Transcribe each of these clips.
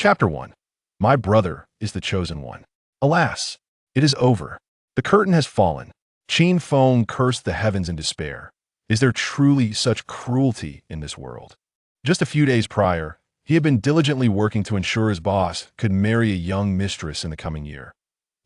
Chapter 1. My brother is the chosen one. Alas, it is over. The curtain has fallen. Qin Feng cursed the heavens in despair. Is there truly such cruelty in this world? Just a few days prior, he had been diligently working to ensure his boss could marry a young mistress in the coming year.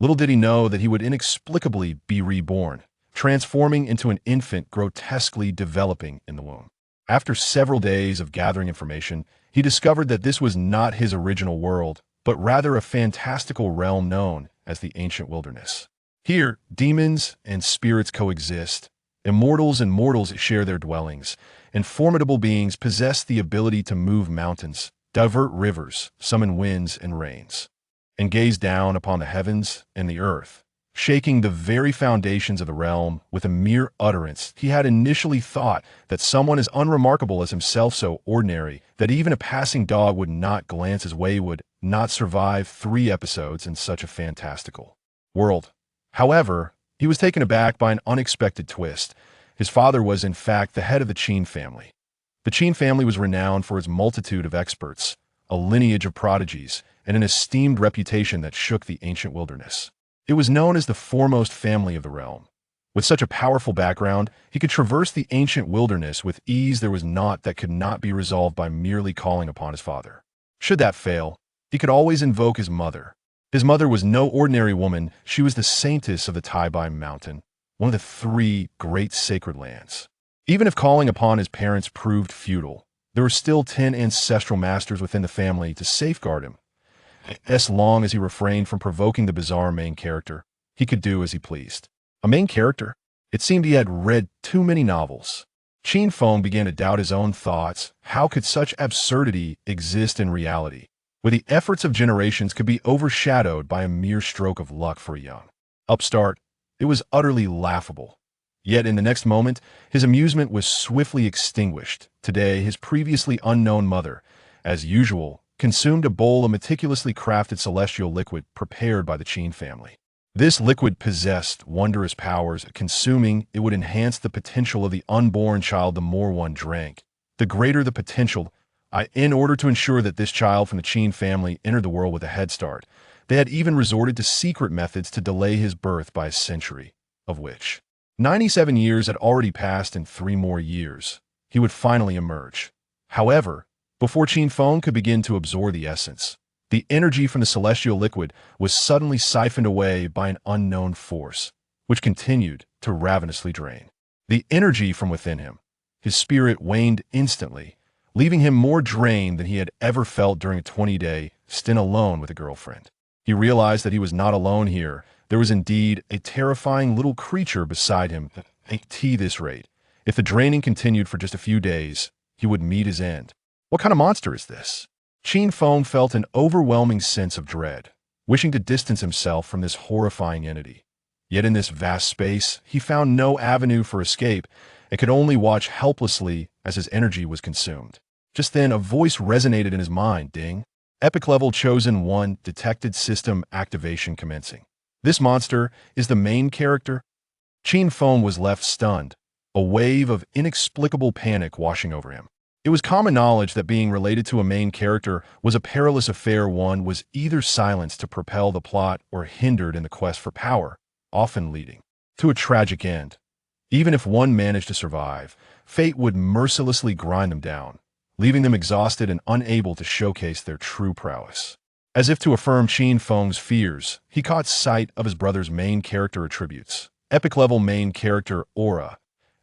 Little did he know that he would inexplicably be reborn, transforming into an infant grotesquely developing in the womb. After several days of gathering information, he discovered that this was not his original world, but rather a fantastical realm known as the ancient wilderness. Here, demons and spirits coexist, immortals and mortals share their dwellings, and formidable beings possess the ability to move mountains, divert rivers, summon winds and rains, and gaze down upon the heavens and the earth, shaking the very foundations of the realm with a mere utterance. He had initially thought that someone as unremarkable as himself, so ordinary that even a passing dog would not glance his way, would not survive 3 episodes in such a fantastical world. However, he was taken aback by an unexpected twist. His father was, in fact, the head of the Qin family. The Qin family was renowned for its multitude of experts, a lineage of prodigies, and an esteemed reputation that shook the ancient wilderness. It was known as the foremost family of the realm. With such a powerful background, he could traverse the ancient wilderness with ease. There was naught that could not be resolved by merely calling upon his father. Should that fail, he could always invoke his mother. His mother was no ordinary woman. She was the saintess of the Taibai Mountain, one of the 3 great sacred lands. Even if calling upon his parents proved futile, there were still 10 ancestral masters within the family to safeguard him. As long as he refrained from provoking the bizarre main character, he could do as he pleased. A main character? It seemed he had read too many novels. Qin Feng began to doubt his own thoughts. How could such absurdity exist in reality, where the efforts of generations could be overshadowed by a mere stroke of luck for a young upstart? It was utterly laughable. Yet in the next moment, his amusement was swiftly extinguished. Today, his previously unknown mother, as usual, consumed a bowl of meticulously crafted celestial liquid prepared by the Qin family. This liquid possessed wondrous powers. Consuming it would enhance the potential of the unborn child. The more one drank, the greater the potential. In order to ensure that this child from the Qin family entered the world with a head start, they had even resorted to secret methods to delay his birth by a century, of which 97 years had already passed. In 3 more years, he would finally emerge. However, before Qin Feng could begin to absorb the essence, the energy from the celestial liquid was suddenly siphoned away by an unknown force, which continued to ravenously drain the energy from within him. His spirit waned instantly, leaving him more drained than he had ever felt during a 20-day stint alone with a girlfriend. He realized that he was not alone here. There was indeed a terrifying little creature beside him. At this rate, if the draining continued for just a few days, he would meet his end. What kind of monster is this? Qin Feng felt an overwhelming sense of dread, wishing to distance himself from this horrifying entity. Yet in this vast space, he found no avenue for escape and could only watch helplessly as his energy was consumed. Just then, a voice resonated in his mind. Ding. Epic level chosen 1 detected, system activation commencing. This monster is the main character? Qin Feng was left stunned, a wave of inexplicable panic washing over him. It was common knowledge that being related to a main character was a perilous affair. One was either silenced to propel the plot or hindered in the quest for power, often leading to a tragic end. Even if one managed to survive, fate would mercilessly grind them down, leaving them exhausted and unable to showcase their true prowess. As if to affirm Qin Feng's fears, he caught sight of his brother's main character attributes. Epic level main character aura.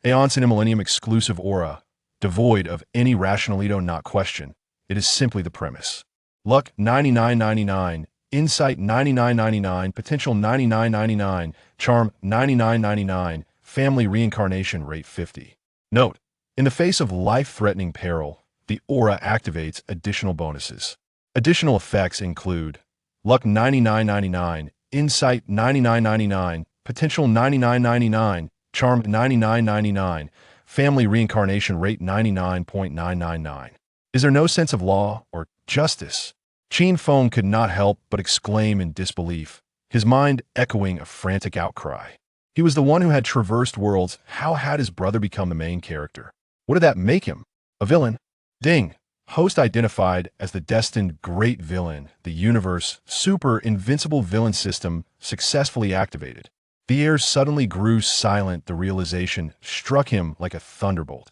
Aeons in a millennium exclusive aura. Devoid of any rationalito, not question. It is simply the premise. Luck 99.99, insight 99.99, potential 99.99, charm 99.99, family reincarnation rate 50. Note: in the face of life-threatening peril, the aura activates additional bonuses. Additional effects include luck 99.99, insight 99.99, potential 99.99, charm 99.99, family reincarnation rate 99.999. Is there no sense of law or justice? Qin Feng could not help but exclaim in disbelief, his mind echoing a frantic outcry. He was the one who had traversed worlds. How had his brother become the main character? What did that make him? A villain? Ding! Host identified as the destined great villain, the universe super invincible villain system successfully activated. The air suddenly grew silent. The realization struck him like a thunderbolt.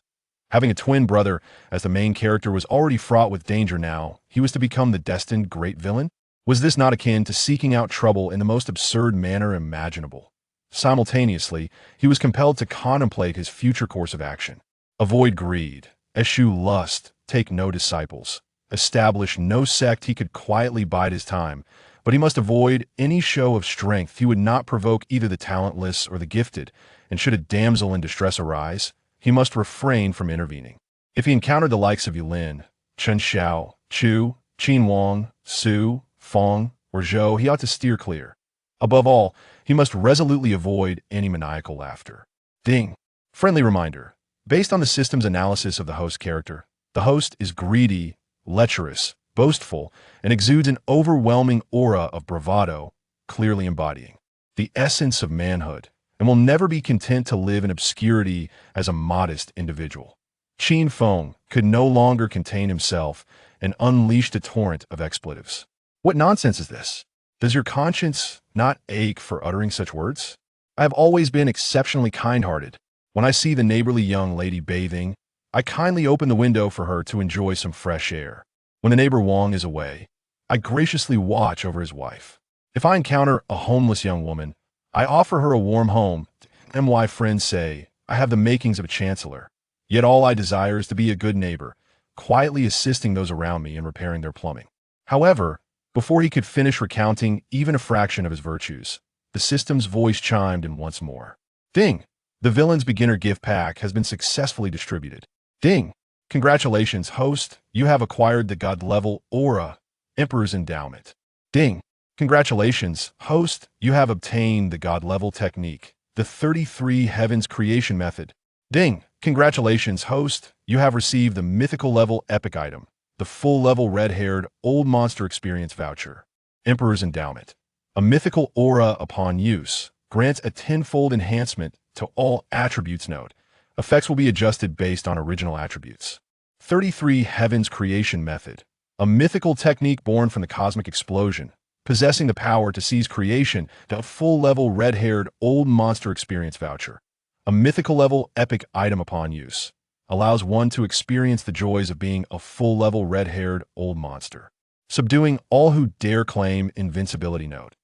Having a twin brother as the main character was already fraught with danger. Now he was to become the destined great villain? Was this not akin to seeking out trouble in the most absurd manner imaginable? Simultaneously, he was compelled to contemplate his future course of action. Avoid greed, eschew lust, take no disciples, establish no sect. He could quietly bide his time, but he must avoid any show of strength. He would not provoke either the talentless or the gifted, and should a damsel in distress arise, he must refrain from intervening. If he encountered the likes of Yulin, Chen Xiao, Chu, Qin Wang, Su, Feng, or Zhou, he ought to steer clear. Above all, he must resolutely avoid any maniacal laughter. Ding. Friendly reminder. Based on the system's analysis of the host character, the host is greedy, lecherous, boastful, and exudes an overwhelming aura of bravado, clearly embodying the essence of manhood, and will never be content to live in obscurity as a modest individual. Qin Feng could no longer contain himself and unleashed a torrent of expletives. What nonsense is this? Does your conscience not ache for uttering such words? I have always been exceptionally kind-hearted. When I see the neighborly young lady bathing, I kindly open the window for her to enjoy some fresh air. When the neighbor Wang is away, I graciously watch over his wife. If I encounter a homeless young woman, I offer her a warm home, and my friends say I have the makings of a chancellor. Yet all I desire is to be a good neighbor, quietly assisting those around me in repairing their plumbing. However, before he could finish recounting even a fraction of his virtues, the system's voice chimed in once more. Ding! The villain's beginner gift pack has been successfully distributed. Ding! Congratulations, host. You have acquired the god-level aura, Emperor's Endowment. Ding! Congratulations, host. You have obtained the god-level technique, the 33 Heavens Creation Method. Ding! Congratulations, host. You have received the mythical level epic item, the full-level red-haired old monster experience voucher. Emperor's Endowment. A mythical aura upon use grants a tenfold enhancement to all attributes. Note. Effects will be adjusted based on original attributes. 33 Heavens Creation Method. A mythical technique born from the cosmic explosion, possessing the power to seize creation to a full-level red-haired old monster experience voucher. A mythical level epic item upon use. Allows one to experience the joys of being a full-level red-haired old monster. Subduing all who dare claim invincibility. Note.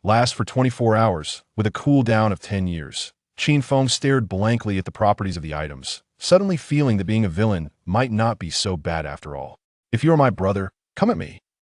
Lasts for 24 hours, with a cooldown of 10 years. Qin Feng stared blankly at the properties of the items, suddenly feeling that being a villain might not be so bad after all. If you are my brother, come at me.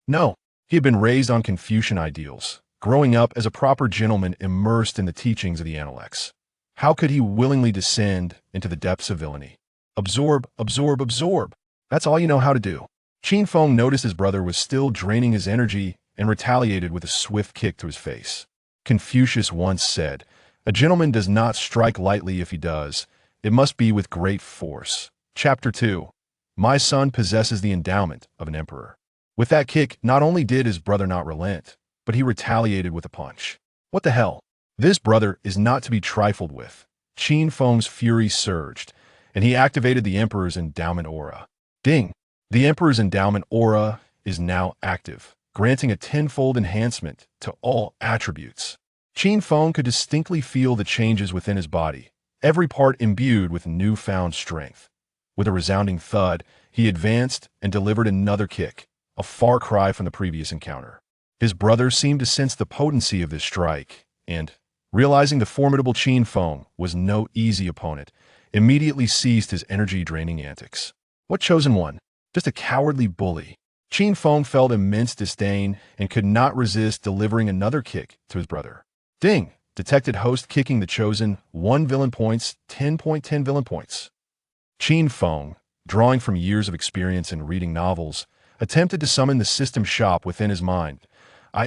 No, he had been raised on Confucian ideals, growing up as a proper gentleman immersed in the teachings of the intellects. How could he willingly descend into the depths of villainy? Absorb, absorb, absorb. That's all you know how to do. Qin Feng noticed his brother was still draining his energy and retaliated with a swift kick to his face. Confucius once said, "A gentleman does not strike lightly. If he does, it must be with great force." Chapter 2. My son possesses the endowment of an emperor. With that kick, not only did his brother not relent, but he retaliated with a punch. What the hell? This brother is not to be trifled with. Qin Feng's fury surged, and he activated the Emperor's Endowment Aura. Ding! The Emperor's Endowment Aura is now active, granting a tenfold enhancement to all attributes. Qin Feng could distinctly feel the changes within his body, every part imbued with newfound strength. With a resounding thud, he advanced and delivered another kick, a far cry from the previous encounter. His brother seemed to sense the potency of this strike, and, realizing the formidable Qin Feng was no easy opponent, immediately ceased his energy-draining antics. What chosen one? Just a cowardly bully. Qin Feng felt immense disdain and could not resist delivering another kick to his brother. Ding! Detected host kicking the chosen 1 villain points, 10.10 villain points. Qin Feng, drawing from years of experience in reading novels, attempted to summon the system shop within his mind.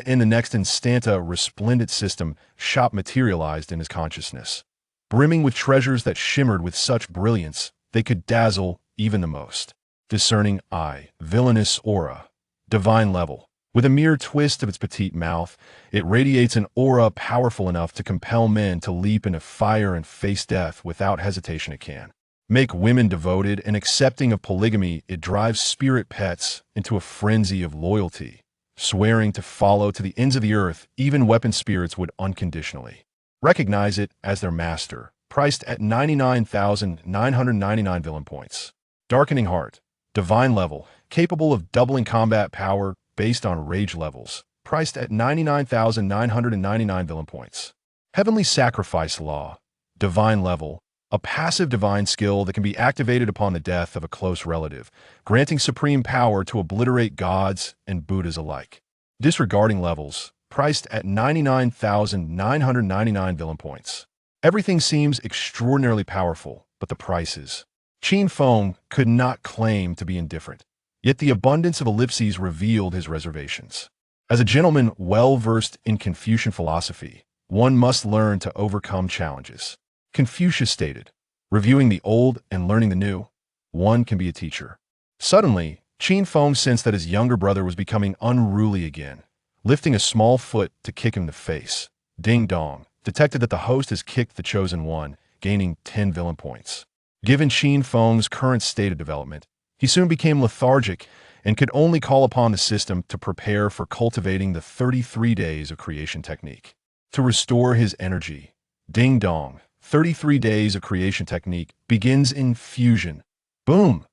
In the next instant, a resplendent system shop materialized in his consciousness, brimming with treasures that shimmered with such brilliance they could dazzle even the most discerning eye. Villainous aura. Divine level. With a mere twist of its petite mouth, it radiates an aura powerful enough to compel men to leap into fire and face death without hesitation. It can make women devoted and accepting of polygamy. It drives spirit pets into a frenzy of loyalty, swearing to follow to the ends of the earth. Even weapon spirits would unconditionally recognize it as their master, priced at 99,999 villain points. Darkening Heart, divine level, capable of doubling combat power based on rage levels, priced at 99,999 villain points. Heavenly Sacrifice Law, divine level, a passive divine skill that can be activated upon the death of a close relative, granting supreme power to obliterate gods and Buddhas alike. Disregarding levels, priced at 99,999 villain points. Everything seems extraordinarily powerful, but the prices. Qin Feng could not claim to be indifferent, yet the abundance of ellipses revealed his reservations. As a gentleman well-versed in Confucian philosophy, one must learn to overcome challenges. Confucius stated, reviewing the old and learning the new, one can be a teacher. Suddenly, Qin Feng sensed that his younger brother was becoming unruly again, lifting a small foot to kick him in the face. Ding dong, detected that the host has kicked the chosen one, gaining 10 villain points. Given Qin Feng's current state of development, he soon became lethargic and could only call upon the system to prepare for cultivating the 33 days of creation technique. To restore his energy, ding dong, 33 days of creation technique begins in fusion. Boom!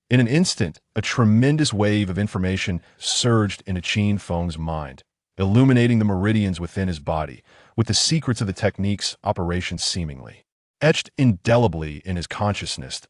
In an instant, a tremendous wave of information surged into Qin Feng's mind, illuminating the meridians within his body, with the secrets of the technique's operation seemingly etched indelibly in his consciousness.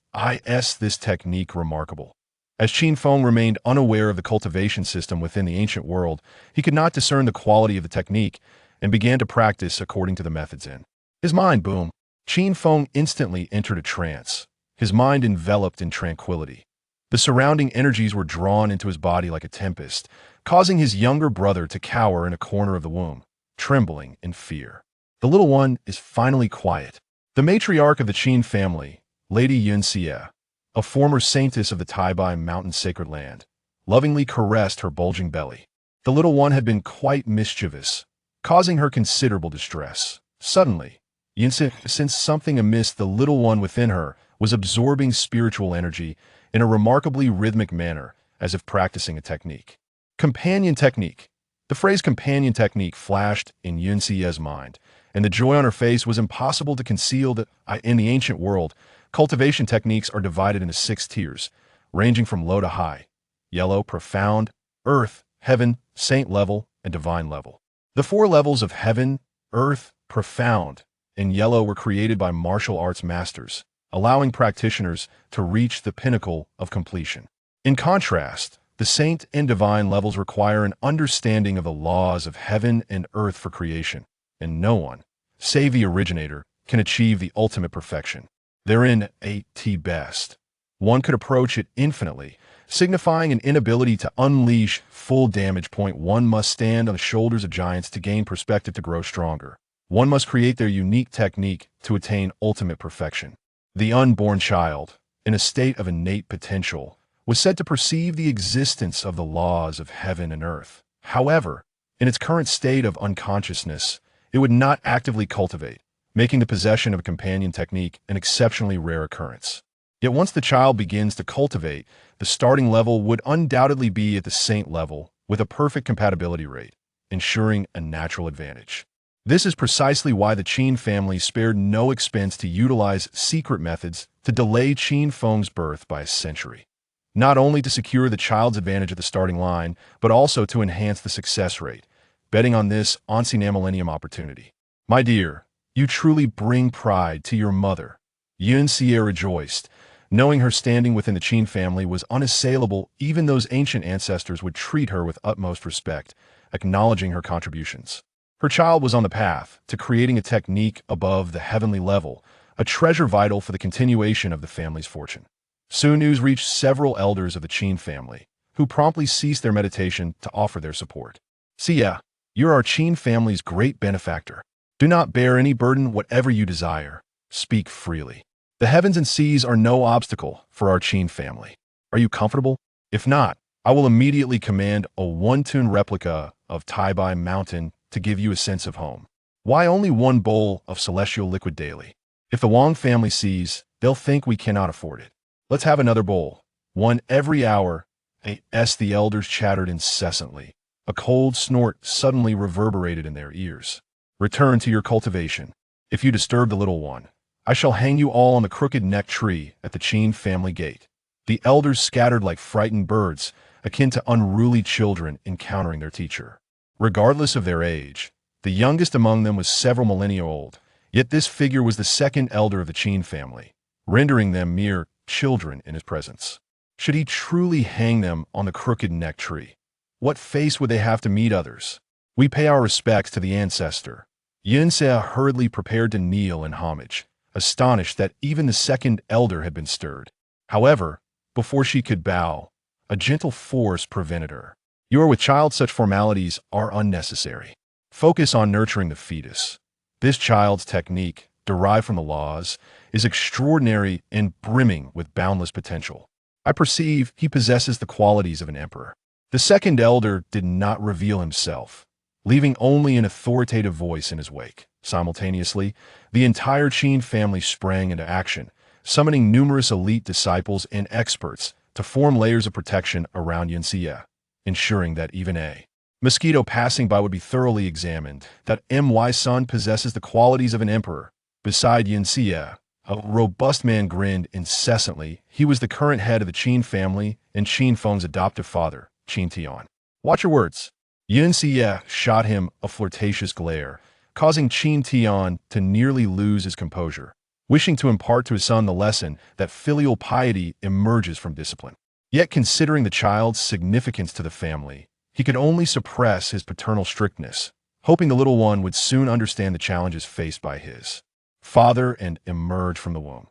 This technique remarkable. As Qin Feng remained unaware of the cultivation system within the ancient world, he could not discern the quality of the technique and began to practice according to the methods in his mind. Boom! Qin Feng instantly entered a trance, his mind enveloped in tranquility. The surrounding energies were drawn into his body like a tempest, causing his younger brother to cower in a corner of the womb, trembling in fear. The little one is finally quiet. The matriarch of the Qin family, Lady Yunxie, a former saintess of the Taibai mountain sacred land, lovingly caressed her bulging belly. The little one had been quite mischievous, causing her considerable distress. Suddenly, Yunxie sensed something amiss. The little one within her was absorbing spiritual energy in a remarkably rhythmic manner, as if practicing a technique. Companion technique. The phrase companion technique flashed in Yunxie's mind, and the joy on her face was impossible to conceal. That in the ancient world, cultivation techniques are divided into 6 tiers, ranging from low to high: yellow, profound, earth, heaven, saint level, and divine level. The 4 levels of heaven, earth, profound, and yellow were created by martial arts masters, allowing practitioners to reach the pinnacle of completion. In contrast, the saint and divine levels require an understanding of the laws of heaven and earth for creation, and no one, save the originator, can achieve the ultimate perfection. Therein, at best, one could approach it infinitely, signifying an inability to unleash full damage. One must stand on the shoulders of giants to gain perspective to grow stronger. One must create their unique technique to attain ultimate perfection. The unborn child, in a state of innate potential, was said to perceive the existence of the laws of heaven and earth. However, in its current state of unconsciousness, it would not actively cultivate, making the possession of a companion technique an exceptionally rare occurrence. Yet once the child begins to cultivate, the starting level would undoubtedly be at the saint level with a perfect compatibility rate, ensuring a natural advantage. This is precisely why the Qin family spared no expense to utilize secret methods to delay Qin Feng's birth by a century. Not only to secure the child's advantage at the starting line, but also to enhance the success rate, betting on this ancient millennium opportunity. My dear, you truly bring pride to your mother. Yunxie rejoiced, knowing her standing within the Qin family was unassailable. Even those ancient ancestors would treat her with utmost respect, acknowledging her contributions. Her child was on the path to creating a technique above the heavenly level, a treasure vital for the continuation of the family's fortune. Soon news reached several elders of the Qin family, who promptly ceased their meditation to offer their support. Siya, you're our Qin family's great benefactor. Do not bear any burden. Whatever you desire, speak freely. The heavens and seas are no obstacle for our Qin family. Are you comfortable? If not, I will immediately command a one-tune replica of Taibai Mountain to give you a sense of home. Why only 1 bowl of celestial liquid daily? If the Wang family sees, they'll think we cannot afford it. Let's have another bowl. One every hour. The elders chattered incessantly. A cold snort suddenly reverberated in their ears. Return to your cultivation. If you disturb the little one, I shall hang you all on the crooked neck tree at the Qin family gate. The elders scattered like frightened birds, akin to unruly children encountering their teacher. Regardless of their age, the youngest among them was several millennia old, yet this figure was the second elder of the Qin family, rendering them mere children in his presence. Should he truly hang them on the crooked neck tree? What face would they have to meet others? We pay our respects to the ancestor. Yunxia hurriedly prepared to kneel in homage, astonished that even the second elder had been stirred. However, before she could bow, a gentle force prevented her. You are with child, such formalities are unnecessary. Focus on nurturing the fetus. This child's technique, derived from the laws, is extraordinary and brimming with boundless potential. I perceive he possesses the qualities of an emperor. The second elder did not reveal himself, leaving only an authoritative voice in his wake. Simultaneously, the entire Qin family sprang into action, summoning numerous elite disciples and experts to form layers of protection around Yunxia, ensuring that even a mosquito passing by would be thoroughly examined. That my son possesses the qualities of an emperor. Beside Yunxia, a robust man grinned incessantly. He was the current head of the Qin family and Qin Feng's adoptive father, Qin Tian. Watch your words. Yunxia shot him a flirtatious glare, causing Qin Tian to nearly lose his composure, wishing to impart to his son the lesson that filial piety emerges from discipline. Yet considering the child's significance to the family, he could only suppress his paternal strictness, hoping the little one would soon understand the challenges faced by his father and emerge from the womb.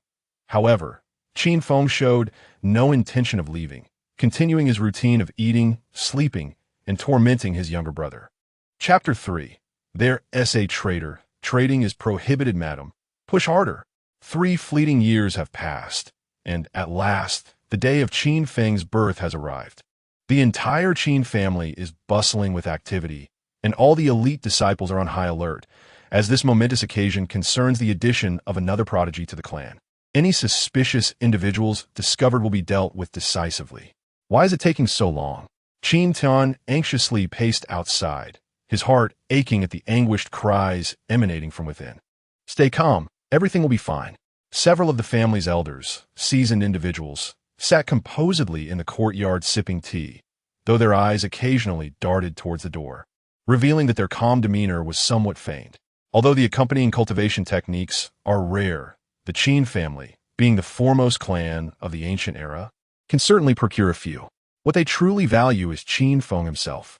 However, Qin Feng showed no intention of leaving, continuing his routine of eating, sleeping, and tormenting his younger brother. Chapter 3. There, traitor. Trading is prohibited, madam. Push harder. 3 fleeting years have passed, and at last, the day of Qin Feng's birth has arrived. The entire Qin family is bustling with activity, and all the elite disciples are on high alert, as this momentous occasion concerns the addition of another prodigy to the clan. Any suspicious individuals discovered will be dealt with decisively. Why is it taking so long? Qin Tian anxiously paced outside, his heart aching at the anguished cries emanating from within. Stay calm, everything will be fine. Several of the family's elders, seasoned individuals, sat composedly in the courtyard sipping tea, though their eyes occasionally darted towards the door, revealing that their calm demeanor was somewhat feigned. Although the accompanying cultivation techniques are rare, the Qin family, being the foremost clan of the ancient era, can certainly procure a few. What they truly value is Qin Feng himself.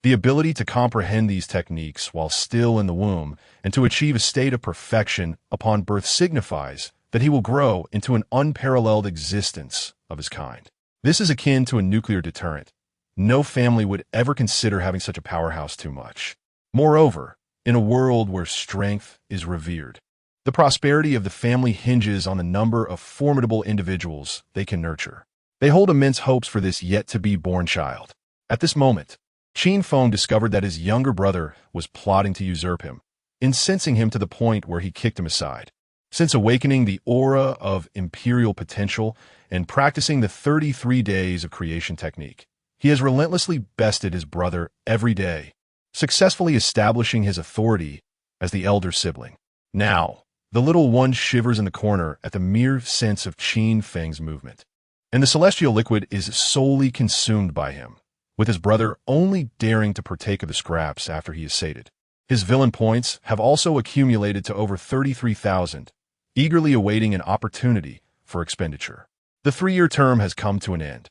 The ability to comprehend these techniques while still in the womb and to achieve a state of perfection upon birth signifies that he will grow into an unparalleled existence of his kind. This is akin to a nuclear deterrent. No family would ever consider having such a powerhouse too much. Moreover, in a world where strength is revered, the prosperity of the family hinges on the number of formidable individuals they can nurture. They hold immense hopes for this yet-to-be-born child. At this moment, Qin Feng discovered that his younger brother was plotting to usurp him, incensing him to the point where he kicked him aside. Since awakening the aura of imperial potential and practicing the 33 days of creation technique, he has relentlessly bested his brother every day, successfully establishing his authority as the elder sibling. Now, the little one shivers in the corner at the mere sense of Qin Feng's movement, and the celestial liquid is solely consumed by him, with his brother only daring to partake of the scraps after he is sated. His villain points have also accumulated to over 33,000, eagerly awaiting an opportunity for expenditure. The 3-year term has come to an end.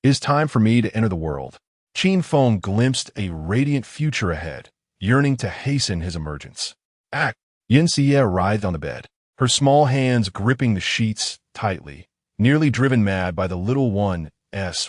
It is time for me to enter the world. Qin Feng glimpsed a radiant future ahead, yearning to hasten his emergence. Yunxia writhed on the bed, her small hands gripping the sheets tightly, nearly driven mad by the little one's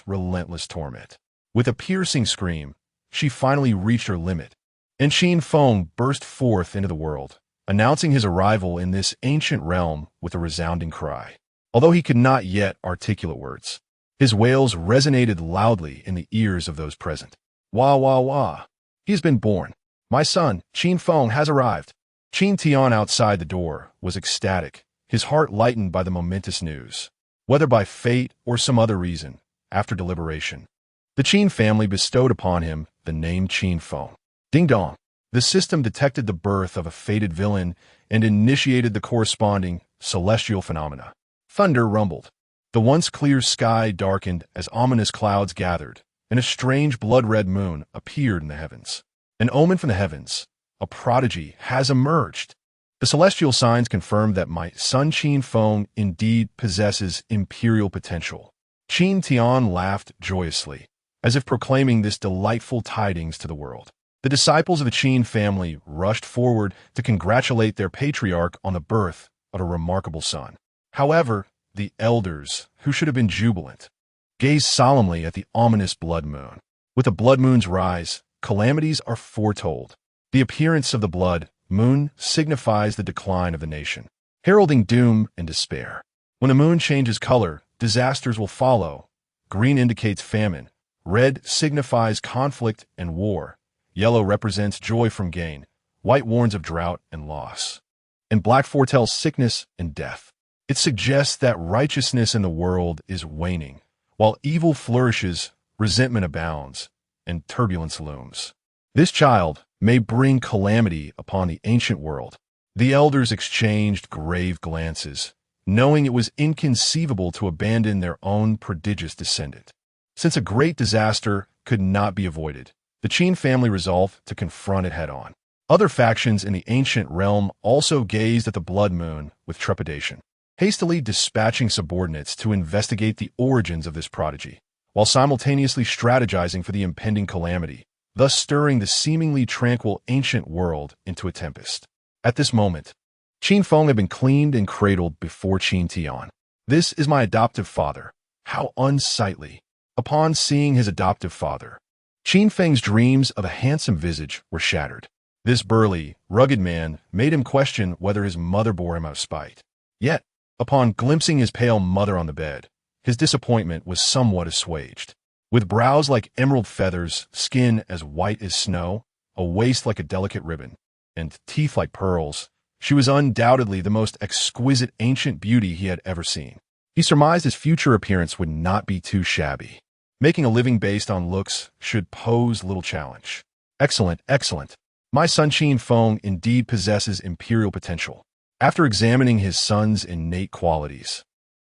relentless torment. With a piercing scream, she finally reached her limit, and Qin Feng burst forth into the world, announcing his arrival in this ancient realm with a resounding cry. Although he could not yet articulate words, his wails resonated loudly in the ears of those present. Wah, wah, wah. He has been born. My son, Qin Feng, has arrived. Qin Tian outside the door was ecstatic, his heart lightened by the momentous news. Whether by fate or some other reason, after deliberation, the Qin family bestowed upon him the name Qin Feng. Ding dong! The system detected the birth of a fated villain and initiated the corresponding celestial phenomena. Thunder rumbled. The once clear sky darkened as ominous clouds gathered, and a strange blood-red moon appeared in the heavens. An omen from the heavens. A prodigy has emerged. The celestial signs confirmed that my son Qin Feng indeed possesses imperial potential. Qin Tian laughed joyously, as if proclaiming this delightful tidings to the world. The disciples of the Qin family rushed forward to congratulate their patriarch on the birth of a remarkable son. However, the elders, who should have been jubilant, gazed solemnly at the ominous blood moon. With the blood moon's rise, calamities are foretold. The appearance of the blood moon signifies the decline of the nation, heralding doom and despair. When the moon changes color, disasters will follow. Green indicates famine. Red signifies conflict and war. Yellow represents joy from gain. White warns of drought and loss. And black foretells sickness and death. It suggests that righteousness in the world is waning. While evil flourishes, resentment abounds, and turbulence looms. This child may bring calamity upon the ancient world. The elders exchanged grave glances, knowing it was inconceivable to abandon their own prodigious descendant. Since a great disaster could not be avoided, the Qin family resolved to confront it head-on. Other factions in the ancient realm also gazed at the blood moon with trepidation, hastily dispatching subordinates to investigate the origins of this prodigy, while simultaneously strategizing for the impending calamity, thus stirring the seemingly tranquil ancient world into a tempest. At this moment, Qin Feng had been cleaned and cradled before Qin Tian. "This is my adoptive father." How unsightly. Upon seeing his adoptive father, Qin Feng's dreams of a handsome visage were shattered. This burly, rugged man made him question whether his mother bore him out of spite. Yet, upon glimpsing his pale mother on the bed, his disappointment was somewhat assuaged. With brows like emerald feathers, skin as white as snow, a waist like a delicate ribbon, and teeth like pearls, she was undoubtedly the most exquisite ancient beauty he had ever seen. He surmised his future appearance would not be too shabby. Making a living based on looks should pose little challenge. Excellent, excellent. My son Qin Feng indeed possesses imperial potential. After examining his son's innate qualities,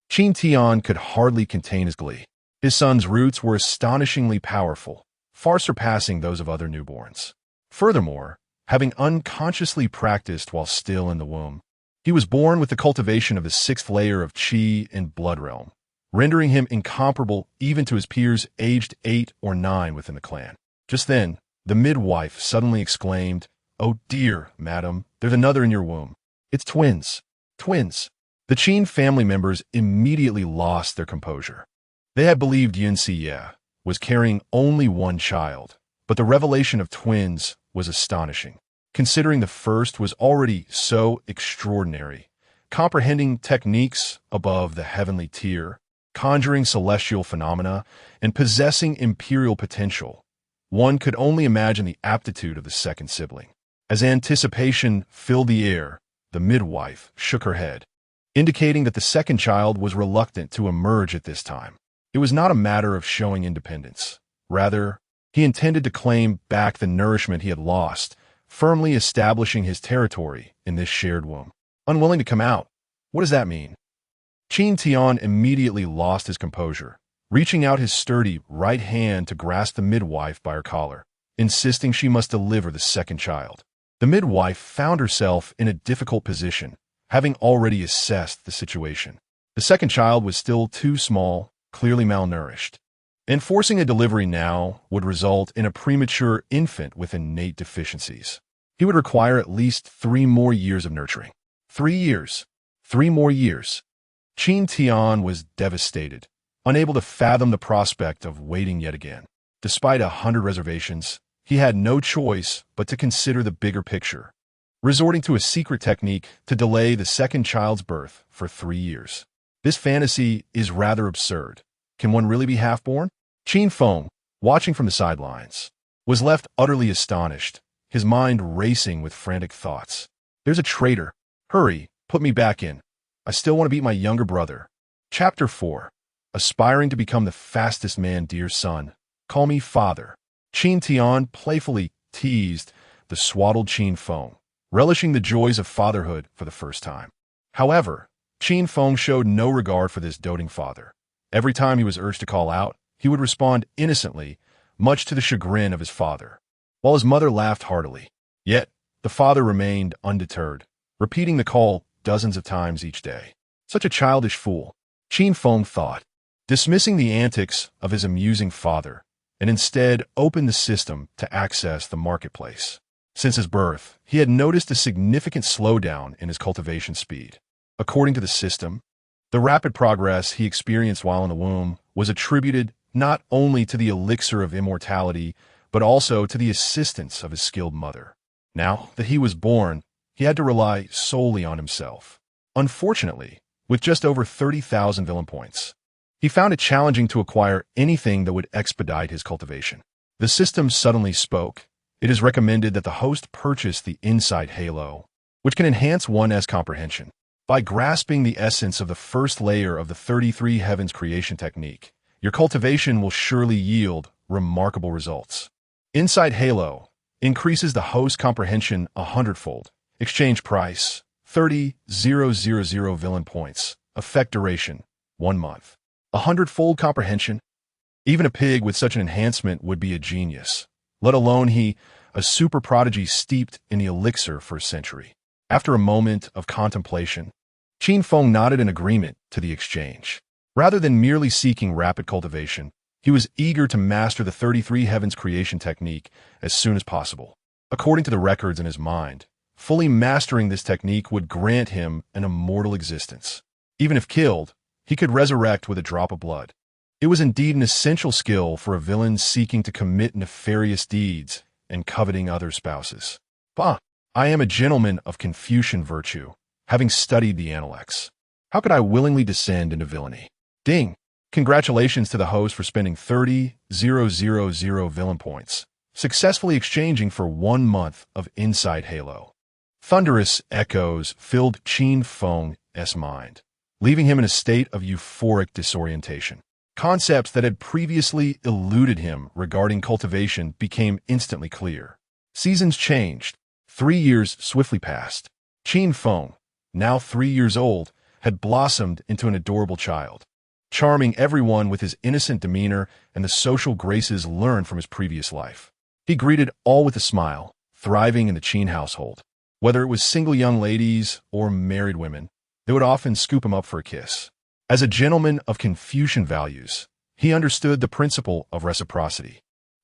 Qin Tian could hardly contain his glee. His son's roots were astonishingly powerful, far surpassing those of other newborns. Furthermore, having unconsciously practiced while still in the womb, he was born with the cultivation of the sixth layer of Qi and blood realm, rendering him incomparable even to his peers aged 8 or 9 within the clan. Just then, the midwife suddenly exclaimed, "Oh dear, madam, there's another in your womb. It's twins. Twins." The Qin family members immediately lost their composure. They had believed Yunxie was carrying only one child, but the revelation of twins was astonishing, considering the first was already so extraordinary, comprehending techniques above the heavenly tier, conjuring celestial phenomena, and possessing imperial potential. One could only imagine the aptitude of the second sibling. As anticipation filled the air, the midwife shook her head, indicating that the second child was reluctant to emerge at this time. It was not a matter of showing independence. Rather, he intended to claim back the nourishment he had lost, firmly establishing his territory in this shared womb. Unwilling to come out, what does that mean? Qin Tian immediately lost his composure, reaching out his sturdy right hand to grasp the midwife by her collar, insisting she must deliver the second child. The midwife found herself in a difficult position, having already assessed the situation. The second child was still too small, clearly malnourished. Enforcing a delivery now would result in a premature infant with innate deficiencies. He would require at least 3 more years of nurturing. 3 years. 3 more years. Qin Tian was devastated, unable to fathom the prospect of waiting yet again. Despite 100 reservations, he had no choice but to consider the bigger picture, resorting to a secret technique to delay the second child's birth for 3 years. This fantasy is rather absurd. Can one really be half-born? Qin Feng, watching from the sidelines, was left utterly astonished, his mind racing with frantic thoughts. "There's a traitor. Hurry, put me back in." I still want to beat my younger brother. Chapter 4. Aspiring to become the fastest man, dear son. Call me father. Qin Tian playfully teased the swaddled Qin Feng, relishing the joys of fatherhood for the first time. However, Qin Feng showed no regard for this doting father. Every time he was urged to call out, he would respond innocently, much to the chagrin of his father, while his mother laughed heartily. Yet, the father remained undeterred, repeating the call dozens of times each day. Such a childish fool, Qin Feng thought, dismissing the antics of his amusing father, and instead opened the system to access the marketplace. Since his birth, he had noticed a significant slowdown in his cultivation speed. According to the system, the rapid progress he experienced while in the womb was attributed not only to the elixir of immortality, but also to the assistance of his skilled mother. Now that he was born, he had to rely solely on himself. Unfortunately, with just over 30,000 villain points, he found it challenging to acquire anything that would expedite his cultivation. The system suddenly spoke. It is recommended that the host purchase the Insight Halo, which can enhance one's comprehension. By grasping the essence of the first layer of the 33 Heavens creation technique, your cultivation will surely yield remarkable results. Insight Halo increases the host comprehension 100-fold. Exchange price, 30,000 villain points. Effect duration, 1 month. 100-fold comprehension? Even a pig with such an enhancement would be a genius, let alone he, a super prodigy steeped in the elixir for a century. After a moment of contemplation, Qin Feng nodded in agreement to the exchange. Rather than merely seeking rapid cultivation, he was eager to master the 33 Heavens creation technique as soon as possible. According to the records in his mind, fully mastering this technique would grant him an immortal existence. Even if killed, he could resurrect with a drop of blood. It was indeed an essential skill for a villain seeking to commit nefarious deeds and coveting other spouses. Bah! I am a gentleman of Confucian virtue, having studied the Analects. How could I willingly descend into villainy? Ding! Congratulations to the host for spending 30,000 villain points, successfully exchanging for 1 month of Insight Halo. Thunderous echoes filled Qin Feng's mind, leaving him in a state of euphoric disorientation. Concepts that had previously eluded him regarding cultivation became instantly clear. Seasons changed. 3 years swiftly passed. Qin Feng, now 3 years old, had blossomed into an adorable child, charming everyone with his innocent demeanor and the social graces learned from his previous life. He greeted all with a smile, thriving in the Qin household. Whether it was single young ladies or married women, they would often scoop him up for a kiss. As a gentleman of Confucian values, he understood the principle of reciprocity.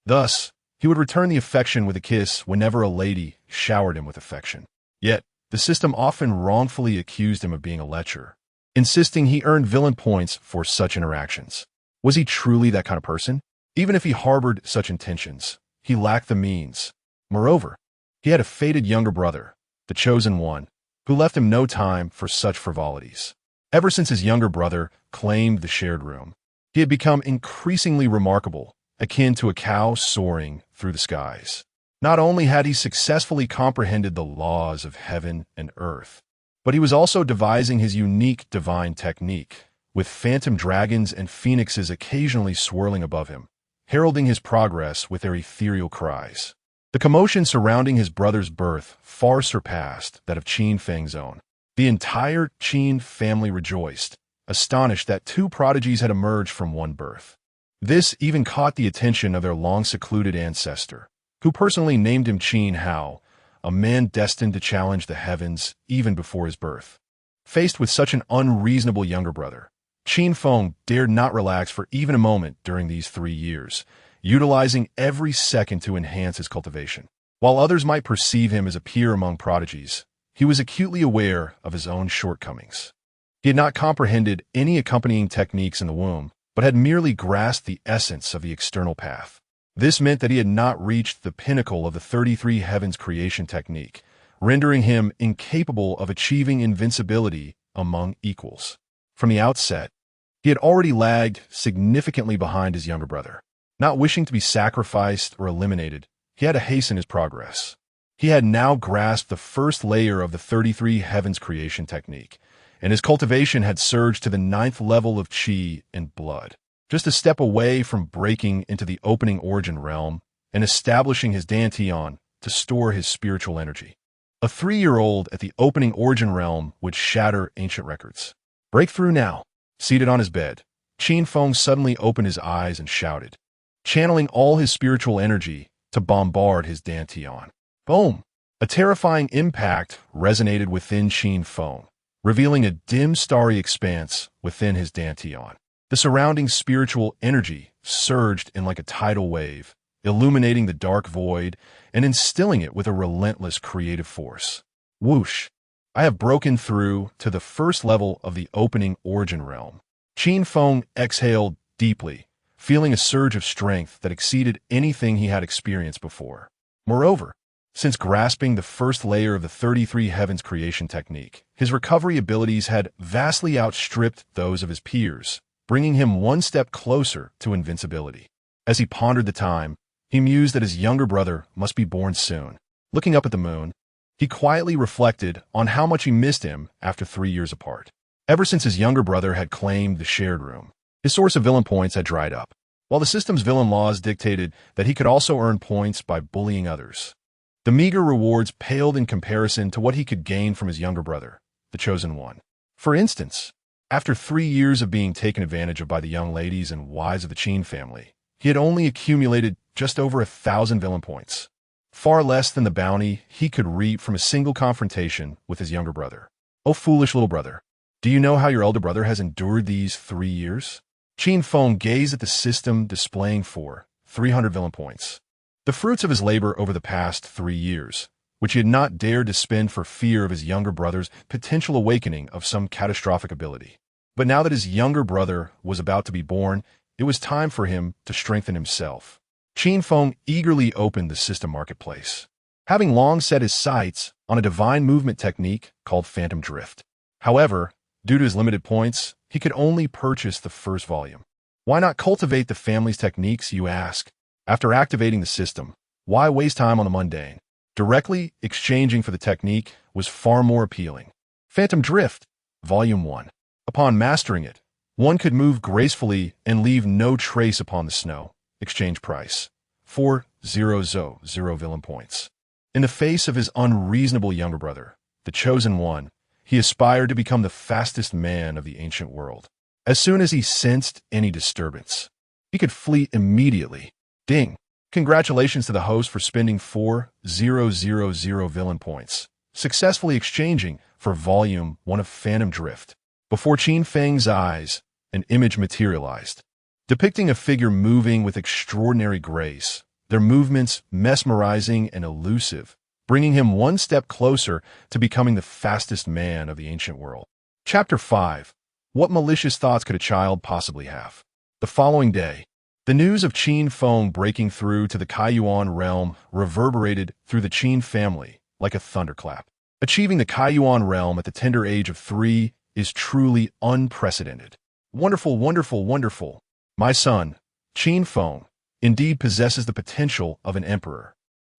Thus, he would return the affection with a kiss whenever a lady showered him with affection. Yet, the system often wrongfully accused him of being a lecher, insisting he earned villain points for such interactions. Was he truly that kind of person? Even if he harbored such intentions, he lacked the means. Moreover, he had a fated younger brother, the chosen one, who left him no time for such frivolities. Ever since his younger brother claimed the shared room, he had become increasingly remarkable, akin to a cow soaring through the skies. Not only had he successfully comprehended the laws of heaven and earth, but he was also devising his unique divine technique, with phantom dragons and phoenixes occasionally swirling above him, heralding his progress with their ethereal cries. The commotion surrounding his brother's birth far surpassed that of Qin Feng's own. The entire Qin family rejoiced, astonished that 2 prodigies had emerged from one birth. This even caught the attention of their long-secluded ancestor, who personally named him Qin Hao, a man destined to challenge the heavens even before his birth. Faced with such an unreasonable younger brother, Qin Feng dared not relax for even a moment during these 3 years, utilizing every second to enhance his cultivation. While others might perceive him as a peer among prodigies, he was acutely aware of his own shortcomings. He had not comprehended any accompanying techniques in the womb, but had merely grasped the essence of the external path. This meant that he had not reached the pinnacle of the 33 Heavens creation technique, rendering him incapable of achieving invincibility among equals. From the outset, he had already lagged significantly behind his younger brother. Not wishing to be sacrificed or eliminated, he had to hasten his progress. He had now grasped the first layer of the 33 Heavens creation technique, and his cultivation had surged to the 9th level of Qi and blood, just a step away from breaking into the opening origin realm and establishing his Dantian to store his spiritual energy. A 3-year-old at the opening origin realm would shatter ancient records. Breakthrough now. Seated on his bed, Qin Feng suddenly opened his eyes and shouted, channeling all his spiritual energy to bombard his Dantian. Boom! A terrifying impact resonated within Qin Feng, revealing a dim starry expanse within his Dantian. The surrounding spiritual energy surged in like a tidal wave, illuminating the dark void and instilling it with a relentless creative force. Whoosh! I have broken through to the first level of the opening origin realm. Qin Feng exhaled deeply, feeling a surge of strength that exceeded anything he had experienced before. Moreover, since grasping the first layer of the 33 Heavens creation technique, his recovery abilities had vastly outstripped those of his peers, bringing him one step closer to invincibility. As he pondered the time, he mused that his younger brother must be born soon. Looking up at the moon, he quietly reflected on how much he missed him after 3 years apart. Ever since his younger brother had claimed the shared room, his source of villain points had dried up, while the system's villain laws dictated that he could also earn points by bullying others. The meager rewards paled in comparison to what he could gain from his younger brother, the Chosen One. For instance, after 3 years of being taken advantage of by the young ladies and wives of the Qin family, he had only accumulated just over 1,000 villain points, far less than the bounty he could reap from a single confrontation with his younger brother. Oh, foolish little brother, do you know how your elder brother has endured these 3 years? Qin Feng gazed at the system displaying 300 villain points, the fruits of his labor over the past 3 years, which he had not dared to spend for fear of his younger brother's potential awakening of some catastrophic ability. But now that his younger brother was about to be born, it was time for him to strengthen himself. Qin Feng eagerly opened the system marketplace, having long set his sights on a divine movement technique called Phantom Drift. However, due to his limited points, he could only purchase the first volume. Why not cultivate the family's techniques, you ask? After activating the system, why waste time on the mundane? Directly exchanging for the technique was far more appealing. Phantom Drift, Volume 1. Upon mastering it, one could move gracefully and leave no trace upon the snow. Exchange price, 4,000 villain points. In the face of his unreasonable younger brother, the Chosen One, he aspired to become the fastest man of the ancient world. As soon as he sensed any disturbance, he could flee immediately. Ding! Congratulations to the host for spending 4,000 villain points, successfully exchanging for Volume 1 of Phantom Drift. Before Qin Feng's eyes, an image materialized, depicting a figure moving with extraordinary grace, their movements mesmerizing and elusive, bringing him one step closer to becoming the fastest man of the ancient world. Chapter 5. What malicious thoughts could a child possibly have? The following day, the news of Qin Feng breaking through to the Kaiyuan realm reverberated through the Qin family like a thunderclap. Achieving the Kaiyuan realm at the tender age of 3 is truly unprecedented. Wonderful, wonderful, wonderful. My son, Qin Feng, indeed possesses the potential of an emperor.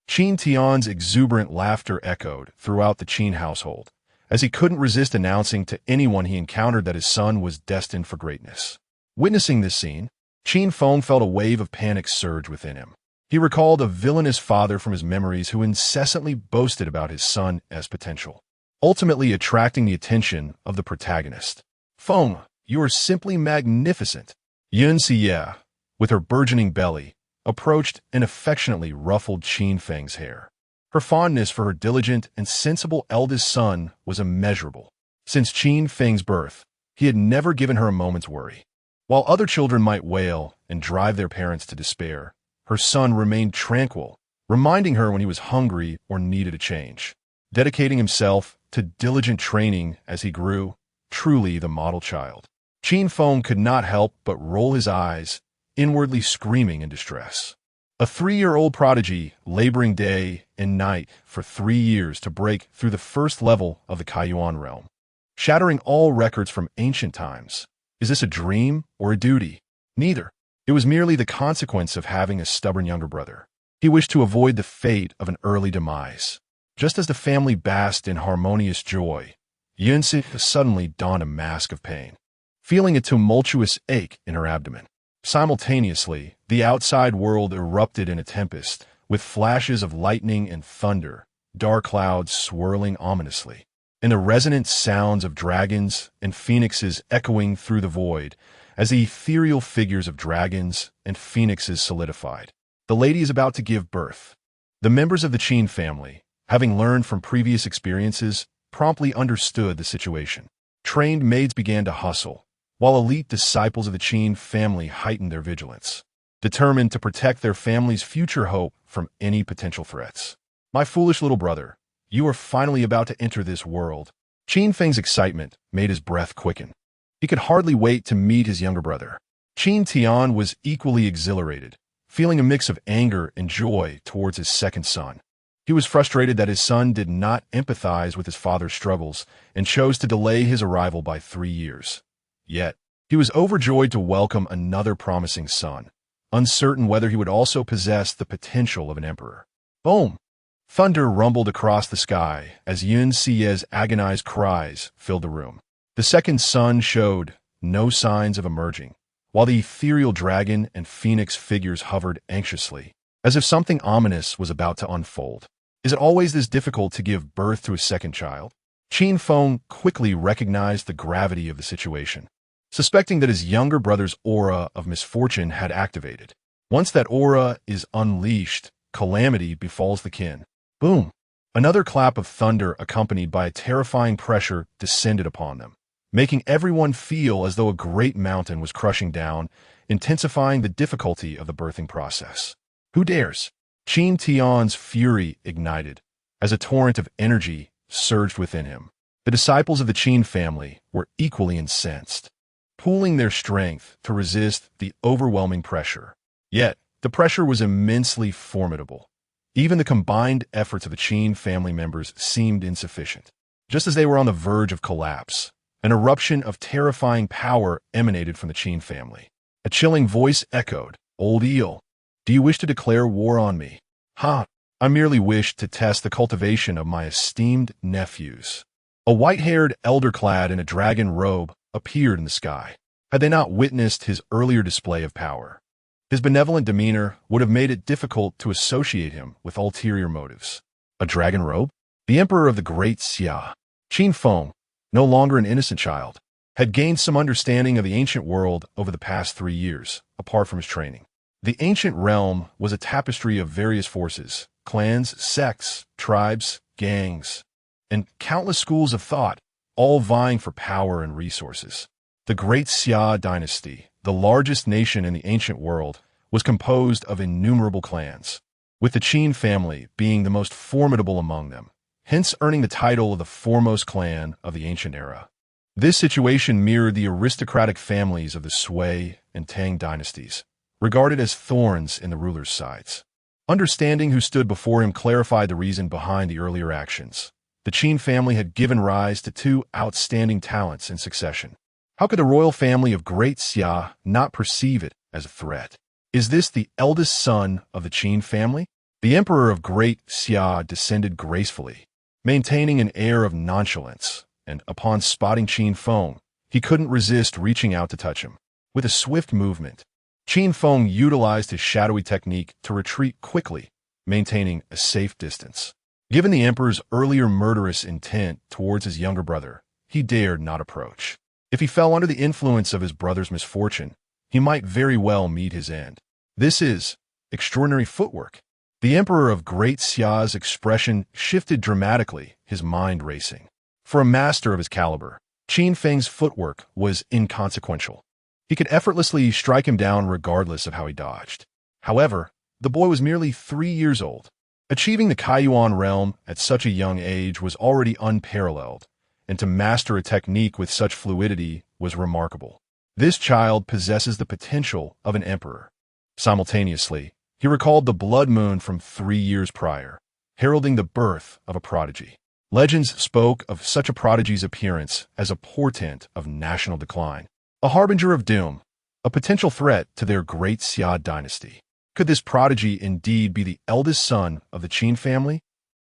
Qin Tian's exuberant laughter echoed throughout the Qin household, as he couldn't resist announcing to anyone he encountered that his son was destined for greatness. Witnessing this scene, Qin Feng felt a wave of panic surge within him. He recalled a villainous father from his memories who incessantly boasted about his son's potential, ultimately attracting the attention of the protagonist. Feng, you are simply magnificent. Yun Xie, with her burgeoning belly, approached and affectionately ruffled Qin Feng's hair. Her fondness for her diligent and sensible eldest son was immeasurable. Since Qin Feng's birth, he had never given her a moment's worry. While other children might wail and drive their parents to despair, her son remained tranquil, reminding her when he was hungry or needed a change. Dedicating himself to diligent training as he grew, truly the model child. Qin Feng could not help but roll his eyes, inwardly screaming in distress. A 3-year-old prodigy laboring day and night for 3 years to break through the first level of the Kaiyuan realm, shattering all records from ancient times. Is this a dream or a duty? Neither. It was merely the consequence of having a stubborn younger brother. He wished to avoid the fate of an early demise. Just as the family basked in harmonious joy, Yunsi suddenly donned a mask of pain, feeling a tumultuous ache in her abdomen. Simultaneously, the outside world erupted in a tempest, with flashes of lightning and thunder, dark clouds swirling ominously, and the resonant sounds of dragons and phoenixes echoing through the void as the ethereal figures of dragons and phoenixes solidified. The lady is about to give birth. The members of the Qin family, having learned from previous experiences, promptly understood the situation. Trained maids began to hustle, while elite disciples of the Qin family heightened their vigilance, determined to protect their family's future hope from any potential threats. My foolish little brother, you are finally about to enter this world. Qin Feng's excitement made his breath quicken. He could hardly wait to meet his younger brother. Qin Tian was equally exhilarated, feeling a mix of anger and joy towards his second son. He was frustrated that his son did not empathize with his father's struggles and chose to delay his arrival by 3 years. Yet, he was overjoyed to welcome another promising son, uncertain whether he would also possess the potential of an emperor. Boom! Thunder rumbled across the sky as Yun Sie's agonized cries filled the room. The second son showed no signs of emerging, while the ethereal dragon and phoenix figures hovered anxiously, as if something ominous was about to unfold. Is it always this difficult to give birth to a second child? Qin Feng quickly recognized the gravity of the situation, suspecting that his younger brother's aura of misfortune had activated. Once that aura is unleashed, calamity befalls the kin. Boom! Another clap of thunder accompanied by a terrifying pressure descended upon them, making everyone feel as though a great mountain was crushing down, intensifying the difficulty of the birthing process. Who dares? Qin Tian's fury ignited, as a torrent of energy surged within him. The disciples of the Qin family were equally incensed, pooling their strength to resist the overwhelming pressure. Yet, the pressure was immensely formidable. Even the combined efforts of the Qin family members seemed insufficient. Just as they were on the verge of collapse, an eruption of terrifying power emanated from the Qin family. A chilling voice echoed, "Old eel, do you wish to declare war on me?" "Ha! I merely wish to test the cultivation of my esteemed nephews." A white-haired elder clad in a dragon robe appeared in the sky. Had they not witnessed his earlier display of power, his benevolent demeanor would have made it difficult to associate him with ulterior motives. A dragon robe? The emperor of the great Xia, Qin Feng, no longer an innocent child, had gained some understanding of the ancient world over the past 3 years, apart from his training. The ancient realm was a tapestry of various forces, clans, sects, tribes, gangs, and countless schools of thought, all vying for power and resources. The great Xia dynasty, the largest nation in the ancient world, was composed of innumerable clans, with the Qin family being the most formidable among them, hence earning the title of the foremost clan of the ancient era. This situation mirrored the aristocratic families of the Sui and Tang dynasties, regarded as thorns in the ruler's sides. Understanding who stood before him clarified the reason behind the earlier actions. The Qin family had given rise to 2 outstanding talents in succession. How could the royal family of Great Xia not perceive it as a threat? Is this the eldest son of the Qin family? The emperor of Great Xia descended gracefully, maintaining an air of nonchalance, and upon spotting Qin Feng, he couldn't resist reaching out to touch him. With a swift movement, Qin Feng utilized his shadowy technique to retreat quickly, maintaining a safe distance. Given the emperor's earlier murderous intent towards his younger brother, he dared not approach. If he fell under the influence of his brother's misfortune, he might very well meet his end. This is extraordinary footwork. The emperor of Great Xia's expression shifted dramatically, his mind racing. For a master of his caliber, Qin Feng's footwork was inconsequential. He could effortlessly strike him down regardless of how he dodged. However, the boy was merely 3 years old. Achieving the Kaiyuan realm at such a young age was already unparalleled, and to master a technique with such fluidity was remarkable. This child possesses the potential of an emperor. Simultaneously, he recalled the blood moon from 3 years prior, heralding the birth of a prodigy. Legends spoke of such a prodigy's appearance as a portent of national decline, a harbinger of doom, a potential threat to their great Xia dynasty. Could this prodigy indeed be the eldest son of the Qin family?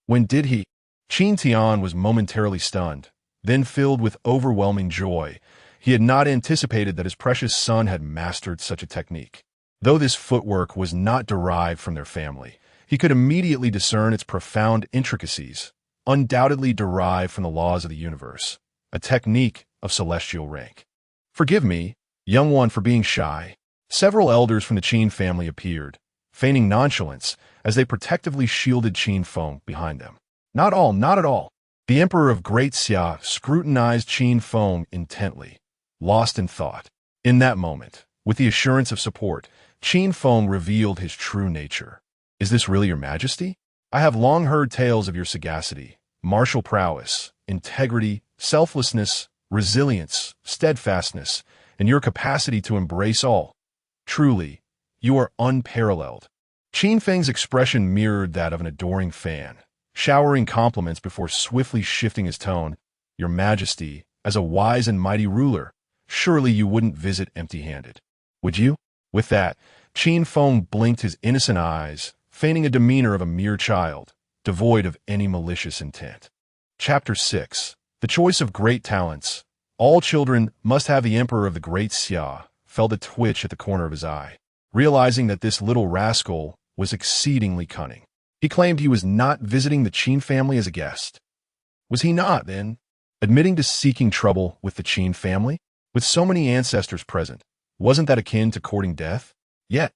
When did he? Qin Tian was momentarily stunned, Then, filled with overwhelming joy, he had not anticipated that his precious son had mastered such a technique. Though this footwork was not derived from their family, he could immediately discern its profound intricacies, undoubtedly derived from the laws of the universe, a technique of celestial rank. "Forgive me, young one, for being shy." Several elders from the Qin family appeared, feigning nonchalance as they protectively shielded Qin Feng behind them. "Not all, not at all." The Emperor of Great Xia scrutinized Qin Feng intently, lost in thought. In that moment, with the assurance of support, Qin Feng revealed his true nature. "Is this really your majesty? I have long heard tales of your sagacity, martial prowess, integrity, selflessness, resilience, steadfastness, and your capacity to embrace all. Truly, you are unparalleled." Qin Feng's expression mirrored that of an adoring fan, showering compliments before swiftly shifting his tone. "Your Majesty, as a wise and mighty ruler, surely you wouldn't visit empty-handed, would you?" With that, Qin Feng blinked his innocent eyes, feigning a demeanor of a mere child, devoid of any malicious intent. Chapter 6. The Choice of Great Talents. All children must have. The Emperor of the Great Xia felt a twitch at the corner of his eye, realizing that this little rascal was exceedingly cunning. He claimed he was not visiting the Qin family as a guest. Was he not, then, admitting to seeking trouble with the Qin family? With so many ancestors present, wasn't that akin to courting death? Yet,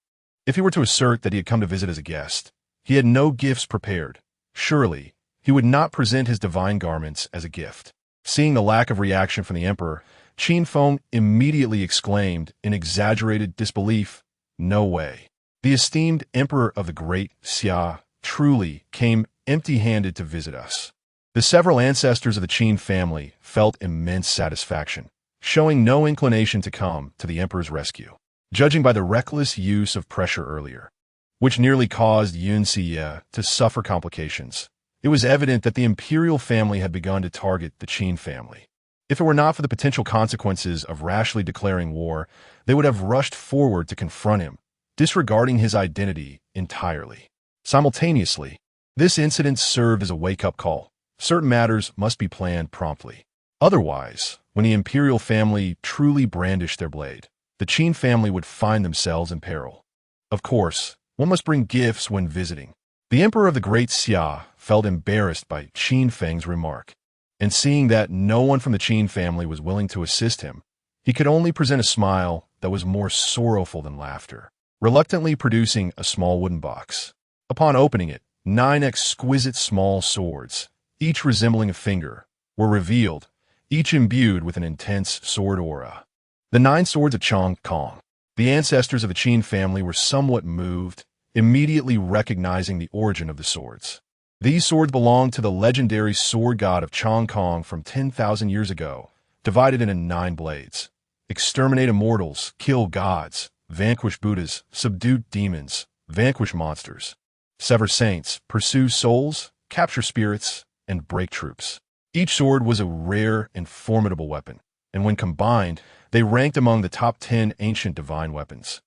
if he were to assert that he had come to visit as a guest, he had no gifts prepared. Surely, he would not present his divine garments as a gift. Seeing the lack of reaction from the Emperor, Qin Feng immediately exclaimed in exaggerated disbelief, "No way. The esteemed Emperor of the Great Xia truly came empty-handed to visit us." The several ancestors of the Qin family felt immense satisfaction, showing no inclination to come to the Emperor's rescue. Judging by the reckless use of pressure earlier, which nearly caused Yun Xie to suffer complications, it was evident that the imperial family had begun to target the Qin family. If it were not for the potential consequences of rashly declaring war, they would have rushed forward to confront him, disregarding his identity entirely. Simultaneously, this incident served as a wake-up call. Certain matters must be planned promptly. Otherwise, when the imperial family truly brandished their blade, the Qin family would find themselves in peril. Of course, one must bring gifts when visiting. The Emperor of the Great Xia felt embarrassed by Qin Feng's remark, and seeing that no one from the Qin family was willing to assist him, he could only present a smile that was more sorrowful than laughter, reluctantly producing a small wooden box. Upon opening it, 9 exquisite small swords, each resembling a finger, were revealed, each imbued with an intense sword aura. The 9 swords of Chong Kong. The ancestors of the Qin family were somewhat moved, immediately recognizing the origin of the swords. These swords belonged to the legendary sword god of Chong Kong from 10,000 years ago, divided into 9 blades. Exterminate immortals, kill gods, vanquish Buddhas, subdue demons, vanquish monsters, sever saints, pursue souls, capture spirits, and break troops. Each sword was a rare and formidable weapon, and when combined, they ranked among the top 10 ancient divine weapons,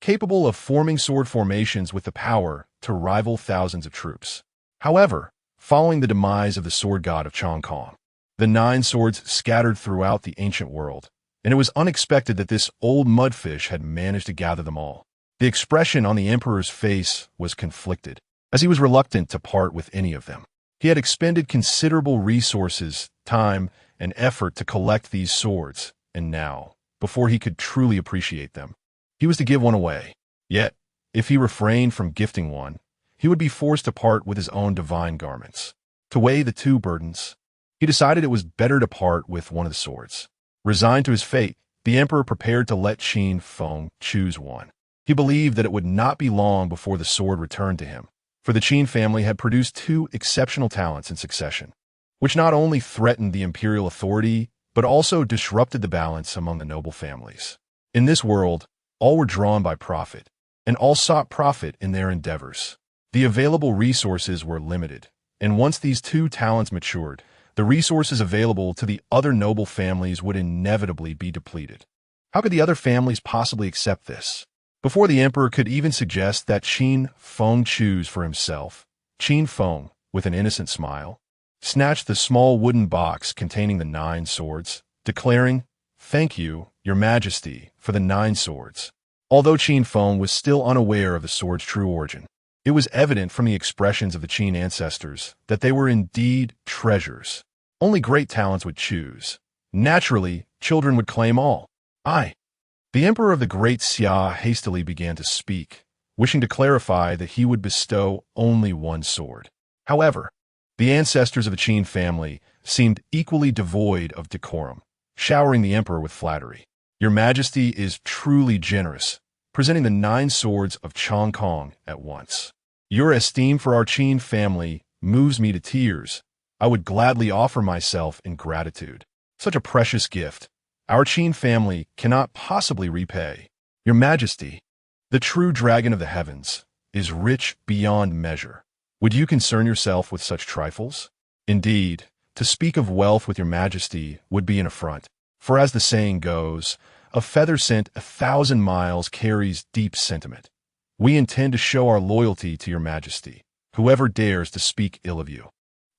capable of forming sword formations with the power to rival thousands of troops. However, following the demise of the sword god of Chong Kong, the 9 swords scattered throughout the ancient world, and it was unexpected that this old mudfish had managed to gather them all. The expression on the Emperor's face was conflicted, as he was reluctant to part with any of them. He had expended considerable resources, time, and effort to collect these swords, and now, before he could truly appreciate them, he was to give one away. Yet, if he refrained from gifting one, he would be forced to part with his own divine garments. To weigh the 2 burdens, he decided it was better to part with one of the swords. Resigned to his fate, the Emperor prepared to let Qin Feng choose one. He believed that it would not be long before the sword returned to him, for the Qin family had produced 2 exceptional talents in succession, which not only threatened the imperial authority, but also disrupted the balance among the noble families. In this world, all were drawn by profit, and all sought profit in their endeavors. The available resources were limited, and once these 2 talents matured, the resources available to the other noble families would inevitably be depleted. How could the other families possibly accept this? Before the Emperor could even suggest that Qin Feng choose for himself, Qin Feng, with an innocent smile, snatched the small wooden box containing the 9 swords, declaring, "Thank you, Your Majesty, for the 9 swords." Although Qin Feng was still unaware of the sword's true origin, it was evident from the expressions of the Qin ancestors that they were indeed treasures. Only great talents would choose. Naturally, children would claim all. The Emperor of the Great Xia hastily began to speak, wishing to clarify that he would bestow only 1 sword. However, the ancestors of the Qin family seemed equally devoid of decorum, showering the Emperor with flattery. "Your Majesty is truly generous, presenting the 9 swords of Chong Kong at once. Your esteem for our Qin family moves me to tears. I would gladly offer myself in gratitude. Such a precious gift. Our Qin family cannot possibly repay. Your Majesty, the true dragon of the heavens, is rich beyond measure. Would you concern yourself with such trifles? Indeed, to speak of wealth with Your Majesty would be an affront. For as the saying goes, a feather sent 1,000 miles carries deep sentiment. We intend to show our loyalty to Your Majesty, whoever dares to speak ill of you.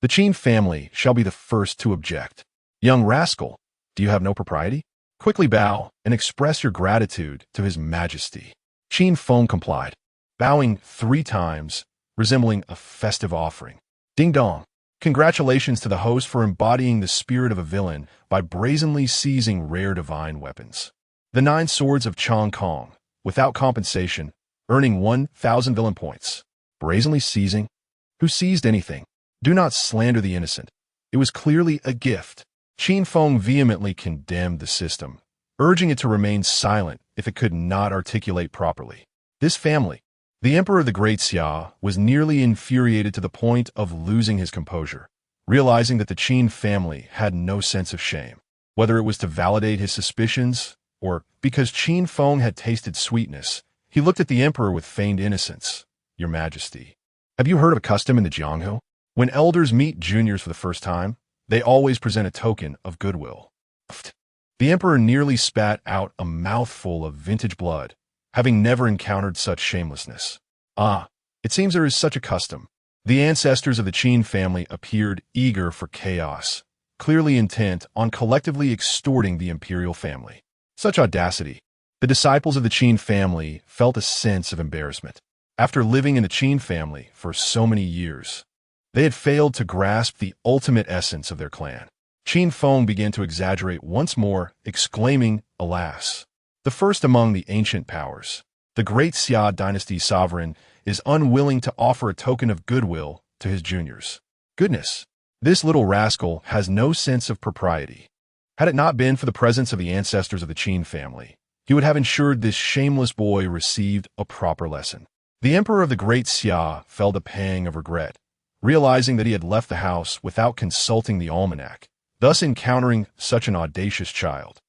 The Qin family shall be the first to object. Young rascal, do you have no propriety? Quickly bow and express your gratitude to His Majesty." Qin Feng complied, bowing 3 times, resembling a festive offering. Ding dong! Congratulations to the host for embodying the spirit of a villain by brazenly seizing rare divine weapons. The 9 swords of Chong Kong, without compensation, earning 1,000 villain points. Brazenly seizing? Who seized anything? Do not slander the innocent. It was clearly a gift. Qin Feng vehemently condemned the system, urging it to remain silent if it could not articulate properly. This family, the Emperor of the Great Xia, was nearly infuriated to the point of losing his composure, realizing that the Qin family had no sense of shame. Whether it was to validate his suspicions, or because Qin Feng had tasted sweetness, he looked at the Emperor with feigned innocence. "Your Majesty, have you heard of a custom in the Jianghu? When elders meet juniors for the first time, they always present a token of goodwill." The Emperor nearly spat out a mouthful of vintage blood, having never encountered such shamelessness. It seems there is such a custom. The ancestors of the Qin family appeared eager for chaos, clearly intent on collectively extorting the imperial family. Such audacity! The disciples of the Qin family felt a sense of embarrassment. After living in the Qin family for so many years, they had failed to grasp the ultimate essence of their clan. Qin Feng began to exaggerate once more, exclaiming, "Alas! The first among the ancient powers, the great Xia dynasty sovereign, is unwilling to offer a token of goodwill to his juniors. Goodness! This little rascal has no sense of propriety. Had it not been for the presence of the ancestors of the Qin family, he would have ensured this shameless boy received a proper lesson." The Emperor of the Great Xia felt a pang of regret, realizing that he had left the house without consulting the almanac, thus encountering such an audacious child,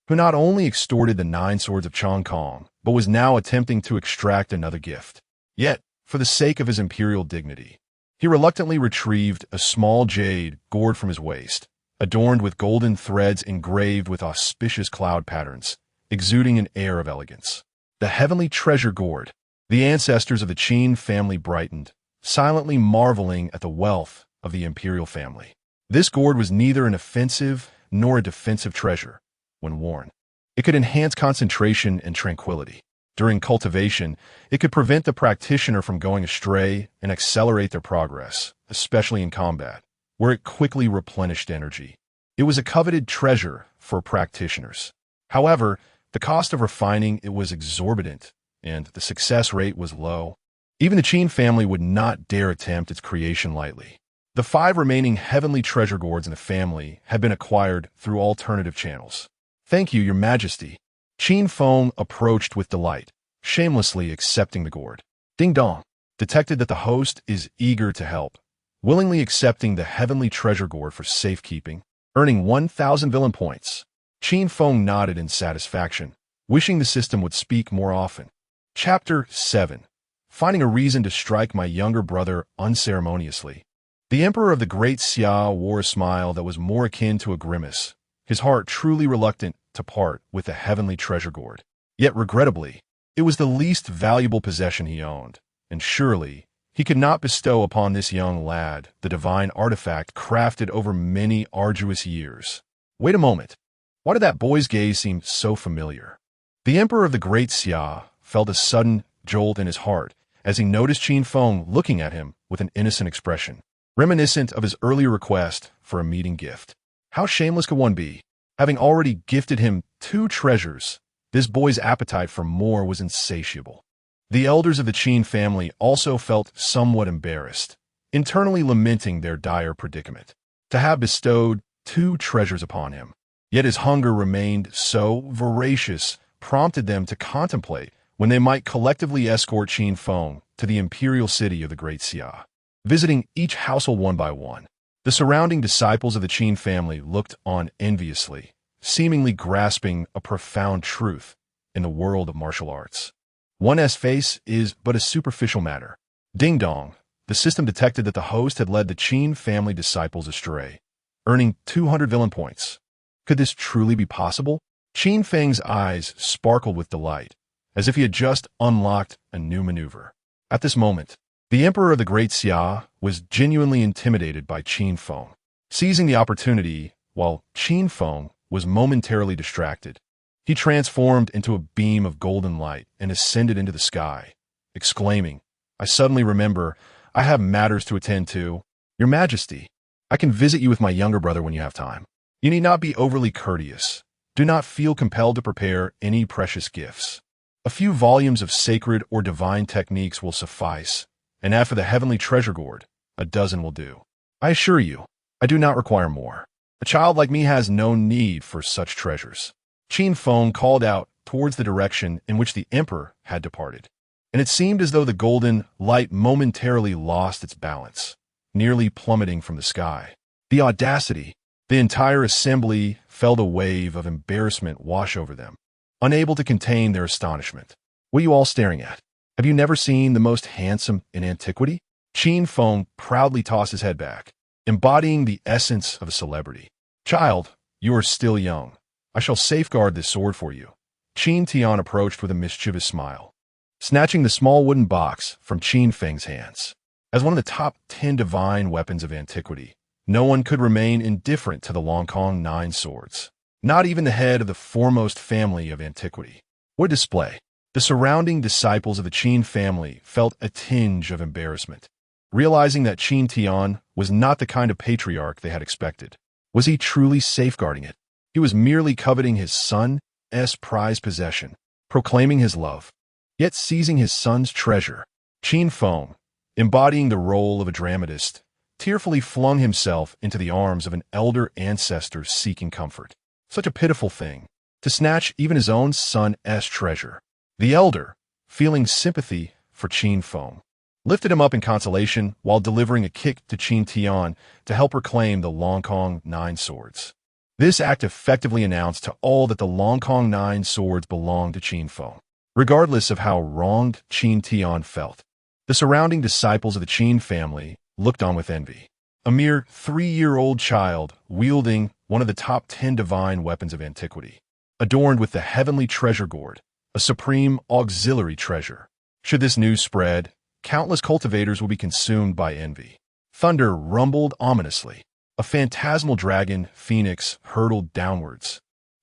who not only extorted the 9 swords of Chong Kong, but was now attempting to extract another gift. Yet, for the sake of his imperial dignity, he reluctantly retrieved a small jade gourd from his waist, adorned with golden threads engraved with auspicious cloud patterns, exuding an air of elegance. The heavenly treasure gourd. The ancestors of the Qin family brightened, silently marveling at the wealth of the imperial family. This gourd was neither an offensive nor a defensive treasure. When worn, it could enhance concentration and tranquility. During cultivation, it could prevent the practitioner from going astray and accelerate their progress, especially in combat, where it quickly replenished energy. It was a coveted treasure for practitioners. However, the cost of refining it was exorbitant, and the success rate was low. Even the Qin family would not dare attempt its creation lightly. The 5 remaining heavenly treasure gourds in the family had been acquired through alternative channels. "Thank you, Your Majesty." Qin Feng approached with delight, shamelessly accepting the gourd. Ding dong! Detected that the host is eager to help, willingly accepting the heavenly treasure gourd for safekeeping, earning 1,000 villain points. Qin Feng nodded in satisfaction, wishing the system would speak more often. Chapter 7. Finding a reason to strike my younger brother unceremoniously. The Emperor of the Great Xia wore a smile that was more akin to a grimace, his heart truly reluctant to part with the heavenly treasure gourd. Yet regrettably, it was the least valuable possession he owned, and surely He could not bestow upon this young lad the divine artifact crafted over many arduous years. Wait a moment. Why did that boy's gaze seem so familiar? The Emperor of the Great Xia felt a sudden jolt in his heart as he noticed Qin Feng looking at him with an innocent expression, reminiscent of his earlier request for a meeting gift. How shameless could one be? Having already gifted him 2 treasures, this boy's appetite for more was insatiable. The elders of the Qin family also felt somewhat embarrassed, internally lamenting their dire predicament. To have bestowed 2 treasures upon him, yet his hunger remained so voracious, prompted them to contemplate when they might collectively escort Qin Feng to the imperial city of the Great Xia. Visiting each household one by one, the surrounding disciples of the Qin family looked on enviously, seemingly grasping a profound truth in the world of martial arts. One's face is but a superficial matter. Ding dong, the system detected that the host had led the Qin family disciples astray, earning 200 villain points. Could this truly be possible? Qin Feng's eyes sparkled with delight, as if he had just unlocked a new maneuver. At this moment, the Emperor of the Great Xia was genuinely intimidated by Qin Feng. Seizing the opportunity, while Qin Feng was momentarily distracted, he transformed into a beam of golden light and ascended into the sky, exclaiming, "I suddenly remember, I have matters to attend to. Your Majesty, I can visit you with my younger brother when you have time. You need not be overly courteous. Do not feel compelled to prepare any precious gifts. A few volumes of sacred or divine techniques will suffice, and after the heavenly treasure gourd, a dozen will do. I assure you, I do not require more. A child like me has no need for such treasures." Qin Feng called out towards the direction in which the emperor had departed, and it seemed as though the golden light momentarily lost its balance, nearly plummeting from the sky. The audacity! The entire assembly felt a wave of embarrassment wash over them, unable to contain their astonishment. "What are you all staring at? Have you never seen the most handsome in antiquity?" Qin Feng proudly tossed his head back, embodying the essence of a celebrity. "Child, you are still young. I shall safeguard this sword for you." Qin Tian approached with a mischievous smile, snatching the small wooden box from Qin Feng's hands. As one of the top 10 divine weapons of antiquity, no one could remain indifferent to the Long Kong 9 swords, not even the head of the foremost family of antiquity. What a display! The surrounding disciples of the Qin family felt a tinge of embarrassment, realizing that Qin Tian was not the kind of patriarch they had expected. Was he truly safeguarding it? He was merely coveting his son's prized possession, proclaiming his love, yet seizing his son's treasure. Qin Feng, embodying the role of a dramatist, tearfully flung himself into the arms of an elder ancestor seeking comfort. Such a pitiful thing, to snatch even his own son's treasure. The elder, feeling sympathy for Qin Feng, lifted him up in consolation while delivering a kick to Qin Tian to help her claim the Long Kong 9 swords. This act effectively announced to all that the Long Kong 9 swords belonged to Qin Feng. Regardless of how wronged Qin Tian felt, the surrounding disciples of the Qin family looked on with envy. A mere 3-year-old child wielding one of the top 10 divine weapons of antiquity, adorned with the heavenly treasure gourd, a supreme auxiliary treasure. Should this news spread, countless cultivators will be consumed by envy. Thunder rumbled ominously. A phantasmal dragon phoenix hurtled downwards,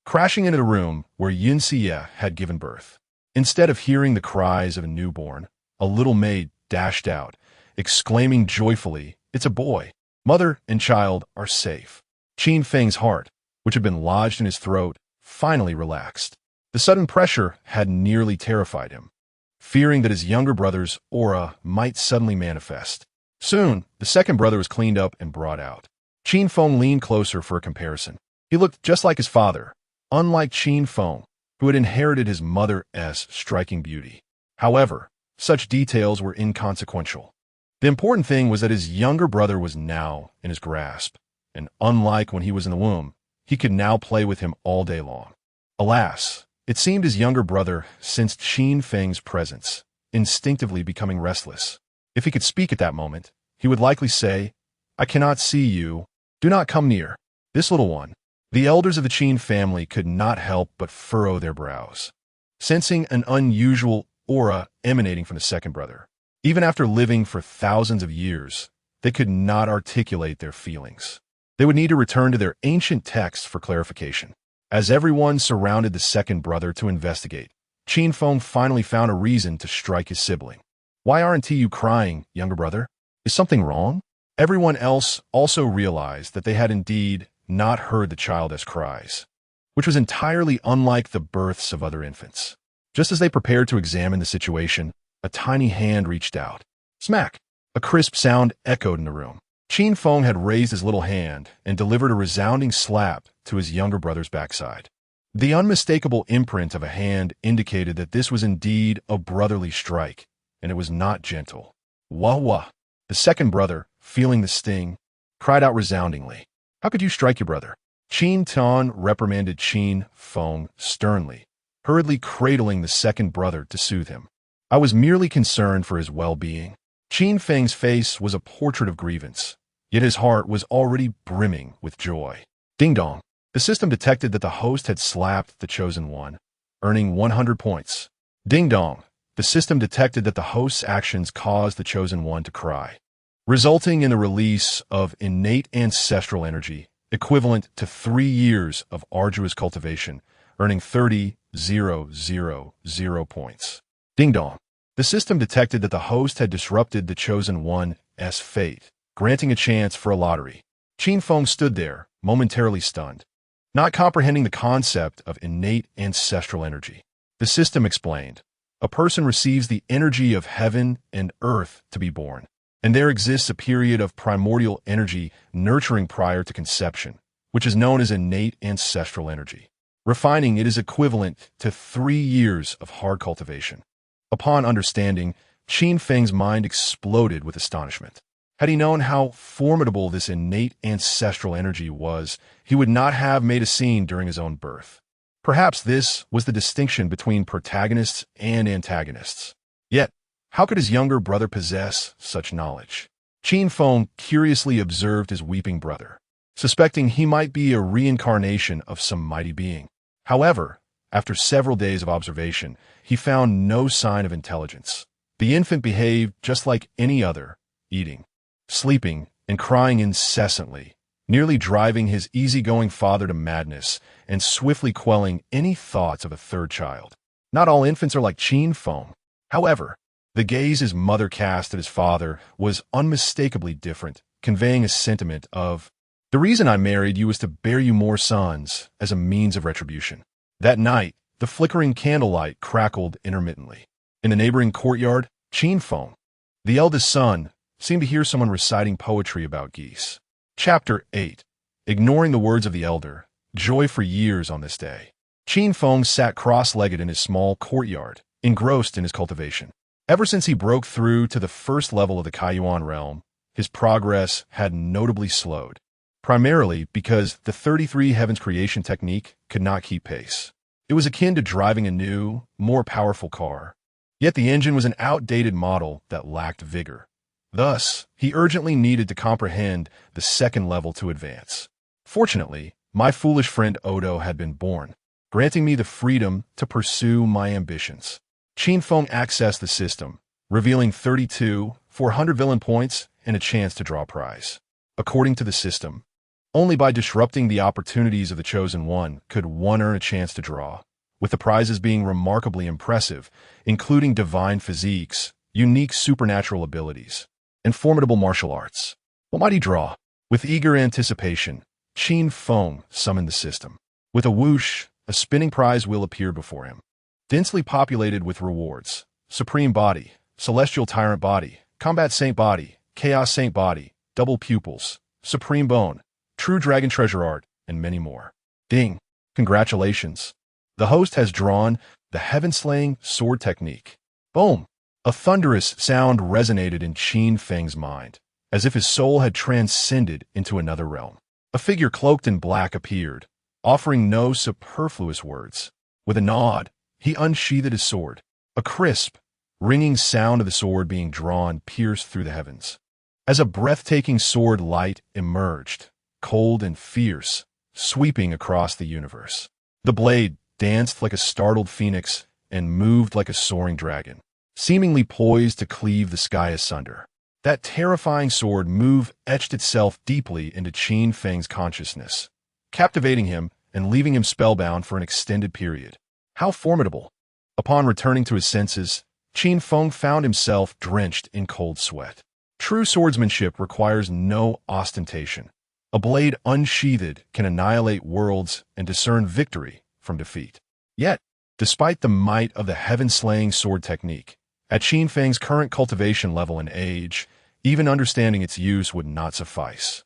crashing into the room where Yin Xie had given birth. Instead of hearing the cries of a newborn, a little maid dashed out, exclaiming joyfully, "It's a boy! Mother and child are safe." Qin Feng's heart, which had been lodged in his throat, finally relaxed. The sudden pressure had nearly terrified him, fearing that his younger brother's aura might suddenly manifest. Soon, the second brother was cleaned up and brought out. Qin Feng leaned closer for a comparison. He looked just like his father, unlike Qin Feng, who had inherited his mother's striking beauty. However, such details were inconsequential. The important thing was that his younger brother was now in his grasp, and unlike when he was in the womb, he could now play with him all day long. Alas, it seemed his younger brother sensed Qin Feng's presence, instinctively becoming restless. If he could speak at that moment, he would likely say, "I cannot see you. Do not come near." This little one. The elders of the Qin family could not help but furrow their brows, sensing an unusual aura emanating from the second brother. Even after living for thousands of years, they could not articulate their feelings. They would need to return to their ancient texts for clarification. As everyone surrounded the second brother to investigate, Qin Feng finally found a reason to strike his sibling. "Why aren't you crying, younger brother? Is something wrong?" Everyone else also realized that they had indeed not heard the child's cries, which was entirely unlike the births of other infants. Just as they prepared to examine the situation, a tiny hand reached out. Smack! A crisp sound echoed in the room. Qin Feng had raised his little hand and delivered a resounding slap to his younger brother's backside. The unmistakable imprint of a hand indicated that this was indeed a brotherly strike, and it was not gentle. Wah wah! The second brother, feeling the sting, cried out resoundingly. "How could you strike your brother?" Qin Tan reprimanded Qin Feng sternly, hurriedly cradling the second brother to soothe him. "I was merely concerned for his well-being." Qin Feng's face was a portrait of grievance, yet his heart was already brimming with joy. Ding dong! The system detected that the host had slapped the chosen one, earning 100 points. Ding dong! The system detected that the host's actions caused the chosen one to cry, resulting in the release of innate ancestral energy, equivalent to 3 years of arduous cultivation, earning 30,000 points. Ding dong! The system detected that the host had disrupted the chosen one's fate, granting a chance for a lottery. Qin Feng stood there, momentarily stunned, not comprehending the concept of innate ancestral energy. The system explained, "A person receives the energy of heaven and earth to be born, and there exists a period of primordial energy nurturing prior to conception, which is known as innate ancestral energy. Refining it is equivalent to 3 years of hard cultivation." Upon understanding, Qin Feng's mind exploded with astonishment. Had he known how formidable this innate ancestral energy was, he would not have made a scene during his own birth. Perhaps this was the distinction between protagonists and antagonists. Yet, how could his younger brother possess such knowledge? Qin Feng curiously observed his weeping brother, suspecting he might be a reincarnation of some mighty being. However, after several days of observation, he found no sign of intelligence. The infant behaved just like any other, eating, sleeping, and crying incessantly, nearly driving his easygoing father to madness and swiftly quelling any thoughts of a third child. Not all infants are like Qin Feng. However, the gaze his mother cast at his father was unmistakably different, conveying a sentiment of, "The reason I married you was to bear you more sons as a means of retribution." That night, the flickering candlelight crackled intermittently. In the neighboring courtyard, Qin Feng, the eldest son, seemed to hear someone reciting poetry about geese. Chapter 8. Ignoring the words of the elder, joy for years on this day. Qin Feng sat cross-legged in his small courtyard, engrossed in his cultivation. Ever since he broke through to the first level of the Kaiyuan realm, his progress had notably slowed, primarily because the 33 Heavens creation technique could not keep pace. It was akin to driving a new, more powerful car, yet the engine was an outdated model that lacked vigor. Thus, he urgently needed to comprehend the second level to advance. Fortunately, my foolish friend Odo had been born, granting me the freedom to pursue my ambitions. Qin Feng accessed the system, revealing 32,400 villain points and a chance to draw a prize. According to the system, only by disrupting the opportunities of the chosen one could one earn a chance to draw, with the prizes being remarkably impressive, including divine physiques, unique supernatural abilities, and formidable martial arts. What might he draw? With eager anticipation, Qin Feng summoned the system. With a whoosh, a spinning prize wheel appeared before him, densely populated with rewards: Supreme Body, Celestial Tyrant Body, Combat Saint Body, Chaos Saint Body, Double Pupils, Supreme Bone, True Dragon Treasure Art, and many more. Ding! Congratulations! The host has drawn the Heaven-Slaying Sword Technique. Boom! A thunderous sound resonated in Qin Feng's mind, as if his soul had transcended into another realm. A figure cloaked in black appeared, offering no superfluous words. With a nod, he unsheathed his sword. A crisp, ringing sound of the sword being drawn pierced through the heavens. As a breathtaking sword light emerged, cold and fierce, sweeping across the universe. The blade danced like a startled phoenix and moved like a soaring dragon, seemingly poised to cleave the sky asunder. That terrifying sword move etched itself deeply into Qin Feng's consciousness, captivating him and leaving him spellbound for an extended period. How formidable! Upon returning to his senses, Qin Feng found himself drenched in cold sweat. True swordsmanship requires no ostentation. A blade unsheathed can annihilate worlds and discern victory from defeat. Yet, despite the might of the heaven-slaying sword technique, at Qin Feng's current cultivation level and age, even understanding its use would not suffice.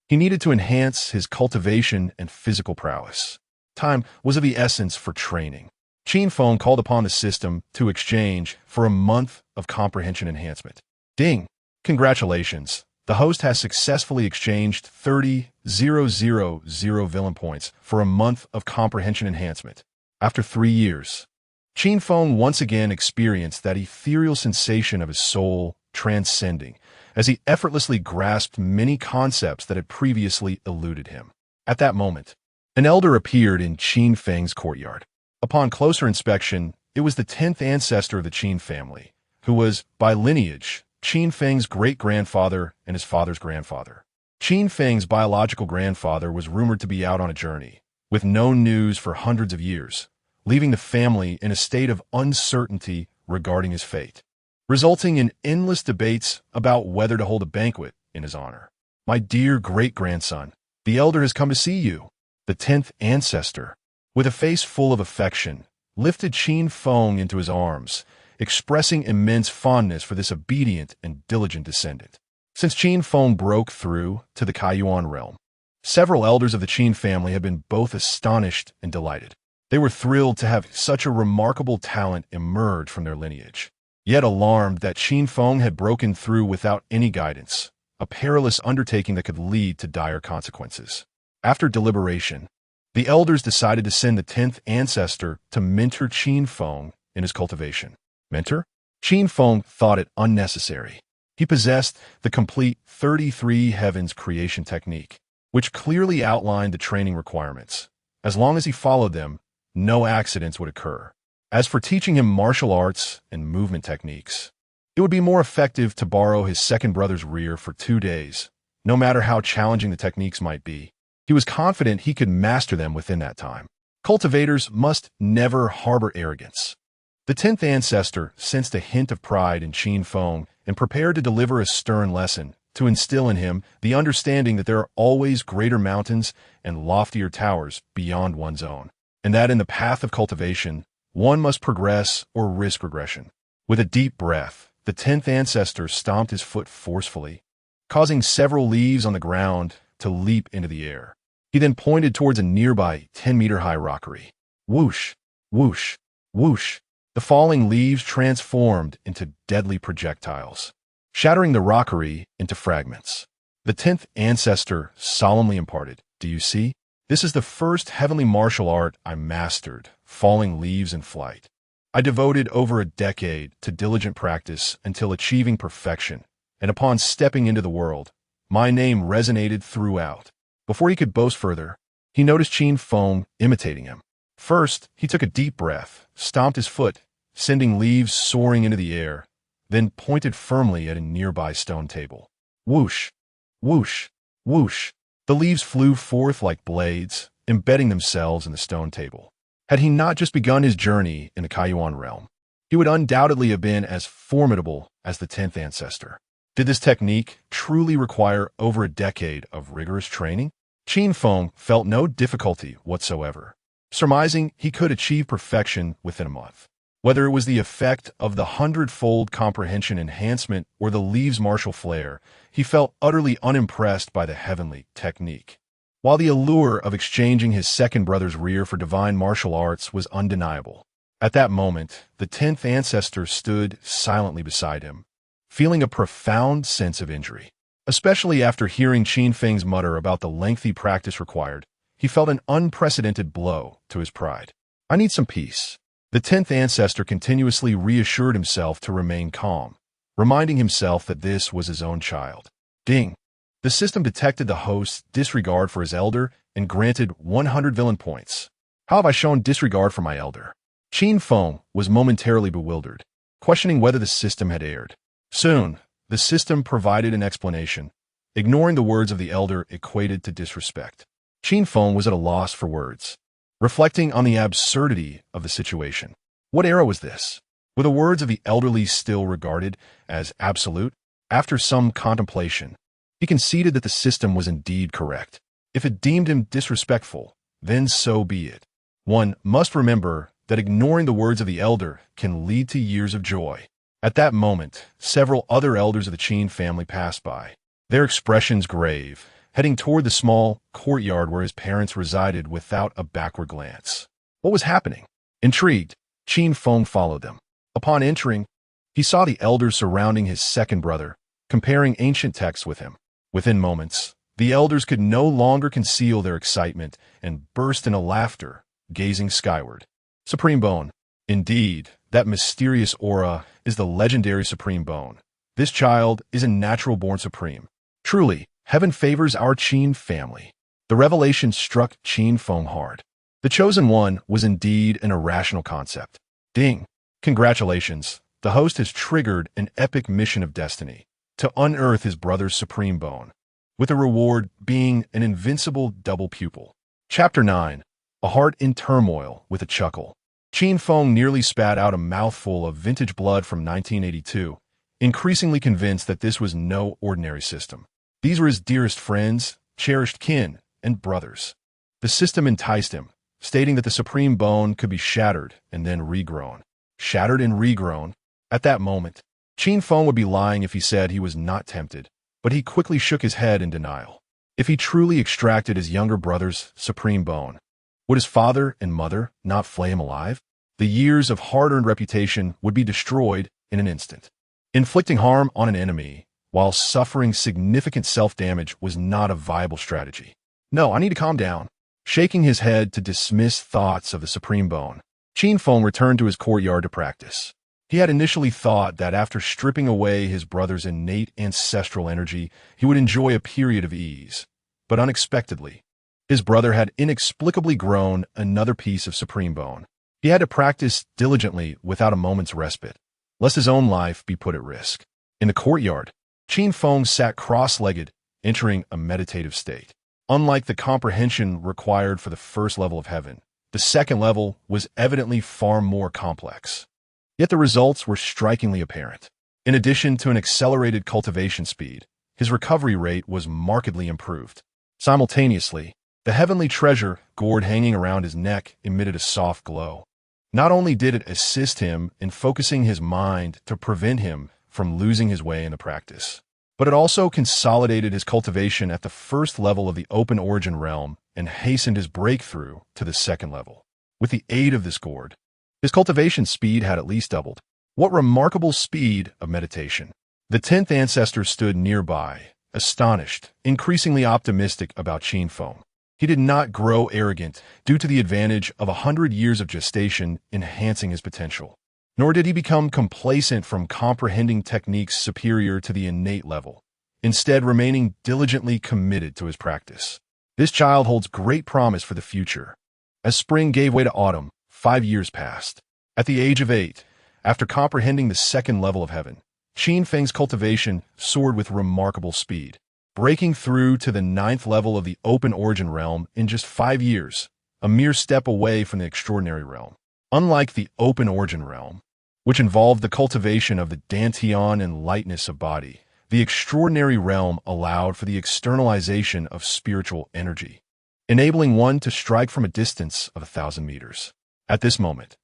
He needed to enhance his cultivation and physical prowess. Time was of the essence for training. Qin Feng called upon the system to exchange for a month of comprehension enhancement. Ding! Congratulations! The host has successfully exchanged 30,000 villain points for a month of comprehension enhancement. After 3 years, Qin Feng once again experienced that ethereal sensation of his soul transcending as he effortlessly grasped many concepts that had previously eluded him. At that moment, an elder appeared in Qin Feng's courtyard. Upon closer inspection, it was the 10th ancestor of the Qin family, who was, by lineage, Qin Feng's great-grandfather and his father's grandfather. Qin Feng's biological grandfather was rumored to be out on a journey, with no news for hundreds of years, leaving the family in a state of uncertainty regarding his fate, resulting in endless debates about whether to hold a banquet in his honor. "My dear great-grandson, the elder has come to see you." The 10th ancestor, with a face full of affection, lifted Qin Feng into his arms, expressing immense fondness for this obedient and diligent descendant. Since Qin Feng broke through to the Kaiyuan realm, several elders of the Qin family have been both astonished and delighted. They were thrilled to have such a remarkable talent emerge from their lineage, yet alarmed that Qin Feng had broken through without any guidance, a perilous undertaking that could lead to dire consequences. After deliberation, the elders decided to send the 10th ancestor to mentor Qin Feng in his cultivation. Mentor? Qin Feng thought it unnecessary. He possessed the complete 33 Heavens creation technique, which clearly outlined the training requirements. As long as he followed them, no accidents would occur. As for teaching him martial arts and movement techniques, it would be more effective to borrow his second brother's rear for 2 days, no matter how challenging the techniques might be. He was confident he could master them within that time. Cultivators must never harbor arrogance. The 10th ancestor sensed a hint of pride in Qin Feng and prepared to deliver a stern lesson to instill in him the understanding that there are always greater mountains and loftier towers beyond one's own, and that in the path of cultivation, one must progress or risk regression. With a deep breath, the 10th ancestor stomped his foot forcefully, causing several leaves on the ground to leap into the air. He then pointed towards a nearby 10-meter-high rockery. Whoosh, whoosh, whoosh. The falling leaves transformed into deadly projectiles, shattering the rockery into fragments. The 10th ancestor solemnly imparted, "Do you see? This is the first heavenly martial art I mastered, falling leaves in flight. I devoted over a decade to diligent practice until achieving perfection, and upon stepping into the world, my name resonated throughout." Before he could boast further, he noticed Qin Feng imitating him. First, he took a deep breath, stomped his foot, sending leaves soaring into the air, then pointed firmly at a nearby stone table. Whoosh, whoosh, whoosh. The leaves flew forth like blades, embedding themselves in the stone table. Had he not just begun his journey in the Kaiyuan realm, he would undoubtedly have been as formidable as the 10th ancestor. Did this technique truly require over a decade of rigorous training? Qin Feng felt no difficulty whatsoever, surmising he could achieve perfection within a month. Whether it was the effect of the 100-fold comprehension enhancement or the leaves' martial flair, he felt utterly unimpressed by the heavenly technique. While the allure of exchanging his second brother's rear for divine martial arts was undeniable, at that moment, the 10th ancestor stood silently beside him, feeling a profound sense of injury. Especially after hearing Qin Feng's mutter about the lengthy practice required, he felt an unprecedented blow to his pride. "I need some peace." The 10th ancestor continuously reassured himself to remain calm, reminding himself that this was his own child. Ding! The system detected the host's disregard for his elder and granted 100 villain points. How have I shown disregard for my elder? Qin Feng was momentarily bewildered, questioning whether the system had erred. Soon, the system provided an explanation. Ignoring the words of the elder equated to disrespect. Qin Feng was at a loss for words, reflecting on the absurdity of the situation. What era was this? Were the words of the elderly still regarded as absolute? After some contemplation, he conceded that the system was indeed correct. If it deemed him disrespectful, then so be it. One must remember that ignoring the words of the elder can lead to years of joy. At that moment, several other elders of the Qin family passed by, their expressions grave, heading toward the small courtyard where his parents resided without a backward glance. What was happening? Intrigued, Qin Feng followed them. Upon entering, he saw the elders surrounding his second brother, comparing ancient texts with him. Within moments, the elders could no longer conceal their excitement and burst into laughter, gazing skyward. Supreme Bone. Indeed, that mysterious aura is the legendary Supreme Bone. This child is a natural-born supreme. Truly, heaven favors our Qin family. The revelation struck Qin Feng hard. The Chosen One was indeed an irrational concept. Ding! Congratulations, the host has triggered an epic mission of destiny to unearth his brother's Supreme Bone, with the reward being an invincible double pupil. Chapter 9. A Heart in Turmoil with a Chuckle. Qin Feng nearly spat out a mouthful of vintage blood from 1982, increasingly convinced that this was no ordinary system. These were his dearest friends, cherished kin, and brothers. The system enticed him, stating that the Supreme Bone could be shattered and then regrown. Shattered and regrown. At that moment, Qin Feng would be lying if he said he was not tempted, but he quickly shook his head in denial. If he truly extracted his younger brother's Supreme Bone, would his father and mother not flay him alive? The years of hard-earned reputation would be destroyed in an instant. Inflicting harm on an enemy while suffering significant self-damage was not a viable strategy. No, I need to calm down. Shaking his head to dismiss thoughts of the Supreme Bone, Qin Feng returned to his courtyard to practice. He had initially thought that after stripping away his brother's innate ancestral energy, he would enjoy a period of ease. But unexpectedly, his brother had inexplicably grown another piece of Supreme Bone. He had to practice diligently without a moment's respite, lest his own life be put at risk. In the courtyard, Qin Feng sat cross-legged, entering a meditative state. Unlike the comprehension required for the first level of heaven, the second level was evidently far more complex. Yet the results were strikingly apparent. In addition to an accelerated cultivation speed, his recovery rate was markedly improved. Simultaneously, the heavenly treasure gourd hanging around his neck emitted a soft glow. Not only did it assist him in focusing his mind to prevent him from losing his way in the practice, but it also consolidated his cultivation at the first level of the open origin realm and hastened his breakthrough to the second level. With the aid of this gourd, his cultivation speed had at least doubled. What remarkable speed of meditation! The 10th ancestor stood nearby, astonished, increasingly optimistic about Qin Feng. He did not grow arrogant due to the advantage of 100 years of gestation enhancing his potential, nor did he become complacent from comprehending techniques superior to the innate level, instead remaining diligently committed to his practice. This child holds great promise for the future. As spring gave way to autumn, 5 years passed. At the age of 8, after comprehending the second level of heaven, Qin Feng's cultivation soared with remarkable speed, breaking through to the 9th level of the open origin realm in just 5 years, a mere step away from the extraordinary realm. Unlike the open origin realm, which involved the cultivation of the dantian and lightness of body, the extraordinary realm allowed for the externalization of spiritual energy, enabling one to strike from a distance of 1,000 meters. At this moment,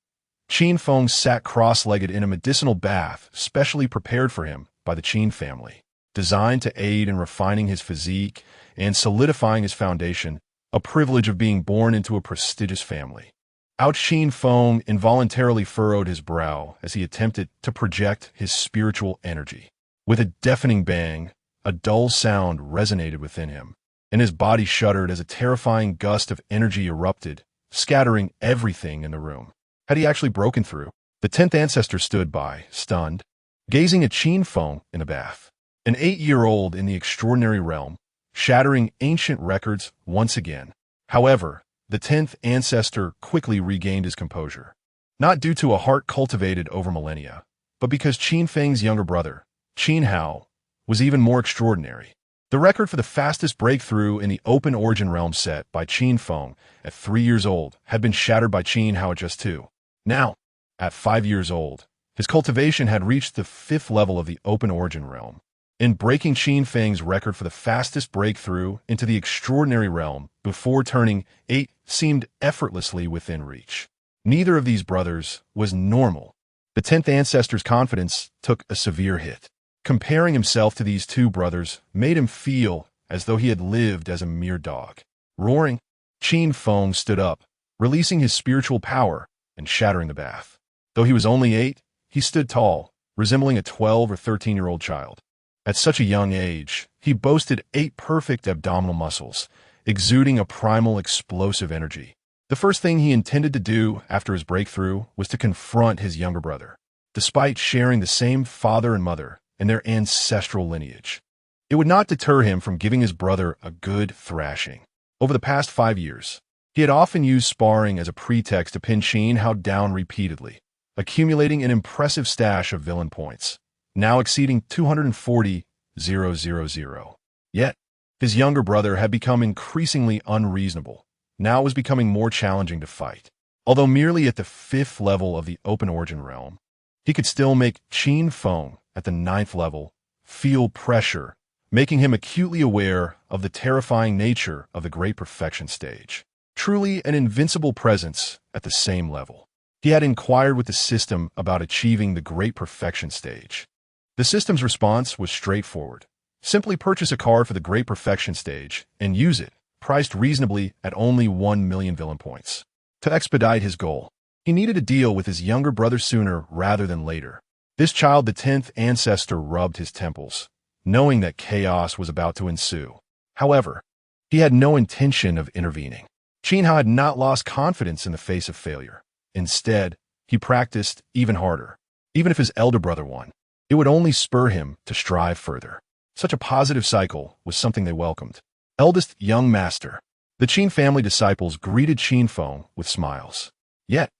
Qin Feng sat cross-legged in a medicinal bath specially prepared for him by the Qin family, designed to aid in refining his physique and solidifying his foundation, a privilege of being born into a prestigious family. Qin Feng involuntarily furrowed his brow as he attempted to project his spiritual energy. With a deafening bang, a dull sound resonated within him, and his body shuddered as a terrifying gust of energy erupted, scattering everything in the room. Had he actually broken through? The 10th ancestor stood by, stunned, gazing at Qin Feng in the bath, an 8-year-old in the extraordinary realm, shattering ancient records once again. However, the 10th ancestor quickly regained his composure. Not due to a heart cultivated over millennia, but because Qin Feng's younger brother, Qin Hao, was even more extraordinary. The record for the fastest breakthrough in the open origin realm set by Qin Feng at 3 years old had been shattered by Qin Hao at just 2. Now, at 5 years old, his cultivation had reached the 5th level of the open origin realm. In breaking Qin Feng's record for the fastest breakthrough into the extraordinary realm before turning 8 seemed effortlessly within reach. Neither of these brothers was normal. The 10th ancestor's confidence took a severe hit. Comparing himself to these two brothers made him feel as though he had lived as a mere dog. Roaring, Qin Feng stood up, releasing his spiritual power and shattering the bath. Though he was only 8, he stood tall, resembling a 12 or 13-year-old child. At such a young age, he boasted 8 perfect abdominal muscles, exuding a primal explosive energy. The first thing he intended to do after his breakthrough was to confront his younger brother. Despite sharing the same father and mother and their ancestral lineage, it would not deter him from giving his brother a good thrashing. Over the past 5 years, he had often used sparring as a pretext to pin Qin Hao down repeatedly, accumulating an impressive stash of villain points, now exceeding 240,000. Yet, his younger brother had become increasingly unreasonable. Now it was becoming more challenging to fight. Although merely at the 5th level of the open origin realm, he could still make Qin Feng at the 9th level feel pressure, making him acutely aware of the terrifying nature of the Great Perfection stage. Truly an invincible presence at the same level. He had inquired with the system about achieving the Great Perfection stage. The system's response was straightforward. Simply purchase a card for the Great Perfection stage and use it, priced reasonably at only 1 million villain points. To expedite his goal, he needed to deal with his younger brother sooner rather than later. This child, the 10th ancestor, rubbed his temples, knowing that chaos was about to ensue. However, he had no intention of intervening. Qin Hao had not lost confidence in the face of failure. Instead, he practiced even harder. Even if his elder brother won, it would only spur him to strive further. Such a positive cycle was something they welcomed. Eldest young master. The Qin family disciples greeted Qin Feng with smiles. Yet,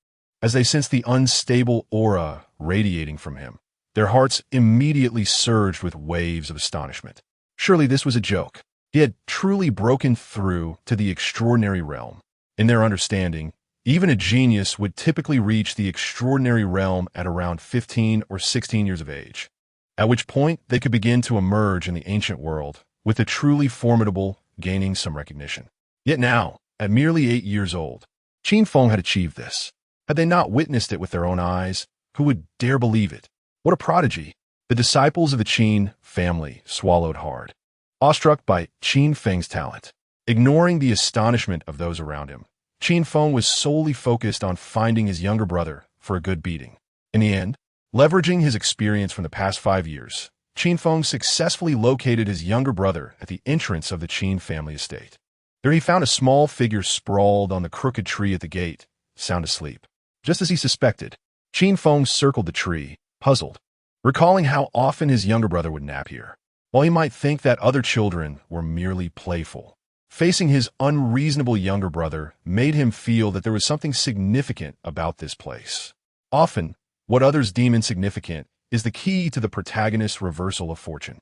as they sensed the unstable aura radiating from him, their hearts immediately surged with waves of astonishment. Surely this was a joke. He had truly broken through to the extraordinary realm. In their understanding, even a genius would typically reach the extraordinary realm at around 15 or 16 years of age, at which point they could begin to emerge in the ancient world, with the truly formidable gaining some recognition. Yet now, at merely 8 years old, Qin Feng had achieved this. Had they not witnessed it with their own eyes, who would dare believe it? What a prodigy! The disciples of the Qin family swallowed hard, awestruck by Qin Feng's talent. Ignoring the astonishment of those around him, Qin Feng was solely focused on finding his younger brother for a good beating. In the end, leveraging his experience from the past 5 years, Qin Feng successfully located his younger brother at the entrance of the Qin family estate. There he found a small figure sprawled on the crooked tree at the gate, sound asleep. Just as he suspected, Qin Feng circled the tree, puzzled, recalling how often his younger brother would nap here. While he might think that other children were merely playful, facing his unreasonable younger brother made him feel that there was something significant about this place. Often, what others deem insignificant is the key to the protagonist's reversal of fortune.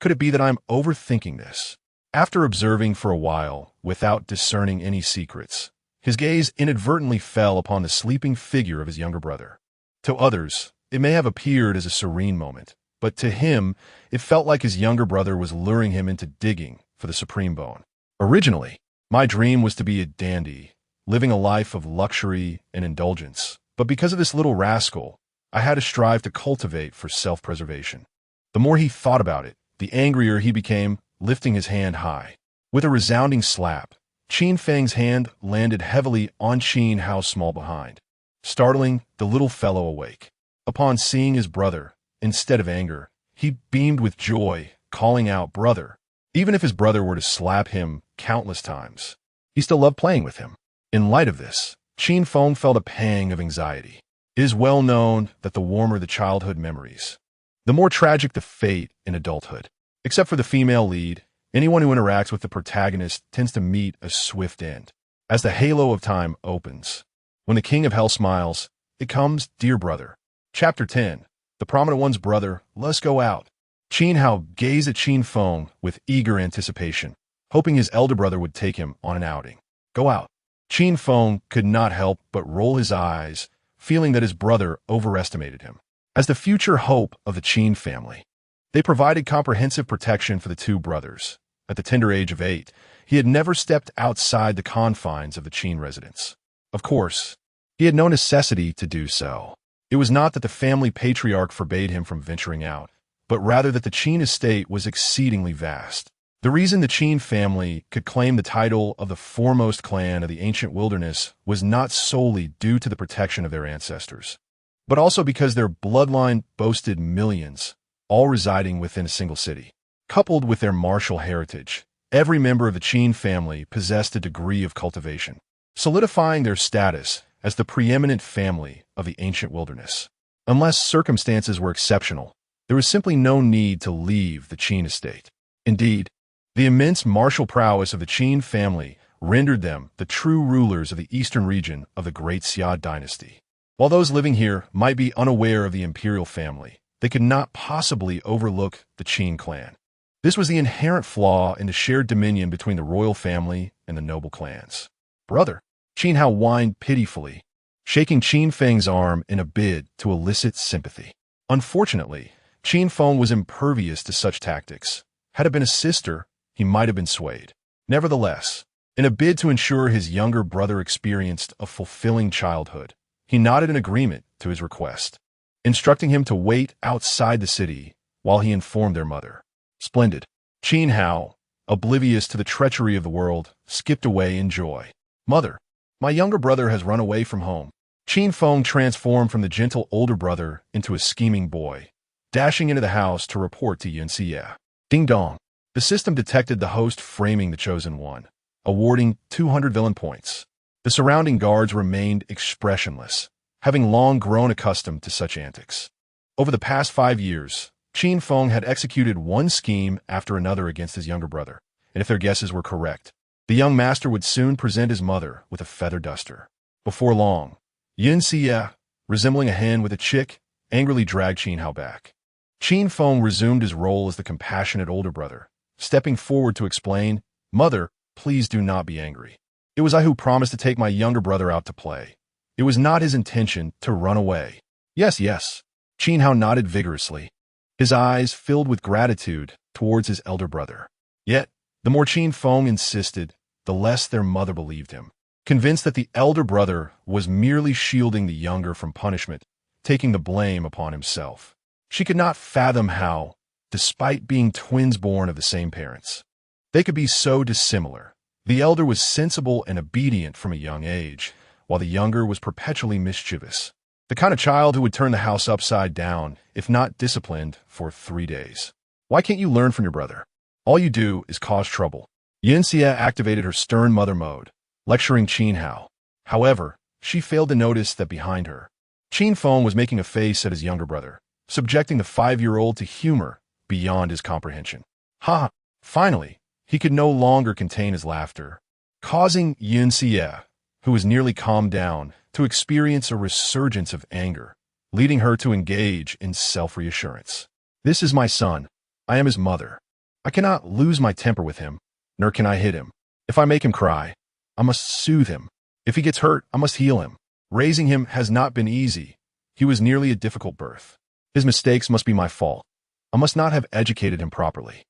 Could it be that I'm overthinking this? After observing for a while, without discerning any secrets, his gaze inadvertently fell upon the sleeping figure of his younger brother. To others, it may have appeared as a serene moment, but to him, it felt like his younger brother was luring him into digging for the supreme bone. Originally, my dream was to be a dandy, living a life of luxury and indulgence, but because of this little rascal, I had to strive to cultivate for self-preservation. The more he thought about it, the angrier he became, lifting his hand high. With a resounding slap, Qin Feng's hand landed heavily on Qin Hao's small behind, startling the little fellow awake. Upon seeing his brother, instead of anger, he beamed with joy, calling out, "Brother." Even if his brother were to slap him countless times, he still loved playing with him. In light of this, Qin Feng felt a pang of anxiety. It is well known that the warmer the childhood memories, the more tragic the fate in adulthood. Except for the female lead, anyone who interacts with the protagonist tends to meet a swift end. As the halo of time opens, when the King of Hell smiles, it comes, "Dear brother." Chapter 10. The prominent one's brother, let's go out. Qin Hao gazed at Qin Feng with eager anticipation, hoping his elder brother would take him on an outing. Go out. Qin Feng could not help but roll his eyes, feeling that his brother overestimated him. As the future hope of the Qin family, they provided comprehensive protection for the two brothers. At the tender age of 8, he had never stepped outside the confines of the Qin residence. Of course, he had no necessity to do so. It was not that the family patriarch forbade him from venturing out, but rather that the Qin estate was exceedingly vast. The reason the Qin family could claim the title of the foremost clan of the ancient wilderness was not solely due to the protection of their ancestors, but also because their bloodline boasted millions, all residing within a single city. Coupled with their martial heritage, every member of the Qin family possessed a degree of cultivation, solidifying their status as the preeminent family of the ancient wilderness. Unless circumstances were exceptional, there was simply no need to leave the Qin estate. Indeed, the immense martial prowess of the Qin family rendered them the true rulers of the eastern region of the Great Xia dynasty. While those living here might be unaware of the imperial family, they could not possibly overlook the Qin clan. This was the inherent flaw in the shared dominion between the royal family and the noble clans. Brother, Qin Hao whined pitifully, shaking Qin Feng's arm in a bid to elicit sympathy. Unfortunately, Qin Feng was impervious to such tactics. Had it been a sister, he might have been swayed. Nevertheless, in a bid to ensure his younger brother experienced a fulfilling childhood, he nodded in agreement to his request, instructing him to wait outside the city while he informed their mother. Splendid. Qin Hao, oblivious to the treachery of the world, skipped away in joy. Mother, my younger brother has run away from home. Qin Feng transformed from the gentle older brother into a scheming boy, dashing into the house to report to Yun Xie. Ding dong. The system detected the host framing the chosen one, awarding 200 villain points. The surrounding guards remained expressionless, having long grown accustomed to such antics. Over the past 5 years, Qin Feng had executed one scheme after another against his younger brother, and if their guesses were correct, the young master would soon present his mother with a feather duster. Before long, Yun Xie, resembling a hen with a chick, angrily dragged Qin Hao back. Qin Feng resumed his role as the compassionate older brother, stepping forward to explain, Mother, please do not be angry. It was I who promised to take my younger brother out to play. It was not his intention to run away. Yes, yes. Qin Hao nodded vigorously, his eyes filled with gratitude towards his elder brother. Yet, the more Qin Feng insisted, the less their mother believed him. Convinced that the elder brother was merely shielding the younger from punishment, taking the blame upon himself. She could not fathom how, despite being twins born of the same parents, they could be so dissimilar. The elder was sensible and obedient from a young age, while the younger was perpetually mischievous. The kind of child who would turn the house upside down, if not disciplined, for 3 days. Why can't you learn from your brother? All you do is cause trouble. Yun Xie activated her stern mother mode, lecturing Qin Hao. However, she failed to notice that behind her, Qin Feng was making a face at his younger brother, subjecting the 5-year-old to humor beyond his comprehension. Ha! Finally, he could no longer contain his laughter, causing Yun Xie, who was nearly calmed down, to experience a resurgence of anger, leading her to engage in self-reassurance. This is my son. I am his mother. I cannot lose my temper with him, nor can I hit him. If I make him cry, I must soothe him. If he gets hurt, I must heal him. Raising him has not been easy. He was nearly a difficult birth. His mistakes must be my fault. I must not have educated him properly.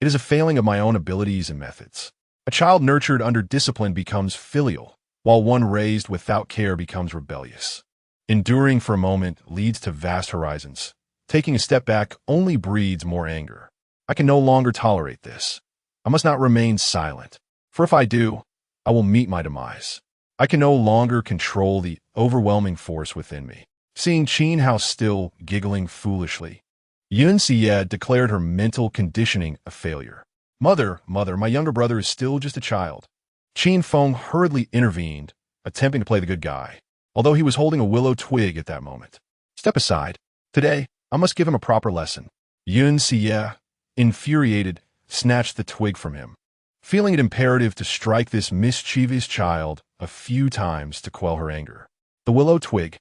It is a failing of my own abilities and methods. A child nurtured under discipline becomes filial, while one raised without care becomes rebellious. Enduring for a moment leads to vast horizons. Taking a step back only breeds more anger. I can no longer tolerate this. I must not remain silent, for if I do, I will meet my demise. I can no longer control the overwhelming force within me. Seeing Qin Hao still giggling foolishly, Yun Xie declared her mental conditioning a failure. Mother, my younger brother is still just a child. Qin Feng hurriedly intervened, attempting to play the good guy, although he was holding a willow twig at that moment. Step aside. Today, I must give him a proper lesson. Yun Xie, infuriated, snatched the twig from him, feeling it imperative to strike this mischievous child a few times to quell her anger. The willow twig,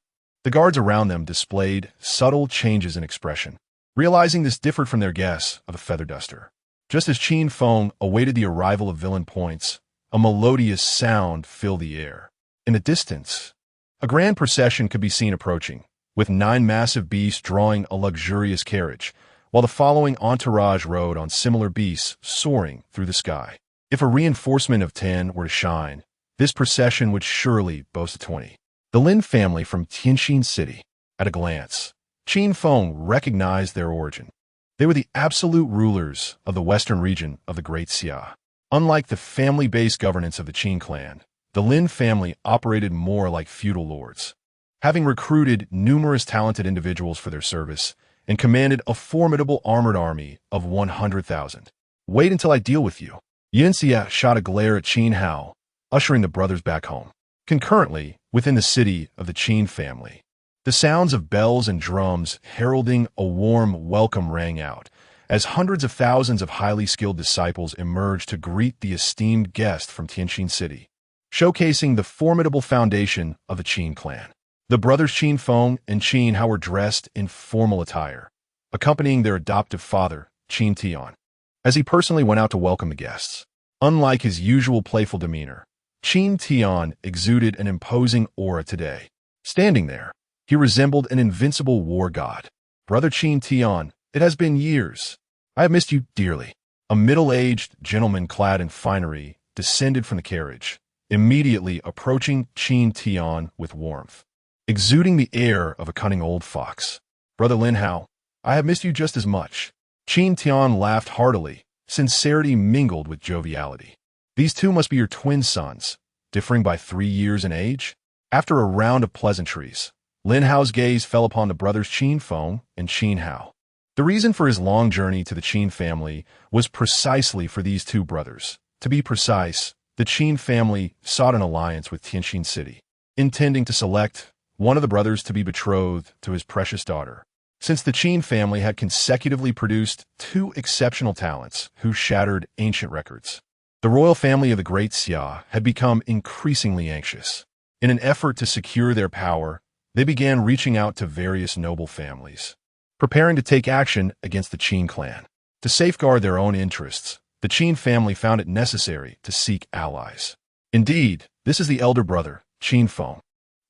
The guards around them displayed subtle changes in expression, realizing this differed from their guess of a feather duster. Just as Qin Feng awaited the arrival of villain points, a melodious sound filled the air. In the distance, a grand procession could be seen approaching, with 9 massive beasts drawing a luxurious carriage, while the following entourage rode on similar beasts soaring through the sky. If a reinforcement of 10 were to shine, this procession would surely boast of 20. The Lin family from Tianjin City. At a glance, Qin Feng recognized their origin. They were the absolute rulers of the western region of the Great Xia. Unlike the family-based governance of the Qin clan, the Lin family operated more like feudal lords, having recruited numerous talented individuals for their service and commanded a formidable armored army of 100,000. Wait until I deal with you. Yin Xia shot a glare at Qin Hao, ushering the brothers back home. Concurrently, within the city of the Qin family, the sounds of bells and drums heralding a warm welcome rang out, as hundreds of thousands of highly skilled disciples emerged to greet the esteemed guest from Tianjin City, showcasing the formidable foundation of the Qin clan. The brothers Qin Feng and Qin Hao were dressed in formal attire, accompanying their adoptive father, Qin Tian, as he personally went out to welcome the guests. Unlike his usual playful demeanor, Qin Tian exuded an imposing aura today. Standing there, he resembled an invincible war god. Brother Qin Tian, it has been years. I have missed you dearly. A middle-aged gentleman clad in finery descended from the carriage, immediately approaching Qin Tian with warmth, exuding the air of a cunning old fox. Brother Lin Hao, I have missed you just as much. Qin Tian laughed heartily, sincerity mingled with joviality. These two must be your twin sons, differing by 3 years in age? After a round of pleasantries, Lin Hao's gaze fell upon the brothers Qin Feng and Qin Hao. The reason for his long journey to the Qin family was precisely for these two brothers. To be precise, the Qin family sought an alliance with Tianjin City, intending to select one of the brothers to be betrothed to his precious daughter. Since the Qin family had consecutively produced 2 exceptional talents who shattered ancient records, the royal family of the Great Xia had become increasingly anxious. In an effort to secure their power, they began reaching out to various noble families, preparing to take action against the Qin clan. To safeguard their own interests, the Qin family found it necessary to seek allies. Indeed, this is the elder brother, Qin Feng.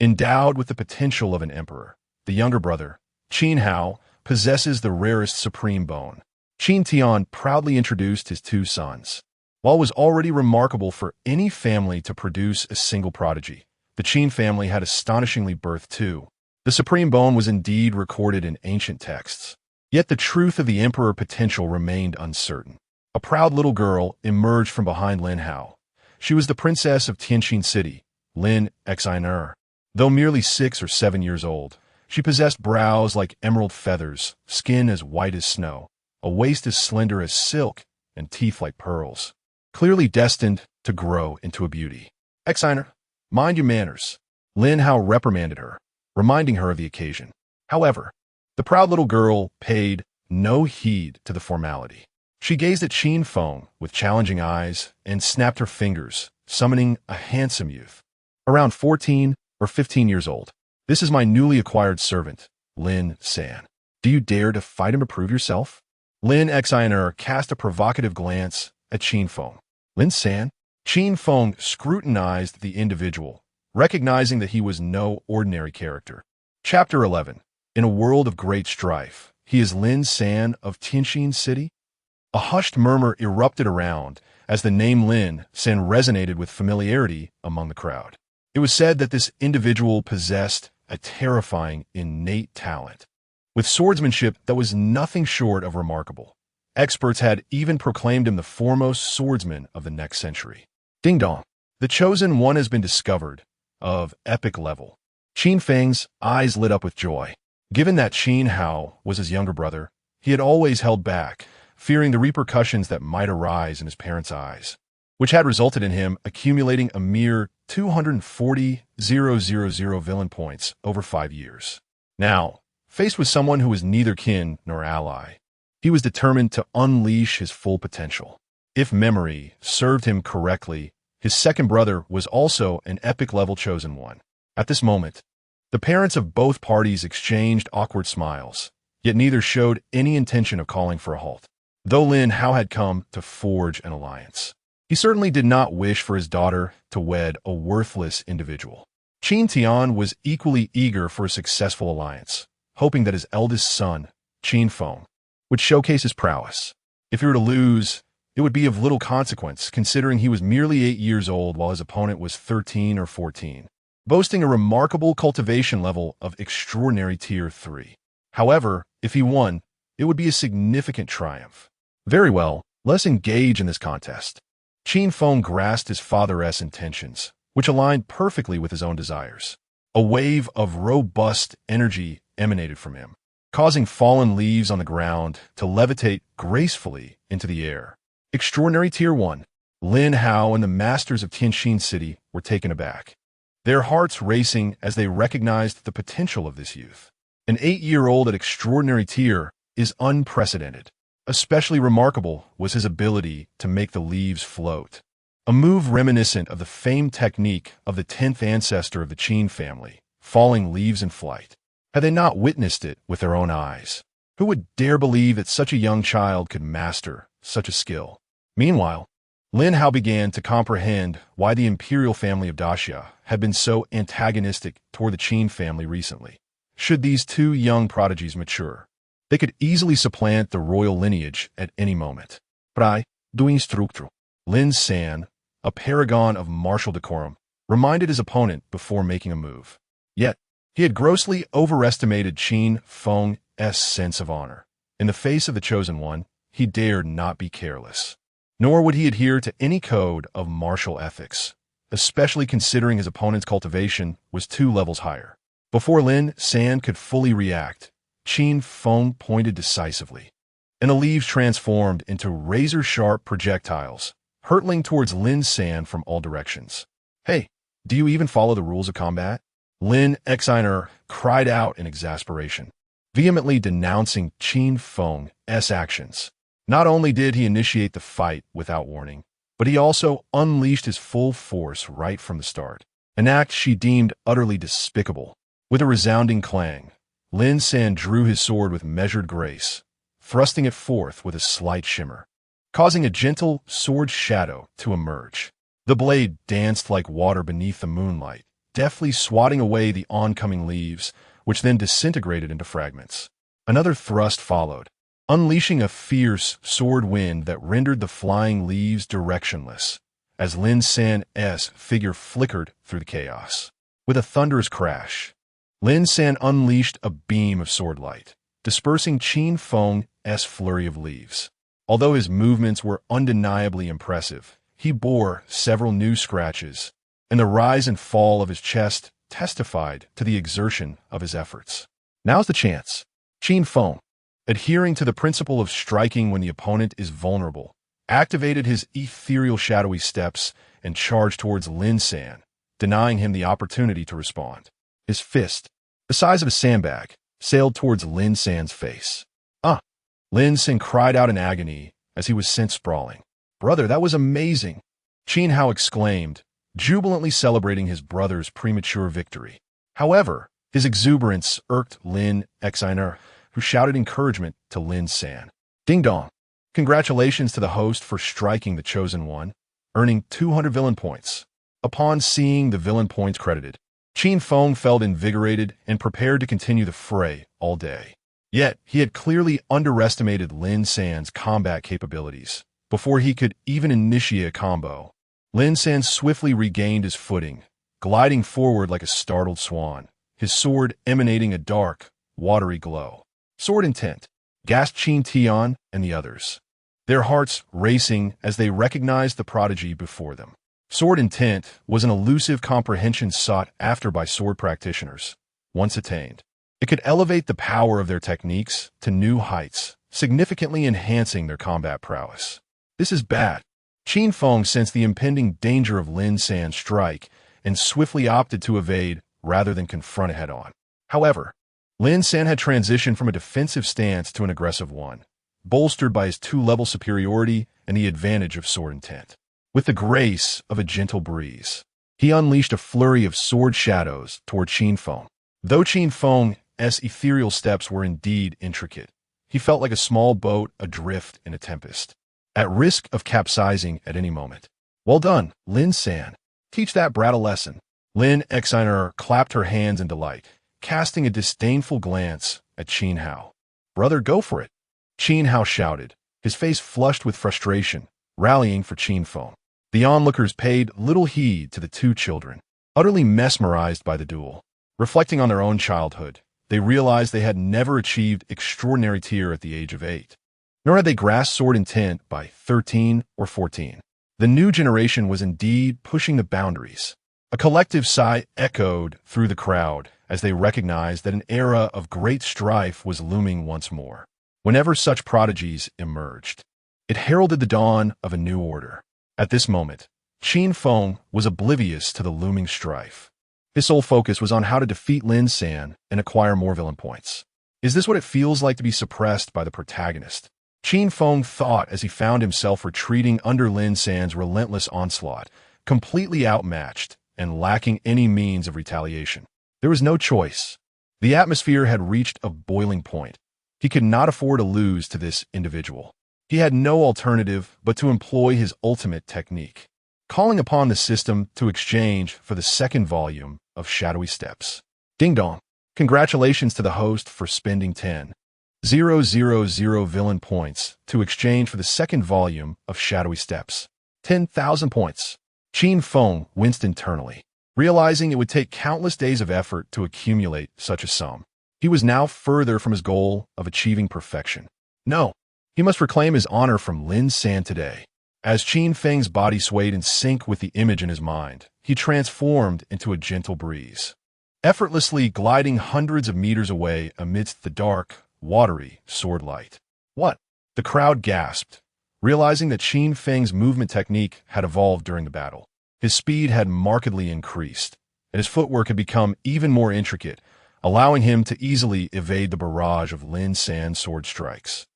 Endowed with the potential of an emperor, the younger brother, Qin Hao, possesses the rarest supreme bone. Qin Tian proudly introduced his 2 sons. While it was already remarkable for any family to produce a single prodigy, the Qin family had astonishingly birthed 2. The supreme bone was indeed recorded in ancient texts. Yet the truth of the emperor potential remained uncertain. A proud little girl emerged from behind Lin Hao. She was the princess of Tianjin City, Lin Xiner. Though merely 6 or 7 years old, she possessed brows like emerald feathers, skin as white as snow, a waist as slender as silk, and teeth like pearls, clearly destined to grow into a beauty. Xiner, mind your manners. Lin Hao reprimanded her, reminding her of the occasion. However, the proud little girl paid no heed to the formality. She gazed at Qin Feng with challenging eyes and snapped her fingers, summoning a handsome youth, around 14 or 15 years old. This is my newly acquired servant, Lin San. Do you dare to fight him to prove yourself? Lin Xiner cast a provocative glance at Qin Feng. Lin San? Qin Feng scrutinized the individual, recognizing that he was no ordinary character. Chapter 11. In a world of great strife, he is Lin San of Tianjin City? A hushed murmur erupted around as the name Lin San resonated with familiarity among the crowd. It was said that this individual possessed a terrifying innate talent, with swordsmanship that was nothing short of remarkable. Experts had even proclaimed him the foremost swordsman of the next century. Ding dong. The chosen one has been discovered, of epic level. Qin Feng's eyes lit up with joy. Given that Qin Hao was his younger brother, he had always held back, fearing the repercussions that might arise in his parents' eyes, which had resulted in him accumulating a mere 240,000 villain points over 5 years. Now, faced with someone who was neither kin nor ally, he was determined to unleash his full potential. If memory served him correctly, his second brother was also an epic-level chosen one. At this moment, The parents of both parties exchanged awkward smiles, yet neither showed any intention of calling for a halt. Though Lin Hao had come to forge an alliance, he certainly did not wish for his daughter to wed a worthless individual. Qin Tian was equally eager for a successful alliance, hoping that his eldest son, Qin Feng, would showcase his prowess. If he were to lose, it would be of little consequence, considering he was merely 8 years old while his opponent was 13 or 14, boasting a remarkable cultivation level of extraordinary tier 3. However, if he won, it would be a significant triumph. Very well, let's engage in this contest. Qin Feng grasped his father's intentions, which aligned perfectly with his own desires. A wave of robust energy emanated from him, causing fallen leaves on the ground to levitate gracefully into the air. Extraordinary Tier 1, Lin Hao and the masters of Tianxin City were taken aback, their hearts racing as they recognized the potential of this youth. An 8-year-old at extraordinary tier is unprecedented. Especially remarkable was his ability to make the leaves float, a move reminiscent of the famed technique of the 10th ancestor of the Qin family, falling leaves in flight. Had they not witnessed it with their own eyes, who would dare believe that such a young child could master such a skill? Meanwhile, Lin Hao began to comprehend why the imperial family of Daxia had been so antagonistic toward the Qin family recently. Should these two young prodigies mature, they could easily supplant the royal lineage at any moment. But doing structure. Lin San, a paragon of martial decorum, reminded his opponent before making a move. Yet, he had grossly overestimated Qin Feng's sense of honor. In the face of the Chosen One, he dared not be careless. Nor would he adhere to any code of martial ethics, especially considering his opponent's cultivation was 2 levels higher. Before Lin San could fully react, Qin Feng pointed decisively, and the leaves transformed into razor-sharp projectiles, hurtling towards Lin San from all directions. "Hey, do you even follow the rules of combat?" Lin Xiner cried out in exasperation, vehemently denouncing Qin Feng's actions. Not only did he initiate the fight without warning, but he also unleashed his full force right from the start, an act she deemed utterly despicable. With a resounding clang, Lin San drew his sword with measured grace, thrusting it forth with a slight shimmer, causing a gentle sword shadow to emerge. The blade danced like water beneath the moonlight, deftly swatting away the oncoming leaves, which then disintegrated into fragments. Another thrust followed, unleashing a fierce sword wind that rendered the flying leaves directionless, as Lin San's figure flickered through the chaos. With a thunderous crash, Lin San unleashed a beam of sword light, dispersing Qin Feng's flurry of leaves. Although his movements were undeniably impressive, he bore several new scratches, and the rise and fall of his chest testified to the exertion of his efforts. Now's the chance. Qin Feng, adhering to the principle of striking when the opponent is vulnerable, activated his ethereal shadowy steps and charged towards Lin San, denying him the opportunity to respond. His fist, the size of a sandbag, sailed towards Lin San's face. Lin San cried out in agony as he was sent sprawling. "Brother, that was amazing!" Qin Hao exclaimed, jubilantly celebrating his brother's premature victory. However, his exuberance irked Lin Xiner, who shouted encouragement to Lin San. "Ding dong! Congratulations to the host for striking the Chosen One, earning 200 villain points." Upon seeing the villain points credited, Qin Feng felt invigorated and prepared to continue the fray all day. Yet, he had clearly underestimated Lin San's combat capabilities. Before he could even initiate a combo, Lin San swiftly regained his footing, gliding forward like a startled swan, his sword emanating a dark, watery glow. "Sword intent," gasped Qin Tian and the others, their hearts racing as they recognized the prodigy before them. Sword intent was an elusive comprehension sought after by sword practitioners. Once attained, it could elevate the power of their techniques to new heights, significantly enhancing their combat prowess. "This is bad." Qin Feng sensed the impending danger of Lin San's strike and swiftly opted to evade rather than confront it head-on. However, Lin San had transitioned from a defensive stance to an aggressive one, bolstered by his 2-level superiority and the advantage of sword intent. With the grace of a gentle breeze, he unleashed a flurry of sword shadows toward Qin Feng. Though Qin Feng's ethereal steps were indeed intricate, he felt like a small boat adrift in a tempest, at risk of capsizing at any moment. Well done, Lin San. Teach that brat a lesson. Lin Xiner clapped her hands in delight, casting a disdainful glance at Qin Hao. Brother, go for it. Qin Hao shouted, his face flushed with frustration, rallying for Qin Feng. The onlookers paid little heed to the two children, utterly mesmerized by the duel. Reflecting on their own childhood, they realized they had never achieved extraordinary tier at the age of 8. Nor had they grasped sword intent by 13 or 14. The new generation was indeed pushing the boundaries. A collective sigh echoed through the crowd as they recognized that an era of great strife was looming once more. Whenever such prodigies emerged, it heralded the dawn of a new order. At this moment, Qin Feng was oblivious to the looming strife. His sole focus was on how to defeat Lin San and acquire more villain points. Is this what it feels like to be suppressed by the protagonist? Qin Feng thought as he found himself retreating under Lin San's relentless onslaught, completely outmatched and lacking any means of retaliation. There was no choice. The atmosphere had reached a boiling point. He could not afford to lose to this individual. He had no alternative but to employ his ultimate technique, calling upon the system to exchange for the second volume of Shadowy Steps. Ding dong. Congratulations to the host for spending 10,000 villain points to exchange for the second volume of Shadowy Steps. 10,000 points. Qin Feng winced internally, realizing it would take countless days of effort to accumulate such a sum. He was now further from his goal of achieving perfection. No, he must reclaim his honor from Lin San today. As Qin Feng's body swayed in sync with the image in his mind, he transformed into a gentle breeze, effortlessly gliding hundreds of meters away amidst the dark, watery sword light. What? The crowd gasped, realizing that Qin Feng's movement technique had evolved during the battle. His speed had markedly increased, and his footwork had become even more intricate, allowing him to easily evade the barrage of Lin San's sword strikes.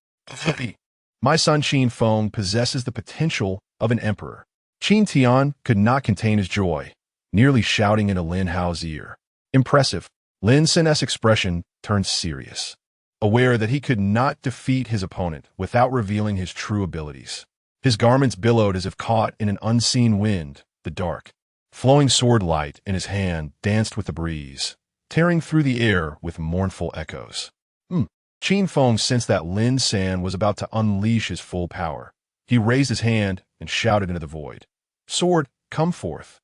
My son Qin Feng possesses the potential of an emperor. Qin Tian could not contain his joy, nearly shouting into Lin Hao's ear. Impressive. Lin San's expression turned serious, aware that he could not defeat his opponent without revealing his true abilities. His garments billowed as if caught in an unseen wind. The dark, flowing sword light in his hand danced with the breeze, tearing through the air with mournful echoes. Qin Feng sensed that Lin San was about to unleash his full power. He raised his hand and shouted into the void. Sword, come forth.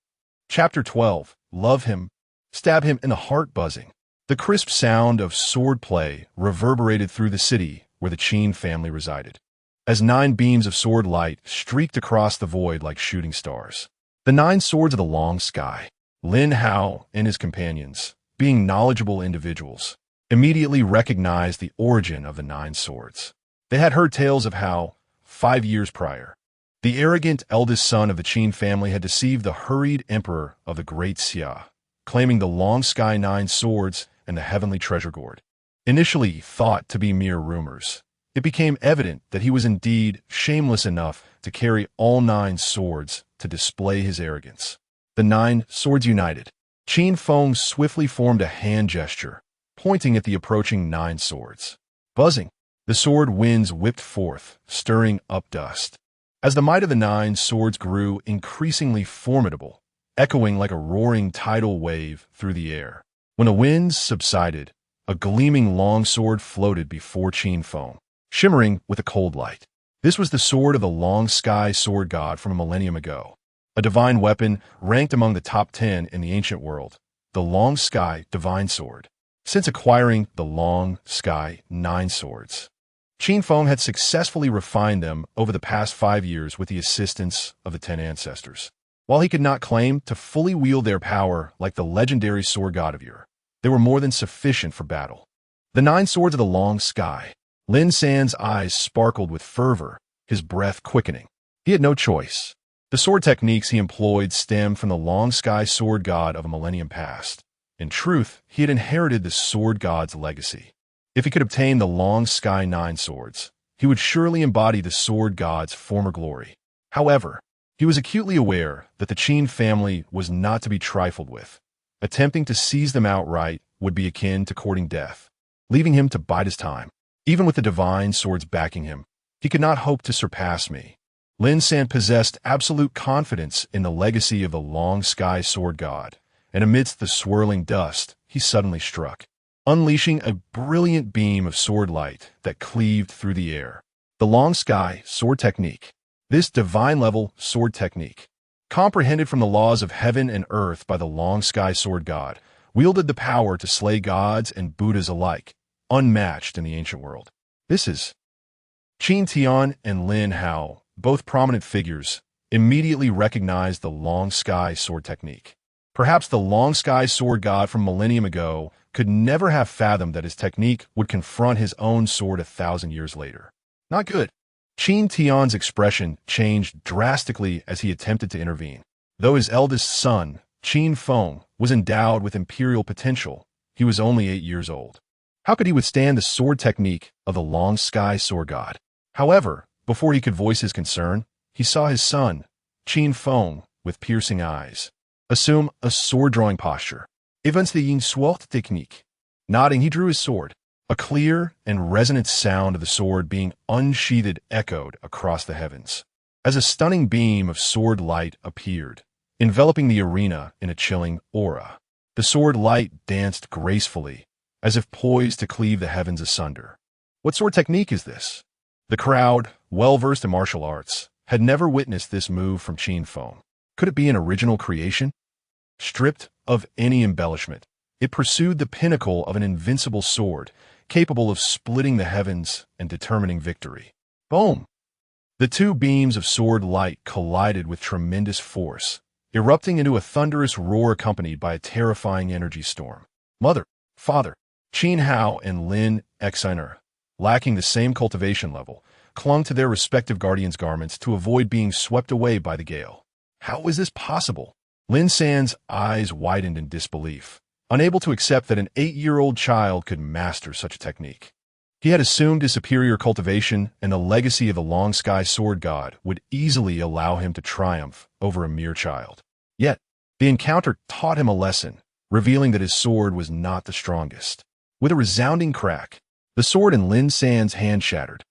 Chapter 12. Love him. Stab him in the heart buzzing. The crisp sound of sword play reverberated through the city where the Qin family resided, as 9 beams of sword light streaked across the void like shooting stars. The 9 swords of the long sky. Lin Hao and his companions, being knowledgeable individuals, immediately recognized the origin of the 9 swords. They had heard tales of how, 5 years prior, the arrogant eldest son of the Qin family had deceived the hurried emperor of the Great Xia, claiming the long sky 9 swords and the heavenly treasure gourd. Initially thought to be mere rumors, it became evident that he was indeed shameless enough to carry all 9 swords to display his arrogance. The 9 swords united. Qin Feng swiftly formed a hand gesture, pointing at the approaching 9 swords. Buzzing, the sword winds whipped forth, stirring up dust. As the might of the 9 swords grew increasingly formidable, echoing like a roaring tidal wave through the air. When the winds subsided, a gleaming longsword floated before Qin Feng, shimmering with a cold light. This was the sword of the long sky sword god from a millennium ago, a divine weapon ranked among the top 10 in the ancient world, the long sky divine sword. Since acquiring the long sky 9 swords, Qin Feng had successfully refined them over the past 5 years with the assistance of the 10 ancestors. While he could not claim to fully wield their power like the legendary sword god of yore, they were more than sufficient for battle. The 9 swords of the long sky. Lin San's eyes sparkled with fervor, his breath quickening. He had no choice. The sword techniques he employed stemmed from the long sky sword god of a millennium past. In truth, he had inherited the sword god's legacy. If he could obtain the long sky 9 swords, he would surely embody the sword god's former glory. However, he was acutely aware that the Qin family was not to be trifled with. Attempting to seize them outright would be akin to courting death, leaving him to bide his time. Even with the divine swords backing him, he could not hope to surpass me. Lin San possessed absolute confidence in the legacy of the long sky sword god, and amidst the swirling dust, he suddenly struck, unleashing a brilliant beam of sword light that cleaved through the air. The long sky sword technique. This divine-level sword technique, comprehended from the laws of heaven and earth by the long sky sword god, wielded the power to slay gods and Buddhas alike, unmatched in the ancient world. This is Qin Tian and Lin Hao, both prominent figures, immediately recognized the long sky sword technique. Perhaps the long sky sword god from millennium ago could never have fathomed that his technique would confront his own sword 1,000 years later. Not good. Qin Tian's expression changed drastically as he attempted to intervene. Though his eldest son, Qin Feng, was endowed with imperial potential, he was only 8 years old. How could he withstand the sword technique of the long sky sword god? However, before he could voice his concern, he saw his son, Qin Feng, with piercing eyes, assume a sword-drawing posture. Invincible Rebirth technique. Nodding, he drew his sword. A clear and resonant sound of the sword being unsheathed echoed across the heavens, as a stunning beam of sword light appeared, enveloping the arena in a chilling aura. The sword light danced gracefully, as if poised to cleave the heavens asunder. What sword technique is this? The crowd, well-versed in martial arts, had never witnessed this move from Qin Feng. Could it be an original creation? Stripped of any embellishment, it pursued the pinnacle of an invincible sword, capable of splitting the heavens and determining victory. Boom! The two beams of sword light collided with tremendous force, erupting into a thunderous roar accompanied by a terrifying energy storm. Mother, father, Qin Hao and Lin Xiner, lacking the same cultivation level, clung to their respective guardians' garments to avoid being swept away by the gale. How was this possible? Lin San's eyes widened in disbelief, unable to accept that an 8-year-old child could master such a technique. He had assumed his superior cultivation and the legacy of the long sky sword god would easily allow him to triumph over a mere child. Yet, the encounter taught him a lesson, revealing that his sword was not the strongest. With a resounding crack, the sword in Lin San's hand shattered,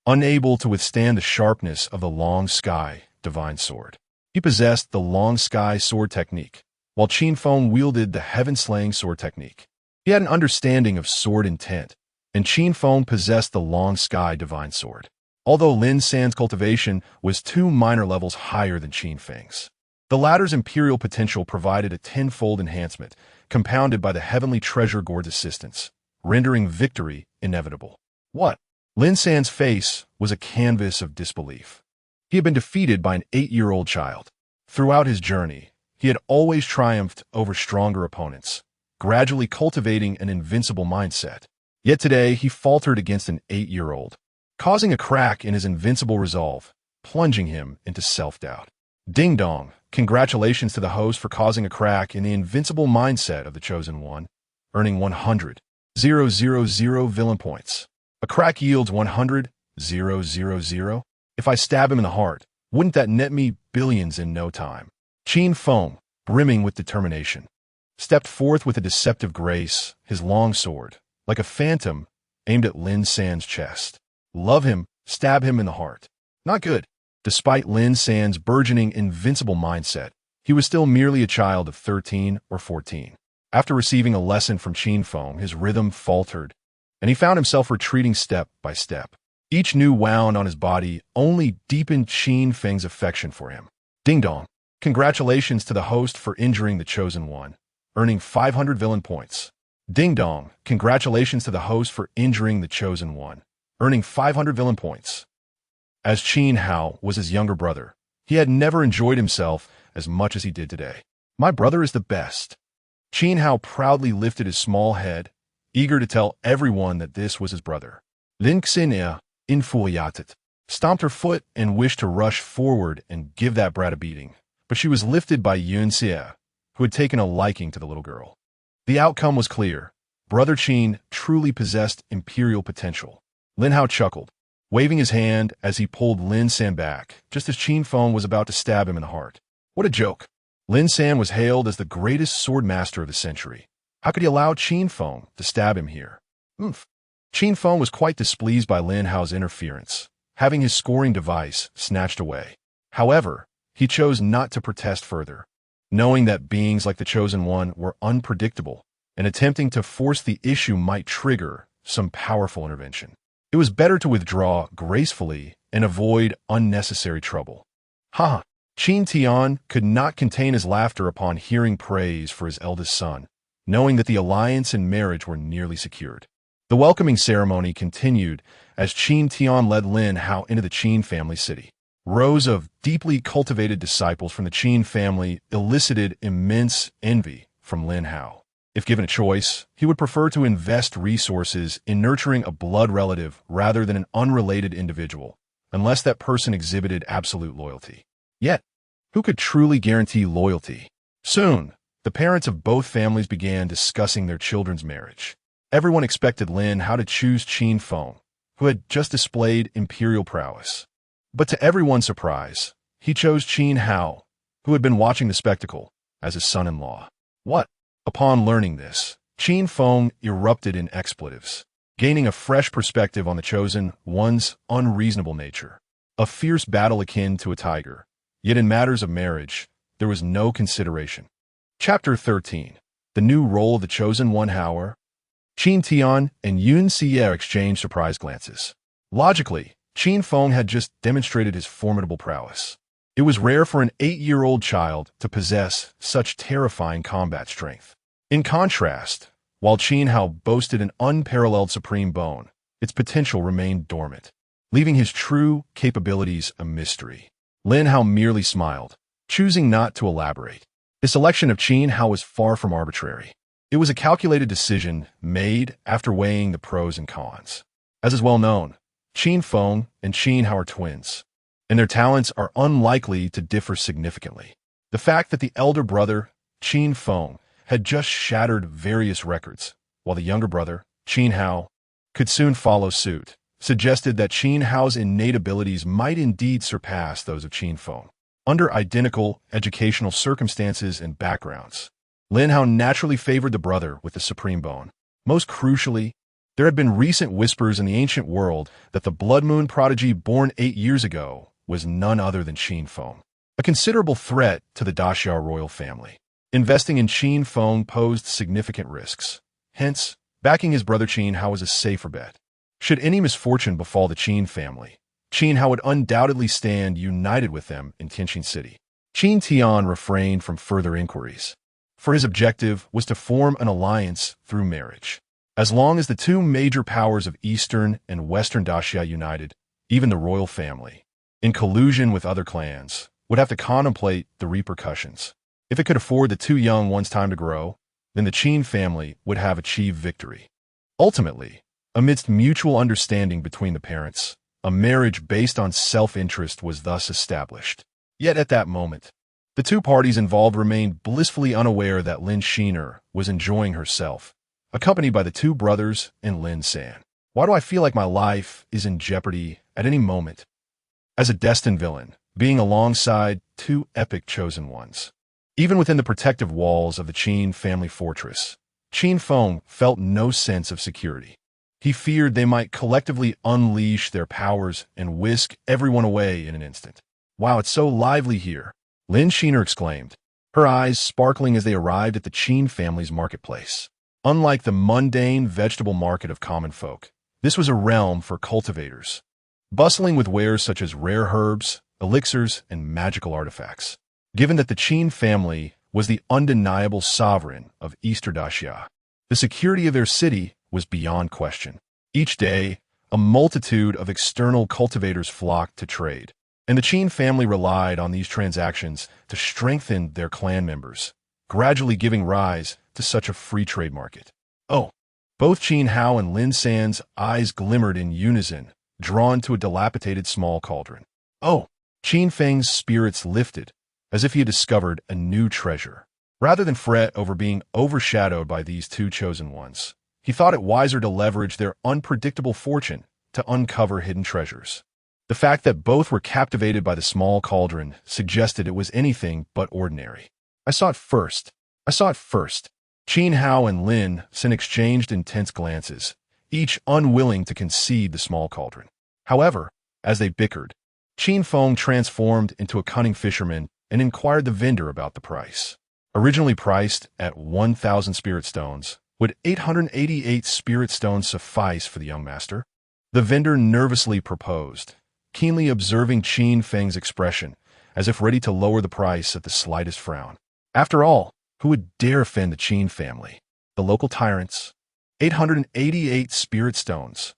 unable to withstand the sharpness of the long sky divine sword. He possessed the long sky sword technique, while Qin Feng wielded the heaven-slaying sword technique. He had an understanding of sword intent, and Qin Feng possessed the long sky divine sword, although Lin San's cultivation was 2 minor levels higher than Qin Feng's. The latter's imperial potential provided a tenfold enhancement, compounded by the heavenly treasure gourd's assistance, rendering victory inevitable. What? Lin San's face was a canvas of disbelief. He had been defeated by an 8-year-old child. Throughout his journey, he had always triumphed over stronger opponents, gradually cultivating an invincible mindset. Yet today, he faltered against an 8-year-old, causing a crack in his invincible resolve, plunging him into self-doubt. Ding dong, congratulations to the host for causing a crack in the invincible mindset of the Chosen One, earning 100,000 villain points. A crack yields 100,000. If I stab him in the heart, wouldn't that net me billions in no time? Qin Feng, brimming with determination, stepped forth with a deceptive grace, his long sword, like a phantom, aimed at Lin San's chest. Love him, stab him in the heart. Not good. Despite Lin San's burgeoning invincible mindset, he was still merely a child of 13 or 14. After receiving a lesson from Qin Feng, his rhythm faltered, and he found himself retreating step by step. Each new wound on his body only deepened Qin Feng's affection for him. Ding dong. Congratulations to the host for injuring the Chosen One, earning 500 villain points. Ding dong. Congratulations to the host for injuring the Chosen One, earning 500 villain points. As Qin Hao was his younger brother, he had never enjoyed himself as much as he did today. My brother is the best. Qin Hao proudly lifted his small head, eager to tell everyone that this was his brother. Lin Xenia, infuriated, stomped her foot and wished to rush forward and give that brat a beating, but she was lifted by Yun Xie, who had taken a liking to the little girl. The outcome was clear. Brother Qin truly possessed imperial potential. Lin Hao chuckled, waving his hand as he pulled Lin San back, just as Qin Feng was about to stab him in the heart. What a joke. Lin San was hailed as the greatest sword master of the century. How could he allow Qin Feng to stab him here? Oomph. Qin Feng was quite displeased by Lin Hao's interference, having his scoring device snatched away. However, he chose not to protest further, knowing that beings like the Chosen One were unpredictable, and attempting to force the issue might trigger some powerful intervention. It was better to withdraw gracefully and avoid unnecessary trouble. Ha! Qin Tian could not contain his laughter upon hearing praise for his eldest son, knowing that the alliance and marriage were nearly secured. The welcoming ceremony continued as Qin Tian led Lin Hao into the Qin family city. Rows of deeply cultivated disciples from the Qin family elicited immense envy from Lin Hao. If given a choice, he would prefer to invest resources in nurturing a blood relative rather than an unrelated individual, unless that person exhibited absolute loyalty. Yet, who could truly guarantee loyalty? Soon, the parents of both families began discussing their children's marriage. Everyone expected Lin Hao to choose Qin Feng, who had just displayed imperial prowess. But to everyone's surprise, he chose Qin Hao, who had been watching the spectacle, as his son-in-law. What? Upon learning this, Qin Feng erupted in expletives, gaining a fresh perspective on the Chosen One's unreasonable nature. A fierce battle akin to a tiger, yet in matters of marriage, there was no consideration. Chapter 13. The New Role of the Chosen One. However, Qin Tian and Yun Xie exchanged surprised glances. Logically, Qin Feng had just demonstrated his formidable prowess. It was rare for an 8-year-old child to possess such terrifying combat strength. In contrast, while Qin Hao boasted an unparalleled supreme bone, its potential remained dormant, leaving his true capabilities a mystery. Lin Hao merely smiled, choosing not to elaborate. The selection of Qin Hao was far from arbitrary. It was a calculated decision made after weighing the pros and cons. As is well known, Qin Feng and Qin Hao are twins, and their talents are unlikely to differ significantly. The fact that the elder brother, Qin Feng, had just shattered various records, while the younger brother, Qin Hao, could soon follow suit, suggested that Qin Hao's innate abilities might indeed surpass those of Qin Feng. Under identical educational circumstances and backgrounds, Lin Hao naturally favored the brother with the supreme bone. Most crucially, there had been recent whispers in the ancient world that the Blood Moon prodigy born 8 years ago was none other than Qin Feng, a considerable threat to the Daxia royal family. Investing in Qin Feng posed significant risks. Hence, backing his brother Qin Hao was a safer bet. Should any misfortune befall the Qin family, Qin Hao would undoubtedly stand united with them in Tianqin City. Qin Tian refrained from further inquiries, for his objective was to form an alliance through marriage. As long as the two major powers of Eastern and Western Daxia united, even the royal family, in collusion with other clans, would have to contemplate the repercussions. If it could afford the two young ones time to grow, then the Qin family would have achieved victory. Ultimately, amidst mutual understanding between the parents, a marriage based on self-interest was thus established. Yet at that moment, the two parties involved remained blissfully unaware that Lin Shiner was enjoying herself, accompanied by the two brothers and Lin San. Why do I feel like my life is in jeopardy at any moment? As a destined villain, being alongside two epic chosen ones. Even within the protective walls of the Qin family fortress, Qin Feng felt no sense of security. He feared they might collectively unleash their powers and whisk everyone away in an instant. Wow, it's so lively here, Lin Shiner exclaimed, her eyes sparkling as they arrived at the Qin family's marketplace. Unlike the mundane vegetable market of common folk, this was a realm for cultivators, bustling with wares such as rare herbs, elixirs, and magical artifacts. Given that the Qin family was the undeniable sovereign of Eastern Daxia, the security of their city was beyond question. Each day, a multitude of external cultivators flocked to trade, and the Qin family relied on these transactions to strengthen their clan members, gradually giving rise to such a free trade market. Oh, both Qin Hao and Lin San's eyes glimmered in unison, drawn to a dilapidated small cauldron. Oh, Qin Feng's spirits lifted, as if he had discovered a new treasure. Rather than fret over being overshadowed by these two chosen ones, he thought it wiser to leverage their unpredictable fortune to uncover hidden treasures. The fact that both were captivated by the small cauldron suggested it was anything but ordinary. I saw it first. I saw it first. Qin Hao and Lin Sin exchanged intense glances, each unwilling to concede the small cauldron. However, as they bickered, Qin Feng transformed into a cunning fisherman and inquired the vendor about the price. Originally priced at 1,000 spirit stones, would 888 spirit stones suffice for the young master? The vendor nervously proposed, keenly observing Qin Feng's expression, as if ready to lower the price at the slightest frown. After all, who would dare offend the Qin family? The local tyrants. 888 spirit stones.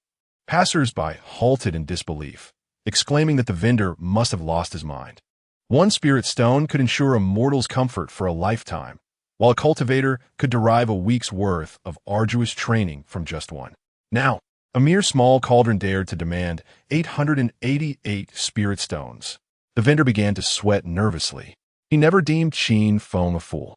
Passers-by halted in disbelief, exclaiming that the vendor must have lost his mind. One spirit stone could ensure a mortal's comfort for a lifetime, while a cultivator could derive a week's worth of arduous training from just one. Now, a mere small cauldron dared to demand 888 spirit stones. The vendor began to sweat nervously. He never deemed Qin Feng a fool.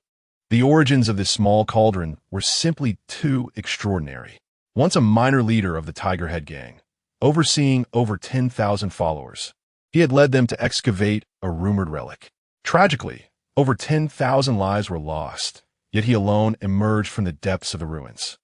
The origins of this small cauldron were simply too extraordinary. Once a minor leader of the Tiger Head gang, overseeing over 10,000 followers, he had led them to excavate a rumored relic. Tragically, over 10,000 lives were lost, yet he alone emerged from the depths of the ruins.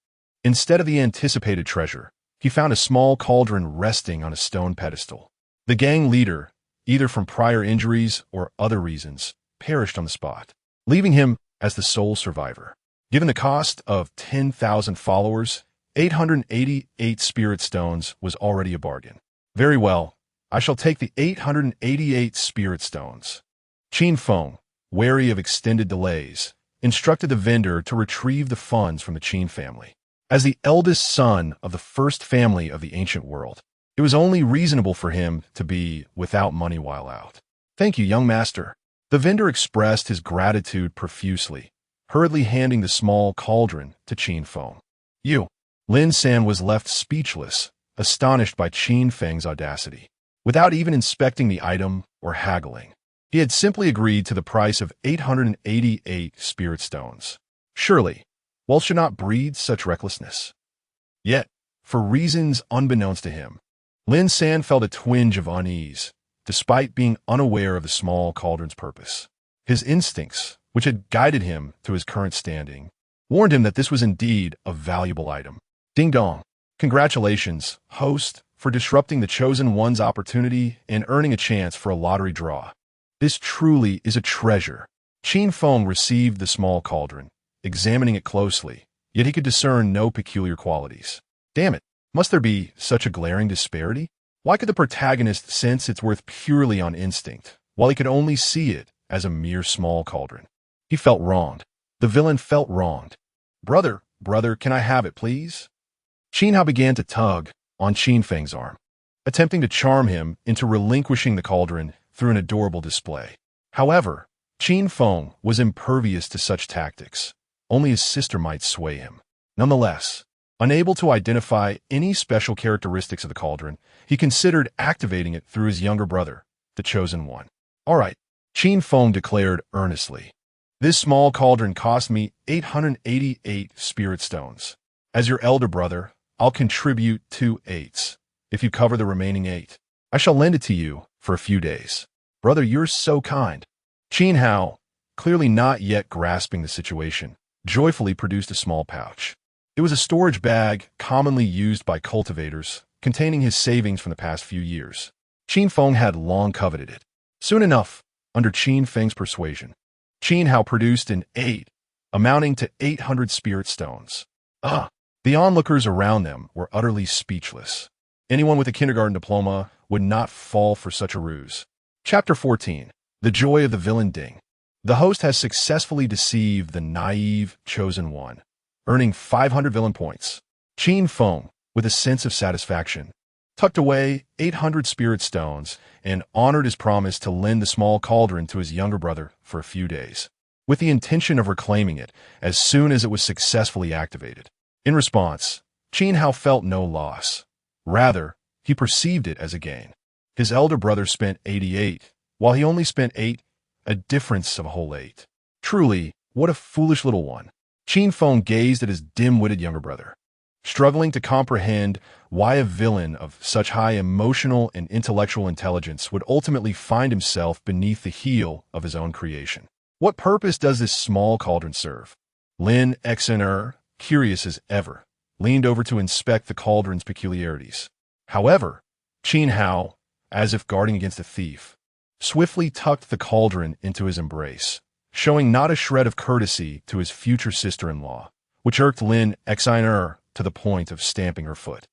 Instead of the anticipated treasure, he found a small cauldron resting on a stone pedestal. The gang leader, either from prior injuries or other reasons, perished on the spot, leaving him as the sole survivor. Given the cost of 10,000 followers, 888 spirit stones was already a bargain. Very well, I shall take the 888 spirit stones. Qin Feng, wary of extended delays, instructed the vendor to retrieve the funds from the Qin family. As the eldest son of the first family of the ancient world, it was only reasonable for him to be without money while out. Thank you, young master. The vendor expressed his gratitude profusely, hurriedly handing the small cauldron to Qin Feng. Lin San was left speechless, astonished by Qin Feng's audacity. Without even inspecting the item or haggling, he had simply agreed to the price of 888 spirit stones. Surely, wealth should not breed such recklessness. Yet, for reasons unbeknownst to him, Lin San felt a twinge of unease, despite being unaware of the small cauldron's purpose. His instincts, which had guided him to his current standing, warned him that this was indeed a valuable item. Ding dong. Congratulations, host, for disrupting the Chosen One's opportunity and earning a chance for a lottery draw. This truly is a treasure. Qin Feng received the small cauldron, examining it closely, yet he could discern no peculiar qualities. Damn it, must there be such a glaring disparity? Why could the protagonist sense its worth purely on instinct, while he could only see it as a mere small cauldron? He felt wronged. The villain felt wronged. Brother, can I have it, please? Qin Hao began to tug on Qin Feng's arm, attempting to charm him into relinquishing the cauldron through an adorable display. However, Qin Feng was impervious to such tactics. Only his sister might sway him. Nonetheless, unable to identify any special characteristics of the cauldron, he considered activating it through his younger brother, the Chosen One. All right, Qin Feng declared earnestly. This small cauldron cost me 888 spirit stones. As your elder brother, I'll contribute 2 eighths. If you cover the remaining 8, I shall lend it to you for a few days. Brother, you're so kind. Qin Hao, clearly not yet grasping the situation, joyfully produced a small pouch. It was a storage bag commonly used by cultivators, containing his savings from the past few years. Qin Feng had long coveted it. Soon enough, under Qin Feng's persuasion, Qin Hao produced an 8, amounting to 800 spirit stones. The onlookers around them were utterly speechless. Anyone with a kindergarten diploma would not fall for such a ruse. Chapter 14. The Joy of the Villain Ding. The host has successfully deceived the naive Chosen One, earning 500 villain points. Qin Feng, with a sense of satisfaction, tucked away 800 spirit stones and honored his promise to lend the small cauldron to his younger brother for a few days, with the intention of reclaiming it as soon as it was successfully activated. In response, Qin Hao felt no loss. Rather, he perceived it as a gain. His elder brother spent 88, while he only spent 8, a difference of a whole 8. Truly, what a foolish little one. Qin Feng gazed at his dim-witted younger brother, struggling to comprehend why a villain of such high emotional and intellectual intelligence would ultimately find himself beneath the heel of his own creation. What purpose does this small cauldron serve? Lin Xner, curious as ever, leaned over to inspect the cauldron's peculiarities. However, Qin Hao, as if guarding against a thief, swiftly tucked the cauldron into his embrace, showing not a shred of courtesy to his future sister-in-law, which irked Lin Xner to the point of stamping her foot.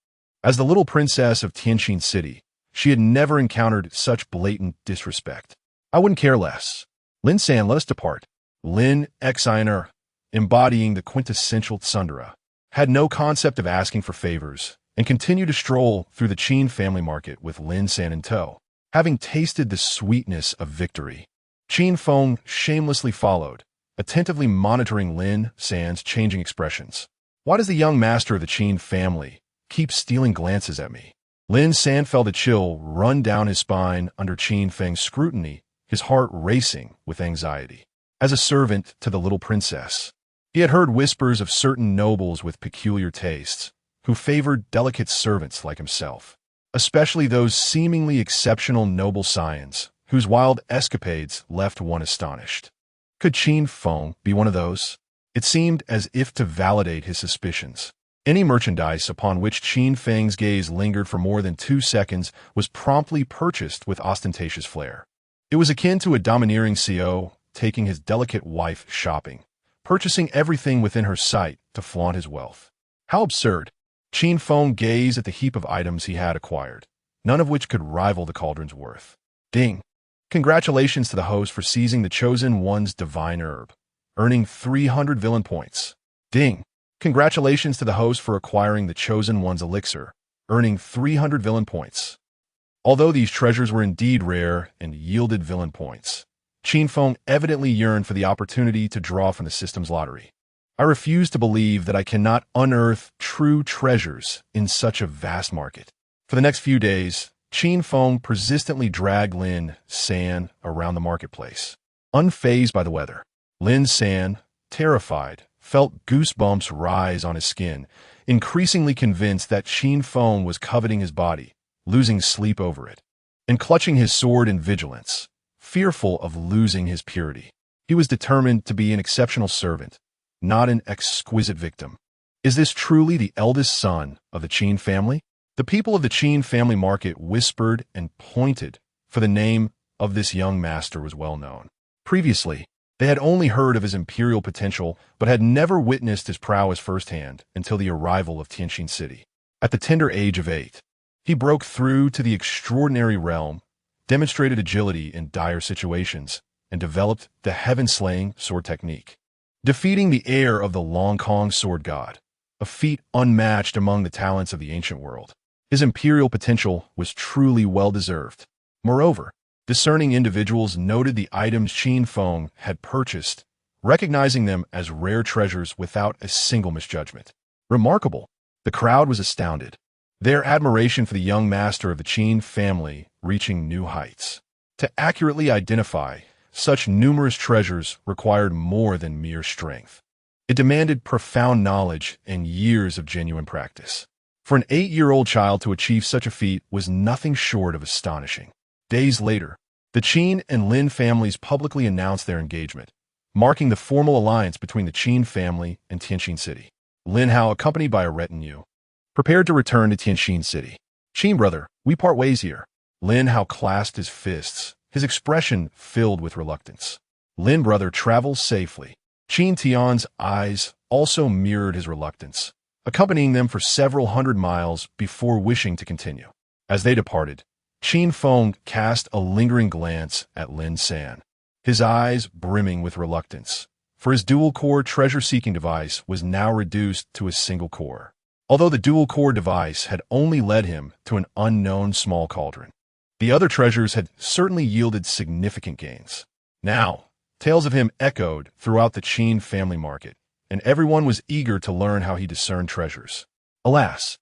As the little princess of Tianqin City, she had never encountered such blatant disrespect. I wouldn't care less. Lin San, let us depart. Lin Xner, embodying the quintessential tsundere, had no concept of asking for favors and continued to stroll through the Qin family market with Lin San in tow. Having tasted the sweetness of victory, Qin Feng shamelessly followed, attentively monitoring Lin San's changing expressions. Why does the young master of the Qin family keep stealing glances at me? Lin San felt a chill run down his spine under Qin Feng's scrutiny, his heart racing with anxiety. As a servant to the little princess, he had heard whispers of certain nobles with peculiar tastes, who favored delicate servants like himself, especially those seemingly exceptional noble scions, whose wild escapades left one astonished. Could Qin Feng be one of those? It seemed as if to validate his suspicions. Any merchandise upon which Qin Feng's gaze lingered for more than 2 seconds was promptly purchased with ostentatious flair. It was akin to a domineering CEO taking his delicate wife shopping, purchasing everything within her sight to flaunt his wealth. How absurd! Qin Feng gazed at the heap of items he had acquired, none of which could rival the cauldron's worth. Ding! Congratulations to the host for seizing the Chosen One's divine herb, earning 300 villain points. Ding! Congratulations to the host for acquiring the Chosen One's elixir, earning 300 villain points. Although these treasures were indeed rare and yielded villain points, Qin Feng evidently yearned for the opportunity to draw from the system's lottery. I refuse to believe that I cannot unearth true treasures in such a vast market. For the next few days, Qin Feng persistently dragged Lin San around the marketplace. Unfazed by the weather, Lin San, terrified, felt goosebumps rise on his skin, increasingly convinced that Qin Feng was coveting his body, losing sleep over it, and clutching his sword in vigilance, fearful of losing his purity. He was determined to be an exceptional servant, not an exquisite victim. Is this truly the eldest son of the Qin family? The people of the Qin family market whispered and pointed, for the name of this young master was well known. Previously, they had only heard of his imperial potential, but had never witnessed his prowess firsthand until the arrival of Tianqin City. At the tender age of 8, he broke through to the extraordinary realm, demonstrated agility in dire situations, and developed the heaven-slaying sword technique, defeating the heir of the Long Kong sword god, a feat unmatched among the talents of the ancient world. His imperial potential was truly well-deserved. Moreover, discerning individuals noted the items Qin Feng had purchased, recognizing them as rare treasures without a single misjudgment. Remarkable! The crowd was astounded, their admiration for the young master of the Qin family reaching new heights. To accurately identify such numerous treasures required more than mere strength. It demanded profound knowledge and years of genuine practice. For an 8-year-old child to achieve such a feat was nothing short of astonishing. Days later, the Qin and Lin families publicly announced their engagement, marking the formal alliance between the Qin family and Tianqin City. Lin Hao, accompanied by a retinue, prepared to return to Tianqin City. Qin brother, we part ways here. Lin Hao clasped his fists, his expression filled with reluctance. Lin brother, travel safely. Qin Tian's eyes also mirrored his reluctance, accompanying them for several hundred miles before wishing to continue. As they departed, Qin Feng cast a lingering glance at Lin San, his eyes brimming with reluctance, for his dual-core treasure-seeking device was now reduced to a single core, although the dual-core device had only led him to an unknown small cauldron. The other treasures had certainly yielded significant gains. Now, tales of him echoed throughout the Qin family market, and everyone was eager to learn how he discerned treasures. Alas,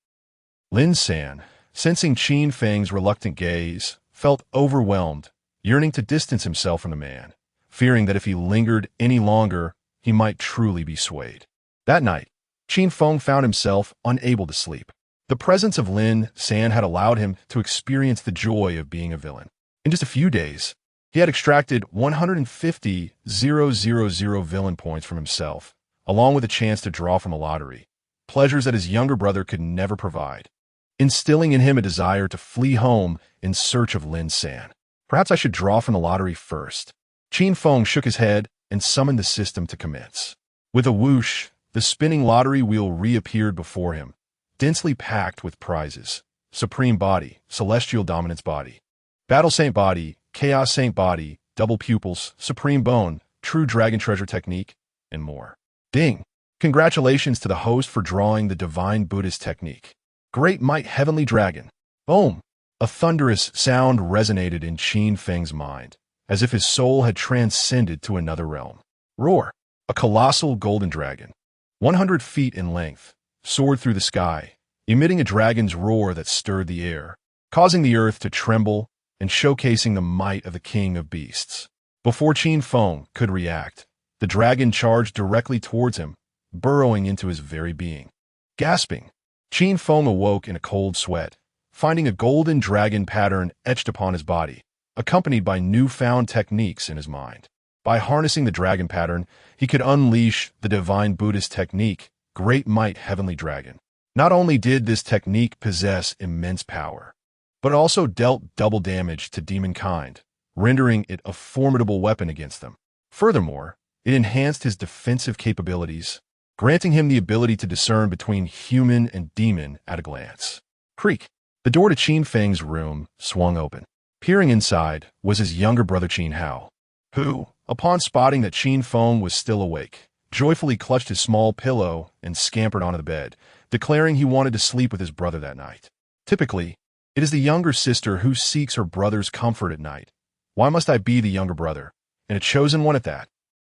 Lin San, sensing Qin Feng's reluctant gaze, felt overwhelmed, yearning to distance himself from the man, fearing that if he lingered any longer, he might truly be swayed. That night, Qin Feng found himself unable to sleep. The presence of Lin San had allowed him to experience the joy of being a villain. In just a few days, He had extracted 150,000 villain points from himself, along with a chance to draw from a lottery, pleasures that his younger brother could never provide, instilling in him a desire to flee home in search of Lin San. Perhaps I should draw from the lottery first. Qin Feng shook his head and summoned the system to commence. With a whoosh, the spinning lottery wheel reappeared before him, densely packed with prizes: Supreme Body, Celestial Dominance Body, Battle Saint Body, Chaos Saint Body, Double Pupils, Supreme Bone, True Dragon Treasure Technique, and more. Ding! Congratulations to the host for drawing the Divine Buddhist Technique. Great Might Heavenly Dragon. Boom! A thunderous sound resonated in Qin Feng's mind, as if his soul had transcended to another realm. Roar! A colossal golden dragon, 100 feet in length, soared through the sky, emitting a dragon's roar that stirred the air, causing the earth to tremble and showcasing the might of the king of beasts. Before Qin Feng could react, the dragon charged directly towards him, burrowing into his very being. Gasping, Qin Feng awoke in a cold sweat, finding a golden dragon pattern etched upon his body, accompanied by newfound techniques in his mind. By harnessing the dragon pattern, he could unleash the Divine Buddhist Technique, Great Might Heavenly Dragon. Not only did this technique possess immense power, but it also dealt double damage to demonkind, rendering it a formidable weapon against them. Furthermore, it enhanced his defensive capabilities, granting him the ability to discern between human and demon at a glance. Creak! The door to Qin Feng's room swung open. Peering inside was his younger brother Qin Hao, who, upon spotting that Qin Feng was still awake, joyfully clutched his small pillow and scampered onto the bed, declaring he wanted to sleep with his brother that night. Typically, it is the younger sister who seeks her brother's comfort at night. Why must I be the younger brother, and a chosen one at that?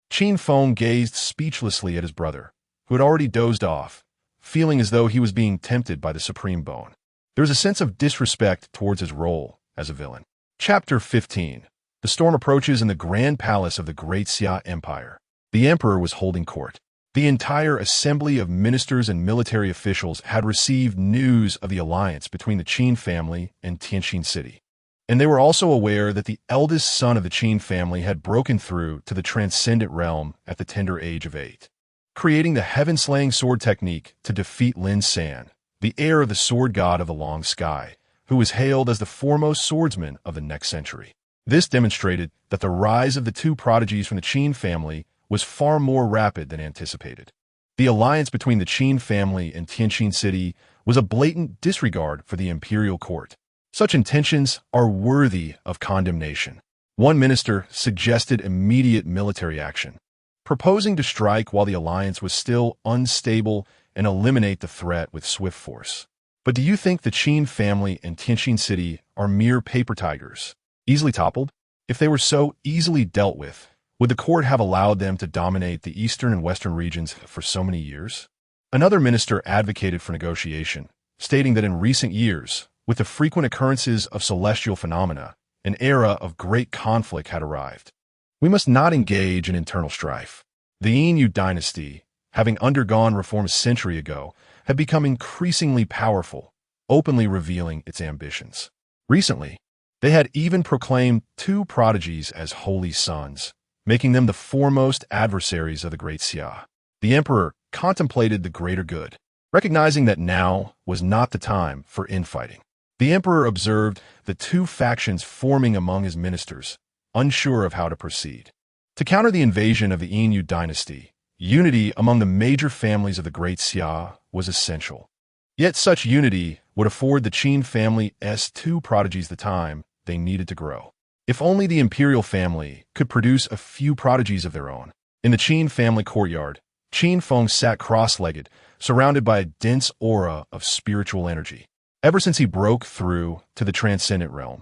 Qin Feng gazed speechlessly at his brother, who had already dozed off, feeling as though he was being tempted by the Supreme Bone. There was a sense of disrespect towards his role as a villain. Chapter 15. The storm approaches in the grand palace of the Great Xia Empire. The emperor was holding court. The entire assembly of ministers and military officials had received news of the alliance between the Qin family and Tianjin City. And they were also aware that the eldest son of the Qin family had broken through to the transcendent realm at the tender age of 8, creating the heaven-slaying sword technique to defeat Lin San, the heir of the sword god of the long sky, who was hailed as the foremost swordsman of the next century. This demonstrated that the rise of the two prodigies from the Qin family was far more rapid than anticipated. The alliance between the Qin family and Tianjin City was a blatant disregard for the imperial court. Such intentions are worthy of condemnation. One minister suggested immediate military action, proposing to strike while the alliance was still unstable and eliminate the threat with swift force. But do you think the Qin family and Tianjin City are mere paper tigers, easily toppled? If they were so easily dealt with, would the court have allowed them to dominate the eastern and western regions for so many years? Another minister advocated for negotiation, stating that in recent years, with the frequent occurrences of celestial phenomena, an era of great conflict had arrived. We must not engage in internal strife. The Yin dynasty, having undergone reform a century ago, had become increasingly powerful, openly revealing its ambitions. Recently, they had even proclaimed two prodigies as holy sons, making them the foremost adversaries of the Great Xia. The emperor contemplated the greater good, recognizing that now was not the time for infighting. The emperor observed the two factions forming among his ministers, unsure of how to proceed. To counter the invasion of the Yin dynasty, unity among the major families of the Great Xia was essential. Yet such unity would afford the Qin family's two prodigies the time they needed to grow. If only the imperial family could produce a few prodigies of their own. In the Qin family courtyard, Qin Feng sat cross-legged, surrounded by a dense aura of spiritual energy. Ever since he broke through to the transcendent realm,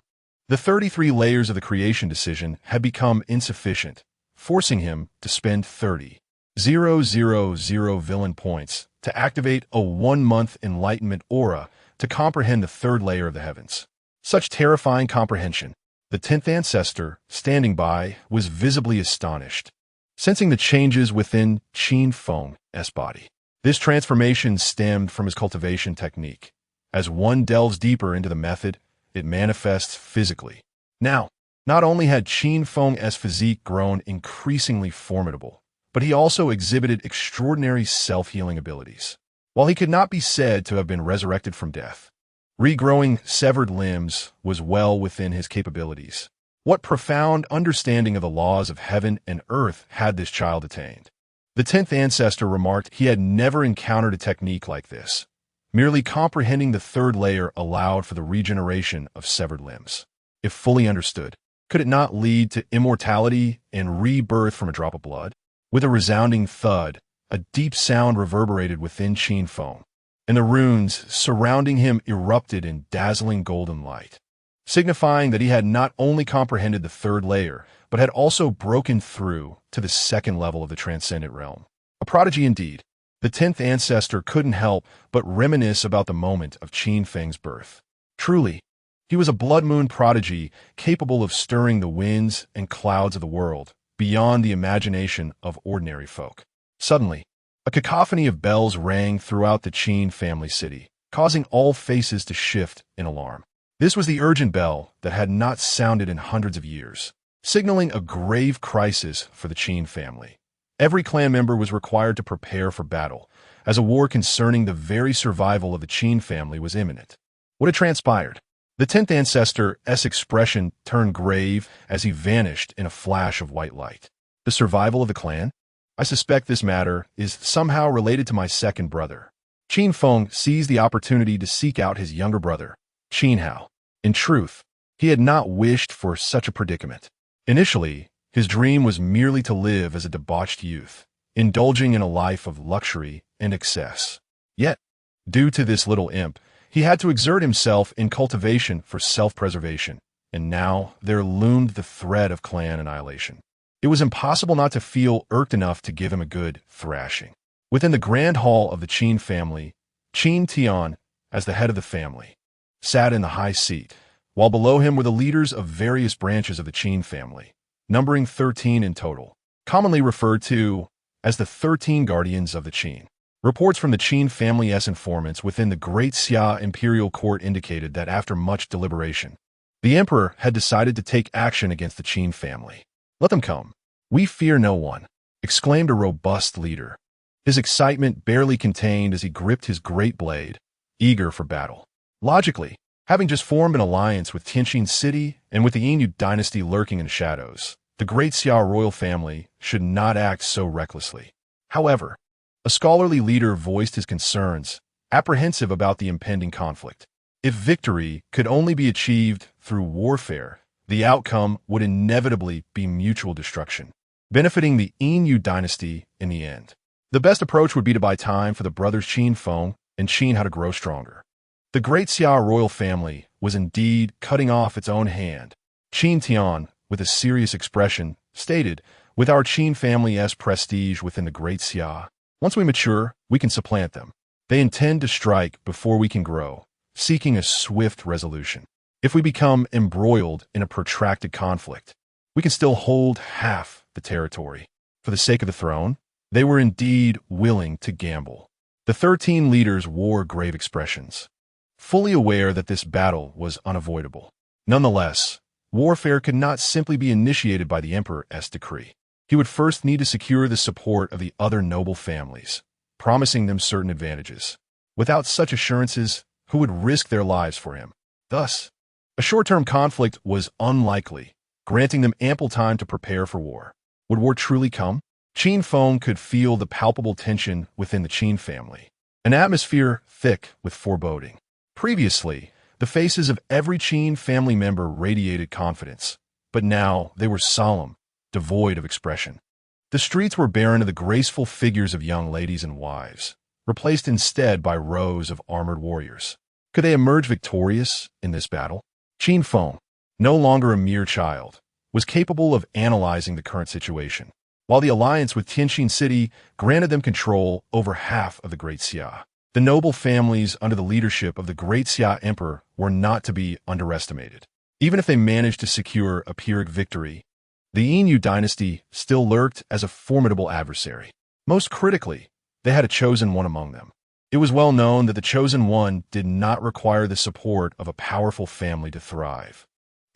the 33 layers of the creation decision had become insufficient, forcing him to spend 30,000 villain points to activate a 1-month enlightenment aura to comprehend the third layer of the heavens. Such terrifying comprehension. The 10th ancestor, standing by, was visibly astonished, sensing the changes within Qin Feng's body. This transformation stemmed from his cultivation technique. As one delves deeper into the method, it manifests physically. Now, Not only had Qin Feng's physique grown increasingly formidable, but he also exhibited extraordinary self-healing abilities. While he could not be said to have been resurrected from death, regrowing severed limbs was well within his capabilities. What profound understanding of the laws of heaven and earth had this child attained? The 10th ancestor remarked he had never encountered a technique like this. Merely comprehending the third layer allowed for the regeneration of severed limbs. If fully understood, could it not lead to immortality and rebirth from a drop of blood? With a resounding thud, a deep sound reverberated within Qin Feng, and the runes surrounding him erupted in dazzling golden light, signifying that he had not only comprehended the third layer, but had also broken through to the second level of the transcendent realm. A prodigy indeed. The 10th ancestor couldn't help but reminisce about the moment of Qin Feng's birth. Truly, he was a blood moon prodigy capable of stirring the winds and clouds of the world beyond the imagination of ordinary folk. Suddenly, a cacophony of bells rang throughout the Qin family city, causing all faces to shift in alarm. This was the urgent bell that had not sounded in hundreds of years, signaling a grave crisis for the Qin family. Every clan member was required to prepare for battle, as a war concerning the very survival of the Qin family was imminent. What had transpired? The 10th ancestor's expression turned grave as he vanished in a flash of white light. The survival of the clan? I suspect this matter is somehow related to my second brother. Qin Feng seized the opportunity to seek out his younger brother, Qin Hao. In truth, he had not wished for such a predicament. Initially, his dream was merely to live as a debauched youth, indulging in a life of luxury and excess. Yet, due to this little imp, he had to exert himself in cultivation for self-preservation, and now there loomed the threat of clan annihilation. It was impossible not to feel irked enough to give him a good thrashing. Within the grand hall of the Qin family, Qin Tian, as the head of the family, sat in the high seat, while below him were the leaders of various branches of the Qin family, numbering 13 in total, commonly referred to as the 13 guardians of the Qin. Reports from the Qin family's informants within the Great Xia imperial court indicated that after much deliberation, the emperor had decided to take action against the Qin family. "Let them come. We fear no one," exclaimed a robust leader, his excitement barely contained as he gripped his great blade, eager for battle. Logically, having just formed an alliance with Tianjin City and with the Yinyu dynasty lurking in the shadows, the Great Xia royal family should not act so recklessly. However, a scholarly leader voiced his concerns, apprehensive about the impending conflict. If victory could only be achieved through warfare, the outcome would inevitably be mutual destruction, benefiting the Yinyu dynasty in the end. The best approach would be to buy time for the brothers Qin Feng and Qin Hao to grow stronger. The Great Xia royal family was indeed cutting off its own hand. Qin Tian, with a serious expression, stated, "With our Qin family's prestige within the Great Xia, once we mature, we can supplant them. They intend to strike before we can grow, seeking a swift resolution. If we become embroiled in a protracted conflict, we can still hold half the territory. For the sake of the throne, they were indeed willing to gamble." The 13 leaders wore grave expressions, fully aware that this battle was unavoidable. Nonetheless, warfare could not simply be initiated by the emperor's decree. He would first need to secure the support of the other noble families, promising them certain advantages. Without such assurances, who would risk their lives for him? Thus, a short-term conflict was unlikely, granting them ample time to prepare for war. Would war truly come? Qin Feng could feel the palpable tension within the Qin family, an atmosphere thick with foreboding. Previously, the faces of every Qin family member radiated confidence, but now they were solemn, devoid of expression. The streets were barren of the graceful figures of young ladies and wives, replaced instead by rows of armored warriors. Could they emerge victorious in this battle? Qin Feng, no longer a mere child, was capable of analyzing the current situation. While the alliance with Tianjin City granted them control over half of the Great Xia, the noble families under the leadership of the Great Xia Emperor were not to be underestimated. Even if they managed to secure a Pyrrhic victory, the Yinyu dynasty still lurked as a formidable adversary. Most critically, they had a chosen one among them. It was well known that the chosen one did not require the support of a powerful family to thrive.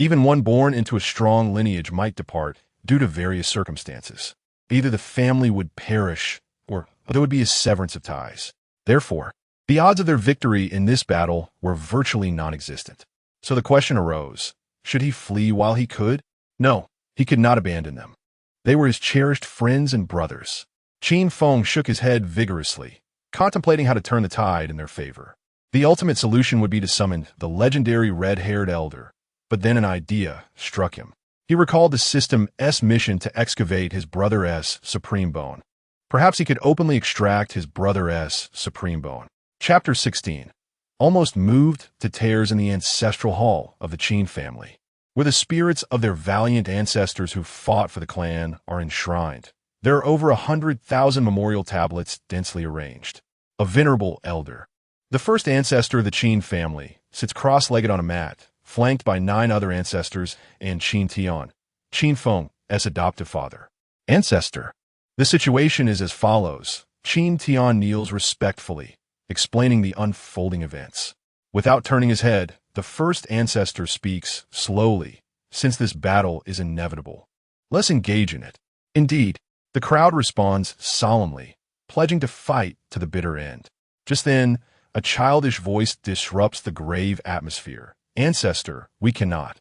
Even one born into a strong lineage might depart due to various circumstances. Either the family would perish, or there would be a severance of ties. Therefore, the odds of their victory in this battle were virtually non-existent. So the question arose, should he flee while he could? No, he could not abandon them. They were his cherished friends and brothers. Qin Feng shook his head vigorously, contemplating how to turn the tide in their favor. The ultimate solution would be to summon the legendary red-haired elder, but then an idea struck him. He recalled the System's mission to excavate his brother's supreme bone. Perhaps he could openly extract his brother's supreme bone. Chapter 16. Almost moved to tears in the ancestral hall of the Qin family, where the spirits of their valiant ancestors who fought for the clan are enshrined. There are over 100,000 memorial tablets densely arranged. A venerable elder, the first ancestor of the Qin family, sits cross-legged on a mat, flanked by 9 other ancestors and Qin Tian, Qin Feng's adoptive father. Ancestor. The situation is as follows. Qin Tian kneels respectfully, explaining the unfolding events. Without turning his head, the first ancestor speaks slowly, since this battle is inevitable. Let's engage in it. Indeed, the crowd responds solemnly, pledging to fight to the bitter end. Just then, a childish voice disrupts the grave atmosphere. Ancestor, we cannot.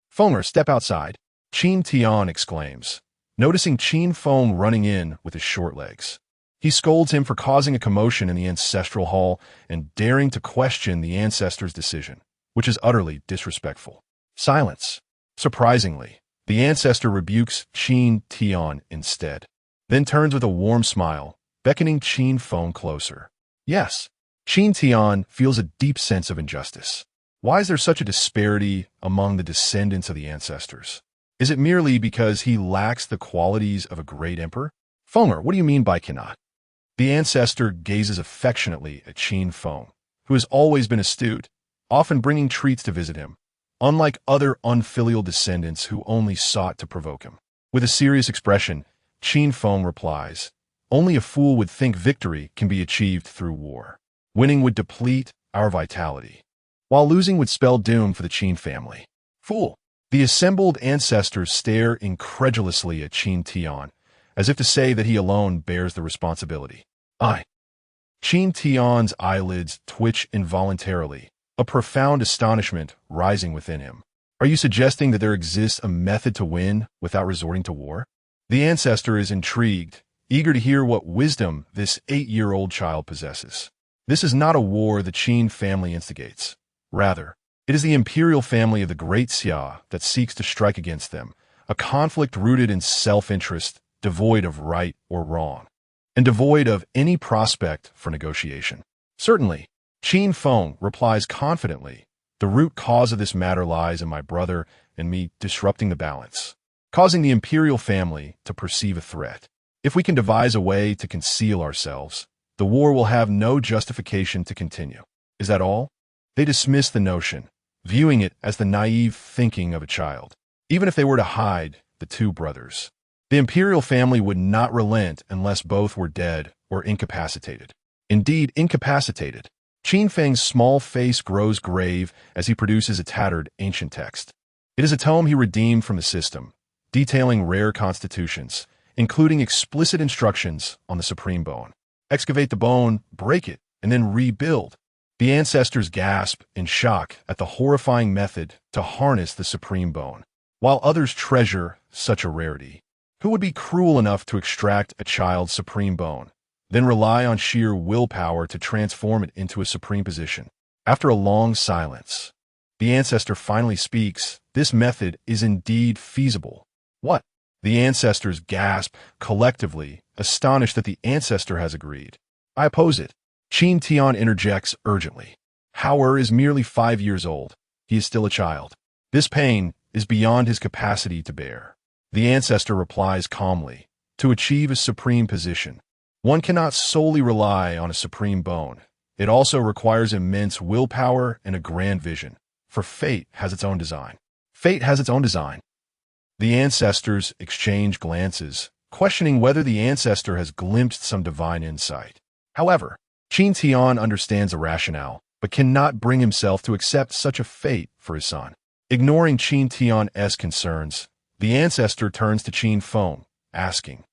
Fenger, step outside, Qin Tian exclaims, noticing Qin Feng running in with his short legs. He scolds him for causing a commotion in the ancestral hall and daring to question the ancestor's decision, which is utterly disrespectful. Silence. Surprisingly, the ancestor rebukes Qin Tian instead, then turns with a warm smile, beckoning Qin Feng closer. Yes, Qin Tian feels a deep sense of injustice. Why is there such a disparity among the descendants of the ancestors? Is it merely because he lacks the qualities of a great emperor? Fenger, what do you mean by cannot? The ancestor gazes affectionately at Qin Feng, who has always been astute, often bringing treats to visit him, unlike other unfilial descendants who only sought to provoke him. With a serious expression, Qin Feng replies, only a fool would think victory can be achieved through war. Winning would deplete our vitality, while losing would spell doom for the Qin family. Fool! The assembled ancestors stare incredulously at Qin Tian, as if to say that he alone bears the responsibility. Qin Tian's eyelids twitch involuntarily, a profound astonishment rising within him. Are you suggesting that there exists a method to win without resorting to war? The ancestor is intrigued, eager to hear what wisdom this 8-year-old child possesses. This is not a war the Qin family instigates. Rather, it is the imperial family of the Great Xia that seeks to strike against them, a conflict rooted in self-interest, devoid of right or wrong, and devoid of any prospect for negotiation. Certainly, Qin Feng replies confidently, the root cause of this matter lies in my brother and me disrupting the balance, causing the imperial family to perceive a threat. If we can devise a way to conceal ourselves, the war will have no justification to continue. Is that all? They dismiss the notion, viewing it as the naive thinking of a child. Even if they were to hide the 2 brothers, the imperial family would not relent unless both were dead or incapacitated. Indeed, incapacitated. Qin Feng's small face grows grave as he produces a tattered ancient text. It is a tome he redeemed from the system, detailing rare constitutions, including explicit instructions on the supreme bone. Excavate the bone, break it, and then rebuild. The ancestors gasp in shock at the horrifying method to harness the supreme bone, while others treasure such a rarity. Who would be cruel enough to extract a child's supreme bone, then rely on sheer willpower to transform it into a supreme position? After a long silence, the ancestor finally speaks. This method is indeed feasible. What? The ancestors gasp collectively, astonished that the ancestor has agreed. I oppose it. Qin Tian interjects urgently. Hauer is merely 5 years old. He is still a child. This pain is beyond his capacity to bear. The ancestor replies calmly, to achieve a supreme position, one cannot solely rely on a supreme bone. It also requires immense willpower and a grand vision, for fate has its own design. Fate has its own design. The ancestors exchange glances, questioning whether the ancestor has glimpsed some divine insight. However, Qin Tian understands the rationale, but cannot bring himself to accept such a fate for his son. Ignoring Qin Tian's concerns, the ancestor turns to Qin Feng, asking,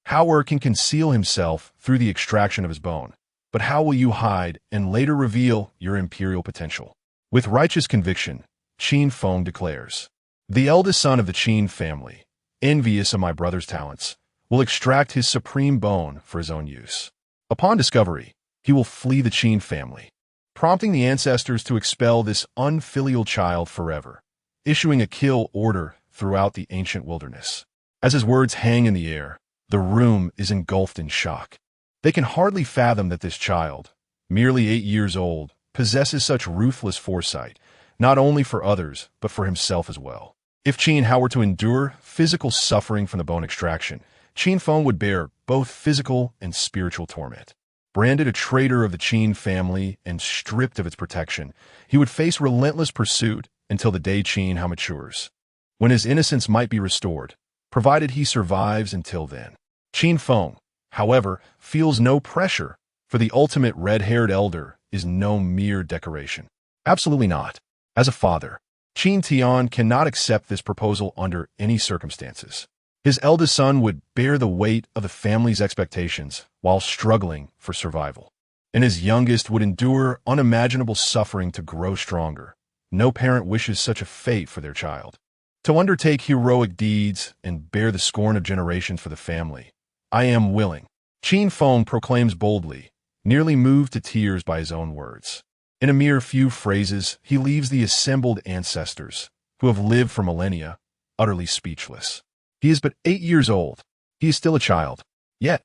"How can conceal himself through the extraction of his bone, but how will you hide and later reveal your imperial potential?" With righteous conviction, Qin Feng declares, "The eldest son of the Qin family, envious of my brother's talents, will extract his supreme bone for his own use. Upon discovery, he will flee the Qin family," prompting the ancestors to expel this unfilial child forever, issuing a kill order throughout the ancient wilderness. As his words hang in the air, the room is engulfed in shock. They can hardly fathom that this child, merely 8 years old, possesses such ruthless foresight, not only for others, but for himself as well. If Qin Hao were to endure physical suffering from the bone extraction, Qin Feng would bear both physical and spiritual torment. Branded a traitor of the Qin family and stripped of its protection, he would face relentless pursuit until the day Qin Hao matures, when his innocence might be restored, provided he survives until then. Qin Feng, however, feels no pressure, for the ultimate red-haired elder is no mere decoration. Absolutely not. As a father, Qin Tian cannot accept this proposal under any circumstances. His eldest son would bear the weight of the family's expectations while struggling for survival, and his youngest would endure unimaginable suffering to grow stronger. No parent wishes such a fate for their child. To undertake heroic deeds and bear the scorn of generations for the family, I am willing, Qin Feng proclaims boldly, nearly moved to tears by his own words. In a mere few phrases, he leaves the assembled ancestors, who have lived for millennia, utterly speechless. He is but 8 years old. He is still a child. Yet,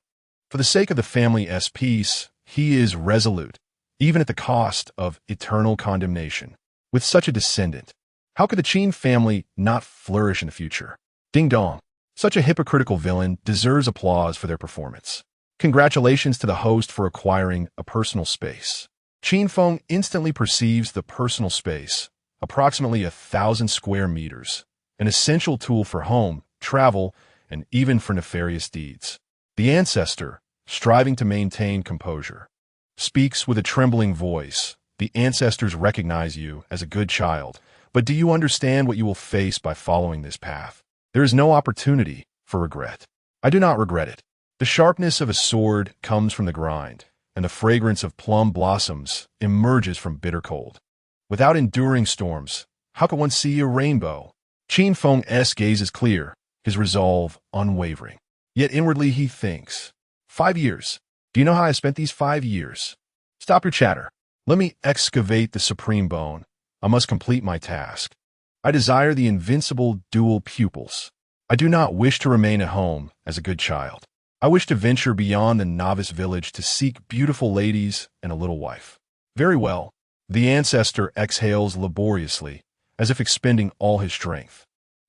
for the sake of the family's peace, he is resolute, even at the cost of eternal condemnation. With such a descendant, how could the Qin family not flourish in the future? Ding dong. Such a hypocritical villain deserves applause for their performance. Congratulations to the host for acquiring a personal space. Qin Feng instantly perceives the personal space, approximately 1,000 square meters, an essential tool for home, travel, and even for nefarious deeds. The ancestor, striving to maintain composure, speaks with a trembling voice. The ancestors recognize you as a good child, but do you understand what you will face by following this path? There is no opportunity for regret. I do not regret it. The sharpness of a sword comes from the grind, and the fragrance of plum blossoms emerges from bitter cold. Without enduring storms, how can one see a rainbow? Qin Feng's gaze is clear, his resolve unwavering. Yet inwardly he thinks, 5 years. Do you know how I spent these 5 years? Stop your chatter. Let me excavate the supreme bone. I must complete my task. I desire the invincible dual pupils. I do not wish to remain at home as a good child. I wish to venture beyond the novice village to seek beautiful ladies and a little wife. Very well. The ancestor exhales laboriously, as if expending all his strength.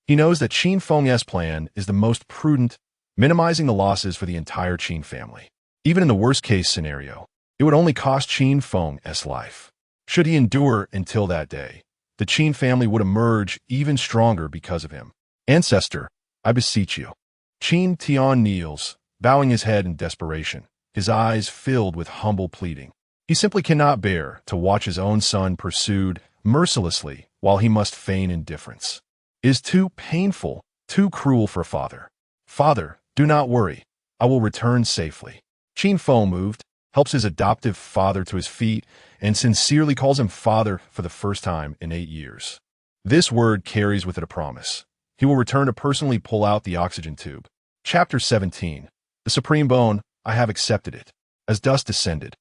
He knows that Qin Feng's plan is the most prudent, minimizing the losses for the entire Qin family. Even in the worst-case scenario, it would only cost Qin Feng's life. Should he endure until that day, the Qin family would emerge even stronger because of him. Ancestor, I beseech you. Qin Tian kneels, bowing his head in desperation, his eyes filled with humble pleading. He simply cannot bear to watch his own son pursued mercilessly while he must feign indifference. It is too painful, too cruel for a father. Father, do not worry. I will return safely. Qin Feng, moved, helps his adoptive father to his feet and sincerely calls him father for the first time in 8 years. This word carries with it a promise. He will return to personally pull out the oxygen tube. Chapter 17. The Supreme Bone, I have accepted it. As dusk descended,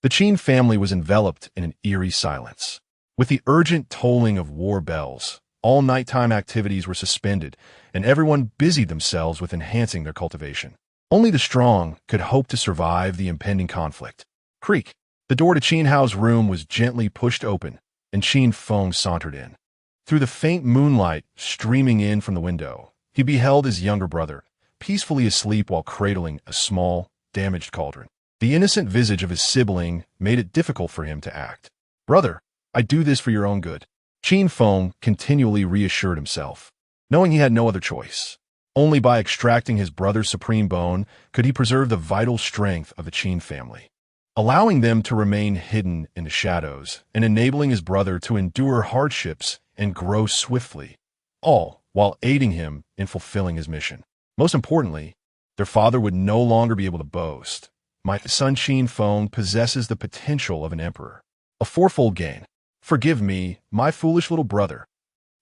the Qin family was enveloped in an eerie silence. With the urgent tolling of war bells, all nighttime activities were suspended, and everyone busied themselves with enhancing their cultivation. Only the strong could hope to survive the impending conflict. Creak. The door to Qin Hao's room was gently pushed open, and Qin Feng sauntered in. Through the faint moonlight streaming in from the window, he beheld his younger brother, peacefully asleep while cradling a small, damaged cauldron. The innocent visage of his sibling made it difficult for him to act. Brother, I do this for your own good. Qin Feng continually reassured himself, knowing he had no other choice. Only by extracting his brother's supreme bone could he preserve the vital strength of the Qin family. Allowing them to remain hidden in the shadows and enabling his brother to endure hardships and grow swiftly, all while aiding him in fulfilling his mission. Most importantly, their father would no longer be able to boast. My son Qin Feng possesses the potential of an emperor. A fourfold gain. Forgive me, my foolish little brother.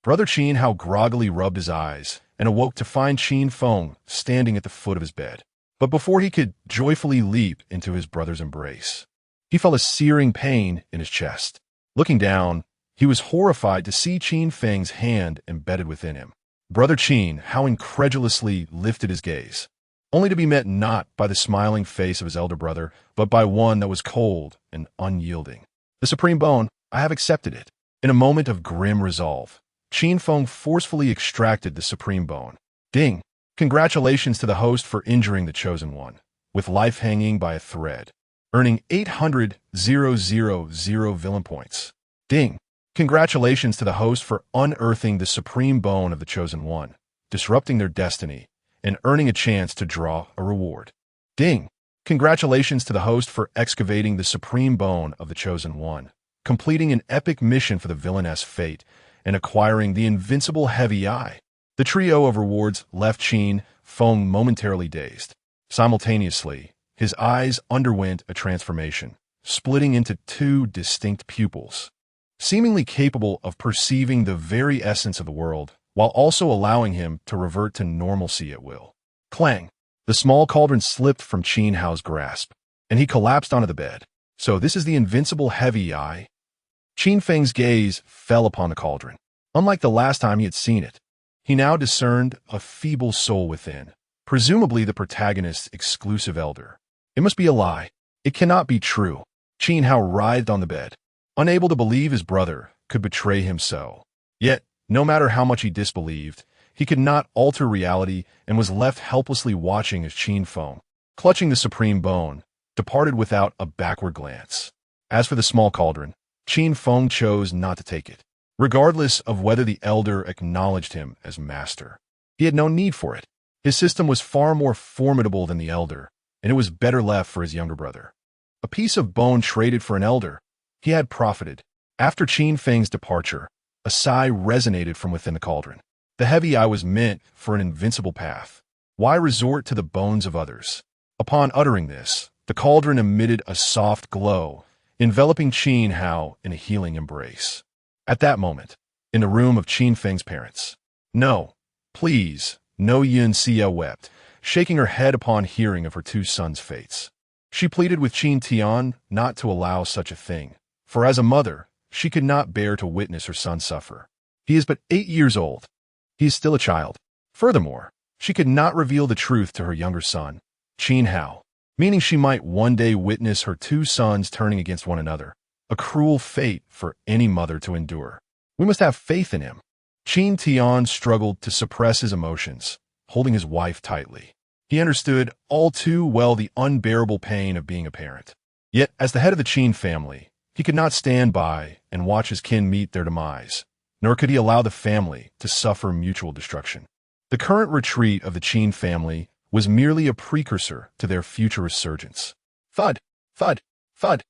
Brother Qin how groggily rubbed his eyes and awoke to find Qin Feng standing at the foot of his bed. But before he could joyfully leap into his brother's embrace, he felt a searing pain in his chest. Looking down, he was horrified to see Qin Feng's hand embedded within him. Brother Qin how incredulously lifted his gaze, only to be met not by the smiling face of his elder brother, but by one that was cold and unyielding. The supreme bone, I have accepted it. In a moment of grim resolve, Qin Feng forcefully extracted the supreme bone. Ding! Congratulations to the host for injuring the chosen one, with life hanging by a thread, earning 800,000 villain points. Ding! Congratulations to the host for unearthing the supreme bone of the chosen one, disrupting their destiny, and earning a chance to draw a reward. Ding! Congratulations to the host for excavating the supreme bone of the chosen one, completing an epic mission for the villainous fate, and acquiring the Invincible Heavy Eye. The trio of rewards left Qin Feng momentarily dazed. Simultaneously, his eyes underwent a transformation, splitting into two distinct pupils, seemingly capable of perceiving the very essence of the world, while also allowing him to revert to normalcy at will. Clang! The small cauldron slipped from Qin Hao's grasp, and he collapsed onto the bed. So this is the Invincible Heavy Eye? Qin Feng's gaze fell upon the cauldron. Unlike the last time he had seen it, he now discerned a feeble soul within, presumably the protagonist's exclusive elder. It must be a lie. It cannot be true. Qin Hao writhed on the bed, unable to believe his brother could betray him so. Yet, no matter how much he disbelieved, he could not alter reality and was left helplessly watching as Qin Feng, clutching the supreme bone, departed without a backward glance. As for the small cauldron, Qin Feng chose not to take it, regardless of whether the elder acknowledged him as master. He had no need for it. His system was far more formidable than the elder, and it was better left for his younger brother. A piece of bone traded for an elder. He had profited. After Qin Feng's departure, a sigh resonated from within the cauldron. The heavy eye was meant for an invincible path. Why resort to the bones of others? Upon uttering this, the cauldron emitted a soft glow, enveloping Qin Hao in a healing embrace. At that moment, in the room of Qin Feng's parents, "No, please," No Yun Xia wept, shaking her head upon hearing of her two sons' fates. She pleaded with Qin Tian not to allow such a thing, for as a mother, she could not bear to witness her son suffer. He is but 8 years old. He is still a child. Furthermore, she could not reveal the truth to her younger son, Qin Hao, meaning she might one day witness her two sons turning against one another, a cruel fate for any mother to endure. We must have faith in him. Qin Tian struggled to suppress his emotions, holding his wife tightly. He understood all too well the unbearable pain of being a parent. Yet, as the head of the Qin family, he could not stand by and watch his kin meet their demise, nor could he allow the family to suffer mutual destruction. The current retreat of the Qin family was merely a precursor to their future resurgence. Thud, thud, thud.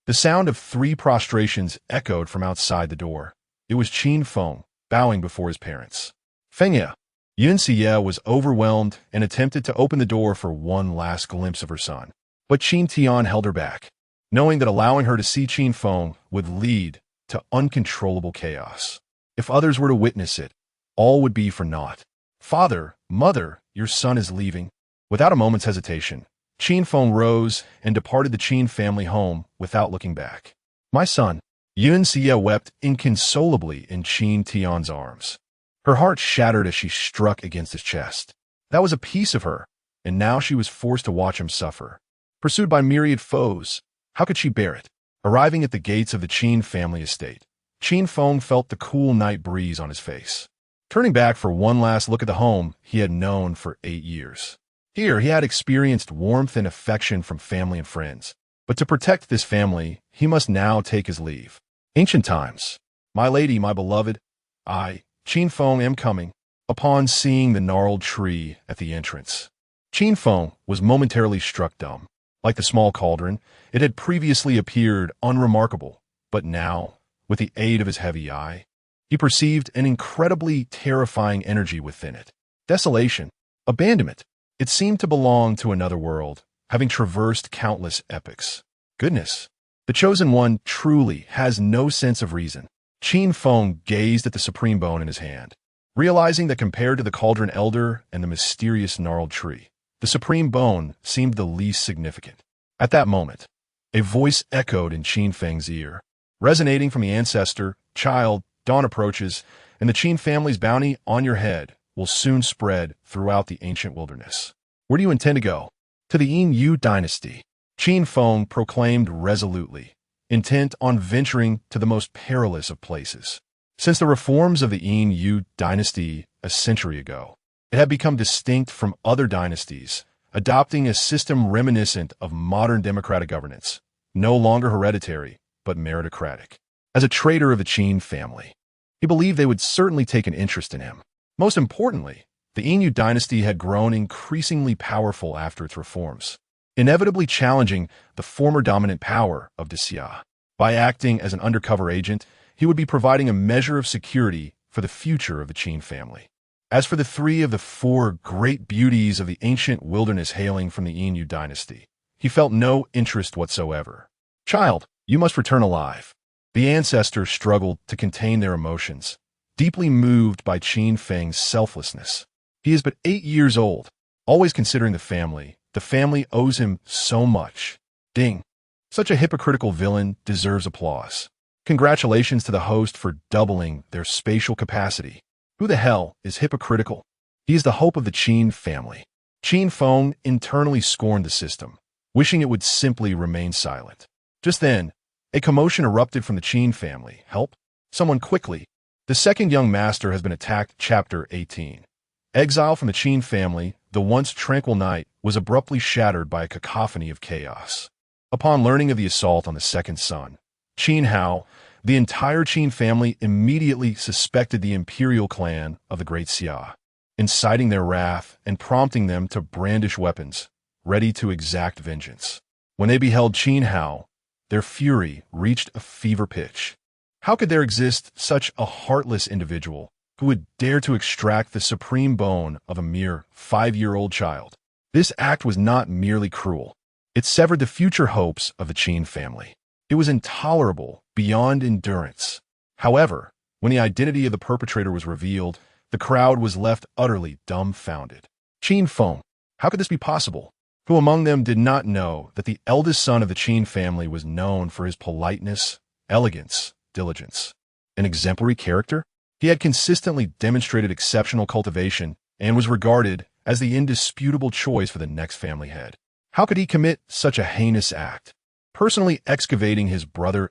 The sound of 3 prostrations echoed from outside the door. It was Qin Feng, bowing before his parents. Fengye. Yun Xie was overwhelmed and attempted to open the door for one last glimpse of her son. But Qin Tian held her back, knowing that allowing her to see Qin Feng would lead to uncontrollable chaos. If others were to witness it, all would be for naught. Father, mother, your son is leaving. Without a moment's hesitation, Qin Feng rose and departed the Qin family home without looking back. My son. Yun Xie wept inconsolably in Qin Tian's arms. Her heart shattered as she struck against his chest. That was a piece of her, and now she was forced to watch him suffer. Pursued by myriad foes, how could she bear it? Arriving at the gates of the Qin family estate, Qin Feng felt the cool night breeze on his face. Turning back for one last look at the home he had known for 8 years. Here he had experienced warmth and affection from family and friends, but to protect this family, he must now take his leave. Ancient times. My lady, my beloved, I, Qin Feng, am coming. Upon seeing the gnarled tree at the entrance, Qin Feng was momentarily struck dumb. Like the small cauldron, it had previously appeared unremarkable, but now, with the aid of his heavy eye, He perceived an incredibly terrifying energy within it. Desolation, abandonment. It seemed to belong to another world, having traversed countless epochs. Goodness, the Chosen One truly has no sense of reason. Qin Feng gazed at the supreme bone in his hand, realizing that compared to the cauldron elder and the mysterious gnarled tree, the supreme bone seemed the least significant. At that moment, a voice echoed in Qin Feng's ear, resonating from the ancestor, "Child, dawn approaches, and the Qin family's bounty on your head will soon spread throughout the ancient wilderness. Where do you intend to go?" "To the Yin Yu dynasty," Qin Feng proclaimed resolutely, intent on venturing to the most perilous of places. Since the reforms of the Yin Yu dynasty a century ago, it had become distinct from other dynasties, adopting a system reminiscent of modern democratic governance, no longer hereditary, but meritocratic. As a traitor of the Qin family, he believed they would certainly take an interest in him. Most importantly, the Yin Yu dynasty had grown increasingly powerful after its reforms, inevitably challenging the former dominant power of the Xia. By acting as an undercover agent, he would be providing a measure of security for the future of the Qin family. As for the three of the four great beauties of the ancient wilderness hailing from the Yin Yu dynasty, he felt no interest whatsoever. "Child, you must return alive." The ancestors struggled to contain their emotions, deeply moved by Qin Feng's selflessness. He is but 8 years old, always considering the family. The family owes him so much. Ding. Such a hypocritical villain deserves applause. Congratulations to the host for doubling their spatial capacity. Who the hell is hypocritical? He is the hope of the Qin family. Qin Feng internally scorned the system, wishing it would simply remain silent. Just then, a commotion erupted from the Qin family. "Help! Someone quickly! The second young master has been attacked." Chapter 18. Exile from the Qin family, the once tranquil night was abruptly shattered by a cacophony of chaos. Upon learning of the assault on the second son, Qin Hao, the entire Qin family immediately suspected the imperial clan of the Great Xia, inciting their wrath and prompting them to brandish weapons, ready to exact vengeance. When they beheld Qin Hao, their fury reached a fever pitch. How could there exist such a heartless individual who would dare to extract the supreme bone of a mere 5-year-old child? This act was not merely cruel. It severed the future hopes of the Qin family. It was intolerable beyond endurance. However, when the identity of the perpetrator was revealed, the crowd was left utterly dumbfounded. Qin Feng, how could this be possible? Who among them did not know that the eldest son of the Qin family was known for his politeness, elegance, diligence? An exemplary character? He had consistently demonstrated exceptional cultivation and was regarded as the indisputable choice for the next family head. How could he commit such a heinous act? Personally excavating his brother's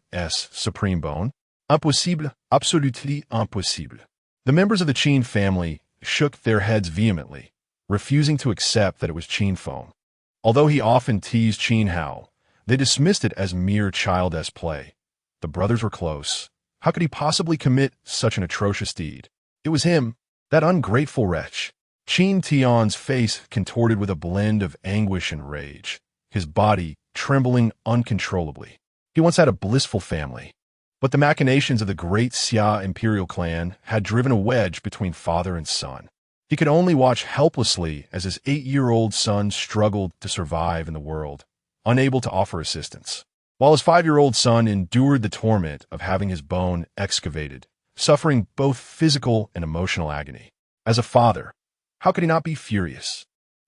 supreme bone? Impossible, absolutely impossible. The members of the Qin family shook their heads vehemently, refusing to accept that it was Qin Feng. Although he often teased Qin Hao, they dismissed it as mere childish play. The brothers were close. How could he possibly commit such an atrocious deed? It was him, that ungrateful wretch. Qin Tian's face contorted with a blend of anguish and rage, his body trembling uncontrollably. He once had a blissful family, but the machinations of the great Xia imperial clan had driven a wedge between father and son. He could only watch helplessly as his 8-year-old son struggled to survive in the world, unable to offer assistance, while his 5-year-old son endured the torment of having his bone excavated, suffering both physical and emotional agony. As a father, how could he not be furious?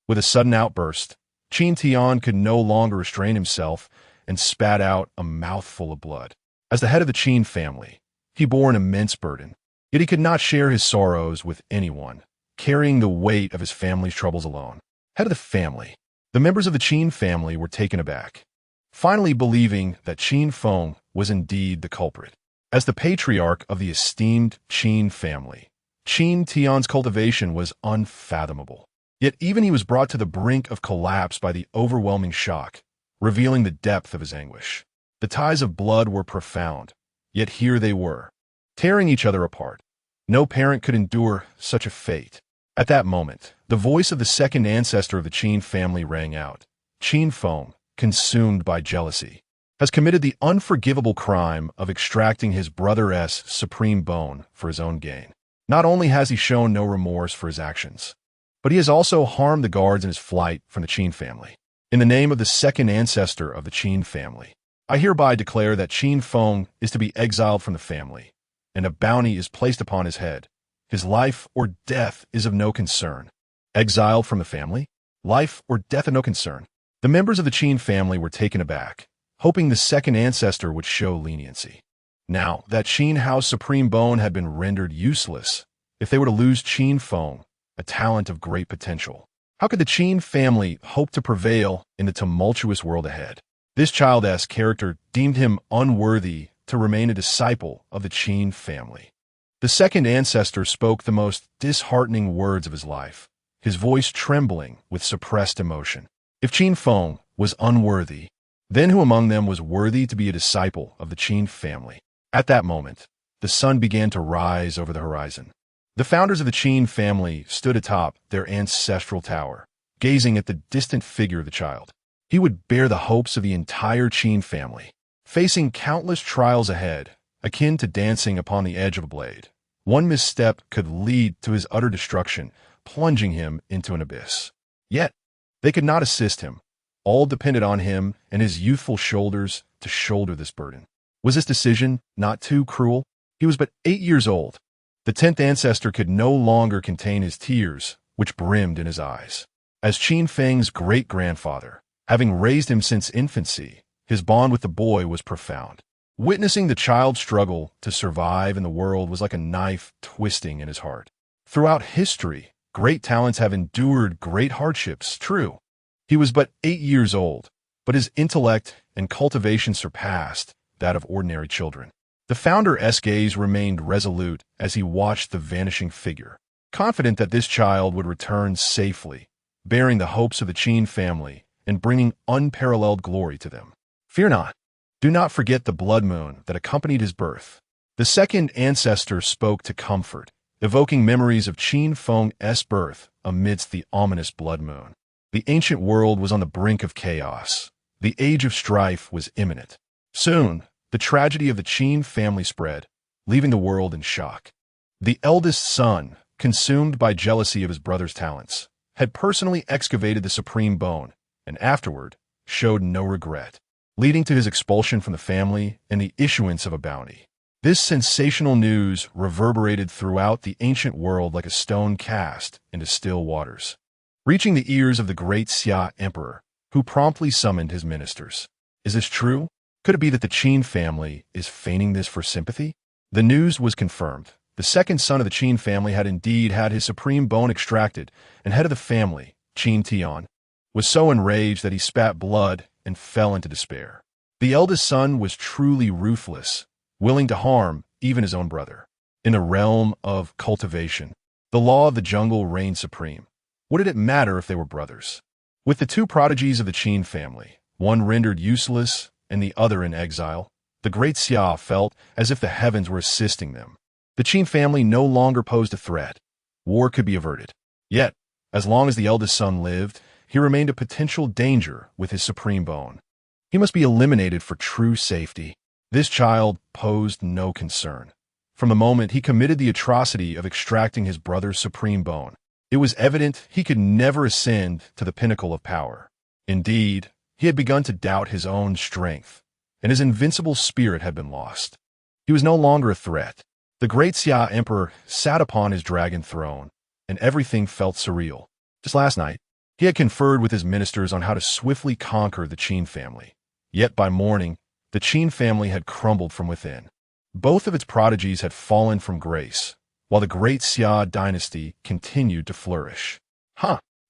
With a sudden outburst, Qin Tian could no longer restrain himself and spat out a mouthful of blood. As the head of the Qin family, he bore an immense burden, yet he could not share his sorrows with anyone, carrying the weight of his family's troubles alone. Head of the family, the members of the Qin family were taken aback, finally believing that Qin Feng was indeed the culprit. As the patriarch of the esteemed Qin family, Qin Tian's cultivation was unfathomable. Yet even he was brought to the brink of collapse by the overwhelming shock, revealing the depth of his anguish. The ties of blood were profound, yet here they were, tearing each other apart. No parent could endure such a fate. At that moment, the voice of the second ancestor of the Qin family rang out. Qin Feng, consumed by jealousy, has committed the unforgivable crime of extracting his brother's supreme bone for his own gain. Not only has he shown no remorse for his actions, but he has also harmed the guards in his flight from the Qin family. In the name of the second ancestor of the Qin family, I hereby declare that Qin Feng is to be exiled from the family, and a bounty is placed upon his head. His life or death is of no concern. Exiled from the family? Life or death of no concern. The members of the Qin family were taken aback, hoping the second ancestor would show leniency. Now that Qin Hao's supreme bone had been rendered useless, if they were to lose Qin Feng, a talent of great potential, how could the Qin family hope to prevail in the tumultuous world ahead? This childish character deemed him unworthy to remain a disciple of the Qin family. The second ancestor spoke the most disheartening words of his life, his voice trembling with suppressed emotion. If Qin Feng was unworthy, then who among them was worthy to be a disciple of the Qin family? At that moment, the sun began to rise over the horizon. The founders of the Qin family stood atop their ancestral tower, gazing at the distant figure of the child. He would bear the hopes of the entire Qin family, facing countless trials ahead, akin to dancing upon the edge of a blade. One misstep could lead to his utter destruction, plunging him into an abyss. Yet, they could not assist him. All depended on him and his youthful shoulders to shoulder this burden. Was this decision not too cruel? He was but 8 years old. The 10th ancestor could no longer contain his tears, which brimmed in his eyes. As Qin Feng's great-grandfather, having raised him since infancy, his bond with the boy was profound. Witnessing the child struggle to survive in the world was like a knife twisting in his heart. Throughout history, great talents have endured great hardships, true. He was but 8 years old, but his intellect and cultivation surpassed that of ordinary children. The founder's gaze remained resolute as he watched the vanishing figure, confident that this child would return safely, bearing the hopes of the Qin family and bringing unparalleled glory to them. Fear not. Do not forget the blood moon that accompanied his birth. The second ancestor spoke to comfort, evoking memories of Qin Feng's birth amidst the ominous blood moon. The ancient world was on the brink of chaos. The age of strife was imminent. Soon, the tragedy of the Qin family spread, leaving the world in shock. The eldest son, consumed by jealousy of his brother's talents, had personally excavated the supreme bone, and afterward showed no regret, leading to his expulsion from the family and the issuance of a bounty. This sensational news reverberated throughout the ancient world like a stone cast into still waters, reaching the ears of the great Xia emperor, who promptly summoned his ministers. Is this true? Could it be that the Qin family is feigning this for sympathy? The news was confirmed. The second son of the Qin family had indeed had his supreme bone extracted, and head of the family, Qin Tian, was so enraged that he spat blood and fell into despair. The eldest son was truly ruthless, willing to harm even his own brother. In a realm of cultivation, the law of the jungle reigned supreme. What did it matter if they were brothers? With the two prodigies of the Qin family, one rendered useless and the other in exile, the great Xia felt as if the heavens were assisting them. The Qin family no longer posed a threat. War could be averted. Yet, as long as the eldest son lived, he remained a potential danger with his supreme bone. He must be eliminated for true safety. This child posed no concern. From the moment he committed the atrocity of extracting his brother's supreme bone, it was evident he could never ascend to the pinnacle of power. Indeed, he had begun to doubt his own strength, and his invincible spirit had been lost. He was no longer a threat. The great Xia emperor sat upon his dragon throne, and everything felt surreal. Just last night, he had conferred with his ministers on how to swiftly conquer the Qin family. Yet by morning, the Qin family had crumbled from within. Both of its prodigies had fallen from grace, while the great Xia dynasty continued to flourish.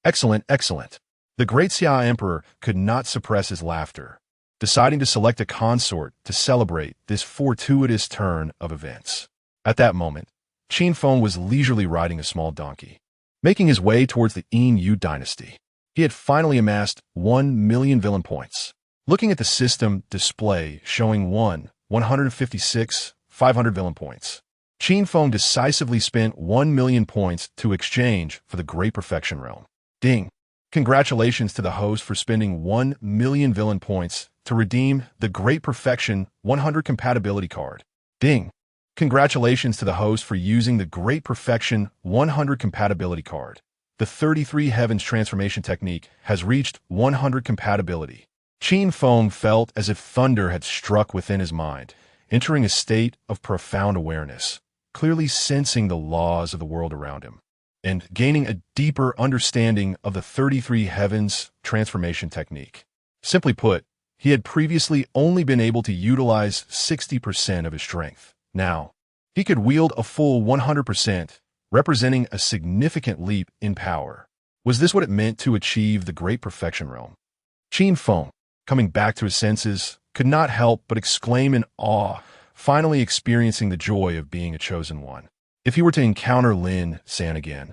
Excellent, excellent. The great Xia emperor could not suppress his laughter, deciding to select a consort to celebrate this fortuitous turn of events. At that moment, Qin Feng was leisurely riding a small donkey, making his way towards the Yin dynasty. He had finally amassed 1 million villain points. Looking at the system display showing 156,500 villain points, Qin Feng decisively spent 1 million points to exchange for the Great Perfection Realm. Ding! Congratulations to the host for spending 1 million villain points to redeem the Great Perfection 100 Compatibility card. Ding! Congratulations to the host for using the Great Perfection 100 Compatibility card. The 33 Heavens transformation technique has reached 100 compatibility. Qin Feng felt as if thunder had struck within his mind, entering a state of profound awareness, clearly sensing the laws of the world around him, and gaining a deeper understanding of the 33 Heavens transformation technique. Simply put, he had previously only been able to utilize 60% of his strength. Now, he could wield a full 100%, representing a significant leap in power. Was this what it meant to achieve the Great Perfection realm? Qin Feng, coming back to his senses, could not help but exclaim in awe, finally experiencing the joy of being a chosen one. If he were to encounter Lin San again,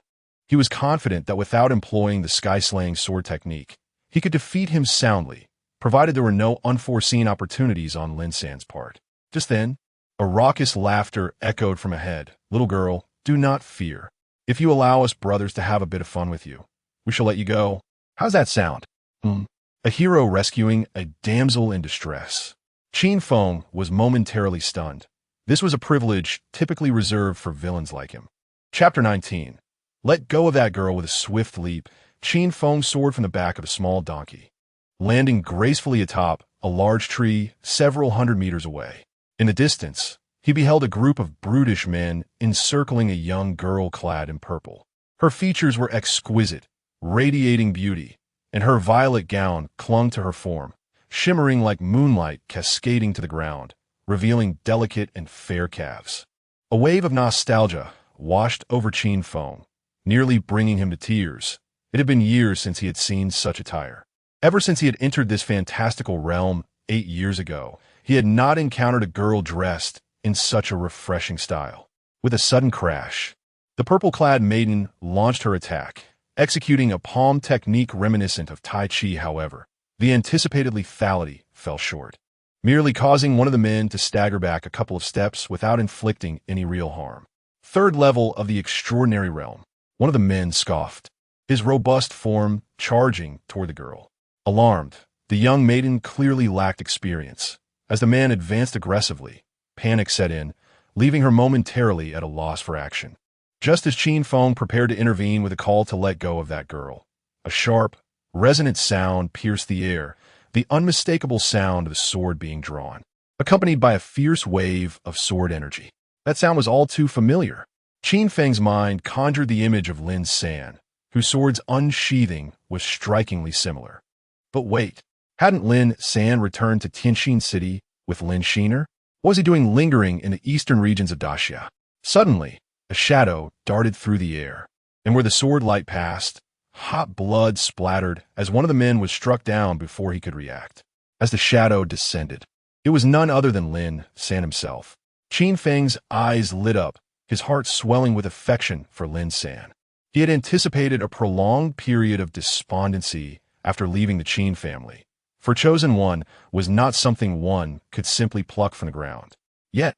he was confident that without employing the sky-slaying sword technique, he could defeat him soundly, provided there were no unforeseen opportunities on Lin San's part. Just then, a raucous laughter echoed from ahead. "Little girl, do not fear. If you allow us brothers to have a bit of fun with you, we shall let you go. How's that sound?" A hero rescuing a damsel in distress. Qin Feng was momentarily stunned. This was a privilege typically reserved for villains like him. Chapter 19. Let go of that girl. With a swift leap, Qin Feng soared from the back of a small donkey, landing gracefully atop a large tree several hundred meters away. In the distance, he beheld a group of brutish men encircling a young girl clad in purple. Her features were exquisite, radiating beauty, and her violet gown clung to her form, shimmering like moonlight cascading to the ground, revealing delicate and fair calves. A wave of nostalgia washed over Qin Feng, nearly bringing him to tears. It had been years since he had seen such attire. Ever since he had entered this fantastical realm 8 years ago, he had not encountered a girl dressed in such a refreshing style. With a sudden crash, the purple-clad maiden launched her attack, executing a palm technique reminiscent of Tai Chi. However, the anticipated lethality fell short, merely causing one of the men to stagger back a couple of steps without inflicting any real harm. Third level of the extraordinary realm. One of the men scoffed, his robust form charging toward the girl. Alarmed, the young maiden clearly lacked experience. As the man advanced aggressively, panic set in, leaving her momentarily at a loss for action. Just as Qin Feng prepared to intervene with a call to let go of that girl, a sharp, resonant sound pierced the air, the unmistakable sound of the sword being drawn, accompanied by a fierce wave of sword energy. That sound was all too familiar. Qin Feng's mind conjured the image of Lin San, whose sword's unsheathing was strikingly similar. But wait, hadn't Lin San returned to Tianxin City with Lin Shiner? What was he doing lingering in the eastern regions of Daxia? Suddenly, a shadow darted through the air, and where the sword light passed, hot blood splattered as one of the men was struck down before he could react. As the shadow descended, it was none other than Lin San himself. Qin Feng's eyes lit up, his heart swelling with affection for Lin San. He had anticipated a prolonged period of despondency after leaving the Qin family, for Chosen One was not something one could simply pluck from the ground. Yet,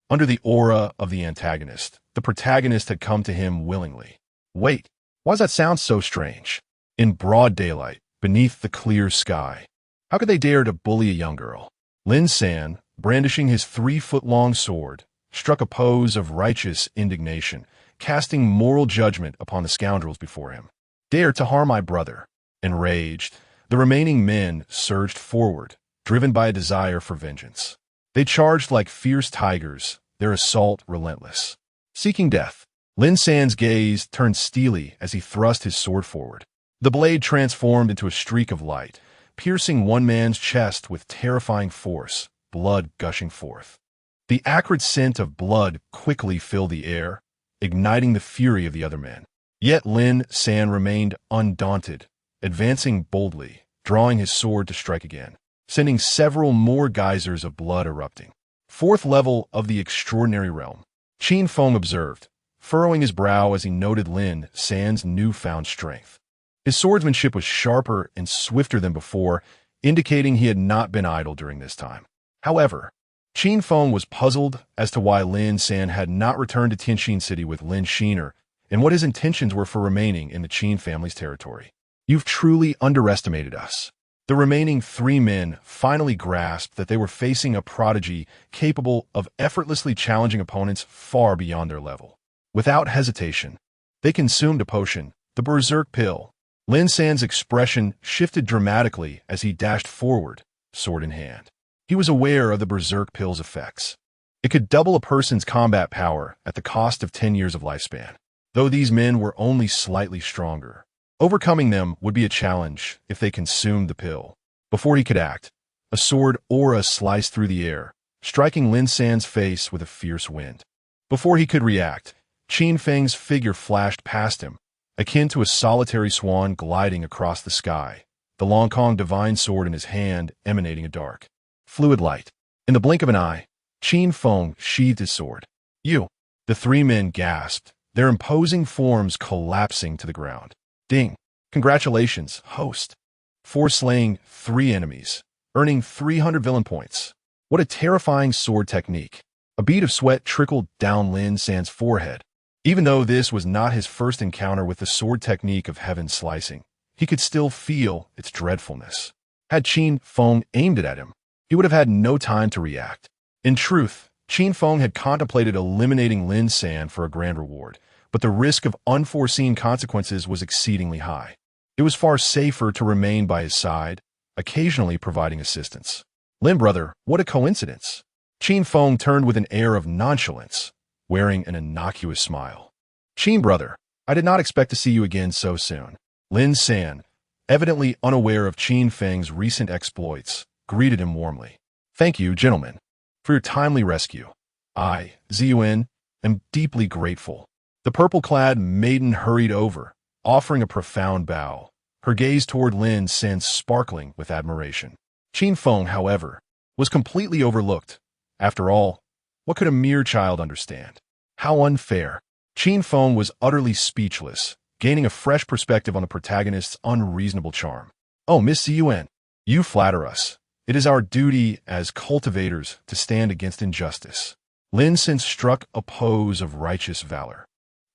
under the aura of the antagonist, the protagonist had come to him willingly. Wait, why does that sound so strange? In broad daylight, beneath the clear sky, how could they dare to bully a young girl? Lin San, brandishing his 3-foot-long sword, struck a pose of righteous indignation, casting moral judgment upon the scoundrels before him. Dare to harm my brother. Enraged, the remaining men surged forward, driven by a desire for vengeance. They charged like fierce tigers, their assault relentless. Seeking death, Lin San's gaze turned steely as he thrust his sword forward. The blade transformed into a streak of light, piercing one man's chest with terrifying force, blood gushing forth. The acrid scent of blood quickly filled the air, igniting the fury of the other men. Yet Lin San remained undaunted, advancing boldly, drawing his sword to strike again, sending several more geysers of blood erupting. Fourth level of the extraordinary realm. Qin Feng observed, furrowing his brow as he noted Lin San's newfound strength. His swordsmanship was sharper and swifter than before, indicating he had not been idle during this time. However, Qin Feng was puzzled as to why Lin San had not returned to Tianxin City with Lin Shiner and what his intentions were for remaining in the Qin family's territory. You've truly underestimated us. The remaining 3 men finally grasped that they were facing a prodigy capable of effortlessly challenging opponents far beyond their level. Without hesitation, they consumed a potion, the Berserk Pill. Lin San's expression shifted dramatically as he dashed forward, sword in hand. He was aware of the Berserk Pill's effects. It could double a person's combat power at the cost of 10 years of lifespan. Though these men were only slightly stronger, overcoming them would be a challenge if they consumed the pill. Before he could act, a sword aura sliced through the air, striking Lin San's face with a fierce wind. Before he could react, Qin Feng's figure flashed past him, akin to a solitary swan gliding across the sky, the Long Kong divine sword in his hand emanating a dark, fluid light. In the blink of an eye, Qin Feng sheathed his sword. "You!" The 3 men gasped, their imposing forms collapsing to the ground. "Ding! Congratulations, host, for slaying 3 enemies, earning 300 villain points. What a terrifying sword technique." A bead of sweat trickled down Lin San's forehead. Even though this was not his first encounter with the sword technique of heaven slicing, he could still feel its dreadfulness. Had Qin Feng aimed it at him, he would have had no time to react. In truth, Qin Feng had contemplated eliminating Lin San for a grand reward, but the risk of unforeseen consequences was exceedingly high. It was far safer to remain by his side, occasionally providing assistance. "Lin brother, what a coincidence." Qin Feng turned with an air of nonchalance, wearing an innocuous smile. "Qin brother, I did not expect to see you again so soon." Lin San, evidently unaware of Qin Feng's recent exploits, greeted him warmly. "Thank you, gentlemen, for your timely rescue. I, Ziyuan, am deeply grateful." The purple-clad maiden hurried over, offering a profound bow, her gaze toward Lin San sparkling with admiration. Qin Feng, however, was completely overlooked. After all, what could a mere child understand? How unfair. Qin Feng was utterly speechless, gaining a fresh perspective on the protagonist's unreasonable charm. "Oh, Miss Ziyuan, you flatter us. It is our duty as cultivators to stand against injustice." Lin San struck a pose of righteous valor,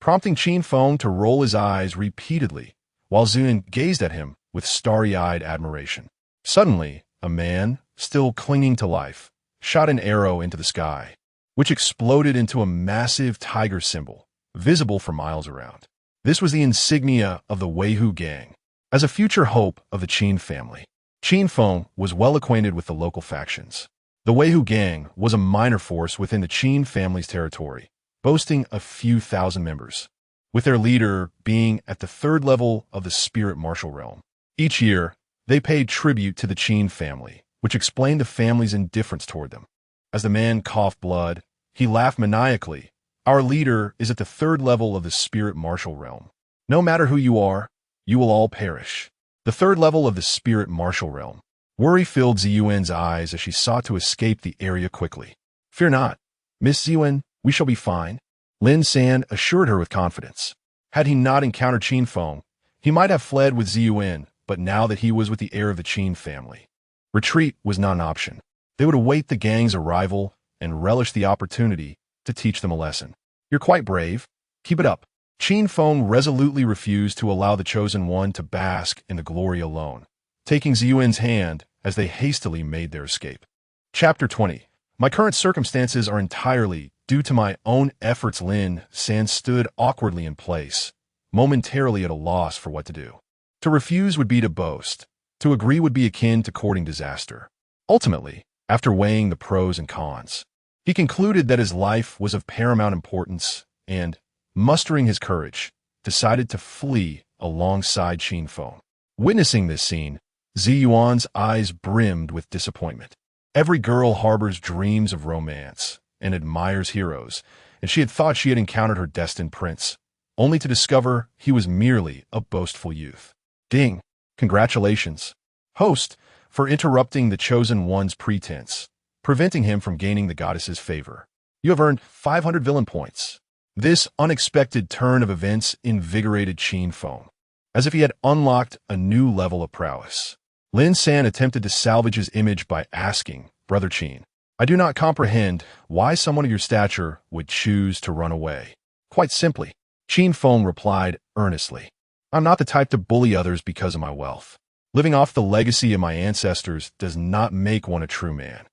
prompting Qin Feng to roll his eyes repeatedly, while Ziyuan gazed at him with starry-eyed admiration. Suddenly, a man, still clinging to life, shot an arrow into the sky, which exploded into a massive tiger symbol, visible for miles around. This was the insignia of the Weihu gang. As a future hope of the Qin family, Qin Feng was well acquainted with the local factions. The Weihu gang was a minor force within the Qin family's territory, boasting a few thousand members, with their leader being at the 3rd level of the spirit martial realm. Each year, they paid tribute to the Qin family, which explained the family's indifference toward them. As the man coughed blood, he laughed maniacally. "Our leader is at the 3rd level of the spirit martial realm. No matter who you are, you will all perish." The 3rd level of the spirit martial realm. Worry filled Ziyuan's eyes as she sought to escape the area quickly. "Fear not, Miss Ziyuan, we shall be fine," Lin San assured her with confidence. Had he not encountered Qin Feng, he might have fled with Ziyuan, but now that he was with the heir of the Qin family, retreat was not an option. They would await the gang's arrival and relish the opportunity to teach them a lesson. "You're quite brave. Keep it up." Qin Feng resolutely refused to allow the chosen one to bask in the glory alone, taking Ziyuan's hand as they hastily made their escape. Chapter 20. My current circumstances are entirely due to my own efforts. Lin San stood awkwardly in place, momentarily at a loss for what to do. To refuse would be to boast. To agree would be akin to courting disaster. Ultimately, after weighing the pros and cons, he concluded that his life was of paramount importance and, mustering his courage, decided to flee alongside Qin Feng. Witnessing this scene, Ziyuan's eyes brimmed with disappointment. Every girl harbors dreams of romance and admires heroes, and she had thought she had encountered her destined prince, only to discover he was merely a boastful youth. "Ding! Congratulations, host, for interrupting the chosen one's pretense, preventing him from gaining the goddess's favor. You have earned 500 villain points." This unexpected turn of events invigorated Qin Feng, as if he had unlocked a new level of prowess. Lin San attempted to salvage his image by asking, "Brother Qin, I do not comprehend why someone of your stature would choose to run away." "Quite simply," Qin Feng replied earnestly, "I'm not the type to bully others because of my wealth. Living off the legacy of my ancestors does not make one a true man.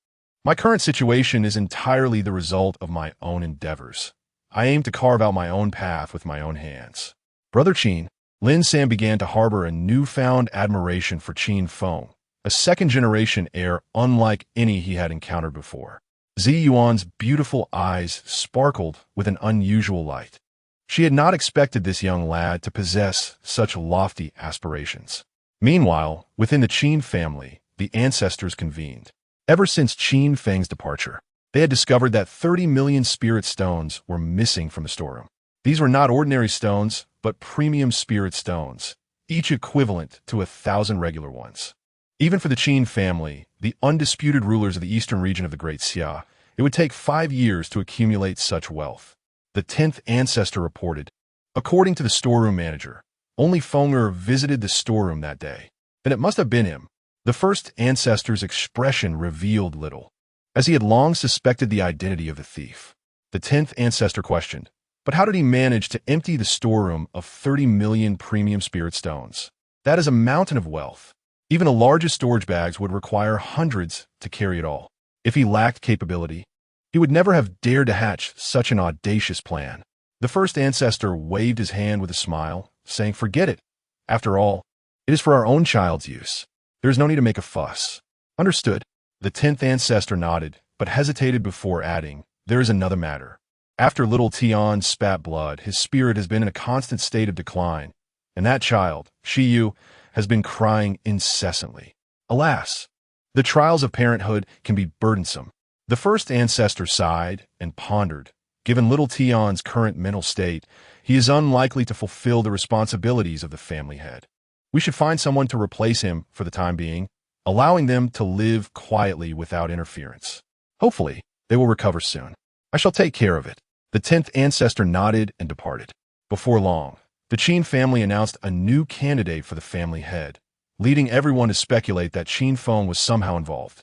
My current situation is entirely the result of my own endeavors. I aim to carve out my own path with my own hands. Brother Qin, Lin San began to harbor a newfound admiration for Qin Feng, a second-generation heir unlike any he had encountered before. Zi Yuan's beautiful eyes sparkled with an unusual light. She had not expected this young lad to possess such lofty aspirations. Meanwhile, within the Qin family, the ancestors convened. Ever since Qin Feng's departure, they had discovered that 30 million spirit stones were missing from the storeroom. These were not ordinary stones, but premium spirit stones, each equivalent to 1,000 regular ones. Even for the Qin family, the undisputed rulers of the eastern region of the Great Xia, it would take 5 years to accumulate such wealth. The 10th ancestor reported, according to the storeroom manager, only Fenger visited the storeroom that day. Then it must have been him. The first ancestor's expression revealed little, as he had long suspected the identity of the thief. The 10th ancestor questioned, but how did he manage to empty the storeroom of 30 million premium spirit stones? That is a mountain of wealth. Even the largest storage bags would require hundreds to carry it all. If he lacked capability, he would never have dared to hatch such an audacious plan. The first ancestor waved his hand with a smile, saying, "Forget it. After all, it is for our own child's use. There is no need to make a fuss." Understood. The 10th ancestor nodded, but hesitated before adding, "There is another matter. After little Tian spat blood, his spirit has been in a constant state of decline, and that child, Shiyu, has been crying incessantly. Alas, the trials of parenthood can be burdensome." The first ancestor sighed and pondered. Given little Tian's current mental state, he is unlikely to fulfill the responsibilities of the family head. We should find someone to replace him for the time being, allowing them to live quietly without interference. Hopefully, they will recover soon. I shall take care of it. The 10th ancestor nodded and departed. Before long, the Qin family announced a new candidate for the family head, leading everyone to speculate that Qin Feng was somehow involved.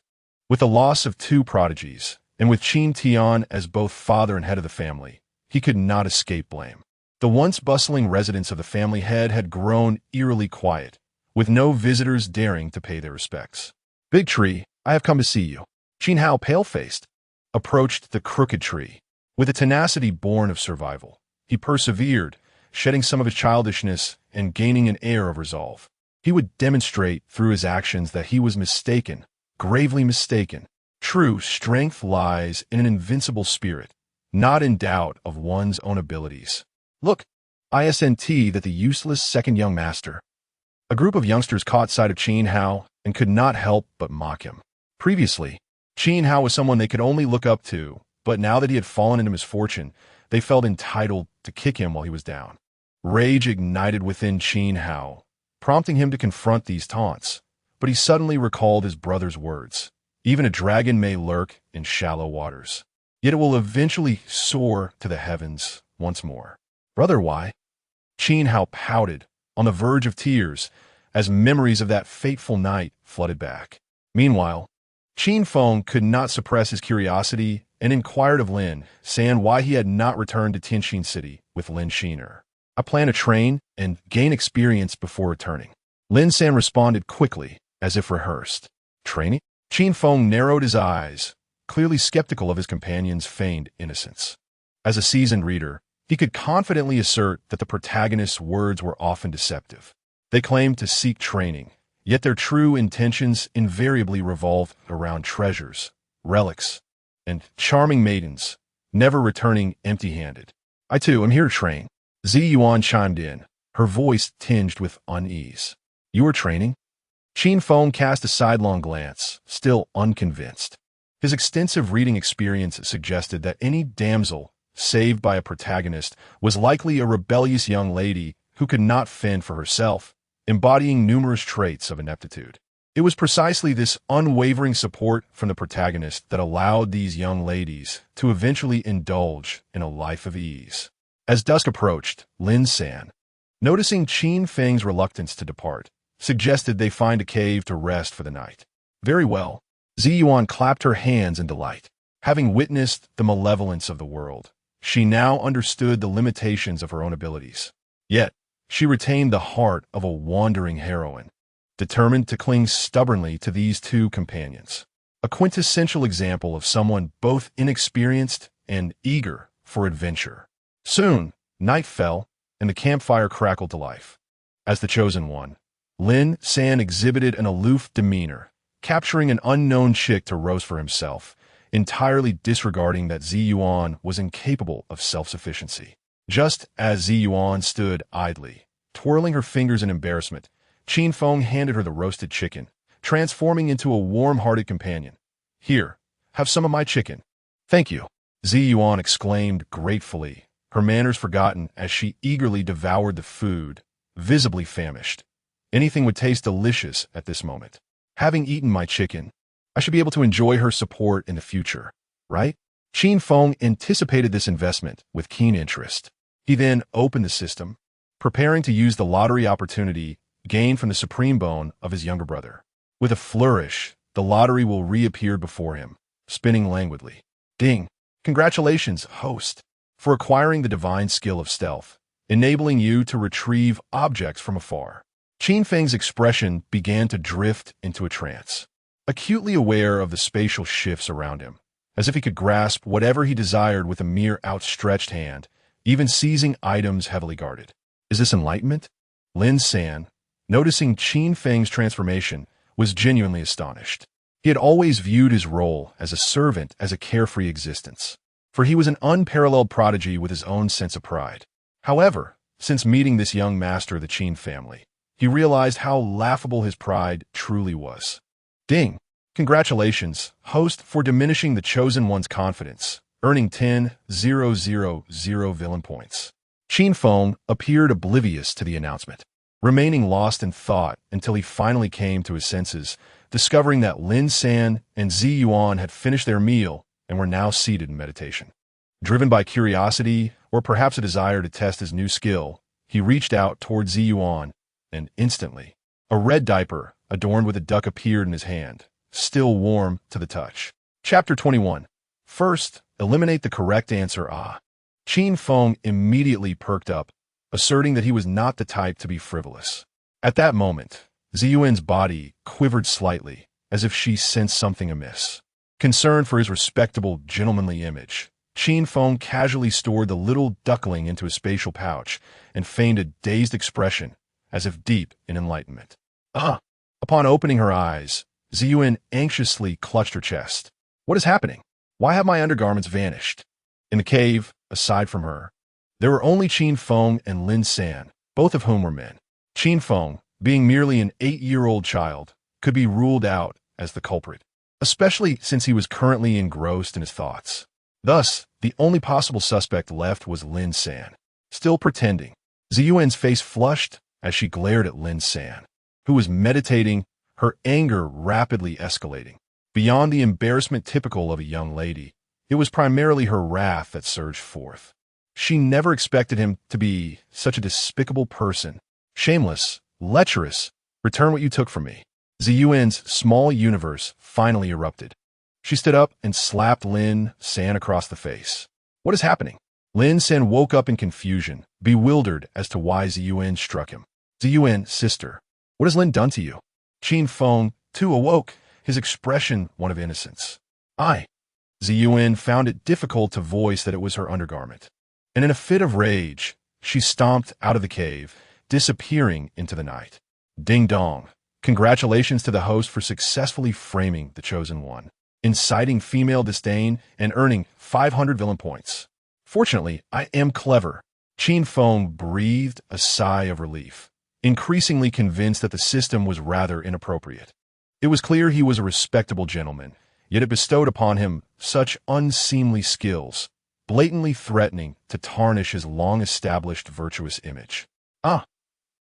With the loss of 2 prodigies, and with Qin Tian as both father and head of the family, he could not escape blame. The once bustling residence of the family head had grown eerily quiet, with no visitors daring to pay their respects. "Big Tree, I have come to see you." Qin Hao, pale-faced, approached the crooked tree. With a tenacity born of survival, he persevered, shedding some of his childishness and gaining an air of resolve. He would demonstrate through his actions that he was mistaken, gravely mistaken. True strength lies in an invincible spirit, not in doubt of one's own abilities. "Look, isn't that the useless second young master?" A group of youngsters caught sight of Qin Hao and could not help but mock him. Previously, Qin Hao was someone they could only look up to, but now that he had fallen into misfortune, they felt entitled to kick him while he was down. Rage ignited within Qin Hao, prompting him to confront these taunts, but he suddenly recalled his brother's words. Even a dragon may lurk in shallow waters, yet it will eventually soar to the heavens once more. "Brother, why?" Qin Hao pouted, on the verge of tears, as memories of that fateful night flooded back. Meanwhile, Qin Feng could not suppress his curiosity and inquired of Lin San why he had not returned to Tianxin City with Lin Shiner. "I plan to train and gain experience before returning." Lin San responded quickly, as if rehearsed. "Training?" Qin Feng narrowed his eyes, clearly skeptical of his companion's feigned innocence. As a seasoned reader, he could confidently assert that the protagonist's words were often deceptive. They claimed to seek training, yet their true intentions invariably revolved around treasures, relics, and charming maidens, never returning empty-handed. "I too am here to train." Zi Yuan chimed in, her voice tinged with unease. "You are training?" Qin Feng cast a sidelong glance, still unconvinced. His extensive reading experience suggested that any damsel saved by a protagonist was likely a rebellious young lady who could not fend for herself, embodying numerous traits of ineptitude. It was precisely this unwavering support from the protagonist that allowed these young ladies to eventually indulge in a life of ease. As dusk approached, Lin San, noticing Qin Feng's reluctance to depart, suggested they find a cave to rest for the night. "Very well." Zi Yuan clapped her hands in delight. Having witnessed the malevolence of the world, she now understood the limitations of her own abilities. Yet, she retained the heart of a wandering heroine. determined to cling stubbornly to these two companions. A quintessential example of someone both inexperienced and eager for adventure. Soon, night fell, and the campfire crackled to life. As the chosen one, Lin San exhibited an aloof demeanor, capturing an unknown chick to roast for himself, entirely disregarding that Zi Yuan was incapable of self-sufficiency. Just as Zi Yuan stood idly, twirling her fingers in embarrassment, Qin Feng handed her the roasted chicken, transforming into a warm-hearted companion. "Here, have some of my chicken." "Thank you," Zi Yuan exclaimed gratefully, her manners forgotten as she eagerly devoured the food, visibly famished. Anything would taste delicious at this moment. Having eaten my chicken, I should be able to enjoy her support in the future, right? Qin Feng anticipated this investment with keen interest. He then opened the system, preparing to use the lottery opportunity gained from the supreme bone of his younger brother. With a flourish, the lottery will reappear before him, spinning languidly. Ding! Congratulations, host, for acquiring the divine skill of stealth, enabling you to retrieve objects from afar. Qin Feng's expression began to drift into a trance, acutely aware of the spatial shifts around him, as if he could grasp whatever he desired with a mere outstretched hand, even seizing items heavily guarded. Is this enlightenment? Lin San, noticing Qin Feng's transformation, was genuinely astonished. He had always viewed his role as a servant as a carefree existence, for he was an unparalleled prodigy with his own sense of pride. However, since meeting this young master of the Qin family, he realized how laughable his pride truly was. Ding! Congratulations, host, for diminishing the chosen one's confidence, earning 10,000 villain points. Qin Feng appeared oblivious to the announcement, remaining lost in thought until he finally came to his senses, discovering that Lin San and Zi Yuan had finished their meal and were now seated in meditation. Driven by curiosity, or perhaps a desire to test his new skill, he reached out toward Zi Yuan, and instantly, a red diaper adorned with a duck appeared in his hand, still warm to the touch. Chapter 21. First, eliminate the correct answer. Qin Feng immediately perked up, asserting that he was not the type to be frivolous. At that moment, Zi Yuan's body quivered slightly, as if she sensed something amiss. Concerned for his respectable, gentlemanly image, Qin Feng casually stored the little duckling into a spatial pouch and feigned a dazed expression, as if deep in enlightenment. Upon opening her eyes, Zi Yuan anxiously clutched her chest. What is happening? Why have my undergarments vanished? In the cave, aside from her, there were only Qin Feng and Lin San, both of whom were men. Qin Feng, being merely an 8-year-old child, could be ruled out as the culprit, especially since he was currently engrossed in his thoughts. Thus, the only possible suspect left was Lin San. Still pretending, Zi Yuan's face flushed as she glared at Lin San, who was meditating, her anger rapidly escalating. Beyond the embarrassment typical of a young lady, it was primarily her wrath that surged forth. She never expected him to be such a despicable person. Shameless, lecherous, return what you took from me. Zi Yuan's small universe finally erupted. She stood up and slapped Lin San across the face. What is happening? Lin San woke up in confusion, bewildered as to why Zi Yuan struck him. Zi Yuan, sister, what has Lin done to you? Qin Feng, too, awoke, his expression one of innocence. Zi Yuan found it difficult to voice that it was her undergarment, and in a fit of rage, she stomped out of the cave, disappearing into the night. Ding dong. Congratulations to the host for successfully framing the chosen one, inciting female disdain, and earning 500 villain points. Fortunately, I am clever. Qin Feng breathed a sigh of relief, increasingly convinced that the system was rather inappropriate. It was clear he was a respectable gentleman, yet it bestowed upon him such unseemly skills, blatantly threatening to tarnish his long-established virtuous image.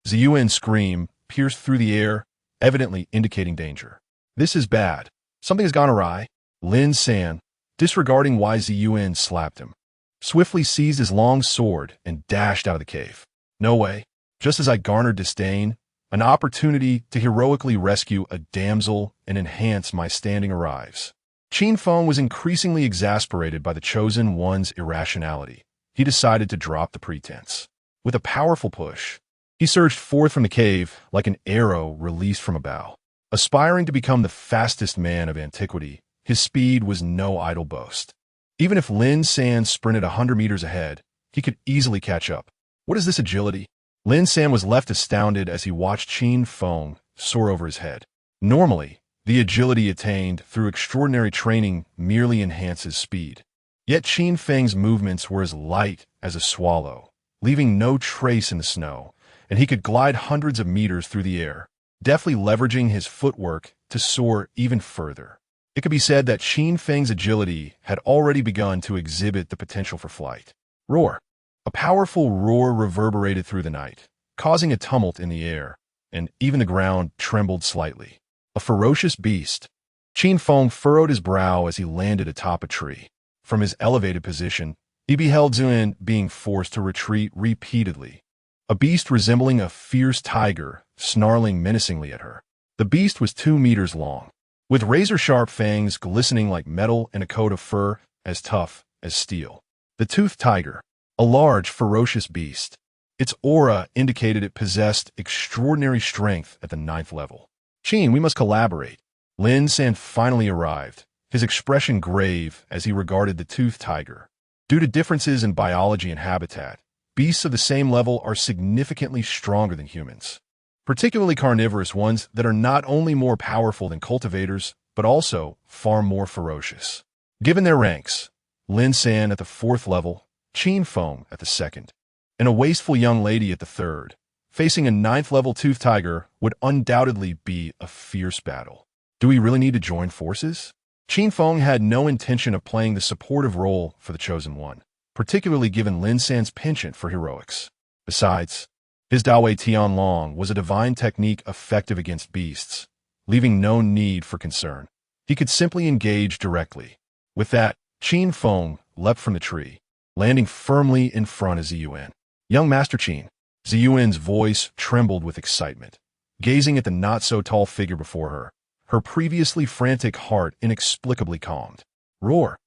Zi Yuan's scream pierced through the air, evidently indicating danger. This is bad. Something has gone awry. Lin San, disregarding why Zi Yuan slapped him, swiftly seized his long sword and dashed out of the cave. No way. Just as I garnered disdain, an opportunity to heroically rescue a damsel and enhance my standing arrives. Qin Feng was increasingly exasperated by the chosen one's irrationality. He decided to drop the pretense. With a powerful push, He surged forth from the cave like an arrow released from a bow. Aspiring to become the fastest man of antiquity, his speed was no idle boast. Even if Lin San sprinted 100 meters ahead, he could easily catch up. What is this agility? Lin San was left astounded as he watched Qin Feng soar over his head. Normally, the agility attained through extraordinary training merely enhances speed. Yet Qin Feng's movements were as light as a swallow, leaving no trace in the snow, and he could glide hundreds of meters through the air, deftly leveraging his footwork to soar even further. It could be said that Qin Feng's agility had already begun to exhibit the potential for flight. Roar. A powerful roar reverberated through the night, causing a tumult in the air, and even the ground trembled slightly. A ferocious beast. Qin Feng furrowed his brow as he landed atop a tree. From his elevated position, he beheld Ziyuan being forced to retreat repeatedly. A beast resembling a fierce tiger, snarling menacingly at her. The beast was 2 meters long, with razor-sharp fangs glistening like metal and a coat of fur as tough as steel. The toothed tiger, a large, ferocious beast. Its aura indicated it possessed extraordinary strength at the 9th level. Qin, we must collaborate. Lin San finally arrived, his expression grave as he regarded the toothed tiger. Due to differences in biology and habitat, beasts of the same level are significantly stronger than humans, particularly carnivorous ones that are not only more powerful than cultivators, but also far more ferocious. Given their ranks, Lin San at the 4th level, Qin Feng at the 2nd, and a wasteful young lady at the 3rd, facing a 9th level toothed tiger would undoubtedly be a fierce battle. Do we really need to join forces? Qin Feng had no intention of playing the supportive role for the Chosen One, particularly given Lin San's penchant for heroics. Besides, his Dawei Tianlong was a divine technique effective against beasts, leaving no need for concern. He could simply engage directly. With that, Qin Feng leapt from the tree, landing firmly in front of Ziyuan. Young Master Qin. Ziyuan's voice trembled with excitement, gazing at the not-so-tall figure before her, her previously frantic heart inexplicably calmed. Roar.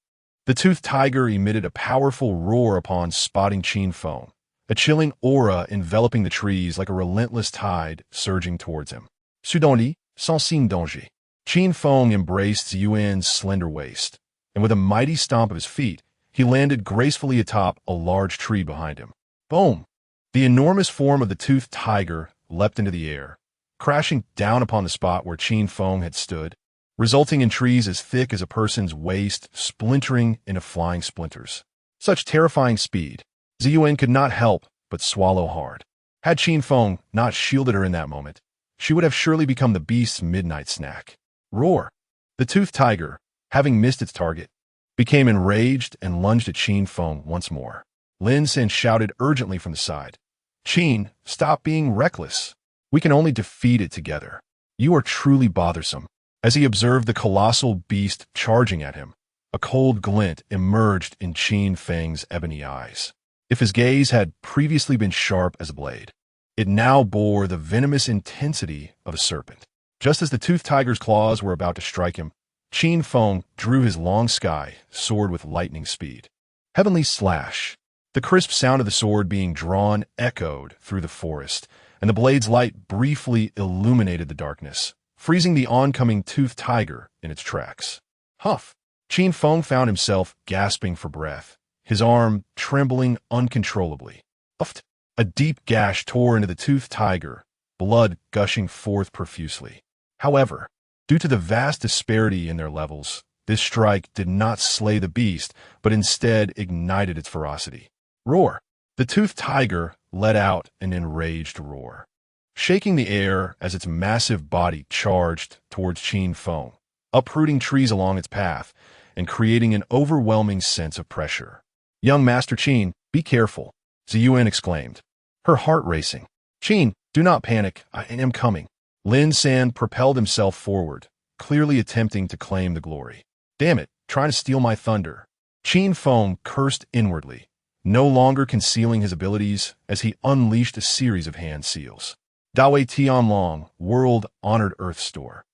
The toothed tiger emitted a powerful roar upon spotting Qin Feng, a chilling aura enveloping the trees like a relentless tide surging towards him. Sudonli, sans signe danger. Qin Feng embraced Ziyuan's slender waist, and with a mighty stomp of his feet, he landed gracefully atop a large tree behind him. Boom! The enormous form of the toothed tiger leapt into the air, crashing down upon the spot where Qin Feng had stood, resulting in trees as thick as a person's waist splintering into flying splinters. Such terrifying speed, Ziyuan could not help but swallow hard. Had Qin Feng not shielded her in that moment, she would have surely become the beast's midnight snack. Roar! The toothed tiger, having missed its target, became enraged and lunged at Qin Feng once more. Lin San shouted urgently from the side. Qin, stop being reckless. We can only defeat it together. You are truly bothersome. As he observed the colossal beast charging at him, a cold glint emerged in Qin Feng's ebony eyes. If his gaze had previously been sharp as a blade, it now bore the venomous intensity of a serpent. Just as the toothed tiger's claws were about to strike him, Qin Feng drew his long sky sword with lightning speed. Heavenly slash. The crisp sound of the sword being drawn echoed through the forest, and the blade's light briefly illuminated the darkness, freezing the oncoming toothed tiger in its tracks. Huff! Qin Feng found himself gasping for breath, his arm trembling uncontrollably. Uffed! A deep gash tore into the toothed tiger, blood gushing forth profusely. However, due to the vast disparity in their levels, this strike did not slay the beast, but instead ignited its ferocity. Roar! The toothed tiger let out an enraged roar, shaking the air as its massive body charged towards Qin Feng, uprooting trees along its path and creating an overwhelming sense of pressure. Young Master Qin, be careful, Ziyuan exclaimed, her heart racing. Qin, do not panic, I am coming. Lin San propelled himself forward, clearly attempting to claim the glory. Damn it, trying to steal my thunder. Qin Feng cursed inwardly, no longer concealing his abilities as he unleashed a series of hand seals. Dawei Tianlong, World-Honored Earth Store.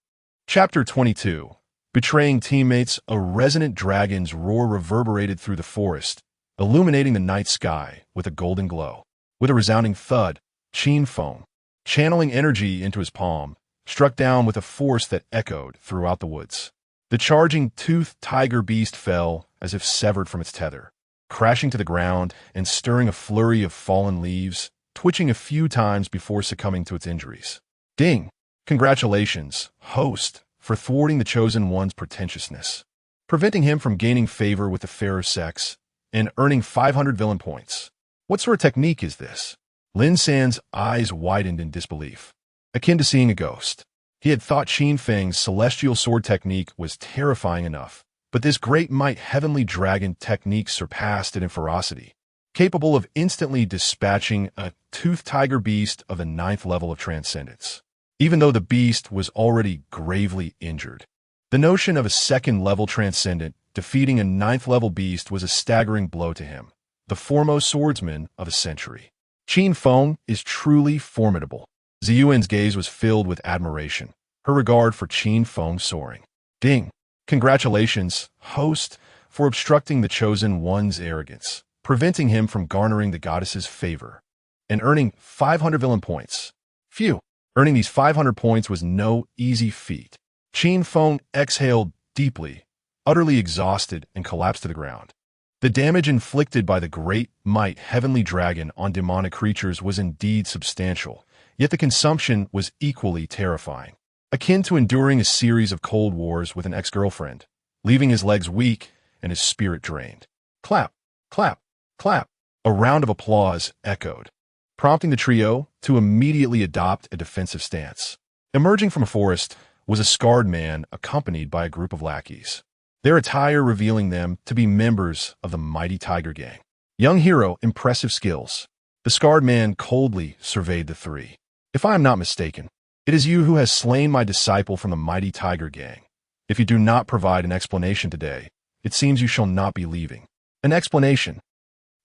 Chapter 22. Betraying teammates, a resonant dragon's roar reverberated through the forest, illuminating the night sky with a golden glow. With a resounding thud, Qin Feng, channeling energy into his palm, struck down with a force that echoed throughout the woods. The charging toothed tiger beast fell as if severed from its tether, crashing to the ground and stirring a flurry of fallen leaves, twitching a few times before succumbing to its injuries. Ding! Congratulations, host, for thwarting the Chosen One's pretentiousness, preventing him from gaining favor with the fairer sex, and earning 500 villain points. What sort of technique is this? Lin San's eyes widened in disbelief, akin to seeing a ghost. He had thought Qin Feng's celestial sword technique was terrifying enough, but this great might heavenly dragon technique surpassed it in ferocity, capable of instantly dispatching a toothed tiger beast of the 9th level of transcendence, even though the beast was already gravely injured. The notion of a 2nd level transcendent defeating a 9th level beast was a staggering blow to him, the foremost swordsman of a century. Qin Feng is truly formidable. Ziyuan's gaze was filled with admiration, her regard for Qin Feng soaring. Ding! Congratulations, host, for obstructing the Chosen One's arrogance, preventing him from garnering the goddess's favor, and earning 500 villain points. Phew! Earning these 500 points was no easy feat. Qin Feng exhaled deeply, utterly exhausted, and collapsed to the ground. The damage inflicted by the great might heavenly dragon on demonic creatures was indeed substantial, yet the consumption was equally terrifying, akin to enduring a series of cold wars with an ex-girlfriend, leaving his legs weak and his spirit drained. Clap, clap, clap. A round of applause echoed, prompting the trio to immediately adopt a defensive stance. Emerging from a forest was a scarred man accompanied by a group of lackeys, their attire revealing them to be members of the mighty tiger gang. Young hero, impressive skills. The scarred man coldly surveyed the three. If I am not mistaken, it is you who has slain my disciple from the mighty tiger gang. If you do not provide an explanation today, it seems you shall not be leaving. An explanation?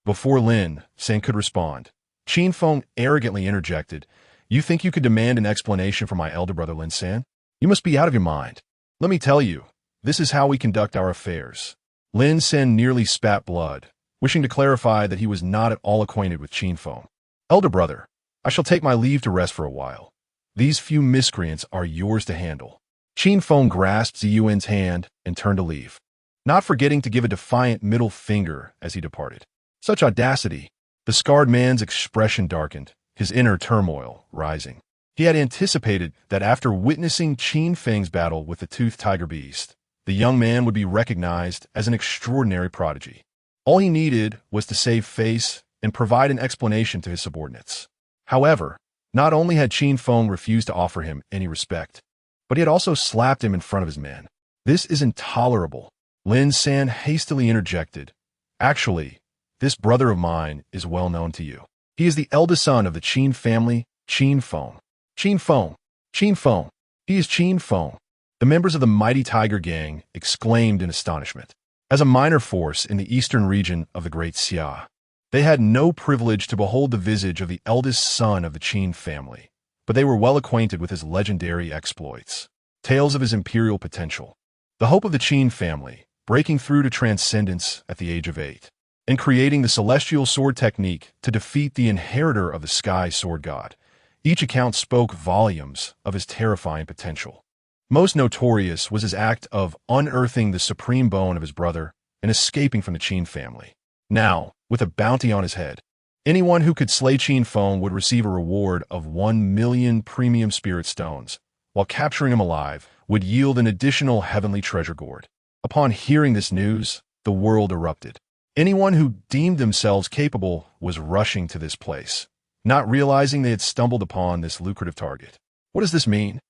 Before Lin San could respond, Qin Feng arrogantly interjected, You think you could demand an explanation from my elder brother Lin San? You must be out of your mind. Let me tell you, this is how we conduct our affairs. Lin San nearly spat blood, wishing to clarify that he was not at all acquainted with Qin Feng. Elder brother, I shall take my leave to rest for a while. These few miscreants are yours to handle. Qin Feng grasped Ziyuan's hand and turned to leave, not forgetting to give a defiant middle finger as he departed. Such audacity! The scarred man's expression darkened, his inner turmoil rising. He had anticipated that after witnessing Qin Feng's battle with the toothed tiger beast, the young man would be recognized as an extraordinary prodigy. All he needed was to save face and provide an explanation to his subordinates. However, not only had Qin Feng refused to offer him any respect, but he had also slapped him in front of his men. This is intolerable. Lin San hastily interjected. Actually, this brother of mine is well known to you. He is the eldest son of the Qin family, Qin Feng. Qin Feng! Qin Feng! He is Qin Feng! The members of the mighty tiger gang exclaimed in astonishment. As a minor force in the eastern region of the Great Xia, they had no privilege to behold the visage of the eldest son of the Qin family, but they were well acquainted with his legendary exploits, tales of his imperial potential. The hope of the Qin family, breaking through to transcendence at the age of 8, and creating the celestial sword technique to defeat the inheritor of the sky sword god. Each account spoke volumes of his terrifying potential. Most notorious was his act of unearthing the supreme bone of his brother and escaping from the Qin family. Now, with a bounty on his head, anyone who could slay Qin Feng would receive a reward of 1 million premium spirit stones, while capturing him alive would yield an additional heavenly treasure gourd. Upon hearing this news, the world erupted. Anyone who deemed themselves capable was rushing to this place, not realizing they had stumbled upon this lucrative target. What does this mean?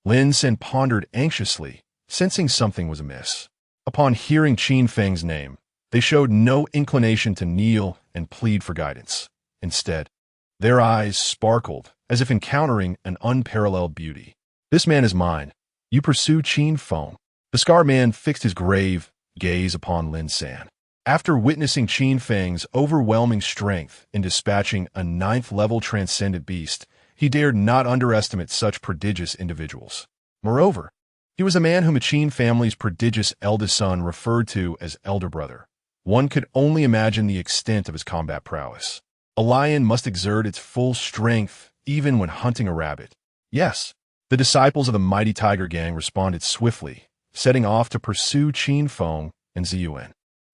Lin San pondered anxiously, sensing something was amiss. Upon hearing Qin Feng's name, they showed no inclination to kneel and plead for guidance. Instead, their eyes sparkled as if encountering an unparalleled beauty. This man is mine. You pursue Qin Feng. The scarred man fixed his grave gaze upon Lin San. After witnessing Qin Feng's overwhelming strength in dispatching a 9th-level transcendent beast, he dared not underestimate such prodigious individuals. Moreover, he was a man whom the Qin family's prodigious eldest son referred to as elder brother. One could only imagine the extent of his combat prowess. A lion must exert its full strength even when hunting a rabbit. Yes, the disciples of the mighty tiger gang responded swiftly, setting off to pursue Qin Feng and Ziyuan.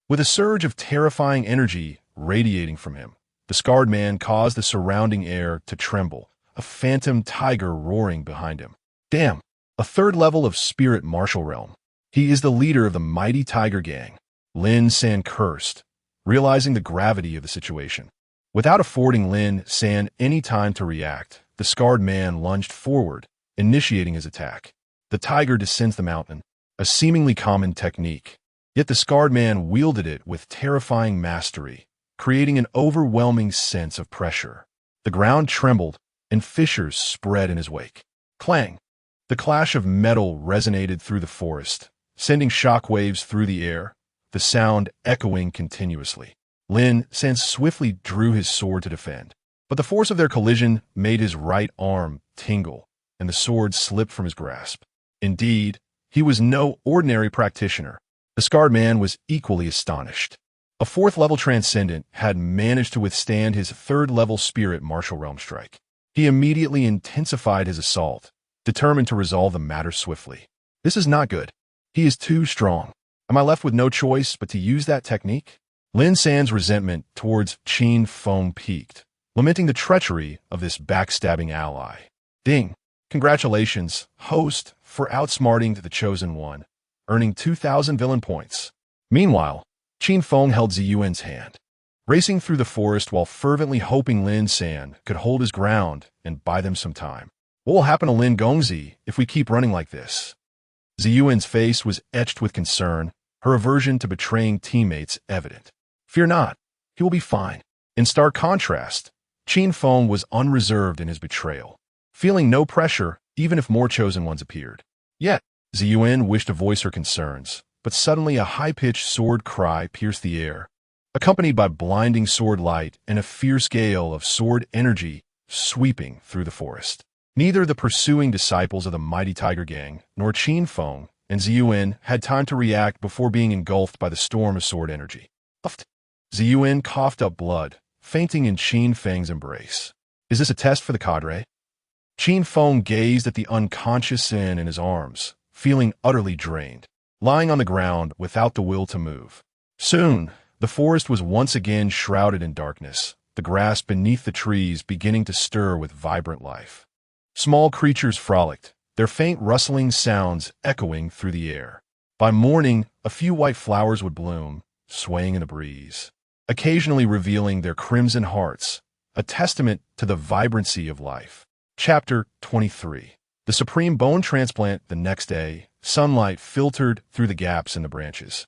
With a surge of terrifying energy radiating from him, the scarred man caused the surrounding air to tremble, a phantom tiger roaring behind him. Damn, a third level of spirit martial realm. He is the leader of the mighty tiger gang. Lin San cursed, realizing the gravity of the situation. Without affording Lin San any time to react, the scarred man lunged forward, initiating his attack. The tiger descends the mountain, a seemingly common technique. Yet the scarred man wielded it with terrifying mastery, creating an overwhelming sense of pressure. The ground trembled, and fissures spread in his wake. Clang! The clash of metal resonated through the forest, sending shockwaves through the air, the sound echoing continuously. Lin San swiftly drew his sword to defend, but the force of their collision made his right arm tingle, and the sword slipped from his grasp. Indeed, he was no ordinary practitioner. The scarred man was equally astonished. A fourth-level transcendent had managed to withstand his third-level spirit martial realm strike. He immediately intensified his assault, determined to resolve the matter swiftly. This is not good. He is too strong. Am I left with no choice but to use that technique? Lin San's resentment towards Qin Feng peaked, lamenting the treachery of this backstabbing ally. Ding! Congratulations, host, for outsmarting the Chosen One, earning 2,000 villain points. Meanwhile, Qin Feng held Ziyuan's hand, racing through the forest while fervently hoping Lin San could hold his ground and buy them some time. What will happen to Lin Gongzi if we keep running like this? Ziyuan's face was etched with concern, her aversion to betraying teammates evident. Fear not, he will be fine. In stark contrast, Qin Feng was unreserved in his betrayal, feeling no pressure even if more Chosen Ones appeared. Yet, Ziyuan wished to voice her concerns, but suddenly a high-pitched sword cry pierced the air, accompanied by blinding sword light and a fierce gale of sword energy sweeping through the forest. Neither the pursuing disciples of the mighty tiger gang nor Qin Feng and Ziyuan had time to react before being engulfed by the storm of sword energy. Ziyuan coughed up blood, fainting in Qin Feng's embrace. Is this a test for the cadre? Qin Feng gazed at the unconscious Sin in his arms, feeling utterly drained, lying on the ground without the will to move. Soon, the forest was once again shrouded in darkness, the grass beneath the trees beginning to stir with vibrant life. Small creatures frolicked, their faint rustling sounds echoing through the air. By morning, a few white flowers would bloom, swaying in the breeze, occasionally revealing their crimson hearts, a testament to the vibrancy of life. Chapter 23. The Supreme Bone Transplant. The next day, sunlight filtered through the gaps in the branches,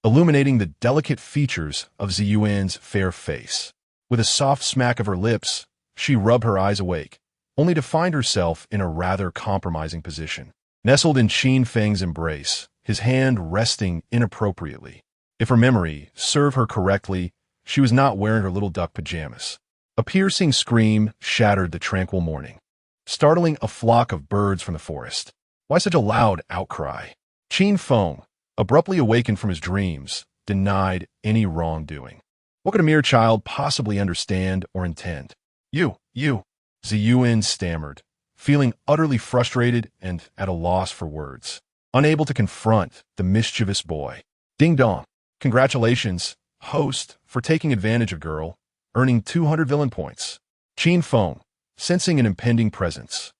illuminating the delicate features of Ziyuan's fair face. With a soft smack of her lips, she rubbed her eyes awake, only to find herself in a rather compromising position. Nestled in Qin Feng's embrace, his hand resting inappropriately. If her memory served her correctly, she was not wearing her little duck pajamas. A piercing scream shattered the tranquil morning, startling a flock of birds from the forest. Why such a loud outcry? Qin Feng, abruptly awakened from his dreams, denied any wrongdoing. What could a mere child possibly understand or intend? You, Ziyuan stammered, feeling utterly frustrated and at a loss for words, unable to confront the mischievous boy. Ding dong. Congratulations, host, for taking advantage of girl, earning 200 villain points. Qin Feng, sensing an impending presence,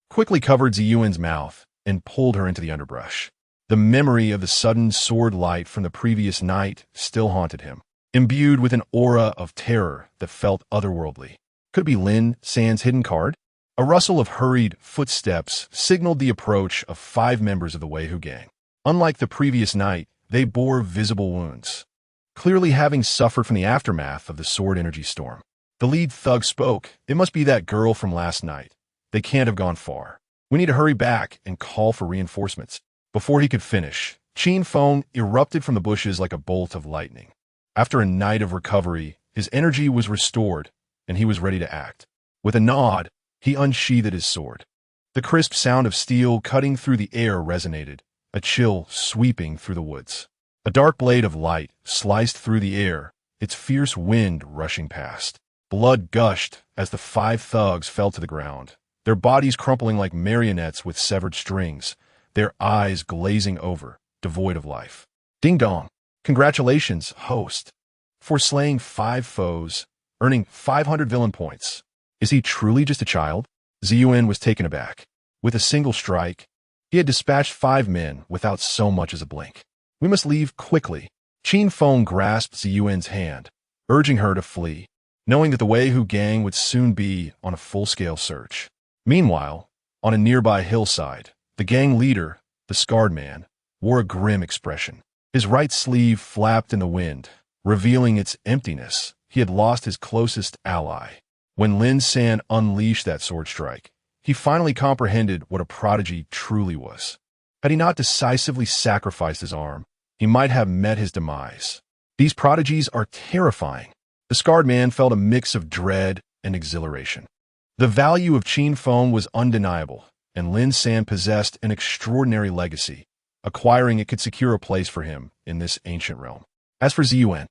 quickly covered Ziyuan's mouth and pulled her into the underbrush. The memory of the sudden sword light from the previous night still haunted him, imbued with an aura of terror that felt otherworldly. Could it be Lin San's hidden card? A rustle of hurried footsteps signaled the approach of 5 members of the Weihu gang. Unlike the previous night, they bore visible wounds, clearly having suffered from the aftermath of the sword energy storm. The lead thug spoke. It must be that girl from last night. They can't have gone far. We need to hurry back and call for reinforcements. Before he could finish, Qin Feng erupted from the bushes like a bolt of lightning. After a night of recovery, his energy was restored, and he was ready to act. With a nod, he unsheathed his sword. The crisp sound of steel cutting through the air resonated, a chill sweeping through the woods. A dark blade of light sliced through the air, its fierce wind rushing past. Blood gushed as the 5 thugs fell to the ground, their bodies crumpling like marionettes with severed strings, their eyes glazing over, devoid of life. Ding dong. Congratulations, host, for slaying 5 foes, earning 500 villain points. Is he truly just a child? Ziyuan was taken aback. With a single strike, he had dispatched 5 men without so much as a blink. We must leave quickly. Qin Feng grasped Ziyuan's hand, urging her to flee, knowing that the Weihu gang would soon be on a full-scale search. Meanwhile, on a nearby hillside, the gang leader, the scarred man, wore a grim expression. His right sleeve flapped in the wind, revealing its emptiness. He had lost his closest ally. When Lin San unleashed that sword strike, he finally comprehended what a prodigy truly was. Had he not decisively sacrificed his arm, he might have met his demise. These prodigies are terrifying. The scarred man felt a mix of dread and exhilaration. The value of Qin Feng was undeniable, and Lin San possessed an extraordinary legacy. Acquiring it could secure a place for him in this ancient realm. As for Ziyuan,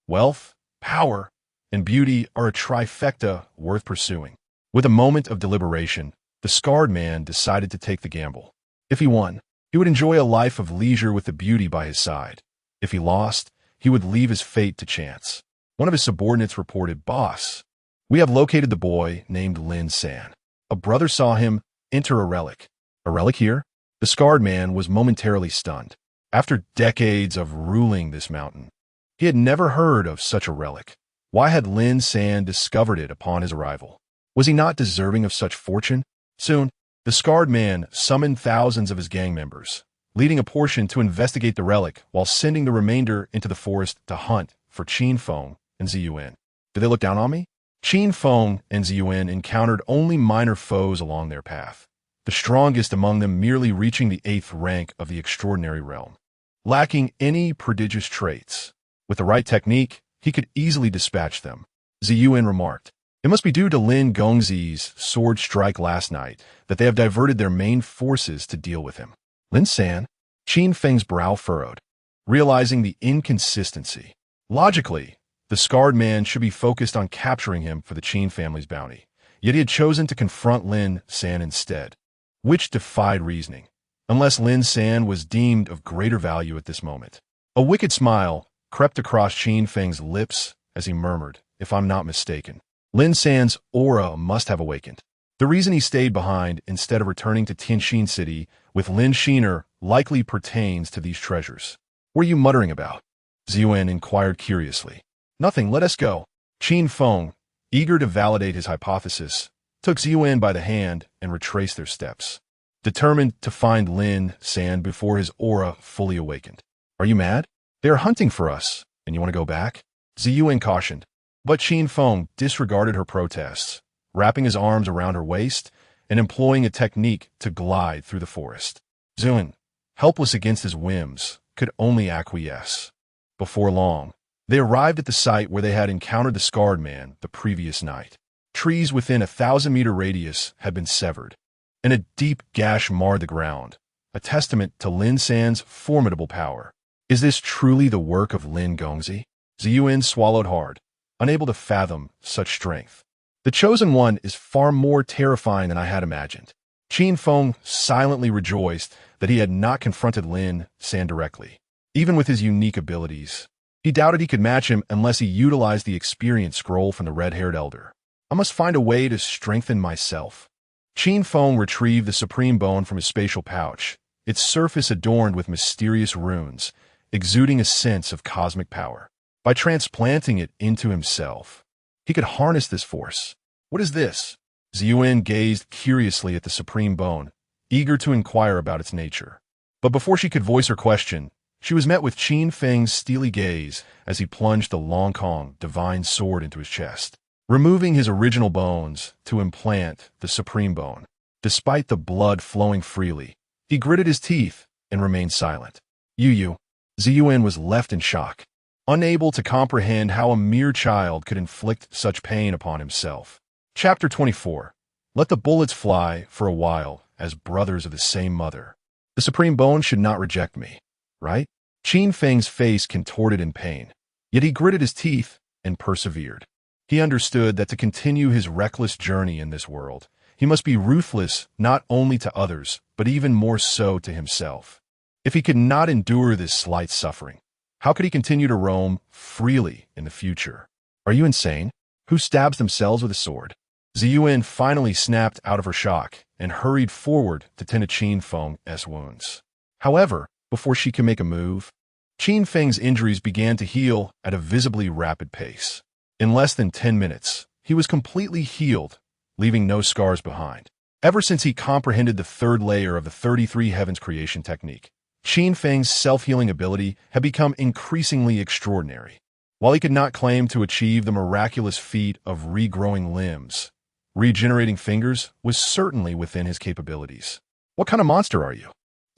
wealth, power, and beauty are a trifecta worth pursuing. With a moment of deliberation, the scarred man decided to take the gamble. If he won, he would enjoy a life of leisure with the beauty by his side. If he lost, he would leave his fate to chance. One of his subordinates reported, "Boss, we have located the boy named Lin San. A brother saw him enter a relic." "A relic here?" The scarred man was momentarily stunned. After decades of ruling this mountain, he had never heard of such a relic. Why had Lin San discovered it upon his arrival? Was he not deserving of such fortune? Soon, the scarred man summoned thousands of his gang members, leading a portion to investigate the relic while sending the remainder into the forest to hunt for Qin Feng and Ziyuan. Did they look down on me? Qin Feng and Ziyuan encountered only minor foes along their path, the strongest among them merely reaching the 8th rank of the extraordinary realm. Lacking any prodigious traits, with the right technique, he could easily dispatch them. Ziyuan remarked, "It must be due to Lin Gongzi's sword strike last night that they have diverted their main forces to deal with him." Lin San? Qin Feng's brow furrowed, realizing the inconsistency. Logically, the scarred man should be focused on capturing him for the Qin family's bounty, yet he had chosen to confront Lin San instead, which defied reasoning, unless Lin San was deemed of greater value at this moment. A wicked smile crept across Qin Feng's lips as he murmured, "If I'm not mistaken, Lin San's aura must have awakened. The reason he stayed behind instead of returning to Tianxin City with Lin Shiner likely pertains to these treasures." "What are you muttering about?" Ziyuan inquired curiously. "Nothing, let us go." Qin Feng, eager to validate his hypothesis, took Ziyuan by the hand and retraced their steps, determined to find Lin San before his aura fully awakened. "Are you mad? They are hunting for us, and you want to go back?" Ziyuan cautioned, but Qin Feng disregarded her protests, wrapping his arms around her waist and employing a technique to glide through the forest. Ziyuan, helpless against his whims, could only acquiesce. Before long, they arrived at the site where they had encountered the scarred man the previous night. Trees within a 1,000-meter radius had been severed, and a deep gash marred the ground, a testament to Lin San's formidable power. Is this truly the work of Lin Gongzi? Ziyuan swallowed hard, unable to fathom such strength. The Chosen One is far more terrifying than I had imagined. Qin Feng silently rejoiced that he had not confronted Lin San directly. Even with his unique abilities, he doubted he could match him unless he utilized the experience scroll from the red-haired elder. "I must find a way to strengthen myself." Qin Feng retrieved the supreme bone from his spatial pouch, its surface adorned with mysterious runes, exuding a sense of cosmic power. By transplanting it into himself, he could harness this force. "What is this?" Ziyuan gazed curiously at the supreme bone, eager to inquire about its nature. But before she could voice her question, she was met with Qin Feng's steely gaze as he plunged the Long Kong divine sword into his chest, removing his original bones to implant the supreme bone. Despite the blood flowing freely, he gritted his teeth and remained silent. "You." Ziyuan was left in shock, unable to comprehend how a mere child could inflict such pain upon himself. Chapter 24. Let the bullets fly for a while as brothers of the same mother. The supreme bone should not reject me, right? Qin Feng's face contorted in pain, yet he gritted his teeth and persevered. He understood that to continue his reckless journey in this world, he must be ruthless not only to others, but even more so to himself. If he could not endure this slight suffering, how could he continue to roam freely in the future? Are you insane? Who stabs themselves with a sword? Ziyuan finally snapped out of her shock and hurried forward to tend to Qin Feng's wounds. However, before she could make a move, Qin Feng's injuries began to heal at a visibly rapid pace. In less than 10 minutes, he was completely healed, leaving no scars behind. Ever since he comprehended the third layer of the 33 Heavens creation technique, Qin Feng's self-healing ability had become increasingly extraordinary. While he could not claim to achieve the miraculous feat of regrowing limbs, regenerating fingers was certainly within his capabilities. What kind of monster are you?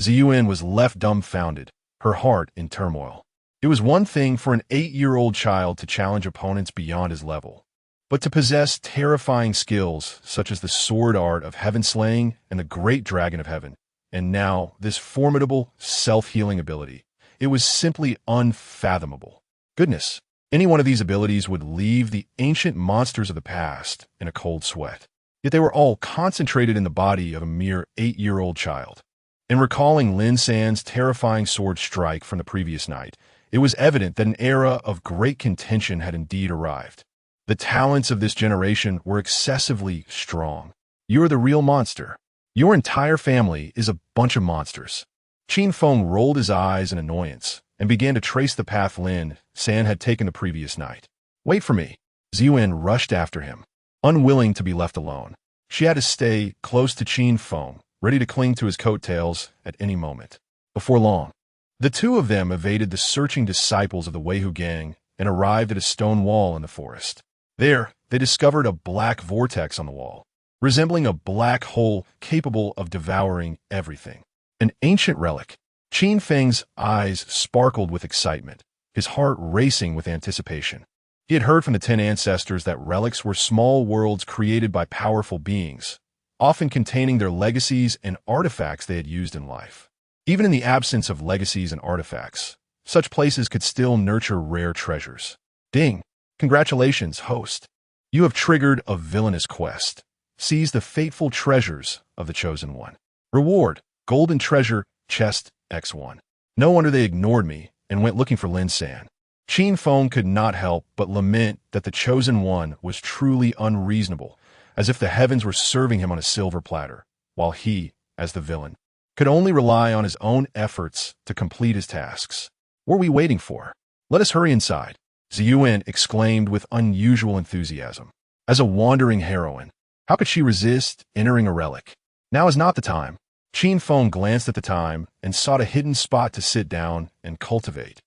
Ziyuan was left dumbfounded, her heart in turmoil. It was one thing for an 8-year-old child to challenge opponents beyond his level, but to possess terrifying skills such as the sword art of heaven slaying and the great dragon of heaven, and now this formidable self-healing ability, it was simply unfathomable. Goodness, any one of these abilities would leave the ancient monsters of the past in a cold sweat. Yet they were all concentrated in the body of a mere 8-year-old child. In recalling Lin San's terrifying sword strike from the previous night, it was evident that an era of great contention had indeed arrived. The talents of this generation were excessively strong. You are the real monster. Your entire family is a bunch of monsters. Qin Feng rolled his eyes in annoyance and began to trace the path Lin San had taken the previous night. Wait for me. Ziyuan rushed after him, unwilling to be left alone. She had to stay close to Qin Feng, ready to cling to his coattails at any moment. Before long, the two of them evaded the searching disciples of the Weihu gang and arrived at a stone wall in the forest. There, they discovered a black vortex on the wall, resembling a black hole capable of devouring everything. An ancient relic. Qin Feng's eyes sparkled with excitement, his heart racing with anticipation. He had heard from the 10 ancestors that relics were small worlds created by powerful beings, often containing their legacies and artifacts they had used in life. Even in the absence of legacies and artifacts, such places could still nurture rare treasures. Ding! Congratulations, host. You have triggered a villainous quest. Seize the fateful treasures of the Chosen One. Reward, golden treasure, chest, X1. No wonder they ignored me and went looking for Lin San. Qin Feng could not help but lament that the Chosen One was truly unreasonable, as if the heavens were serving him on a silver platter, while he, as the villain, could only rely on his own efforts to complete his tasks. What are we waiting for? Let us hurry inside, Ziyuan exclaimed with unusual enthusiasm. As a wandering heroine, how could she resist entering a relic? Now is not the time. Qin Feng glanced at the time and sought a hidden spot to sit down and cultivate.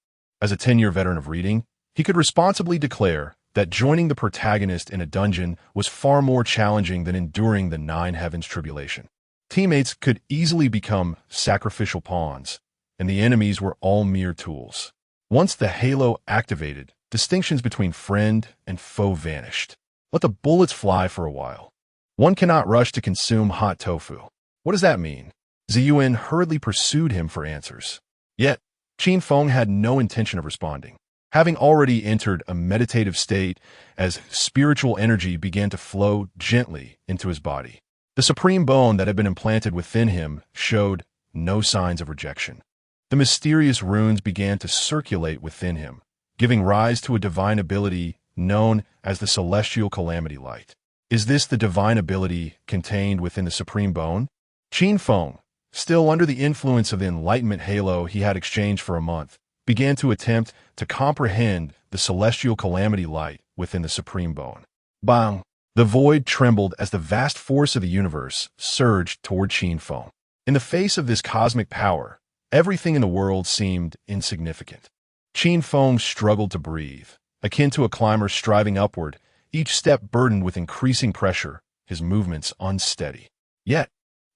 As a 10-year veteran of reading, he could responsibly declare that joining the protagonist in a dungeon was far more challenging than enduring the 9 heavens tribulation. Teammates could easily become sacrificial pawns, and the enemies were all mere tools. Once the halo activated, distinctions between friend and foe vanished. Let the bullets fly for a while. One cannot rush to consume hot tofu. What does that mean? Ziyuan hurriedly pursued him for answers. Yet, Qin Feng had no intention of responding, having already entered a meditative state as spiritual energy began to flow gently into his body. The supreme bone that had been implanted within him showed no signs of rejection. The mysterious runes began to circulate within him, giving rise to a divine ability known as the Celestial Calamity Light. Is this the divine ability contained within the supreme bone? Qin Feng, still under the influence of the enlightenment halo he had exchanged for a month, began to attempt to comprehend the Celestial Calamity Light within the supreme bone. Bang! The void trembled as the vast force of the universe surged toward Qin Feng. In the face of this cosmic power, everything in the world seemed insignificant. Qin Feng struggled to breathe, akin to a climber striving upward, each step burdened with increasing pressure, his movements unsteady. Yet,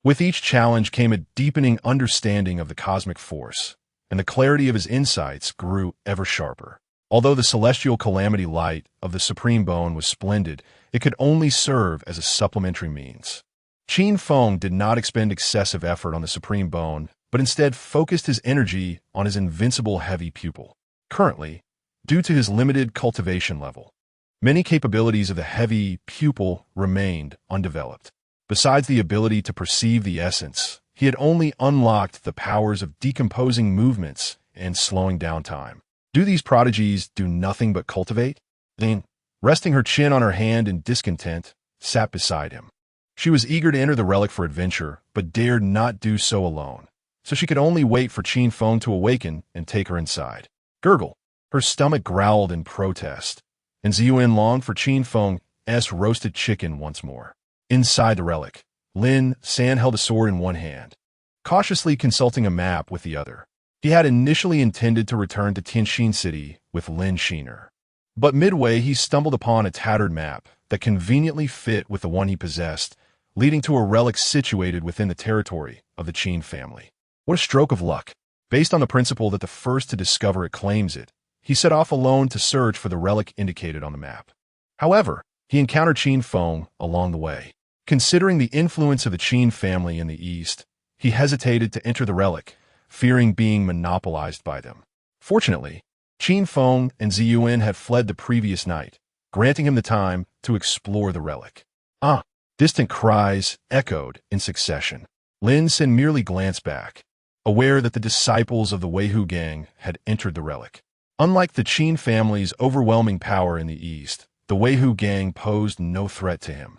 with each challenge came a deepening understanding of the cosmic force, and the clarity of his insights grew ever sharper. Although the celestial calamity light of the supreme bone was splendid, it could only serve as a supplementary means. Qin Feng did not expend excessive effort on the supreme bone, but instead focused his energy on his invincible heavy pupil. Currently, due to his limited cultivation level, Many capabilities of the heavy pupil remained undeveloped. Besides the ability to perceive the essence, he had only unlocked the powers of decomposing movements and slowing down time. Do these prodigies do nothing but cultivate? Lin, resting her chin on her hand in discontent, sat beside him. She was eager to enter the relic for adventure, but dared not do so alone, so she could only wait for Qin Feng to awaken and take her inside. Gurgle. Her stomach growled in protest, and Ziyuan longed for Qin Feng's roasted chicken once more. Inside the relic, Lin San held a sword in one hand, cautiously consulting a map with the other. He had initially intended to return to Tianxin City with Lin Shiner, but midway he stumbled upon a tattered map that conveniently fit with the one he possessed, leading to a relic situated within the territory of the Qin family. What a stroke of luck! Based on the principle that the first to discover it claims it, he set off alone to search for the relic indicated on the map. However, he encountered Qin Feng along the way. Considering the influence of the Qin family in the East, he hesitated to enter the relic, fearing being monopolized by them. Fortunately, Qin Feng and Ziyuan had fled the previous night, granting him the time to explore the relic. Ah! Distant cries echoed in succession. Lin San merely glanced back, aware that the disciples of the Weihu gang had entered the relic. Unlike the Qin family's overwhelming power in the East, the Weihu gang posed no threat to him.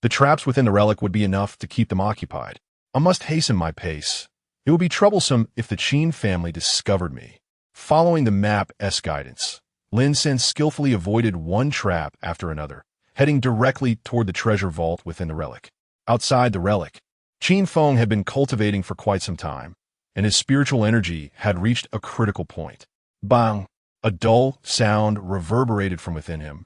The traps within the relic would be enough to keep them occupied. I must hasten my pace. It would be troublesome if the Qin family discovered me. Following the map's guidance, Lin San skillfully avoided one trap after another, heading directly toward the treasure vault within the relic. Outside the relic, Qin Feng had been cultivating for quite some time, and his spiritual energy had reached a critical point. Bang! A dull sound reverberated from within him,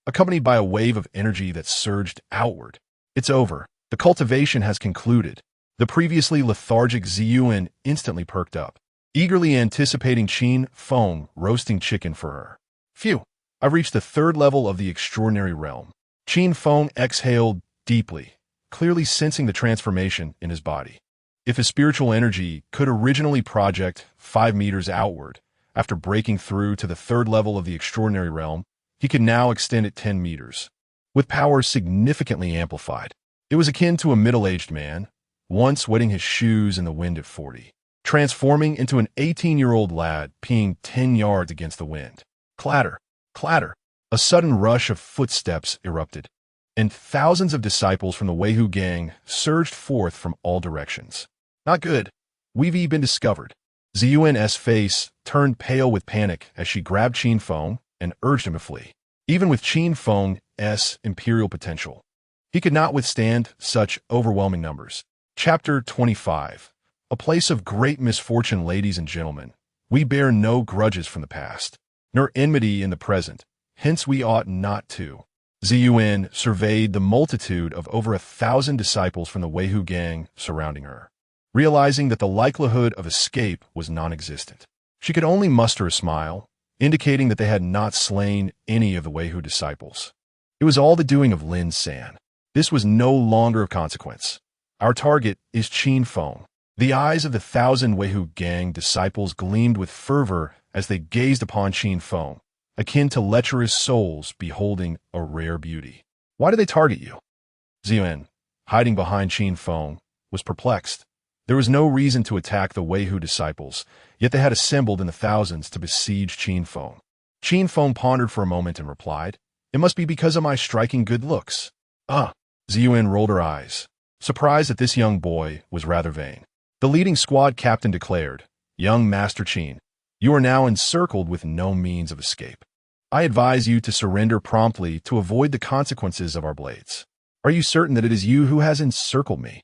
accompanied by a wave of energy that surged outward. It's over. The cultivation has concluded. The previously lethargic Ziyuan instantly perked up, eagerly anticipating Qin Feng roasting chicken for her. Phew! I've reached the third level of the extraordinary realm. Qin Feng exhaled deeply, clearly sensing the transformation in his body. If his spiritual energy could originally project 5 meters outward, after breaking through to the third level of the extraordinary realm, he could now extend it 10 meters. With power significantly amplified, it was akin to a middle-aged man, once wetting his shoes in the wind at 40, transforming into an 18-year-old lad peeing 10 yards against the wind. Clatter, clatter, a sudden rush of footsteps erupted, and thousands of disciples from the Weihu gang surged forth from all directions. Not good. We've been discovered. Ziyuan's face turned pale with panic as she grabbed Qin Feng and urged him to flee. Even with Qin Feng's imperial potential, he could not withstand such overwhelming numbers. Chapter 25. A place of great misfortune, ladies and gentlemen. We bear no grudges from the past, nor enmity in the present, hence we ought not to. Ziyuan surveyed the multitude of over 1,000 disciples from the Weihu gang surrounding her, realizing that the likelihood of escape was non-existent. She could only muster a smile, indicating that they had not slain any of the Weihu disciples. It was all the doing of Lin San. This was no longer of consequence. Our target is Qin Feng. The eyes of the 1,000 Weihu gang disciples gleamed with fervor as they gazed upon Qin Feng, akin to lecherous souls beholding a rare beauty. Why do they target you? Ziyuan, hiding behind Qin Feng, was perplexed. There was no reason to attack the Weihu disciples, yet they had assembled in the thousands to besiege Qin Feng. Qin Feng pondered for a moment and replied, "It must be because of my striking good looks." Ah! Ziyuan rolled her eyes, surprised that this young boy was rather vain. The leading squad captain declared, "Young Master Qin, you are now encircled with no means of escape. I advise you to surrender promptly to avoid the consequences of our blades. Are you certain that it is you who has encircled me?"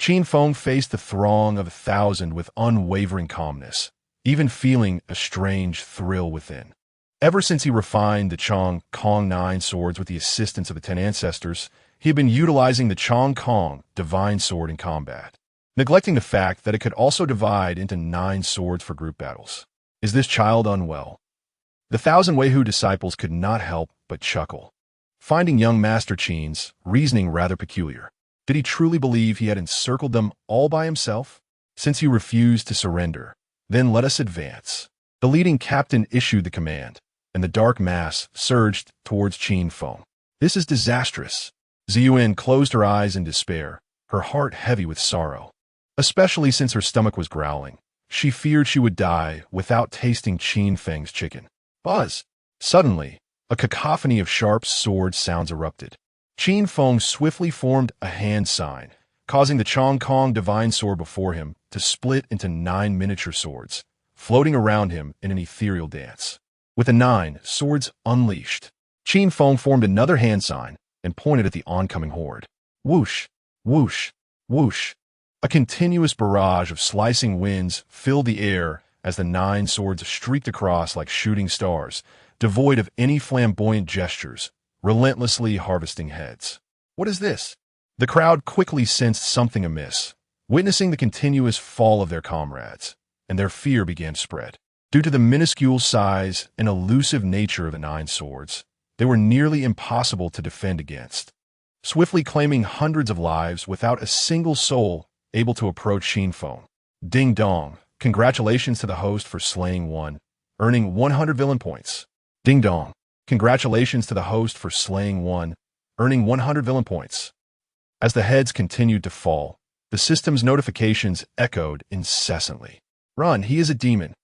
Qin Feng faced the throng of 1,000 with unwavering calmness, even feeling a strange thrill within. Ever since he refined the Chong Kong 9 swords with the assistance of the 10 ancestors, he had been utilizing the Chong Kong divine sword in combat, neglecting the fact that it could also divide into 9 swords for group battles. Is this child unwell? The 1,000 Weihu disciples could not help but chuckle, finding young Master Qin's reasoning rather peculiar. Did he truly believe he had encircled them all by himself? Since he refused to surrender, then let us advance. The leading captain issued the command, and the dark mass surged towards Qin Feng. This is disastrous. Ziyuan closed her eyes in despair, her heart heavy with sorrow. Especially since her stomach was growling. She feared she would die without tasting Qin Feng's chicken. Buzz! Suddenly, a cacophony of sharp sword sounds erupted. Qin Feng swiftly formed a hand sign, causing the Chong Kong divine sword before him to split into 9 miniature swords, floating around him in an ethereal dance. With the 9 swords unleashed, Qin Feng formed another hand sign and pointed at the oncoming horde. Whoosh! Whoosh! Whoosh! A continuous barrage of slicing winds filled the air as the 9 swords streaked across like shooting stars, devoid of any flamboyant gestures, relentlessly harvesting heads. What is this? The crowd quickly sensed something amiss, witnessing the continuous fall of their comrades, and their fear began to spread. Due to the minuscule size and elusive nature of the 9 swords, they were nearly impossible to defend against, swiftly claiming hundreds of lives without a single soul able to approach Qin Feng. Ding dong, congratulations to the host for slaying one, earning 100 villain points. Ding dong, congratulations to the host for slaying one, earning 100 villain points. As the heads continued to fall, the system's notifications echoed incessantly. Run, he is a demon.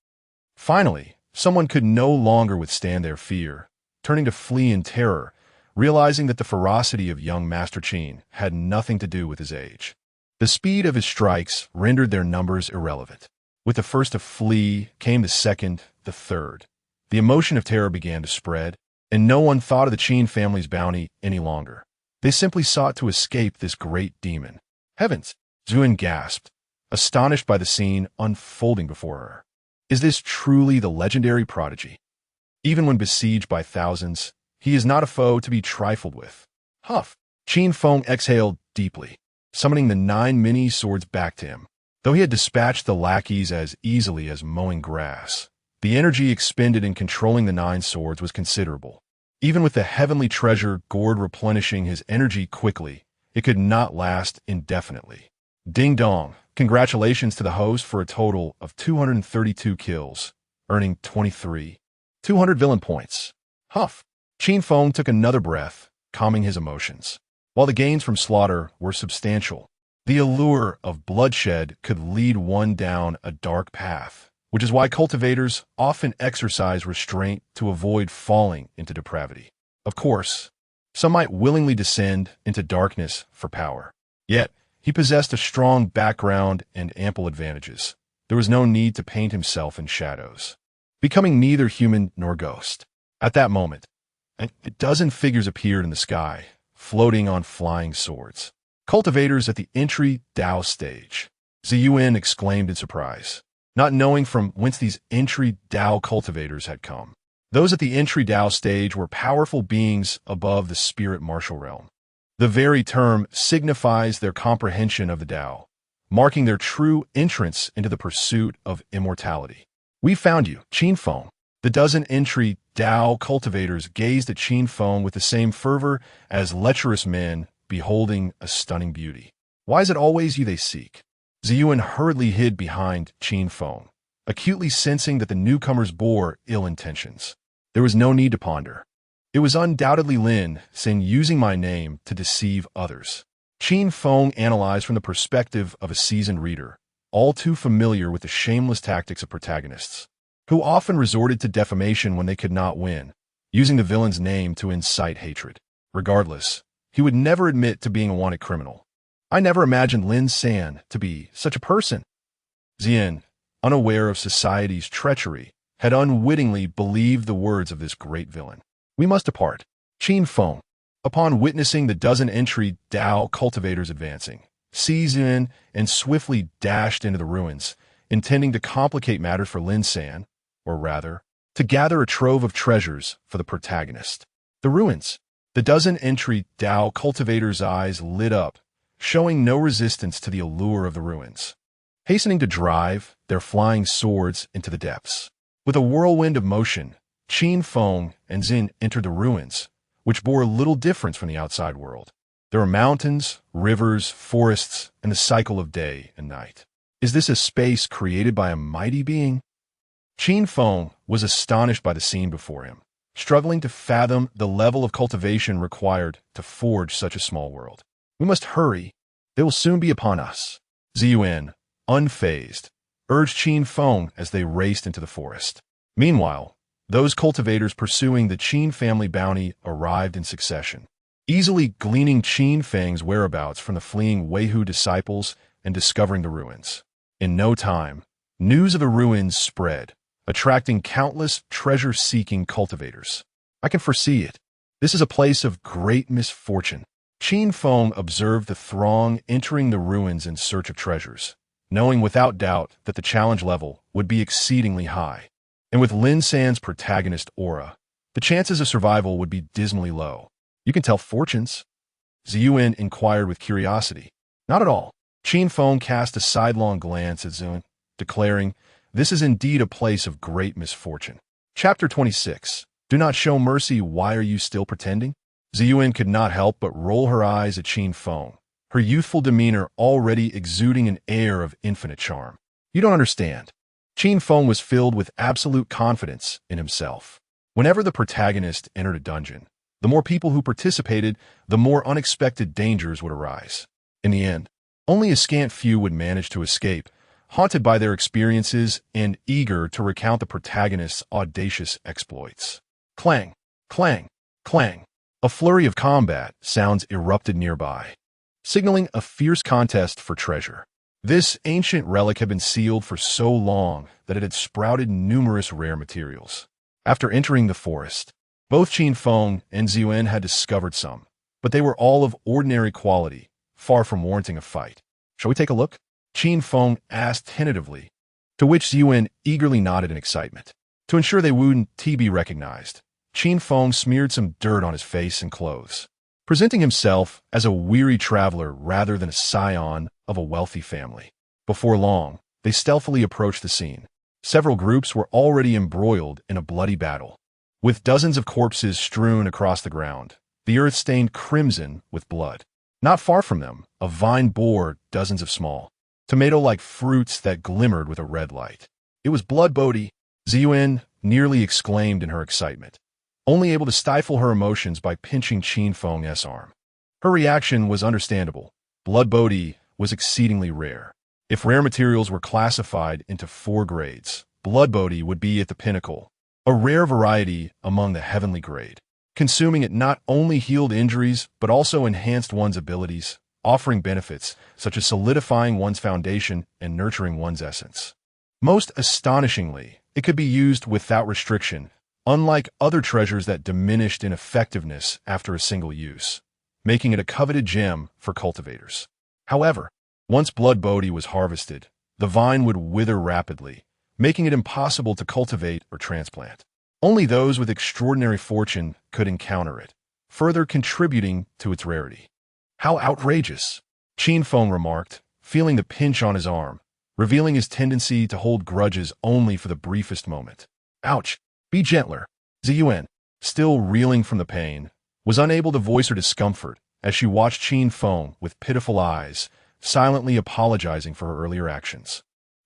Finally, someone could no longer withstand their fear, turning to flee in terror, realizing that the ferocity of young Master Qin had nothing to do with his age. The speed of his strikes rendered their numbers irrelevant. With the first to flee came the second, the third. The emotion of terror began to spread, and no one thought of the Qin family's bounty any longer. They simply sought to escape this great demon. Heavens! Ziyuan gasped, astonished by the scene unfolding before her. Is this truly the legendary prodigy? Even when besieged by thousands, he is not a foe to be trifled with. Huff! Qin Feng exhaled deeply, summoning the 9 mini swords back to him. Though he had dispatched the lackeys as easily as mowing grass, the energy expended in controlling the 9 swords was considerable. Even with the heavenly treasure gourd replenishing his energy quickly, it could not last indefinitely. Ding dong, congratulations to the host for a total of 232 kills, earning 200 villain points. Huff! Qin Feng took another breath, calming his emotions. While the gains from slaughter were substantial, the allure of bloodshed could lead one down a dark path, which is why cultivators often exercise restraint to avoid falling into depravity. Of course, some might willingly descend into darkness for power. Yet, he possessed a strong background and ample advantages. There was no need to paint himself in shadows, becoming neither human nor ghost. At that moment, a dozen figures appeared in the sky, floating on flying swords. Cultivators at the entry Dao stage. Ziyuan exclaimed in surprise, not knowing from whence these entry Dao cultivators had come. Those at the entry Dao stage were powerful beings above the spirit martial realm. The very term signifies their comprehension of the Dao, marking their true entrance into the pursuit of immortality. We found you, Qin Feng. The dozen entry Dao cultivators gazed at Qin Feng with the same fervor as lecherous men beholding a stunning beauty. Why is it always you they seek? Ziyuan hurriedly hid behind Qin Feng, acutely sensing that the newcomers bore ill intentions. There was no need to ponder. It was undoubtedly Lin Xin using my name to deceive others. Qin Feng analyzed from the perspective of a seasoned reader, all too familiar with the shameless tactics of protagonists, who often resorted to defamation when they could not win, using the villain's name to incite hatred. Regardless, he would never admit to being a wanted criminal. I never imagined Lin San to be such a person. Zian, unaware of society's treachery, had unwittingly believed the words of this great villain. We must depart. Qin Feng, upon witnessing the dozen entry Dao cultivators advancing, seized in and swiftly dashed into the ruins, intending to complicate matters for Lin San, or rather, to gather a trove of treasures for the protagonist. The ruins. The dozen entry Dao cultivators' eyes lit up, showing no resistance to the allure of the ruins, hastening to drive their flying swords into the depths. With a whirlwind of motion, Qin Feng and Xin entered the ruins, which bore little difference from the outside world. There were mountains, rivers, forests, and the cycle of day and night. Is this a space created by a mighty being? Qin Feng was astonished by the scene before him. struggling to fathom the level of cultivation required to forge such a small world. We must hurry. They will soon be upon us. Ziyuan, unfazed, urged Qin Feng as they raced into the forest. Meanwhile, those cultivators pursuing the Qin family bounty arrived in succession, easily gleaning Qin Feng's whereabouts from the fleeing Weihu disciples and discovering the ruins. In no time, news of the ruins spread, attracting countless treasure-seeking cultivators. I can foresee it. This is a place of great misfortune. Qin Feng observed the throng entering the ruins in search of treasures, knowing without doubt that the challenge level would be exceedingly high. And with Lin San's protagonist aura, the chances of survival would be dismally low. You can tell fortunes? Ziyuan inquired with curiosity. Not at all. Qin Feng cast a sidelong glance at Ziyuan, declaring, "This is indeed a place of great misfortune." Chapter 26. Do not show mercy. Why are you still pretending? Ziyuan could not help but roll her eyes at Qin Feng, her youthful demeanor already exuding an air of infinite charm. You don't understand. Qin Feng was filled with absolute confidence in himself. Whenever the protagonist entered a dungeon, the more people who participated, the more unexpected dangers would arise. In the end, only a scant few would manage to escape, haunted by their experiences and eager to recount the protagonist's audacious exploits. Clang, clang, clang. A flurry of combat sounds erupted nearby, signaling a fierce contest for treasure. This ancient relic had been sealed for so long that it had sprouted numerous rare materials. After entering the forest, both Qin Feng and Ziyuan had discovered some, but they were all of ordinary quality, far from warranting a fight. Shall we take a look? Qin Feng asked tentatively, to which Ziyuan eagerly nodded in excitement. To ensure they wouldn't be recognized, Qin Feng smeared some dirt on his face and clothes, presenting himself as a weary traveler rather than a scion of a wealthy family. Before long, they stealthily approached the scene. Several groups were already embroiled in a bloody battle, with dozens of corpses strewn across the ground, the earth stained crimson with blood. Not far from them, a vine bore dozens of small, tomato-like fruits that glimmered with a red light. It was blood bodhi, Ziyuan nearly exclaimed in her excitement, only able to stifle her emotions by pinching Qin Feng's arm. Her reaction was understandable. Blood bodhi was exceedingly rare. If rare materials were classified into 4 grades, blood bodhi would be at the pinnacle, a rare variety among the heavenly grade. Consuming it not only healed injuries, but also enhanced one's abilities, offering benefits such as solidifying one's foundation and nurturing one's essence. Most astonishingly, it could be used without restriction, unlike other treasures that diminished in effectiveness after a single use, making it a coveted gem for cultivators. However, once blood bodhi was harvested, the vine would wither rapidly, making it impossible to cultivate or transplant. Only those with extraordinary fortune could encounter it, further contributing to its rarity. How outrageous, Qin Feng remarked, feeling the pinch on his arm, revealing his tendency to hold grudges only for the briefest moment. Ouch! Be gentler. Ziyuan, still reeling from the pain, was unable to voice her discomfort as she watched Qin Feng with pitiful eyes, silently apologizing for her earlier actions.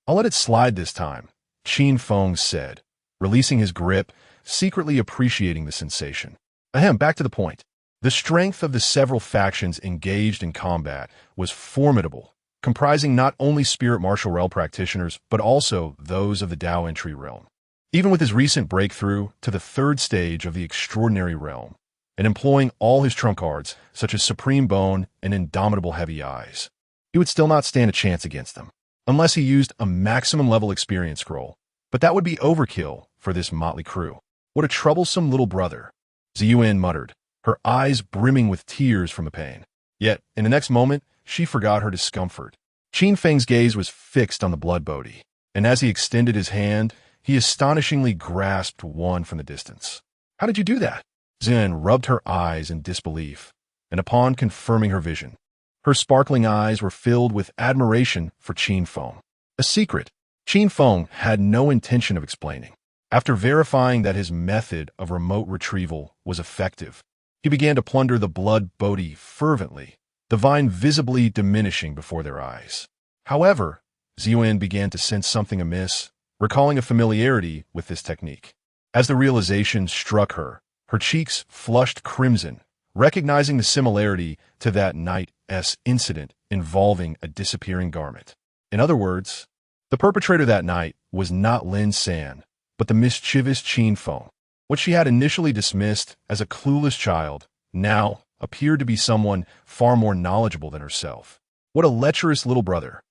I'll let it slide this time, Qin Feng said, releasing his grip, secretly appreciating the sensation. Ahem, back to the point. The strength of the several factions engaged in combat was formidable, comprising not only spirit martial realm practitioners, but also those of the Dao entry realm. Even with his recent breakthrough to the 3rd stage of the extraordinary realm, and employing all his trump cards, such as Supreme Bone and Indomitable Heavy Eyes, he would still not stand a chance against them, unless he used a maximum level experience scroll. But that would be overkill for this motley crew. What a troublesome little brother, Ziyuan muttered, her eyes brimming with tears from the pain. Yet, in the next moment, she forgot her discomfort. Qin Feng's gaze was fixed on the blood bodhi, and as he extended his hand, he astonishingly grasped one from the distance. How did you do that? Ziyuan rubbed her eyes in disbelief, and upon confirming her vision, her sparkling eyes were filled with admiration for Qin Feng. A secret. Qin Feng had no intention of explaining. After verifying that his method of remote retrieval was effective, he began to plunder the blood bodhi fervently, the vine visibly diminishing before their eyes. However, Ziyuan began to sense something amiss, recalling a familiarity with this technique. As the realization struck her, her cheeks flushed crimson, recognizing the similarity to that night's incident involving a disappearing garment. In other words, the perpetrator that night was not Lin San, but the mischievous Qin Feng. What she had initially dismissed as a clueless child now appeared to be someone far more knowledgeable than herself. What a lecherous little brother.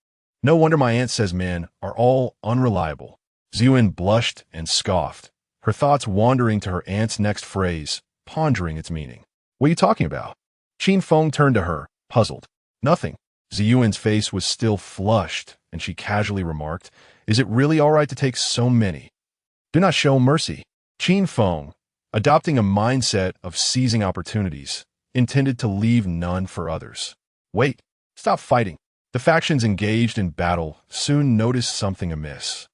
No wonder my aunt says men are all unreliable. Ziyuan blushed and scoffed, her thoughts wandering to her aunt's next phrase, pondering its meaning. What are you talking about? Qin Feng turned to her, puzzled. Nothing. Ziyuan's face was still flushed, and she casually remarked, Is it really all right to take so many? Do not show mercy. Qin Feng, adopting a mindset of seizing opportunities, intended to leave none for others. Wait, stop fighting. The factions engaged in battle soon noticed something amiss.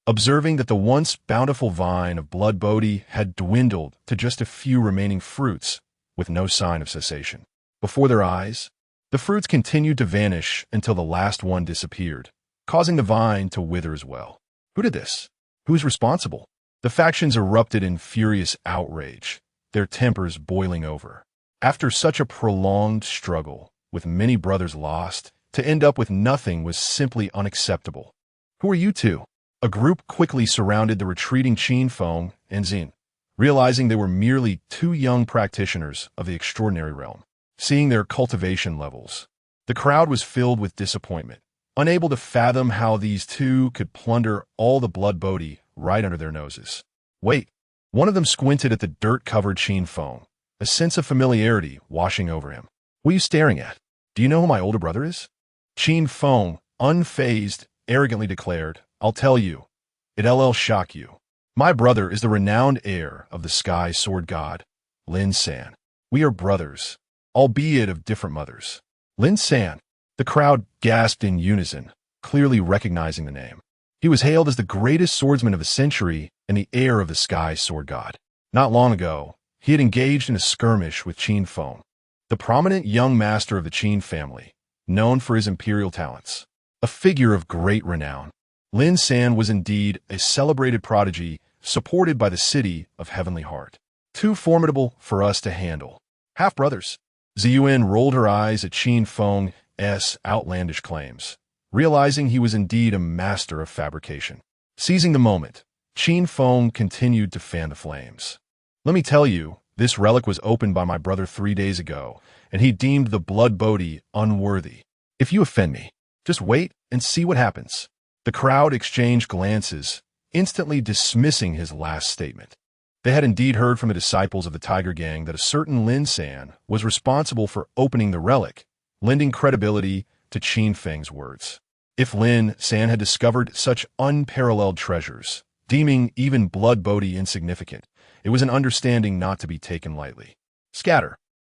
Observing that the once bountiful vine of blood Bodhi had dwindled to just a few remaining fruits, with no sign of cessation. Before their eyes, the fruits continued to vanish until the last one disappeared, causing the vine to wither as well. Who did this? Who is responsible? The factions erupted in furious outrage, their tempers boiling over. After such a prolonged struggle, with many brothers lost, to end up with nothing was simply unacceptable. Who are you two? A group quickly surrounded the retreating Qin Feng and Xin, realizing they were merely two young practitioners of the extraordinary realm. Seeing their cultivation levels, the crowd was filled with disappointment, unable to fathom how these two could plunder all the blood Bodhi right under their noses. Wait, one of them squinted at the dirt-covered Qin Feng, a sense of familiarity washing over him. What are you staring at? Do you know who my older brother is? Qin Feng, unfazed, arrogantly declared, I'll tell you. It'll shock you. My brother is the renowned heir of the sky sword god, Lin San. We are brothers, albeit of different mothers. Lin San. The crowd gasped in unison, clearly recognizing the name. He was hailed as the greatest swordsman of the century and the heir of the sky sword god. Not long ago, he had engaged in a skirmish with Qin Feng, the prominent young master of the Qin family, known for his imperial talents. A figure of great renown, Lin San was indeed a celebrated prodigy supported by the city of Heavenly Heart. Too formidable for us to handle. Half-brothers. Ziyuan rolled her eyes at Qin Feng's outlandish claims, realizing he was indeed a master of fabrication. Seizing the moment, Qin Feng continued to fan the flames. Let me tell you, this relic was opened by my brother 3 days ago, and he deemed the blood Bodhi unworthy. If you offend me, just wait and see what happens. The crowd exchanged glances, instantly dismissing his last statement. They had indeed heard from the disciples of the Tiger Gang that a certain Lin San was responsible for opening the relic, lending credibility to Qin Feng's words. If Lin San had discovered such unparalleled treasures, deeming even blood Bodhi insignificant, it was an understanding not to be taken lightly. Scatter.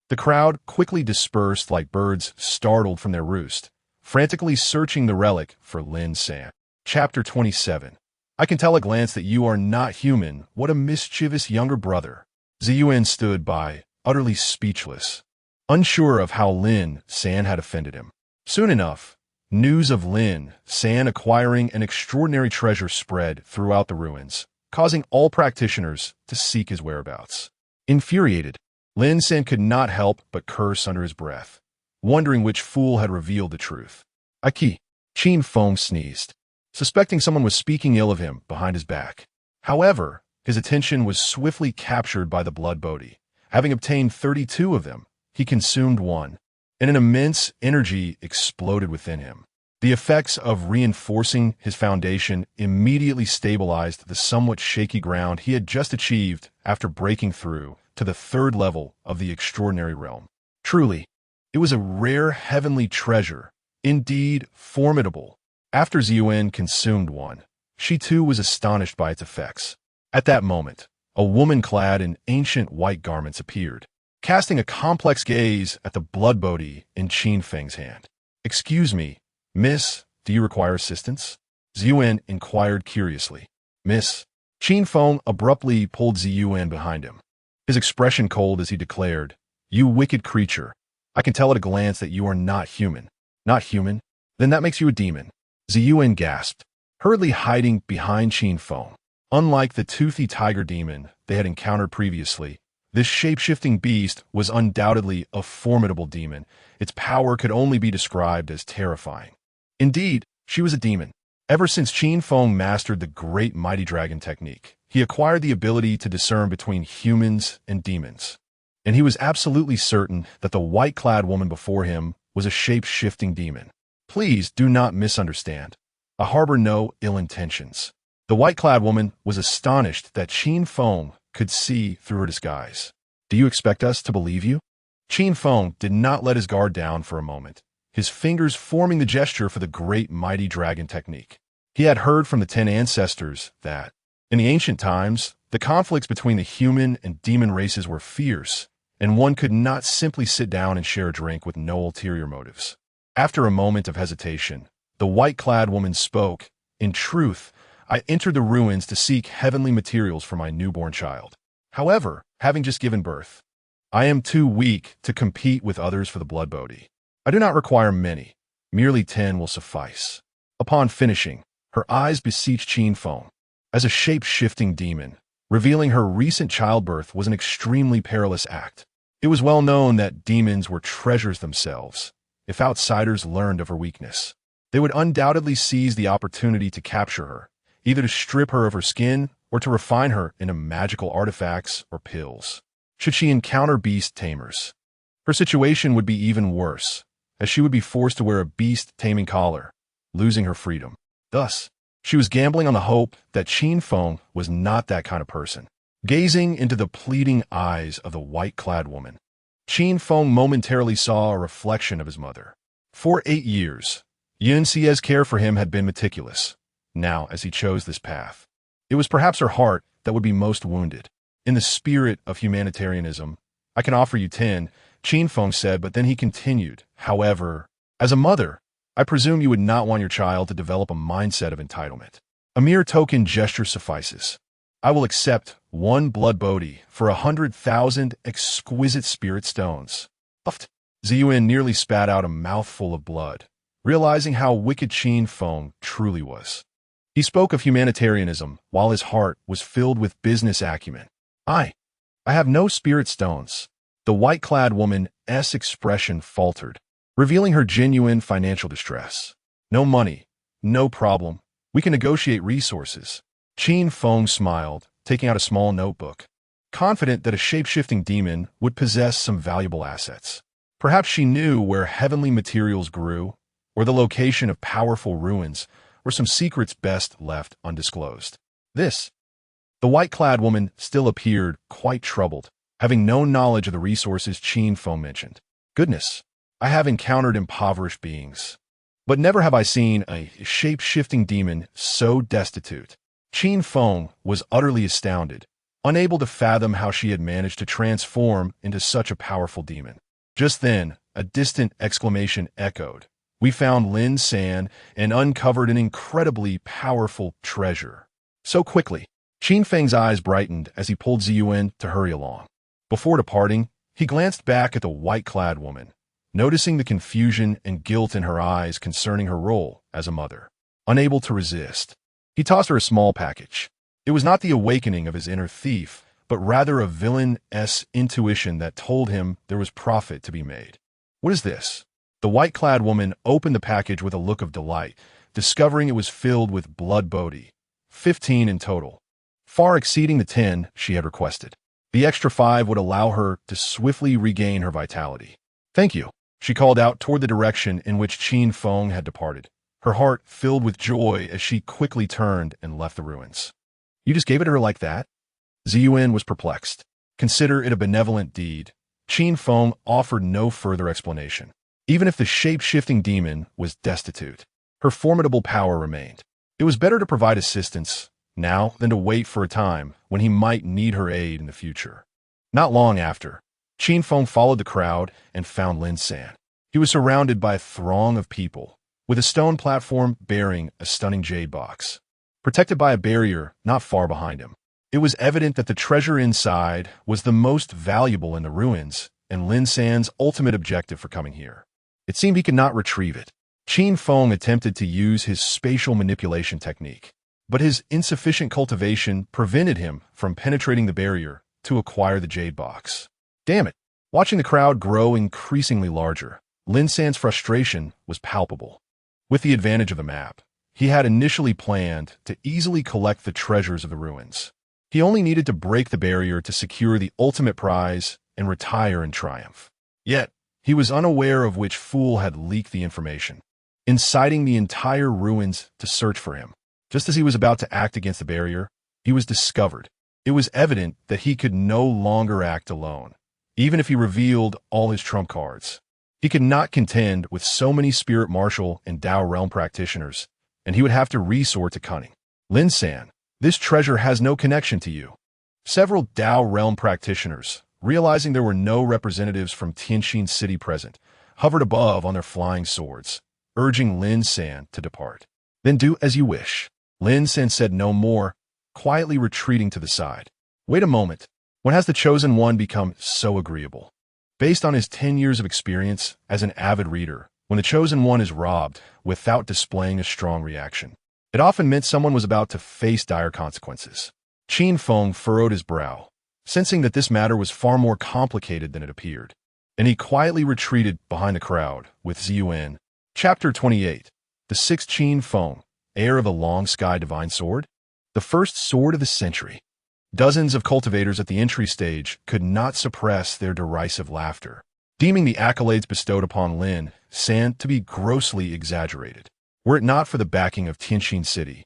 The crowd quickly dispersed like birds startled from their roost, frantically searching the relic for Lin San. Chapter 27. I can tell at a glance that you are not human. What a mischievous younger brother. Ziyuan stood by, utterly speechless, unsure of how Lin San had offended him. Soon enough, news of Lin San acquiring an extraordinary treasure spread throughout the ruins, causing all practitioners to seek his whereabouts. Infuriated, Lin San could not help but curse under his breath, wondering which fool had revealed the truth. Aki. Qin Feng sneezed, suspecting someone was speaking ill of him behind his back. However, his attention was swiftly captured by the blood Bodhi. Having obtained 32 of them, he consumed one, and an immense energy exploded within him. The effects of reinforcing his foundation immediately stabilized the somewhat shaky ground he had just achieved after breaking through to the 3rd level of the extraordinary realm. Truly, it was a rare heavenly treasure, indeed formidable. After Ziyuan consumed one, she too was astonished by its effects. At that moment, a woman clad in ancient white garments appeared, casting a complex gaze at the blood Bodhi in Qin Feng's hand. Excuse me, Miss, do you require assistance? Ziyuan inquired curiously. Miss. Qin Feng abruptly pulled Ziyuan behind him, his expression cold as he declared, You wicked creature. I can tell at a glance that you are not human. Not human? Then that makes you a demon. Ziyuan gasped, hurriedly hiding behind Qin Feng. Unlike the toothy tiger demon they had encountered previously, this shape-shifting beast was undoubtedly a formidable demon. Its power could only be described as terrifying. Indeed, she was a demon. Ever since Qin Feng mastered the great mighty dragon technique, he acquired the ability to discern between humans and demons. And he was absolutely certain that the white-clad woman before him was a shape-shifting demon. Please do not misunderstand. I harbor no ill intentions. The white-clad woman was astonished that Qin Feng could see through her disguise. Do you expect us to believe you? Qin Feng did not let his guard down for a moment, his fingers forming the gesture for the great mighty dragon technique. He had heard from the 10 ancestors that, in the ancient times, the conflicts between the human and demon races were fierce, and one could not simply sit down and share a drink with no ulterior motives. After a moment of hesitation, the white-clad woman spoke. In truth, I entered the ruins to seek heavenly materials for my newborn child. However, having just given birth, I am too weak to compete with others for the blood bounty. I do not require many. Merely 10 will suffice. Upon finishing, her eyes beseeched Qin Feng. As a shape-shifting demon, revealing her recent childbirth was an extremely perilous act. It was well known that demons were treasures themselves. If outsiders learned of her weakness, they would undoubtedly seize the opportunity to capture her, either to strip her of her skin or to refine her into magical artifacts or pills. Should she encounter beast tamers, her situation would be even worse, as she would be forced to wear a beast-taming collar, losing her freedom. Thus, she was gambling on the hope that Qin Feng was not that kind of person. Gazing into the pleading eyes of the white-clad woman, Qin Feng momentarily saw a reflection of his mother. For 8 years, Yunxie's care for him had been meticulous. Now, as he chose this path, it was perhaps her heart that would be most wounded. In the spirit of humanitarianism, I can offer you 10, Qin Feng said, but then he continued. However, as a mother, I presume you would not want your child to develop a mindset of entitlement. A mere token gesture suffices. I will accept 1 blood bounty for 100,000 exquisite spirit stones. Puffed. Ziyuan nearly spat out a mouthful of blood, realizing how wicked Qin Feng truly was. He spoke of humanitarianism while his heart was filled with business acumen. I have no spirit stones. The white-clad woman's expression faltered, revealing her genuine financial distress. No money, no problem. We can negotiate resources. Qin Feng smiled, taking out a small notebook, confident that a shape-shifting demon would possess some valuable assets. Perhaps she knew where heavenly materials grew, or the location of powerful ruins, or some secrets best left undisclosed. The white-clad woman still appeared quite troubled, having no knowledge of the resources Qin Feng mentioned. Goodness, I have encountered impoverished beings, but never have I seen a shape-shifting demon so destitute. Qin Feng was utterly astounded, unable to fathom how she had managed to transform into such a powerful demon. Just then, a distant exclamation echoed. We found Lin San and uncovered an incredibly powerful treasure. So quickly, Qin Feng's eyes brightened as he pulled Ziyuan to hurry along. Before departing, he glanced back at the white-clad woman, noticing the confusion and guilt in her eyes concerning her role as a mother. Unable to resist, he tossed her a small package. It was not the awakening of his inner thief, but rather a villainous intuition that told him there was profit to be made. What is this? The white-clad woman opened the package with a look of delight, discovering it was filled with blood bounty, 15 in total, far exceeding the 10 she had requested. The extra 5 would allow her to swiftly regain her vitality. Thank you, she called out toward the direction in which Qin Feng had departed, her heart filled with joy as she quickly turned and left the ruins. You just gave it to her like that? Ziyuan was perplexed. Consider it a benevolent deed. Qin Feng offered no further explanation. Even if the shape-shifting demon was destitute, her formidable power remained. It was better to provide assistance now than to wait for a time when he might need her aid in the future. Not long after, Qin Feng followed the crowd and found Lin San. He was surrounded by a throng of people, with a stone platform bearing a stunning jade box, protected by a barrier not far behind him. It was evident that the treasure inside was the most valuable in the ruins and Lin San's ultimate objective for coming here. It seemed he could not retrieve it. Qin Feng attempted to use his spatial manipulation technique, but his insufficient cultivation prevented him from penetrating the barrier to acquire the jade box. Damn it! Watching the crowd grow increasingly larger, Lin San's frustration was palpable. With the advantage of the map, he had initially planned to easily collect the treasures of the ruins. He only needed to break the barrier to secure the ultimate prize and retire in triumph. Yet, he was unaware of which fool had leaked the information, inciting the entire ruins to search for him. Just as he was about to act against the barrier, he was discovered. It was evident that he could no longer act alone, even if he revealed all his trump cards. He could not contend with so many spirit martial and Dao realm practitioners, and he would have to resort to cunning. Lin San, this treasure has no connection to you. Several Dao realm practitioners, realizing there were no representatives from Tianxin City present, hovered above on their flying swords, urging Lin San to depart. Then do as you wish. Lin San said no more, quietly retreating to the side. Wait a moment. When has the Chosen One become so agreeable? Based on his 10 years of experience as an avid reader, when the Chosen One is robbed without displaying a strong reaction, it often meant someone was about to face dire consequences. Qin Feng furrowed his brow, sensing that this matter was far more complicated than it appeared, and he quietly retreated behind the crowd with Ziyuan. Chapter 28. The Sixth Qin Feng, heir of the Long Sky Divine Sword? The first sword of the century. Dozens of cultivators at the entry stage could not suppress their derisive laughter, deeming the accolades bestowed upon Lin San to be grossly exaggerated. Were it not for the backing of Tianxin City,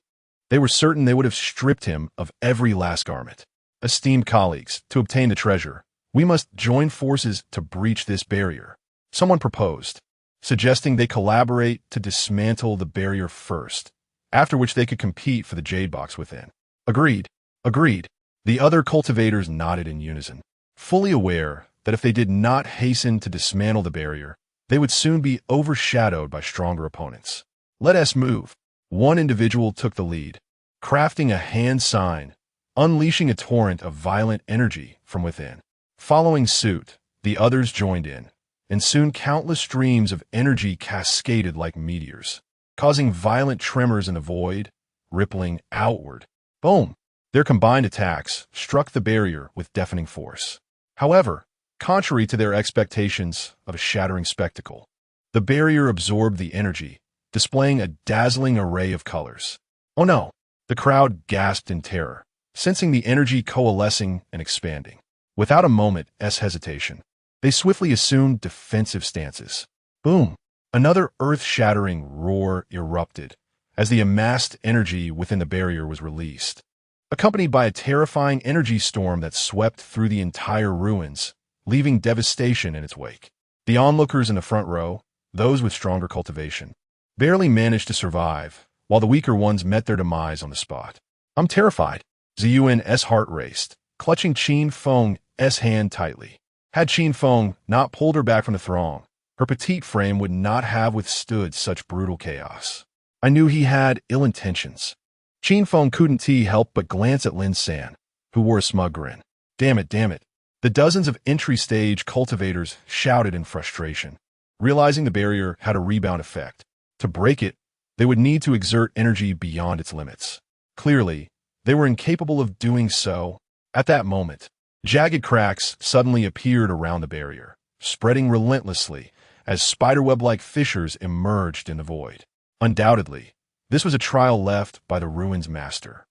they were certain they would have stripped him of every last garment. Esteemed colleagues, to obtain the treasure, we must join forces to breach this barrier. Someone proposed, suggesting they collaborate to dismantle the barrier first, after which they could compete for the jade box within. Agreed. Agreed. The other cultivators nodded in unison, fully aware that if they did not hasten to dismantle the barrier, they would soon be overshadowed by stronger opponents. Let us move. One individual took the lead, crafting a hand sign, unleashing a torrent of violent energy from within. Following suit, the others joined in, and soon countless streams of energy cascaded like meteors, causing violent tremors in the void, rippling outward. Boom! Their combined attacks struck the barrier with deafening force. However, contrary to their expectations of a shattering spectacle, the barrier absorbed the energy, displaying a dazzling array of colors. Oh no! The crowd gasped in terror, sensing the energy coalescing and expanding. Without a moment's hesitation, they swiftly assumed defensive stances. Boom! Another earth-shattering roar erupted as the amassed energy within the barrier was released, accompanied by a terrifying energy storm that swept through the entire ruins, leaving devastation in its wake. The onlookers in the front row, those with stronger cultivation, barely managed to survive, while the weaker ones met their demise on the spot. I'm terrified. Ziyuan's heart raced, clutching Qin Feng's hand tightly. Had Qin Feng not pulled her back from the throng, her petite frame would not have withstood such brutal chaos. I knew he had ill intentions. Qin Feng couldn't help but glance at Lin San, who wore a smug grin. Damn it, damn it. The dozens of entry-stage cultivators shouted in frustration, realizing the barrier had a rebound effect. To break it, they would need to exert energy beyond its limits. Clearly, they were incapable of doing so. At that moment, jagged cracks suddenly appeared around the barrier, spreading relentlessly as spiderweb-like fissures emerged in the void. Undoubtedly, this was a trial left by the ruins master.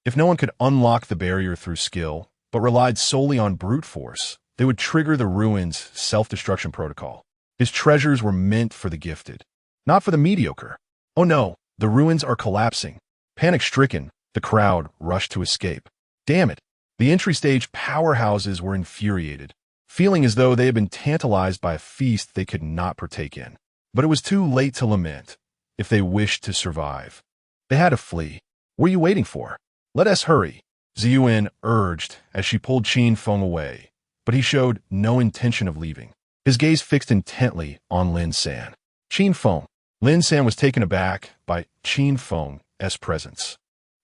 If no one could unlock the barrier through skill, but relied solely on brute force, they would trigger the ruins' self-destruction protocol. His treasures were meant for the gifted, not for the mediocre. Oh no, the ruins are collapsing. Panic-stricken, the crowd rushed to escape. Damn it! The entry-stage powerhouses were infuriated, feeling as though they had been tantalized by a feast they could not partake in. But it was too late to lament. If they wished to survive, they had to flee. What are you waiting for? Let us hurry, Ziyuan urged as she pulled Qin Feng away, but he showed no intention of leaving, his gaze fixed intently on Lin San. Qin Feng. Lin San was taken aback by Qin Feng's presence,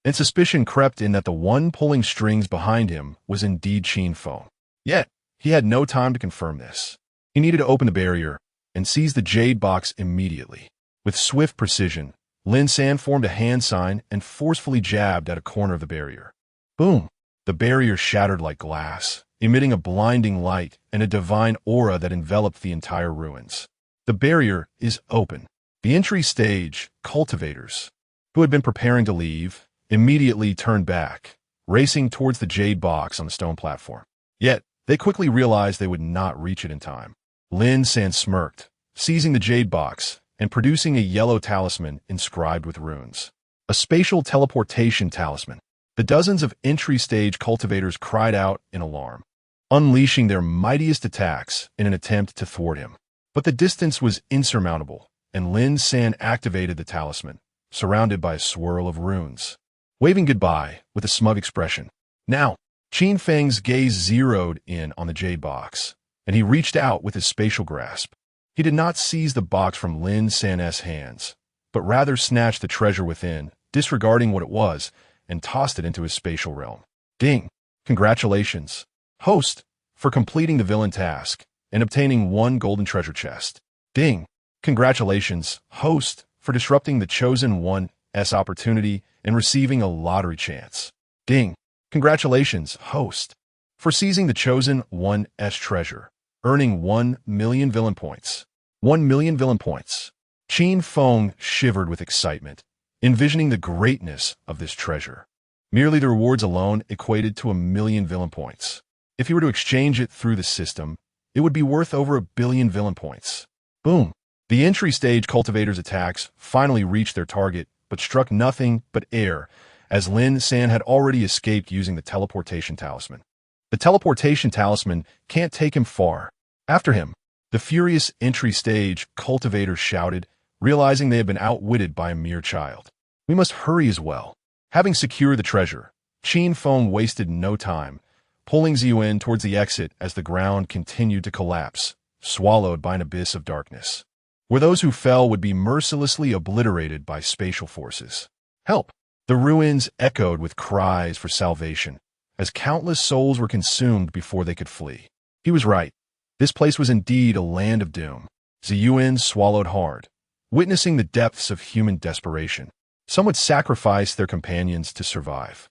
and suspicion crept in that the one pulling strings behind him was indeed Qin Feng. Yet, he had no time to confirm this. He needed to open the barrier and seize the jade box immediately. With swift precision, Lin San formed a hand sign and forcefully jabbed at a corner of the barrier. Boom! The barrier shattered like glass, emitting a blinding light and a divine aura that enveloped the entire ruins. The barrier is open. The entry stage, cultivators, who had been preparing to leave, immediately turned back, racing towards the jade box on the stone platform. Yet, they quickly realized they would not reach it in time. Lin San smirked, seizing the jade box and producing a yellow talisman inscribed with runes. A spatial teleportation talisman. The dozens of entry-stage cultivators cried out in alarm, unleashing their mightiest attacks in an attempt to thwart him. But the distance was insurmountable, and Lin San activated the talisman, surrounded by a swirl of runes, waving goodbye with a smug expression. Now, Qin Feng's gaze zeroed in on the jade box, and he reached out with his spatial grasp. He did not seize the box from Lin San's hands, but rather snatched the treasure within, disregarding what it was, and tossed it into his spatial realm. Ding! Congratulations, host, for completing the villain task and obtaining 1 golden treasure chest. Ding! Congratulations, host, for disrupting the Chosen One's opportunity and receiving a lottery chance. Ding! Congratulations, host, for seizing the Chosen One's treasure, earning 1 million villain points. 1 million villain points. Qin Feng shivered with excitement, envisioning the greatness of this treasure. Merely the rewards alone equated to 1 million villain points. If he were to exchange it through the system, it would be worth over 1 billion villain points. Boom! The entry-stage cultivators' attacks finally reached their target, but struck nothing but air, as Lin San had already escaped using the teleportation talisman. The teleportation talisman can't take him far. After him, the furious entry-stage cultivators shouted, realizing they had been outwitted by a mere child. We must hurry as well. Having secured the treasure, Qin Feng wasted no time, pulling Ziyuan towards the exit as the ground continued to collapse, swallowed by an abyss of darkness, where those who fell would be mercilessly obliterated by spatial forces. Help! The ruins echoed with cries for salvation, as countless souls were consumed before they could flee. He was right. This place was indeed a land of doom. Ziyuan swallowed hard, witnessing the depths of human desperation. Some would sacrifice their companions to survive,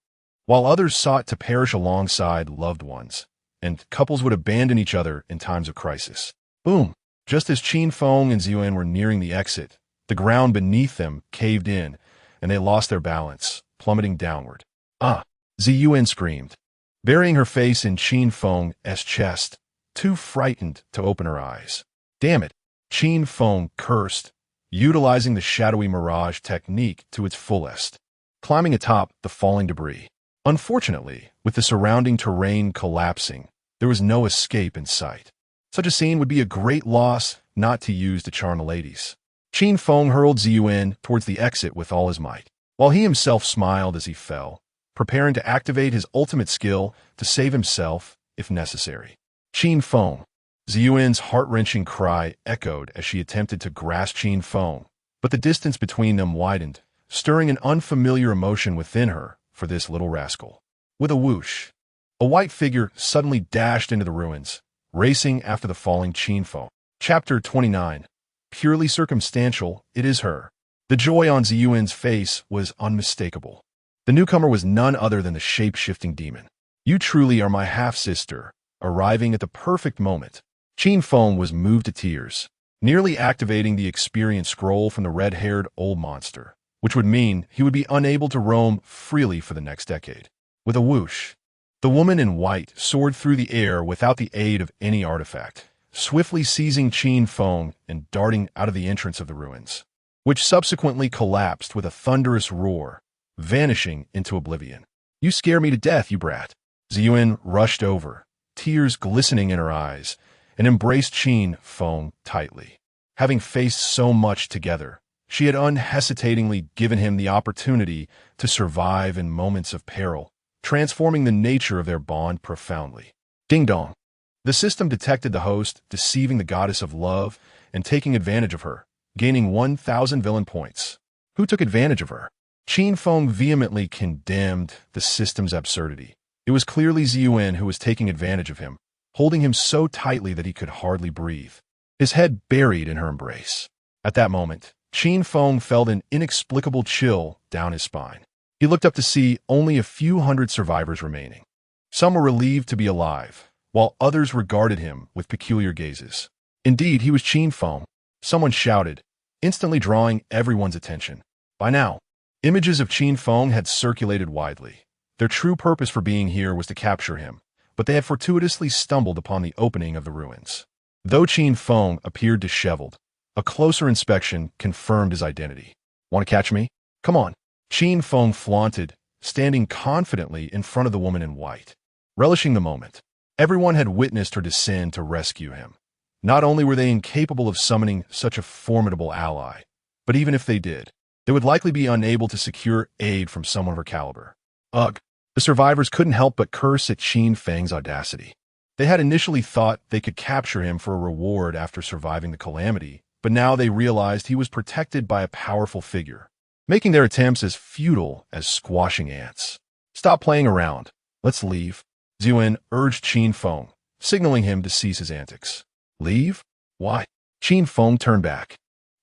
while others sought to perish alongside loved ones, and couples would abandon each other in times of crisis. Boom! Just as Qin Feng and Ziyuan were nearing the exit, the ground beneath them caved in, and they lost their balance, plummeting downward. Ah! Ziyuan screamed, burying her face in Qin Feng's chest, too frightened to open her eyes. Damn it! Qin Feng cursed, utilizing the shadowy mirage technique to its fullest, climbing atop the falling debris. Unfortunately, with the surrounding terrain collapsing, there was no escape in sight. Such a scene would be a great loss not to use to charm the ladies. Qin Feng hurled Ziyuan towards the exit with all his might, while he himself smiled as he fell, preparing to activate his ultimate skill to save himself if necessary. Qin Feng. Ziyuan's heart-wrenching cry echoed as she attempted to grasp Qin Feng, but the distance between them widened, stirring an unfamiliar emotion within her for this little rascal. With a whoosh, a white figure suddenly dashed into the ruins, racing after the falling Qin Feng. Chapter 29. Purely circumstantial, it is her. The joy on Ziyuan's face was unmistakable. The newcomer was none other than the shape-shifting demon. You truly are my half-sister, arriving at the perfect moment. Qin Feng was moved to tears, nearly activating the experience scroll from the red-haired old monster, which would mean he would be unable to roam freely for the next decade. With a whoosh, the woman in white soared through the air without the aid of any artifact, swiftly seizing Qin Feng and darting out of the entrance of the ruins, which subsequently collapsed with a thunderous roar, vanishing into oblivion. You scare me to death, you brat. Ziyuan rushed over, tears glistening in her eyes, and embraced Qin Feng tightly. Having faced so much together, she had unhesitatingly given him the opportunity to survive in moments of peril, transforming the nature of their bond profoundly. Ding-dong. The system detected the host deceiving the goddess of love and taking advantage of her, gaining 1,000 villain points. Who took advantage of her? Qin Feng vehemently condemned the system's absurdity. It was clearly Ziyuan who was taking advantage of him, holding him so tightly that he could hardly breathe, his head buried in her embrace. At that moment, Qin Feng felt an inexplicable chill down his spine. He looked up to see only a few hundred survivors remaining. Some were relieved to be alive, while others regarded him with peculiar gazes. Indeed, he was Qin Feng. Someone shouted, instantly drawing everyone's attention. By now, images of Qin Feng had circulated widely. Their true purpose for being here was to capture him, but they had fortuitously stumbled upon the opening of the ruins. Though Qin Feng appeared disheveled, a closer inspection confirmed his identity. Want to catch me? Come on. Qin Feng flaunted, standing confidently in front of the woman in white. Relishing the moment, everyone had witnessed her descend to rescue him. Not only were they incapable of summoning such a formidable ally, but even if they did, they would likely be unable to secure aid from someone of her caliber. Ugh! The survivors couldn't help but curse at Qin Feng's audacity. They had initially thought they could capture him for a reward after surviving the calamity, but now they realized he was protected by a powerful figure, making their attempts as futile as squashing ants. Stop playing around. Let's leave. Zhuan urged Qin Feng, signaling him to cease his antics. Leave? Why? Qin Feng turned back,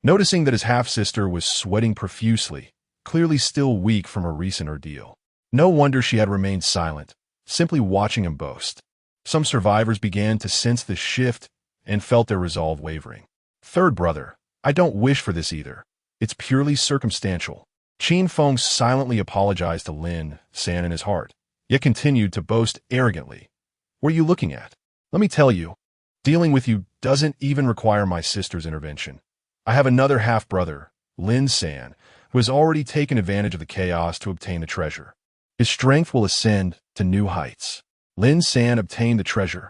noticing that his half-sister was sweating profusely, clearly still weak from her recent ordeal. No wonder she had remained silent, simply watching him boast. Some survivors began to sense the shift and felt their resolve wavering. Third brother, I don't wish for this either. It's purely circumstantial. Qin Feng silently apologized to Lin San in his heart, yet continued to boast arrogantly. What are you looking at? Let me tell you, dealing with you doesn't even require my sister's intervention. I have another half-brother, Lin San, who has already taken advantage of the chaos to obtain the treasure. His strength will ascend to new heights. Lin San obtained the treasure.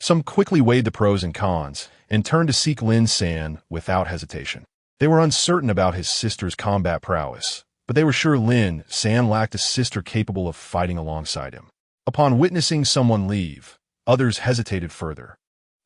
Some quickly weighed the pros and cons and turned to seek Lin San without hesitation. They were uncertain about his sister's combat prowess, but they were sure Lin San lacked a sister capable of fighting alongside him. Upon witnessing someone leave, others hesitated further.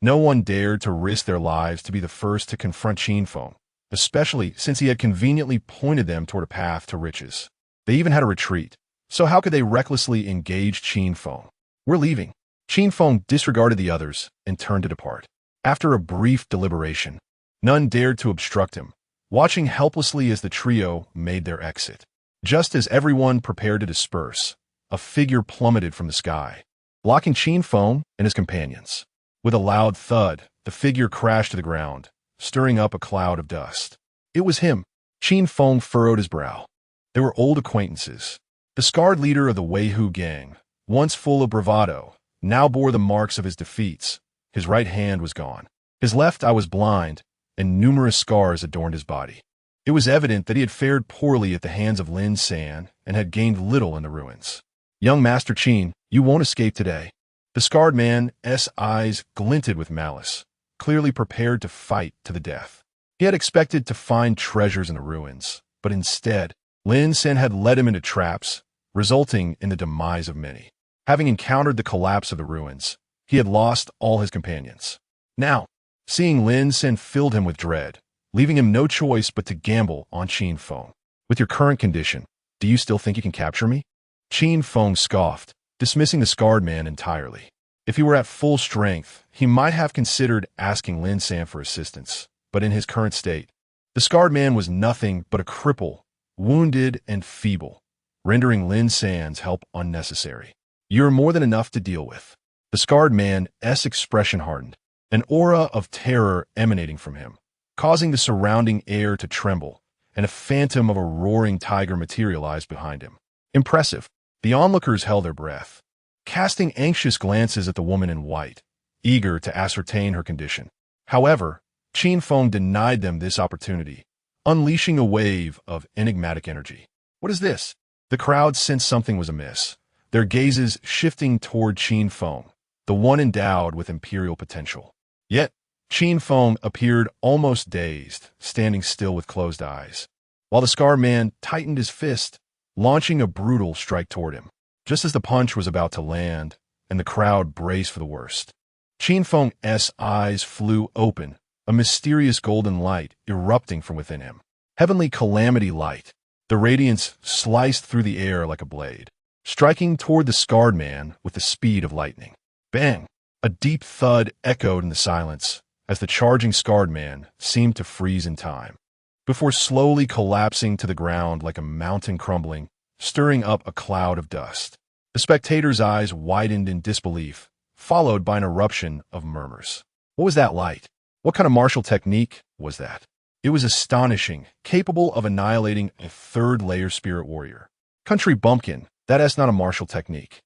No one dared to risk their lives to be the first to confront Qin Feng, especially since he had conveniently pointed them toward a path to riches. They even had a retreat, so how could they recklessly engage Qin Feng? We're leaving. Qin Feng disregarded the others and turned to depart. After a brief deliberation, none dared to obstruct him, watching helplessly as the trio made their exit. Just as everyone prepared to disperse, a figure plummeted from the sky, blocking Qin Feng and his companions. With a loud thud, the figure crashed to the ground, stirring up a cloud of dust. It was him. Qin Feng furrowed his brow. They were old acquaintances. The scarred leader of the Weihu gang, once full of bravado, now bore the marks of his defeats. His right hand was gone. His left eye was blind, and numerous scars adorned his body. It was evident that he had fared poorly at the hands of Lin San and had gained little in the ruins. Young Master Qin, you won't escape today. The scarred man's eyes glinted with malice, clearly prepared to fight to the death. He had expected to find treasures in the ruins, but instead, Lin San had led him into traps, resulting in the demise of many. Having encountered the collapse of the ruins, he had lost all his companions. Now, seeing Lin San filled him with dread, leaving him no choice but to gamble on Qin Feng. With your current condition, do you still think you can capture me? Qin Feng scoffed, dismissing the scarred man entirely. If he were at full strength, he might have considered asking Lin San for assistance, but in his current state, the scarred man was nothing but a cripple, wounded and feeble, rendering Lin San's help unnecessary. You're more than enough to deal with. The scarred man's expression hardened, an aura of terror emanating from him, causing the surrounding air to tremble, and a phantom of a roaring tiger materialized behind him. Impressive. The onlookers held their breath, casting anxious glances at the woman in white, eager to ascertain her condition. However, Qin Feng denied them this opportunity, unleashing a wave of enigmatic energy. What is this? The crowd sensed something was amiss, their gazes shifting toward Qin Feng, the one endowed with imperial potential. Yet, Qin Feng appeared almost dazed, standing still with closed eyes, while the scarred man tightened his fist, launching a brutal strike toward him. Just as the punch was about to land, and the crowd braced for the worst, Qin Feng's eyes flew open, a mysterious golden light erupting from within him. Heavenly calamity light. The radiance sliced through the air like a blade, striking toward the scarred man with the speed of lightning. Bang! A deep thud echoed in the silence as the charging scarred man seemed to freeze in time. before slowly collapsing to the ground like a mountain crumbling, stirring up a cloud of dust. The spectator's eyes widened in disbelief, followed by an eruption of murmurs. What was that light? What kind of martial technique was that? It was astonishing, capable of annihilating a third-layer spirit warrior. Country bumpkin, that's not a martial technique.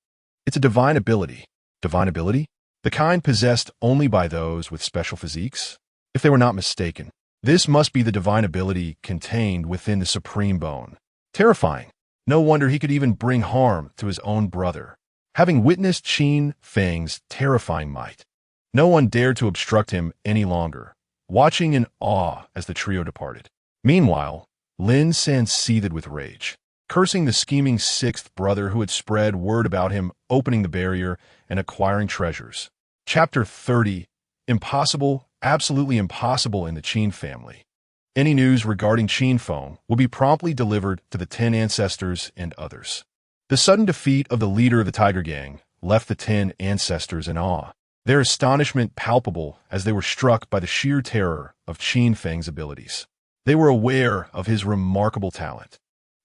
It's a divine ability. Divine ability? The kind possessed only by those with special physiques? If they were not mistaken, this must be the divine ability contained within the supreme bone. Terrifying. No wonder he could even bring harm to his own brother. Having witnessed Qin Feng's terrifying might, no one dared to obstruct him any longer, watching in awe as the trio departed. Meanwhile, Lin San seethed with rage, cursing the scheming sixth brother who had spread word about him opening the barrier and acquiring treasures. Chapter 30. Impossible, absolutely impossible in the Qin family. Any news regarding Qin Feng will be promptly delivered to the 10 ancestors and others. The sudden defeat of the leader of the Tiger Gang left the 10 ancestors in awe, their astonishment palpable as they were struck by the sheer terror of Qin Feng's abilities. They were aware of his remarkable talent,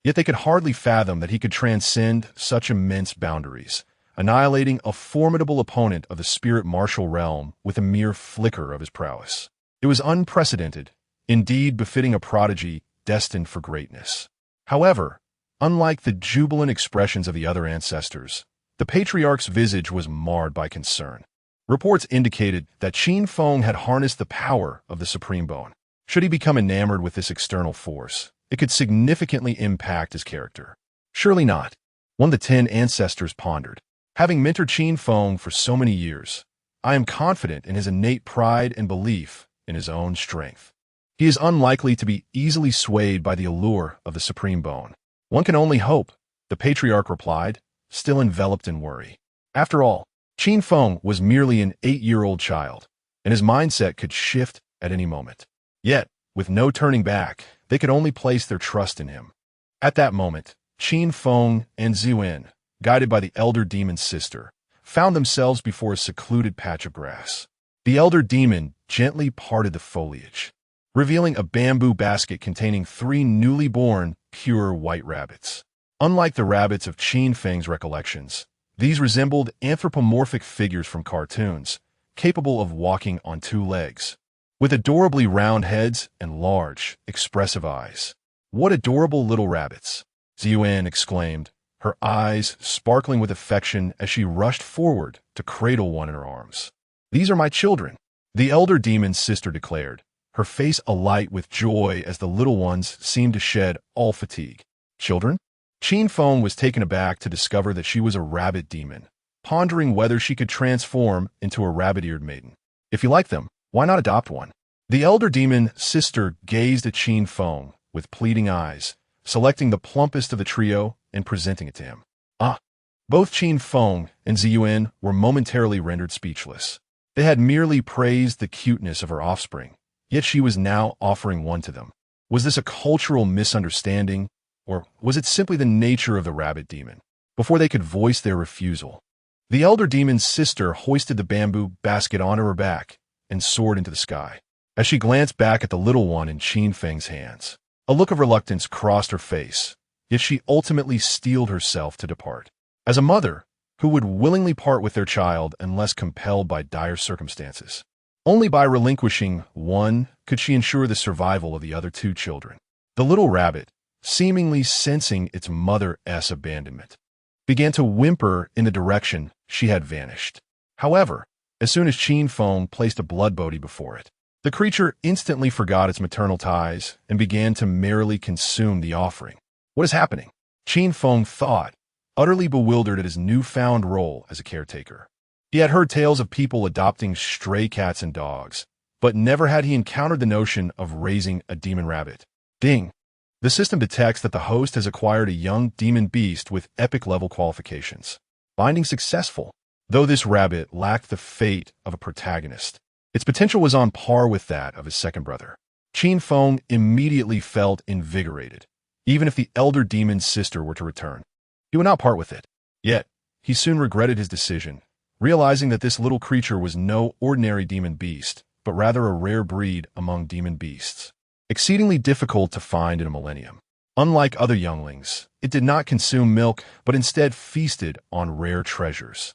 yet they could hardly fathom that he could transcend such immense boundaries, annihilating a formidable opponent of the spirit martial realm with a mere flicker of his prowess. It was unprecedented, indeed befitting a prodigy destined for greatness. However, unlike the jubilant expressions of the other ancestors, the patriarch's visage was marred by concern. Reports indicated that Qin Feng had harnessed the power of the Supreme Bone. Should he become enamored with this external force, it could significantly impact his character. Surely not. One of the 10 ancestors pondered. Having mentored Qin Feng for so many years, I am confident in his innate pride and belief in his own strength. He is unlikely to be easily swayed by the allure of the Supreme Bone. One can only hope, the patriarch replied, still enveloped in worry. After all, Qin Feng was merely an 8-year-old child, and his mindset could shift at any moment. Yet, with no turning back, they could only place their trust in him. At that moment, Qin Feng and Ziyuan, guided by the elder demon's sister, found themselves before a secluded patch of grass. The elder demon gently parted the foliage, revealing a bamboo basket containing 3 newly born, pure white rabbits. Unlike the rabbits of Qin Feng's recollections, these resembled anthropomorphic figures from cartoons, capable of walking on 2 legs, with adorably round heads and large, expressive eyes. What adorable little rabbits! Ziyuan exclaimed, her eyes sparkling with affection as she rushed forward to cradle one in her arms. These are my children, the elder demon's sister declared, her face alight with joy as the little ones seemed to shed all fatigue. Children? Qin Feng was taken aback to discover that she was a rabbit demon, pondering whether she could transform into a rabbit-eared maiden. If you like them, why not adopt one? The elder demon sister gazed at Qin Feng with pleading eyes, selecting the plumpest of the trio and presenting it to him. Both Qin Feng and Ziyuan were momentarily rendered speechless. They had merely praised the cuteness of her offspring, yet she was now offering one to them. Was this a cultural misunderstanding, or was it simply the nature of the rabbit demon? Before they could voice their refusal, the elder demon's sister hoisted the bamboo basket onto her back and soared into the sky. As she glanced back at the little one in Qin Feng's hands, a look of reluctance crossed her face, yet she ultimately steeled herself to depart. As a mother, who would willingly part with their child unless compelled by dire circumstances? Only by relinquishing one could she ensure the survival of the other 2 children. The little rabbit, seemingly sensing its mother's abandonment, began to whimper in the direction she had vanished. However, as soon as Qin Feng placed a blood bodhi before it, the creature instantly forgot its maternal ties and began to merrily consume the offering. What is happening? Qin Feng thought, utterly bewildered at his newfound role as a caretaker. He had heard tales of people adopting stray cats and dogs, but never had he encountered the notion of raising a demon rabbit. Ding! The system detects that the host has acquired a young demon beast with epic-level qualifications. Finding successful, though this rabbit lacked the fate of a protagonist. Its potential was on par with that of his second brother. Qin Feng immediately felt invigorated, even if the elder demon's sister were to return. He would not part with it. Yet, he soon regretted his decision, realizing that this little creature was no ordinary demon beast, but rather a rare breed among demon beasts. exceedingly difficult to find in a millennium. Unlike other younglings, it did not consume milk, but instead feasted on rare treasures,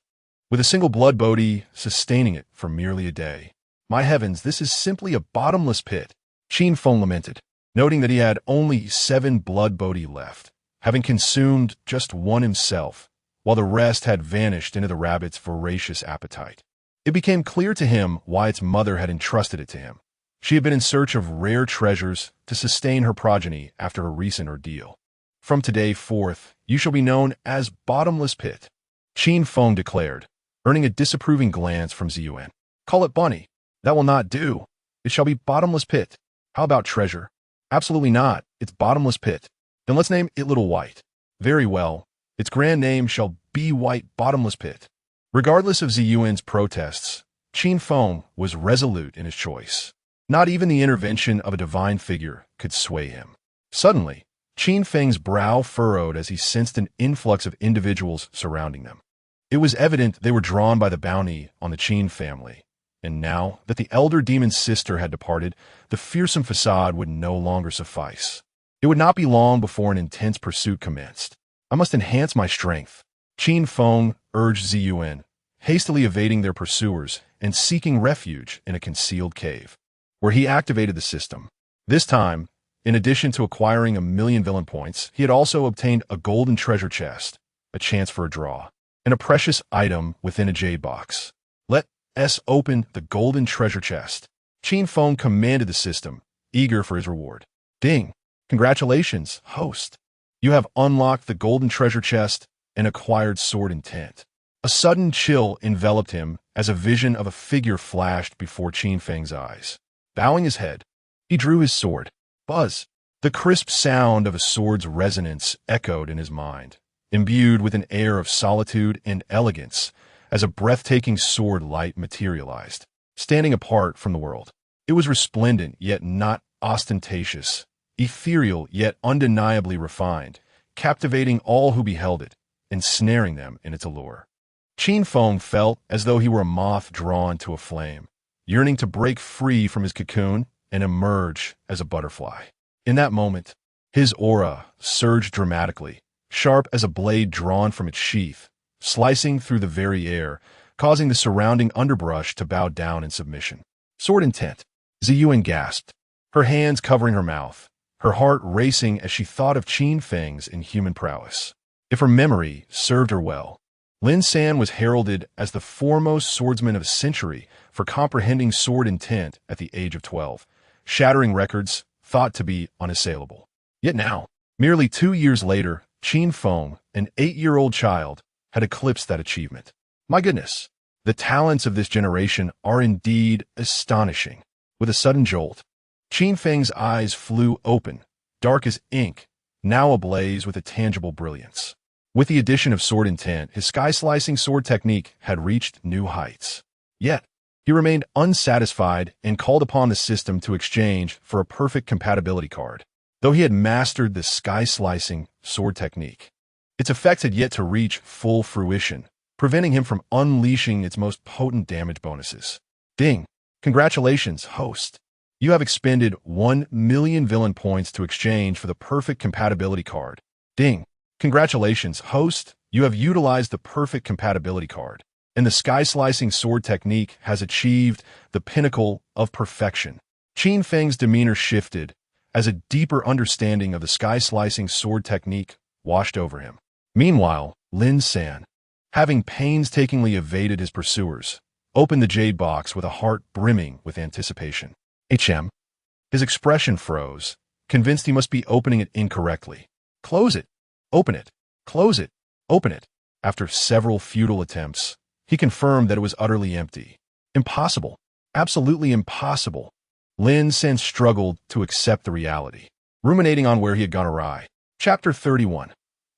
with a single blood bodhi sustaining it for merely a day. My heavens, this is simply a bottomless pit, Qin Feng lamented, noting that he had only 7 blood bodhi left, having consumed just one himself, while the rest had vanished into the rabbit's voracious appetite. It became clear to him why its mother had entrusted it to him. She had been in search of rare treasures to sustain her progeny after a recent ordeal. From today forth, you shall be known as Bottomless Pit, Qin Feng declared, earning a disapproving glance from Ziyuan. Call it Bunny. That will not do. It shall be Bottomless Pit. How about treasure? Absolutely not. It's Bottomless Pit. Then let's name it Little White. Very well. Its grand name shall be White Bottomless Pit. Regardless of Ziyuan's protests, Qin Feng was resolute in his choice. Not even the intervention of a divine figure could sway him. Suddenly, Qin Feng's brow furrowed as he sensed an influx of individuals surrounding them. It was evident they were drawn by the bounty on the Qin family, and now that the elder demon's sister had departed, the fearsome facade would no longer suffice. It would not be long before an intense pursuit commenced. I must enhance my strength, Qin Feng urged Ziyuan, hastily evading their pursuers and seeking refuge in a concealed cave, where he activated the system. This time, in addition to acquiring 1,000,000 villain points, he had also obtained a golden treasure chest, a chance for a draw, and a precious item within a jade box. Let us open the golden treasure chest. Qin Feng commanded the system, eager for his reward. Ding! Congratulations, host. You have unlocked the golden treasure chest and acquired sword intent. A sudden chill enveloped him as a vision of a figure flashed before Qin Feng's eyes. Bowing his head, he drew his sword. Buzz! The crisp sound of a sword's resonance echoed in his mind, imbued with an air of solitude and elegance, as a breathtaking sword light materialized, standing apart from the world. It was resplendent yet not ostentatious, ethereal yet undeniably refined, captivating all who beheld it, ensnaring them in its allure. Qin Feng felt as though he were a moth drawn to a flame, yearning to break free from his cocoon and emerge as a butterfly. In that moment, his aura surged dramatically, sharp as a blade drawn from its sheath, slicing through the very air, causing the surrounding underbrush to bow down in submission. Sword intent, Ziyuan gasped, her hands covering her mouth, her heart racing as she thought of Qin Feng's inhuman prowess. If her memory served her well, Lin San was heralded as the foremost swordsman of a century for comprehending sword intent at the age of 12, shattering records thought to be unassailable. Yet now, merely 2 years later, Qin Feng, an 8-year-old child, had eclipsed that achievement. My goodness, the talents of this generation are indeed astonishing. With a sudden jolt, Qin Feng's eyes flew open, dark as ink, now ablaze with a tangible brilliance. With the addition of sword intent, his sky-slicing sword technique had reached new heights. Yet, he remained unsatisfied and called upon the system to exchange for a perfect compatibility card. Though he had mastered the sky-slicing sword technique, its effects had yet to reach full fruition, preventing him from unleashing its most potent damage bonuses. Ding! Congratulations, host. You have expended 1,000,000 villain points to exchange for the perfect compatibility card. Ding! Congratulations, host. You have utilized the perfect compatibility card, and the sky-slicing sword technique has achieved the pinnacle of perfection. Qin Feng's demeanor shifted as a deeper understanding of the sky-slicing sword technique washed over him. Meanwhile, Lin San, having painstakingly evaded his pursuers, opened the jade box with a heart brimming with anticipation. His expression froze, convinced he must be opening it incorrectly. Close it. Open it. Close it. Open it. After several futile attempts, he confirmed that it was utterly empty. Impossible. Absolutely impossible. Lin San struggled to accept the reality, ruminating on where he had gone awry. Chapter 31.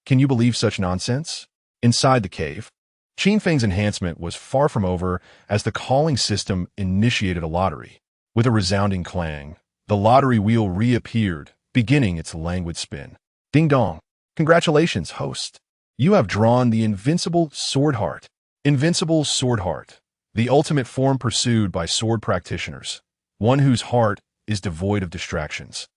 Can you believe such nonsense? Inside the cave, Qin Feng's enhancement was far from over as the calling system initiated a lottery. With a resounding clang, the lottery wheel reappeared, beginning its languid spin. Ding dong. Congratulations, host. You have drawn the Invincible Sword Heart. Invincible Sword Heart, the ultimate form pursued by sword practitioners, one whose heart is devoid of distractions.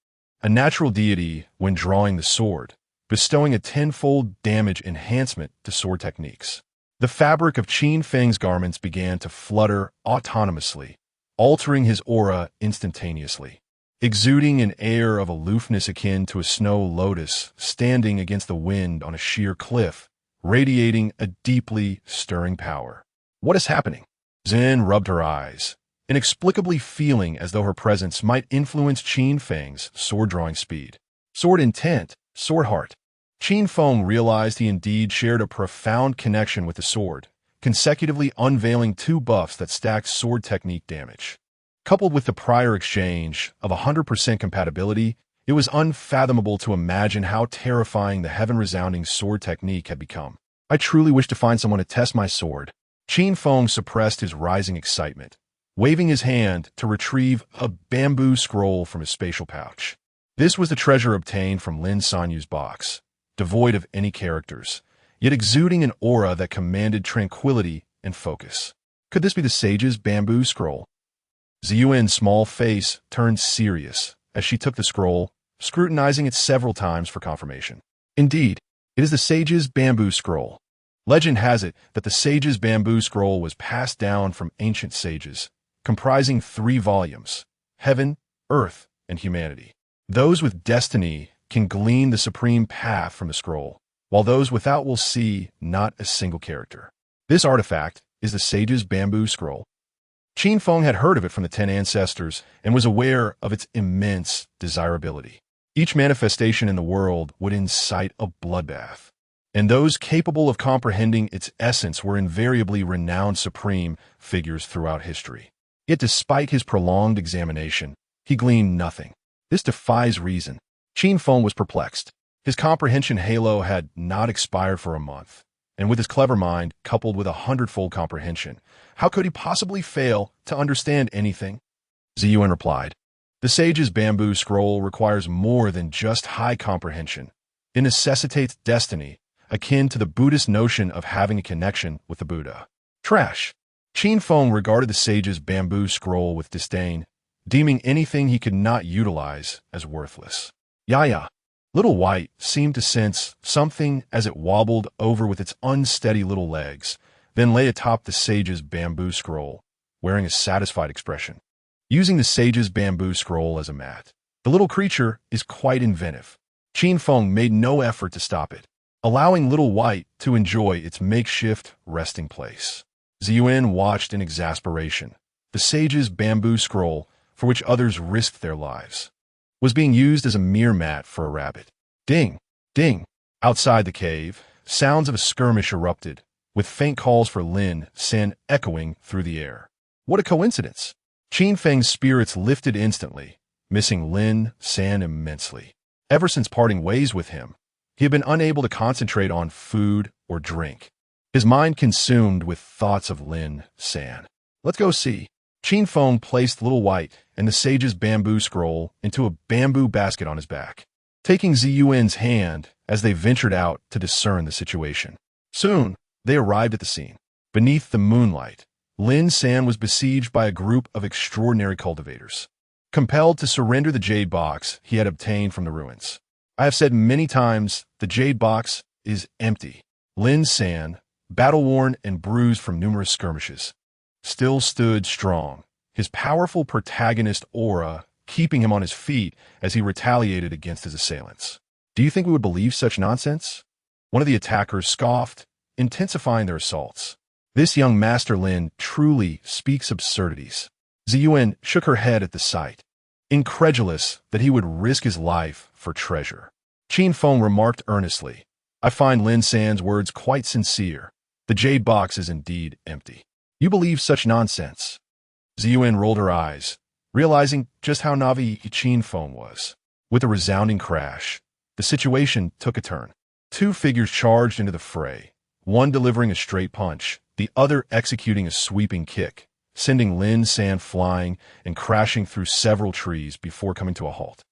A natural deity when drawing the sword, bestowing a tenfold damage enhancement to sword techniques. The fabric of Qin Feng's garments began to flutter autonomously, altering his aura instantaneously, exuding an air of aloofness akin to a snow lotus standing against the wind on a sheer cliff, radiating a deeply stirring power. What is happening? Zhen rubbed her eyes, inexplicably feeling as though her presence might influence Qin Feng's sword-drawing speed. Sword intent, sword heart. Qin Feng realized he indeed shared a profound connection with the sword, consecutively unveiling two buffs that stacked sword technique damage. Coupled with the prior exchange of 100% compatibility, it was unfathomable to imagine how terrifying the heaven-resounding sword technique had become. I truly wish to find someone to test my sword. Qin Feng suppressed his rising excitement, waving his hand to retrieve a bamboo scroll from his spatial pouch. This was the treasure obtained from Lin Sanyu's box, devoid of any characters, yet exuding an aura that commanded tranquility and focus. Could this be the sage's bamboo scroll? Ziyuan's small face turned serious as she took the scroll, scrutinizing it several times for confirmation. Indeed, it is the sage's bamboo scroll. Legend has it that the sage's bamboo scroll was passed down from ancient sages, comprising 3 volumes: Heaven, Earth, and Humanity. Those with destiny can glean the supreme path from the scroll, while those without will see not a single character. This artifact is the sage's bamboo scroll. Qin Feng had heard of it from the 10 ancestors and was aware of its immense desirability. Each manifestation in the world would incite a bloodbath, and those capable of comprehending its essence were invariably renowned supreme figures throughout history. Yet despite his prolonged examination, he gleaned nothing. This defies reason. Qin Feng was perplexed. His comprehension halo had not expired for a month, and with his clever mind coupled with 100-fold comprehension, how could he possibly fail to understand anything? Ziyuan replied, "The sage's bamboo scroll requires more than just high comprehension. It necessitates destiny, akin to the Buddhist notion of having a connection with the Buddha." Trash. Qin Feng regarded the sage's bamboo scroll with disdain, deeming anything he could not utilize as worthless. Yaya. Little White seemed to sense something as it wobbled over with its unsteady little legs, then lay atop the sage's bamboo scroll, wearing a satisfied expression. Using the sage's bamboo scroll as a mat, the little creature is quite inventive. Qin Feng made no effort to stop it, allowing Little White to enjoy its makeshift resting place. Ziyuan watched in exasperation. The sage's bamboo scroll, for which others risked their lives, was being used as a mere mat for a rabbit. Ding! Ding! Outside the cave, sounds of a skirmish erupted, with faint calls for Lin San echoing through the air. What a coincidence! Qin Feng's spirits lifted instantly, missing Lin San immensely. Ever since parting ways with him, he had been unable to concentrate on food or drink, his mind consumed with thoughts of Lin San. Let's go see. Qin Feng placed Little White and the sage's bamboo scroll into a bamboo basket on his back, taking Ziyuan's hand as they ventured out to discern the situation. Soon, they arrived at the scene. Beneath the moonlight, Lin San was besieged by a group of extraordinary cultivators, compelled to surrender the jade box he had obtained from the ruins. I have said many times, the jade box is empty. Lin San, battle-worn and bruised from numerous skirmishes, still stood strong, his powerful protagonist aura keeping him on his feet as he retaliated against his assailants. Do you think we would believe such nonsense? One of the attackers scoffed, intensifying their assaults. This young Master Lin truly speaks absurdities. Ziyuan shook her head at the sight, incredulous that he would risk his life for treasure. Qin Feng remarked earnestly, "I find Lin San's words quite sincere. The jade box is indeed empty. You believe such nonsense?" Ziyuan rolled her eyes, realizing just how naive Qin Feng was. With a resounding crash, the situation took a turn. 2 figures charged into the fray, one delivering a straight punch, the other executing a sweeping kick, sending Lin San flying and crashing through several trees before coming to a halt.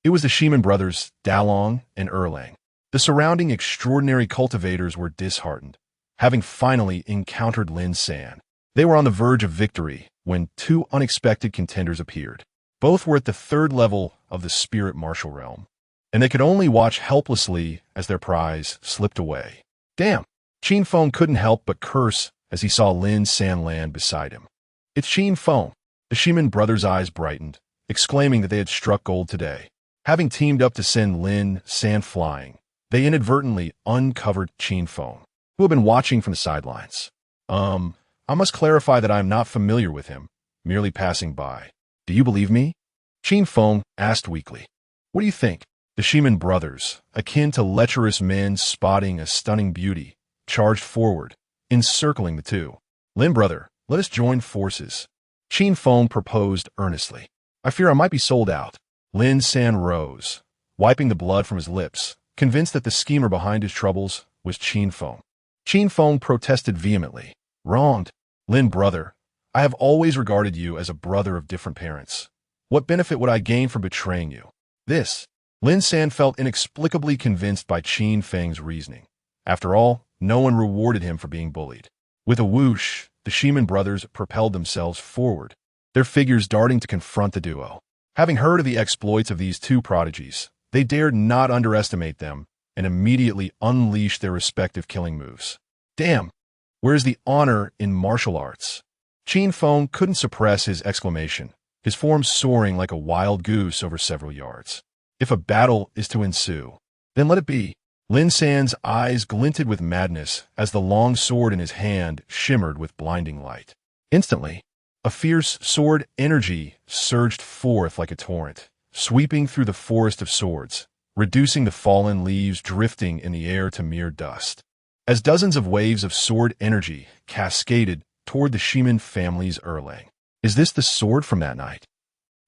It was the Shiman brothers, Dalong and Erlang. The surrounding extraordinary cultivators were disheartened, having finally encountered Lin San. They were on the verge of victory when 2 unexpected contenders appeared. Both were at the third level of the spirit martial realm, and they could only watch helplessly as their prize slipped away. Damn! Qin Feng couldn't help but curse as he saw Lin San land beside him. It's Qin Feng. The Shiman brothers' eyes brightened, exclaiming that they had struck gold today. Having teamed up to send Lin San flying, they inadvertently uncovered Qin Feng, who had been watching from the sidelines. I must clarify that I am not familiar with him, merely passing by. Do you believe me? Qin Feng asked weakly. What do you think? The Shiman brothers, akin to lecherous men spotting a stunning beauty, charged forward, encircling the two. Lin brother, let us join forces. Qin Feng proposed earnestly. I fear I might be sold out. Lin San rose, wiping the blood from his lips, convinced that the schemer behind his troubles was Qin Feng. Qin Feng protested vehemently. Wronged. Lin brother, I have always regarded you as a brother of different parents. What benefit would I gain from betraying you? This. Lin San felt inexplicably convinced by Qin Feng's reasoning. After all, no one rewarded him for being bullied. With a whoosh, the Shiman brothers propelled themselves forward, their figures darting to confront the duo. Having heard of the exploits of these two prodigies, they dared not underestimate them and immediately unleashed their respective killing moves. Damn! Where is the honor in martial arts? Qin Feng couldn't suppress his exclamation, his form soaring like a wild goose over several yards. If a battle is to ensue, then let it be. Lin San's eyes glinted with madness as the long sword in his hand shimmered with blinding light. Instantly, a fierce sword energy surged forth like a torrent, sweeping through the forest of swords, reducing the fallen leaves drifting in the air to mere dust. As dozens of waves of sword energy cascaded toward the Shiman family's Erlang. Is this the sword from that night?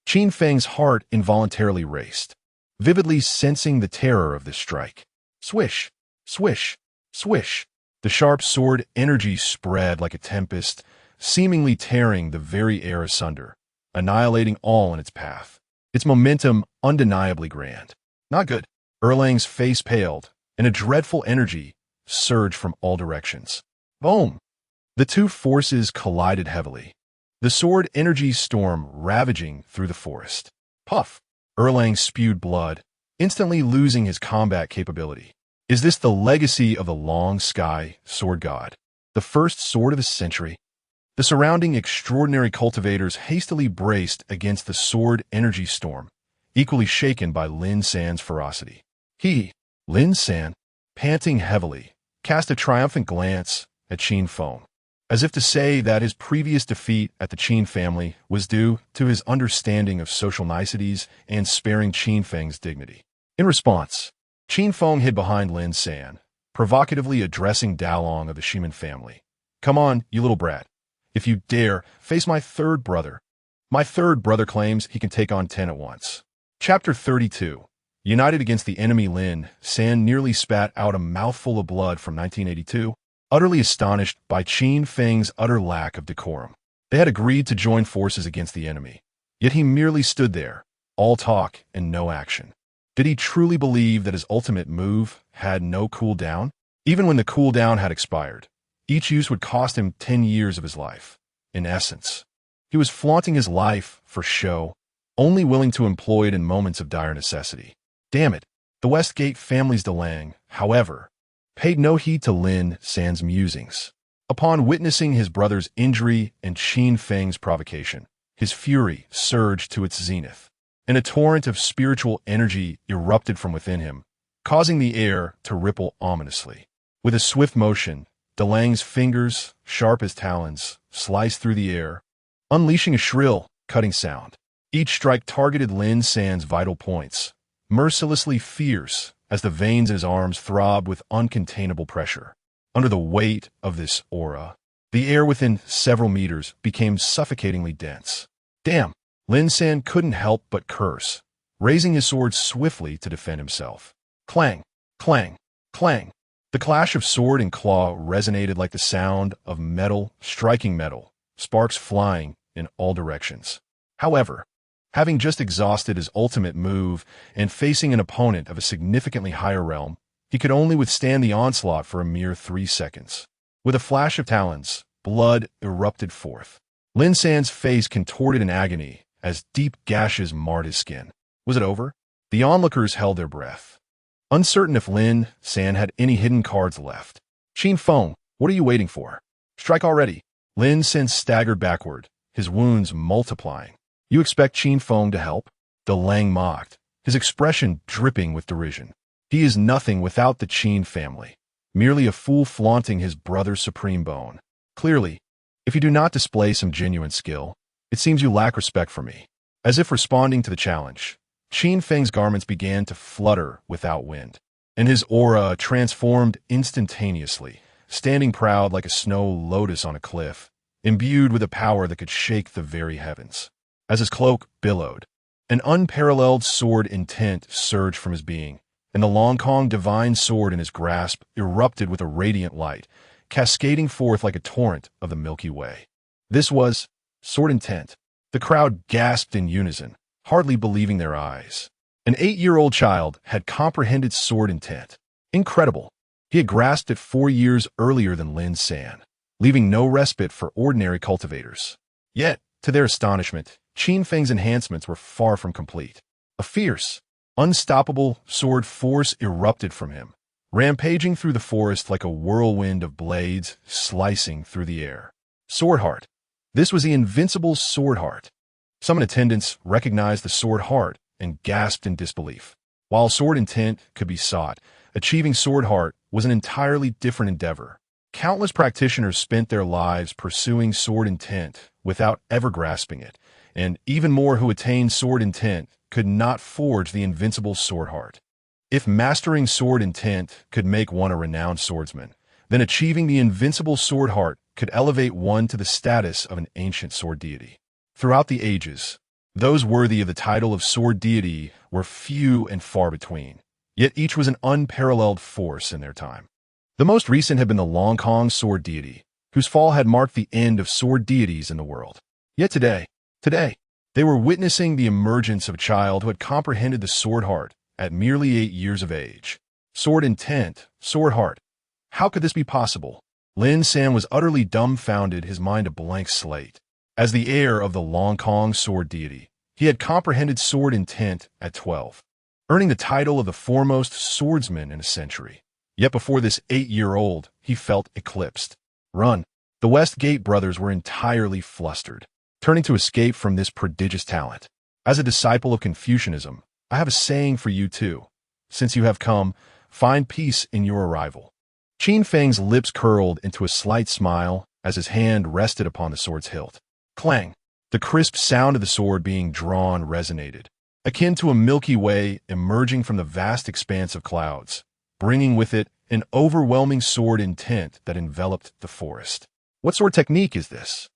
Qin Feng's heart involuntarily raced, vividly sensing the terror of this strike. Swish, swish, swish. The sharp sword energy spread like a tempest, seemingly tearing the very air asunder, annihilating all in its path. Its momentum undeniably grand. Not good. Erlang's face paled, and a dreadful energy surged from all directions. Boom! The two forces collided heavily, the sword energy storm ravaging through the forest. Puff! Erlang spewed blood, instantly losing his combat capability. Is this the legacy of the long sky sword god? The first sword of the century? The surrounding extraordinary cultivators hastily braced against the sword energy storm, equally shaken by Lin San's ferocity. Lin San, panting heavily, cast a triumphant glance at Qin Feng, as if to say that his previous defeat at the Qin family was due to his understanding of social niceties and sparing Qin Feng's dignity. In response, Qin Feng hid behind Lin San, provocatively addressing Dalong of the Shiman family. Come on, you little brat. If you dare, face my third brother. My third brother claims he can take on 10 at once. Chapter 32. United against the enemy, Lin San nearly spat out a mouthful of blood from 1982, utterly astonished by Qin Feng's utter lack of decorum. They had agreed to join forces against the enemy, yet he merely stood there, all talk and no action. Did he truly believe that his ultimate move had no cooldown? Even when the cooldown had expired, each use would cost him 10 years of his life. In essence, he was flaunting his life for show, only willing to employ it in moments of dire necessity. Damn it, the Westgate family's Delang, however, paid no heed to Lin San's musings. Upon witnessing his brother's injury and Qin Feng's provocation, his fury surged to its zenith, and a torrent of spiritual energy erupted from within him, causing the air to ripple ominously. With a swift motion, Delang's fingers, sharp as talons, sliced through the air, unleashing a shrill, cutting sound. Each strike targeted Lin San's vital points, mercilessly fierce as the veins in his arms throbbed with uncontainable pressure. Under the weight of this aura, the air within several meters became suffocatingly dense. Damn! Lin San couldn't help but curse, raising his sword swiftly to defend himself. Clang! Clang! Clang! The clash of sword and claw resonated like the sound of metal striking metal, sparks flying in all directions. However, having just exhausted his ultimate move and facing an opponent of a significantly higher realm, he could only withstand the onslaught for a mere 3 seconds. With a flash of talons, blood erupted forth. Lin San's face contorted in agony as deep gashes marred his skin. Was it over? The onlookers held their breath, uncertain if Lin San had any hidden cards left. Qin Feng, what are you waiting for? Strike already. Lin San staggered backward, his wounds multiplying. You expect Qin Feng to help? De Lang mocked, his expression dripping with derision. He is nothing without the Qin family, merely a fool flaunting his brother's supreme bone. Clearly, if you do not display some genuine skill, it seems you lack respect for me. As if responding to the challenge, Qin Feng's garments began to flutter without wind, and his aura transformed instantaneously, standing proud like a snow lotus on a cliff, imbued with a power that could shake the very heavens. As his cloak billowed, an unparalleled sword intent surged from his being, and the Long Kong divine sword in his grasp erupted with a radiant light, cascading forth like a torrent of the Milky Way. This was sword intent. The crowd gasped in unison, hardly believing their eyes. An 8-year-old child had comprehended sword intent. Incredible. He had grasped it 4 years earlier than Lin San, leaving no respite for ordinary cultivators. Yet, to their astonishment, Qin Feng's enhancements were far from complete. A fierce, unstoppable sword force erupted from him, rampaging through the forest like a whirlwind of blades slicing through the air. Sword Heart. This was the invincible Sword Heart. Some in attendance recognized the Sword Heart and gasped in disbelief. While sword intent could be sought, achieving Sword Heart was an entirely different endeavor. Countless practitioners spent their lives pursuing sword intent without ever grasping it, and even more who attained sword intent could not forge the invincible Sword Heart. If mastering sword intent could make one a renowned swordsman, then achieving the invincible Sword Heart could elevate one to the status of an ancient sword deity. Throughout the ages, those worthy of the title of sword deity were few and far between, yet each was an unparalleled force in their time. The most recent had been the Long Kong sword deity, whose fall had marked the end of sword deities in the world. Yet today, they were witnessing the emergence of a child who had comprehended the Sword Heart at merely 8 years of age. Sword intent, Sword Heart. How could this be possible? Lin San was utterly dumbfounded, his mind a blank slate. As the heir of the Long Kong sword deity, he had comprehended sword intent at 12, earning the title of the foremost swordsman in a century. Yet before this 8-year-old, he felt eclipsed. Run. The Westgate brothers were entirely flustered, turning to escape from this prodigious talent. As a disciple of Confucianism, I have a saying for you too. Since you have come, find peace in your arrival. Qin Feng's lips curled into a slight smile as his hand rested upon the sword's hilt. Clang! The crisp sound of the sword being drawn resonated, akin to a Milky Way emerging from the vast expanse of clouds, bringing with it an overwhelming sword intent that enveloped the forest. What sword technique is this?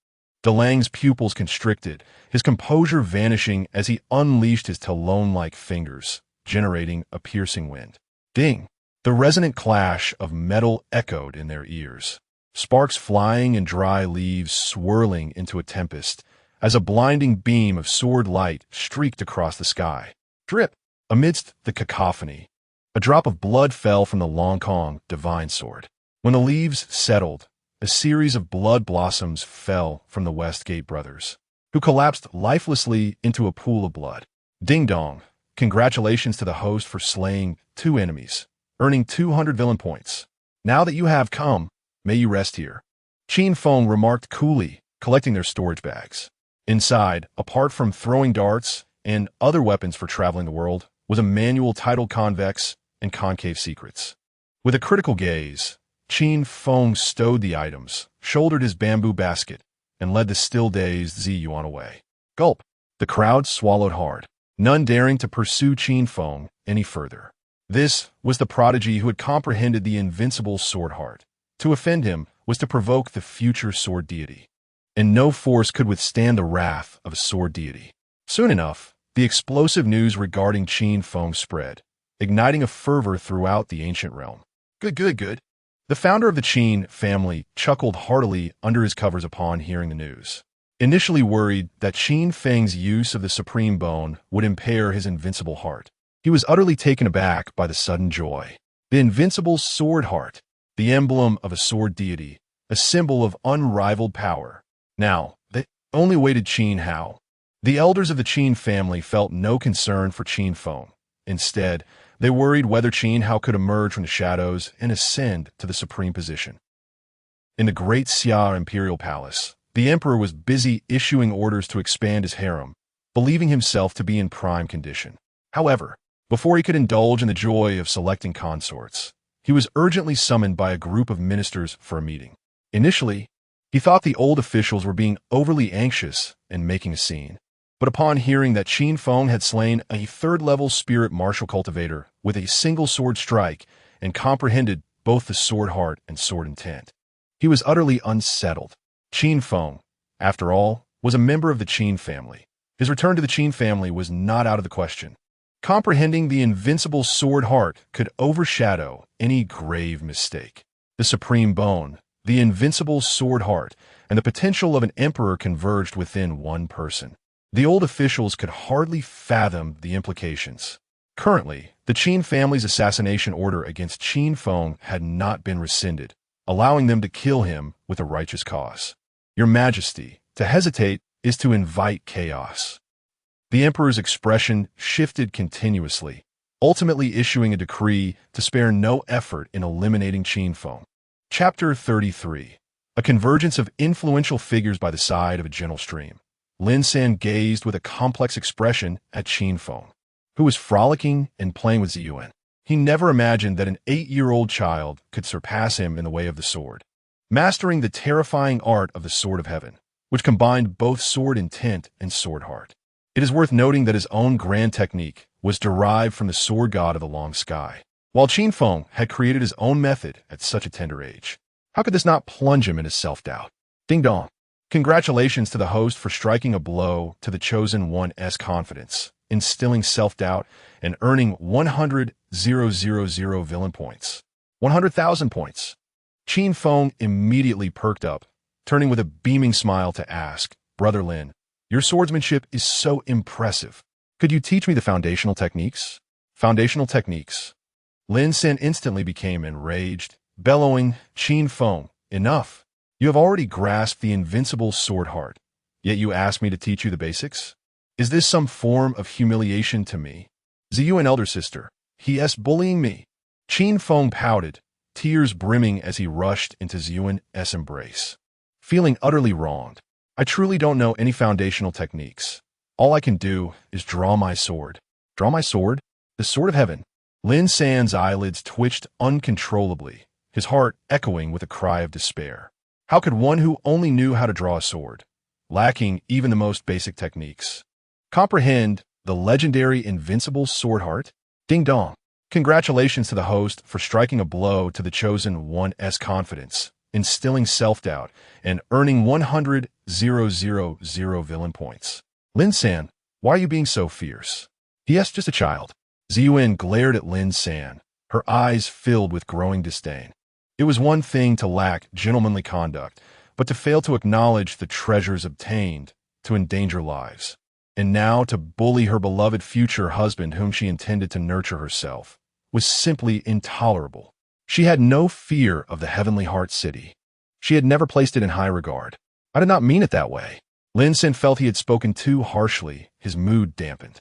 De Lang's pupils constricted, his composure vanishing as he unleashed his talon-like fingers, generating a piercing wind. Ding! The resonant clash of metal echoed in their ears, sparks flying and dry leaves swirling into a tempest, as a blinding beam of sword light streaked across the sky. Drip! Amidst the cacophony, a drop of blood fell from the Long Kong divine sword. When the leaves settled, a series of blood blossoms fell from the Westgate brothers, who collapsed lifelessly into a pool of blood. Ding dong! Congratulations to the host for slaying 2 enemies, earning 200 villain points. Now that you have come, may you rest here. Qin Feng remarked coolly, collecting their storage bags. Inside, apart from throwing darts and other weapons for traveling the world, was a manual titled Convex and Concave Secrets. With a critical gaze, Qin Feng stowed the items, shouldered his bamboo basket, and led the still-dazed Zi Yuan away. Gulp! The crowd swallowed hard, none daring to pursue Qin Feng any further. This was the prodigy who had comprehended the invincible Sword Heart. To offend him was to provoke the future sword deity, and no force could withstand the wrath of a sword deity. Soon enough, the explosive news regarding Qin Feng spread, igniting a fervor throughout the ancient realm. Good. The founder of the Qin family chuckled heartily under his covers upon hearing the news. Initially worried that Qin Feng's use of the supreme bone would impair his invincible heart, he was utterly taken aback by the sudden joy. The invincible Sword Heart, the emblem of a sword deity, a symbol of unrivaled power. Now, they only waited Qin Hao. The elders of the Qin family felt no concern for Qin Feng. Instead, they worried whether Qin Hao could emerge from the shadows and ascend to the supreme position. In the great Xia imperial palace, the emperor was busy issuing orders to expand his harem, believing himself to be in prime condition. However, before he could indulge in the joy of selecting consorts, he was urgently summoned by a group of ministers for a meeting. Initially, he thought the old officials were being overly anxious and making a scene. But upon hearing that Qin Feng had slain a third-level spirit martial cultivator with a single sword strike and comprehended both the sword heart and sword intent, he was utterly unsettled. Qin Feng, after all, was a member of the Qin family. His return to the Qin family was not out of the question. Comprehending the invincible sword heart could overshadow any grave mistake. The supreme bone, the invincible sword heart, and the potential of an emperor converged within one person. The old officials could hardly fathom the implications. Currently, the Qin family's assassination order against Qin Feng had not been rescinded, allowing them to kill him with a righteous cause. Your Majesty, to hesitate is to invite chaos. The emperor's expression shifted continuously, ultimately issuing a decree to spare no effort in eliminating Qin Feng. Chapter 33. A convergence of influential figures by the side of a gentle stream. Lin San gazed with a complex expression at Qin Feng, who was frolicking and playing with Ziyuan. He never imagined that an 8-year-old child could surpass him in the way of the sword, mastering the terrifying art of the Sword of Heaven, which combined both sword intent and sword heart. It is worth noting that his own grand technique was derived from the sword god of the long sky, while Qin Feng had created his own method at such a tender age. How could this not plunge him into self-doubt? Ding dong. Congratulations to the host for striking a blow to the Chosen One's confidence, instilling self-doubt, and earning 100,000 villain points. 100,000 points. Qin Feng immediately perked up, turning with a beaming smile to ask, Brother Lin, your swordsmanship is so impressive. Could you teach me the foundational techniques? Foundational techniques. Lin San instantly became enraged, bellowing, Qin Feng, enough. You have already grasped the invincible sword heart, yet you ask me to teach you the basics? Is this some form of humiliation to me? Ziyuan elder sister, he is bullying me. Qin Feng pouted, tears brimming as he rushed into Ziyuan's embrace. Feeling utterly wronged, I truly don't know any foundational techniques. All I can do is draw my sword. Draw my sword? The sword of heaven. Lin San's eyelids twitched uncontrollably, his heart echoing with a cry of despair. How could one who only knew how to draw a sword, lacking even the most basic techniques, comprehend the legendary invincible sword heart? Ding dong. Congratulations to the host for striking a blow to the Chosen One's confidence, instilling self-doubt, and earning 100,000 villain points. Lin San, why are you being so fierce? Yes, just a child. Ziyuan glared at Lin San, her eyes filled with growing disdain. It was one thing to lack gentlemanly conduct, but to fail to acknowledge the treasures obtained, to endanger lives. And now to bully her beloved future husband whom she intended to nurture herself, was simply intolerable. She had no fear of the Heavenly Heart City. She had never placed it in high regard. I did not mean it that way. Lin San felt he had spoken too harshly, his mood dampened.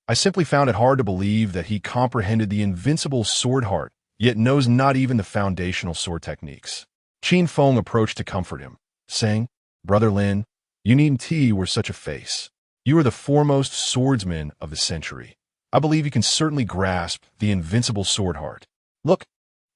I simply found it hard to believe that he comprehended the invincible sword heart, yet knows not even the foundational sword techniques. Qin Feng approached to comfort him, saying, Brother Lin, you needn't wear such a face. You are the foremost swordsman of the century. I believe you can certainly grasp the invincible sword heart. Look,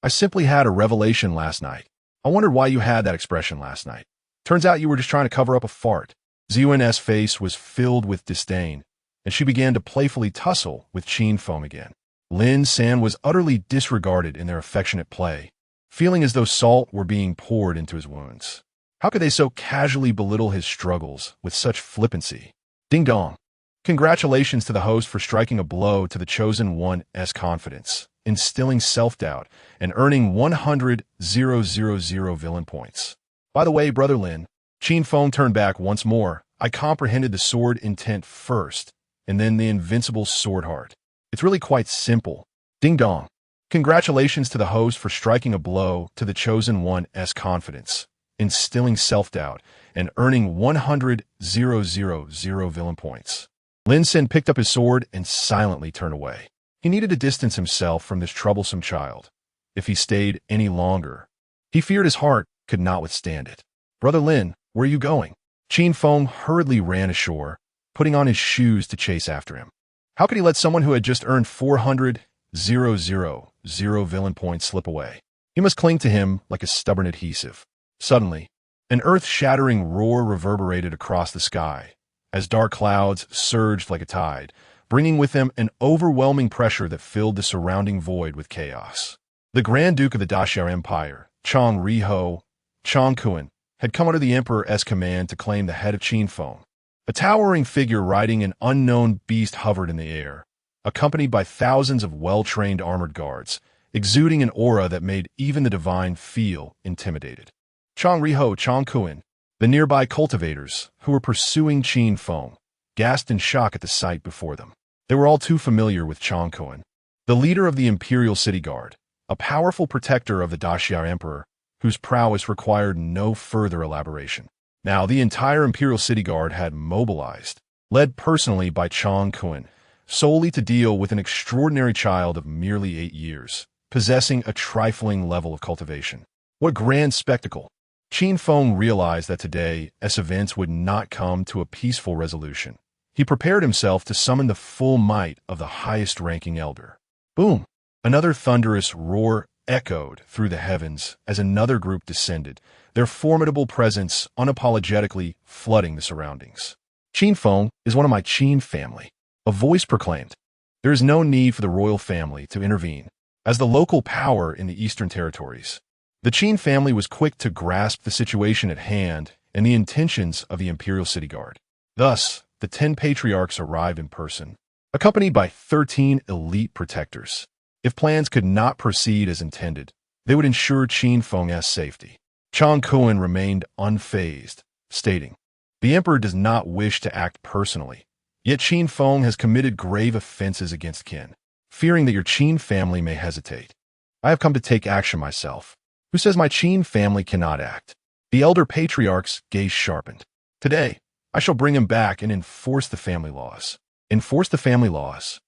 I simply had a revelation last night. I wondered why you had that expression last night. Turns out you were just trying to cover up a fart. Ziyuan's face was filled with disdain, and she began to playfully tussle with Qin Feng again. Lin San was utterly disregarded in their affectionate play, feeling as though salt were being poured into his wounds. How could they so casually belittle his struggles with such flippancy? Ding dong. Congratulations to the host for striking a blow to the Chosen One's confidence, instilling self-doubt, and earning 100,000 villain points. By the way, Brother Lin, Qin Feng turned back once more. I comprehended the sword intent first, and then the invincible sword heart. It's really quite simple. Ding dong. Congratulations to the host for striking a blow to the Chosen One's confidence, instilling self-doubt and earning 100,000 villain points. Lin Sen picked up his sword and silently turned away. He needed to distance himself from this troublesome child. If he stayed any longer, he feared his heart could not withstand it. "Brother Lin, where are you going?" Qin Feng hurriedly ran ashore, putting on his shoes to chase after him. How could he let someone who had just earned 400,000 villain points slip away? He must cling to him like a stubborn adhesive. Suddenly, an earth-shattering roar reverberated across the sky as dark clouds surged like a tide, bringing with them an overwhelming pressure that filled the surrounding void with chaos. The Grand Duke of the Daxiao Empire, Chong Kun, had come under the Emperor's command to claim the head of Qin Feng. A towering figure riding an unknown beast hovered in the air, accompanied by thousands of well-trained armored guards, exuding an aura that made even the divine feel intimidated. Chong Kun, the nearby cultivators, who were pursuing Qin Feng, gasped in shock at the sight before them. They were all too familiar with Chong Kun, the leader of the Imperial City Guard, a powerful protector of the Daxiao Emperor, whose prowess required no further elaboration. Now the entire Imperial City Guard had mobilized, led personally by Chong Kun, solely to deal with an extraordinary child of merely 8 years, possessing a trifling level of cultivation. What grand spectacle! Qin Feng realized that today, events would not come to a peaceful resolution. He prepared himself to summon the full might of the highest-ranking elder. Boom! Another thunderous roar echoed through the heavens as another group descended, their formidable presence unapologetically flooding the surroundings. "Qin Feng is one of my Qin family," a voice proclaimed. There is no need for the royal family to intervene. As the local power in the Eastern Territories, the Qin family was quick to grasp the situation at hand and the intentions of the Imperial City Guard. Thus, the 10 patriarchs arrived in person, accompanied by 13 elite protectors. If plans could not proceed as intended, they would ensure Qin Feng's safety. Chong Kun remained unfazed, stating, "The Emperor does not wish to act personally, yet Qin Feng has committed grave offenses against Qin. Fearing that your Qin family may hesitate, I have come to take action myself." "Who says my Qin family cannot act?" The elder patriarch's gaze sharpened. "Today, I shall bring him back and enforce the family laws." "Enforce the family laws?"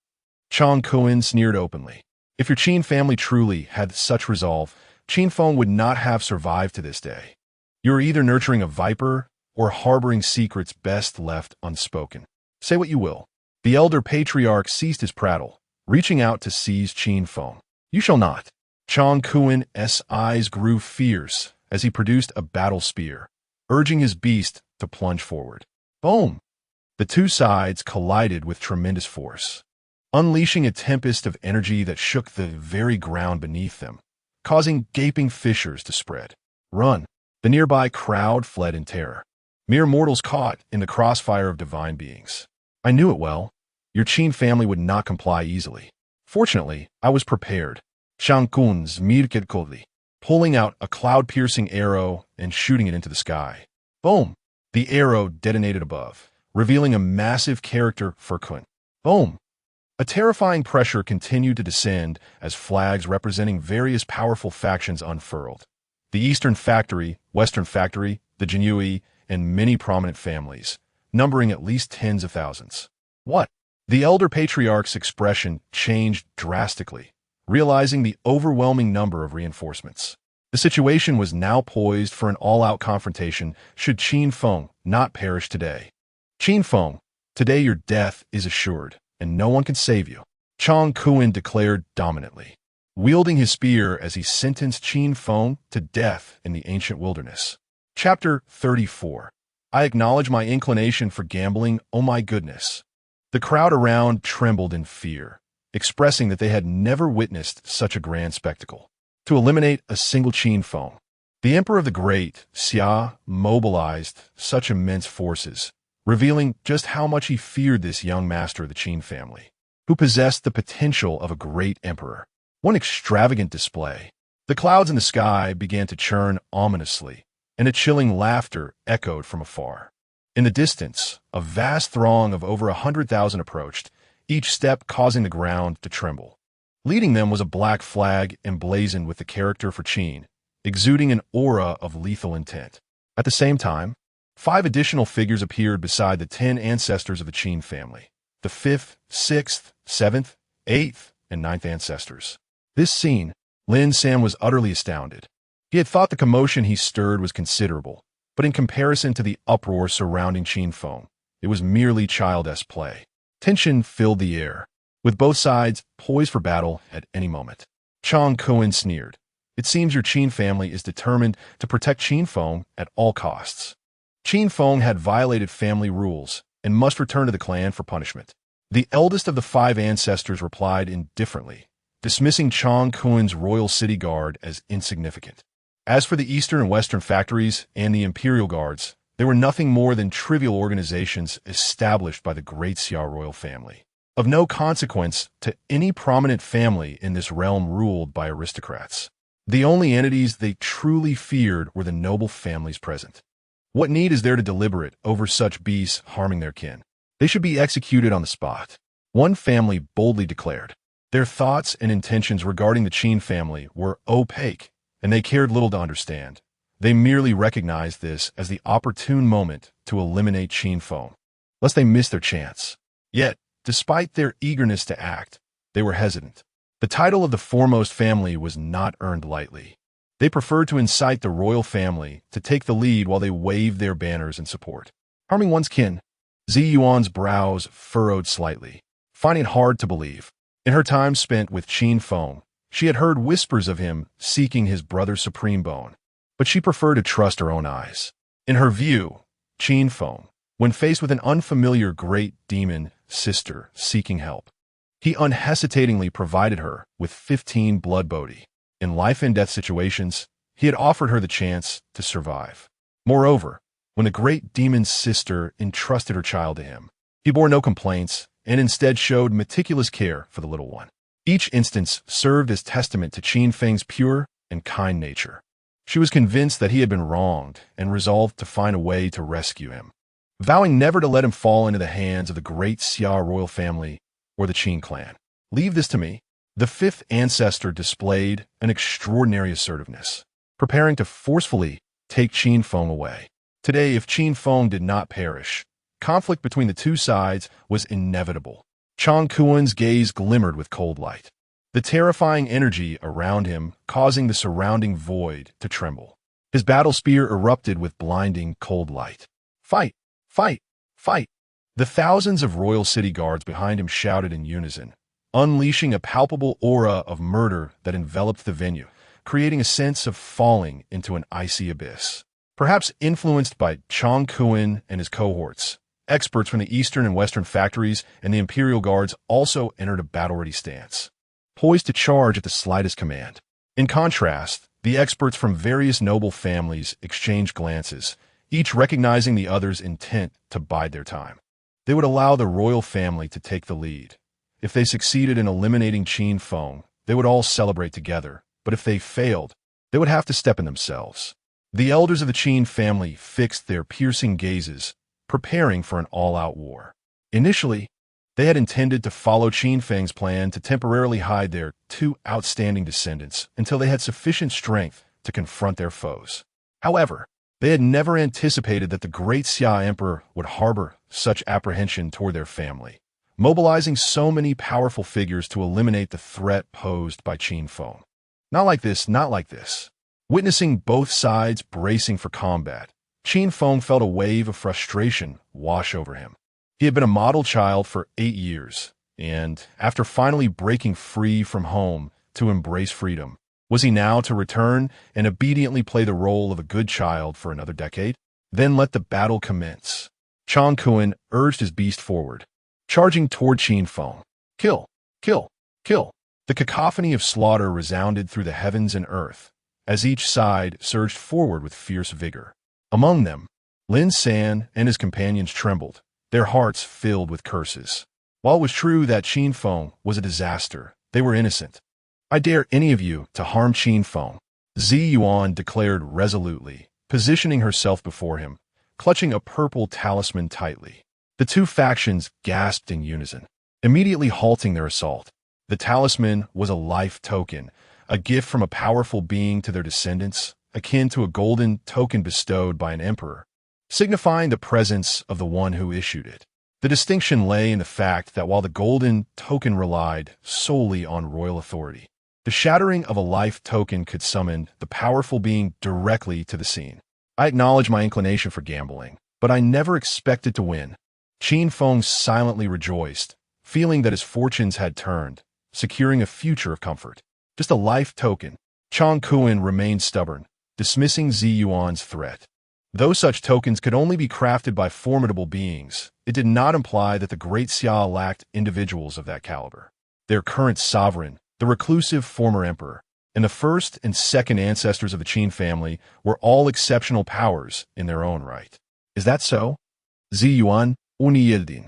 Chong Kun sneered openly. If your Qin family truly had such resolve, Qin Feng would not have survived to this day. You are either nurturing a viper or harboring secrets best left unspoken. Say what you will. The elder patriarch ceased his prattle, reaching out to seize Qin Feng. "You shall not." Chong Kun's eyes grew fierce as he produced a battle spear, urging his beast to plunge forward. Boom! The two sides collided with tremendous force, unleashing a tempest of energy that shook the very ground beneath them, causing gaping fissures to spread. "Run!" The nearby crowd fled in terror. Mere mortals caught in the crossfire of divine beings. I knew it well. Your Qin family would not comply easily. Fortunately, I was prepared. Chong Kun's mischievous, pulling out a cloud-piercing arrow and shooting it into the sky. Boom! The arrow detonated above, revealing a massive character for Kun. Boom! A terrifying pressure continued to descend as flags representing various powerful factions unfurled. The Eastern Factory, Western Factory, the Jinyui, and many prominent families, numbering at least tens of thousands. What? The elder patriarch's expression changed drastically, realizing the overwhelming number of reinforcements. The situation was now poised for an all-out confrontation should Qin Feng not perish today. Qin Feng, today your death is assured, and no one can save you, Chong Kun declared dominantly, wielding his spear as he sentenced Qin Feng to death in the ancient wilderness. Chapter 34. I acknowledge my inclination for gambling, oh my goodness. The crowd around trembled in fear, expressing that they had never witnessed such a grand spectacle. To eliminate a single Qin Feng, the Emperor of the Great, Xia, mobilized such immense forces, revealing just how much he feared this young master of the Qin family, who possessed the potential of a great emperor. One extravagant display. The clouds in the sky began to churn ominously, and a chilling laughter echoed from afar. In the distance, a vast throng of over 100,000 approached, each step causing the ground to tremble. Leading them was a black flag emblazoned with the character for Qin, exuding an aura of lethal intent. At the same time, 5 additional figures appeared beside the 10 ancestors of the Qin family, the 5th, 6th, 7th, 8th, and 9th ancestors. This scene, Lin San was utterly astounded. He had thought the commotion he stirred was considerable, but in comparison to the uproar surrounding Qin Feng, it was merely childish play. Tension filled the air, with both sides poised for battle at any moment. Chang Kuan sneered. It seems your Qin family is determined to protect Qin Feng at all costs. Qin Feng had violated family rules and must return to the clan for punishment. The eldest of the 5 ancestors replied indifferently, dismissing Chang Kuan's royal city guard as insignificant. As for the eastern and western factories and the imperial guards, they were nothing more than trivial organizations established by the great Xia royal family, of no consequence to any prominent family in this realm ruled by aristocrats. The only entities they truly feared were the noble families present. What need is there to deliberate over such beasts harming their kin? They should be executed on the spot. One family boldly declared. Their thoughts and intentions regarding the Qin family were opaque, and they cared little to understand. They merely recognized this as the opportune moment to eliminate Qin Feng, lest they miss their chance. Yet, despite their eagerness to act, they were hesitant. The title of the foremost family was not earned lightly. They preferred to incite the royal family to take the lead while they waved their banners in support. Harming one's kin, Zi Yuan's brows furrowed slightly, finding it hard to believe. In her time spent with Qin Feng, she had heard whispers of him seeking his brother's supreme bone, but she preferred to trust her own eyes. In her view, Qin Feng, when faced with an unfamiliar great demon sister seeking help, he unhesitatingly provided her with 15 blood bodhi. In life and death situations, he had offered her the chance to survive. Moreover, when the great demon's sister entrusted her child to him, he bore no complaints and instead showed meticulous care for the little one. Each instance served as testament to Qin Feng's pure and kind nature. She was convinced that he had been wronged and resolved to find a way to rescue him, vowing never to let him fall into the hands of the great Xia royal family or the Qin clan. Leave this to me. The 5th ancestor displayed an extraordinary assertiveness, preparing to forcefully take Qin Feng away. Today, if Qin Feng did not perish, conflict between the two sides was inevitable. Chang Kuan's gaze glimmered with cold light, the terrifying energy around him causing the surrounding void to tremble. His battle spear erupted with blinding cold light. Fight! Fight! Fight! The thousands of royal city guards behind him shouted in unison, unleashing a palpable aura of murder that enveloped the venue, creating a sense of falling into an icy abyss. Perhaps influenced by Chang Kuan and his cohorts, experts from the eastern and western factories and the imperial guards also entered a battle-ready stance, poised to charge at the slightest command. In contrast, the experts from various noble families exchanged glances, each recognizing the other's intent to bide their time. They would allow the royal family to take the lead. If they succeeded in eliminating Qin Feng, they would all celebrate together, but if they failed, they would have to step in themselves. The elders of the Qin family fixed their piercing gazes, preparing for an all-out war. Initially, they had intended to follow Qin Feng's plan to temporarily hide their 2 outstanding descendants until they had sufficient strength to confront their foes. However, they had never anticipated that the great Xia emperor would harbor such apprehension toward their family, mobilizing so many powerful figures to eliminate the threat posed by Qin Feng. Not like this, not like this. Witnessing both sides bracing for combat, Qin Feng felt a wave of frustration wash over him. He had been a model child for 8 years, and after finally breaking free from home to embrace freedom, was he now to return and obediently play the role of a good child for another decade? Then let the battle commence. Chang Kuan urged his beast forward, charging toward Qin Feng. Kill! Kill! Kill! The cacophony of slaughter resounded through the heavens and earth, as each side surged forward with fierce vigor. Among them, Lin San and his companions trembled, their hearts filled with curses. While it was true that Qin Feng was a disaster, they were innocent. I dare any of you to harm Qin Feng, Zi Yuan declared resolutely, positioning herself before him, clutching a purple talisman tightly. The 2 factions gasped in unison, immediately halting their assault. The talisman was a life token, a gift from a powerful being to their descendants, akin to a golden token bestowed by an emperor, signifying the presence of the one who issued it. The distinction lay in the fact that while the golden token relied solely on royal authority, the shattering of a life token could summon the powerful being directly to the scene. I acknowledge my inclination for gambling, but I never expected to win. Qin Feng silently rejoiced, feeling that his fortunes had turned, securing a future of comfort. Just a life token. Chang Kuan remained stubborn, dismissing Zi Yuan's threat. Though such tokens could only be crafted by formidable beings, it did not imply that the Great Xia lacked individuals of that caliber. Their current sovereign, the reclusive former emperor, and the first and second ancestors of the Qin family were all exceptional powers in their own right. Is that so? Zi Yuan, Uniyildin,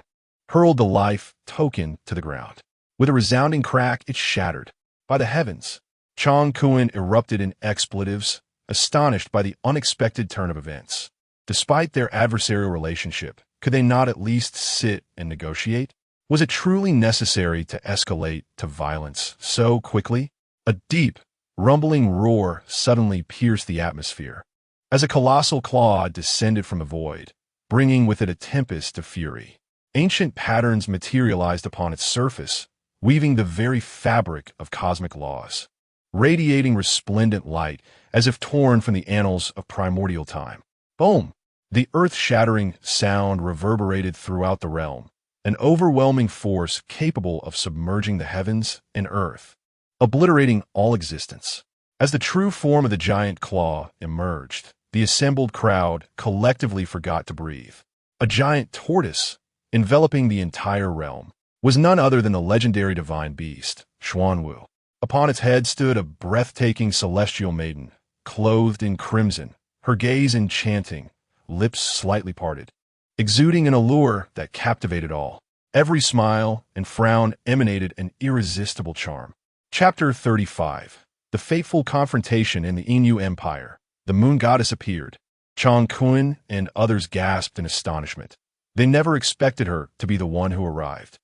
hurled the life token to the ground. With a resounding crack, it shattered. By the heavens, Chang Kuan erupted in expletives, astonished by the unexpected turn of events. Despite their adversarial relationship, could they not at least sit and negotiate? Was it truly necessary to escalate to violence so quickly? A deep, rumbling roar suddenly pierced the atmosphere, as a colossal claw descended from the void, bringing with it a tempest of fury. Ancient patterns materialized upon its surface, weaving the very fabric of cosmic laws, radiating resplendent light as if torn from the annals of primordial time. Boom! The earth-shattering sound reverberated throughout the realm, an overwhelming force capable of submerging the heavens and earth, obliterating all existence. As the true form of the giant claw emerged, the assembled crowd collectively forgot to breathe. A giant tortoise, enveloping the entire realm, was none other than the legendary divine beast, Xuanwu. Upon its head stood a breathtaking celestial maiden, clothed in crimson, her gaze enchanting, lips slightly parted, exuding an allure that captivated all. Every smile and frown emanated an irresistible charm. Chapter 35. The fateful confrontation in the Inu Empire. The moon goddess appeared. Chang Kuan and others gasped in astonishment. They never expected her to be the one who arrived.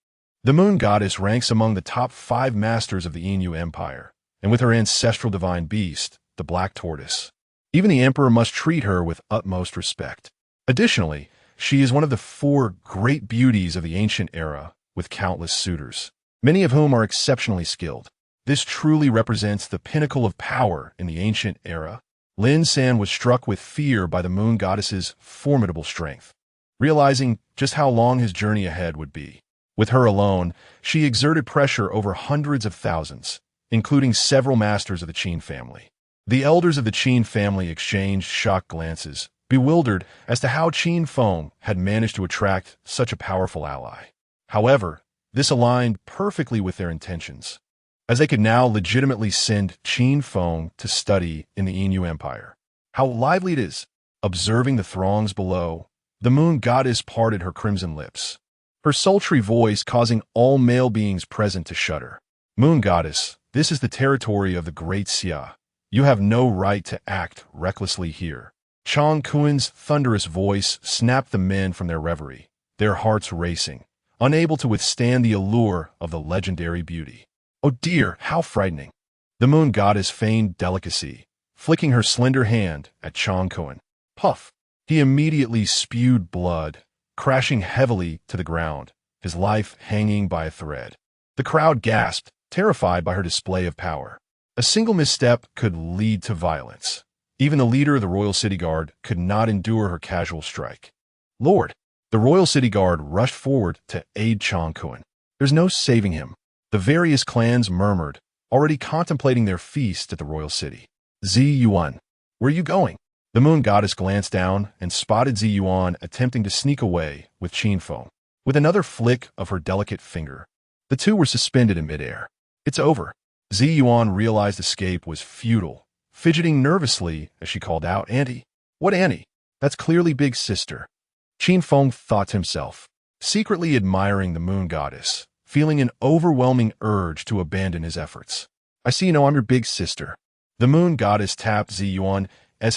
The moon goddess ranks among the top 5 masters of the Inu Empire, and with her ancestral divine beast, the black tortoise, even the emperor must treat her with utmost respect. Additionally, she is one of the 4 great beauties of the ancient era, with countless suitors, many of whom are exceptionally skilled. This truly represents the pinnacle of power in the ancient era. Lin San was struck with fear by the moon goddess's formidable strength, realizing just how long his journey ahead would be. With her alone, she exerted pressure over hundreds of thousands, including several masters of the Qin family. The elders of the Qin family exchanged shocked glances, bewildered as to how Qin Feng had managed to attract such a powerful ally. However, this aligned perfectly with their intentions, as they could now legitimately send Qin Feng to study in the Inu Empire. How lively it is! Observing the throngs below, the moon goddess parted her crimson lips, her sultry voice causing all male beings present to shudder. Moon goddess, this is the territory of the Great Xia. You have no right to act recklessly here. Chang Kuan's thunderous voice snapped the men from their reverie, their hearts racing, unable to withstand the allure of the legendary beauty. Oh dear, how frightening! The moon goddess feigned delicacy, flicking her slender hand at Chang Kuan. Puff! He immediately spewed blood, crashing heavily to the ground, his life hanging by a thread. The crowd gasped, terrified by her display of power. A single misstep could lead to violence. Even the leader of the Royal City Guard could not endure her casual strike. Lord! The Royal City Guard rushed forward to aid Chang Kuan. There's no saving him. The various clans murmured, already contemplating their feast at the royal city. Zi Yuan, where are you going? The moon goddess glanced down and spotted Zi Yuan attempting to sneak away with Qin Feng. With another flick of her delicate finger, the two were suspended in midair. It's over. Zi Yuan realized escape was futile, fidgeting nervously as she called out, Auntie. What Auntie? That's clearly Big Sister. Qin Feng thought to himself, secretly admiring the moon goddess, feeling an overwhelming urge to abandon his efforts. I see you know I'm your big sister. The moon goddess tapped Zi Yuan's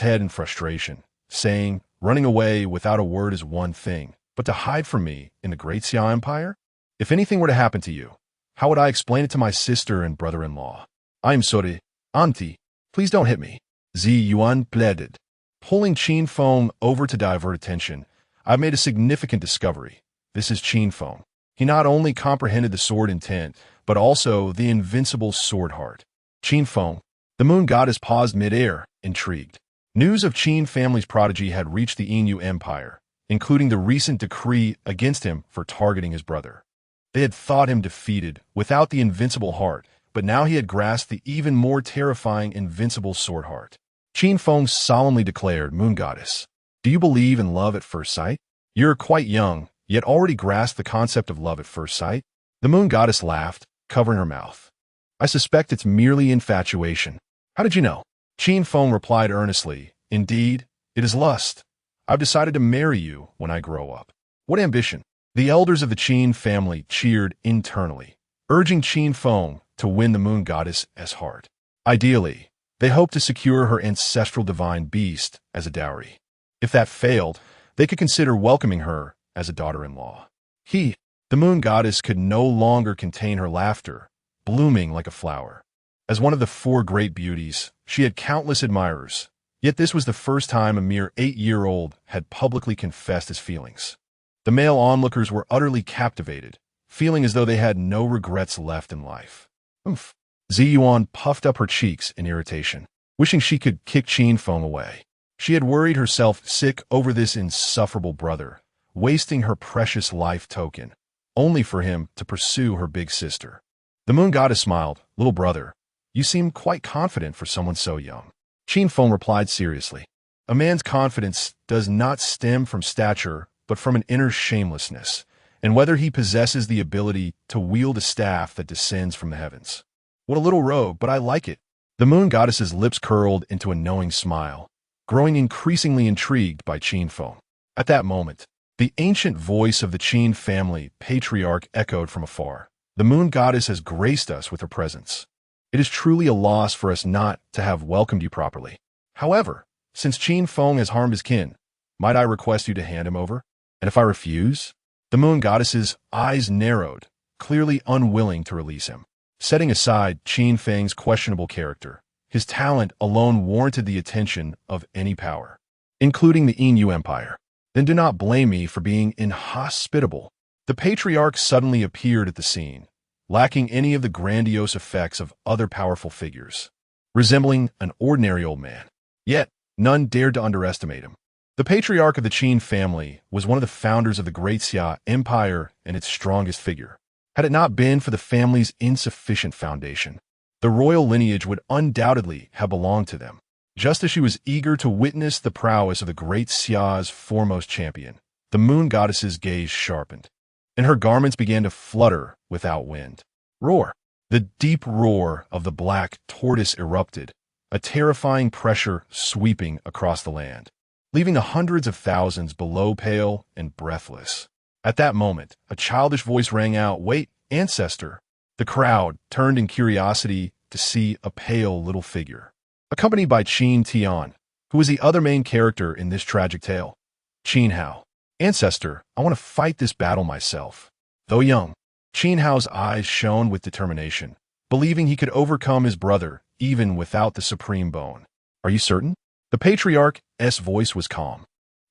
head in frustration, saying, running away without a word is one thing, but to hide from me in the Great Xia Empire? If anything were to happen to you, how would I explain it to my sister and brother-in-law? I am sorry. Auntie, please don't hit me. Zi Yuan pleaded. Pulling Qin Feng over to divert attention, I've made a significant discovery. This is Qin Feng. He not only comprehended the sword intent, but also the invincible sword heart. Qin Feng, the moon goddess, paused mid-air, intrigued. News of Qin family's prodigy had reached the Inu Empire, including the recent decree against him for targeting his brother. They had thought him defeated without the invincible heart, but now he had grasped the even more terrifying invincible sword heart. Qin Feng solemnly declared, Moon Goddess, do you believe in love at first sight? You're quite young, yet already grasp the concept of love at first sight. The Moon Goddess laughed, covering her mouth. I suspect it's merely infatuation. How did you know? Qin Feng replied earnestly, Indeed, it is lust. I've decided to marry you when I grow up. What ambition! The elders of the Qin family cheered internally, urging Qin Feng to win the Moon Goddess's heart. Ideally, they hoped to secure her ancestral divine beast as a dowry. If that failed, they could consider welcoming her as a daughter-in-law. The Moon Goddess, could no longer contain her laughter, blooming like a flower. As one of the four great beauties, she had countless admirers, yet this was the first time a mere 8-year-old had publicly confessed his feelings. The male onlookers were utterly captivated, feeling as though they had no regrets left in life. Oomph. Zi Yuan puffed up her cheeks in irritation, wishing she could kick Qin Feng away. She had worried herself sick over this insufferable brother, wasting her precious life token, only for him to pursue her big sister. The Moon Goddess smiled. Little brother, you seem quite confident for someone so young. Qin Feng replied seriously. A man's confidence does not stem from stature, but from an inner shamelessness, and whether he possesses the ability to wield a staff that descends from the heavens. What a little rogue, but I like it. The Moon Goddess's lips curled into a knowing smile, growing increasingly intrigued by Qin Feng. At that moment, the ancient voice of the Qin family patriarch echoed from afar. The Moon Goddess has graced us with her presence. It is truly a loss for us not to have welcomed you properly. However, since Qin Feng has harmed his kin, might I request you to hand him over? And if I refuse? The Moon Goddess's eyes narrowed, clearly unwilling to release him. Setting aside Qin Feng's questionable character, his talent alone warranted the attention of any power, including the Inu Empire. Then do not blame me for being inhospitable. The patriarch suddenly appeared at the scene, lacking any of the grandiose effects of other powerful figures, resembling an ordinary old man. Yet, none dared to underestimate him. The patriarch of the Qin family was one of the founders of the Great Xia Empire and its strongest figure. Had it not been for the family's insufficient foundation, the royal lineage would undoubtedly have belonged to them. Just as she was eager to witness the prowess of the Great Xia's foremost champion, the Moon Goddess's gaze sharpened, and her garments began to flutter without wind. Roar! The deep roar of the black tortoise erupted, a terrifying pressure sweeping across the land, leaving the hundreds of thousands below pale and breathless. At that moment, a childish voice rang out, Wait, ancestor! The crowd turned in curiosity to see a pale little figure, accompanied by Qin Tian, who was the other main character in this tragic tale. Qin Hao. Ancestor, I want to fight this battle myself. Though young, Qin Hao's eyes shone with determination, believing he could overcome his brother even without the supreme bone. Are you certain? The patriarch's voice was calm,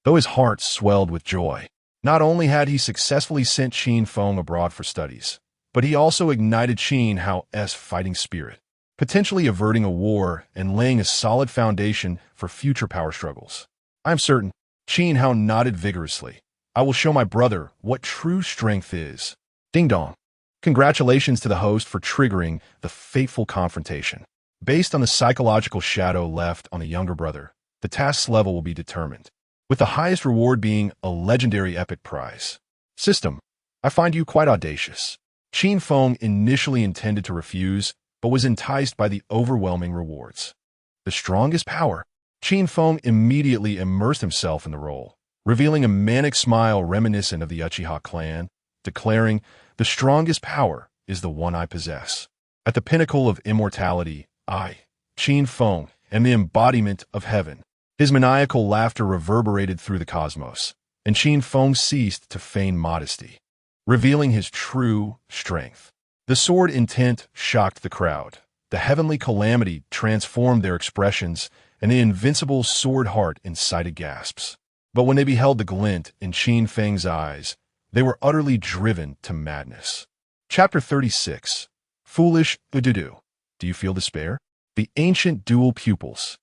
though his heart swelled with joy. Not only had he successfully sent Qin Feng abroad for studies, but he also ignited Qin Hao's fighting spirit, potentially averting a war and laying a solid foundation for future power struggles. I am certain. Qin Hao nodded vigorously. I will show my brother what true strength is. Ding dong. Congratulations to the host for triggering the fateful confrontation. Based on the psychological shadow left on the younger brother, the task's level will be determined, with the highest reward being a legendary epic prize. System, I find you quite audacious. Qin Feng initially intended to refuse, but was enticed by the overwhelming rewards. The strongest power. Qin Feng immediately immersed himself in the role, revealing a manic smile reminiscent of the Uchiha clan, declaring, The strongest power is the one I possess. At the pinnacle of immortality, I, Qin Feng, am the embodiment of heaven. His maniacal laughter reverberated through the cosmos, and Qin Feng ceased to feign modesty, revealing his true strength. The sword intent shocked the crowd, The heavenly calamity transformed their expressions, and the invincible sword heart incited gasps. But when they beheld the glint in Qin Feng's eyes, they were utterly driven to madness. Chapter 36. Foolish Ududu. Do you feel despair? The ancient dual pupils.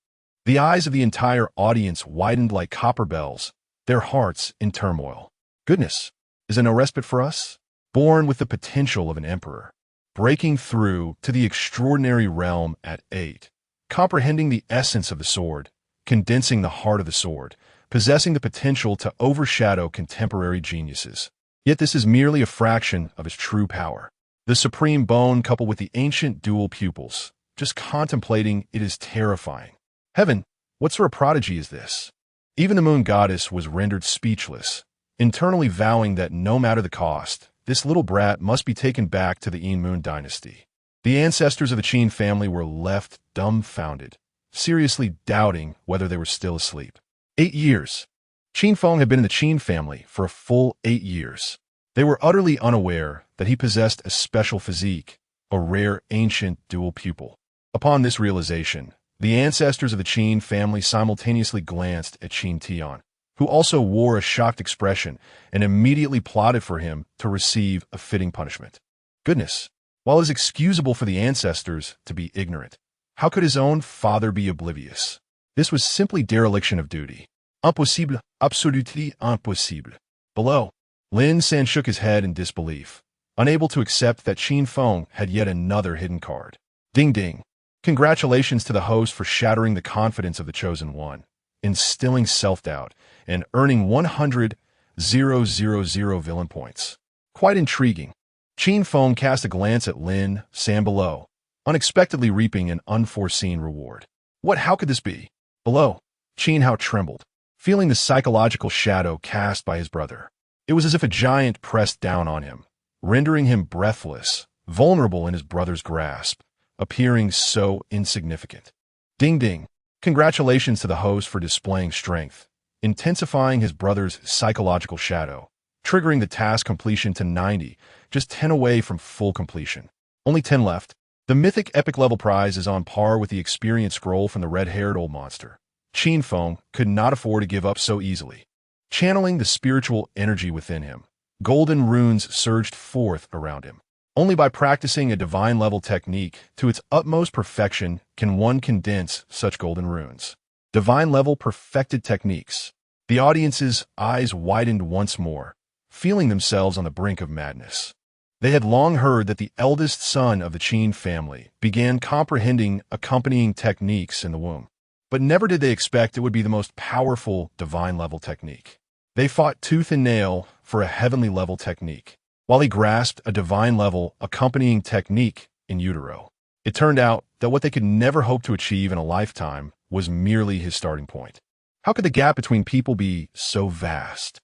The eyes of the entire audience widened like copper bells, their hearts in turmoil. Goodness, is there no respite for us? Born with the potential of an emperor, breaking through to the extraordinary realm at 8, comprehending the essence of the sword, condensing the heart of the sword, possessing the potential to overshadow contemporary geniuses. Yet this is merely a fraction of his true power. The supreme bone coupled with the ancient dual pupils, just contemplating it is terrifying. Heaven, what sort of prodigy is this? Even the moon goddess was rendered speechless, internally vowing that no matter the cost, this little brat must be taken back to the Yin Moon dynasty. The ancestors of the Qin family were left dumbfounded, seriously doubting whether they were still asleep. 8 years. Qin Feng had been in the Qin family for a full 8 years. They were utterly unaware that he possessed a special physique, a rare ancient dual pupil. Upon this realization, the ancestors of the Qin family simultaneously glanced at Qin Tian, who also wore a shocked expression and immediately plotted for him to receive a fitting punishment. Goodness, while it is excusable for the ancestors to be ignorant, how could his own father be oblivious? This was simply dereliction of duty. Impossible, absolument impossible. Below, Lin San shook his head in disbelief, unable to accept that Qin Feng had yet another hidden card. Ding ding. Congratulations to the host for shattering the confidence of the Chosen One, instilling self-doubt, and earning 100,000 villain points. Quite intriguing. Qin Feng cast a glance at Lin San below, unexpectedly reaping an unforeseen reward. How could this be? Below, Qin Hao trembled, feeling the psychological shadow cast by his brother. It was as if a giant pressed down on him, rendering him breathless, vulnerable in his brother's grasp, appearing so insignificant. Ding ding. Congratulations to the host for displaying strength, intensifying his brother's psychological shadow, triggering the task completion to 90, just 10 away from full completion. Only 10 left. The mythic epic level prize is on par with the experience scroll from the red-haired old monster. Qin Feng could not afford to give up so easily. Channeling the spiritual energy within him, golden runes surged forth around him. Only by practicing a divine-level technique to its utmost perfection can one condense such golden runes. Divine-level perfected techniques. The audience's eyes widened once more, feeling themselves on the brink of madness. They had long heard that the eldest son of the Qin family began comprehending accompanying techniques in the womb, but never did they expect it would be the most powerful divine-level technique. They fought tooth and nail for a heavenly-level technique, while he grasped a divine-level accompanying technique in utero. It turned out that what they could never hope to achieve in a lifetime was merely his starting point. How could the gap between people be so vast?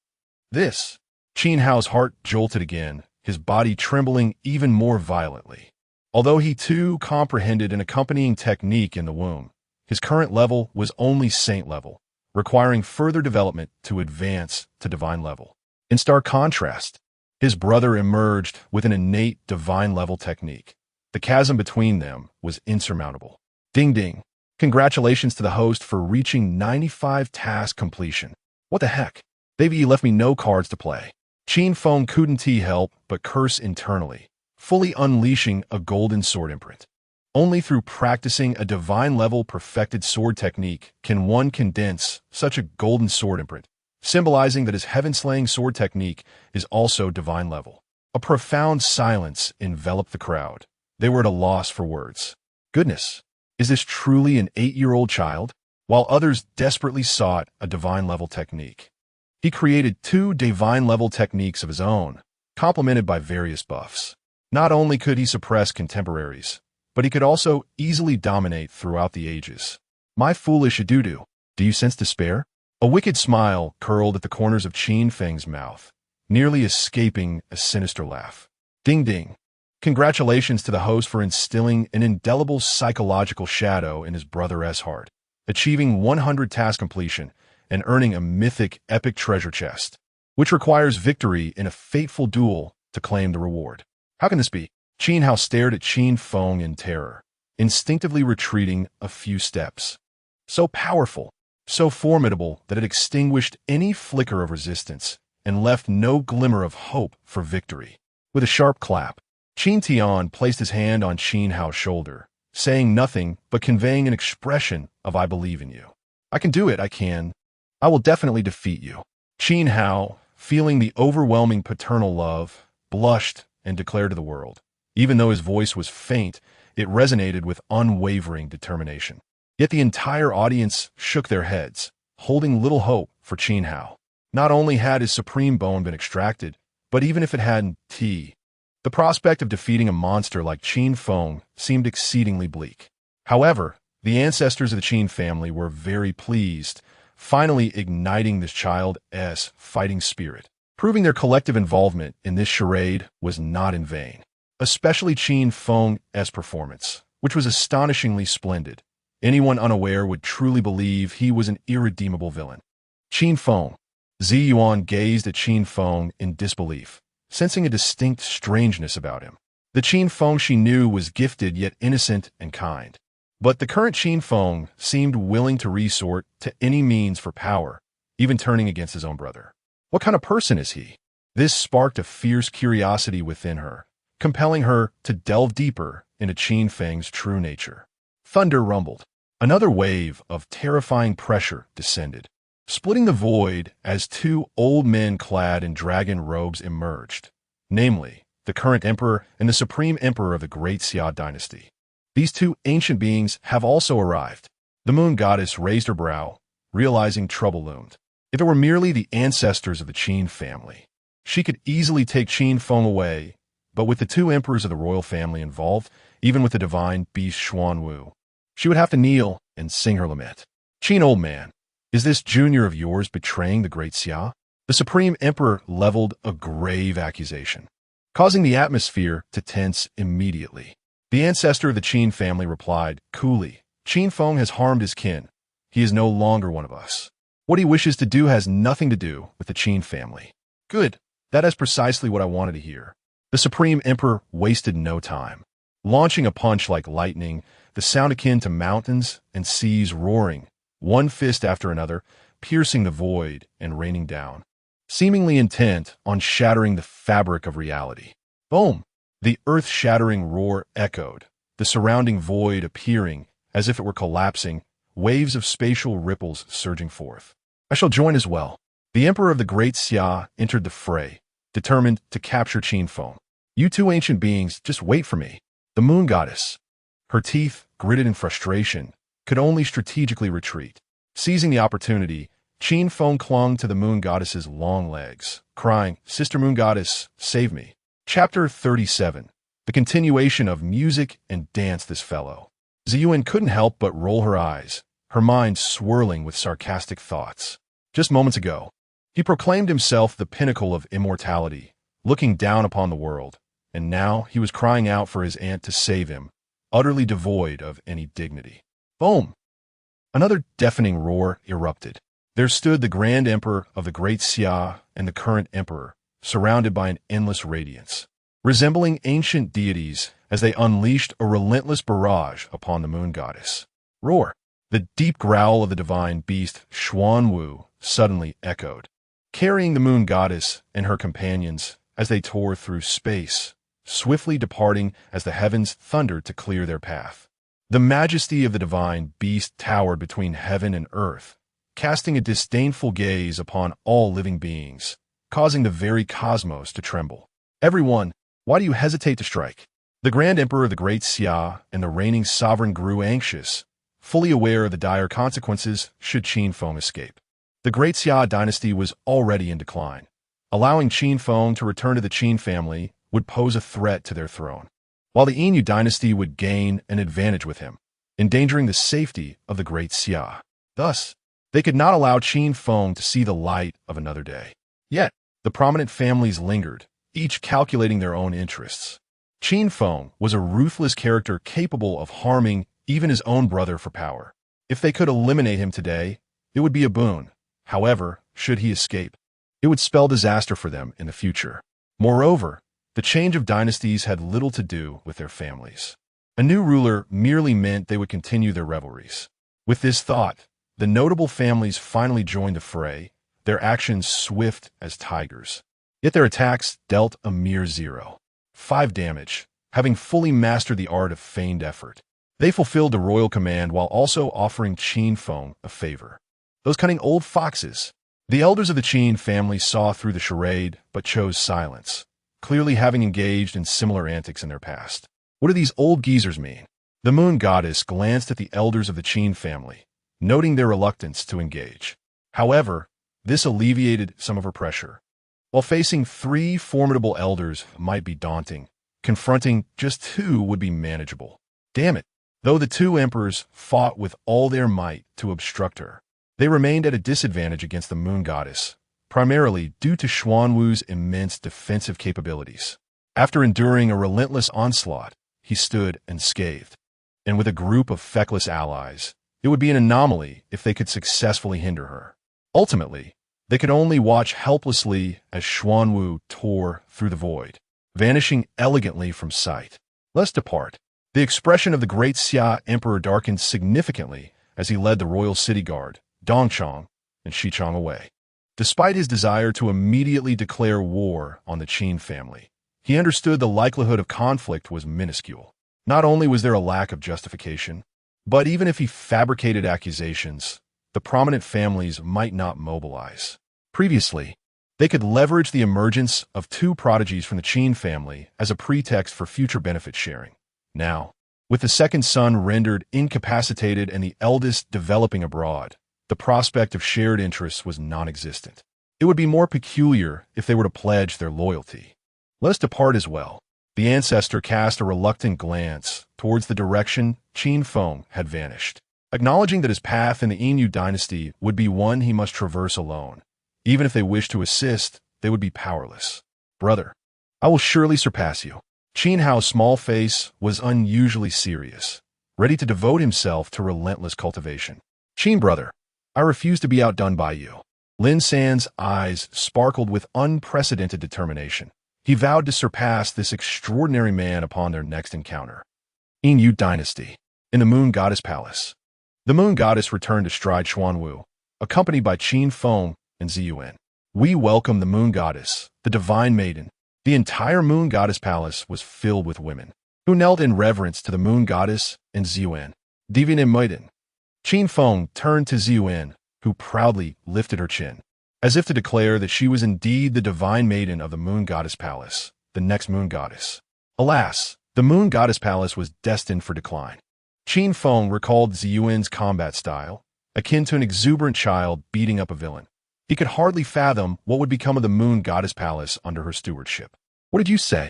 Qin Hao's heart jolted again, his body trembling even more violently. Although he too comprehended an accompanying technique in the womb, his current level was only saint level, requiring further development to advance to divine level. In stark contrast, his brother emerged with an innate divine-level technique. The chasm between them was insurmountable. Ding ding. Congratulations to the host for reaching 95 task completion. What the heck? They've left me no cards to play. Qin Feng couldn't help but curse internally, fully unleashing a golden sword imprint. Only through practicing a divine-level perfected sword technique can one condense such a golden sword imprint, symbolizing that his heaven-slaying sword technique is also divine level. A profound silence enveloped the crowd. They were at a loss for words. Goodness, is this truly an 8-year-old child? While others desperately sought a divine-level technique. He created 2 divine-level techniques of his own, complemented by various buffs. Not only could he suppress contemporaries, but he could also easily dominate throughout the ages. My foolish Adudu, do you sense despair? A wicked smile curled at the corners of Qin Feng's mouth, nearly escaping a sinister laugh. Ding ding. Congratulations to the host for instilling an indelible psychological shadow in his brother's heart, achieving 100 task completion and earning a mythic epic treasure chest, which requires victory in a fateful duel to claim the reward. How can this be? Qin Hao stared at Qin Feng in terror, instinctively retreating a few steps. So powerful, so formidable that it extinguished any flicker of resistance and left no glimmer of hope for victory. With a sharp clap, Qin Tian placed his hand on Qin Hao's shoulder, saying nothing but conveying an expression of "I believe in you. I can do it, I can. I will definitely defeat you." Qin Hao, feeling the overwhelming paternal love, blushed and declared to the world. Even though his voice was faint, it resonated with unwavering determination. Yet the entire audience shook their heads, holding little hope for Qin Hao. Not only had his supreme bone been extracted, but even if it hadn't, the prospect of defeating a monster like Qin Feng seemed exceedingly bleak. However, the ancestors of the Qin family were very pleased, finally igniting this child's fighting spirit. Proving their collective involvement in this charade was not in vain. Especially Qin Feng's performance, which was astonishingly splendid. Anyone unaware would truly believe he was an irredeemable villain. Qin Feng. Zi Yuan gazed at Qin Feng in disbelief, sensing a distinct strangeness about him. The Qin Feng she knew was gifted yet innocent and kind. But the current Qin Feng seemed willing to resort to any means for power, even turning against his own brother. What kind of person is he? This sparked a fierce curiosity within her, compelling her to delve deeper into Qin Feng's true nature. Thunder rumbled. Another wave of terrifying pressure descended, splitting the void as two old men clad in dragon robes emerged, namely, the current emperor and the supreme emperor of the Great Xia dynasty. These two ancient beings have also arrived. The moon goddess raised her brow, realizing trouble loomed. If it were merely the ancestors of the Qin family, she could easily take Qin Feng away, but with the two emperors of the royal family involved, even with the divine beast Xuanwu, she would have to kneel and sing her lament. "Qin, old man, is this junior of yours betraying the Great Xia?" The supreme emperor leveled a grave accusation, causing the atmosphere to tense immediately. The ancestor of the Qin family replied coolly, "Qin Feng has harmed his kin. He is no longer one of us. What he wishes to do has nothing to do with the Qin family." "Good. That is precisely what I wanted to hear." The supreme emperor wasted no time. Launching a punch like lightning, the sound akin to mountains and seas roaring, one fist after another, piercing the void and raining down, seemingly intent on shattering the fabric of reality. Boom! The earth-shattering roar echoed, the surrounding void appearing as if it were collapsing, waves of spatial ripples surging forth. "I shall join as well." The emperor of the Great Xia entered the fray, determined to capture Qin Feng. "You two ancient beings, just wait for me." The moon goddess, her teeth gritted in frustration, could only strategically retreat. Seizing the opportunity, Qin Feng clung to the moon goddess's long legs, crying, "Sister moon goddess, save me." Chapter 37. The continuation of music and dance this fellow. Ziyuan couldn't help but roll her eyes, her mind swirling with sarcastic thoughts. Just moments ago, he proclaimed himself the pinnacle of immortality, looking down upon the world, and now he was crying out for his aunt to save him, utterly devoid of any dignity. Boom! Another deafening roar erupted. There stood the Grand Emperor of the Great Xia and the current Emperor, surrounded by an endless radiance, resembling ancient deities as they unleashed a relentless barrage upon the moon goddess. Roar! The deep growl of the divine beast Xuanwu suddenly echoed, carrying the moon goddess and her companions as they tore through space, swiftly departing as the heavens thundered to clear their path. The majesty of the divine beast towered between heaven and earth, casting a disdainful gaze upon all living beings, causing the very cosmos to tremble. "Everyone, why do you hesitate to strike?" The Grand Emperor of the Great Xia and the reigning sovereign grew anxious, fully aware of the dire consequences should Qin Feng escape. The Great Xia dynasty was already in decline. Allowing Qin Feng to return to the Qin family would pose a threat to their throne, while the Yin dynasty would gain an advantage with him, endangering the safety of the Great Xia. Thus, they could not allow Qin Feng to see the light of another day. Yet, the prominent families lingered, each calculating their own interests. Qin Feng was a ruthless character capable of harming even his own brother for power. If they could eliminate him today, it would be a boon. However, should he escape, it would spell disaster for them in the future. Moreover, the change of dynasties had little to do with their families. A new ruler merely meant they would continue their revelries. With this thought, the notable families finally joined the fray, their actions swift as tigers. Yet their attacks dealt a mere 0.5 damage, having fully mastered the art of feigned effort. They fulfilled the royal command while also offering Qin Feng a favor. Those cunning old foxes. The elders of the Qin family saw through the charade but chose silence, clearly having engaged in similar antics in their past. What do these old geezers mean? The moon goddess glanced at the elders of the Qin family, noting their reluctance to engage. However, this alleviated some of her pressure. While facing 3 formidable elders might be daunting, confronting just 2 would be manageable. Damn it! Though the 2 emperors fought with all their might to obstruct her, they remained at a disadvantage against the moon goddess, primarily due to Xuanwu's immense defensive capabilities. After enduring a relentless onslaught, he stood unscathed. And with a group of feckless allies, it would be an anomaly if they could successfully hinder her. Ultimately, they could only watch helplessly as Xuanwu tore through the void, vanishing elegantly from sight. Let's depart. The expression of the great Xia Emperor darkened significantly as he led the royal city guard, Dongchong and Shichong away. Despite his desire to immediately declare war on the Qin family, he understood the likelihood of conflict was minuscule. Not only was there a lack of justification, but even if he fabricated accusations, the prominent families might not mobilize. Previously, they could leverage the emergence of 2 prodigies from the Qin family as a pretext for future benefit sharing. Now, with the second son rendered incapacitated and the eldest developing abroad, the prospect of shared interests was non-existent. It would be more peculiar if they were to pledge their loyalty. Let us depart as well. The ancestor cast a reluctant glance towards the direction Qin Feng had vanished, acknowledging that his path in the Inyu dynasty would be one he must traverse alone. Even if they wished to assist, they would be powerless. Brother, I will surely surpass you. Qin Hao's small face was unusually serious, ready to devote himself to relentless cultivation. Qin brother, I refuse to be outdone by you. Lin San's eyes sparkled with unprecedented determination. He vowed to surpass this extraordinary man upon their next encounter. Inyu Dynasty. In the Moon Goddess Palace. The Moon Goddess returned to stride Xuanwu, accompanied by Qin Feng and Ziyuan. We welcome the Moon Goddess, the Divine Maiden. The entire Moon Goddess Palace was filled with women, who knelt in reverence to the Moon Goddess and Ziyuan. Divine Maiden. Qin Feng turned to Ziyuan, who proudly lifted her chin, as if to declare that she was indeed the Divine Maiden of the Moon Goddess Palace, the next Moon Goddess. Alas, the Moon Goddess Palace was destined for decline. Qin Feng recalled Ziyuan's combat style, akin to an exuberant child beating up a villain. He could hardly fathom what would become of the Moon Goddess Palace under her stewardship. What did you say?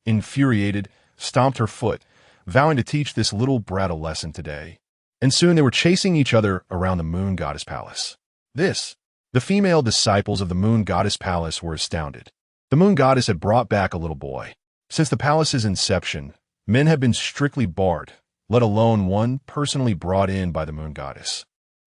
Infuriated, stomped her foot, vowing to teach this little brat a lesson today. And soon they were chasing each other around the Moon Goddess Palace. The female disciples of the Moon Goddess Palace were astounded. The Moon Goddess had brought back a little boy. Since the palace's inception, men had been strictly barred, let alone one personally brought in by the Moon Goddess,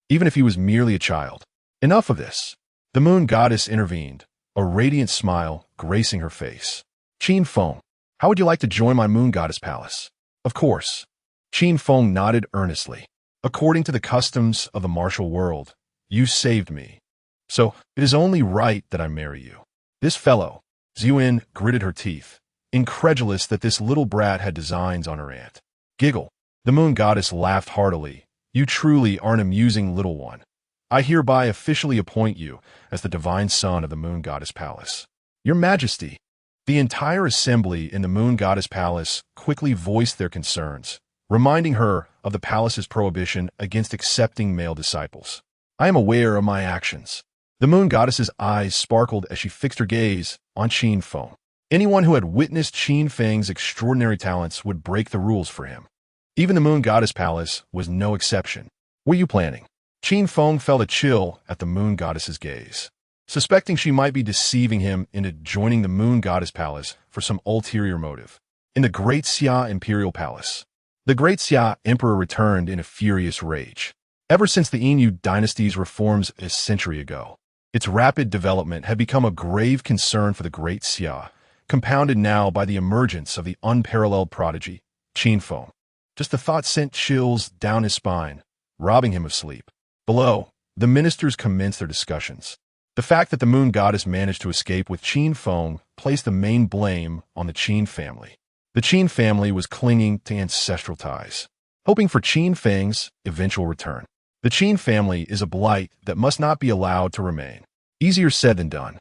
even if he was merely a child. Enough of this. The Moon Goddess intervened, a radiant smile gracing her face. Qin Feng, how would you like to join my Moon Goddess Palace? Of course. Qin Feng nodded earnestly. According to the customs of the martial world, you saved me. So it is only right that I marry you. This fellow, Ziyuan gritted her teeth, incredulous that this little brat had designs on her aunt. Giggle. The Moon Goddess laughed heartily. You truly are an amusing little one. I hereby officially appoint you as the divine son of the Moon Goddess Palace. Your Majesty. The entire assembly in the Moon Goddess Palace quickly voiced their concerns, reminding her of the palace's prohibition against accepting male disciples. I am aware of my actions. The Moon Goddess's eyes sparkled as she fixed her gaze on Qin Feng. Anyone who had witnessed Qin Feng's extraordinary talents would break the rules for him. Even the Moon Goddess Palace was no exception. What are you planning? Qin Feng felt a chill at the Moon Goddess's gaze, suspecting she might be deceiving him into joining the Moon Goddess Palace for some ulterior motive. In the Great Xia Imperial Palace, the Great Xia Emperor returned in a furious rage. Ever since the Inyu dynasty's reforms a century ago, its rapid development had become a grave concern for the Great Xia, compounded now by the emergence of the unparalleled prodigy, Qin Feng. Just the thought sent chills down his spine, robbing him of sleep. Below, the ministers commenced their discussions. The fact that the moon goddess managed to escape with Qin Feng placed the main blame on the Qin family. The Qin family was clinging to ancestral ties, hoping for Qin Feng's eventual return. The Qin family is a blight that must not be allowed to remain. Easier said than done.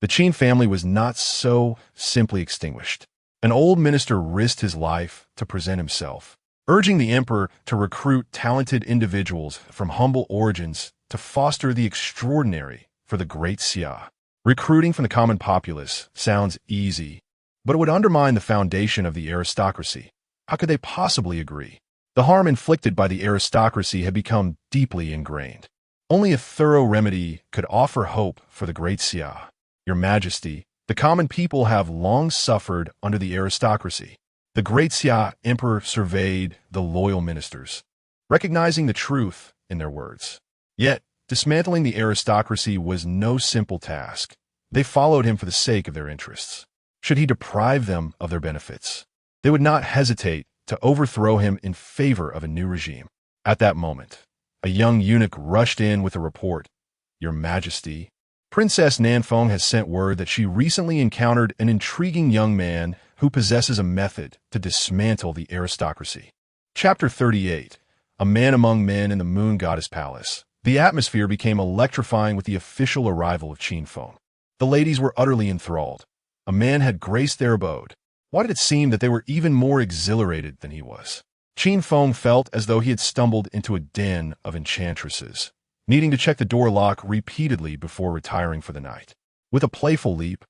The Qin family was not so simply extinguished. An old minister risked his life to present himself, urging the emperor to recruit talented individuals from humble origins to foster the extraordinary for the great Xia. Recruiting from the common populace sounds easy, but it would undermine the foundation of the aristocracy. How could they possibly agree? The harm inflicted by the aristocracy had become deeply ingrained. Only a thorough remedy could offer hope for the great Xia. Your Majesty, the common people have long suffered under the aristocracy. The great Xia emperor surveyed the loyal ministers, recognizing the truth in their words. Yet, dismantling the aristocracy was no simple task. They followed him for the sake of their interests. Should he deprive them of their benefits, they would not hesitate to overthrow him in favor of a new regime. At that moment, a young eunuch rushed in with a report. Your Majesty, Princess Nanfeng has sent word that she recently encountered an intriguing young man who possesses a method to dismantle the aristocracy. Chapter 38. A Man Among Men in the Moon Goddess Palace. The atmosphere became electrifying with the official arrival of Qin Feng. The ladies were utterly enthralled. A man had graced their abode. Why did it seem that they were even more exhilarated than he was? Qin Feng felt as though he had stumbled into a den of enchantresses, needing to check the door lock repeatedly before retiring for the night. With a playful leap,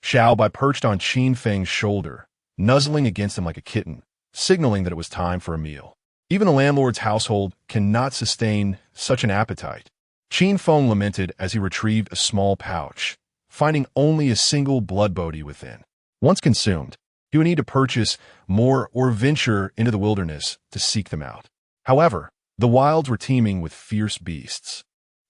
Xiao Bai perched on Qin Feng's shoulder, nuzzling against him like a kitten, signaling that it was time for a meal. Even a landlord's household cannot sustain such an appetite. Qin Feng lamented as he retrieved a small pouch, finding only a single blood body within. Once consumed, he would need to purchase more or venture into the wilderness to seek them out. However, the wilds were teeming with fierce beasts,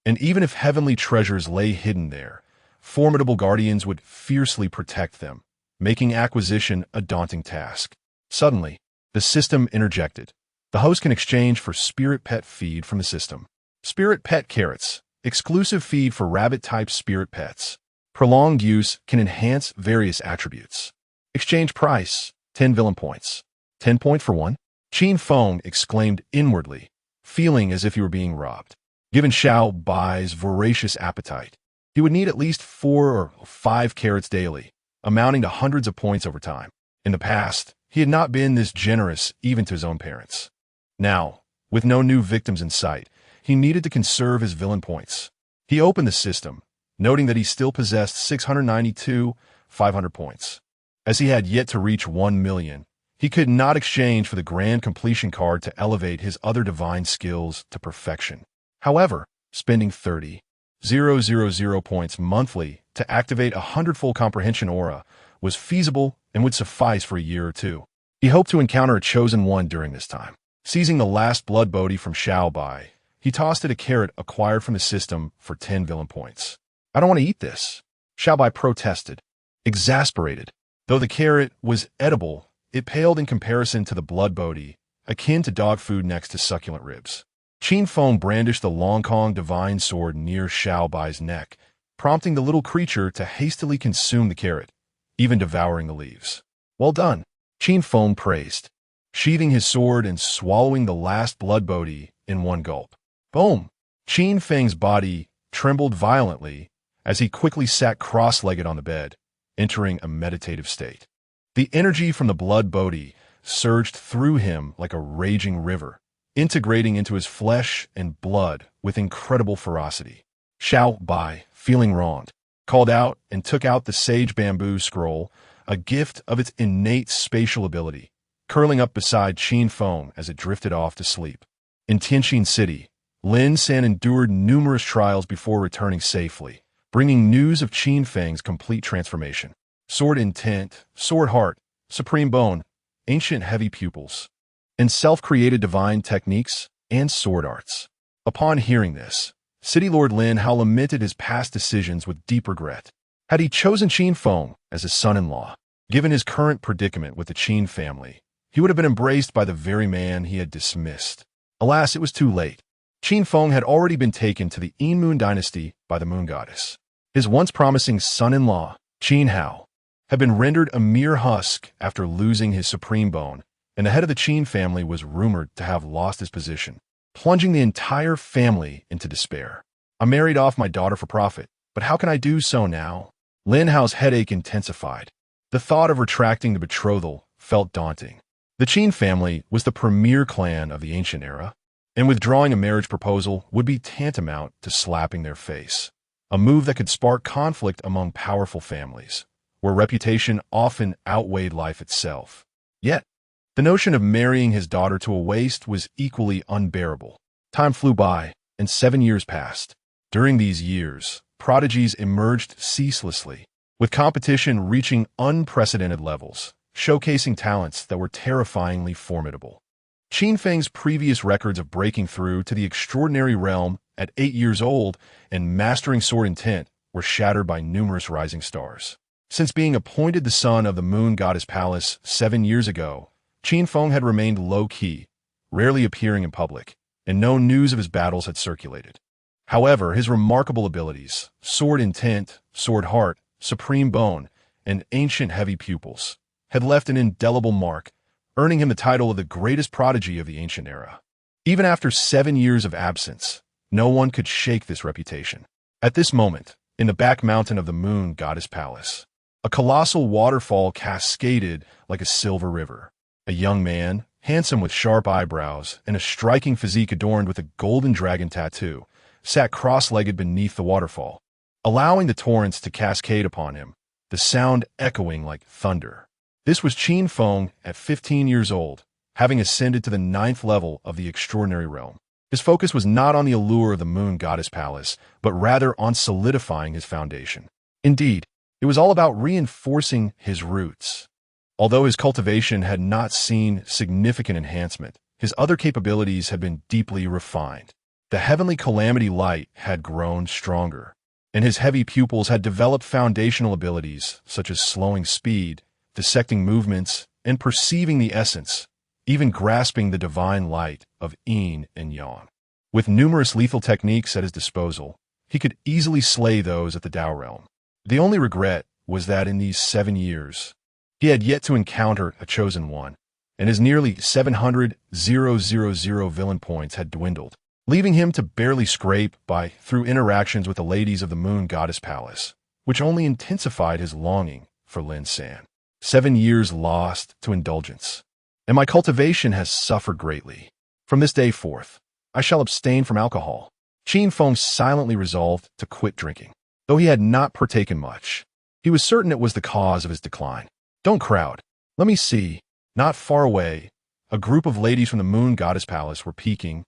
and even if heavenly treasures lay hidden there, formidable guardians would fiercely protect them, making acquisition a daunting task. Suddenly, the system interjected. The host can exchange for spirit pet feed from the system. Spirit pet carrots, exclusive feed for rabbit-type spirit pets. Prolonged use can enhance various attributes. Exchange price, 10 villain points. 10 points for one? Qin Feng exclaimed inwardly, feeling as if he were being robbed. Given Xiao Bai's voracious appetite, he would need at least 4 or 5 carrots daily, amounting to hundreds of points over time. In the past, he had not been this generous even to his own parents. Now, with no new victims in sight, he needed to conserve his villain points. He opened the system, noting that he still possessed 692,500 points. As he had yet to reach 1 million, he could not exchange for the grand completion card to elevate his other divine skills to perfection. However, spending 30,000 points monthly to activate a 100-fold comprehension aura was feasible and would suffice for a year or two. He hoped to encounter a chosen one during this time. Seizing the last blood body from Xiao Bai, he tossed it a carrot acquired from the system for 10 villain points. I don't want to eat this, Xiao Bai protested, exasperated. Though the carrot was edible, it paled in comparison to the blood body, akin to dog food next to succulent ribs. Qin Feng brandished the Long Kong divine sword near Xiao Bai's neck, prompting the little creature to hastily consume the carrot, even devouring the leaves. Well done, Qin Feng praised, sheathing his sword and swallowing the last blood body in one gulp. Boom! Qin Feng's body trembled violently as he quickly sat cross-legged on the bed, entering a meditative state. The energy from the blood body surged through him like a raging river, integrating into his flesh and blood with incredible ferocity. Xiao Bai, feeling wronged, called out and took out the sage bamboo scroll, a gift of its innate spatial ability, curling up beside Qin Feng as it drifted off to sleep. In Tianqin City, Lin San endured numerous trials before returning safely, bringing news of Qin Feng's complete transformation. Sword intent, sword heart, supreme bone, ancient heavy pupils, and self-created divine techniques and sword arts. Upon hearing this, City Lord Lin Hao lamented his past decisions with deep regret. Had he chosen Qin Feng as his son-in-law, given his current predicament with the Qin family, he would have been embraced by the very man he had dismissed. Alas, it was too late. Qin Feng had already been taken to the Moon dynasty by the moon goddess. His once promising son-in-law, Qin Hao, had been rendered a mere husk after losing his supreme bone, and the head of the Qin family was rumored to have lost his position, plunging the entire family into despair. I married off my daughter for profit, but how can I do so now? Lin Hao's headache intensified. The thought of retracting the betrothal felt daunting. The Qin family was the premier clan of the ancient era, and withdrawing a marriage proposal would be tantamount to slapping their face, a move that could spark conflict among powerful families, where reputation often outweighed life itself. Yet, the notion of marrying his daughter to a waste was equally unbearable. Time flew by, and 7 years passed. During these years, prodigies emerged ceaselessly, with competition reaching unprecedented levels, showcasing talents that were terrifyingly formidable. Qin Feng's previous records of breaking through to the extraordinary realm at 8 years old and mastering sword intent were shattered by numerous rising stars. Since being appointed the son of the moon goddess palace 7 years ago, Qin Feng had remained low-key, rarely appearing in public, and no news of his battles had circulated. However, his remarkable abilities, sword intent, sword heart, supreme bone, and ancient heavy pupils, had left an indelible mark, earning him the title of the greatest prodigy of the ancient era. Even after 7 years of absence, no one could shake this reputation. At this moment, in the back mountain of the moon goddess palace, a colossal waterfall cascaded like a silver river. A young man, handsome with sharp eyebrows and a striking physique adorned with a golden dragon tattoo, sat cross-legged beneath the waterfall, allowing the torrents to cascade upon him, the sound echoing like thunder. This was Qin Feng at 15 years old, having ascended to the 9th level of the extraordinary realm. His focus was not on the allure of the moon goddess palace, but rather on solidifying his foundation. Indeed, it was all about reinforcing his roots. Although his cultivation had not seen significant enhancement, his other capabilities had been deeply refined. The heavenly calamity light had grown stronger, and his heavy pupils had developed foundational abilities such as slowing speed, dissecting movements, and perceiving the essence, even grasping the divine light of yin and yang. With numerous lethal techniques at his disposal, he could easily slay those at the Tao realm. The only regret was that in these 7 years, he had yet to encounter a chosen one, and his nearly 700,000 villain points had dwindled, leaving him to barely scrape by through interactions with the ladies of the moon goddess palace, which only intensified his longing for Lin San. 7 years lost to indulgence, and my cultivation has suffered greatly. From this day forth, I shall abstain from alcohol. Qin Feng silently resolved to quit drinking. Though he had not partaken much, he was certain it was the cause of his decline. Don't crowd. Let me see. Not far away, a group of ladies from the moon goddess palace were peeking,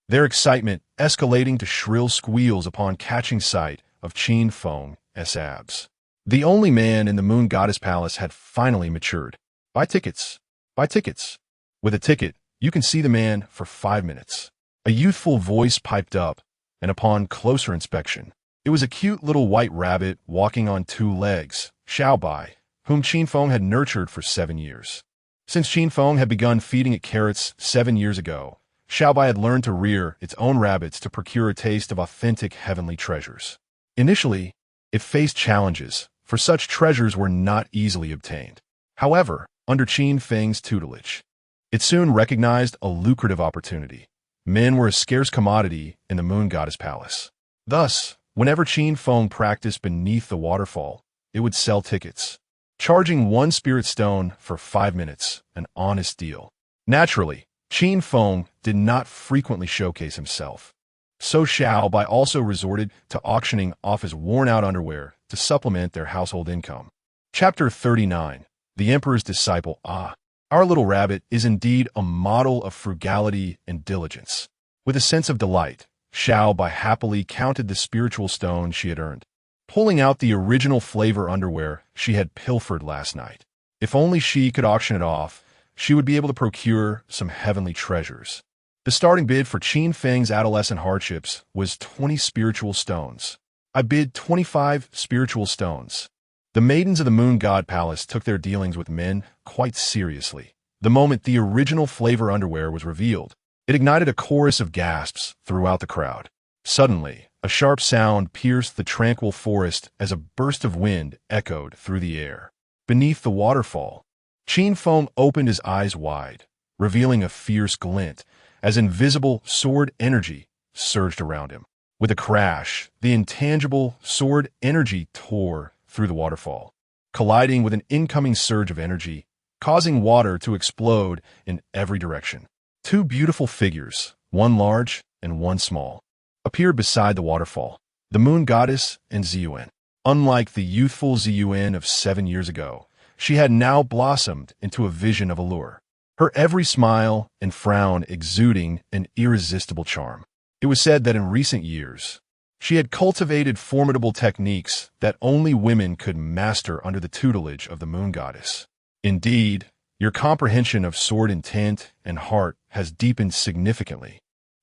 their excitement escalating to shrill squeals upon catching sight of Qin Feng's abs. The only man in the moon goddess palace had finally matured. Buy tickets. Buy tickets. With a ticket, you can see the man for 5 minutes. A youthful voice piped up, and upon closer inspection, it was a cute little white rabbit walking on 2 legs, Xiaobai, whom Qin Feng had nurtured for 7 years. Since Qin Feng had begun feeding it carrots 7 years ago, Xiaobai had learned to rear its own rabbits to procure a taste of authentic heavenly treasures. Initially, it faced challenges, for such treasures were not easily obtained. However, under Qin Feng's tutelage, it soon recognized a lucrative opportunity. Men were a scarce commodity in the moon goddess palace. Thus, whenever Qin Feng practiced beneath the waterfall, it would sell tickets, charging 1 spirit stone for 5 minutes, an honest deal. Naturally, Qin Feng did not frequently showcase himself, so Xiaobai also resorted to auctioning off his worn-out underwear to supplement their household income. Chapter 39. The Emperor's Disciple. Our little rabbit is indeed a model of frugality and diligence. With a sense of delight, Xiaobai happily counted the spiritual stones she had earned, pulling out the original flavor underwear she had pilfered last night. If only she could auction it off, she would be able to procure some heavenly treasures. The starting bid for Qin Feng's adolescent hardships was 20 spiritual stones. I bid 25 spiritual stones. The maidens of the Moon God Palace took their dealings with men quite seriously, The moment the original flavor underwear was revealed, it ignited a chorus of gasps throughout the crowd. Suddenly, a sharp sound pierced the tranquil forest as a burst of wind echoed through the air. Beneath the waterfall, Qin Feng opened his eyes wide, revealing a fierce glint as invisible sword energy surged around him. With a crash, the intangible sword energy tore through the waterfall, colliding with an incoming surge of energy, causing water to explode in every direction. Two beautiful figures, one large and one small, appeared beside the waterfall, the moon goddess and Ziyuan. Unlike the youthful Ziyuan of 7 years ago, she had now blossomed into a vision of allure, her every smile and frown exuding an irresistible charm. It was said that in recent years, she had cultivated formidable techniques that only women could master under the tutelage of the moon goddess. Indeed, your comprehension of sword intent and heart has deepened significantly,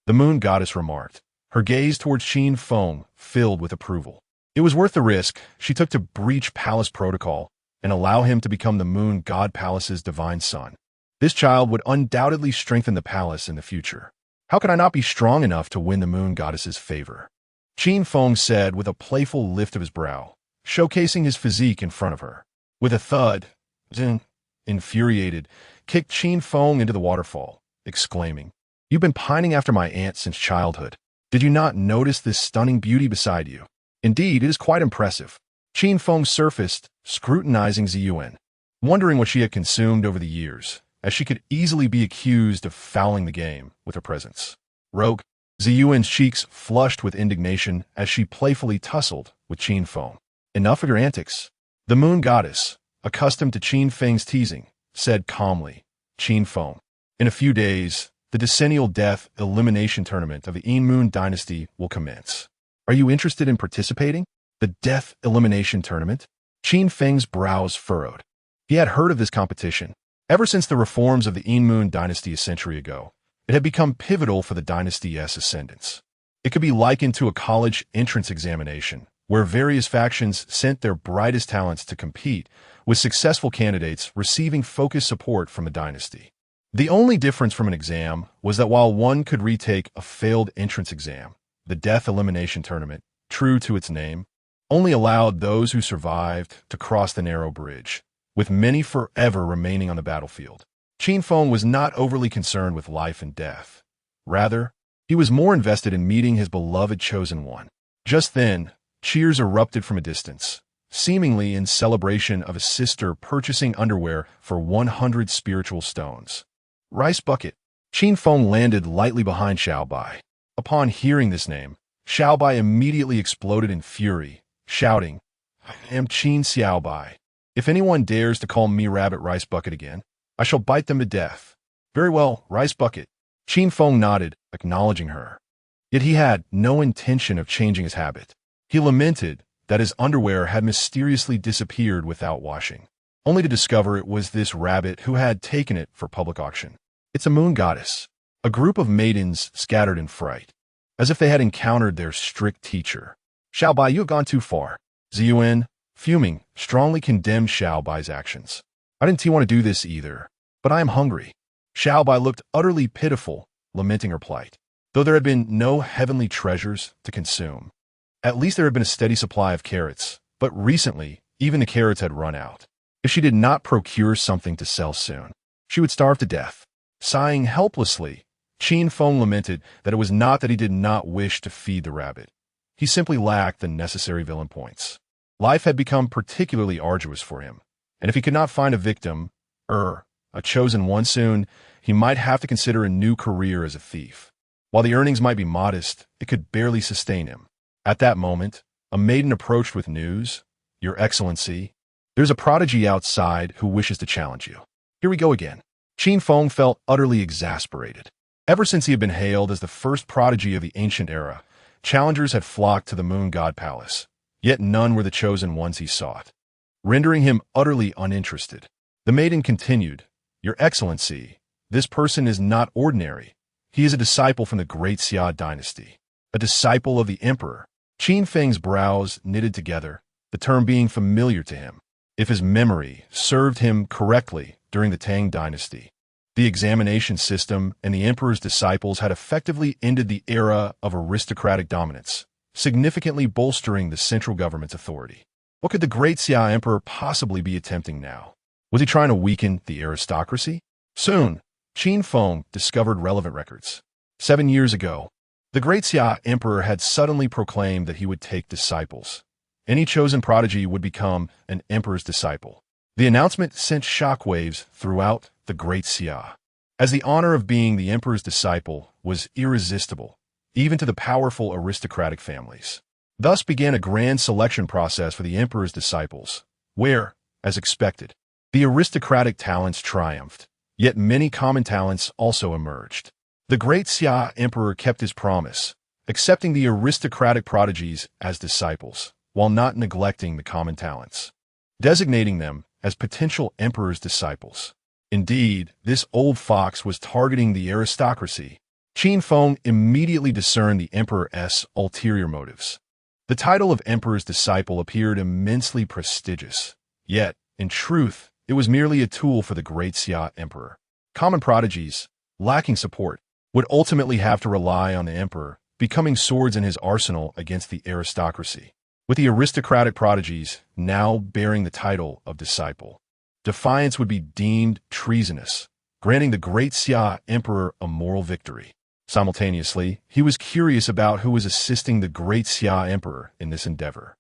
the moon goddess remarked, her gaze towards Qin Feng filled with approval. It was worth the risk she took to breach palace protocol and allow him to become the moon god palace's divine son. This child would undoubtedly strengthen the palace in the future. How could I not be strong enough to win the moon goddess's favor? Qin Feng said with a playful lift of his brow, showcasing his physique in front of her. With a thud, Zin, infuriated, kicked Qin Feng into the waterfall, exclaiming, "You've been pining after my aunt since childhood. Did you not notice this stunning beauty beside you? Indeed, it is quite impressive." Qin Feng surfaced, scrutinizing Ziyuan, wondering what she had consumed over the years, as she could easily be accused of fouling the game with her presence. Rogue, Ziyuan's cheeks flushed with indignation as she playfully tussled with Qin Feng. "Enough of your antics." The moon goddess, accustomed to Qin Feng's teasing, said calmly, "Qin Feng, in a few days, the decennial death elimination tournament of the Yin Moon dynasty will commence. Are you interested in participating?" The death elimination tournament? Qin Feng's brows furrowed. He had heard of this competition. Ever since the reforms of the Yin Moon dynasty a century ago, it had become pivotal for the dynasty's ascendance. It could be likened to a college entrance examination, where various factions sent their brightest talents to compete, with successful candidates receiving focused support from the dynasty. The only difference from an exam was that while one could retake a failed entrance exam, the death elimination tournament, true to its name, only allowed those who survived to cross the narrow bridge, with many forever remaining on the battlefield. Qin Feng was not overly concerned with life and death. Rather, he was more invested in meeting his beloved chosen one. Just then, cheers erupted from a distance, seemingly in celebration of a sister purchasing underwear for 100 spiritual stones. Rice bucket. Qin Feng landed lightly behind Xiaobai. Upon hearing this name, Xiaobai immediately exploded in fury, shouting, "I am Qin Xiaobai. If anyone dares to call me Rabbit Rice Bucket again, I shall bite them to death." "Very well, Rice Bucket." Qin Feng nodded, acknowledging her. Yet he had no intention of changing his habit. He lamented that his underwear had mysteriously disappeared without washing, only to discover it was this rabbit who had taken it for public auction. "It's a moon goddess." A group of maidens scattered in fright, as if they had encountered their strict teacher. "Xiaobai, you have gone too far." Ziyuan, fuming, strongly condemned Xiaobai's actions. "I didn't want to do this either, but I am hungry." Xiaobai looked utterly pitiful, lamenting her plight. Though there had been no heavenly treasures to consume, at least there had been a steady supply of carrots, but recently, even the carrots had run out. If she did not procure something to sell soon, she would starve to death. Sighing helplessly, Qin Feng lamented that it was not that he did not wish to feed the rabbit. He simply lacked the necessary villain points. Life had become particularly arduous for him, and if he could not find a victim, a chosen one soon, he might have to consider a new career as a thief. While the earnings might be modest, it could barely sustain him. At that moment, a maiden approached with news. "Your Excellency, there's a prodigy outside who wishes to challenge you." Here we go again. Qin Feng felt utterly exasperated. Ever since he had been hailed as the first prodigy of the ancient era, challengers had flocked to the moon god palace, yet none were the chosen ones he sought, rendering him utterly uninterested. The maiden continued, "Your Excellency, this person is not ordinary. He is a disciple from the great Xia dynasty, a disciple of the emperor." Qin Feng's brows knitted together, the term being familiar to him. If his memory served him correctly during the Tang dynasty, The examination system and the emperor's disciples had effectively ended the era of aristocratic dominance, significantly bolstering the central government's authority. What could the great Xia emperor possibly be attempting now? Was he trying to weaken the aristocracy? Soon, Qin Feng discovered relevant records. 7 years ago, the great Xia emperor had suddenly proclaimed that he would take disciples. Any chosen prodigy would become an emperor's disciple. The announcement sent shockwaves throughout the great Xia, as the honor of being the emperor's disciple was irresistible, even to the powerful aristocratic families. Thus began a grand selection process for the emperor's disciples, where, as expected, the aristocratic talents triumphed, yet many common talents also emerged. The great Xia emperor kept his promise, accepting the aristocratic prodigies as disciples, while not neglecting the common talents, designating them as potential emperor's disciples. Indeed, this old fox was targeting the aristocracy. Qin Feng immediately discerned the emperor's ulterior motives. The title of emperor's disciple appeared immensely prestigious, yet, in truth, it was merely a tool for the great Xia emperor. Common prodigies, lacking support, would ultimately have to rely on the emperor, becoming swords in his arsenal against the aristocracy. With the aristocratic prodigies now bearing the title of disciple, defiance would be deemed treasonous, granting the great Xia emperor a moral victory. Simultaneously, he was curious about who was assisting the great Xia emperor in this endeavor.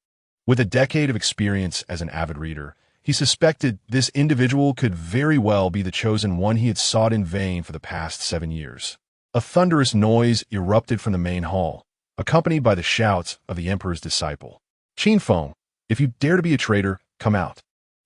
With a decade of experience as an avid reader, he suspected this individual could very well be the chosen one he had sought in vain for the past 7 years. A thunderous noise erupted from the main hall, accompanied by the shouts of the emperor's disciple. Qin Feng, if you dare to be a traitor, come out.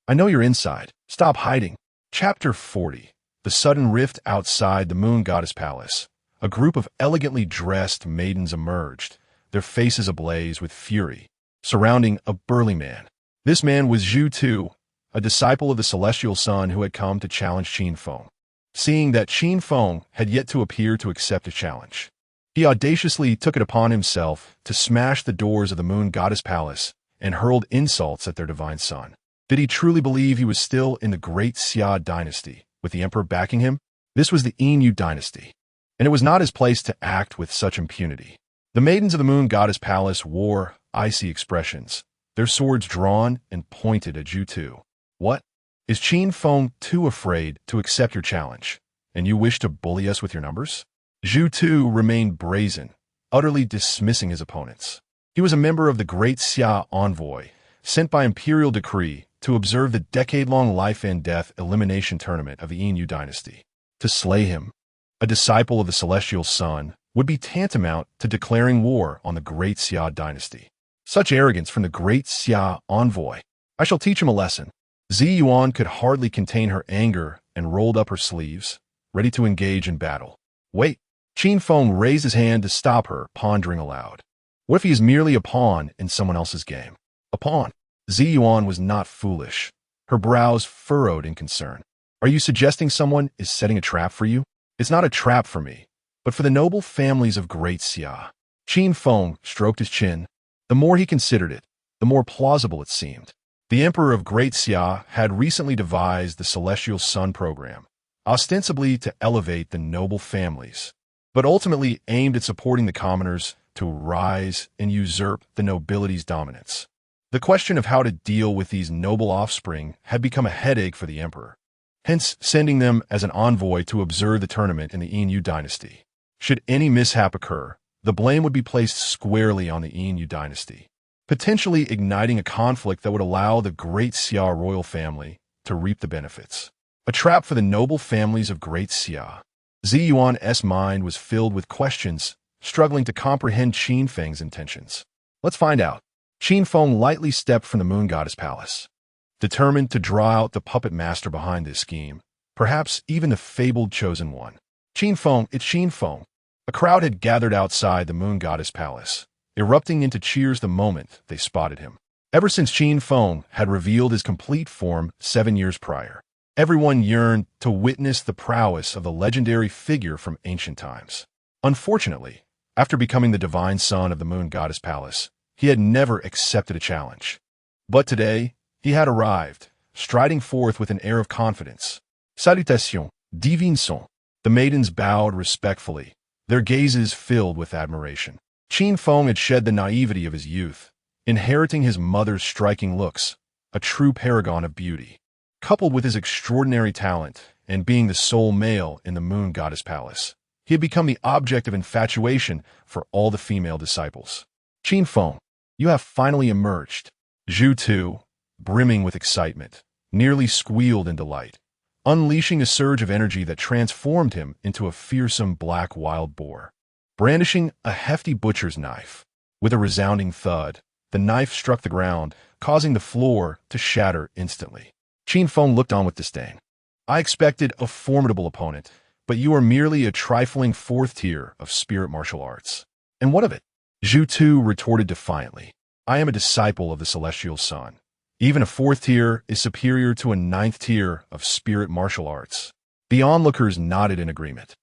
I know you're inside. Stop hiding. Chapter 40. The sudden rift outside the moon goddess palace. A group of elegantly dressed maidens emerged, their faces ablaze with fury, surrounding a burly man. This man was Zhu Tu, a disciple of the celestial sun who had come to challenge Qin Feng. Seeing that Qin Feng had yet to appear to accept a challenge, he audaciously took it upon himself to smash the doors of the moon goddess palace and hurled insults at their divine son. Did he truly believe he was still in the great Xia dynasty, with the emperor backing him? This was the Yin Yu dynasty, and it was not his place to act with such impunity. The maidens of the moon goddess palace wore icy expressions, their swords drawn and pointed at Zhu Tu. What? Is Qin Feng too afraid to accept your challenge, and you wish to bully us with your numbers? Zhu Tu remained brazen, utterly dismissing his opponents. He was a member of the great Xia envoy, sent by imperial decree to observe the decade-long life and death elimination tournament of the Yin Yu dynasty. To slay him, a disciple of the celestial sun, would be tantamount to declaring war on the great Xia dynasty. Such arrogance from the great Xia envoy. I shall teach him a lesson. Zi Yuan could hardly contain her anger and rolled up her sleeves, ready to engage in battle. Wait. Qin Feng raised his hand to stop her, pondering aloud. What if he is merely a pawn in someone else's game? A pawn? Zi Yuan was not foolish. Her brows furrowed in concern. Are you suggesting someone is setting a trap for you? It's not a trap for me, but for the noble families of great Xia. Qin Feng stroked his chin. The more he considered it, the more plausible it seemed. The emperor of great Xia had recently devised the Celestial Sun program, ostensibly to elevate the noble families, but ultimately aimed at supporting the commoners to rise and usurp the nobility's dominance. The question of how to deal with these noble offspring had become a headache for the emperor, hence sending them as an envoy to observe the tournament in the Yin Yu dynasty. Should any mishap occur, the blame would be placed squarely on the Yin Yu dynasty, potentially igniting a conflict that would allow the great Xia royal family to reap the benefits. A trap for the noble families of great Xia. Zi Yuan's mind was filled with questions, struggling to comprehend Qin Feng's intentions. Let's find out. Qin Feng lightly stepped from the moon goddess palace, determined to draw out the puppet master behind this scheme, perhaps even the fabled chosen one. Qin Feng, it's Qin Feng. A crowd had gathered outside the moon goddess palace, erupting into cheers the moment they spotted him. Ever since Qin Feng had revealed his complete form 7 years prior, everyone yearned to witness the prowess of the legendary figure from ancient times. Unfortunately, after becoming the divine son of the moon goddess palace, he had never accepted a challenge. But today, he had arrived, striding forth with an air of confidence. Salutations, Divinson. The maidens bowed respectfully, their gazes filled with admiration. Qin Feng had shed the naivety of his youth, inheriting his mother's striking looks, a true paragon of beauty. Coupled with his extraordinary talent and being the sole male in the Moon Goddess Palace, he had become the object of infatuation for all the female disciples. Qin Feng, you have finally emerged. Zhu Tu, brimming with excitement, nearly squealed in delight, unleashing a surge of energy that transformed him into a fearsome black wild boar. Brandishing a hefty butcher's knife, with a resounding thud, the knife struck the ground, causing the floor to shatter instantly. Qin Feng looked on with disdain. I expected a formidable opponent, but you are merely a trifling fourth tier of spirit martial arts. And what of it? Zhu Tu retorted defiantly. I am a disciple of the Celestial Sun. Even a fourth tier is superior to a ninth tier of spirit martial arts. The onlookers nodded in agreement,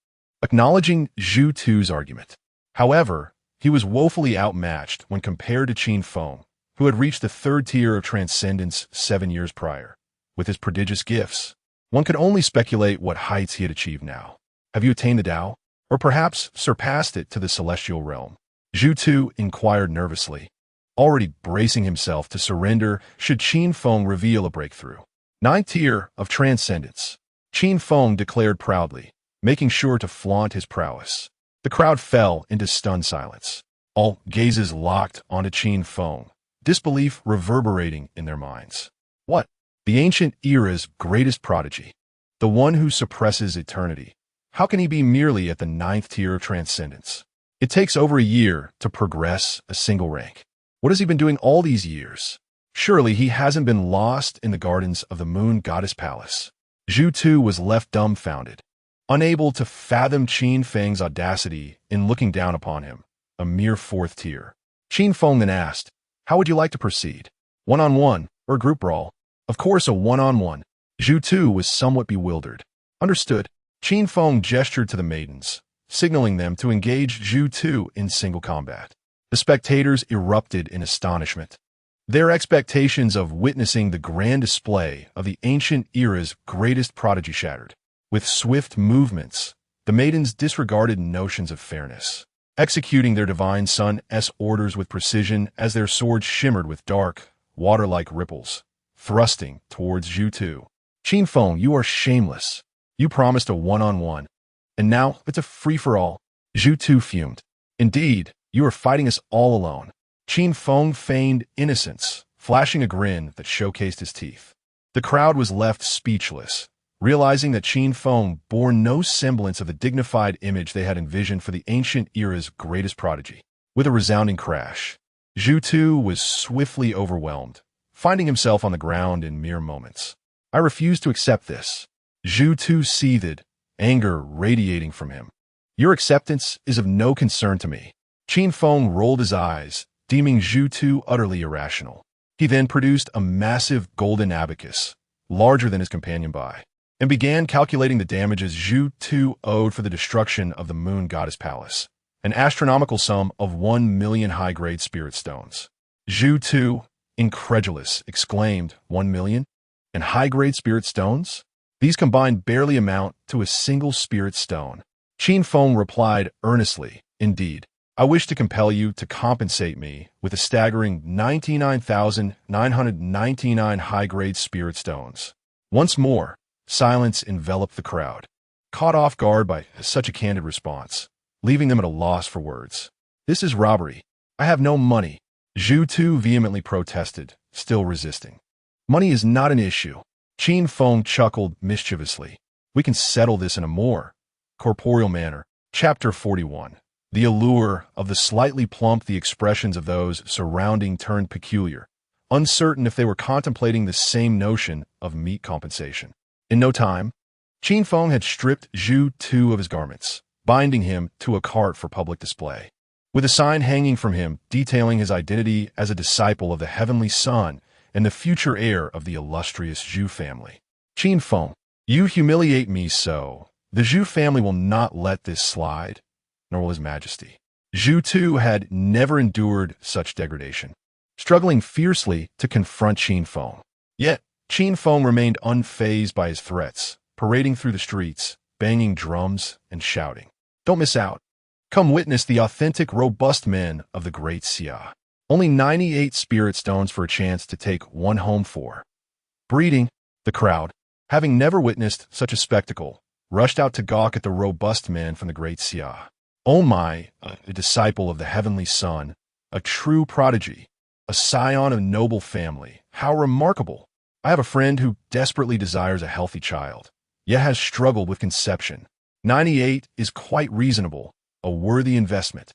acknowledging Zhu Tu's argument. However, he was woefully outmatched when compared to Qin Feng, who had reached the third tier of transcendence 7 years prior. With his prodigious gifts, one could only speculate what heights he had achieved now. Have you attained the Tao? Or perhaps surpassed it to the celestial realm? Zhu Tu inquired nervously, already bracing himself to surrender should Qin Feng reveal a breakthrough. Ninth tier of transcendence, Qin Feng declared proudly, making sure to flaunt his prowess. The crowd fell into stunned silence, all gazes locked onto Qin Feng, disbelief reverberating in their minds. What? The ancient era's greatest prodigy, the one who suppresses eternity. How can he be merely at the ninth tier of transcendence? It takes over a year to progress a single rank. What has he been doing all these years? Surely he hasn't been lost in the gardens of the Moon Goddess Palace. Zhu Tu was left dumbfounded, unable to fathom Qin Feng's audacity in looking down upon him, a mere fourth tier. Qin Feng then asked, how would you like to proceed? One-on-one or group brawl? Of course, a one-on-one. Zhu Tu was somewhat bewildered. Understood. Qin Feng gestured to the maidens, signaling them to engage Zhu Tu in single combat. The spectators erupted in astonishment, their expectations of witnessing the grand display of the ancient era's greatest prodigy shattered. With swift movements, the maidens disregarded notions of fairness, executing their divine sun's orders with precision as their swords shimmered with dark, water-like ripples, thrusting towards Zhu Tu. Qin Feng, you are shameless. You promised a one-on-one, and now it's a free-for-all. Zhu Tu fumed. Indeed, you are fighting us all alone. Qin Feng feigned innocence, flashing a grin that showcased his teeth. The crowd was left speechless, realizing that Qin Feng bore no semblance of the dignified image they had envisioned for the ancient era's greatest prodigy. With a resounding crash, Zhu Tu was swiftly overwhelmed, finding himself on the ground in mere moments. I refuse to accept this. Zhu Tu seethed, anger radiating from him. Your acceptance is of no concern to me. Qin Feng rolled his eyes, deeming Zhu Tu utterly irrational. He then produced a massive golden abacus, larger than his companion by, and began calculating the damages Zhu Tu owed for the destruction of the Moon Goddess Palace, an astronomical sum of 1 million high-grade spirit stones. Zhu Tu, incredulous, exclaimed, 1 million? And high-grade spirit stones? These combined barely amount to a single spirit stone. Qin Feng replied earnestly, indeed, I wish to compel you to compensate me with a staggering 99,999 high-grade spirit stones. Once more, silence enveloped the crowd, caught off guard by such a candid response, leaving them at a loss for words. This is robbery. I have no money. Zhu Tu vehemently protested, still resisting. Money is not an issue. Qin Feng chuckled mischievously. We can settle this in a more corporeal manner. Chapter 41. The allure of the slightly plump. The expressions of those surrounding turned peculiar, uncertain if they were contemplating the same notion of meat compensation. In no time, Qin Feng had stripped Zhu Tu of his garments, binding him to a cart for public display. With a sign hanging from him detailing his identity as a disciple of the Heavenly Sun and the future heir of the illustrious Zhu family. Qin Feng, you humiliate me so. The Zhu family will not let this slide, nor will His Majesty. Zhu Tu had never endured such degradation, struggling fiercely to confront Qin Feng. Yet, Qin Feng remained unfazed by his threats, parading through the streets, banging drums and shouting. Don't miss out. Come witness the authentic, robust men of the Great Xia. Only 98 spirit stones for a chance to take one home for. Breeding, the crowd, having never witnessed such a spectacle, rushed out to gawk at the robust men from the Great Xia. Oh my, a disciple of the Heavenly Sun, a true prodigy, a scion of noble family. How remarkable! I have a friend who desperately desires a healthy child, yet has struggled with conception. 98 is quite reasonable, a worthy investment.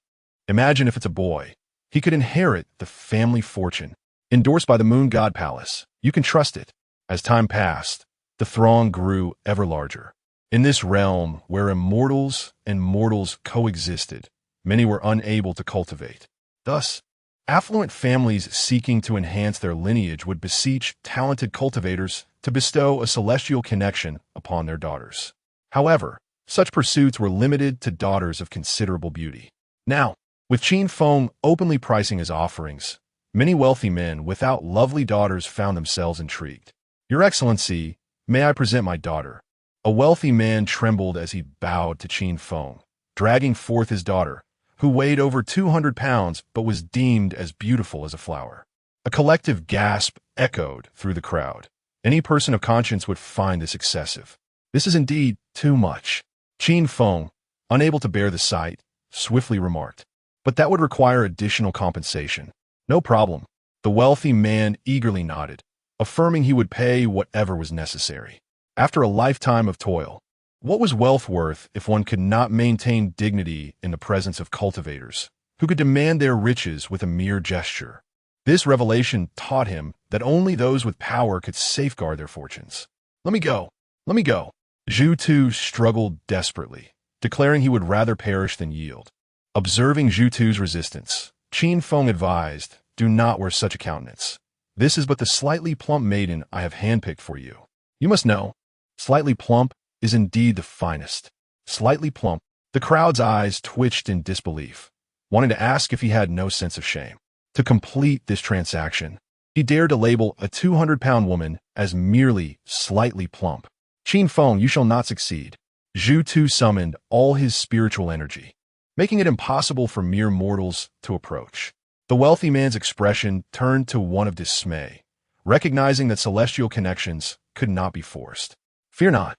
Imagine if it's a boy. He could inherit the family fortune. Endorsed by the Moon God Palace, you can trust it. As time passed, the throng grew ever larger. In this realm where immortals and mortals coexisted, many were unable to cultivate. Thus, affluent families seeking to enhance their lineage would beseech talented cultivators to bestow a celestial connection upon their daughters. However, such pursuits were limited to daughters of considerable beauty. Now, with Qin Feng openly pricing his offerings, many wealthy men without lovely daughters found themselves intrigued. Your Excellency, may I present my daughter? A wealthy man trembled as he bowed to Qin Feng, dragging forth his daughter, who weighed over 200 pounds but was deemed as beautiful as a flower. A collective gasp echoed through the crowd. Any person of conscience would find this excessive. This is indeed too much. Qin Feng, unable to bear the sight, swiftly remarked. But that would require additional compensation. No problem. The wealthy man eagerly nodded, affirming he would pay whatever was necessary. After a lifetime of toil, what was wealth worth if one could not maintain dignity in the presence of cultivators, who could demand their riches with a mere gesture? This revelation taught him that only those with power could safeguard their fortunes. Let me go. Let me go. Zhu Tu struggled desperately, declaring he would rather perish than yield. Observing Zhu Tu's resistance, Qin Feng advised, do not wear such a countenance. This is but the slightly plump maiden I have handpicked for you. You must know, slightly plump is indeed the finest. Slightly plump. The crowd's eyes twitched in disbelief, wanting to ask if he had no sense of shame. To complete this transaction, he dared to label a 200-pound woman as merely slightly plump. Qin Feng, you shall not succeed. Zhu Tu summoned all his spiritual energy, making it impossible for mere mortals to approach. The wealthy man's expression turned to one of dismay, recognizing that celestial connections could not be forced. Fear not.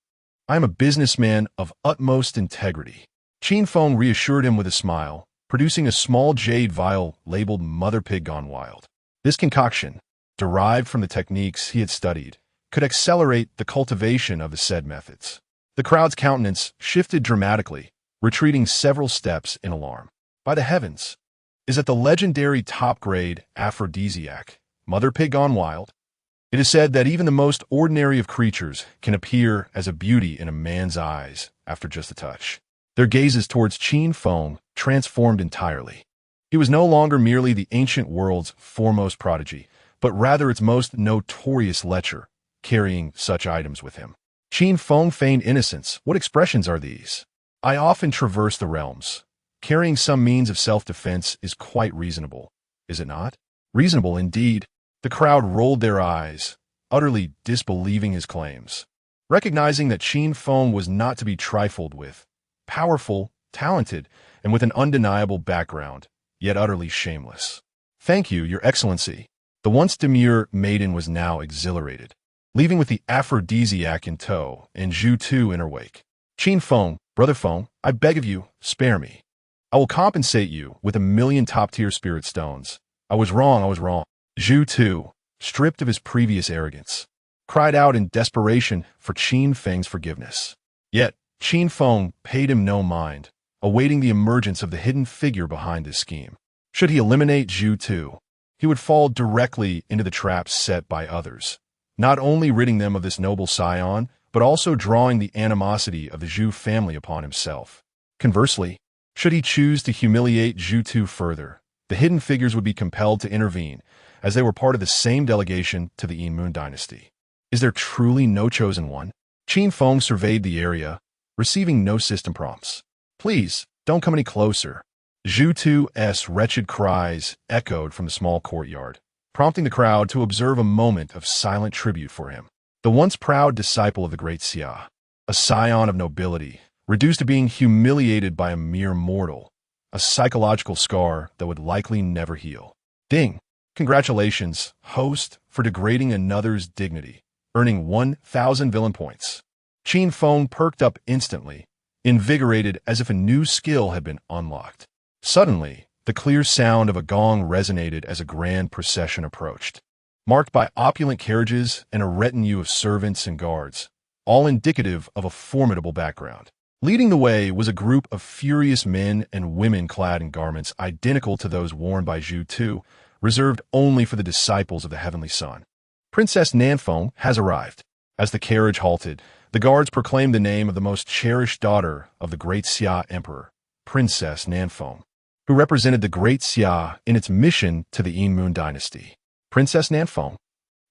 I am a businessman of utmost integrity. Qin Feng reassured him with a smile, producing a small jade vial labeled Mother Pig Gone Wild. This concoction, derived from the techniques he had studied, could accelerate the cultivation of the said methods. The crowd's countenance shifted dramatically, retreating several steps in alarm. By the heavens, is that the legendary top-grade aphrodisiac, Mother Pig Gone Wild? It is said that even the most ordinary of creatures can appear as a beauty in a man's eyes after just a touch. Their gazes towards Qin Feng transformed entirely. He was no longer merely the ancient world's foremost prodigy, but rather its most notorious lecher, carrying such items with him. Qin Feng feigned innocence. What expressions are these? I often traverse the realms. Carrying some means of self-defense is quite reasonable, is it not? Reasonable indeed. The crowd rolled their eyes, utterly disbelieving his claims. Recognizing that Qin Feng was not to be trifled with, powerful, talented, and with an undeniable background, yet utterly shameless. Thank you, Your Excellency. The once demure maiden was now exhilarated, leaving with the aphrodisiac in tow and Zhu Tu in her wake. Qin Feng, Brother Feng, I beg of you, spare me. I will compensate you with 1,000,000 top-tier spirit stones. I was wrong. Zhu Tu, stripped of his previous arrogance, cried out in desperation for Qin Feng's forgiveness. Yet, Qin Feng paid him no mind, awaiting the emergence of the hidden figure behind this scheme. Should he eliminate Zhu Tu, he would fall directly into the traps set by others, not only ridding them of this noble scion, but also drawing the animosity of the Zhu family upon himself. Conversely, should he choose to humiliate Zhu Tu further, the hidden figures would be compelled to intervene, as they were part of the same delegation to the Yin Moon dynasty. Is there truly no chosen one? Qin Feng surveyed the area, receiving no system prompts. Please, don't come any closer. Zhu Tu's wretched cries echoed from the small courtyard, prompting the crowd to observe a moment of silent tribute for him. The once proud disciple of the Great Xia. a scion of nobility, reduced to being humiliated by a mere mortal, a psychological scar that would likely never heal. Ding! Congratulations, host, for degrading another's dignity, earning 1,000 villain points. Qin Feng perked up instantly, invigorated as if a new skill had been unlocked. Suddenly, the clear sound of a gong resonated as a grand procession approached, marked by opulent carriages and a retinue of servants and guards, all indicative of a formidable background. Leading the way was a group of furious men and women clad in garments identical to those worn by Zhu Tu, reserved only for the disciples of the Heavenly Sun. Princess Nanfeng has arrived. As the carriage halted, the guards proclaimed the name of the most cherished daughter of the great Xia Emperor, Princess Nanfeng, who represented the great Xia in its mission to the Yin Moon dynasty. Princess Nanfeng.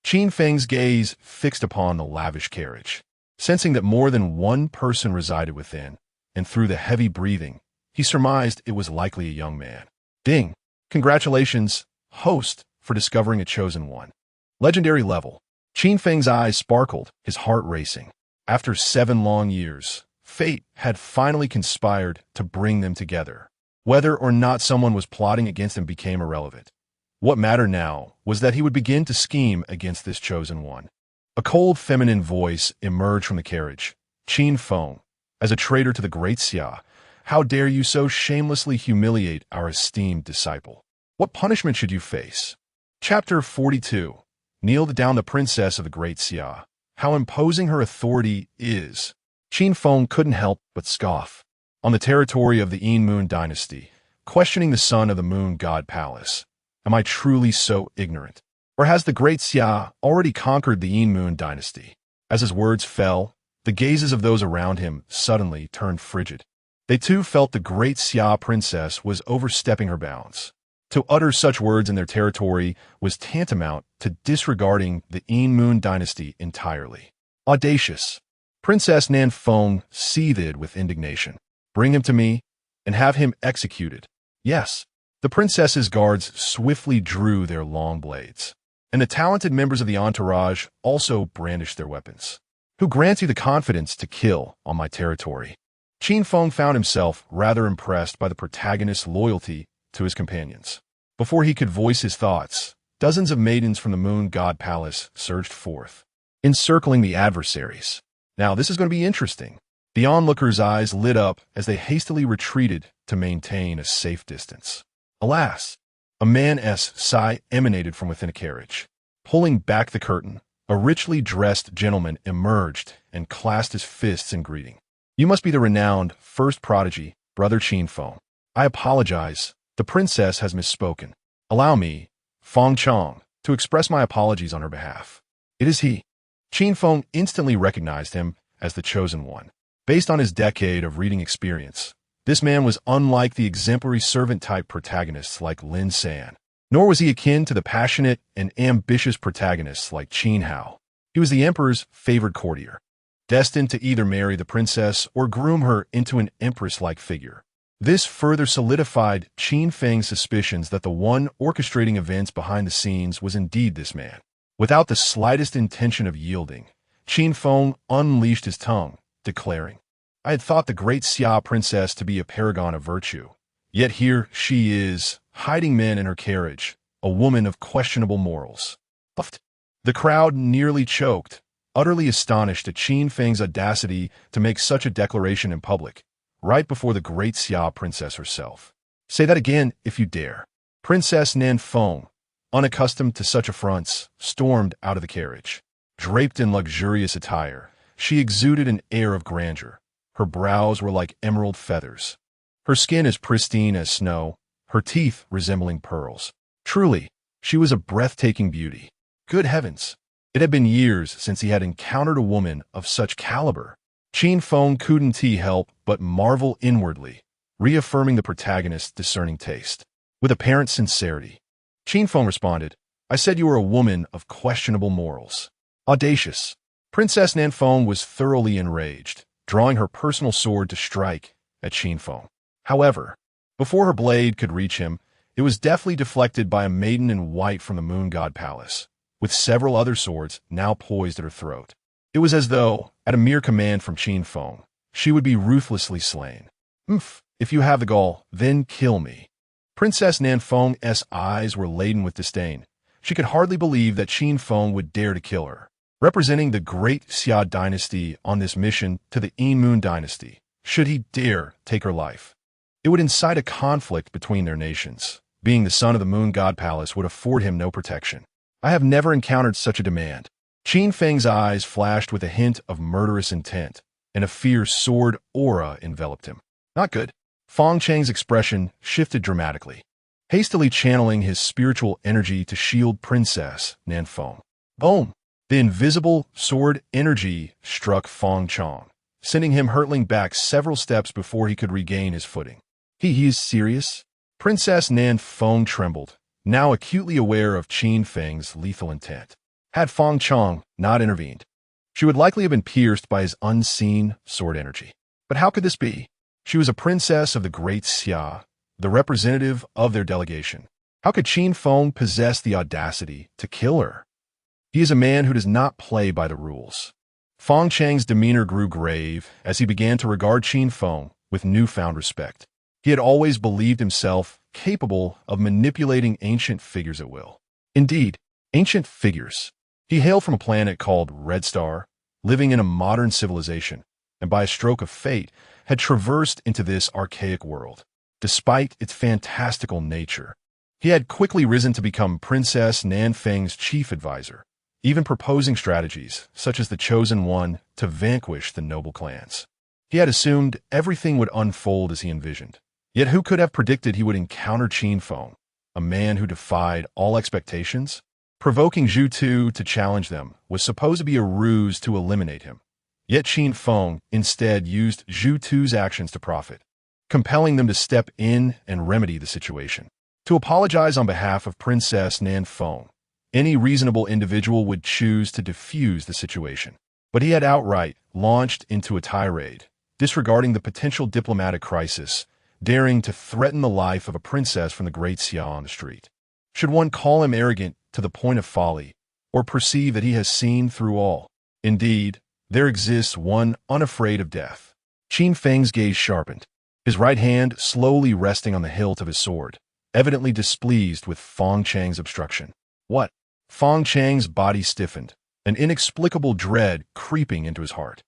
Qin Feng's gaze fixed upon the lavish carriage. Sensing that more than one person resided within, and through the heavy breathing, he surmised it was likely a young man. Ding! Congratulations, host, for discovering a chosen one. Legendary level. Qin Feng's eyes sparkled, his heart racing. After 7 long years, fate had finally conspired to bring them together. Whether or not someone was plotting against him became irrelevant. What mattered now was that he would begin to scheme against this chosen one. A cold feminine voice emerged from the carriage. Qin Feng, as a traitor to the great Xia, how dare you so shamelessly humiliate our esteemed disciple? What punishment should you face? Chapter 42. Kneeled down the princess of the great Xia. How imposing her authority is. Qin Feng couldn't help but scoff. On the territory of the Yin Moon dynasty, questioning the son of the Moon God Palace. Am I truly so ignorant? Or has the great Xia already conquered the Yin Moon dynasty? As his words fell, the gazes of those around him suddenly turned frigid. They too felt the great Xia princess was overstepping her bounds. To utter such words in their territory was tantamount to disregarding the Yin Moon dynasty entirely. Audacious. Princess Nanfeng seethed with indignation. Bring him to me, and have him executed. Yes. The princess's guards swiftly drew their long blades. And the talented members of the entourage also brandished their weapons. Who grants you the confidence to kill on my territory? Qin Feng found himself rather impressed by the protagonist's loyalty to his companions. Before he could voice his thoughts, dozens of maidens from the Moon God Palace surged forth, encircling the adversaries. Now this is going to be interesting. The onlookers' eyes lit up as they hastily retreated to maintain a safe distance. Alas! A man's sigh emanated from within a carriage. Pulling back the curtain, a richly dressed gentleman emerged and clasped his fists in greeting. You must be the renowned first prodigy, Brother Qin Feng. I apologize. The princess has misspoken. Allow me, Feng Chong, to express my apologies on her behalf. It is he. Qin Feng instantly recognized him as the chosen one. Based on his decade of reading experience, this man was unlike the exemplary servant-type protagonists like Lin San, nor was he akin to the passionate and ambitious protagonists like Qin Hao. He was the emperor's favored courtier, destined to either marry the princess or groom her into an empress-like figure. This further solidified Qin Feng's suspicions that the one orchestrating events behind the scenes was indeed this man. Without the slightest intention of yielding, Qin Feng unleashed his tongue, declaring, I had thought the great Xia princess to be a paragon of virtue. Yet here she is, hiding men in her carriage, a woman of questionable morals. The crowd nearly choked, utterly astonished at Qin Feng's audacity to make such a declaration in public, right before the great Xia princess herself. Say that again if you dare. Princess Nanfeng, unaccustomed to such affronts, stormed out of the carriage. Draped in luxurious attire, she exuded an air of grandeur. Her brows were like emerald feathers. Her skin as pristine as snow, her teeth resembling pearls. Truly, she was a breathtaking beauty. Good heavens! It had been years since he had encountered a woman of such caliber. Qin Feng couldn't help but marvel inwardly, reaffirming the protagonist's discerning taste. With apparent sincerity, Qin Feng responded, I said you were a woman of questionable morals. Audacious. Princess Nanfeng was thoroughly enraged, drawing her personal sword to strike at Qin Feng. However, before her blade could reach him, it was deftly deflected by a maiden in white from the Moon God Palace, with several other swords now poised at her throat. It was as though, At a mere command from Qin Feng, she would be ruthlessly slain. If you have the gall, then kill me. Princess Nanfeng's eyes were laden with disdain. She could hardly believe that Qin Feng would dare to kill her. Representing the great Xia dynasty on this mission to the Moon dynasty, should he dare take her life, it would incite a conflict between their nations. Being the son of the Moon God Palace would afford him no protection. I have never encountered such a demand. Qin Feng's eyes flashed with a hint of murderous intent, and a fierce sword aura enveloped him. Not good. Feng Chang's expression shifted dramatically, hastily channeling his spiritual energy to shield Princess Nanfeng. Boom! The invisible sword energy struck Feng Chang, sending him hurtling back several steps before he could regain his footing. He is serious? Princess Nanfeng trembled, now acutely aware of Qin Feng's lethal intent. Had Feng Chang not intervened, she would likely have been pierced by his unseen sword energy. But how could this be? She was a princess of the great Xia, the representative of their delegation. How could Qin Feng possess the audacity to kill her? He is a man who does not play by the rules. Feng Chang's demeanor grew grave as he began to regard Qin Feng with newfound respect. He had always believed himself capable of manipulating ancient figures at will. Indeed, ancient figures. He hailed from a planet called Red Star, living in a modern civilization, and by a stroke of fate, had traversed into this archaic world. Despite its fantastical nature, he had quickly risen to become Princess Nanfeng's chief advisor, even proposing strategies, such as the Chosen One, to vanquish the noble clans. He had assumed everything would unfold as he envisioned. Yet who could have predicted he would encounter Qin Feng, a man who defied all expectations? Provoking Zhu Tu to challenge them was supposed to be a ruse to eliminate him. Yet Qin Feng instead used Zhu Tu's actions to profit, compelling them to step in and remedy the situation. To apologize on behalf of Princess Nanfeng, any reasonable individual would choose to defuse the situation. But he had outright launched into a tirade, disregarding the potential diplomatic crisis, daring to threaten the life of a princess from the great Xia on the street. Should one call him arrogant to the point of folly, or perceive that he has seen through all? Indeed, there exists one unafraid of death. Qin Feng's gaze sharpened, his right hand slowly resting on the hilt of his sword, evidently displeased with Feng Chang's obstruction. What? Feng Chang's body stiffened, an inexplicable dread creeping into his heart.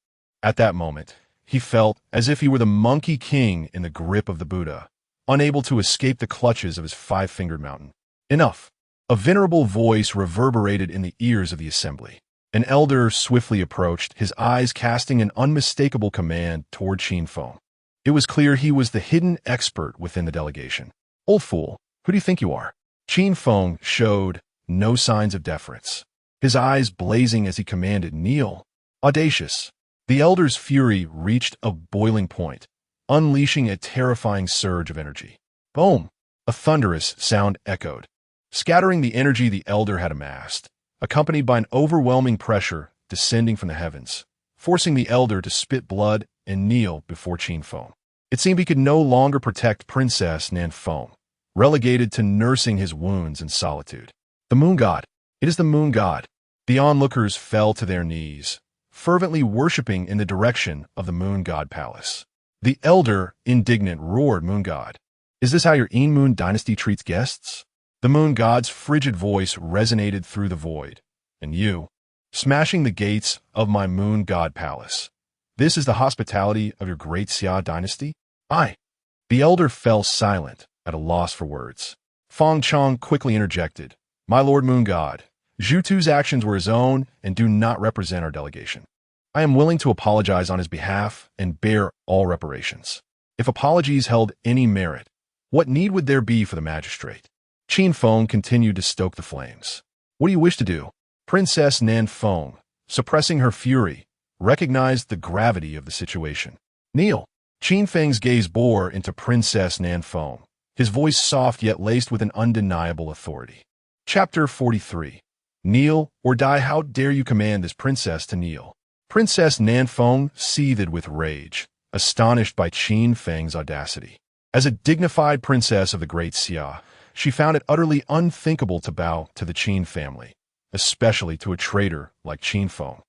At that moment, he felt as if he were the Monkey King in the grip of the Buddha, unable to escape the clutches of his five-fingered mountain. Enough! A venerable voice reverberated in the ears of the assembly. An elder swiftly approached, his eyes casting an unmistakable command toward Qin Feng. It was clear he was the hidden expert within the delegation. Old fool, who do you think you are? Qin Feng showed no signs of deference, his eyes blazing as he commanded, "Kneel." Audacious. The elder's fury reached a boiling point, unleashing a terrifying surge of energy. Boom! A thunderous sound echoed, scattering the energy the elder had amassed, accompanied by an overwhelming pressure descending from the heavens, forcing the elder to spit blood and kneel before Qin Feng. It seemed he could no longer protect Princess Nanfeng, relegated to nursing his wounds in solitude. The Moon God! It is the Moon God! The onlookers fell to their knees, fervently worshipping in the direction of the Moon God Palace. The elder, indignant, roared, "Moon God! Is this how your Moon dynasty treats guests?" The Moon God's frigid voice resonated through the void. "And you, smashing the gates of my Moon God Palace. This is the hospitality of your great Xia dynasty?" "Aye." The elder fell silent, at a loss for words. Feng Chang quickly interjected, "My Lord Moon God, Zhu Tu's actions were his own and do not represent our delegation. I am willing to apologize on his behalf and bear all reparations. If apologies held any merit, what need would there be for the magistrate?" Qin Feng continued to stoke the flames. "What do you wish to do?" Princess Nanfeng, suppressing her fury, recognized the gravity of the situation. "Kneel." Qin Feng's gaze bore into Princess Nanfeng, his voice soft yet laced with an undeniable authority. Chapter 43. Kneel or die. How dare you command this princess to kneel? Princess Nanfeng seethed with rage, astonished by Qin Feng's audacity. As a dignified princess of the great Xia, she found it utterly unthinkable to bow to the Qin family, especially to a traitor like Qin Feng.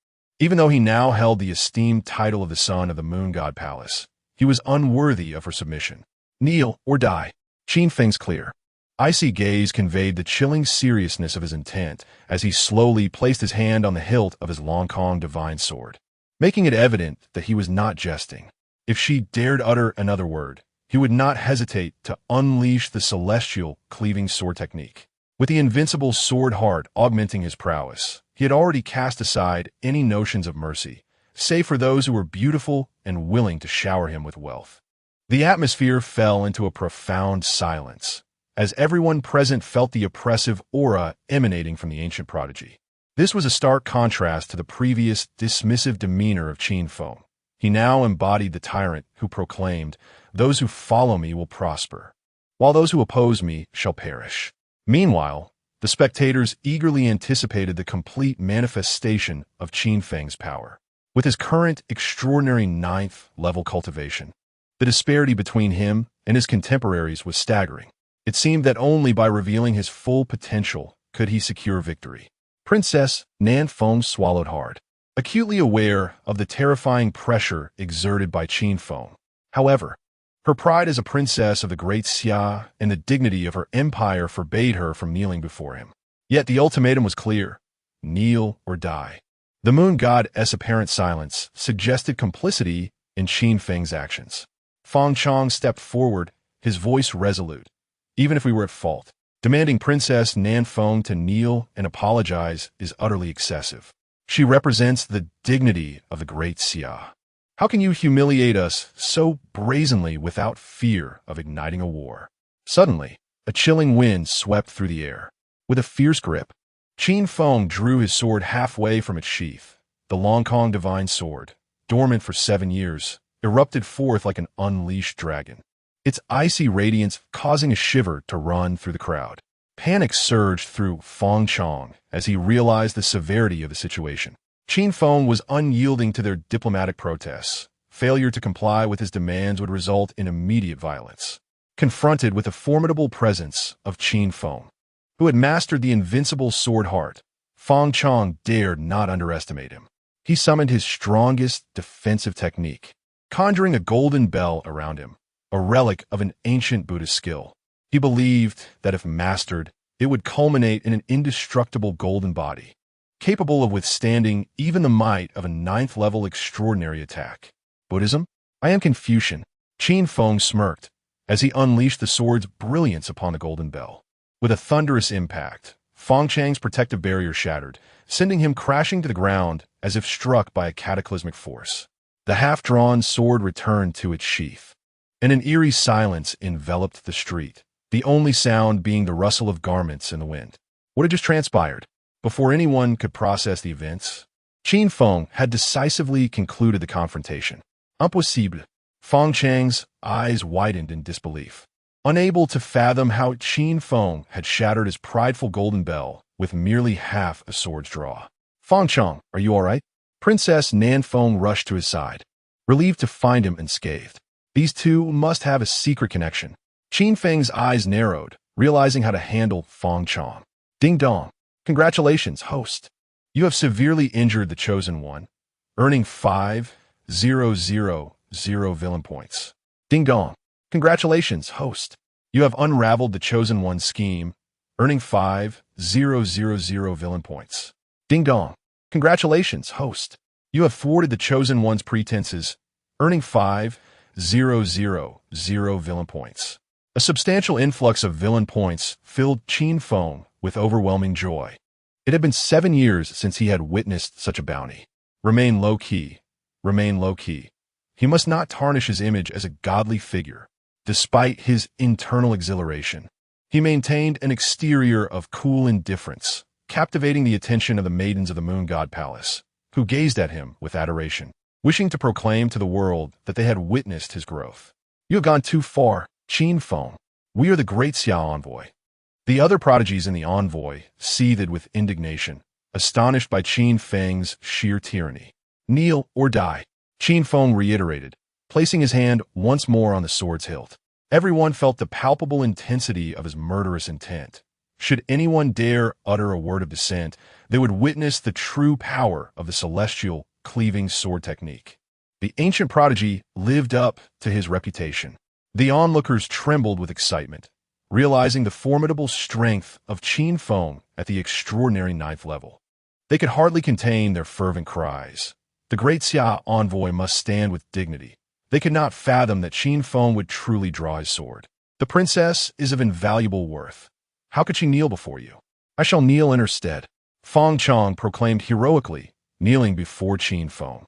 Even though he now held the esteemed title of the son of the moon god palace, he was unworthy of her submission. Kneel or die. Qin Feng's clear, icy gaze conveyed the chilling seriousness of his intent as he slowly placed his hand on the hilt of his Long Kong divine sword, making it evident that he was not jesting. If she dared utter another word, he would not hesitate to unleash the celestial cleaving sword technique. With the invincible sword heart augmenting his prowess, he had already cast aside any notions of mercy, save for those who were beautiful and willing to shower him with wealth. The atmosphere fell into a profound silence, as everyone present felt the oppressive aura emanating from the ancient prodigy. This was a stark contrast to the previous dismissive demeanor of Qin Feng. He now embodied the tyrant who proclaimed, "Those who follow me will prosper, while those who oppose me shall perish." Meanwhile, the spectators eagerly anticipated the complete manifestation of Qin Feng's power. With his current extraordinary 9th-level cultivation, the disparity between him and his contemporaries was staggering. It seemed that only by revealing his full potential could he secure victory. Princess Nan Feng swallowed hard, acutely aware of the terrifying pressure exerted by Qin Feng. However, her pride as a princess of the great Xia and the dignity of her empire forbade her from kneeling before him. Yet the ultimatum was clear: kneel or die. The moon god's apparent silence suggested complicity in Qin Feng's actions. Fang Chong stepped forward, his voice resolute. "Even if we were at fault, demanding Princess Nan Feng to kneel and apologize is utterly excessive. She represents the dignity of the great Xia. How can you humiliate us so brazenly without fear of igniting a war?" Suddenly, a chilling wind swept through the air. With a fierce grip, Qin Feng drew his sword halfway from its sheath. The Long Kong divine sword, dormant for 7 years, erupted forth like an unleashed dragon, its icy radiance causing a shiver to run through the crowd. Panic surged through Fang Chong as he realized the severity of the situation. Qin Feng was unyielding to their diplomatic protests. Failure to comply with his demands would result in immediate violence. Confronted with the formidable presence of Qin Feng, who had mastered the invincible sword heart, Fang Chong dared not underestimate him. He summoned his strongest defensive technique, conjuring a golden bell around him, a relic of an ancient Buddhist skill. He believed that if mastered, it would culminate in an indestructible golden body, capable of withstanding even the might of a 9th-level extraordinary attack. Buddhism? I am Confucian. Qin Feng smirked as he unleashed the sword's brilliance upon the golden bell. With a thunderous impact, Fang Chang's protective barrier shattered, sending him crashing to the ground as if struck by a cataclysmic force. The half-drawn sword returned to its sheath, and an eerie silence enveloped the street, the only sound being the rustle of garments in the wind. What had just transpired? Before anyone could process the events, Qin Feng had decisively concluded the confrontation. Impossible. Fang Chang's eyes widened in disbelief, unable to fathom how Qin Feng had shattered his prideful golden bell with merely half a sword's draw. "Fang Chong, are you all right?" Princess Nan Feng rushed to his side, relieved to find him unscathed. These two must have a secret connection. Qin Feng's eyes narrowed, realizing how to handle Fang Chong. "Ding dong. Congratulations, host. You have severely injured the Chosen One, earning 5,000 villain points. Ding dong. Congratulations, host. You have unraveled the Chosen One's scheme, earning 5,000 villain points. Ding dong. Congratulations, host. You have thwarted the Chosen One's pretenses, earning 5,000 villain points. A substantial influx of villain points filled Qin Feng with overwhelming joy. It had been 7 years since he had witnessed such a bounty. Remain low-key. Remain low-key. He must not tarnish his image as a godly figure. Despite his internal exhilaration, he maintained an exterior of cool indifference, captivating the attention of the maidens of the Moon God Palace, who gazed at him with adoration, wishing to proclaim to the world that they had witnessed his growth. "You have gone too far, Qin Feng. We are the great Xia envoy." The other prodigies in the envoy seethed with indignation, astonished by Qin Feng's sheer tyranny. "Kneel or die," Qin Feng reiterated, placing his hand once more on the sword's hilt. Everyone felt the palpable intensity of his murderous intent. Should anyone dare utter a word of dissent, they would witness the true power of the celestial cleaving sword technique. The ancient prodigy lived up to his reputation. The onlookers trembled with excitement, realizing the formidable strength of Qin Feng at the extraordinary ninth level. They could hardly contain their fervent cries. The great Xia envoy must stand with dignity. They could not fathom that Qin Feng would truly draw his sword. The princess is of invaluable worth. How could she kneel before you? I shall kneel in her stead. Feng Chong proclaimed heroically, kneeling before Qin Feng,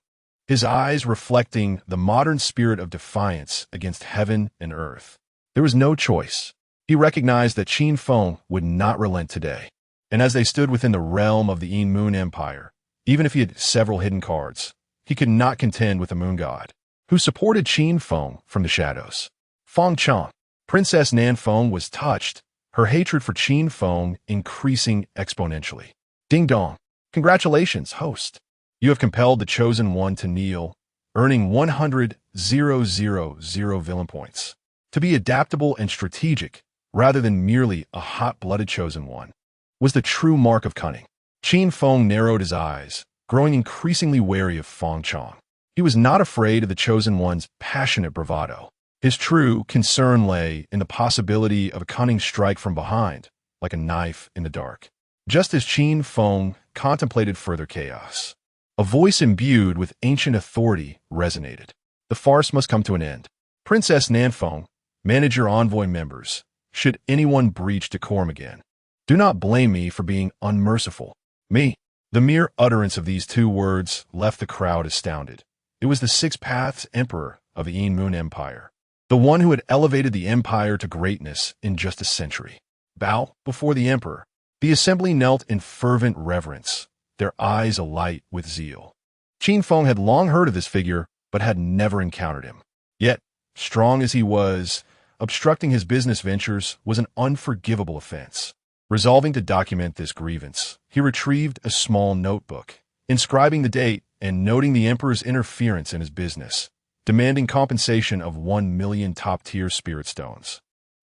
his eyes reflecting the modern spirit of defiance against heaven and earth. There was no choice. He recognized that Qin Feng would not relent today. And as they stood within the realm of the Yin Moon Empire, even if he had several hidden cards, he could not contend with the Moon God, who supported Qin Feng from the shadows. Feng Chong. Princess Nan Feng was touched, her hatred for Qin Feng increasing exponentially. Ding dong. Congratulations, host. You have compelled the Chosen One to kneel, earning 100,000 villain points. To be adaptable and strategic, rather than merely a hot-blooded Chosen One, was the true mark of cunning. Qin Feng narrowed his eyes, growing increasingly wary of Feng Chong. He was not afraid of the Chosen One's passionate bravado. His true concern lay in the possibility of a cunning strike from behind, like a knife in the dark. Just as Qin Feng contemplated further chaos, a voice imbued with ancient authority resonated. The farce must come to an end. Princess Nan Feng, manage your envoy members, should anyone breach decorum again. Do not blame me for being unmerciful. Me. The mere utterance of these two words left the crowd astounded. It was the Six Paths Emperor of the Yin Moon Empire, the one who had elevated the empire to greatness in just a century. Bow before the emperor. The assembly knelt in fervent reverence, their eyes alight with zeal. Qin Feng had long heard of this figure, but had never encountered him. Yet, strong as he was, obstructing his business ventures was an unforgivable offense. Resolving to document this grievance, he retrieved a small notebook, inscribing the date and noting the emperor's interference in his business, demanding compensation of 1 million top-tier spirit stones.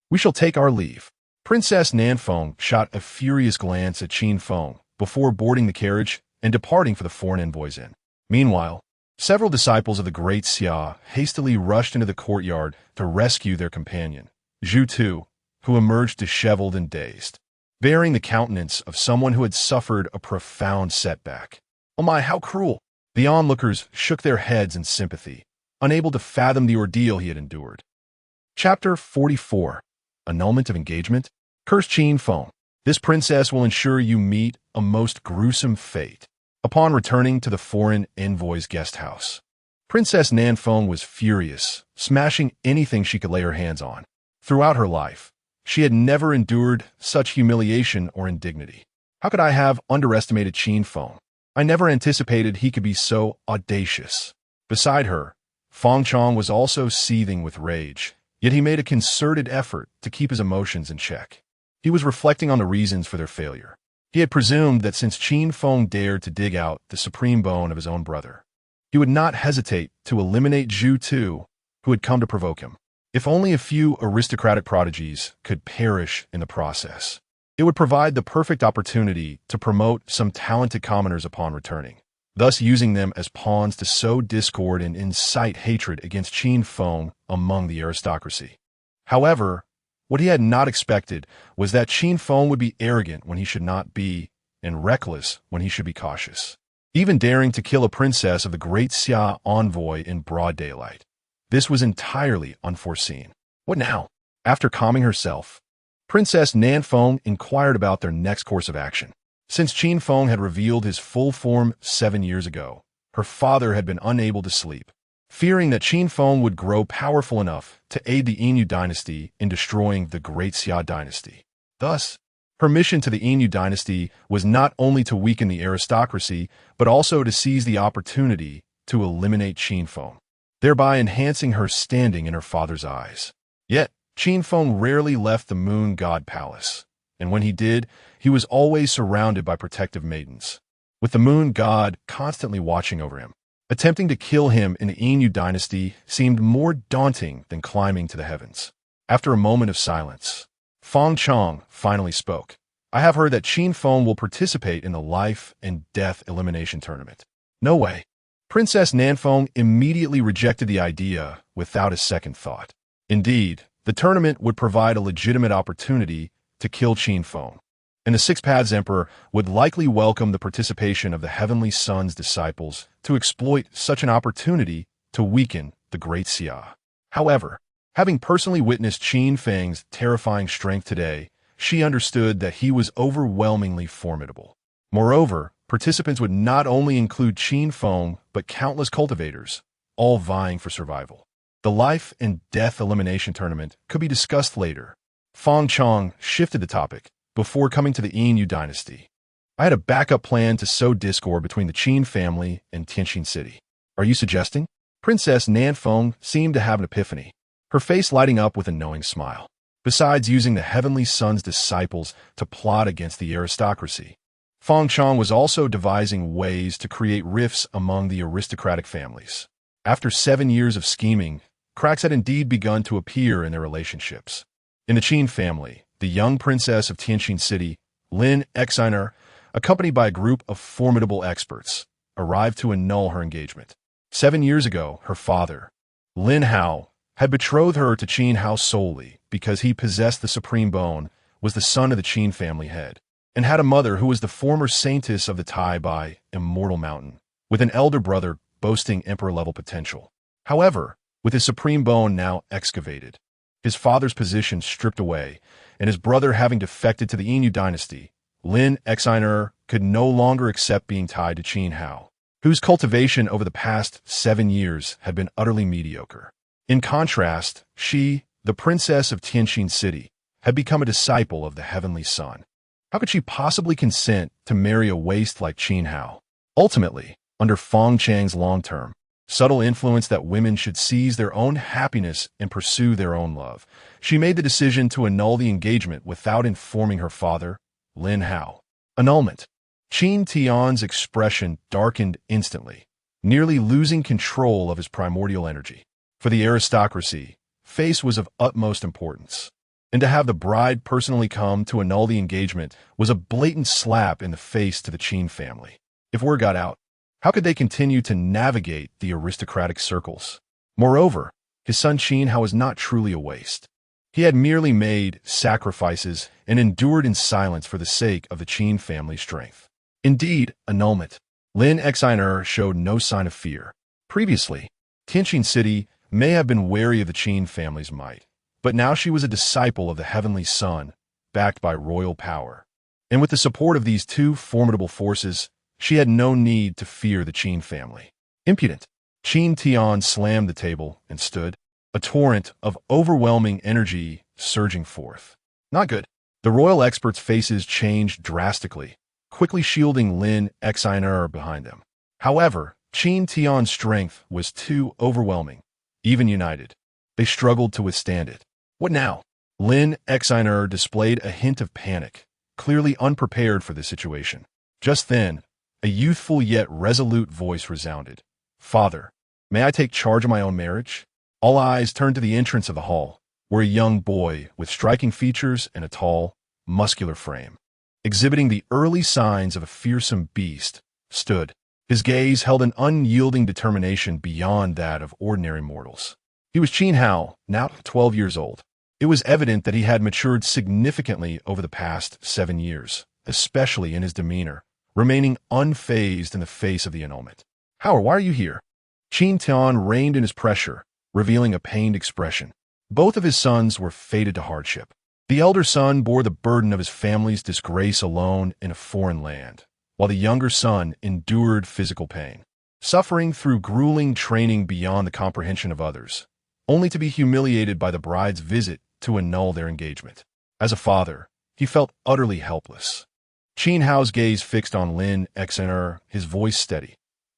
We shall take our leave. Princess Nan Feng shot a furious glance at Qin Feng before boarding the carriage and departing for the foreign envoy's inn. Meanwhile, several disciples of the great Xia hastily rushed into the courtyard to rescue their companion, Zhu Tu, who emerged disheveled and dazed, bearing the countenance of someone who had suffered a profound setback. Oh my, how cruel! The onlookers shook their heads in sympathy, unable to fathom the ordeal he had endured. Chapter 44. Annulment of Engagement. Curse Qin Feng. This princess will ensure you meet a most gruesome fate. Upon returning to the foreign envoy's guest house, Princess Nan Feng was furious, smashing anything she could lay her hands on. Throughout her life, she had never endured such humiliation or indignity. How could I have underestimated Qin Feng? I never anticipated he could be so audacious. Beside her, Feng Chong was also seething with rage, yet he made a concerted effort to keep his emotions in check. He was reflecting on the reasons for their failure. He had presumed that since Qin Feng dared to dig out the supreme bone of his own brother, he would not hesitate to eliminate Zhu Tu, who had come to provoke him. If only a few aristocratic prodigies could perish in the process, it would provide the perfect opportunity to promote some talented commoners upon returning, thus using them as pawns to sow discord and incite hatred against Qin Feng among the aristocracy. However, what he had not expected was that Qin Feng would be arrogant when he should not be, and reckless when he should be cautious, even daring to kill a princess of the great Xia envoy in broad daylight. This was entirely unforeseen. What now? After calming herself, Princess Nan Feng inquired about their next course of action. Since Qin Feng had revealed his full form 7 years ago, her father had been unable to sleep, fearing that Qin Feng would grow powerful enough to aid the Inu dynasty in destroying the great Xia dynasty. Thus, her mission to the Inu dynasty was not only to weaken the aristocracy, but also to seize the opportunity to eliminate Qin Feng, thereby enhancing her standing in her father's eyes. Yet, Qin Feng rarely left the Moon God Palace, and when he did, he was always surrounded by protective maidens, with the Moon God constantly watching over him. Attempting to kill him in the Inu dynasty seemed more daunting than climbing to the heavens. After a moment of silence, Feng Chong finally spoke. I have heard that Qin Feng will participate in the life and death elimination tournament. No way. Princess Nanfeng immediately rejected the idea without a second thought. Indeed, the tournament would provide a legitimate opportunity to kill Qin Feng, and the Six Paths Emperor would likely welcome the participation of the Heavenly Sun's disciples to exploit such an opportunity to weaken the Great Xia. However, having personally witnessed Qin Feng's terrifying strength today, she understood that he was overwhelmingly formidable. Moreover, participants would not only include Qin Feng, but countless cultivators, all vying for survival. The life and death elimination tournament could be discussed later. Feng Chong shifted the topic before coming to the Yin dynasty. I had a backup plan to sow discord between the Qin family and Tianjin City. Are you suggesting? Princess Nanfeng seemed to have an epiphany, her face lighting up with a knowing smile. Besides using the Heavenly Sun's disciples to plot against the aristocracy, Feng Chong was also devising ways to create rifts among the aristocratic families. After 7 years of scheming, cracks had indeed begun to appear in their relationships. In the Qin family, the young princess of Tianjin City, Lin Exiner, accompanied by a group of formidable experts, arrived to annul her engagement. 7 years ago, her father, Lin Hao, had betrothed her to Qin Hao solely because he possessed the supreme bone, was the son of the Qin family head, and had a mother who was the former saintess of the Tai by Immortal Mountain, with an elder brother boasting emperor-level potential. However, with his supreme bone now excavated, his father's position stripped away, and his brother having defected to the Yin dynasty, Lin Exiner could no longer accept being tied to Qin Hao, whose cultivation over the past 7 years had been utterly mediocre. In contrast, she, the princess of Tianjin City, had become a disciple of the Heavenly Sun. How could she possibly consent to marry a waste like Qin Hao? Ultimately, under Feng Chang's long-term, subtle influence that women should seize their own happiness and pursue their own love, she made the decision to annul the engagement without informing her father, Lin Hao. Annulment. Qin Tian's expression darkened instantly, nearly losing control of his primordial energy. For the aristocracy, face was of utmost importance, and to have the bride personally come to annul the engagement was a blatant slap in the face to the Qin family. If word got out, how could they continue to navigate the aristocratic circles? Moreover, his son Qin Hao was not truly a waste. He had merely made sacrifices and endured in silence for the sake of the Qin family's strength. Indeed, annulment. Lin Exiner showed no sign of fear. Previously, Tianjin City may have been wary of the Qin family's might, but now she was a disciple of the Heavenly Sun, backed by royal power. And with the support of these two formidable forces, she had no need to fear the Qin family. Impudent. Qin Tian slammed the table and stood, a torrent of overwhelming energy surging forth. Not good. The royal experts' faces changed drastically, quickly shielding Lin Exiner behind them. However, Qin Tian's strength was too overwhelming. Even united, they struggled to withstand it. What now? Lin Exiner displayed a hint of panic, clearly unprepared for this situation. Just then, a youthful yet resolute voice resounded. Father, may I take charge of my own marriage? All eyes turned to the entrance of the hall, where a young boy with striking features and a tall, muscular frame, exhibiting the early signs of a fearsome beast, stood. His gaze held an unyielding determination beyond that of ordinary mortals. He was Qin Hao, now 12 years old. It was evident that he had matured significantly over the past 7 years, especially in his demeanor, remaining unfazed in the face of the annulment. Hao, why are you here? Qin Tian reined in his pressure, revealing a pained expression. Both of his sons were fated to hardship. The elder son bore the burden of his family's disgrace alone in a foreign land, while the younger son endured physical pain, suffering through grueling training beyond the comprehension of others, only to be humiliated by the bride's visit to annul their engagement. As a father, he felt utterly helpless. Qin Hao's gaze fixed on Lin Exiner, his voice steady.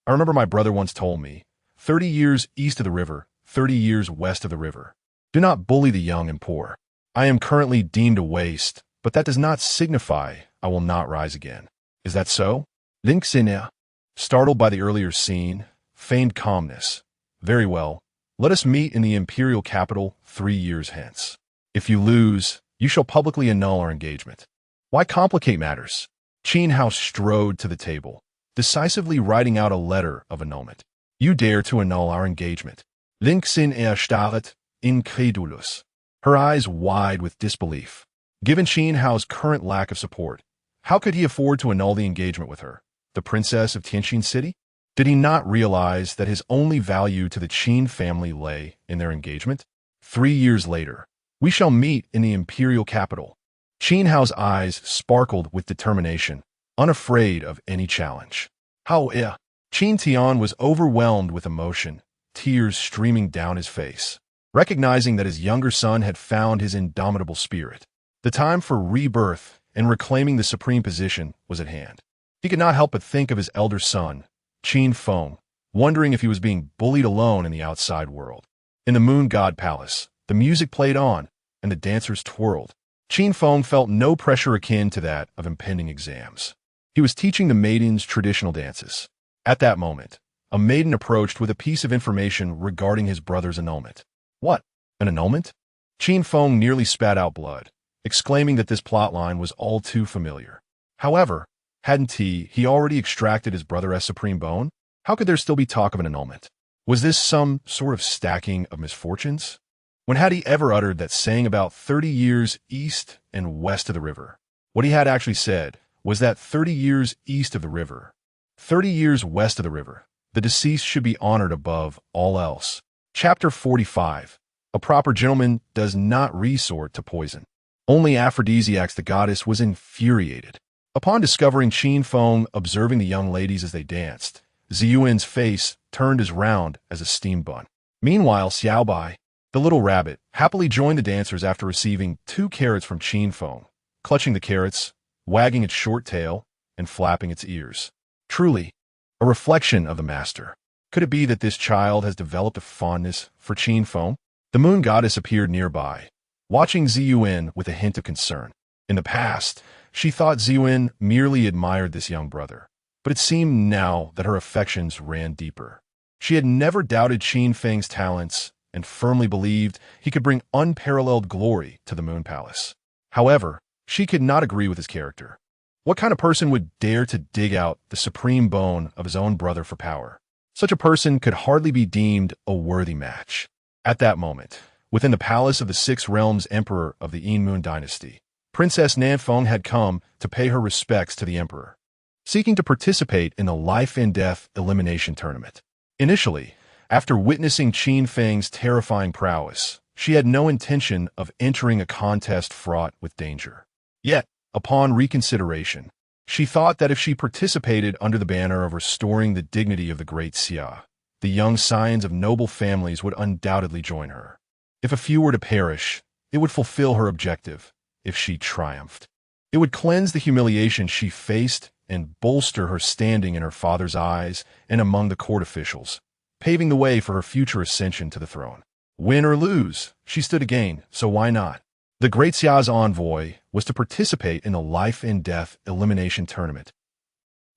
I remember my brother once told me, 30 years east of the river, 30 years west of the river. Do not bully the young and poor. I am currently deemed a waste, but that does not signify I will not rise again. Is that so? Lin Xenia, startled by the earlier scene, feigned calmness. Very well. Let us meet in the imperial capital 3 years hence. If you lose, you shall publicly annul our engagement. Why complicate matters? Qin Hao strode to the table, decisively writing out a letter of annulment. You dare to annul our engagement. Linksin erstarret, incredulous. Her eyes wide with disbelief. Given Qin Hao's current lack of support, how could he afford to annul the engagement with her, the princess of Tianqin City? Did he not realize that his only value to the Qin family lay in their engagement? 3 years later, we shall meet in the imperial capital. Qin Hao's eyes sparkled with determination, unafraid of any challenge. However, Qin Tian was overwhelmed with emotion, tears streaming down his face, recognizing that his younger son had found his indomitable spirit. The time for rebirth and reclaiming the supreme position was at hand. He could not help but think of his elder son, Qin Feng, wondering if he was being bullied alone in the outside world. In the Moon God Palace, the music played on, and the dancers twirled. Qin Feng felt no pressure akin to that of impending exams. He was teaching the maidens traditional dances. At that moment, a maiden approached with a piece of information regarding his brother's annulment. What? An annulment? Qin Feng nearly spat out blood, exclaiming that this plotline was all too familiar. However, hadn't he already extracted his brother as supreme bone? How could there still be talk of an annulment? Was this some sort of stacking of misfortunes? When had he ever uttered that saying about 30 years east and west of the river? What he had actually said was that 30 years east of the river, 30 years west of the river, the deceased should be honored above all else. Chapter 45. A proper gentleman does not resort to poison. Only aphrodisiacs. The goddess was infuriated. Upon discovering Qin Feng observing the young ladies as they danced, Ziyuan's face turned as round as a steam bun. Meanwhile, Xiaobai, the little rabbit, happily joined the dancers after receiving 2 carrots from Qin Feng, clutching the carrots, wagging its short tail, and flapping its ears. Truly, a reflection of the master. Could it be that this child has developed a fondness for Qin Feng? The moon goddess appeared nearby, watching Ziyuan with a hint of concern. In the past, she thought Ziyuan merely admired this young brother, but it seemed now that her affections ran deeper. She had never doubted Qin Feng's talents and firmly believed he could bring unparalleled glory to the Moon Palace. However, she could not agree with his character. What kind of person would dare to dig out the supreme bone of his own brother for power? Such a person could hardly be deemed a worthy match. At that moment, within the palace of the Six Realms Emperor of the Yin Moon Dynasty, Princess Nanfeng had come to pay her respects to the emperor, seeking to participate in the life-and-death elimination tournament. Initially, after witnessing Qin Feng's terrifying prowess, she had no intention of entering a contest fraught with danger. Yet, upon reconsideration, she thought that if she participated under the banner of restoring the dignity of the great Xia, the young scions of noble families would undoubtedly join her. If a few were to perish, it would fulfill her objective. If she triumphed, it would cleanse the humiliation she faced and bolster her standing in her father's eyes and among the court officials, paving the way for her future ascension to the throne. Win or lose, she stood to gain, so why not? The Great Xia's envoy was to participate in the life-and-death elimination tournament.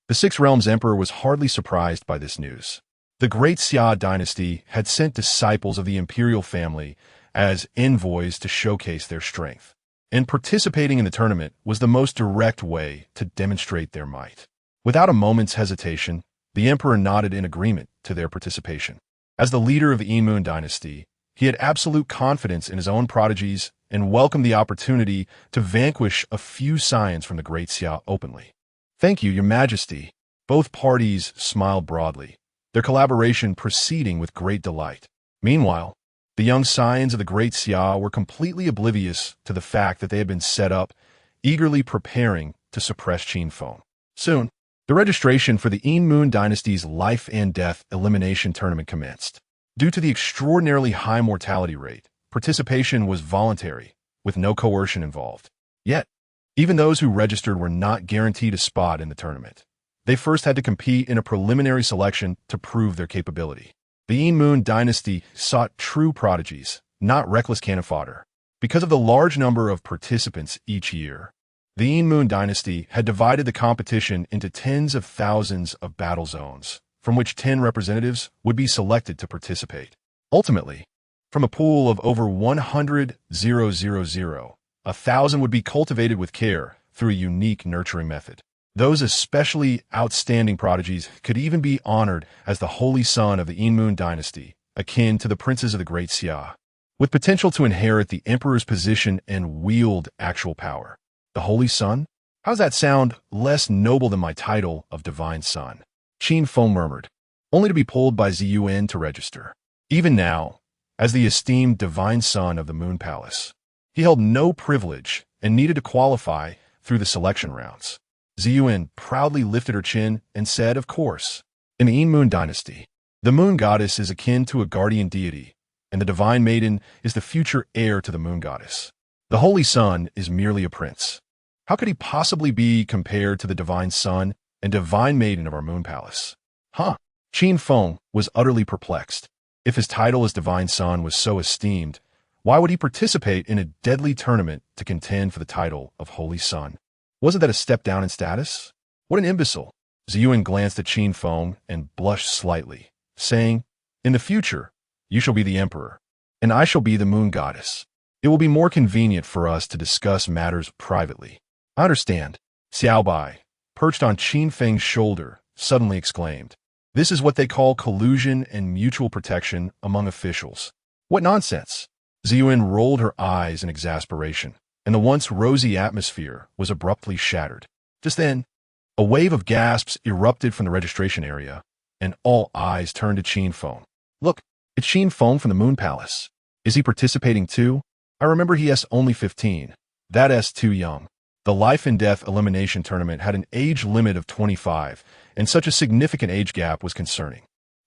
The Six Realms Emperor was hardly surprised by this news. The Great Xia dynasty had sent disciples of the imperial family as envoys to showcase their strength, and participating in the tournament was the most direct way to demonstrate their might. Without a moment's hesitation, the emperor nodded in agreement to their participation. As the leader of the Yin Moon dynasty, he had absolute confidence in his own prodigies and welcomed the opportunity to vanquish a few scions from the Great Xia openly. Thank you, Your Majesty. Both parties smiled broadly, their collaboration proceeding with great delight. Meanwhile, the young scions of the Great Xia were completely oblivious to the fact that they had been set up, eagerly preparing to suppress Qin Feng. Soon, the registration for the Yin Moon Dynasty's life-and-death elimination tournament commenced. Due to the extraordinarily high mortality rate, participation was voluntary, with no coercion involved. Yet, even those who registered were not guaranteed a spot in the tournament. They first had to compete in a preliminary selection to prove their capability. The Yin Moon Dynasty sought true prodigies, not reckless cannon fodder. Because of the large number of participants each year, the Yin Moon Dynasty had divided the competition into tens of thousands of battle zones, from which 10 representatives would be selected to participate. Ultimately, from a pool of over 100,000, 1,000 would be cultivated with care through a unique nurturing method. Those especially outstanding prodigies could even be honored as the holy son of the Moon dynasty, akin to the princes of the Great Xia, with potential to inherit the emperor's position and wield actual power. The holy son? How does that sound less noble than my title of divine son? Qin Feng murmured, only to be pulled by Ziyuan to register. Even now, as the esteemed divine son of the Moon Palace, he held no privilege and needed to qualify through the selection rounds. Ziyuan proudly lifted her chin and said, of course, in the Moon dynasty, the Moon goddess is akin to a guardian deity, and the divine maiden is the future heir to the Moon goddess. The holy son is merely a prince. How could he possibly be compared to the divine son and divine maiden of our Moon Palace? Huh? Qin Feng was utterly perplexed. If his title as divine son was so esteemed, why would he participate in a deadly tournament to contend for the title of holy son? Wasn't that a step down in status? What an imbecile. Ziyuan glanced at Qin Feng and blushed slightly, saying, in the future, you shall be the emperor, and I shall be the Moon goddess. It will be more convenient for us to discuss matters privately. I understand. Xiao Bai, perched on Qin Feng's shoulder, suddenly exclaimed, this is what they call collusion and mutual protection among officials. What nonsense! Ziyuan rolled her eyes in exasperation, and the once rosy atmosphere was abruptly shattered. Just then, a wave of gasps erupted from the registration area, and all eyes turned to Qin Feng. Look, it's Qin Feng from the Moon Palace. Is he participating too? I remember he is only 15. That's too young. The life and death elimination tournament had an age limit of 25, and such a significant age gap was concerning.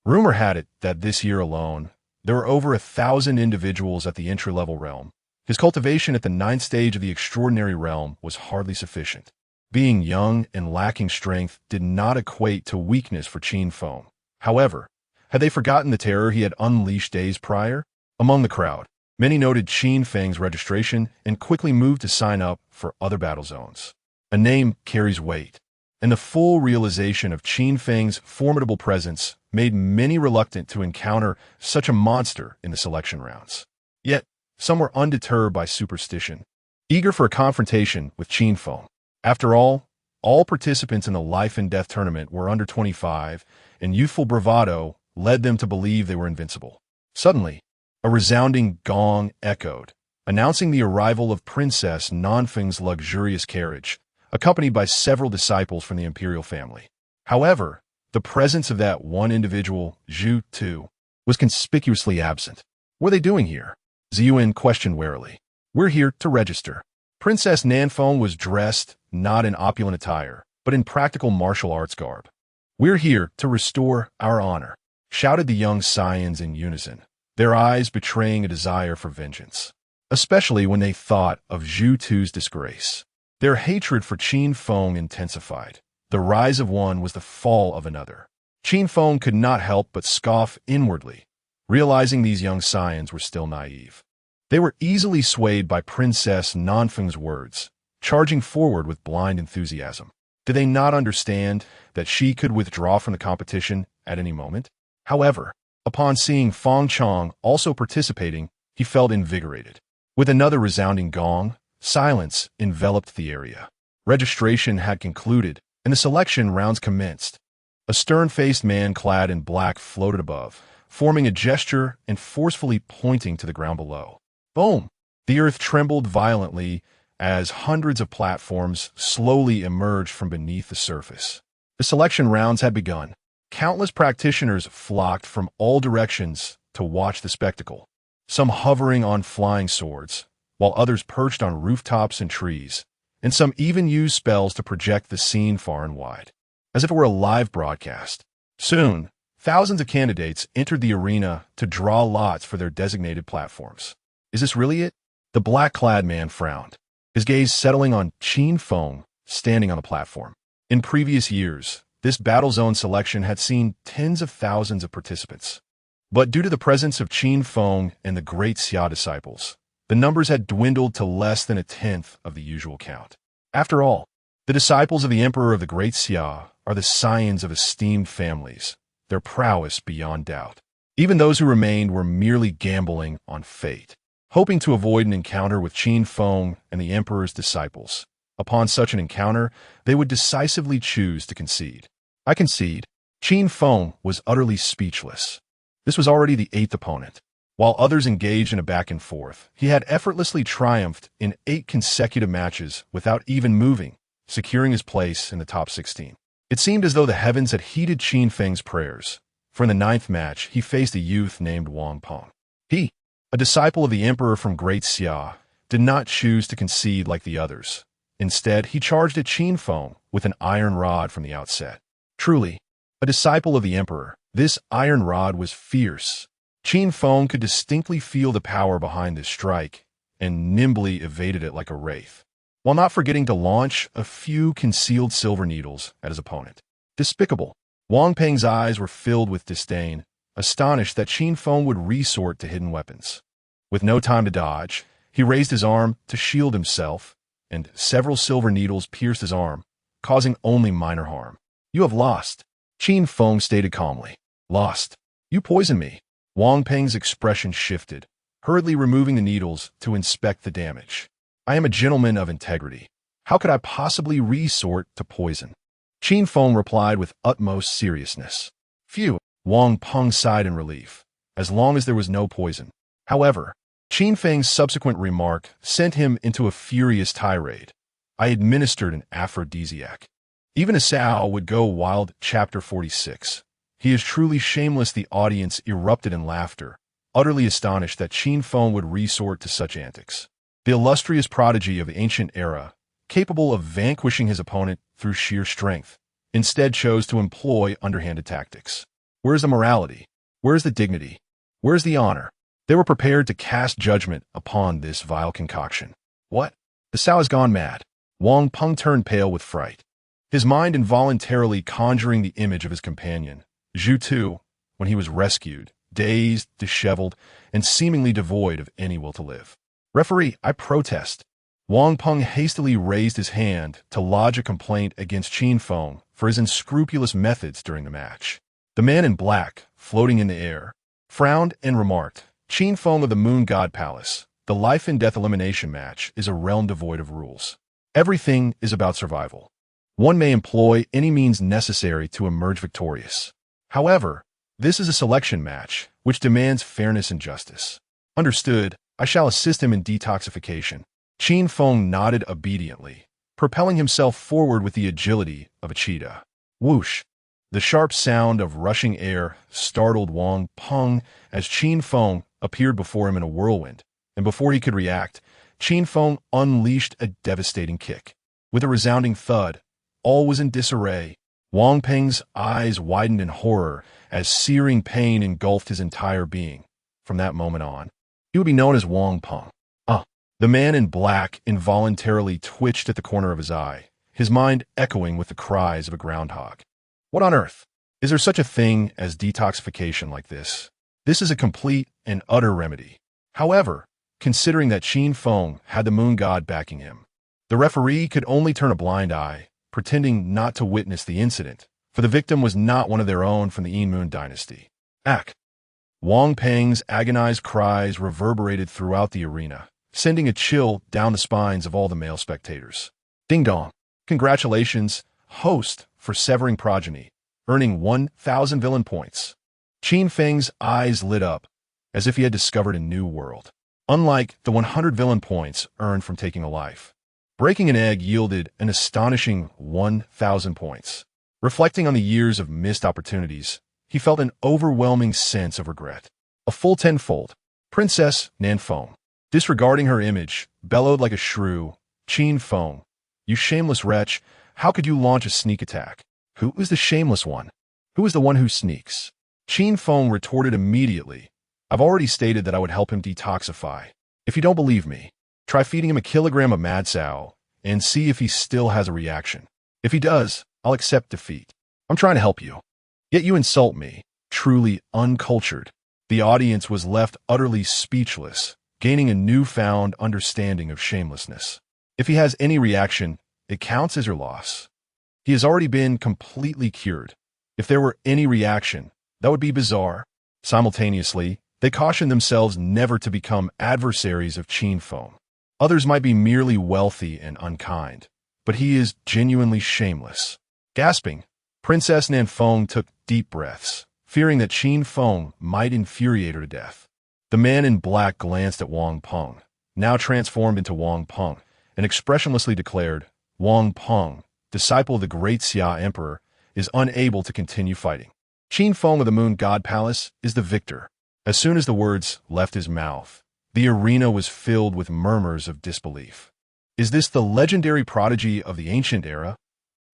Rumor had it that this year alone, there were over 1,000 individuals at the entry-level realm. His cultivation at the 9th stage of the extraordinary realm was hardly sufficient. Being young and lacking strength did not equate to weakness for Qin Feng. However, had they forgotten the terror he had unleashed days prior? Among the crowd, many noted Qin Feng's registration and quickly moved to sign up for other battle zones. A name carries weight, and the full realization of Qin Feng's formidable presence made many reluctant to encounter such a monster in the selection rounds. Yet, some were undeterred by superstition, eager for a confrontation with Qin Feng. After all participants in the life and death tournament were under 25, and youthful bravado led them to believe they were invincible. Suddenly, a resounding gong echoed, announcing the arrival of Princess Nanfeng's luxurious carriage, accompanied by several disciples from the imperial family. However, the presence of that one individual, Zhu Tu, was conspicuously absent. What are they doing here? Ziyuan questioned warily. We're here to register. Princess Nanfeng was dressed not in opulent attire, but in practical martial arts garb. We're here to restore our honor, shouted the young scions in unison, their eyes betraying a desire for vengeance, especially when they thought of Zhu Tu's disgrace. Their hatred for Qin Feng intensified. The rise of one was the fall of another. Qin Feng could not help but scoff inwardly, realizing these young scions were still naive. They were easily swayed by Princess Nanfeng's words, charging forward with blind enthusiasm. Did they not understand that she could withdraw from the competition at any moment? However, upon seeing Feng Chong also participating, he felt invigorated. With another resounding gong, silence enveloped the area. Registration had concluded, and the selection rounds commenced. A stern-faced man clad in black floated above, forming a gesture and forcefully pointing to the ground below. Boom! The earth trembled violently as hundreds of platforms slowly emerged from beneath the surface. The selection rounds had begun. Countless practitioners flocked from all directions to watch the spectacle, some hovering on flying swords, while others perched on rooftops and trees, and some even used spells to project the scene far and wide, as if it were a live broadcast. Soon, thousands of candidates entered the arena to draw lots for their designated platforms. Is this really it? The black-clad man frowned, his gaze settling on Qin Feng standing on the platform. In previous years, this battle zone selection had seen tens of thousands of participants. But due to the presence of Qin Feng and the great Xia disciples, the numbers had dwindled to less than a tenth of the usual count. After all, the disciples of the Emperor of the Great Xia are the scions of esteemed families, their prowess beyond doubt. Even those who remained were merely gambling on fate, hoping to avoid an encounter with Qin Feng and the Emperor's disciples. Upon such an encounter, they would decisively choose to concede. I concede. Qin Feng was utterly speechless. This was already the 8th opponent. While others engaged in a back and forth, he had effortlessly triumphed in 8 consecutive matches without even moving, securing his place in the top 16. It seemed as though the heavens had heeded Qin Feng's prayers, for in the 9th match he faced a youth named Wang Peng. He, a disciple of the emperor from Great Xia, did not choose to concede like the others. Instead, he charged at Qin Feng with an iron rod from the outset. Truly, a disciple of the emperor, this iron rod was fierce. Qin Feng could distinctly feel the power behind this strike, and nimbly evaded it like a wraith, while not forgetting to launch a few concealed silver needles at his opponent. Despicable. Wang Peng's eyes were filled with disdain, astonished that Qin Feng would resort to hidden weapons. With no time to dodge, he raised his arm to shield himself, and several silver needles pierced his arm, causing only minor harm. You have lost, Qin Feng stated calmly. Lost. You poisoned me. Wang Peng's expression shifted, hurriedly removing the needles to inspect the damage. I am a gentleman of integrity. How could I possibly resort to poison? Qin Feng replied with utmost seriousness. Phew, Wang Peng sighed in relief, as long as there was no poison. However, Qin Feng's subsequent remark sent him into a furious tirade. I administered an aphrodisiac. Even a sow would go wild. Chapter 46. He is truly shameless. The audience erupted in laughter, utterly astonished that Qin Feng would resort to such antics. The illustrious prodigy of the ancient era, capable of vanquishing his opponent through sheer strength, instead chose to employ underhanded tactics. Where is the morality? Where is the dignity? Where is the honor? They were prepared to cast judgment upon this vile concoction. What? The sow has gone mad. Wang Peng turned pale with fright, his mind involuntarily conjuring the image of his companion, Zhu Tu, when he was rescued, dazed, disheveled, and seemingly devoid of any will to live. Referee, I protest. Wang Peng hastily raised his hand to lodge a complaint against Qin Feng for his unscrupulous methods during the match. The man in black, floating in the air, frowned and remarked, Qin Feng of the Moon God Palace, the life and death elimination match is a realm devoid of rules. Everything is about survival. One may employ any means necessary to emerge victorious. However, this is a selection match, which demands fairness and justice. Understood, I shall assist him in detoxification. Qin Feng nodded obediently, propelling himself forward with the agility of a cheetah. Whoosh! The sharp sound of rushing air startled Wang Peng as Qin Feng appeared before him in a whirlwind, and before he could react, Qin Feng unleashed a devastating kick. With a resounding thud, all was in disarray. Wang Peng's eyes widened in horror as searing pain engulfed his entire being. From that moment on, he would be known as Wang Peng. The man in black involuntarily twitched at the corner of his eye, his mind echoing with the cries of a groundhog. What on earth? Is there such a thing as detoxification like this? This is a complete and utter remedy. However, considering that Qin Feng had the moon god backing him, the referee could only turn a blind eye, pretending not to witness the incident, for the victim was not one of their own from the Yin Moon dynasty. Ack! Wang Peng's agonized cries reverberated throughout the arena, sending a chill down the spines of all the male spectators. Ding dong! Congratulations, host, for severing progeny, earning 1,000 villain points. Qin Feng's eyes lit up, as if he had discovered a new world. Unlike the 100 villain points earned from taking a life, breaking an egg yielded an astonishing 1,000 points. Reflecting on the years of missed opportunities, he felt an overwhelming sense of regret. A full tenfold. Princess Nanfeng, disregarding her image, bellowed like a shrew, Qin Feng, you shameless wretch, how could you launch a sneak attack? Who is the shameless one? Who is the one who sneaks? Qin Feng retorted immediately. I've already stated that I would help him detoxify. If you don't believe me, try feeding him a kilogram of mad sow and see if he still has a reaction. If he does, I'll accept defeat. I'm trying to help you. Yet you insult me, truly uncultured. The audience was left utterly speechless, gaining a newfound understanding of shamelessness. If he has any reaction, it counts as your loss. He has already been completely cured. If there were any reaction, that would be bizarre. Simultaneously, they cautioned themselves never to become adversaries of Qin Feng. Others might be merely wealthy and unkind, but he is genuinely shameless. Gasping, Princess Nanfeng took deep breaths, fearing that Qin Feng might infuriate her to death. The man in black glanced at Wang Peng, now transformed into Wang Peng, and expressionlessly declared, Wang Peng, disciple of the great Xia Emperor, is unable to continue fighting. Qin Feng of the Moon God Palace is the victor. As soon as the words left his mouth, the arena was filled with murmurs of disbelief. Is this the legendary prodigy of the ancient era?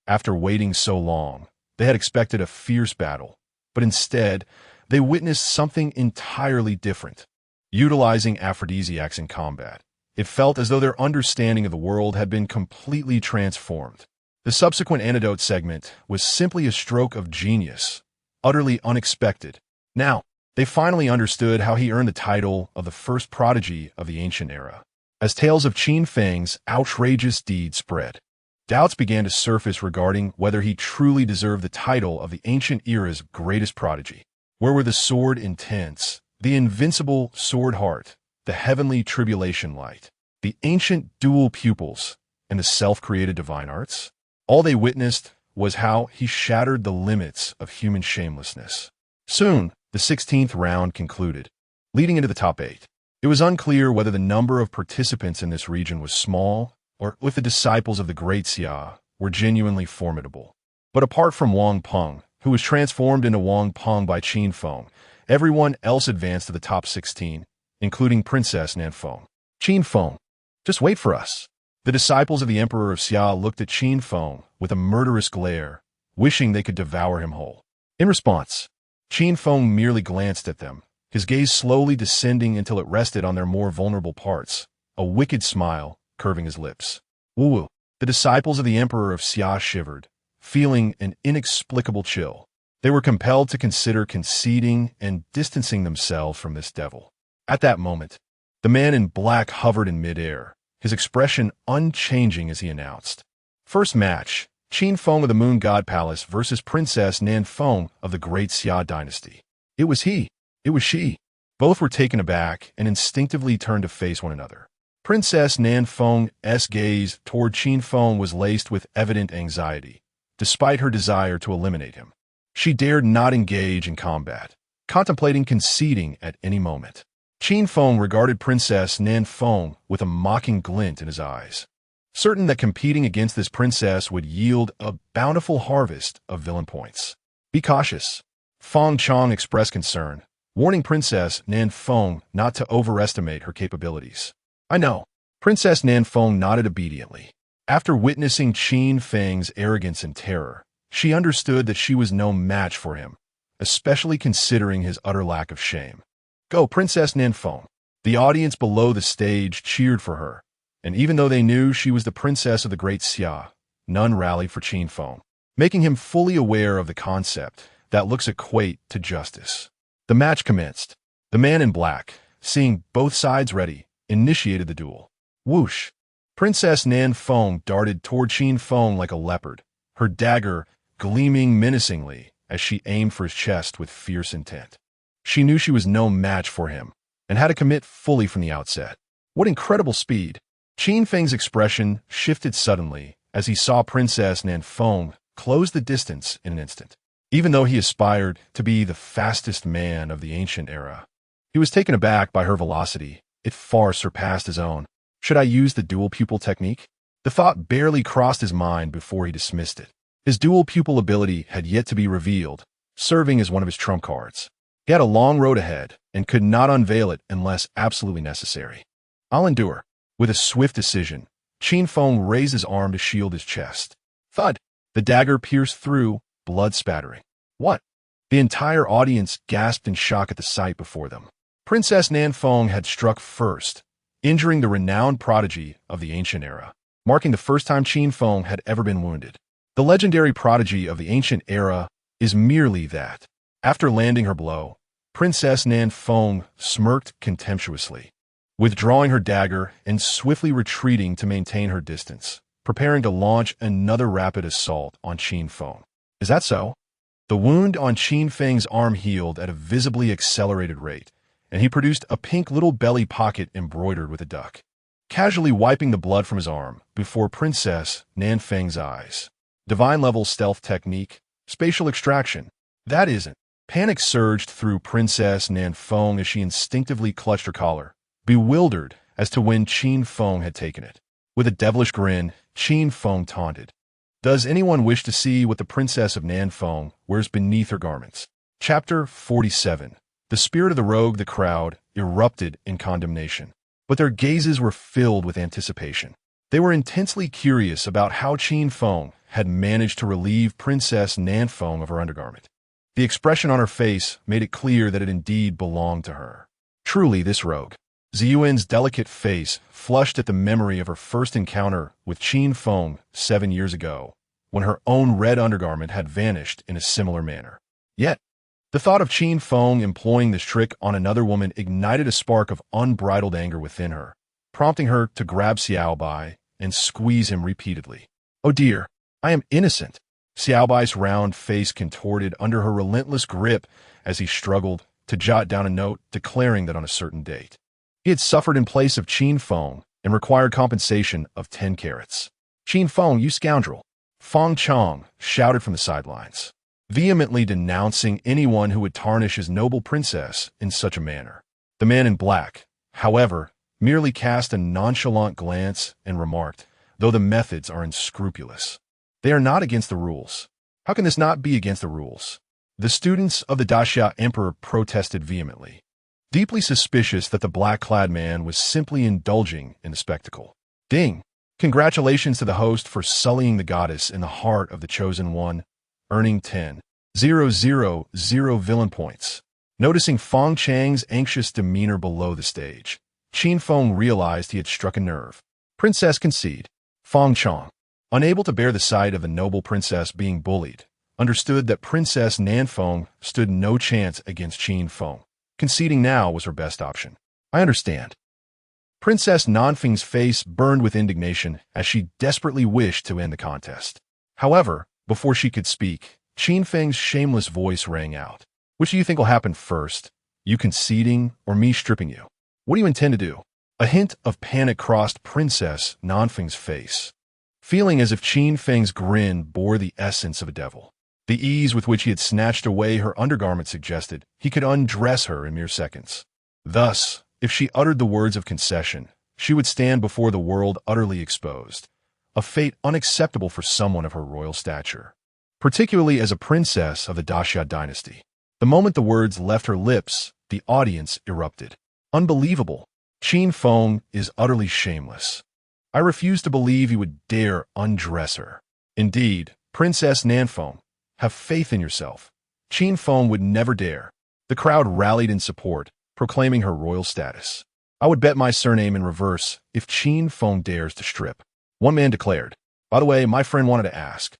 After waiting so long, they had expected a fierce battle, but instead, they witnessed something entirely different. Utilizing aphrodisiacs in combat, it felt as though their understanding of the world had been completely transformed. The subsequent antidote segment was simply a stroke of genius, utterly unexpected. Now, they finally understood how he earned the title of the first prodigy of the ancient era. As tales of Qin Feng's outrageous deeds spread, doubts began to surface regarding whether he truly deserved the title of the ancient era's greatest prodigy. Where were the sword intense, the invincible sword heart, the heavenly tribulation light, the ancient dual pupils, and the self-created divine arts? All they witnessed was how he shattered the limits of human shamelessness. Soon, the 16th round concluded, leading into the top 8. It was unclear whether the number of participants in this region was small or if the disciples of the great Xia were genuinely formidable. But apart from Wang Peng, who was transformed into Wang Peng by Qin Feng, everyone else advanced to the top 16, including Princess Nanfeng. Qin Feng, just wait for us. The disciples of the Emperor of Xia looked at Qin Feng with a murderous glare, wishing they could devour him whole. In response, Qin Feng merely glanced at them, his gaze slowly descending until it rested on their more vulnerable parts, a wicked smile curving his lips. Woo-woo. The disciples of the Emperor of Xia shivered, feeling an inexplicable chill. They were compelled to consider conceding and distancing themselves from this devil. At that moment, the man in black hovered in midair, his expression unchanging as he announced, First match, Qin Feng of the Moon God Palace versus Princess Nanfeng of the Great Xia Dynasty. It was he. It was she. Both were taken aback and instinctively turned to face one another. Princess Nanfeng's gaze toward Qin Feng was laced with evident anxiety, despite her desire to eliminate him. She dared not engage in combat, contemplating conceding at any moment. Qin Feng regarded Princess Nanfeng with a mocking glint in his eyes, certain that competing against this princess would yield a bountiful harvest of villain points. Be cautious. Feng Chong expressed concern, warning Princess Nanfeng not to overestimate her capabilities. I know. Princess Nanfeng nodded obediently. After witnessing Qin Feng's arrogance and terror, she understood that she was no match for him, especially considering his utter lack of shame. Go, Princess Nanfeng. The audience below the stage cheered for her, and even though they knew she was the princess of the Great Xia, none rallied for Qin Feng, making him fully aware of the concept that looks equate to justice. The match commenced. The man in black, seeing both sides ready, initiated the duel. Whoosh! Princess Nanfeng darted toward Qin Feng like a leopard, her dagger gleaming menacingly as she aimed for his chest with fierce intent. She knew she was no match for him, and had to commit fully from the outset. What incredible speed! Qin Feng's expression shifted suddenly as he saw Princess Nanfeng close the distance in an instant. Even though he aspired to be the fastest man of the ancient era, he was taken aback by her velocity. It far surpassed his own. Should I use the dual pupil technique? The thought barely crossed his mind before he dismissed it. His dual pupil ability had yet to be revealed, serving as one of his trump cards. He had a long road ahead and could not unveil it unless absolutely necessary. I'll endure. With a swift decision, Qin Feng raised his arm to shield his chest. Thud! The dagger pierced through, blood spattering. What? The entire audience gasped in shock at the sight before them. Princess Nanfeng had struck first, injuring the renowned prodigy of the ancient era, marking the first time Qin Feng had ever been wounded. The legendary prodigy of the ancient era is merely that. After landing her blow, Princess Nanfeng smirked contemptuously, withdrawing her dagger and swiftly retreating to maintain her distance, preparing to launch another rapid assault on Qin Feng. Is that so? The wound on Qin Feng's arm healed at a visibly accelerated rate, and he produced a pink little belly pocket embroidered with a duck. casually wiping the blood from his arm before Princess Nan Feng's eyes. Divine-level stealth technique, spatial extraction. That isn't. Panic surged through Princess Nan Feng as she instinctively clutched her collar, bewildered as to when Qin Feng had taken it. With a devilish grin, Qin Feng taunted. Does anyone wish to see what the Princess of Nan Feng wears beneath her garments? Chapter 47. The spirit of the rogue, the crowd, erupted in condemnation. But their gazes were filled with anticipation. They were intensely curious about how Qin Feng had managed to relieve Princess Nan Feng of her undergarment. The expression on her face made it clear that it indeed belonged to her. Truly, this rogue. Ziyuan's delicate face flushed at the memory of her first encounter with Qin Feng 7 years ago, when her own red undergarment had vanished in a similar manner. Yet, the thought of Qin Feng employing this trick on another woman ignited a spark of unbridled anger within her, prompting her to grab Xiao Bai and squeeze him repeatedly. Oh dear, I am innocent. Xiao Bai's round face contorted under her relentless grip as he struggled to jot down a note declaring that on a certain date he had suffered in place of Qin Feng and required compensation of 10 carats. Qin Feng, you scoundrel! Feng Chong shouted from the sidelines, vehemently denouncing anyone who would tarnish his noble princess in such a manner. The man in black, however, merely cast a nonchalant glance and remarked, though the methods are unscrupulous. They are not against the rules. How can this not be against the rules? The students of the Daxia Emperor protested vehemently, deeply suspicious that the black-clad man was simply indulging in the spectacle. Ding! Congratulations to the host for sullying the goddess in the heart of the Chosen One, earning 10,000 villain points. Noticing Feng Chang's anxious demeanor below the stage, Qin Feng realized he had struck a nerve. Princess concede. Feng Chang, unable to bear the sight of the noble princess being bullied, understood that Princess Nan Feng stood no chance against Qin Feng. Conceding now was her best option. I understand. Princess Nan Feng's face burned with indignation as she desperately wished to end the contest. However, before she could speak, Qin Feng's shameless voice rang out. Which do you think will happen first? You conceding or me stripping you? What do you intend to do? A hint of panic crossed Princess Nan Feng's face, feeling as if Qin Feng's grin bore the essence of a devil. The ease with which he had snatched away her undergarment suggested he could undress her in mere seconds. Thus, if she uttered the words of concession, she would stand before the world utterly exposed, a fate unacceptable for someone of her royal stature, particularly as a princess of the Daxia dynasty. The moment the words left her lips, the audience erupted. Unbelievable! Qin Feng is utterly shameless. I refuse to believe he would dare undress her. Indeed, Princess Nan Feng, have faith in yourself. Qin Feng would never dare. The crowd rallied in support, proclaiming her royal status. I would bet my surname in reverse if Qin Feng dares to strip. One man declared. By the way, my friend wanted to ask,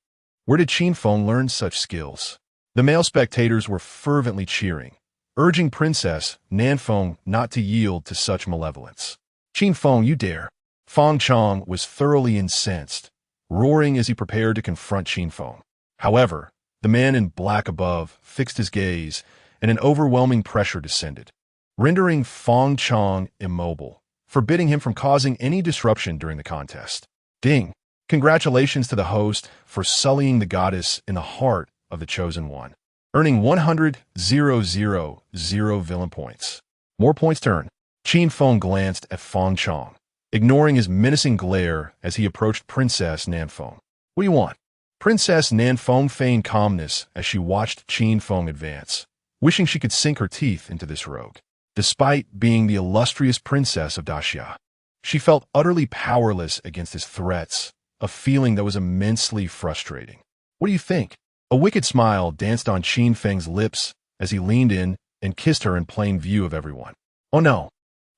where did Qin Feng learn such skills? The male spectators were fervently cheering, urging Princess Nan Feng not to yield to such malevolence. Qin Feng, you dare. Feng Chong was thoroughly incensed, roaring as he prepared to confront Qin Feng. However, the man in black above fixed his gaze, and an overwhelming pressure descended, rendering Feng Chong immobile, forbidding him from causing any disruption during the contest. Ding! Congratulations to the host for sullying the goddess in the heart of the Chosen One, earning 100,000 villain points. More points to earn. Qin Feng glanced at Feng Chong, ignoring his menacing glare as he approached Princess Nan Feng. What do you want? Princess Nan Feng feigned calmness as she watched Qin Feng advance, wishing she could sink her teeth into this rogue. Despite being the illustrious princess of Daxia, she felt utterly powerless against his threats, a feeling that was immensely frustrating. What do you think? A wicked smile danced on Qin Feng's lips as he leaned in and kissed her in plain view of everyone. Oh no!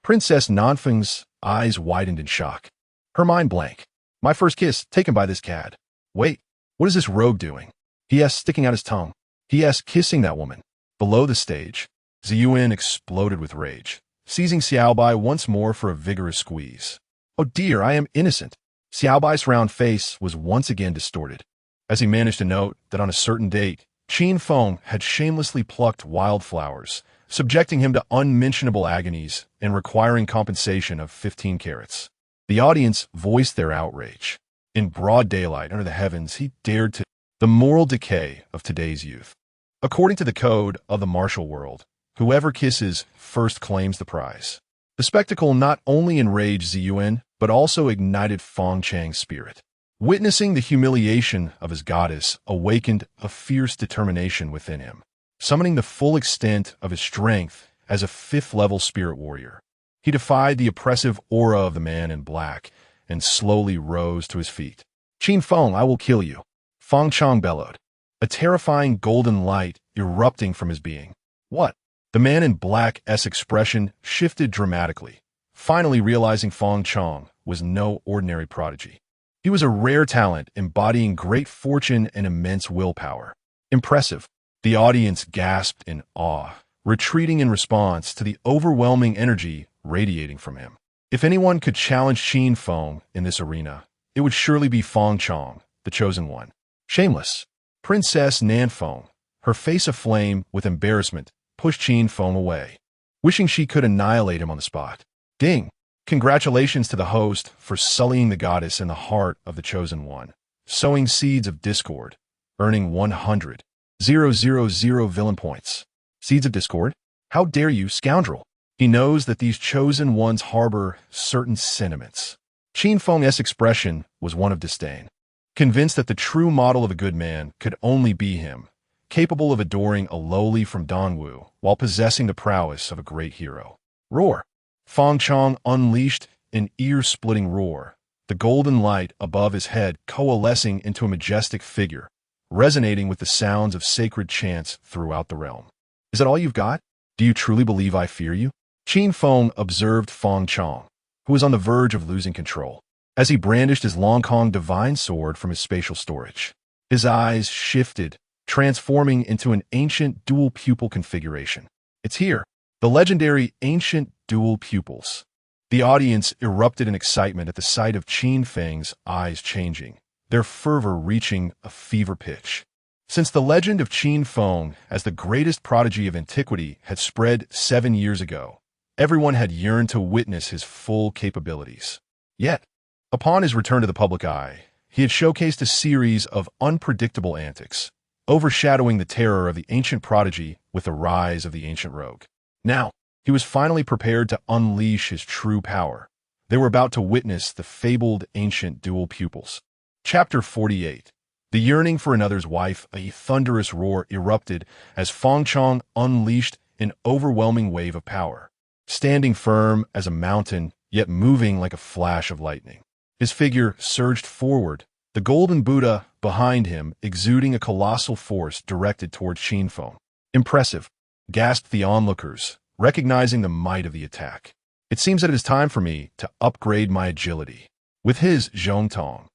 Princess Nan Feng's eyes widened in shock, her mind blank. My first kiss taken by this cad. Wait, what is this rogue doing? He asked, sticking out his tongue. He asked, kissing that woman. Below the stage, Ziyuan exploded with rage, seizing Xiao Bai once more for a vigorous squeeze. Oh dear, I am innocent. Xiao Bai's round face was once again distorted, as he managed to note that on a certain date, Qin Feng had shamelessly plucked wildflowers, subjecting him to unmentionable agonies and requiring compensation of 15 carats. The audience voiced their outrage. In broad daylight under the heavens, he dared to the moral decay of today's youth. According to the code of the martial world, whoever kisses first claims the prize. The spectacle not only enraged Ziyuan, but also ignited Feng Chang's spirit. Witnessing the humiliation of his goddess awakened a fierce determination within him, summoning the full extent of his strength as a fifth-level spirit warrior. He defied the oppressive aura of the man in black and slowly rose to his feet. "Qin Feng, I will kill you," Feng Chang bellowed, a terrifying golden light erupting from his being. "What?" The man in black's expression shifted dramatically, finally realizing Feng Chang was no ordinary prodigy. He was a rare talent embodying great fortune and immense willpower. Impressive. The audience gasped in awe, retreating in response to the overwhelming energy radiating from him. If anyone could challenge Qin Feng in this arena, it would surely be Feng Chang, the chosen one. Shameless. Princess Nanfeng, her face aflame with embarrassment, pushed Qin Feng away, wishing she could annihilate him on the spot. Ding! Congratulations to the host for sullying the goddess in the heart of the chosen one, sowing seeds of discord, earning 100,000 villain points. Seeds of discord? How dare you, scoundrel! He knows that these chosen ones harbor certain sentiments. Qin Feng's expression was one of disdain, convinced that the true model of a good man could only be him, capable of adoring a lowly from Dongwu while possessing the prowess of a great hero. Roar! Feng Chang unleashed an ear-splitting roar, the golden light above his head coalescing into a majestic figure, resonating with the sounds of sacred chants throughout the realm. "Is that all you've got? Do you truly believe I fear you?" Qin Feng observed Feng Chang, who was on the verge of losing control, as he brandished his Long Kong divine sword from his spatial storage. His eyes shifted, transforming into an ancient dual pupil configuration. "It's here, the legendary ancient dual pupils." The audience erupted in excitement at the sight of Qin Feng's eyes changing, their fervor reaching a fever pitch. Since the legend of Qin Feng as the greatest prodigy of antiquity had spread 7 years ago, everyone had yearned to witness his full capabilities. Yet, upon his return to the public eye, he had showcased a series of unpredictable antics, overshadowing the terror of the ancient prodigy with the rise of the ancient rogue. Now, he was finally prepared to unleash his true power. They were about to witness the fabled ancient dual pupils. Chapter 48. The yearning for another's wife, a thunderous roar erupted as Feng Chang unleashed an overwhelming wave of power, standing firm as a mountain, yet moving like a flash of lightning. His figure surged forward, the golden Buddha behind him exuding a colossal force directed toward Qin Feng. "Impressive," gasped the onlookers, recognizing the might of the attack. "It seems that it is time for me to upgrade my agility." With his Zhongtong,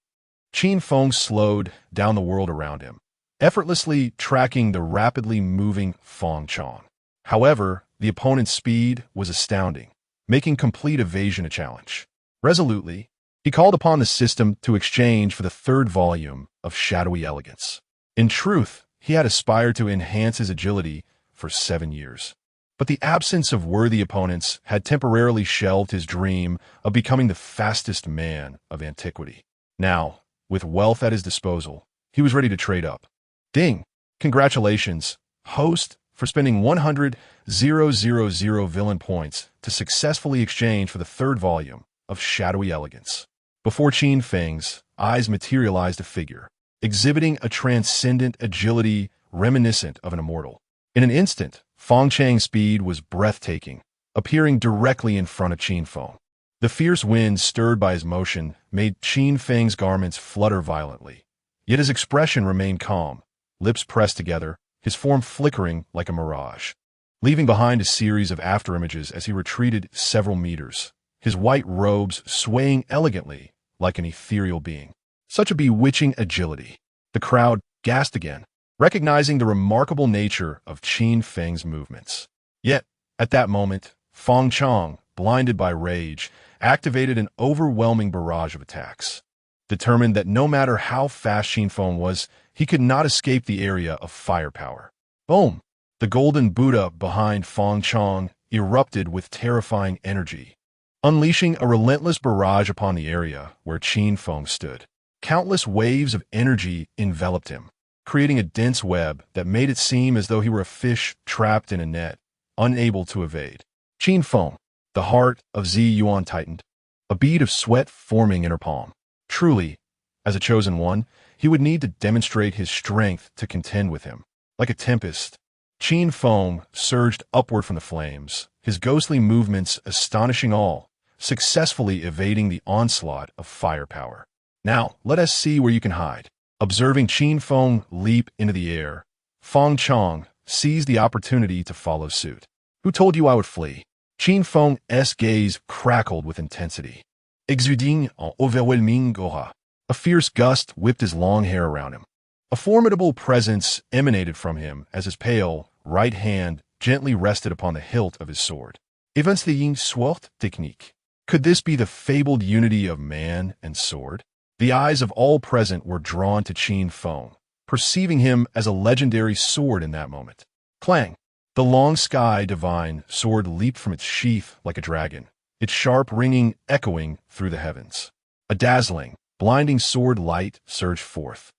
Qin Feng slowed down the world around him, effortlessly tracking the rapidly moving Feng Chang. However, the opponent's speed was astounding, making complete evasion a challenge. Resolutely, he called upon the system to exchange for the third volume of Shadowy Elegance. In truth, he had aspired to enhance his agility for 7 years. But the absence of worthy opponents had temporarily shelved his dream of becoming the fastest man of antiquity. Now, with wealth at his disposal, he was ready to trade up. Ding! Congratulations, host, for spending 100,000 villain points to successfully exchange for the third volume of Shadowy Elegance. Before Qin Feng's eyes materialized a figure, exhibiting a transcendent agility reminiscent of an immortal. In an instant, Feng Chang's speed was breathtaking, appearing directly in front of Qin Feng. The fierce wind stirred by his motion made Qin Feng's garments flutter violently, yet his expression remained calm, lips pressed together, his form flickering like a mirage, leaving behind a series of afterimages as he retreated several meters, his white robes swaying elegantly like an ethereal being. Such a bewitching agility. The crowd gasped again, recognizing the remarkable nature of Qin Feng's movements. Yet, at that moment, Feng Chang, blinded by rage, activated an overwhelming barrage of attacks. Determined that no matter how fast Qin Feng was, he could not escape the area of firepower. Boom! The golden Buddha behind Feng Chang erupted with terrifying energy, unleashing a relentless barrage upon the area where Qin Feng stood. Countless waves of energy enveloped him, creating a dense web that made it seem as though he were a fish trapped in a net, unable to evade. Qin Feng, the heart of Zi Yuan tightened, a bead of sweat forming in her palm. Truly, as a chosen one, he would need to demonstrate his strength to contend with him. Like a tempest, Qin Feng surged upward from the flames, his ghostly movements astonishing all, successfully evading the onslaught of firepower. Now, let us see where you can hide. Observing Qin Feng leap into the air, Feng Chong seized the opportunity to follow suit. Who told you I would flee? Qin Feng's gaze crackled with intensity, exuding an overwhelming aura. A fierce gust whipped his long hair around him. A formidable presence emanated from him as his pale right hand gently rested upon the hilt of his sword. Invincible Rebirth Technique. Could this be the fabled unity of man and sword? The eyes of all present were drawn to Qin Feng, perceiving him as a legendary sword in that moment. Clang! The long sky divine sword leaped from its sheath like a dragon, its sharp ringing echoing through the heavens. A dazzling, blinding sword light surged forth,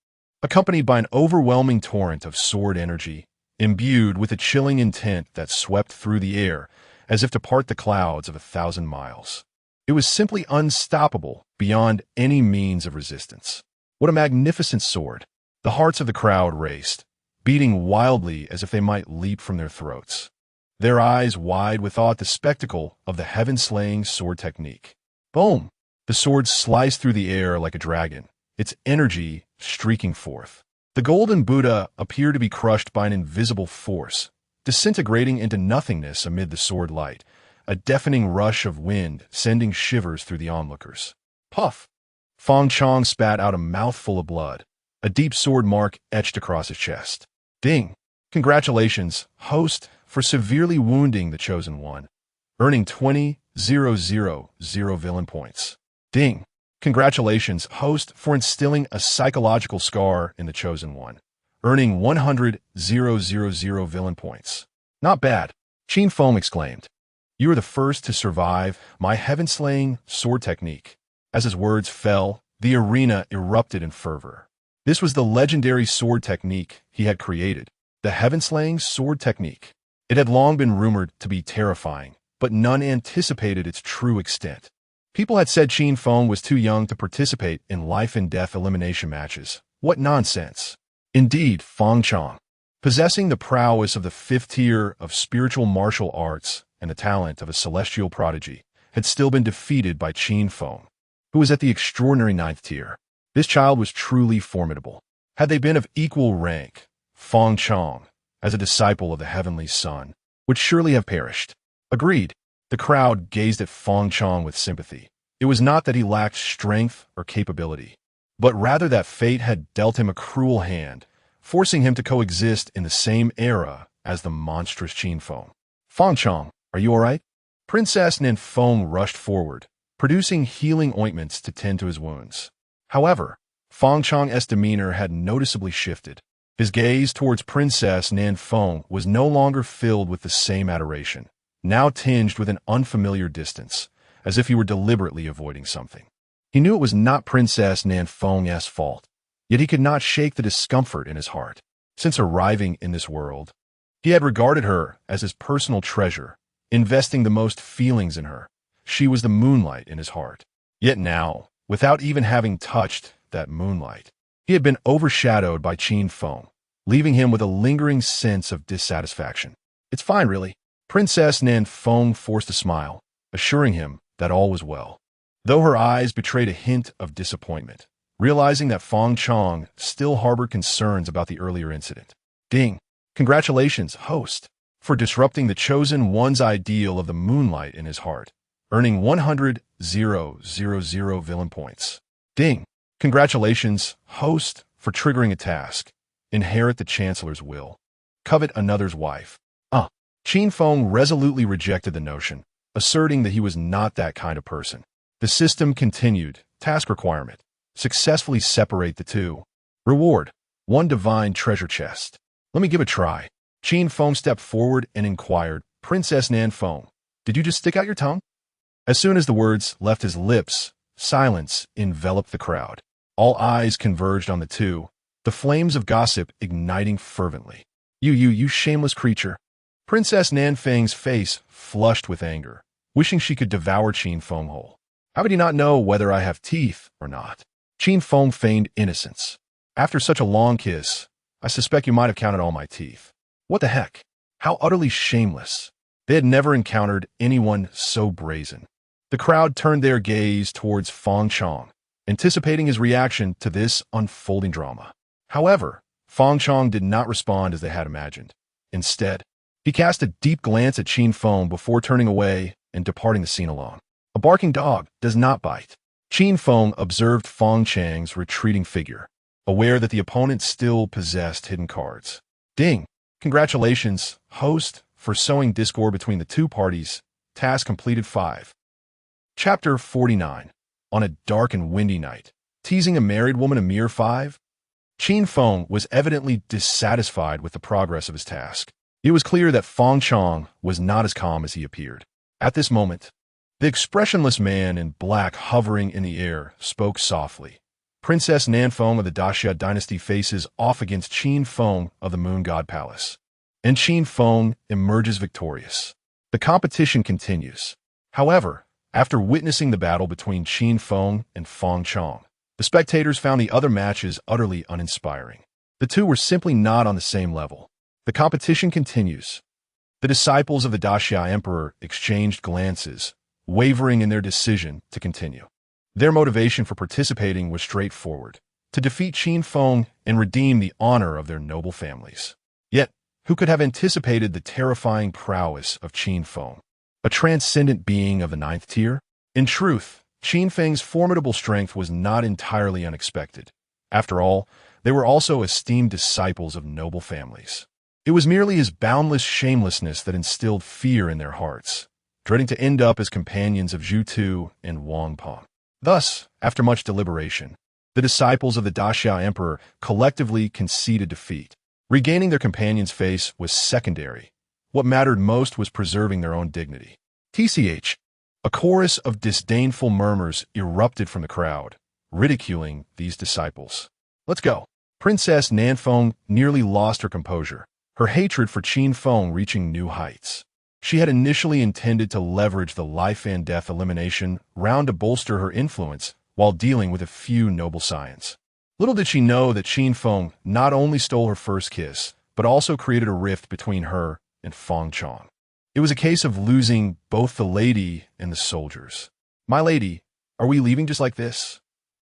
accompanied by an overwhelming torrent of sword energy, imbued with a chilling intent that swept through the air as if to part the clouds of 1,000 miles. It was simply unstoppable beyond any means of resistance. What a magnificent sword! The hearts of the crowd raced, beating wildly as if they might leap from their throats, their eyes wide with awe at the spectacle of the heaven-slaying sword technique. Boom! The sword sliced through the air like a dragon, its energy streaking forth. The golden Buddha appeared to be crushed by an invisible force, disintegrating into nothingness amid the sword light, a deafening rush of wind sending shivers through the onlookers. Puff! Feng Chong spat out a mouthful of blood, a deep sword mark etched across his chest. Ding! Congratulations, host, for severely wounding the Chosen One, earning 20,000 villain points. Ding! Congratulations, host, for instilling a psychological scar in the Chosen One, earning 100,000 villain points. Not bad, Qin Feng exclaimed. You are the first to survive my heaven-slaying sword technique. As his words fell, the arena erupted in fervor. This was the legendary sword technique he had created, the heaven-slaying sword technique. It had long been rumored to be terrifying, but none anticipated its true extent. People had said Qin Feng was too young to participate in life-and-death elimination matches. What nonsense! Indeed, Feng Chong, possessing the prowess of the 5th tier of spiritual martial arts and the talent of a celestial prodigy, had still been defeated by Qin Feng, who was at the extraordinary 9th tier. This child was truly formidable. Had they been of equal rank, Feng Chong, as a disciple of the Heavenly Sun, would surely have perished. Agreed. The crowd gazed at Feng Chong with sympathy. It was not that he lacked strength or capability, but rather that fate had dealt him a cruel hand, forcing him to coexist in the same era as the monstrous Qin Feng. Feng Chong, are you all right? Princess Nin Feng rushed forward, producing healing ointments to tend to his wounds. However, Feng Chong's demeanor had noticeably shifted. His gaze towards Princess Nin Feng was no longer filled with the same adoration, now tinged with an unfamiliar distance, as if he were deliberately avoiding something. He knew it was not Princess Nin Feng's fault, yet he could not shake the discomfort in his heart. Since arriving in this world, he had regarded her as his personal treasure, investing the most feelings in her. She was the moonlight in his heart. Yet now, without even having touched that moonlight, he had been overshadowed by Qin Feng, leaving him with a lingering sense of dissatisfaction. It's fine, really. Princess Nin Feng forced a smile, assuring him that all was well, though her eyes betrayed a hint of disappointment, realizing that Feng Chong still harbored concerns about the earlier incident. Ding! Congratulations, host, for disrupting the Chosen One's ideal of the moonlight in his heart, earning 100,000 villain points. Ding! Congratulations, host, for triggering a task. Inherit the Chancellor's will. Covet another's wife. Qin Feng resolutely rejected the notion, asserting that he was not that kind of person. The system continued. Task requirement: successfully separate the two. Reward: 1 divine treasure chest. Let me give a try. Qin Feng stepped forward and inquired, Princess Nin Feng, did you just stick out your tongue? As soon as the words left his lips, silence enveloped the crowd. All eyes converged on the two, the flames of gossip igniting fervently. You shameless creature. Princess Nanfeng's face flushed with anger, wishing she could devour Qin Feng whole. How would he not know whether I have teeth or not? Qin Feng feigned innocence. After such a long kiss, I suspect you might have counted all my teeth. What the heck? How utterly shameless. They had never encountered anyone so brazen. The crowd turned their gaze towards Feng Chong, anticipating his reaction to this unfolding drama. However, Feng Chong did not respond as they had imagined. Instead, he cast a deep glance at Qin Feng before turning away and departing the scene alone. A barking dog does not bite. Qin Feng observed Feng Chang's retreating figure, aware that the opponent still possessed hidden cards. Ding! Congratulations, host, for sowing discord between the two parties. Task completed 5. Chapter 49. On a dark and windy night. Teasing a married woman a mere 5? Qin Feng was evidently dissatisfied with the progress of his task. It was clear that Feng Chong was not as calm as he appeared. At this moment, the expressionless man in black hovering in the air spoke softly. Princess Nanfeng of the Daxia dynasty faces off against Qin Feng of the Moon God Palace. And Qin Feng emerges victorious. The competition continues. However, after witnessing the battle between Qin Feng and Feng Chong, the spectators found the other matches utterly uninspiring. The two were simply not on the same level. The competition continues. The disciples of the Daxia Emperor exchanged glances, wavering in their decision to continue. Their motivation for participating was straightforward: to defeat Qin Feng and redeem the honor of their noble families. Yet, who could have anticipated the terrifying prowess of Qin Feng, a transcendent being of the 9th tier? In truth, Qin Feng's formidable strength was not entirely unexpected. After all, they were also esteemed disciples of noble families. It was merely his boundless shamelessness that instilled fear in their hearts, dreading to end up as companions of Zhu Tu and Wang Peng. Thus, after much deliberation, the disciples of the Daxia Emperor collectively conceded defeat. Regaining their companion's face was secondary. What mattered most was preserving their own dignity. TCH. A chorus of disdainful murmurs erupted from the crowd, ridiculing these disciples. Let's go. Princess Nanfeng nearly lost her composure, her hatred for Qin Feng reaching new heights. She had initially intended to leverage the life and death elimination round to bolster her influence while dealing with a few noble scions. Little did she know that Qin Feng not only stole her first kiss, but also created a rift between her and Feng Chong. It was a case of losing both the lady and the soldiers. My lady, are we leaving just like this?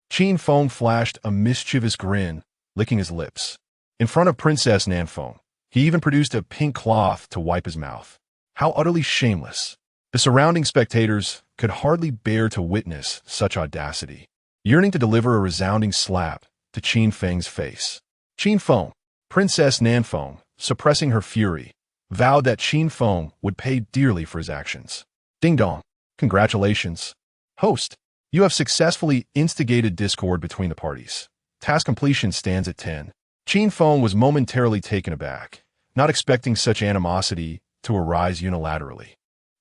Qin Feng flashed a mischievous grin, licking his lips. In front of Princess Nanfeng, he even produced a pink cloth to wipe his mouth. How utterly shameless. The surrounding spectators could hardly bear to witness such audacity, yearning to deliver a resounding slap to Qin Feng's face. Qin Feng, Princess Nanfeng, suppressing her fury, vowed that Qin Feng would pay dearly for his actions. Ding dong. Congratulations. Host, you have successfully instigated discord between the parties. Task completion stands at 10. Qin Feng was momentarily taken aback, not expecting such animosity to arise unilaterally.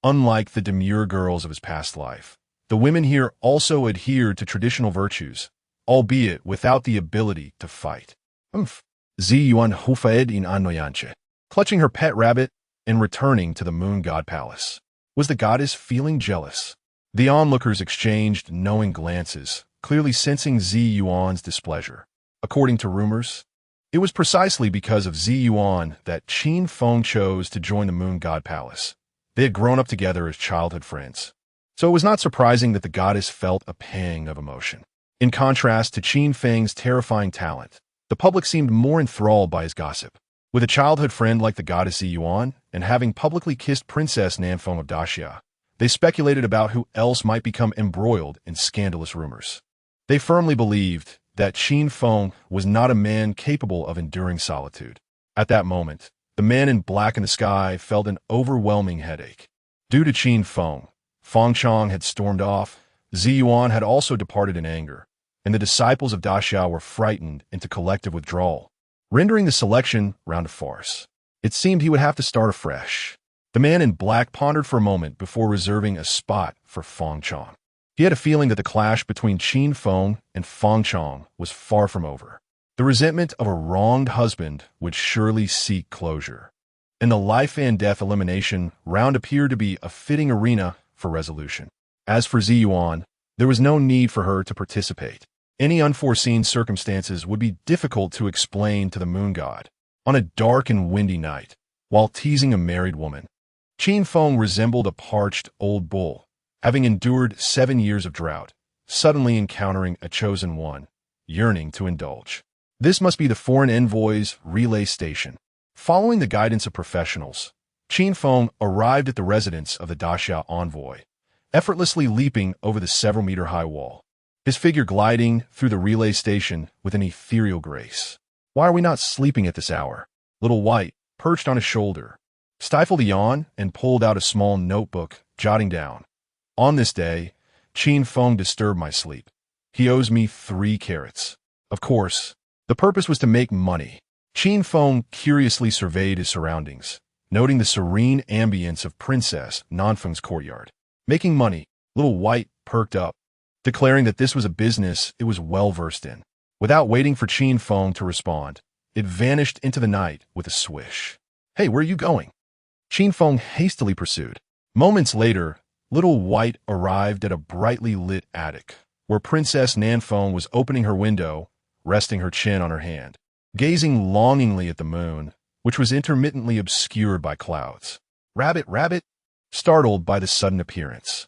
Unlike the demure girls of his past life, the women here also adhered to traditional virtues, albeit without the ability to fight. Zi Yuan Hufaed in Anoyanche. Clutching her pet rabbit and returning to the Moon God Palace. Was the goddess feeling jealous? The onlookers exchanged knowing glances, clearly sensing Zi Yuan's displeasure. According to rumors, it was precisely because of Zi Yuan that Qin Feng chose to join the Moon God Palace. They had grown up together as childhood friends. So it was not surprising that the goddess felt a pang of emotion. In contrast to Qin Feng's terrifying talent, the public seemed more enthralled by his gossip. With a childhood friend like the goddess Zi Yuan, and having publicly kissed Princess Nanfeng of Daxia, they speculated about who else might become embroiled in scandalous rumors. They firmly believed that Qin Feng was not a man capable of enduring solitude. At that moment, the man in black in the sky felt an overwhelming headache. Due to Qin Feng, Feng Chong had stormed off, Zi Yuan had also departed in anger, and the disciples of Daxia were frightened into collective withdrawal, rendering the selection round a farce. It seemed he would have to start afresh. The man in black pondered for a moment before reserving a spot for Feng Chong. He had a feeling that the clash between Qin Feng and Feng Chong was far from over. The resentment of a wronged husband would surely seek closure, and the life and death elimination round appeared to be a fitting arena for resolution. As for Ziyuan, there was no need for her to participate. Any unforeseen circumstances would be difficult to explain to the moon god. On a dark and windy night, while teasing a married woman, Qin Feng resembled a parched old bull, having endured 7 years of drought, suddenly encountering a chosen one, yearning to indulge. This must be the foreign envoy's relay station. Following the guidance of professionals, Qin Feng arrived at the residence of the Daxia envoy, effortlessly leaping over the several-meter-high wall, his figure gliding through the relay station with an ethereal grace. Why are we not sleeping at this hour? Little White, perched on his shoulder, stifled a yawn and pulled out a small notebook, jotting down. On this day, Qin Feng disturbed my sleep. He owes me 3 carats. Of course, the purpose was to make money. Qin Feng curiously surveyed his surroundings, noting the serene ambience of Princess Nanfeng's courtyard. Making money, Little White perked up, declaring that this was a business it was well versed in. Without waiting for Qin Feng to respond, it vanished into the night with a swish. Hey, where are you going? Qin Feng hastily pursued. Moments later, Little White arrived at a brightly lit attic, where Princess Nanfeng was opening her window, resting her chin on her hand, gazing longingly at the moon, which was intermittently obscured by clouds. Rabbit, rabbit! Startled by the sudden appearance,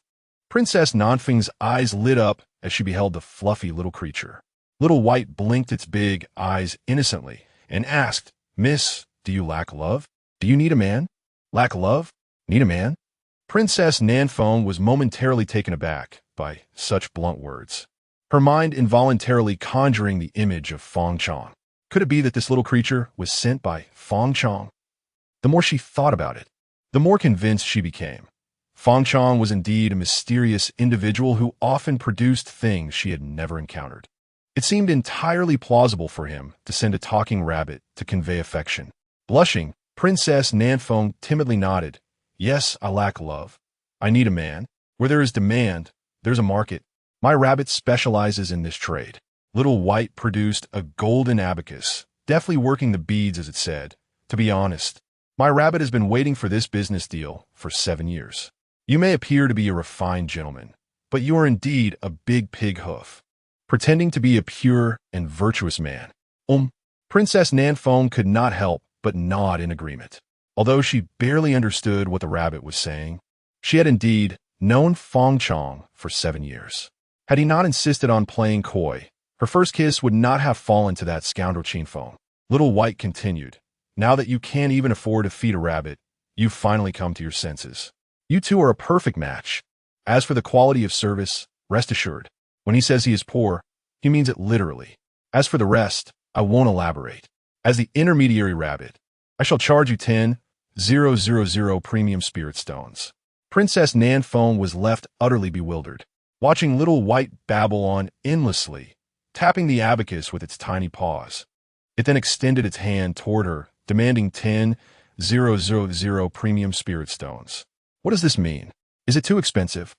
Princess Nanfeng's eyes lit up as she beheld the fluffy little creature. Little White blinked its big eyes innocently and asked, Miss, do you lack love? Do you need a man? Lack love? Need a man? Princess Nanfeng was momentarily taken aback by such blunt words, her mind involuntarily conjuring the image of Feng Chong. Could it be that this little creature was sent by Feng Chong? The more she thought about it, the more convinced she became. Feng Chong was indeed a mysterious individual who often produced things she had never encountered. It seemed entirely plausible for him to send a talking rabbit to convey affection. Blushing, Princess Nanfeng timidly nodded. Yes, I lack love. I need a man. Where there is demand, there's a market. My rabbit specializes in this trade. Little White produced a golden abacus, deftly working the beads as it said, To be honest, my rabbit has been waiting for this business deal for 7 years. You may appear to be a refined gentleman, but you are indeed a big pig hoof, pretending to be a pure and virtuous man. Princess Nanfeng could not help but nod in agreement. Although she barely understood what the rabbit was saying, she had indeed known Feng Chong for 7 years. Had he not insisted on playing coy, her first kiss would not have fallen to that scoundrel Qin Feng. Little White continued, Now that you can't even afford to feed a rabbit, you've finally come to your senses. You two are a perfect match. As for the quality of service, rest assured, when he says he is poor, he means it literally. As for the rest, I won't elaborate. As the intermediary rabbit, I shall charge you 10,000 premium spirit stones. Princess Nanfeng was left utterly bewildered, watching Little White babble on endlessly, tapping the abacus with its tiny paws. It then extended its hand toward her, demanding 10,000 premium spirit stones. What does this mean? Is it too expensive?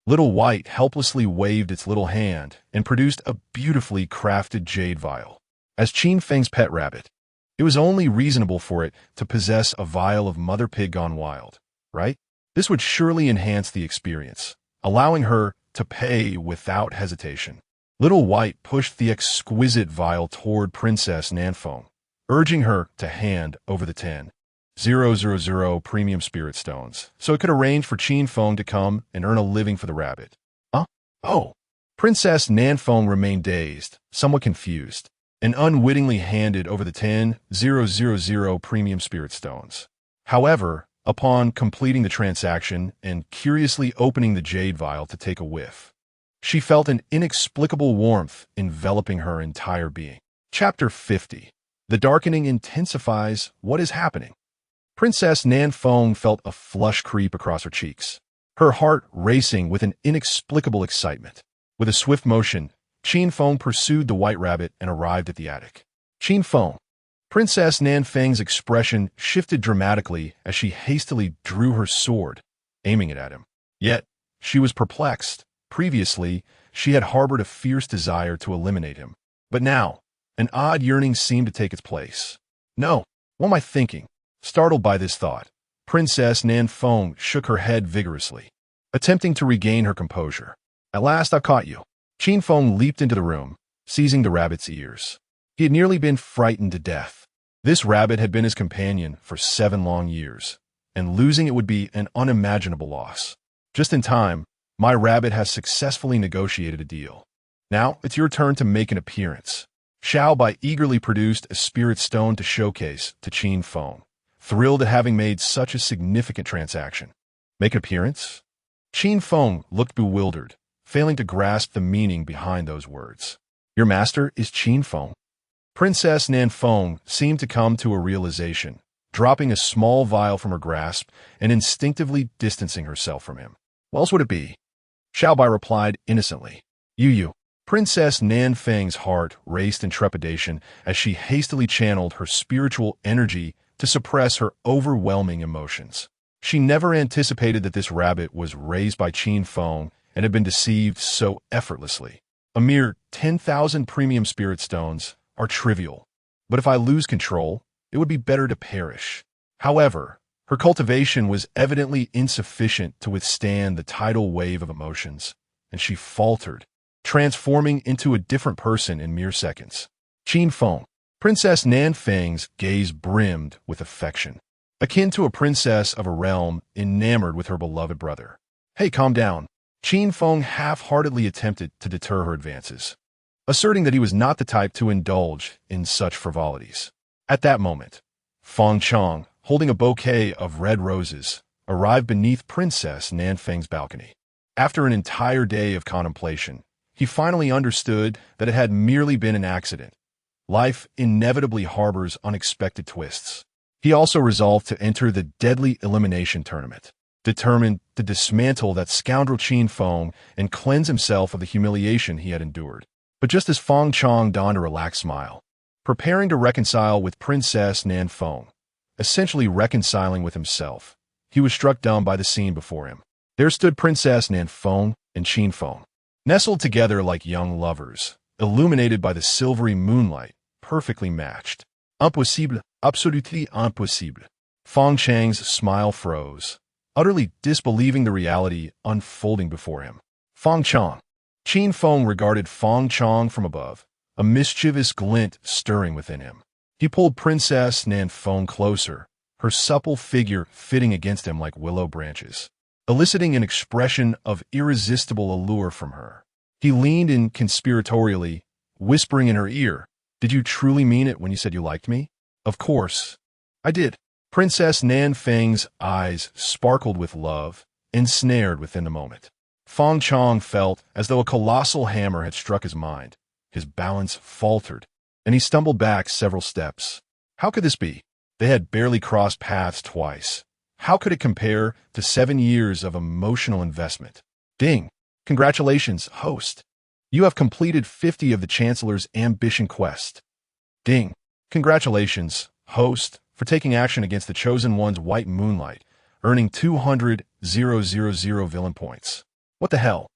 Little White helplessly waved its little hand and produced a beautifully crafted jade vial. As Qin Feng's pet rabbit, it was only reasonable for it to possess a vial of mother pig gone wild, right? This would surely enhance the experience, allowing her to pay without hesitation. Little White pushed the exquisite vial toward Princess Nanfeng, urging her to hand over the 10,000 premium spirit stones, so it could arrange for Qin Feng to come and earn a living for the rabbit. Oh. Princess Nanfeng remained dazed, somewhat confused, and unwittingly handed over the 10,000 premium spirit stones. However, upon completing the transaction and curiously opening the jade vial to take a whiff, she felt an inexplicable warmth enveloping her entire being. Chapter 50. The darkening intensifies what is happening. Princess Nanfeng felt a flush creep across her cheeks, her heart racing with an inexplicable excitement. With a swift motion, Qin Feng pursued the white rabbit and arrived at the attic. Qin Feng, Princess Nan Feng's expression shifted dramatically as she hastily drew her sword, aiming it at him. Yet, she was perplexed. Previously, she had harbored a fierce desire to eliminate him. But now, an odd yearning seemed to take its place. No, what am I thinking? Startled by this thought, Princess Nan Feng shook her head vigorously, attempting to regain her composure. At last I've caught you. Qin Feng leaped into the room, seizing the rabbit's ears. He had nearly been frightened to death. This rabbit had been his companion for 7 long years, and losing it would be an unimaginable loss. Just in time, my rabbit has successfully negotiated a deal. Now, it's your turn to make an appearance. Xiao Bai eagerly produced a spirit stone to showcase to Qin Feng, thrilled at having made such a significant transaction. Make an appearance? Qin Feng looked bewildered, failing to grasp the meaning behind those words. Your master is Qin Feng? Princess Nan Feng seemed to come to a realization, dropping a small vial from her grasp and instinctively distancing herself from him. What else would it be? Xiao Bai replied innocently. You. Princess Nan Feng's heart raced in trepidation as she hastily channeled her spiritual energy to suppress her overwhelming emotions. She never anticipated that this rabbit was raised by Qin Feng and had been deceived so effortlessly. A mere 10,000 premium spirit stones are trivial, but if I lose control, it would be better to perish. However, her cultivation was evidently insufficient to withstand the tidal wave of emotions, and she faltered, transforming into a different person in mere seconds. Qin Feng. Princess Nan Feng's gaze brimmed with affection, akin to a princess of a realm enamored with her beloved brother. Hey, calm down. Qin Feng half-heartedly attempted to deter her advances, asserting that he was not the type to indulge in such frivolities. At that moment, Feng Chang, holding a bouquet of red roses, arrived beneath Princess Nan Feng's balcony. After an entire day of contemplation, he finally understood that it had merely been an accident. Life inevitably harbors unexpected twists. He also resolved to enter the deadly elimination tournament, determined to dismantle that scoundrel Qin Feng and cleanse himself of the humiliation he had endured. But just as Feng Chang donned a relaxed smile, preparing to reconcile with Princess Nan Feng, essentially reconciling with himself, he was struck dumb by the scene before him. There stood Princess Nan Feng and Qin Feng, nestled together like young lovers, illuminated by the silvery moonlight, perfectly matched. Impossible, absolutely impossible. Feng Chang's smile froze, utterly disbelieving the reality unfolding before him. Feng Chang. Qin Feng regarded Feng Chang from above, a mischievous glint stirring within him. He pulled Princess Nan Feng closer, her supple figure fitting against him like willow branches, eliciting an expression of irresistible allure from her. He leaned in conspiratorially, whispering in her ear, "Did you truly mean it when you said you liked me?" "Of course, I did." Princess Nan Feng's eyes sparkled with love, ensnared within the moment. Feng Chang felt as though a colossal hammer had struck his mind. His balance faltered, and he stumbled back several steps. How could this be? They had barely crossed paths twice. How could it compare to 7 years of emotional investment? Ding! Congratulations, host. You have completed 50 of the Chancellor's ambition quest. Ding! Congratulations, host, for taking action against the Chosen One's white moonlight, earning 200,000 villain points. What the hell?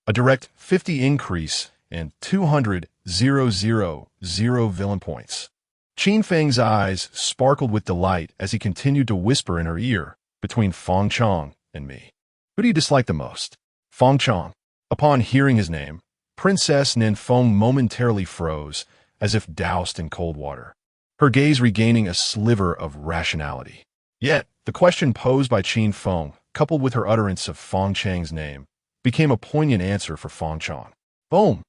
A direct 50 increase and 200,000 villain points. Qin Feng's eyes sparkled with delight as he continued to whisper in her ear, between Feng Chang and me. Who do you dislike the most? Feng Chang. Upon hearing his name, Princess Nan Feng momentarily froze, as if doused in cold water, her gaze regaining a sliver of rationality. Yet, the question posed by Qin Feng, coupled with her utterance of Feng Chang's name, became a poignant answer for Feng Chang. Boom!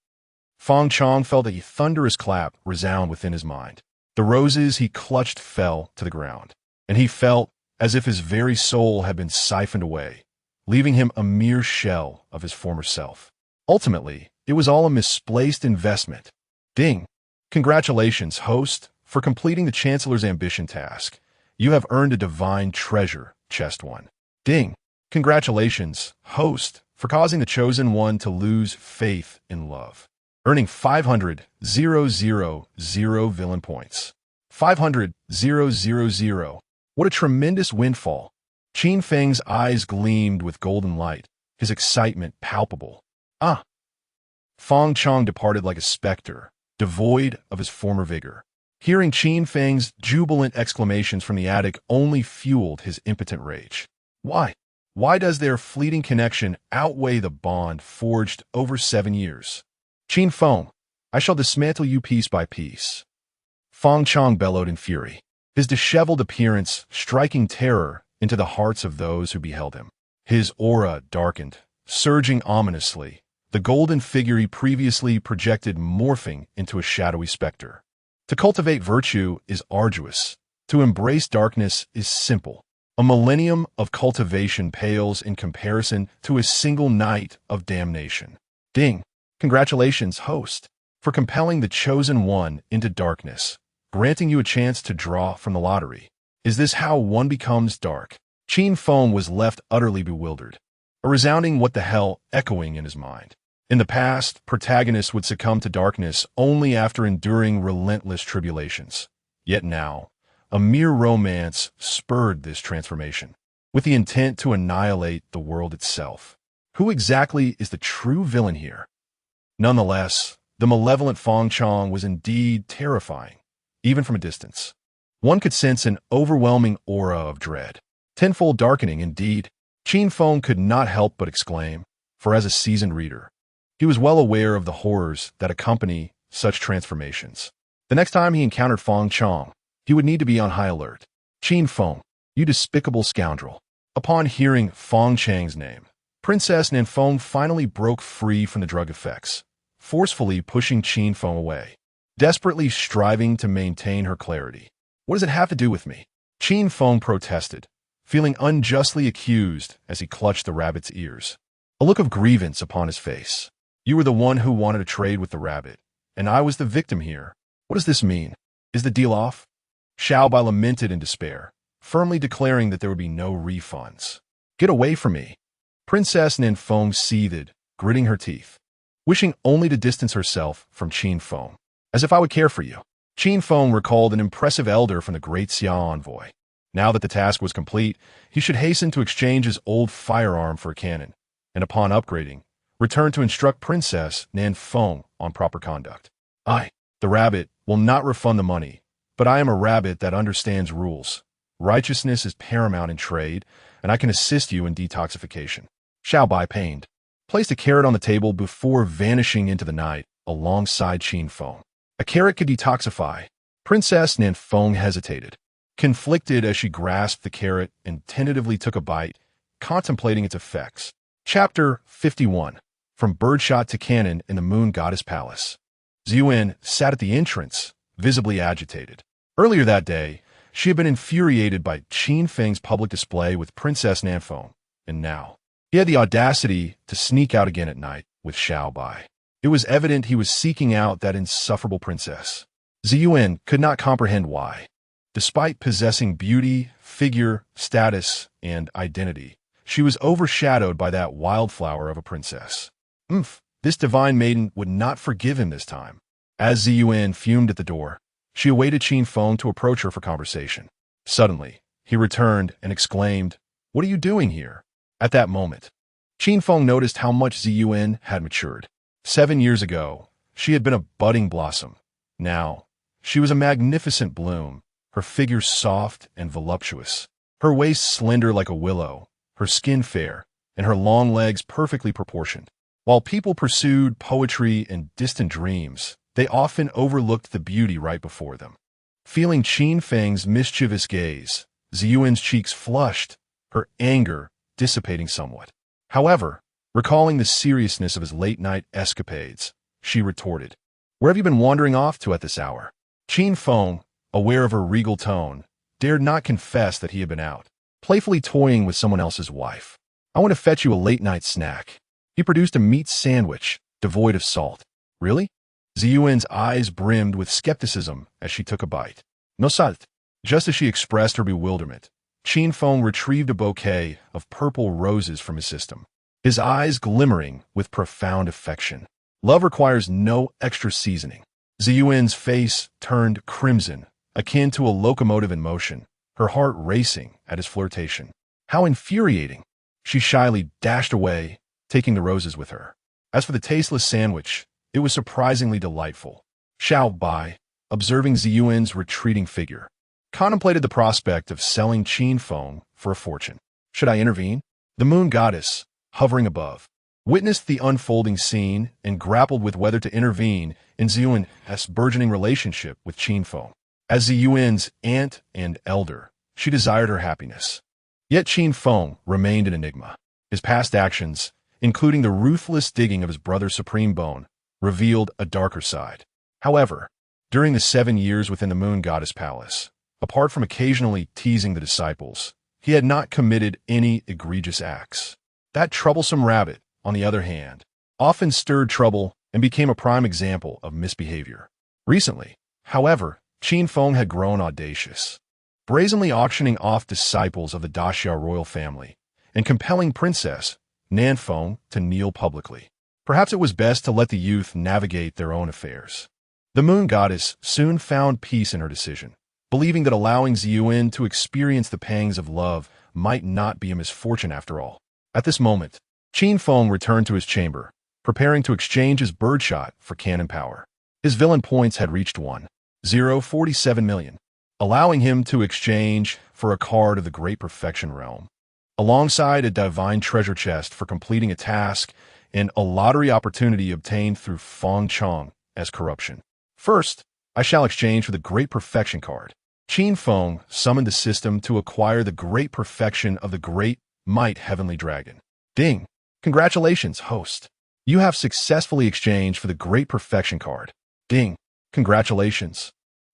Feng Chang felt a thunderous clap resound within his mind. The roses he clutched fell to the ground, and he felt as if his very soul had been siphoned away, leaving him a mere shell of his former self. Ultimately, it was all a misplaced investment. Ding! Congratulations, host, for completing the Chancellor's ambition task. You have earned a divine treasure, chest 1. Ding! Congratulations, host, for causing the Chosen One to lose faith in love, earning 500,000 villain points. 500,000. What a tremendous windfall. Qin Feng's eyes gleamed with golden light, his excitement palpable. Ah! Feng Chong departed like a specter, devoid of his former vigor. Hearing Qin Feng's jubilant exclamations from the attic only fueled his impotent rage. Why? Why does their fleeting connection outweigh the bond forged over 7 years? Qin Feng, I shall dismantle you piece by piece. Feng Chong bellowed in fury, his disheveled appearance striking terror into the hearts of those who beheld him. His aura darkened, surging ominously, the golden figure he previously projected morphing into a shadowy specter. To cultivate virtue is arduous. To embrace darkness is simple. A millennium of cultivation pales in comparison to a single night of damnation. Ding! Congratulations, host, for compelling the chosen one into darkness, granting you a chance to draw from the lottery. Is this how one becomes dark? Qin Feng was left utterly bewildered, a resounding what the hell echoing in his mind. In the past, protagonists would succumb to darkness only after enduring relentless tribulations. Yet now, a mere romance spurred this transformation, with the intent to annihilate the world itself. Who exactly is the true villain here? Nonetheless, the malevolent Feng Chong was indeed terrifying, even from a distance. One could sense an overwhelming aura of dread. Tenfold darkening, indeed. Qin Feng could not help but exclaim, for as a seasoned reader, he was well aware of the horrors that accompany such transformations. The next time he encountered Feng Chong, he would need to be on high alert. Qin Feng, you despicable scoundrel. Upon hearing Feng Chang's name, Princess Nanfeng finally broke free from the drug effects, forcefully pushing Qin Feng away, desperately striving to maintain her clarity. What does it have to do with me? Qin Feng protested, feeling unjustly accused as he clutched the rabbit's ears, a look of grievance upon his face. You were the one who wanted to trade with the rabbit, and I was the victim here. What does this mean? Is the deal off? Xiaobai lamented in despair, firmly declaring that there would be no refunds. Get away from me. Princess Nanfeng seethed, gritting her teeth, wishing only to distance herself from Qin Feng. As if I would care for you. Qin Feng recalled an impressive elder from the great Xia envoy. Now that the task was complete, he should hasten to exchange his old firearm for a cannon, and upon upgrading, return to instruct Princess Nanfeng on proper conduct. I, the rabbit, will not refund the money, but I am a rabbit that understands rules. Righteousness is paramount in trade, and I can assist you in detoxification. Xiaobai pained, placed a carrot on the table before vanishing into the night alongside Qin Feng. A carrot could detoxify. Princess Nanfeng hesitated, conflicted as she grasped the carrot and tentatively took a bite, contemplating its effects. Chapter 51. From birdshot to cannon in the Moon Goddess Palace. Ziyuan sat at the entrance, visibly agitated. Earlier that day, she had been infuriated by Qin Feng's public display with Princess Nanfeng, and now he had the audacity to sneak out again at night with Xiaobai. It was evident he was seeking out that insufferable princess. Ziyuan could not comprehend why. Despite possessing beauty, figure, status, and identity, she was overshadowed by that wildflower of a princess. This divine maiden would not forgive him this time. As Ziyuan fumed at the door, she awaited Qin Feng to approach her for conversation. Suddenly, he returned and exclaimed, "What are you doing here?" At that moment, Qin Feng noticed how much Ziyuan had matured. 7 years ago, she had been a budding blossom. Now, she was a magnificent bloom, her figure soft and voluptuous, her waist slender like a willow, her skin fair, and her long legs perfectly proportioned. While people pursued poetry and distant dreams, they often overlooked the beauty right before them. Feeling Qin Feng's mischievous gaze, Ziyuan's cheeks flushed, her anger dissipating somewhat. However, recalling the seriousness of his late-night escapades, she retorted, "Where have you been wandering off to at this hour?" Qin Feng, aware of her regal tone, dared not confess that he had been out, playfully toying with someone else's wife. "I want to fetch you a late-night snack." He produced a meat sandwich, devoid of salt. "Really?" Ziyuan's eyes brimmed with skepticism as she took a bite. "No salt." Just as she expressed her bewilderment, Qin Feng retrieved a bouquet of purple roses from his system, his eyes glimmering with profound affection. Love requires no extra seasoning. Ziyuan's face turned crimson akin to a locomotive in motion, her heart racing at his flirtation. How infuriating! She shyly dashed away, taking the roses with her. As for the tasteless sandwich, it was surprisingly delightful. Xiao Bai, observing Ziyuan's retreating figure, contemplated the prospect of selling Qin Feng for a fortune. Should I intervene? The moon goddess, hovering above, witnessed the unfolding scene and grappled with whether to intervene in Ziyuan's burgeoning relationship with Qin Feng. As Ziyuan's aunt and elder, she desired her happiness. Yet Qin Feng remained an enigma. His past actions, including the ruthless digging of his brother's supreme bone, revealed a darker side. However, during the 7 years within the moon goddess palace, apart from occasionally teasing the disciples, he had not committed any egregious acts. That troublesome rabbit, on the other hand, often stirred trouble and became a prime example of misbehavior. Recently, however, Qin Feng had grown audacious, brazenly auctioning off disciples of the Daxia royal family and compelling Princess Nan Feng to kneel publicly. Perhaps it was best to let the youth navigate their own affairs. The moon goddess soon found peace in her decision, believing that allowing Ziyuan to experience the pangs of love might not be a misfortune after all. At this moment, Qin Feng returned to his chamber, preparing to exchange his birdshot for cannon power. His villain points had reached 1,047 million, allowing him to exchange for a card of the Great Perfection Realm, alongside a divine treasure chest for completing a task and a lottery opportunity obtained through Feng Chong as corruption. First, I shall exchange for the Great Perfection card. Qin Feng summoned the system to acquire the Great Perfection of the Great Might Heavenly Dragon. Ding! Congratulations, host. You have successfully exchanged for the Great Perfection card. Ding! Congratulations.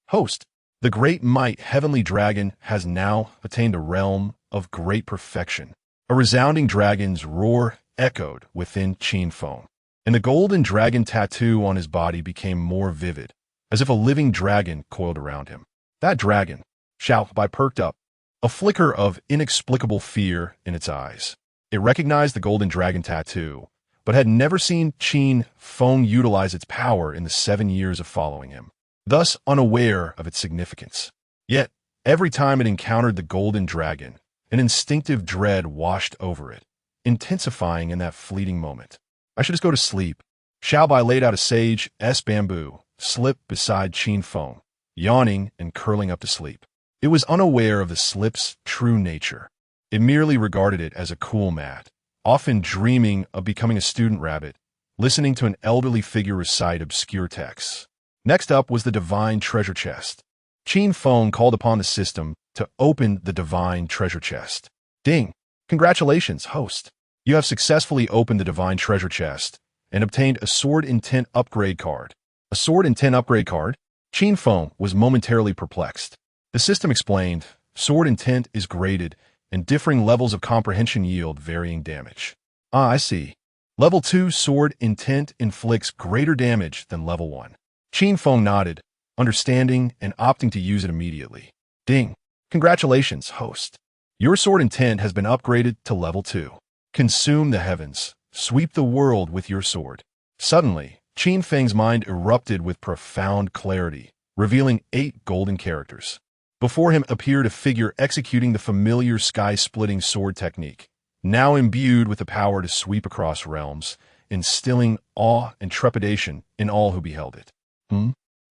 Host, the Great Might Heavenly Dragon has now attained the realm of Great Perfection. A resounding dragon's roar echoed within Qin Feng, and the golden dragon tattoo on his body became more vivid, as if a living dragon coiled around him. That dragon, Xiao Bai perked up, a flicker of inexplicable fear in its eyes. It recognized the golden dragon tattoo, but had never seen Qin Feng utilize its power in the 7 years of following him, thus unaware of its significance. Yet, every time it encountered the golden dragon, an instinctive dread washed over it, intensifying in that fleeting moment. I should just go to sleep. Xiao Bai laid out a sage's bamboo, slipped beside Qin Feng, yawning and curling up to sleep. It was unaware of the slip's true nature. It merely regarded it as a cool mat, often dreaming of becoming a student rabbit, listening to an elderly figure recite obscure texts. Next up was the divine treasure chest. Qin Feng called upon the system to open the divine treasure chest. Ding! Congratulations, host. You have successfully opened the divine treasure chest and obtained a sword intent upgrade card. A sword intent upgrade card? Qin Feng was momentarily perplexed. The system explained, sword intent is graded, and differing levels of comprehension yield varying damage. Ah, I see. Level 2 sword intent inflicts greater damage than level 1. Qin Feng nodded, understanding and opting to use it immediately. Ding! Congratulations, host. Your sword intent has been upgraded to level 2. Consume the heavens. Sweep the world with your sword. Suddenly, Qin Feng's mind erupted with profound clarity, revealing 8 golden characters. Before him appeared a figure executing the familiar sky-splitting sword technique, now imbued with the power to sweep across realms, instilling awe and trepidation in all who beheld it.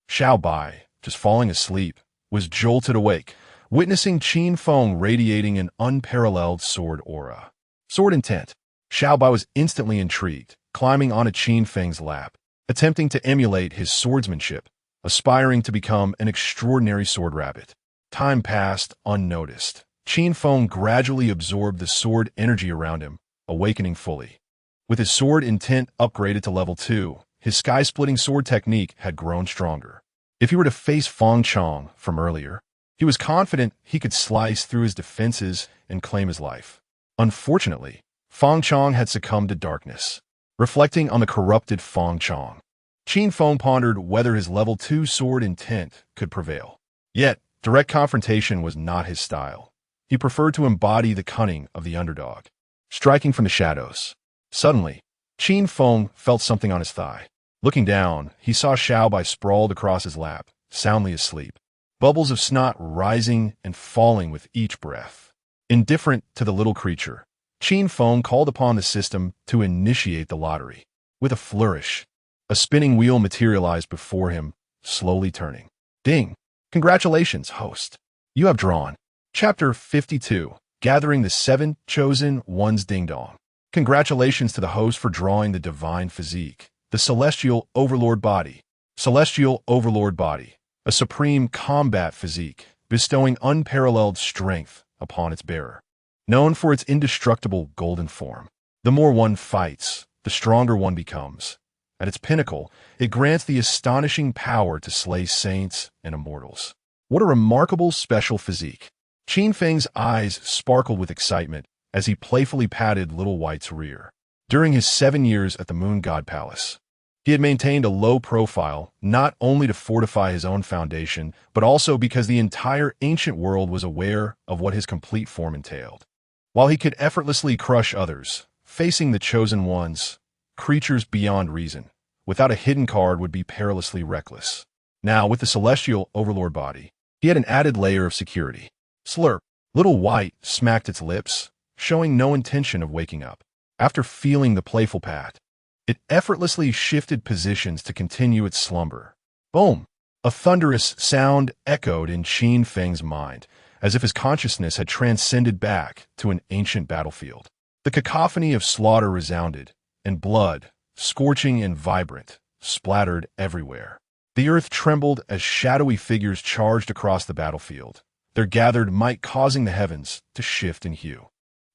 Xiao Bai, just falling asleep, was jolted awake, witnessing Qin Feng radiating an unparalleled sword aura. Sword intent. Xiao Bai was instantly intrigued, climbing onto Qin Feng's lap, attempting to emulate his swordsmanship, aspiring to become an extraordinary sword rabbit. Time passed unnoticed. Qin Feng gradually absorbed the sword energy around him, awakening fully. With his sword intent upgraded to level 2, his sky-splitting sword technique had grown stronger. If he were to face Feng Chong from earlier, he was confident he could slice through his defenses and claim his life. Unfortunately, Feng Chong had succumbed to darkness. Reflecting on the corrupted Feng Chong, Qin Feng pondered whether his level 2 sword intent could prevail. Yet, direct confrontation was not his style. He preferred to embody the cunning of the underdog, striking from the shadows. Suddenly, Qin Feng felt something on his thigh. Looking down, he saw Xiao Bai sprawled across his lap, soundly asleep. bubbles of snot rising and falling with each breath. Indifferent to the little creature, Qin Feng called upon the system to initiate the lottery. With a flourish, a spinning wheel materialized before him, slowly turning. Ding! Congratulations, host. You have drawn. Chapter 52. Gathering the 7 Chosen Ones. Ding dong. Congratulations to the host for drawing the divine physique, the Celestial Overlord body. Celestial Overlord body, a supreme combat physique, bestowing unparalleled strength upon its bearer. Known for its indestructible golden form, the more one fights, the stronger one becomes. At its pinnacle, it grants the astonishing power to slay saints and immortals. What a remarkable special physique. Qin Feng's eyes sparkled with excitement as he playfully patted Little White's rear. During his 7 years at the Moon God Palace, he had maintained a low profile, not only to fortify his own foundation, but also because the entire ancient world was aware of what his complete form entailed. While he could effortlessly crush others, facing the Chosen Ones, creatures beyond reason, without a hidden card would be perilously reckless. Now, with the Celestial Overlord body, he had an added layer of security. Slurp. Little White smacked its lips, showing no intention of waking up. After feeling the playful pat, it effortlessly shifted positions to continue its slumber. Boom! A thunderous sound echoed in Qin Feng's mind, as if his consciousness had transcended back to an ancient battlefield. The cacophony of slaughter resounded, and blood, scorching and vibrant, splattered everywhere. The earth trembled as shadowy figures charged across the battlefield, their gathered might causing the heavens to shift in hue.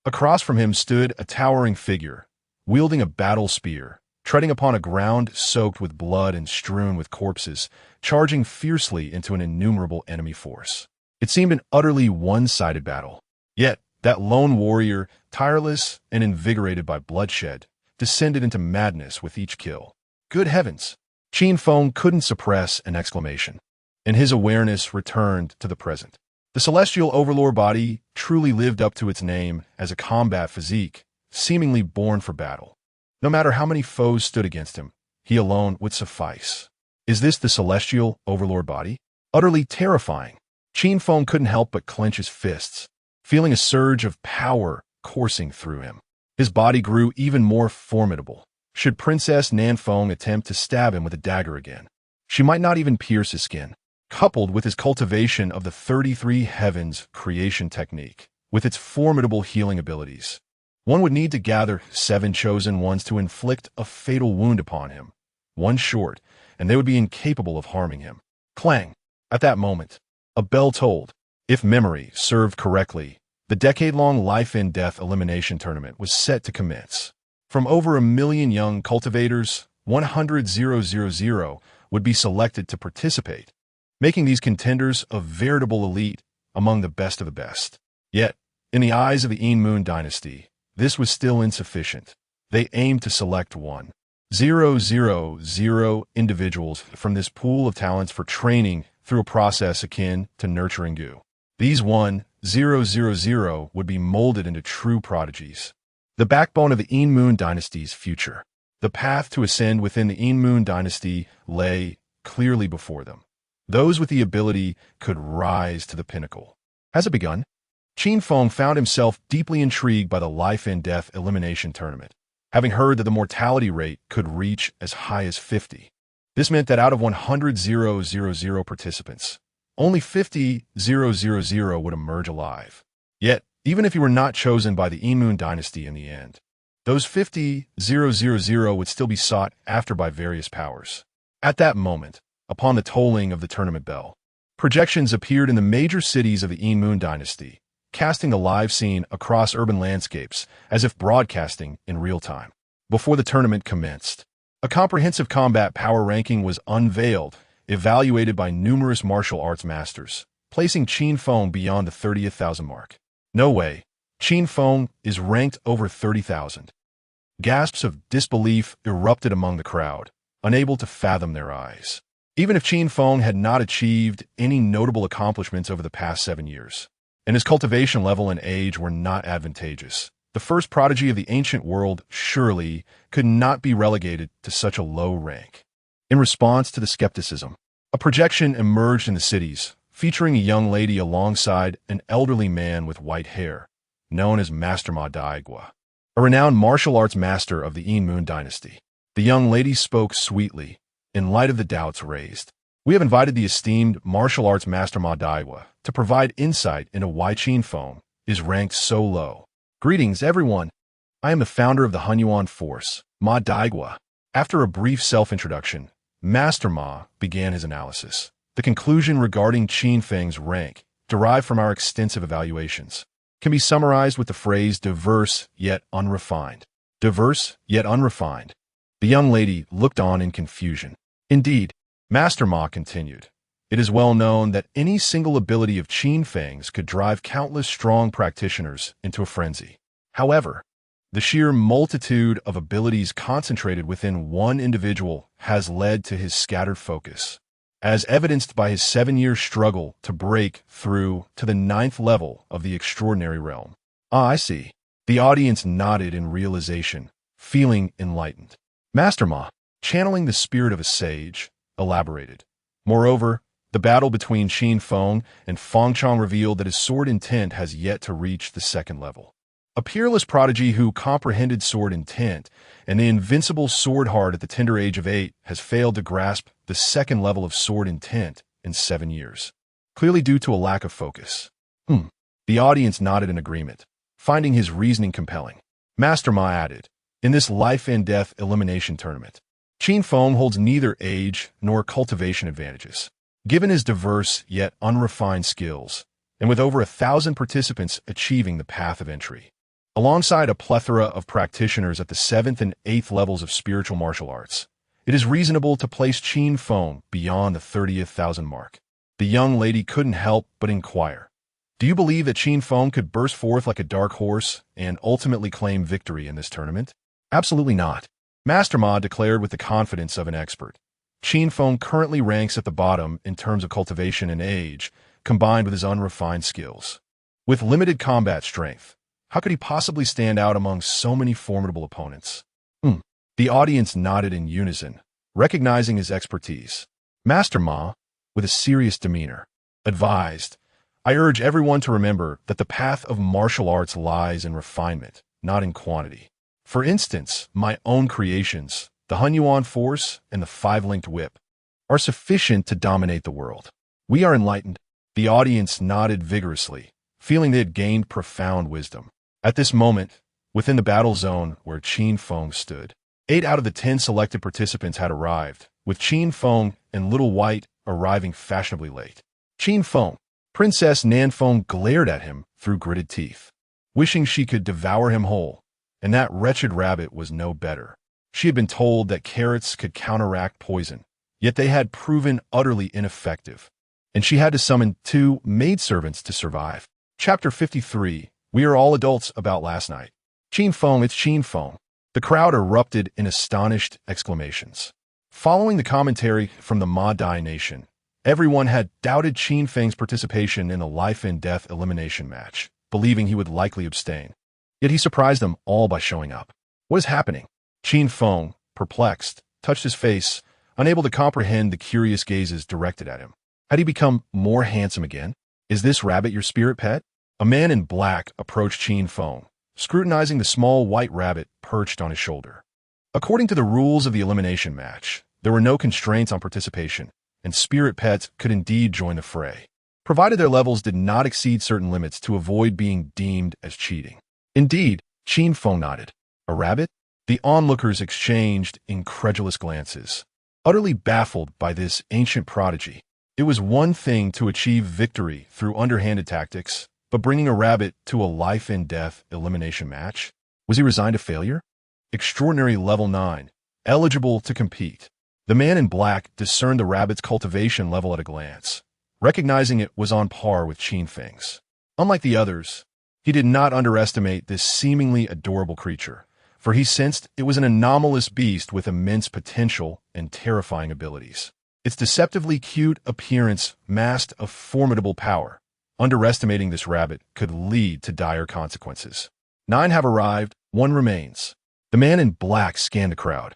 Across from him stood a towering figure, wielding a battle spear, treading upon a ground soaked with blood and strewn with corpses, charging fiercely into an innumerable enemy force. It seemed an utterly one-sided battle. Yet, that lone warrior, tireless and invigorated by bloodshed, descended into madness with each kill. Good heavens! Qin Feng couldn't suppress an exclamation, and his awareness returned to the present. The Celestial Overlord body truly lived up to its name as a combat physique, seemingly born for battle. No matter how many foes stood against him, he alone would suffice. Is this the Celestial Overlord body? Utterly terrifying. Qin Feng couldn't help but clench his fists, feeling a surge of power coursing through him. His body grew even more formidable. Should Princess Nanfeng attempt to stab him with a dagger again, she might not even pierce his skin. Coupled with his cultivation of the 33 Heavens creation technique, with its formidable healing abilities, one would need to gather 7 Chosen Ones to inflict a fatal wound upon him. One short, and they would be incapable of harming him. Clang! At that moment, a bell tolled. If memory served correctly, the decade-long life and death elimination tournament was set to commence. From over 1 million young cultivators, 100,000 would be selected to participate, making these contenders a veritable elite among the best of the best. Yet, in the eyes of the Moon dynasty, this was still insufficient. They aimed to select 1,000 individuals from this pool of talents for training through a process akin to nurturing goo. These 1,000 would be molded into true prodigies, the backbone of the Moon dynasty's future. The path to ascend within the Moon dynasty lay clearly before them. Those with the ability could rise to the pinnacle. Has it begun? Qin Feng found himself deeply intrigued by the life and death elimination tournament, having heard that the mortality rate could reach as high as 50. This meant that out of 100,000 participants, only 50,000 would emerge alive. Yet, even if you were not chosen by the Moon dynasty in the end, those 50,000 would still be sought after by various powers. At that moment, upon the tolling of the tournament bell, projections appeared in the major cities of the Moon dynasty, casting the live scene across urban landscapes as if broadcasting in real time. Before the tournament commenced, a comprehensive combat power ranking was unveiled, evaluated by numerous martial arts masters, placing Qin Feng beyond the 30,000 mark. No way. Qin Feng is ranked over 30,000. Gasps of disbelief erupted among the crowd, unable to fathom their eyes. Even if Qin Feng had not achieved any notable accomplishments over the past 7 years, and his cultivation level and age were not advantageous, the first prodigy of the ancient world surely could not be relegated to such a low rank. In response to the skepticism, a projection emerged in the cities, featuring a young lady alongside an elderly man with white hair, known as Master Ma Daigua, a renowned martial arts master of the Moon dynasty. The young lady spoke sweetly, in light of the doubts raised. We have invited the esteemed martial arts master Ma Daigua to provide insight into why Qin Feng is ranked so low. Greetings, everyone. I am the founder of the Hunyuan Force, Ma Daigua. After a brief self-introduction, Master Ma began his analysis. The conclusion regarding Qin Feng's rank, derived from our extensive evaluations, can be summarized with the phrase diverse yet unrefined. Diverse yet unrefined. The young lady looked on in confusion. Indeed, Master Ma continued, it is well known that any single ability of Qin Feng's could drive countless strong practitioners into a frenzy. However, the sheer multitude of abilities concentrated within one individual has led to his scattered focus, as evidenced by his 7-year struggle to break through to the 9th level of the extraordinary realm. Ah, I see. The audience nodded in realization, feeling enlightened. Master Ma, channeling the spirit of a sage, elaborated. Moreover, the battle between Qin Feng and Fengchong revealed that his sword intent has yet to reach the 2nd level. A peerless prodigy who comprehended sword intent and the invincible sword heart at the tender age of 8 has failed to grasp the 2nd level of sword intent in 7 years, clearly due to a lack of focus. The audience nodded in agreement, finding his reasoning compelling. Master Ma added, in this life and death elimination tournament, Qin Feng holds neither age nor cultivation advantages. Given his diverse yet unrefined skills, and with over 1,000 participants achieving the path of entry, alongside a plethora of practitioners at the 7th and 8th levels of spiritual martial arts, it is reasonable to place Qin Feng beyond the 30,000 mark. The young lady couldn't help but inquire, do you believe that Qin Feng could burst forth like a dark horse and ultimately claim victory in this tournament? Absolutely not. Master Ma declared with the confidence of an expert. Qin Feng currently ranks at the bottom in terms of cultivation and age, combined with his unrefined skills. With limited combat strength, how could he possibly stand out among so many formidable opponents? The audience nodded in unison, recognizing his expertise. Master Ma, with a serious demeanor, advised, I urge everyone to remember that the path of martial arts lies in refinement, not in quantity. For instance, my own creations, the Hunyuan Force and the 5-linked whip, are sufficient to dominate the world. We are enlightened. The audience nodded vigorously, feeling they had gained profound wisdom. At this moment, within the battle zone where Qin Feng stood, 8 out of the 10 selected participants had arrived, with Qin Feng and Little White arriving fashionably late. Qin Feng, Princess Nanfeng glared at him through gritted teeth, wishing she could devour him whole. And that wretched rabbit was no better. She had been told that carrots could counteract poison, yet they had proven utterly ineffective, and she had to summon 2 maidservants to survive. Chapter 53. We are all adults about last night. Qin Feng, it's Qin Feng. The crowd erupted in astonished exclamations. Following the commentary from the Ma Dai Nation, everyone had doubted Qin Feng's participation in the life and death elimination match, believing he would likely abstain. Yet he surprised them all by showing up. What is happening? Qin Feng, perplexed, touched his face, unable to comprehend the curious gazes directed at him. Had he become more handsome again? Is this rabbit your spirit pet? A man in black approached Qin Feng, scrutinizing the small white rabbit perched on his shoulder. According to the rules of the elimination match, there were no constraints on participation, and spirit pets could indeed join the fray, provided their levels did not exceed certain limits to avoid being deemed as cheating. Indeed, Qin Feng nodded. A rabbit? The onlookers exchanged incredulous glances, utterly baffled by this ancient prodigy. It was one thing to achieve victory through underhanded tactics, but bringing a rabbit to a life-and-death elimination match? Was he resigned to failure? Extraordinary level 9, eligible to compete. The man in black discerned the rabbit's cultivation level at a glance, recognizing it was on par with Qin Feng's. Unlike the others, he did not underestimate this seemingly adorable creature, for he sensed it was an anomalous beast with immense potential and terrifying abilities. Its deceptively cute appearance masked a formidable power. Underestimating this rabbit could lead to dire consequences. 9 have arrived, 1 remains. The man in black scanned the crowd,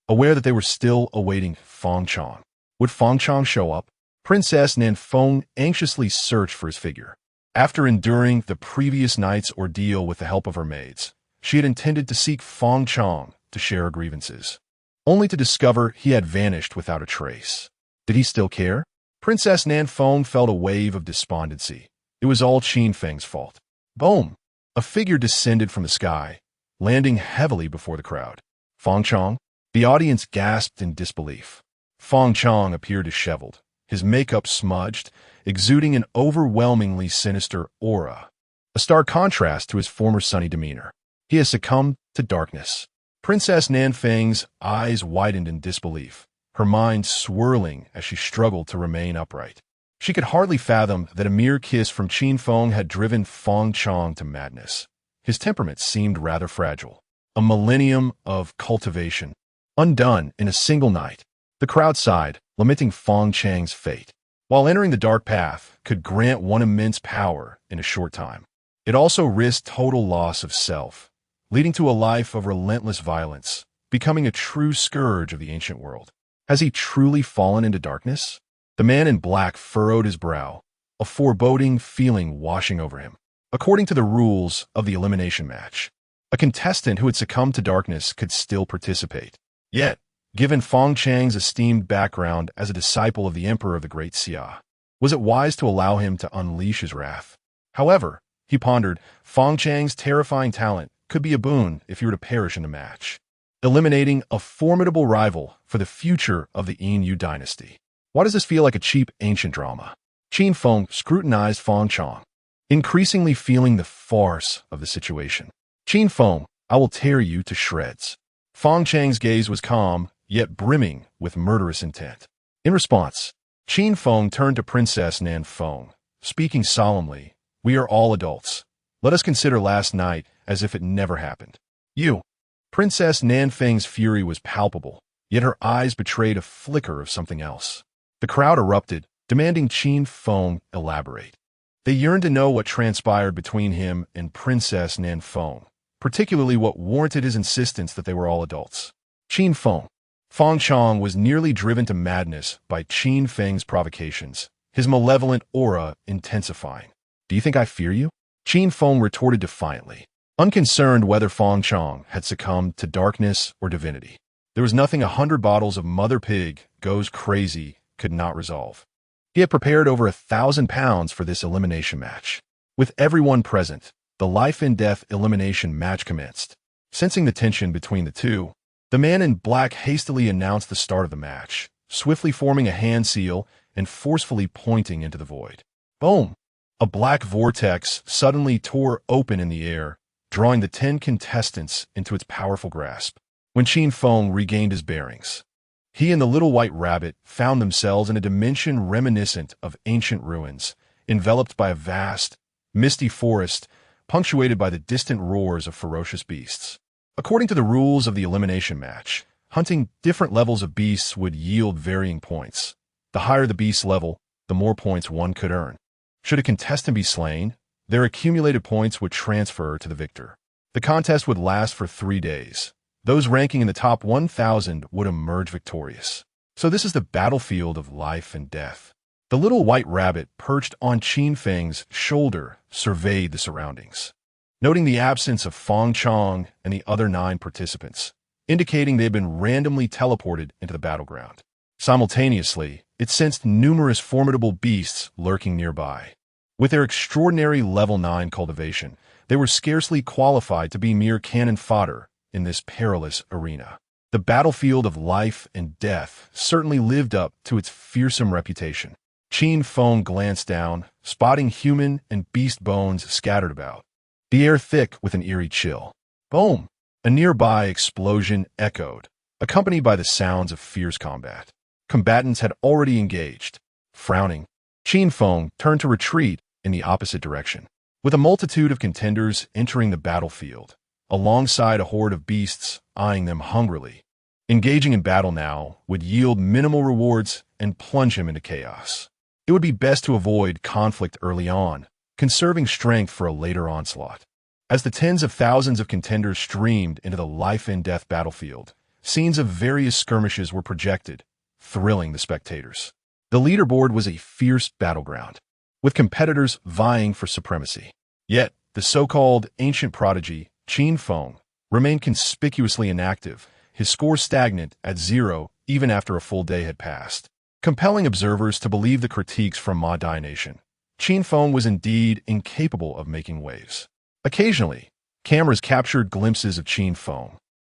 aware that they were still awaiting Fengchong. Would Fengchong show up? Princess Nan Feng anxiously searched for his figure. After enduring the previous night's ordeal with the help of her maids, she had intended to seek Feng Chong to share her grievances, only to discover he had vanished without a trace. Did he still care? Princess Nan Feng felt a wave of despondency. It was all Qin Feng's fault. Boom! A figure descended from the sky, landing heavily before the crowd. Feng Chong? The audience gasped in disbelief. Feng Chong appeared disheveled, his makeup smudged, exuding an overwhelmingly sinister aura, a stark contrast to his former sunny demeanor. He has succumbed to darkness. Princess Nan Feng's eyes widened in disbelief, her mind swirling as she struggled to remain upright. She could hardly fathom that a mere kiss from Qin Feng had driven Feng Chong to madness. His temperament seemed rather fragile. A millennium of cultivation, undone in a single night. The crowd sighed, lamenting Feng Chang's fate. While entering the dark path could grant one immense power in a short time, it also risked total loss of self, leading to a life of relentless violence, becoming a true scourge of the ancient world. Has he truly fallen into darkness? The man in black furrowed his brow, a foreboding feeling washing over him. According to the rules of the elimination match, a contestant who had succumbed to darkness could still participate. Yet, given Feng Chang's esteemed background as a disciple of the Emperor of the Great Xia, was it wise to allow him to unleash his wrath? However, he pondered, Feng Chang's terrifying talent could be a boon if he were to perish in the match, eliminating a formidable rival for the future of the Yin dynasty. Why does this feel like a cheap ancient drama? Qin Feng scrutinized Feng Chong, increasingly feeling the farce of the situation. Qin Feng, I will tear you to shreds. Feng Chang's gaze was calm, yet brimming with murderous intent. In response, Qin Feng turned to Princess Nan Feng, speaking solemnly, we are all adults. Let us consider last night as if it never happened. You. Princess Nan Feng's fury was palpable, yet her eyes betrayed a flicker of something else. The crowd erupted, demanding Qin Feng elaborate. They yearned to know what transpired between him and Princess Nan Feng, particularly what warranted his insistence that they were all adults. Qin Feng Chong was nearly driven to madness by Qin Feng's provocations, his malevolent aura intensifying. Do you think I fear you? Qin Feng retorted defiantly, unconcerned whether Feng Chong had succumbed to darkness or divinity. There was nothing 100 bottles of Mother Pig Goes Crazy could not resolve. He had prepared over 1,000 pounds for this elimination match. With everyone present, the life-and-death elimination match commenced. Sensing the tension between the two, the man in black hastily announced the start of the match, swiftly forming a hand seal and forcefully pointing into the void. Boom! A black vortex suddenly tore open in the air, drawing the 10 contestants into its powerful grasp. When Qin Feng regained his bearings, he and the little white rabbit found themselves in a dimension reminiscent of ancient ruins, enveloped by a vast, misty forest, punctuated by the distant roars of ferocious beasts. According to the rules of the elimination match, hunting different levels of beasts would yield varying points. The higher the beast level, the more points one could earn. Should a contestant be slain, their accumulated points would transfer to the victor. The contest would last for 3 days. Those ranking in the top 1,000 would emerge victorious. So this is the battlefield of life and death. The little white rabbit perched on Qin Feng's shoulder surveyed the surroundings, noting the absence of Feng Chong and the other 9 participants, indicating they had been randomly teleported into the battleground. Simultaneously, it sensed numerous formidable beasts lurking nearby. With their extraordinary level 9 cultivation, they were scarcely qualified to be mere cannon fodder in this perilous arena. The battlefield of life and death certainly lived up to its fearsome reputation. Qin Feng glanced down, spotting human and beast bones scattered about, the air thick with an eerie chill. Boom! A nearby explosion echoed, accompanied by the sounds of fierce combat. Combatants had already engaged. Frowning, Qin Feng turned to retreat in the opposite direction. With a multitude of contenders entering the battlefield, alongside a horde of beasts eyeing them hungrily, engaging in battle now would yield minimal rewards and plunge him into chaos. It would be best to avoid conflict early on, conserving strength for a later onslaught. As the tens of thousands of contenders streamed into the life-and-death battlefield, scenes of various skirmishes were projected, thrilling the spectators. The leaderboard was a fierce battleground, with competitors vying for supremacy. Yet, the so-called ancient prodigy, Qin Feng, remained conspicuously inactive, his score stagnant at 0 even after a full day had passed. Compelling observers to believe the critiques from Ma Dai Nation, Qin Feng was indeed incapable of making waves. Occasionally, cameras captured glimpses of Qin Feng,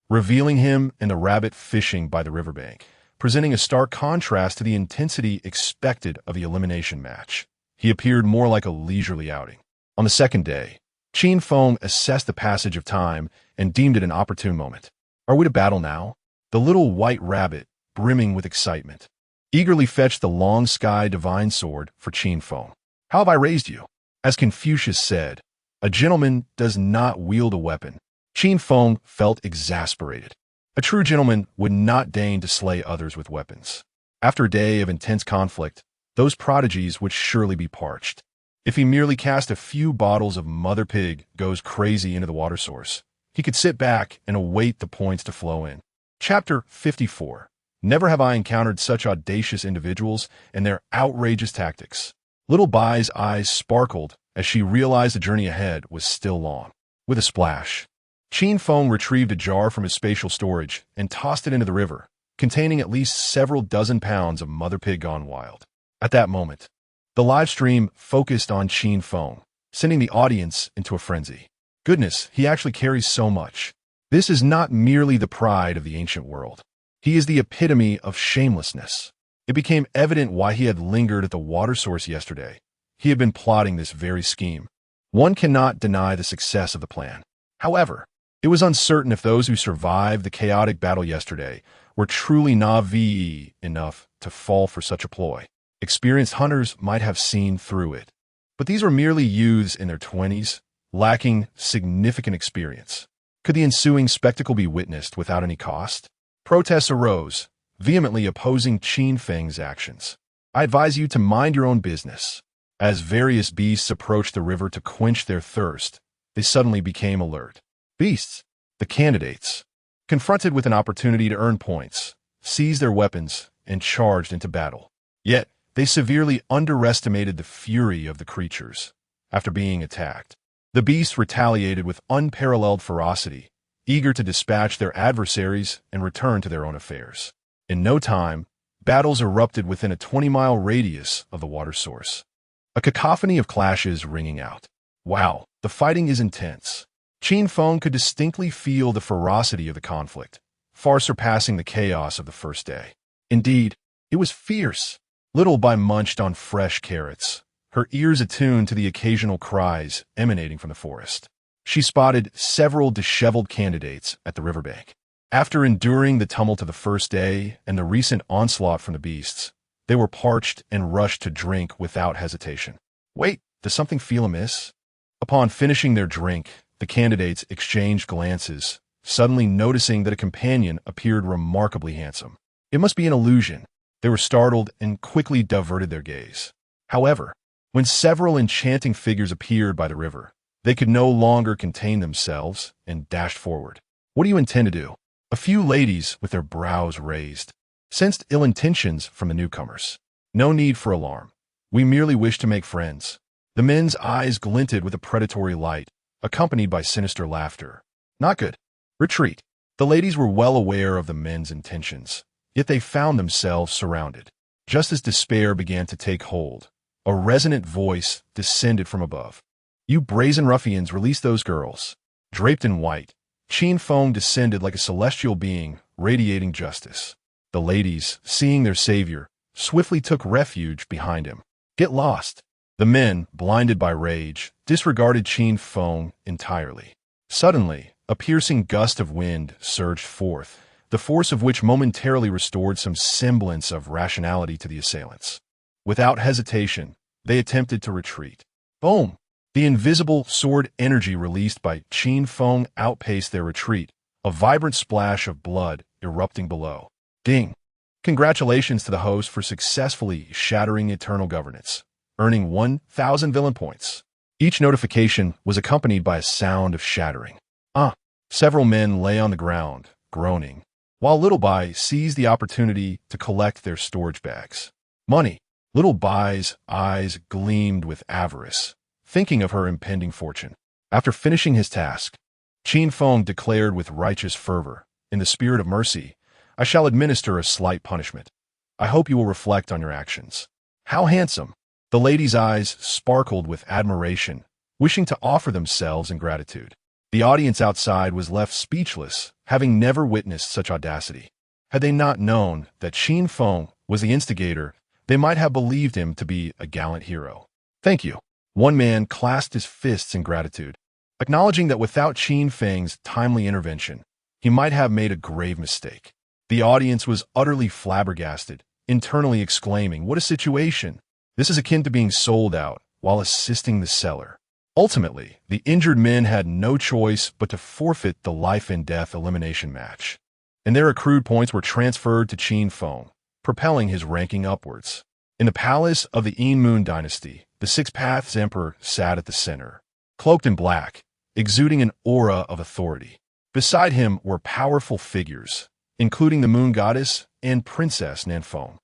revealing him in the rabbit fishing by the riverbank, presenting a stark contrast to the intensity expected of the elimination match. He appeared more like a leisurely outing. On the second day, Qin Feng assessed the passage of time and deemed it an opportune moment. Are we to battle now? The little white rabbit, brimming with excitement, eagerly fetched the long sky divine sword for Qin Feng. How have I raised you? As Confucius said, a gentleman does not wield a weapon. Qin Feng felt exasperated. A true gentleman would not deign to slay others with weapons. After a day of intense conflict, those prodigies would surely be parched. If he merely cast a few bottles of Mother Pig goes crazy into the water source, he could sit back and await the points to flow in. Chapter 54. Never have I encountered such audacious individuals and their outrageous tactics. Little Bai's eyes sparkled as she realized the journey ahead was still long. With a splash, Qin Feng retrieved a jar from his spatial storage and tossed it into the river, containing at least several dozen pounds of Mother Pig gone wild. At that moment, the live stream focused on Qin Feng, sending the audience into a frenzy. Goodness, he actually carries so much. This is not merely the pride of the ancient world. He is the epitome of shamelessness. It became evident why he had lingered at the water source yesterday. He had been plotting this very scheme. One cannot deny the success of the plan. However, it was uncertain if those who survived the chaotic battle yesterday were truly naive enough to fall for such a ploy. Experienced hunters might have seen through it. But these were merely youths in their 20s, lacking significant experience. Could the ensuing spectacle be witnessed without any cost? Protests arose, vehemently opposing Qin Feng's actions. I advise you to mind your own business. As various beasts approached the river to quench their thirst, they suddenly became alert. Beasts, the candidates, confronted with an opportunity to earn points, seized their weapons and charged into battle. Yet, they severely underestimated the fury of the creatures. After being attacked, the beasts retaliated with unparalleled ferocity, eager to dispatch their adversaries and return to their own affairs. In no time, battles erupted within a 20-mile radius of the water source. A cacophony of clashes ringing out. Wow, the fighting is intense. Qin Feng could distinctly feel the ferocity of the conflict, far surpassing the chaos of the first day. Indeed, it was fierce. Little Bai munched on fresh carrots, her ears attuned to the occasional cries emanating from the forest. She spotted several disheveled candidates at the riverbank. After enduring the tumult of the first day and the recent onslaught from the beasts, they were parched and rushed to drink without hesitation. Wait, does something feel amiss? Upon finishing their drink, the candidates exchanged glances, suddenly noticing that a companion appeared remarkably handsome. It must be an illusion. They were startled and quickly diverted their gaze. However, when several enchanting figures appeared by the river, they could no longer contain themselves and dashed forward. What do you intend to do? A few ladies, with their brows raised, sensed ill intentions from the newcomers. No need for alarm. We merely wish to make friends. The men's eyes glinted with a predatory light, accompanied by sinister laughter. Not good. Retreat. The ladies were well aware of the men's intentions, yet they found themselves surrounded. Just as despair began to take hold, a resonant voice descended from above. You brazen ruffians, release those girls. Draped in white, Qin Feng descended like a celestial being, radiating justice. The ladies, seeing their savior, swiftly took refuge behind him. Get lost. The men, blinded by rage, disregarded Qin Feng entirely. Suddenly, a piercing gust of wind surged forth, the force of which momentarily restored some semblance of rationality to the assailants. Without hesitation, they attempted to retreat. Boom! The invisible sword energy released by Qin Feng outpaced their retreat, a vibrant splash of blood erupting below. Ding! Congratulations to the host for successfully shattering eternal governance, earning 1,000 villain points. Each notification was accompanied by a sound of shattering. Several men lay on the ground, groaning, while Little Bai seized the opportunity to collect their storage bags. Money. Little Bai's eyes gleamed with avarice, thinking of her impending fortune. After finishing his task, Qin Feng declared with righteous fervor, "In the spirit of mercy, I shall administer a slight punishment. I hope you will reflect on your actions." How handsome! The lady's eyes sparkled with admiration, wishing to offer themselves in gratitude. The audience outside was left speechless, having never witnessed such audacity. Had they not known that Qin Feng was the instigator, they might have believed him to be a gallant hero. "Thank you." One man clasped his fists in gratitude, acknowledging that without Qin Feng's timely intervention, he might have made a grave mistake. The audience was utterly flabbergasted, internally exclaiming, "What a situation! This is akin to being sold out while assisting the seller." Ultimately, the injured men had no choice but to forfeit the life-and-death elimination match, and their accrued points were transferred to Qin Feng, propelling his ranking upwards. In the palace of the Yin Moon dynasty, the Six Paths Emperor sat at the center, cloaked in black, exuding an aura of authority. Beside him were powerful figures, including the Moon Goddess and Princess Nanfeng,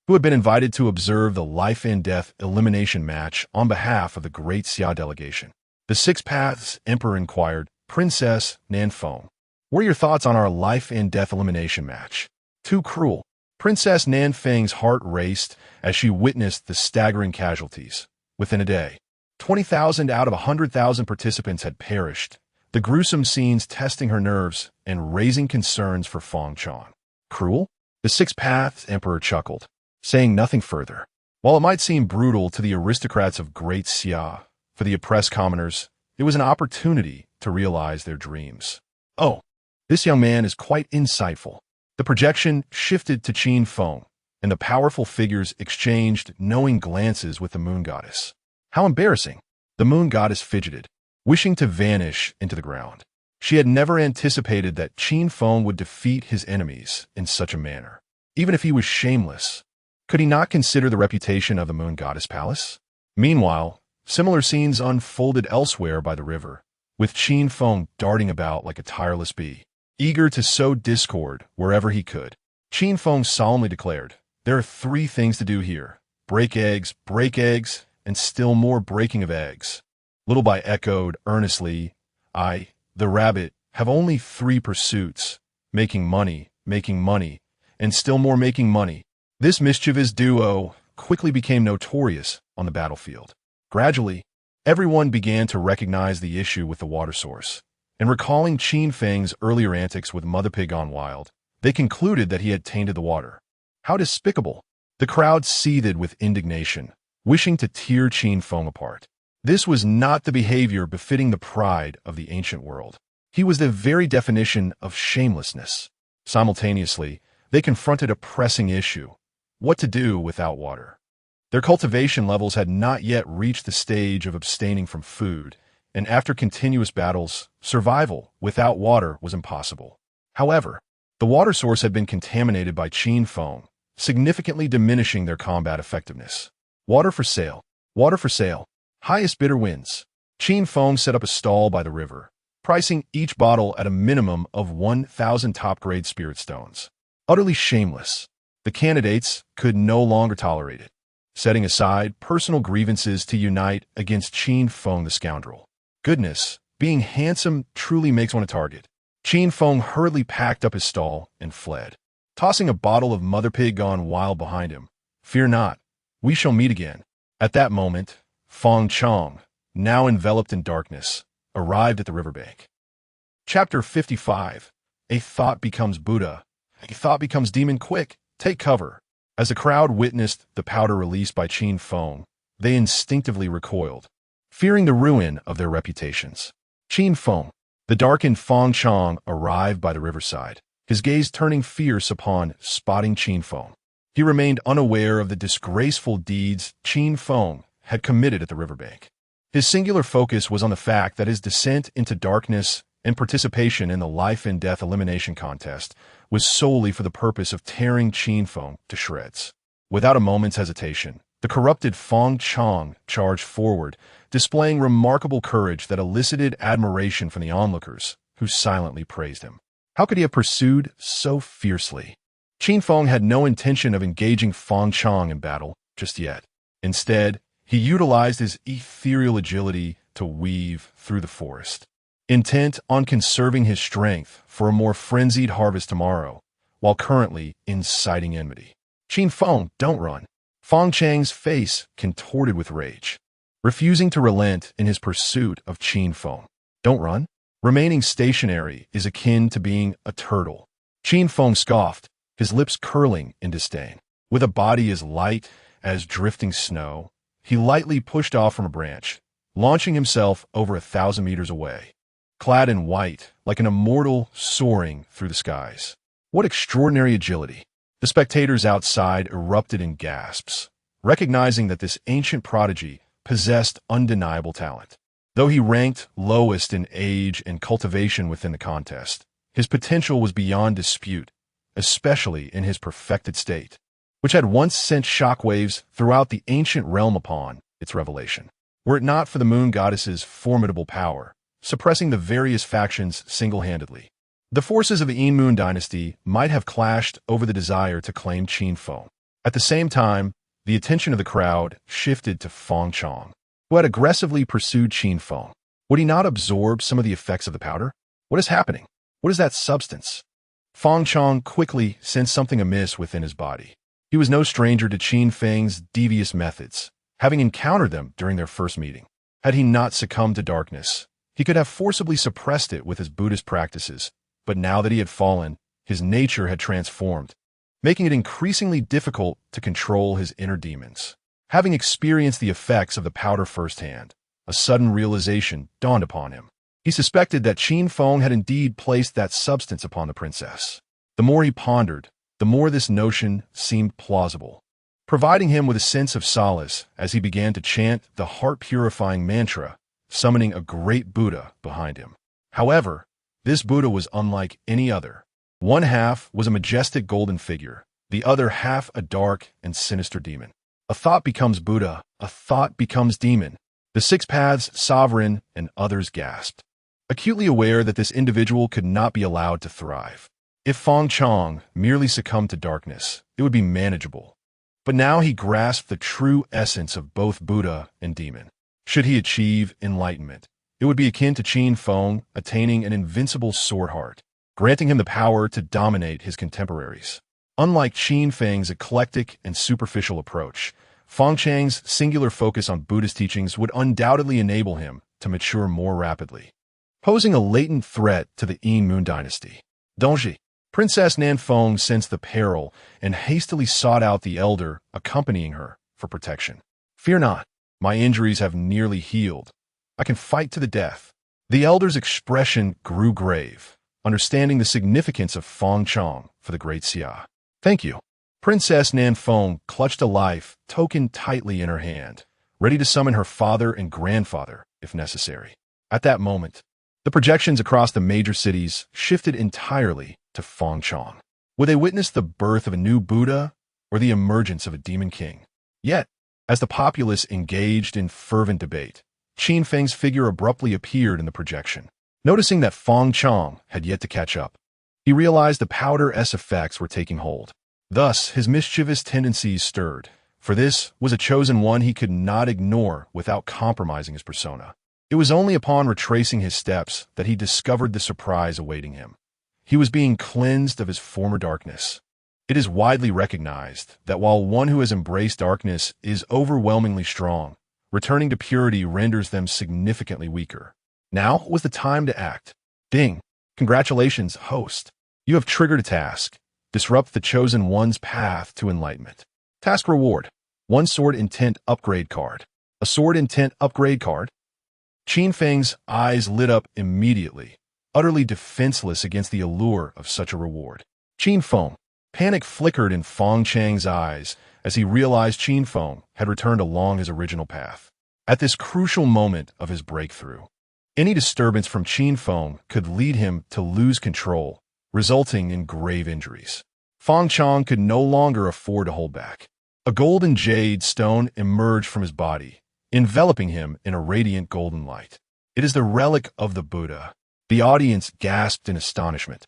who had been invited to observe the life-and-death elimination match on behalf of the Great Xia delegation. The Six Paths Emperor inquired, "Princess Nanfeng, what are your thoughts on our life-and-death elimination match?" "Too cruel." Princess Nanfeng's heart raced as she witnessed the staggering casualties. Within a day, 20,000 out of 100,000 participants had perished, the gruesome scenes testing her nerves and raising concerns for Feng Chang. "Cruel?" The Six Paths Emperor chuckled, saying nothing further. While it might seem brutal to the aristocrats of Great Xia, for the oppressed commoners, it was an opportunity to realize their dreams. "Oh, this young man is quite insightful." The projection shifted to Qin Feng, and the powerful figures exchanged knowing glances with the Moon Goddess. How embarrassing! The Moon Goddess fidgeted, wishing to vanish into the ground. She had never anticipated that Qin Feng would defeat his enemies in such a manner. Even if he was shameless, could he not consider the reputation of the Moon Goddess Palace? Meanwhile, similar scenes unfolded elsewhere by the river, with Qin Feng darting about like a tireless bee, eager to sow discord wherever he could. Qin Feng solemnly declared, "There are 3 things to do here: break eggs, and still more breaking of eggs." Little Bai echoed earnestly, "I, the rabbit, have only 3 pursuits: making money, and still more making money." This mischievous duo quickly became notorious on the battlefield. Gradually, everyone began to recognize the issue with the water source, and recalling Qin Feng's earlier antics with Mother Pig Gone Wild, they concluded that he had tainted the water. How despicable! The crowd seethed with indignation, wishing to tear Qin Feng apart. This was not the behavior befitting the pride of the ancient world. He was the very definition of shamelessness. Simultaneously, they confronted a pressing issue: what to do without water. Their cultivation levels had not yet reached the stage of abstaining from food, and after continuous battles, survival without water was impossible. However, the water source had been contaminated by Qin Feng, significantly diminishing their combat effectiveness. Water for sale. Water for sale. Highest bidder wins. Qin Feng set up a stall by the river, pricing each bottle at a minimum of 1,000 top-grade spirit stones. Utterly shameless. The candidates could no longer tolerate it, setting aside personal grievances to unite against Qin Feng the scoundrel. Goodness, being handsome truly makes one a target. Qin Feng hurriedly packed up his stall and fled, tossing a bottle of Mother Pig Gone Wild behind him. "Fear not, we shall meet again." At that moment, Feng Chang, now enveloped in darkness, arrived at the riverbank. Chapter 55. A thought becomes Buddha. A thought becomes demon. Quick, take cover. As the crowd witnessed the powder released by Qin Feng, they instinctively recoiled, fearing the ruin of their reputations. Qin Feng, the darkened Feng Chang, arrived by the riverside, his gaze turning fierce upon spotting Qin Feng. He remained unaware of the disgraceful deeds Qin Feng had committed at the riverbank. His singular focus was on the fact that his descent into darkness and participation in the life-and-death elimination contest was solely for the purpose of tearing Qin Feng to shreds. Without a moment's hesitation, the corrupted Feng Chang charged forward, displaying remarkable courage that elicited admiration from the onlookers, who silently praised him. How could he have pursued so fiercely? Qin Feng had no intention of engaging Feng Chang in battle just yet. Instead, he utilized his ethereal agility to weave through the forest, intent on conserving his strength for a more frenzied harvest tomorrow, while currently inciting enmity. Qin Feng, don't run. Feng Chang's face contorted with rage, refusing to relent in his pursuit of Qin Feng. Don't run? Remaining stationary is akin to being a turtle. Qin Feng scoffed, his lips curling in disdain. With a body as light as drifting snow, he lightly pushed off from a branch, launching himself over 1,000 meters away, clad in white like an immortal soaring through the skies. What extraordinary agility! The spectators outside erupted in gasps, recognizing that this ancient prodigy possessed undeniable talent. Though he ranked lowest in age and cultivation within the contest, his potential was beyond dispute, especially in his perfected state, which had once sent shockwaves throughout the ancient realm upon its revelation. Were it not for the moon goddess's formidable power, suppressing the various factions single-handedly, the forces of the Yin Moon dynasty might have clashed over the desire to claim Qin Feng. At the same time, the attention of the crowd shifted to Feng Chang, who had aggressively pursued Qin Feng. Would he not absorb some of the effects of the powder? What is happening? What is that substance? Feng Chang quickly sensed something amiss within his body. He was no stranger to Qin Feng's devious methods, having encountered them during their first meeting. Had he not succumbed to darkness, he could have forcibly suppressed it with his Buddhist practices, but now that he had fallen, his nature had transformed, making it increasingly difficult to control his inner demons. Having experienced the effects of the powder firsthand, a sudden realization dawned upon him. He suspected that Qin Feng had indeed placed that substance upon the princess. The more he pondered, the more this notion seemed plausible, providing him with a sense of solace as he began to chant the heart-purifying mantra, summoning a great Buddha behind him. However, this Buddha was unlike any other. One half was a majestic golden figure, the other half a dark and sinister demon. A thought becomes Buddha, a thought becomes demon. The six paths sovereign and others gasped, acutely aware that this individual could not be allowed to thrive. If Feng Chang merely succumbed to darkness, it would be manageable. But now he grasped the true essence of both Buddha and demon. Should he achieve enlightenment, it would be akin to Qin Feng attaining an invincible sword heart, granting him the power to dominate his contemporaries. Unlike Qin Feng's eclectic and superficial approach, Feng Chang's singular focus on Buddhist teachings would undoubtedly enable him to mature more rapidly, posing a latent threat to the Yin Moon dynasty. Dongji, Princess Nanfeng sensed the peril and hastily sought out the elder accompanying her for protection. Fear not, my injuries have nearly healed. I can fight to the death. The elder's expression grew grave, understanding the significance of Feng Chang for the great Xia. Thank you. Princess Nanfeng clutched a life token tightly in her hand, ready to summon her father and grandfather if necessary. At that moment, the projections across the major cities shifted entirely to Feng Chang. Would they witness the birth of a new Buddha or the emergence of a demon king? Yet, as the populace engaged in fervent debate, Qin Feng's figure abruptly appeared in the projection. Noticing that Feng Chang had yet to catch up, he realized the powder-s effects were taking hold. Thus, his mischievous tendencies stirred, for this was a chosen one he could not ignore without compromising his persona. It was only upon retracing his steps that he discovered the surprise awaiting him. He was being cleansed of his former darkness. It is widely recognized that while one who has embraced darkness is overwhelmingly strong, returning to purity renders them significantly weaker. Now was the time to act. Ding! Congratulations, host. You have triggered a task. Disrupt the chosen one's path to enlightenment. Task reward. 1 sword intent upgrade card. A sword intent upgrade card? Qin Feng's eyes lit up immediately, utterly defenseless against the allure of such a reward. Qin Feng. Panic flickered in Feng Chang's eyes as he realized Qin Feng had returned along his original path. At this crucial moment of his breakthrough, any disturbance from Qin Feng could lead him to lose control, resulting in grave injuries. Feng Chang could no longer afford to hold back. A golden jade stone emerged from his body, enveloping him in a radiant golden light. It is the relic of the Buddha. The audience gasped in astonishment.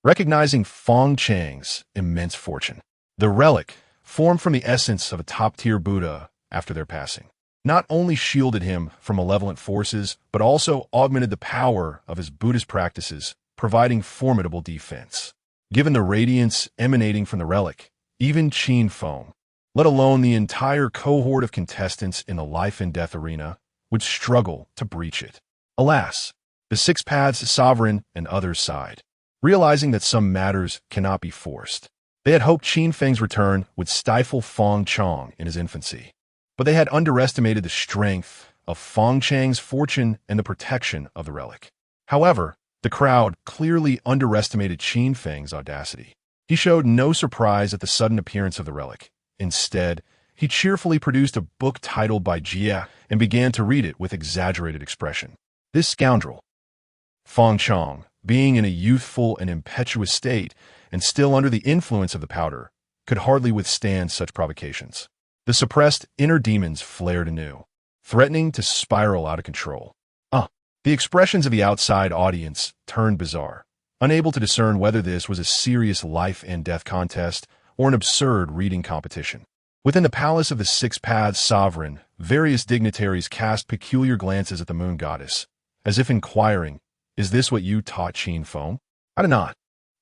recognizing Feng Chang's immense fortune. The relic, formed from the essence of a top-tier Buddha after their passing, not only shielded him from malevolent forces, but also augmented the power of his Buddhist practices, providing formidable defense. Given the radiance emanating from the relic, even Qin Feng, let alone the entire cohort of contestants in the life and death arena, would struggle to breach it. Alas, the Six Paths Sovereign and others sighed, realizing that some matters cannot be forced. They had hoped Qin Feng's return would stifle Feng Chang in his infancy, but they had underestimated the strength of Feng Chang's fortune and the protection of the relic. However, the crowd clearly underestimated Qin Feng's audacity. He showed no surprise at the sudden appearance of the relic. Instead, he cheerfully produced a book titled by Jia and began to read it with exaggerated expression. This scoundrel, Feng Chang, being in a youthful and impetuous state and still under the influence of the powder, could hardly withstand such provocations. The suppressed inner demons flared anew, threatening to spiral out of control. The expressions of the outside audience turned bizarre, unable to discern whether this was a serious life and death contest or an absurd reading competition. Within the palace of the Six Paths Sovereign, various dignitaries cast peculiar glances at the moon goddess, as if inquiring, "Is this what you taught Qin Feng?" "I did not.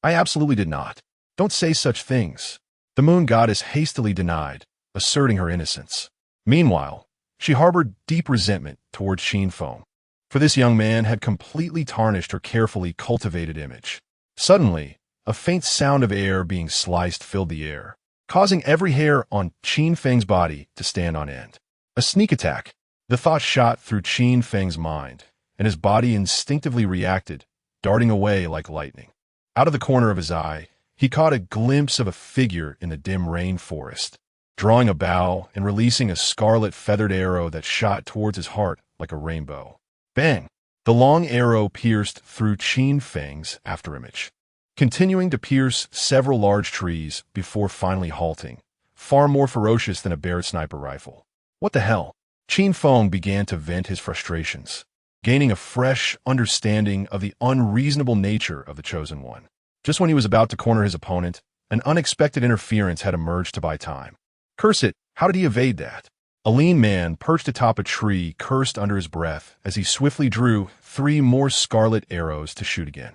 I absolutely did not. Don't say such things." The moon goddess hastily denied, asserting her innocence. Meanwhile, she harbored deep resentment towards Qin Feng, for this young man had completely tarnished her carefully cultivated image. Suddenly, a faint sound of air being sliced filled the air, causing every hair on Qin Feng's body to stand on end. A sneak attack. The thought shot through Qin Feng's mind, and his body instinctively reacted, darting away like lightning. Out of the corner of his eye, he caught a glimpse of a figure in the dim rainforest, drawing a bow and releasing a scarlet feathered arrow that shot towards his heart like a rainbow. Bang! The long arrow pierced through Qin Feng's afterimage, continuing to pierce several large trees before finally halting, far more ferocious than a Barrett sniper rifle. What the hell? Qin Feng began to vent his frustrations, gaining a fresh understanding of the unreasonable nature of the Chosen One. Just when he was about to corner his opponent, an unexpected interference had emerged to buy time. Curse it, how did he evade that? A lean man perched atop a tree cursed under his breath as he swiftly drew 3 more scarlet arrows to shoot again.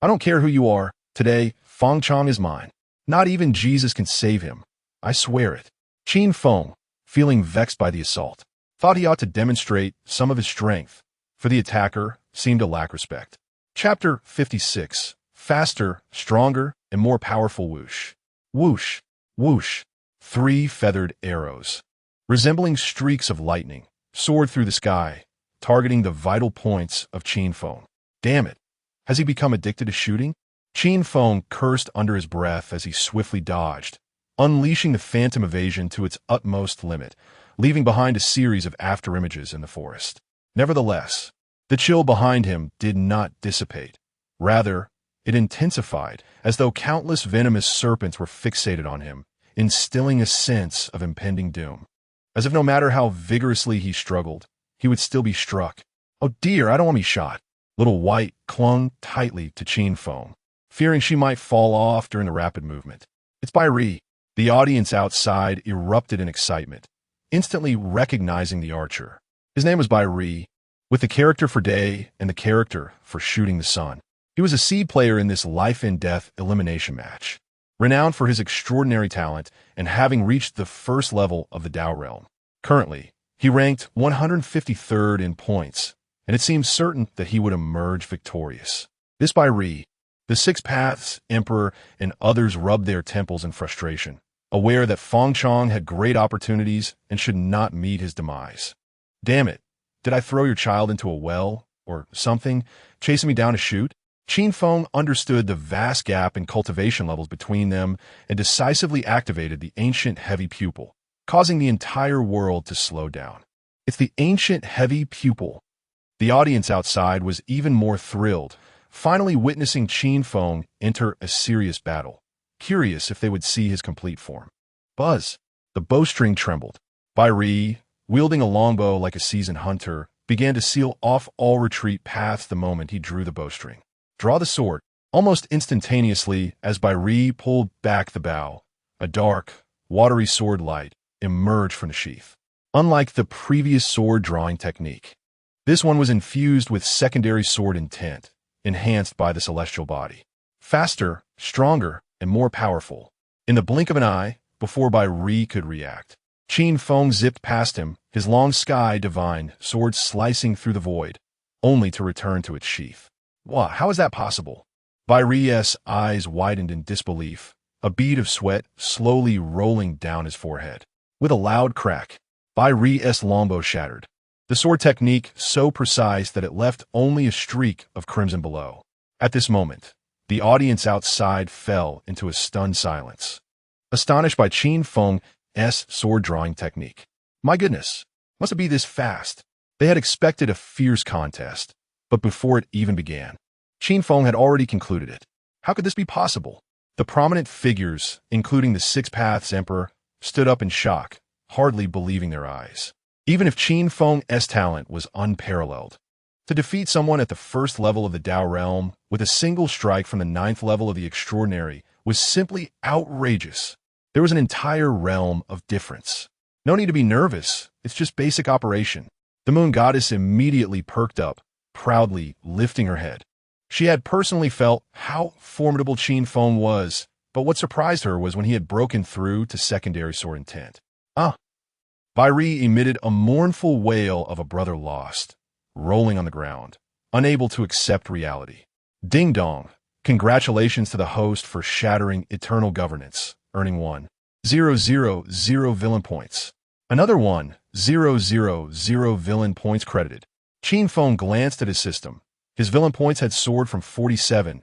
"I don't care who you are. Today, Feng Chang is mine. Not even Jesus can save him. I swear it." Qin Feng, feeling vexed by the assault, thought he ought to demonstrate some of his strength, for the attacker seemed to lack respect. Chapter 56. Faster, stronger, and more powerful whoosh. Whoosh, whoosh. 3 feathered arrows, resembling streaks of lightning, soared through the sky, targeting the vital points of Qin Feng. Damn it! Has he become addicted to shooting? Qin Feng cursed under his breath as he swiftly dodged, unleashing the phantom evasion to its utmost limit, leaving behind a series of afterimages in the forest. Nevertheless, the chill behind him did not dissipate. Rather, it intensified, as though countless venomous serpents were fixated on him, instilling a sense of impending doom. As if no matter how vigorously he struggled, he would still be struck. "Oh dear, I don't want me shot." Little White clung tightly to Qin Feng, fearing she might fall off during the rapid movement. "It's by Ri." The audience outside erupted in excitement, instantly recognizing the archer. His name was by Ri, with the character for day and the character for shooting the sun. He was a seed player in this life and death elimination match, renowned for his extraordinary talent and having reached the first level of the Dao realm. Currently, he ranked 153rd in points, and it seemed certain that he would emerge victorious. This by Ri. The Six Paths, Emperor, and others rubbed their temples in frustration, aware that Feng Chang had great opportunities and should not meet his demise. "Damn it, did I throw your child into a well, or something, chasing me down to shoot?" Qin Feng understood the vast gap in cultivation levels between them and decisively activated the ancient heavy pupil, causing the entire world to slow down. It's the ancient heavy pupil. The audience outside was even more thrilled, finally witnessing Qin Feng enter a serious battle, curious if they would see his complete form. Buzz! The bowstring trembled. Bai Ri, wielding a longbow like a seasoned hunter, began to seal off all retreat paths the moment he drew the bowstring. "Draw the sword." Almost instantaneously, as Bai Ri pulled back the bow, a dark, watery sword light emerged from the sheath. Unlike the previous sword-drawing technique, this one was infused with secondary sword intent, enhanced by the celestial body. Faster, stronger, and more powerful. In the blink of an eye, before Bai Ri could react, Qin Feng zipped past him, his long sky divine sword slicing through the void, only to return to its sheath. Wow, how is that possible? Bai Ri's eyes widened in disbelief, a bead of sweat slowly rolling down his forehead. With a loud crack, Bai Ri's longbow shattered, the sword technique so precise that it left only a streak of crimson below. At this moment, the audience outside fell into a stunned silence, astonished by Qin Feng's sword-drawing technique. My goodness, must it be this fast? They had expected a fierce contest, but before it even began, Qin Feng had already concluded it. How could this be possible? The prominent figures, including the Six Paths Emperor, stood up in shock, hardly believing their eyes. Even if Qin Feng's talent was unparalleled, to defeat someone at the first level of the Dao realm with a single strike from the 9th level of the extraordinary was simply outrageous. There was an entire realm of difference. No need to be nervous, it's just basic operation. The moon goddess immediately perked up, proudly lifting her head. She had personally felt how formidable Qin Feng was, but what surprised her was when he had broken through to secondary sword intent. Bai Ri emitted a mournful wail of a brother lost, rolling on the ground, unable to accept reality. Ding dong, congratulations to the host for shattering eternal governance, earning 1,000 villain points. Another 1,000 villain points credited. Qin Feng glanced at his system. His villain points had soared from 47,000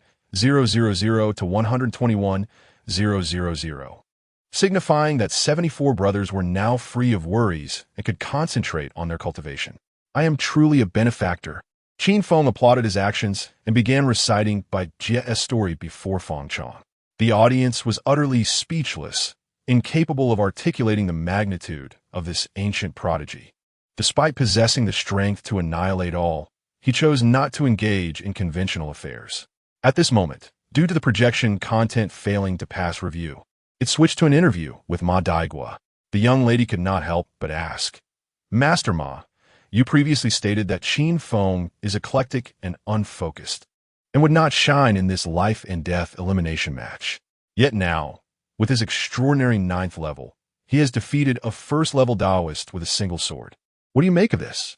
to 121,000, signifying that 74 brothers were now free of worries and could concentrate on their cultivation. I am truly a benefactor. Qin Feng applauded his actions and began reciting Bai Jia's story before Feng Chong. The audience was utterly speechless, incapable of articulating the magnitude of this ancient prodigy. Despite possessing the strength to annihilate all, he chose not to engage in conventional affairs. At this moment, due to the projection content failing to pass review, it switched to an interview with Ma Daigua. The young lady could not help but ask, Master Ma, you previously stated that Qin Feng is eclectic and unfocused, and would not shine in this life and death elimination match. Yet now, with his extraordinary 9th level, he has defeated a first-level Taoist with a single sword. What do you make of this?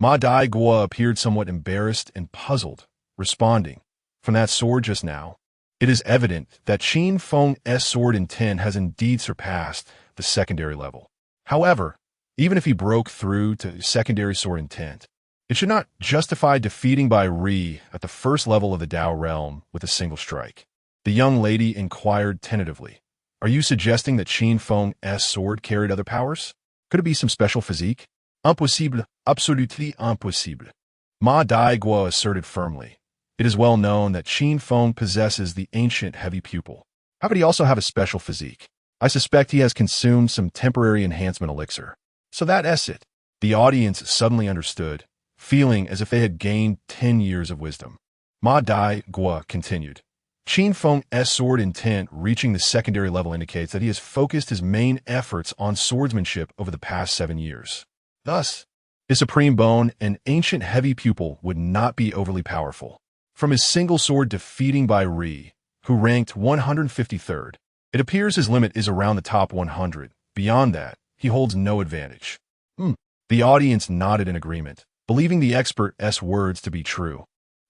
Ma Daigua appeared somewhat embarrassed and puzzled, responding, from that sword just now, it is evident that Qin Feng's sword intent has indeed surpassed the secondary level. However, even if he broke through to secondary sword intent, it should not justify defeating Bai Ri at the first level of the Dao realm with a single strike. The young lady inquired tentatively, are you suggesting that Qin Feng's sword carried other powers? Could it be some special physique? Impossible, absolutely impossible. Ma Daigua asserted firmly. It is well known that Qin Feng possesses the ancient heavy pupil. How could he also have a special physique? I suspect he has consumed some temporary enhancement elixir. So that's it. The audience suddenly understood, feeling as if they had gained 10 years of wisdom. Ma Daigua continued. Qin Feng's sword intent reaching the secondary level indicates that he has focused his main efforts on swordsmanship over the past 7 years. Thus, his supreme bone and ancient heavy pupil would not be overly powerful. From his single sword defeating Bai Ri, who ranked 153rd, it appears his limit is around the top 100. Beyond that, he holds no advantage. The audience nodded in agreement, believing the expert's words to be true.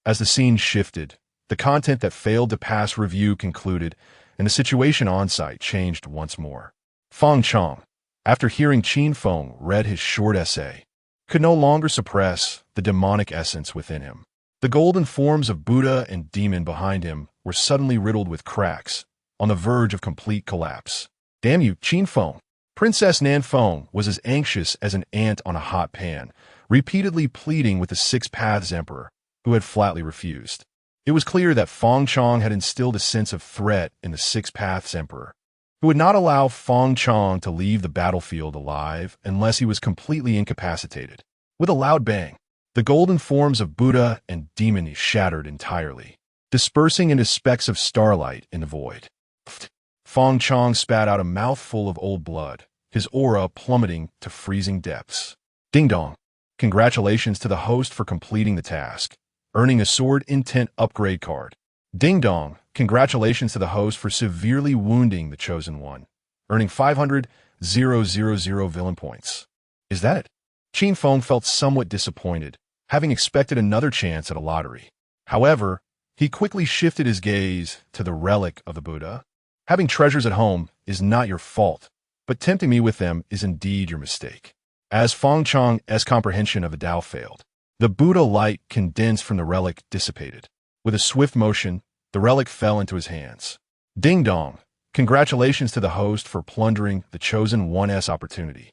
As the scene shifted, the content that failed to pass review concluded, and the situation on-site changed once more. Feng Chong, after hearing Qin Feng read his short essay, could no longer suppress the demonic essence within him. The golden forms of Buddha and demon behind him were suddenly riddled with cracks, on the verge of complete collapse. Damn you, Qin Feng! Princess Nan Feng was as anxious as an ant on a hot pan, repeatedly pleading with the Six Paths Emperor, who had flatly refused. It was clear that Feng Chong had instilled a sense of threat in the Six Paths Emperor, who would not allow Feng Chong to leave the battlefield alive unless he was completely incapacitated. With a loud bang, the golden forms of Buddha and demon shattered entirely. dispersing into specks of starlight in the void. Feng Chong spat out a mouthful of old blood, his aura plummeting to freezing depths. Ding dong. Congratulations to the host for completing the task, earning a sword intent upgrade card. Ding dong. Congratulations to the host for severely wounding the chosen one, earning 500,000 villain points. Is that it? Qin Feng felt somewhat disappointed, having expected another chance at a lottery. However, he quickly shifted his gaze to the relic of the Buddha. Having treasures at home is not your fault, but tempting me with them is indeed your mistake. As Feng Chang's comprehension of the Tao failed, the Buddha light condensed from the relic dissipated. With a swift motion, the relic fell into his hands. Ding dong! Congratulations to the host for plundering the chosen one's opportunity,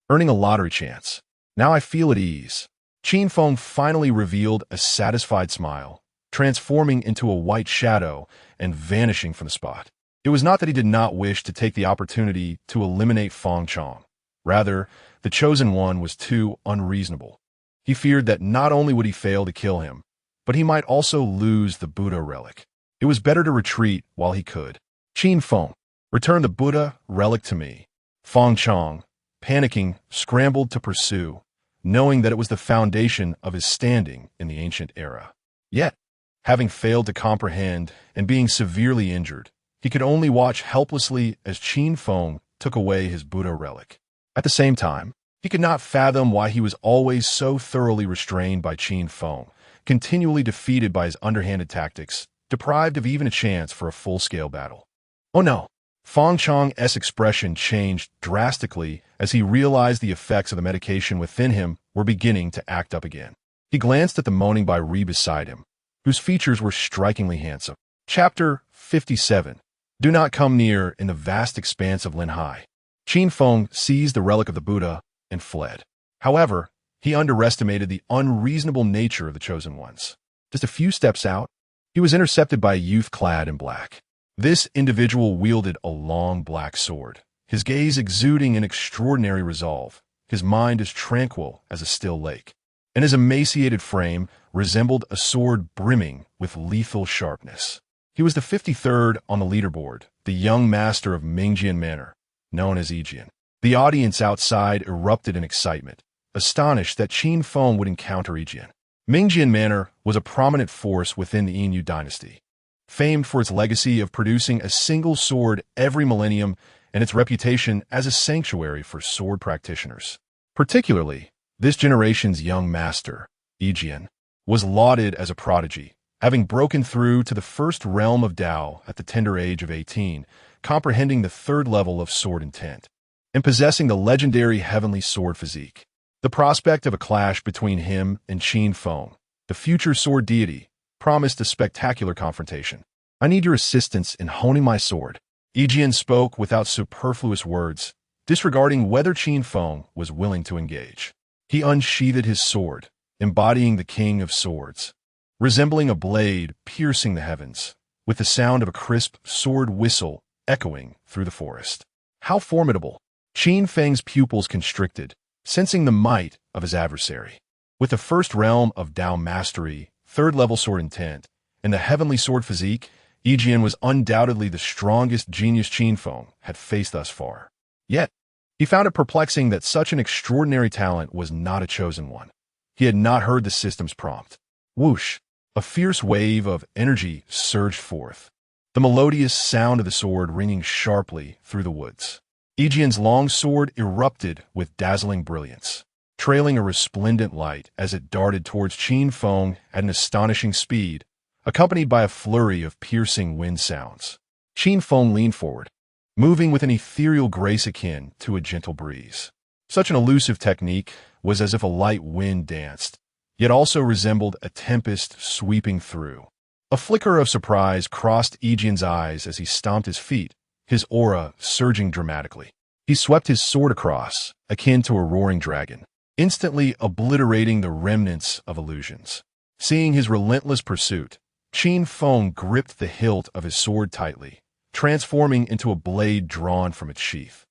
earning a lottery chance. Now I feel at ease. Qin Feng finally revealed a satisfied smile, transforming into a white shadow and vanishing from the spot. It was not that he did not wish to take the opportunity to eliminate Feng Chang. Rather, the chosen one was too unreasonable. He feared that not only would he fail to kill him, but he might also lose the Buddha relic. It was better to retreat while he could. Qin Feng, return the Buddha relic to me. Feng Chang, panicking, scrambled to pursue, knowing that it was the foundation of his standing in the ancient era. Yet, having failed to comprehend and being severely injured, he could only watch helplessly as Qin Feng took away his Buddha relic. At the same time, he could not fathom why he was always so thoroughly restrained by Qin Feng, continually defeated by his underhanded tactics, deprived of even a chance for a full-scale battle. Oh no! Feng Chang's expression changed drastically as he realized the effects of the medication within him were beginning to act up again. He glanced at the moaning Bai Ri beside him, whose features were strikingly handsome. Chapter 57. Do not come near in the vast expanse of Linhai. Qin Feng seized the relic of the Buddha and fled. However, he underestimated the unreasonable nature of the chosen ones. Just a few steps out, he was intercepted by a youth clad in black. This individual wielded a long black sword, his gaze exuding an extraordinary resolve, his mind as tranquil as a still lake, and his emaciated frame resembled a sword brimming with lethal sharpness. He was the 53rd on the leaderboard, the young master of Mingjian Manor, known as Yijian. The audience outside erupted in excitement, astonished that Qin Feng would encounter Yijian. Mingjian Manor was a prominent force within the Yinyu dynasty, famed for its legacy of producing a single sword every millennium and its reputation as a sanctuary for sword practitioners. Particularly, this generation's young master, Yijian, was lauded as a prodigy, having broken through to the first realm of Tao at the tender age of 18, comprehending the third level of sword intent, and possessing the legendary heavenly sword physique. The prospect of a clash between him and Qin Feng, the future sword deity, promised a spectacular confrontation. I need your assistance in honing my sword. Yijian spoke without superfluous words, disregarding whether Qin Feng was willing to engage. He unsheathed his sword, embodying the king of swords, resembling a blade piercing the heavens, with the sound of a crisp sword whistle echoing through the forest. How formidable! Qin Feng's pupils constricted, sensing the might of his adversary. With the first realm of Tao mastery, third-level sword intent, and the heavenly sword physique, Yijian was undoubtedly the strongest genius Qin Feng had faced thus far. Yet, he found it perplexing that such an extraordinary talent was not a chosen one. He had not heard the system's prompt. Whoosh! A fierce wave of energy surged forth, the melodious sound of the sword ringing sharply through the woods. Yijian's long sword erupted with dazzling brilliance, trailing a resplendent light as it darted towards Qin Feng at an astonishing speed, accompanied by a flurry of piercing wind sounds. Qin Feng leaned forward, moving with an ethereal grace akin to a gentle breeze. Such an elusive technique was as if a light wind danced, yet also resembled a tempest sweeping through. A flicker of surprise crossed Yijian's eyes as he stomped his feet, his aura surging dramatically. He swept his sword across, akin to a roaring dragon, instantly obliterating the remnants of illusions. Seeing his relentless pursuit, Qin Feng gripped the hilt of his sword tightly, transforming into a blade drawn from its sheath,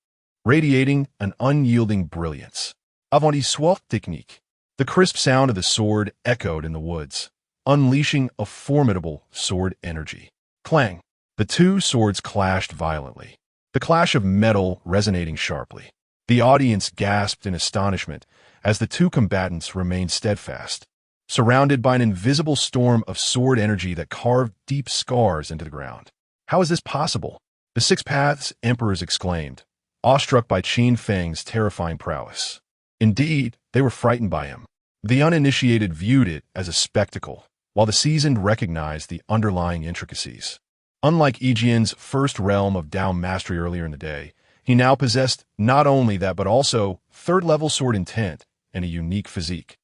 radiating an unyielding brilliance. Avant-histoire technique. The crisp sound of the sword echoed in the woods, unleashing a formidable sword energy. Clang! The two swords clashed violently, the clash of metal resonating sharply. The audience gasped in astonishment as the two combatants remained steadfast, surrounded by an invisible storm of sword energy that carved deep scars into the ground. How is this possible? The Six Paths Emperors exclaimed, awestruck by Qin Feng's terrifying prowess. Indeed, they were frightened by him. The uninitiated viewed it as a spectacle, while the seasoned recognized the underlying intricacies. Unlike Yijian's first realm of Dao mastery earlier in the day, he now possessed not only that but also third-level sword intent and a unique physique,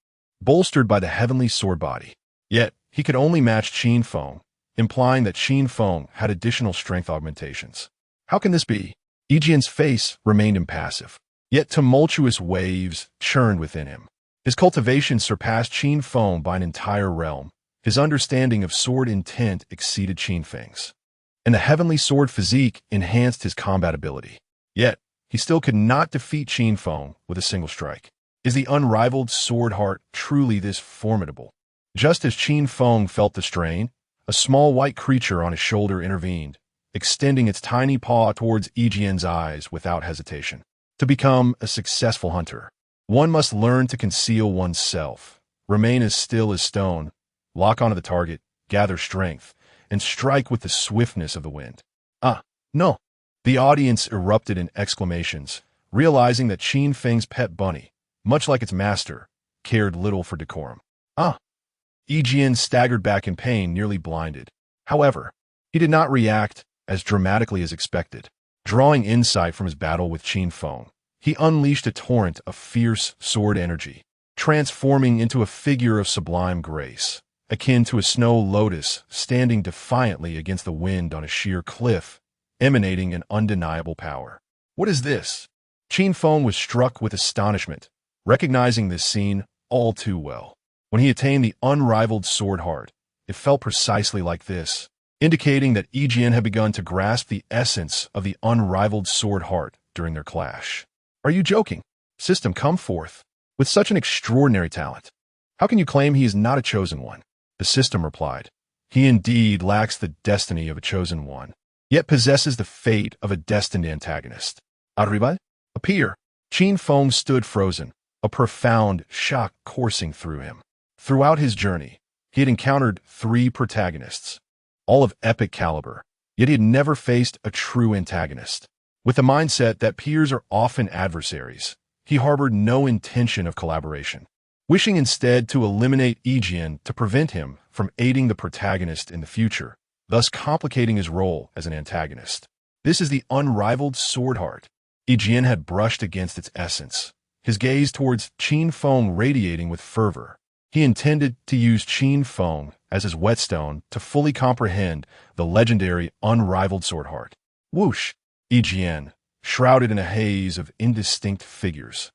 bolstered by the heavenly sword body. Yet, he could only match Qin Feng, implying that Qin Feng had additional strength augmentations. How can this be? Yijian's face remained impassive, yet tumultuous waves churned within him. His cultivation surpassed Qin Feng by an entire realm. His understanding of sword intent exceeded Qin Feng's, and the heavenly sword physique enhanced his combat ability. Yet, he still could not defeat Qin Feng with a single strike. Is the unrivaled sword heart truly this formidable? Just as Qin Feng felt the strain, a small white creature on his shoulder intervened, extending its tiny paw towards Yijian's eyes without hesitation. To become a successful hunter, one must learn to conceal oneself, remain as still as stone, lock onto the target, gather strength, and strike with the swiftness of the wind. No. The audience erupted in exclamations, realizing that Qin Feng's pet bunny, much like its master, cared little for decorum. Yijian staggered back in pain, nearly blinded. However, he did not react as dramatically as expected. Drawing insight from his battle with Qin Feng, he unleashed a torrent of fierce sword energy, transforming into a figure of sublime grace, akin to a snow lotus standing defiantly against the wind on a sheer cliff, emanating an undeniable power. What is this? Qin Feng was struck with astonishment, recognizing this scene all too well. When he attained the unrivaled sword heart, it felt precisely like this, indicating that Yijian had begun to grasp the essence of the unrivaled sword heart during their clash. Are you joking? System, come forth. With such an extraordinary talent, how can you claim he is not a chosen one? The system replied, he indeed lacks the destiny of a chosen one, yet possesses the fate of a destined antagonist. Arriba? Appear. Qin Feng stood frozen, a profound shock coursing through him. Throughout his journey, he had encountered 3 protagonists, all of epic caliber, yet he had never faced a true antagonist. With the mindset that peers are often adversaries, he harbored no intention of collaboration, wishing instead to eliminate Yijian to prevent him from aiding the protagonist in the future, thus complicating his role as an antagonist. This is the unrivaled sword heart. Yijian had brushed against its essence, his gaze towards Qin Feng radiating with fervor. He intended to use Qin Feng as his whetstone to fully comprehend the legendary unrivaled sword heart. Whoosh! Yijian, shrouded in a haze of indistinct figures,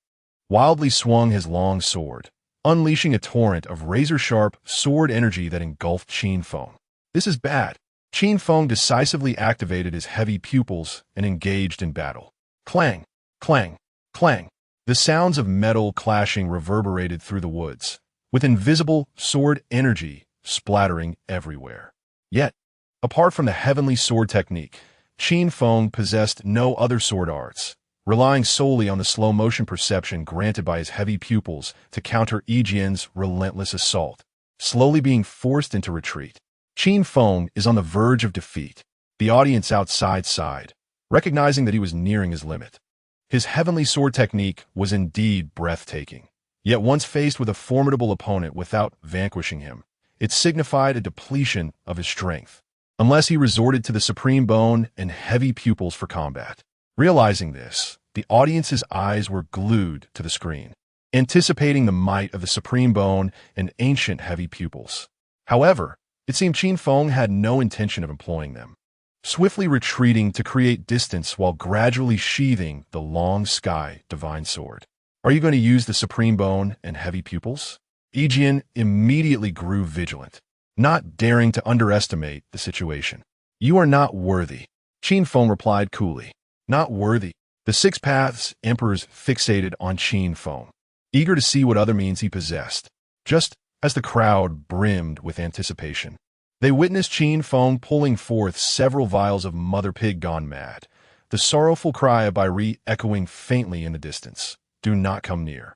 wildly swung his long sword, unleashing a torrent of razor-sharp sword energy that engulfed Qin Feng. This is bad. Qin Feng decisively activated his heavy pupils and engaged in battle. Clang, clang, clang. The sounds of metal clashing reverberated through the woods, with invisible sword energy splattering everywhere. Yet, apart from the heavenly sword technique, Qin Feng possessed no other sword arts, relying solely on the slow-motion perception granted by his heavy pupils to counter Yijian's relentless assault, slowly being forced into retreat. Qin Feng is on the verge of defeat. The audience outside sighed, recognizing that he was nearing his limit. His heavenly sword technique was indeed breathtaking, yet once faced with a formidable opponent without vanquishing him, it signified a depletion of his strength, unless he resorted to the supreme bone and heavy pupils for combat. Realizing this, the audience's eyes were glued to the screen, anticipating the might of the supreme bone and ancient heavy pupils. However, it seemed Qin Feng had no intention of employing them, swiftly retreating to create distance while gradually sheathing the long sky divine sword. Are you going to use the supreme bone and heavy pupils? Yijian immediately grew vigilant, not daring to underestimate the situation. You are not worthy, Qin Feng replied coolly. Not worthy. The Six Paths Emperors fixated on Qin Feng, eager to see what other means he possessed. Just as the crowd brimmed with anticipation. They witnessed Qin Feng pulling forth several vials of mother pig gone mad, the sorrowful cry of Bai echoing faintly in the distance. Do not come near.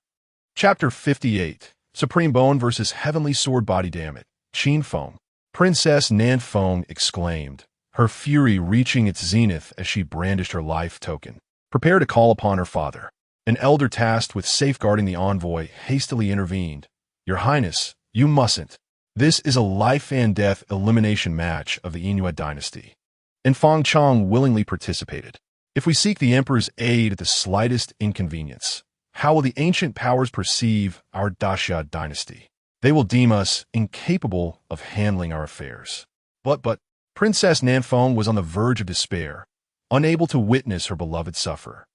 Chapter 58. Supreme Bone versus Heavenly Sword. Body damn it. Qin Feng. Princess Nan Feng exclaimed, her fury reaching its zenith as she brandished her life token. Prepare to call upon her father. An elder tasked with safeguarding the envoy hastily intervened. Your Highness, you mustn't. This is a life and death elimination match of the Inuit dynasty. And Feng Chong willingly participated. If we seek the Emperor's aid at the slightest inconvenience, how will the ancient powers perceive our Daxia dynasty? They will deem us incapable of handling our affairs. But, Princess Nan Feng was on the verge of despair, unable to witness her beloved suffer.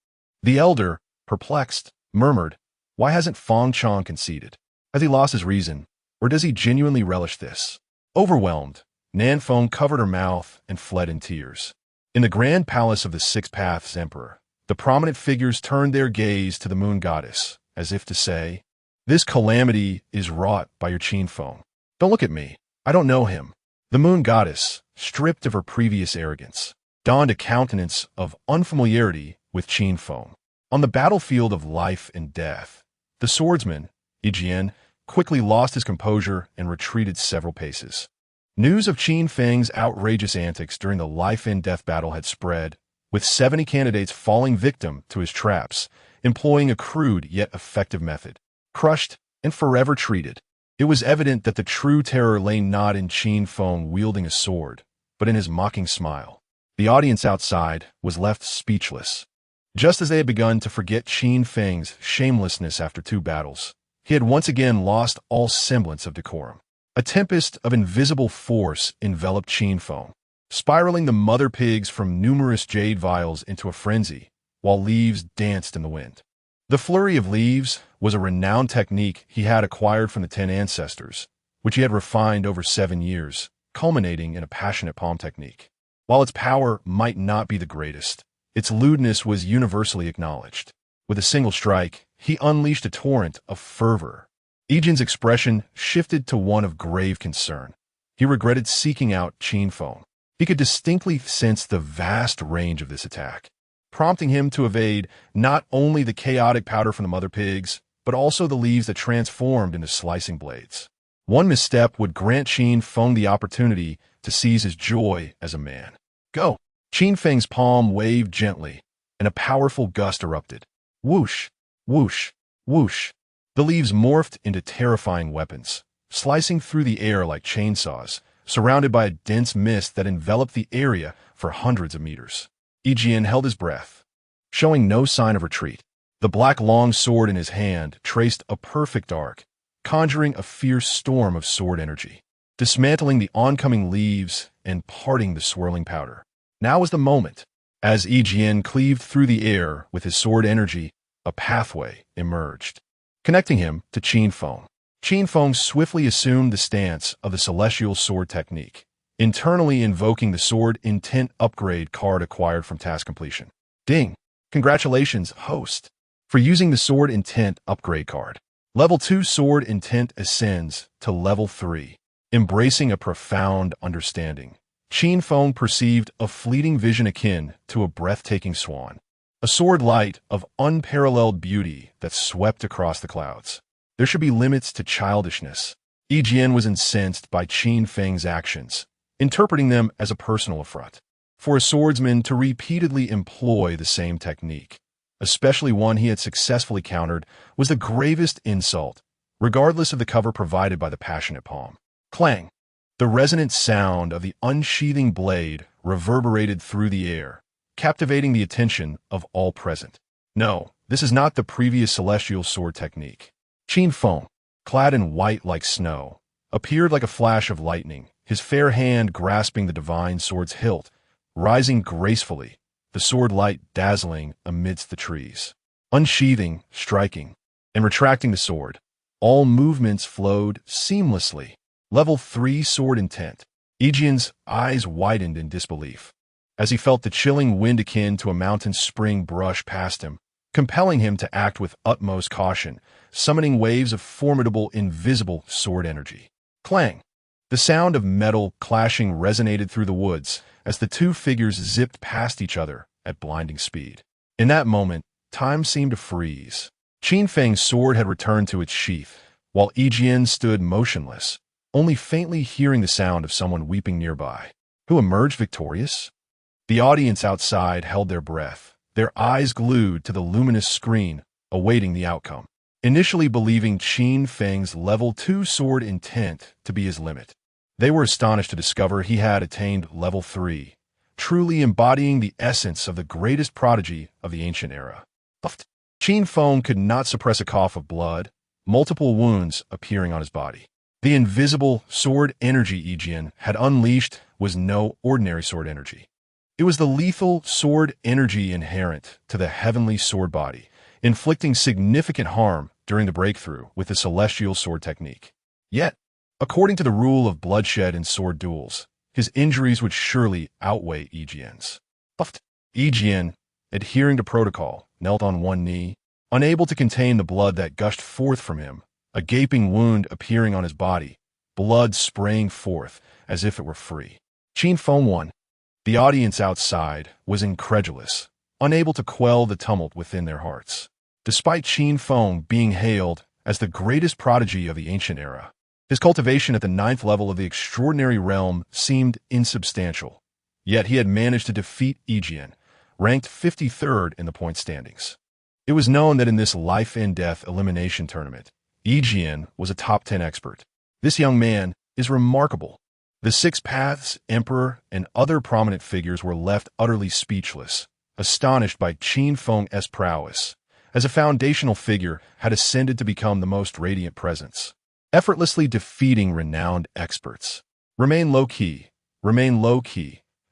The elder, perplexed, murmured, why hasn't Feng Chong conceded? Has he lost his reason, or does he genuinely relish this? Overwhelmed, Nan Feng covered her mouth and fled in tears. In the grand palace of the Six Paths Emperor, the prominent figures turned their gaze to the moon goddess, as if to say, this calamity is wrought by your Qin Feng. Don't look at me. I don't know him. The moon goddess, stripped of her previous arrogance, donned a countenance of unfamiliarity with Qin Feng. On the battlefield of life and death, the swordsman, Yijian, quickly lost his composure and retreated several paces. News of Qin Feng's outrageous antics during the life and death battle had spread, with 70 candidates falling victim to his traps, employing a crude yet effective method. Crushed and forever treated, it was evident that the true terror lay not in Qin Feng wielding a sword, but in his mocking smile. The audience outside was left speechless. Just as they had begun to forget Qin Feng's shamelessness after 2 battles, he had once again lost all semblance of decorum. A tempest of invisible force enveloped Qin Feng, spiraling the mother pigs from numerous jade vials into a frenzy, while leaves danced in the wind. The flurry of leaves was a renowned technique he had acquired from the 10 ancestors, which he had refined over 7 years, culminating in a passionate palm technique. While its power might not be the greatest, its lewdness was universally acknowledged. With a single strike, he unleashed a torrent of fervor. Yijian's expression shifted to one of grave concern. He regretted seeking out Qin Feng. He could distinctly sense the vast range of this attack, prompting him to evade not only the chaotic powder from the mother pigs, but also the leaves that transformed into slicing blades. One misstep would grant Qin Feng the opportunity to seize his joy as a man. Go! Qin Feng's palm waved gently, and a powerful gust erupted. Whoosh! Whoosh! Whoosh! The leaves morphed into terrifying weapons, slicing through the air like chainsaws, surrounded by a dense mist that enveloped the area for hundreds of meters. Yijian held his breath, showing no sign of retreat. The black long sword in his hand traced a perfect arc, conjuring a fierce storm of sword energy, dismantling the oncoming leaves and parting the swirling powder. Now was the moment. As Yijian cleaved through the air with his sword energy, a pathway emerged, connecting him to Qin Feng. Qin Feng swiftly assumed the stance of the celestial sword technique, internally invoking the sword intent upgrade card acquired from task completion. Ding! Congratulations, host, for using the sword intent upgrade card. Level 2 sword intent ascends to level 3, embracing a profound understanding. Qin Feng perceived a fleeting vision akin to a breathtaking swan, a sword light of unparalleled beauty that swept across the clouds. There should be limits to childishness. Yijian was incensed by Qin Feng's actions, interpreting them as a personal affront. For a swordsman to repeatedly employ the same technique, especially one he had successfully countered, was the gravest insult, regardless of the cover provided by the passionate palm. Clang! The resonant sound of the unsheathing blade reverberated through the air, captivating the attention of all present. No, this is not the previous celestial sword technique. Qin Feng, clad in white like snow, appeared like a flash of lightning, his fair hand grasping the divine sword's hilt, rising gracefully, the sword light dazzling amidst the trees. Unsheathing, striking, and retracting the sword, all movements flowed seamlessly. Level 3 sword intent. Yijian's eyes widened in disbelief, as he felt the chilling wind akin to a mountain spring brush past him, compelling him to act with utmost caution, summoning waves of formidable, invisible sword energy. Clang! The sound of metal clashing resonated through the woods as the two figures zipped past each other at blinding speed. In that moment, time seemed to freeze. Qin Feng's sword had returned to its sheath, while Yijian stood motionless, only faintly hearing the sound of someone weeping nearby. Who emerged victorious? The audience outside held their breath, their eyes glued to the luminous screen, awaiting the outcome. Initially believing Qin Feng's level 2 sword intent to be his limit, they were astonished to discover he had attained level 3, truly embodying the essence of the greatest prodigy of the ancient era. Qin Feng could not suppress a cough of blood, multiple wounds appearing on his body. The invisible sword energy Yijian had unleashed was no ordinary sword energy. It was the lethal sword energy inherent to the heavenly sword body, inflicting significant harm during the breakthrough with the celestial sword technique. Yet, according to the rule of bloodshed in sword duels, his injuries would surely outweigh Yijian's. Yijian, adhering to protocol, knelt on one knee, unable to contain the blood that gushed forth from him, a gaping wound appearing on his body, blood spraying forth as if it were free. Qin Feng won. The audience outside was incredulous, unable to quell the tumult within their hearts. Despite Qin Feng being hailed as the greatest prodigy of the ancient era, his cultivation at the 9th level of the extraordinary realm seemed insubstantial. Yet he had managed to defeat Yijian, ranked 53rd in the point standings. It was known that in this life-and-death elimination tournament, Yijian was a top 10 expert. This young man is remarkable. The Six Paths, Emperor, and other prominent figures were left utterly speechless, astonished by Qin Feng's prowess, as a foundational figure had ascended to become the most radiant presence, effortlessly defeating renowned experts. Remain low-key,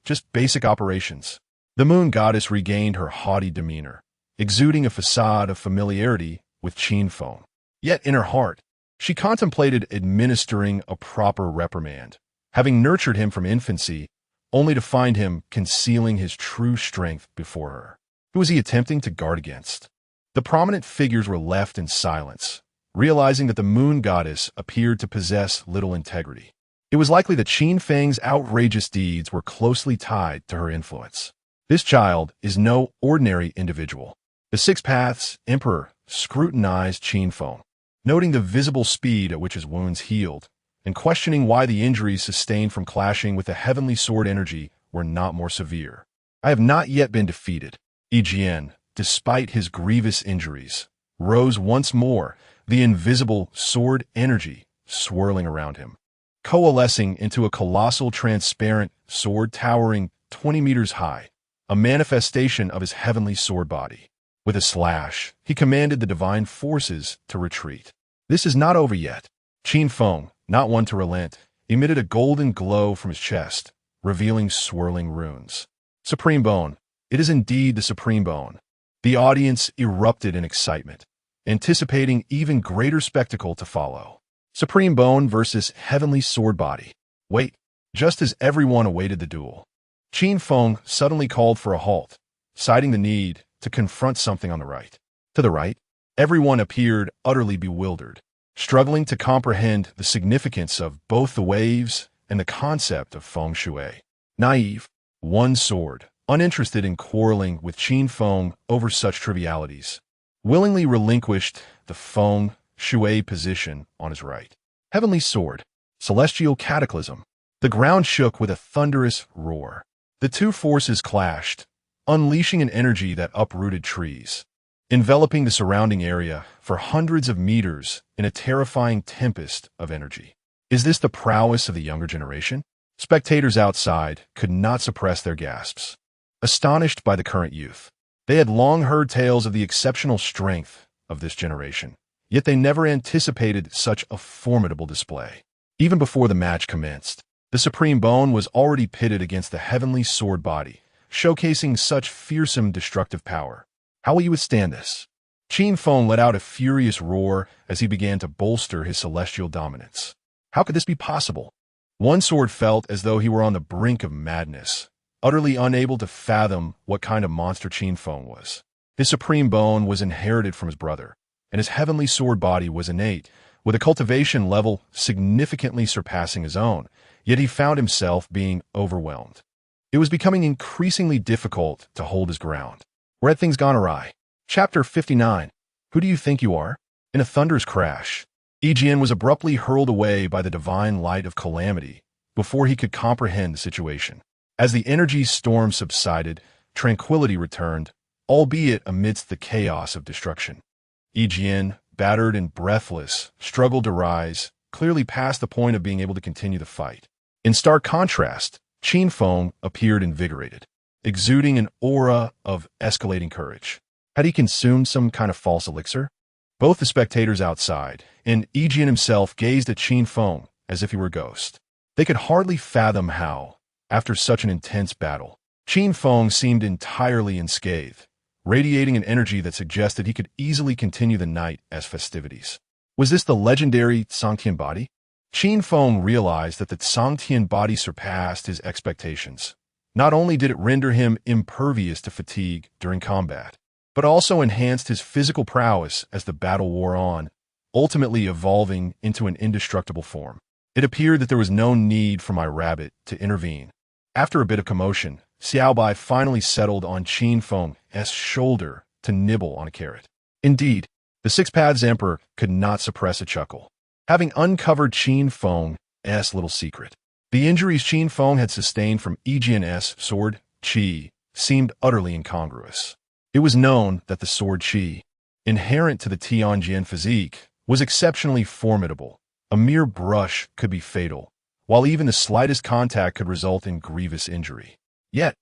just basic operations. The moon goddess regained her haughty demeanor, exuding a facade of familiarity with Qin Feng. Yet in her heart, she contemplated administering a proper reprimand, having nurtured him from infancy, only to find him concealing his true strength before her. Who was he attempting to guard against? The prominent figures were left in silence, realizing that the moon goddess appeared to possess little integrity. It was likely that Qin Feng's outrageous deeds were closely tied to her influence. This child is no ordinary individual. The Six Paths Emperor scrutinized Qin Feng, noting the visible speed at which his wounds healed, and questioning why the injuries sustained from clashing with the heavenly sword energy were not more severe. I have not yet been defeated. Yijian, despite his grievous injuries, rose once more, the invisible sword energy swirling around him, coalescing into a colossal transparent sword towering 20 meters high, a manifestation of his heavenly sword body. With a slash, he commanded the divine forces to retreat. This is not over yet. Qin Feng, not one to relent, emitted a golden glow from his chest, revealing swirling runes. Supreme Bone. It is indeed the Supreme Bone. The audience erupted in excitement, anticipating even greater spectacle to follow. Supreme Bone versus Heavenly Sword Body. Wait, just as everyone awaited the duel, Qin Feng suddenly called for a halt, citing the need to confront something on the right. To the right, everyone appeared utterly bewildered, struggling to comprehend the significance of both the waves and the concept of feng shui. Naive, one sword, uninterested in quarreling with Qin Feng over such trivialities, willingly relinquished the feng shui position on his right. Heavenly sword, celestial cataclysm. The ground shook with a thunderous roar. The two forces clashed, unleashing an energy that uprooted trees, enveloping the surrounding area for hundreds of meters in a terrifying tempest of energy. Is this the prowess of the younger generation? Spectators outside could not suppress their gasps, astonished by the current youth. They had long heard tales of the exceptional strength of this generation, yet they never anticipated such a formidable display. Even before the match commenced, the Supreme Bone was already pitted against the heavenly sword body, showcasing such fearsome destructive power. How will you withstand this? Qin Feng let out a furious roar as he began to bolster his celestial dominance. How could this be possible? One sword felt as though he were on the brink of madness, utterly unable to fathom what kind of monster Qin Feng was. His supreme bone was inherited from his brother, and his heavenly sword body was innate, with a cultivation level significantly surpassing his own, yet he found himself being overwhelmed. It was becoming increasingly difficult to hold his ground. Where had things gone awry? Chapter 59. Who do you think you are? In a thunderous crash, Ejian was abruptly hurled away by the divine light of calamity before he could comprehend the situation. As the energy storm subsided, tranquility returned, albeit amidst the chaos of destruction. Ejian, battered and breathless, struggled to rise, clearly past the point of being able to continue the fight. In stark contrast, Qin Feng appeared invigorated, exuding an aura of escalating courage. Had he consumed some kind of false elixir? Both the spectators outside and Ejian himself gazed at Qin Feng as if he were a ghost. They could hardly fathom how, after such an intense battle, Qin Feng seemed entirely unscathed, radiating an energy that suggested he could easily continue the night as festivities. Was this the legendary Sangtian body? Qin Feng realized that the Sangtian body surpassed his expectations. Not only did it render him impervious to fatigue during combat, but also enhanced his physical prowess as the battle wore on, ultimately evolving into an indestructible form. It appeared that there was no need for my rabbit to intervene. After a bit of commotion, Xiaobai finally settled on Qin Feng's shoulder to nibble on a carrot. Indeed, the Six Paths Emperor could not suppress a chuckle, having uncovered Qin Feng's little secret. The injuries Qin Feng had sustained from Ejian's sword, Qi, seemed utterly incongruous. It was known that the sword Qi, inherent to the Tianjian physique, was exceptionally formidable. A mere brush could be fatal, while even the slightest contact could result in grievous injury. Yet,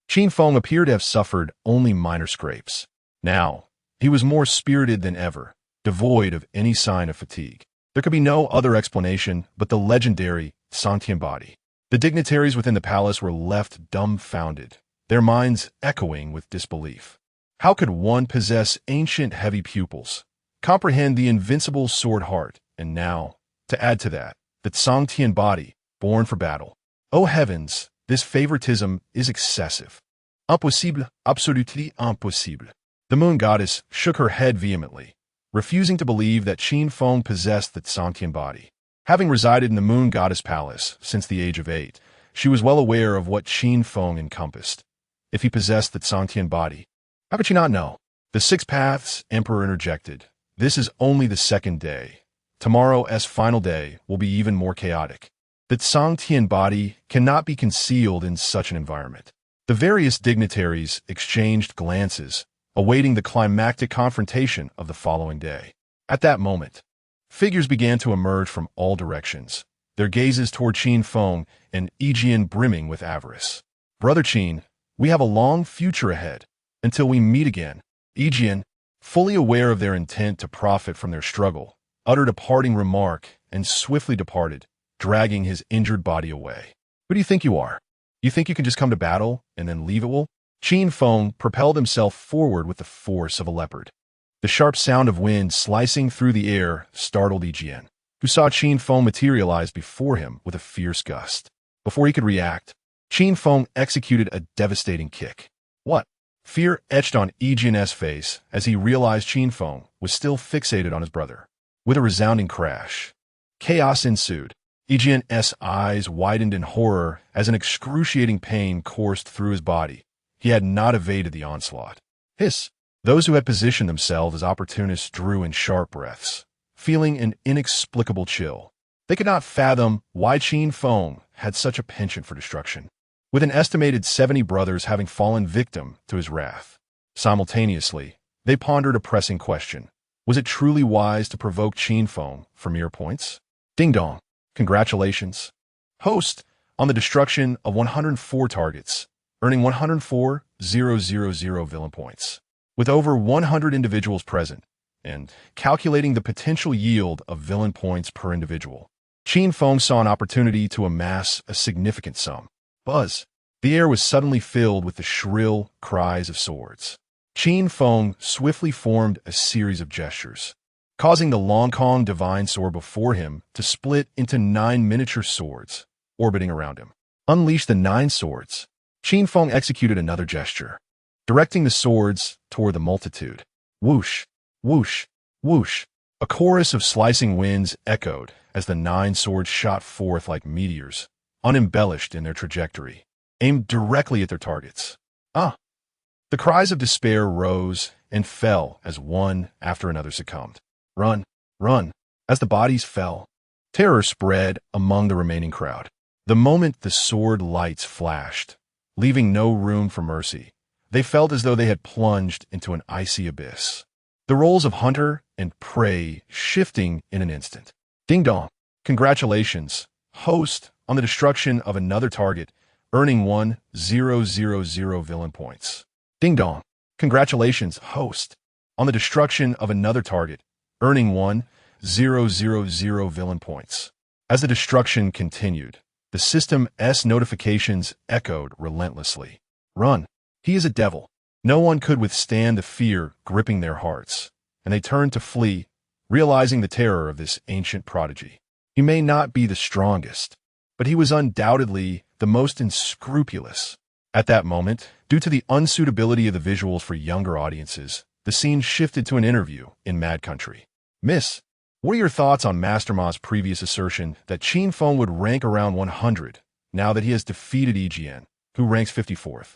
Qin Feng appeared to have suffered only minor scrapes. Now, he was more spirited than ever, devoid of any sign of fatigue. There could be no other explanation but the legendary Sangtian body. The dignitaries within the palace were left dumbfounded, their minds echoing with disbelief. How could one possess ancient heavy pupils, comprehend the invincible sword heart, and now, to add to that, the Sangtian body, born for battle? Oh heavens, this favoritism is excessive. Impossible, absolutely impossible. The moon goddess shook her head vehemently, refusing to believe that Qin Feng possessed the Sangtian body. Having resided in the moon goddess palace since the age of 8, she was well aware of what Qin Feng encompassed. If he possessed the Sangtian body, how could she not know? The Six Paths Emperor interjected. This is only the second day. Tomorrow's final day will be even more chaotic. The Sangtian body cannot be concealed in such an environment. The various dignitaries exchanged glances, awaiting the climactic confrontation of the following day. At that moment, figures began to emerge from all directions, their gazes toward Qin Feng and Ejian brimming with avarice. Brother Qin, we have a long future ahead, until we meet again. Ejian, fully aware of their intent to profit from their struggle, uttered a parting remark and swiftly departed, dragging his injured body away. Who do you think you are? You think you can just come to battle and then leave it all? Qin Feng propelled himself forward with the force of a leopard. The sharp sound of wind slicing through the air startled Ejian, who saw Qin Feng materialize before him with a fierce gust. Before he could react, Qin Feng executed a devastating kick. What? Fear etched on Ejian's face as he realized Qin Feng was still fixated on his brother. With a resounding crash, chaos ensued. Ejian's eyes widened in horror as an excruciating pain coursed through his body. He had not evaded the onslaught. Hiss! Those who had positioned themselves as opportunists drew in sharp breaths, feeling an inexplicable chill. They could not fathom why Qin Feng had such a penchant for destruction, with an estimated 70 brothers having fallen victim to his wrath. Simultaneously, they pondered a pressing question. Was it truly wise to provoke Qin Feng for mere points? Ding dong. Congratulations, host, on the destruction of 104 targets, earning 104,000 villain points. With over 100 individuals present, and calculating the potential yield of villain points per individual, Qin Feng saw an opportunity to amass a significant sum. Buzz! The air was suddenly filled with the shrill cries of swords. Qin Feng swiftly formed a series of gestures, causing the Long Kong divine sword before him to split into 9 miniature swords, orbiting around him. Unleash the 9 swords. Qin Feng executed another gesture. directing the swords toward the multitude. Whoosh, whoosh, whoosh. A chorus of slicing winds echoed as the 9 swords shot forth like meteors, unembellished in their trajectory, aimed directly at their targets. Ah! The cries of despair rose and fell as one after another succumbed. Run, run, as the bodies fell. Terror spread among the remaining crowd. The moment the sword lights flashed, leaving no room for mercy, they felt as though they had plunged into an icy abyss. The roles of hunter and prey shifting in an instant. Ding dong. Congratulations, host, on the destruction of another target, earning 1,000 villain points. Ding dong. Congratulations, host, on the destruction of another target, earning 1,000 villain points. As the destruction continued, the system's notifications echoed relentlessly. Run. He is a devil. No one could withstand the fear gripping their hearts, and they turned to flee, realizing the terror of this ancient prodigy. He may not be the strongest, but he was undoubtedly the most unscrupulous. At that moment, due to the unsuitability of the visuals for younger audiences, the scene shifted to an interview in Mad Country. Miss, what are your thoughts on Master Ma's previous assertion that Qin Feng would rank around 100 now that he has defeated EGN, who ranks 54th?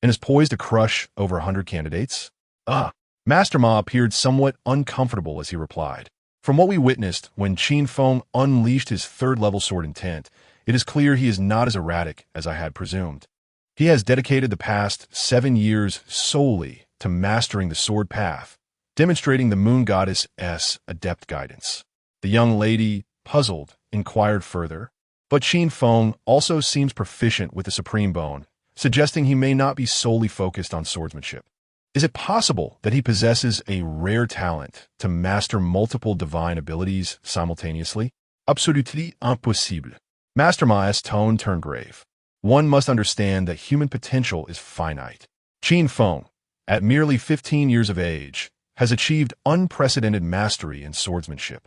And is poised to crush over 100 candidates? Master Ma appeared somewhat uncomfortable as he replied. From what we witnessed when Qin Feng unleashed his 3rd-level sword intent, it is clear he is not as erratic as I had presumed. He has dedicated the past 7 years solely to mastering the sword path, demonstrating the moon goddess's adept guidance. The young lady, puzzled, inquired further, but Qin Feng also seems proficient with the supreme bone, suggesting he may not be solely focused on swordsmanship. Is it possible that he possesses a rare talent to master multiple divine abilities simultaneously? Absolument impossible. Master Ma's tone turned grave. One must understand that human potential is finite. Qin Feng, at merely 15 years of age, has achieved unprecedented mastery in swordsmanship.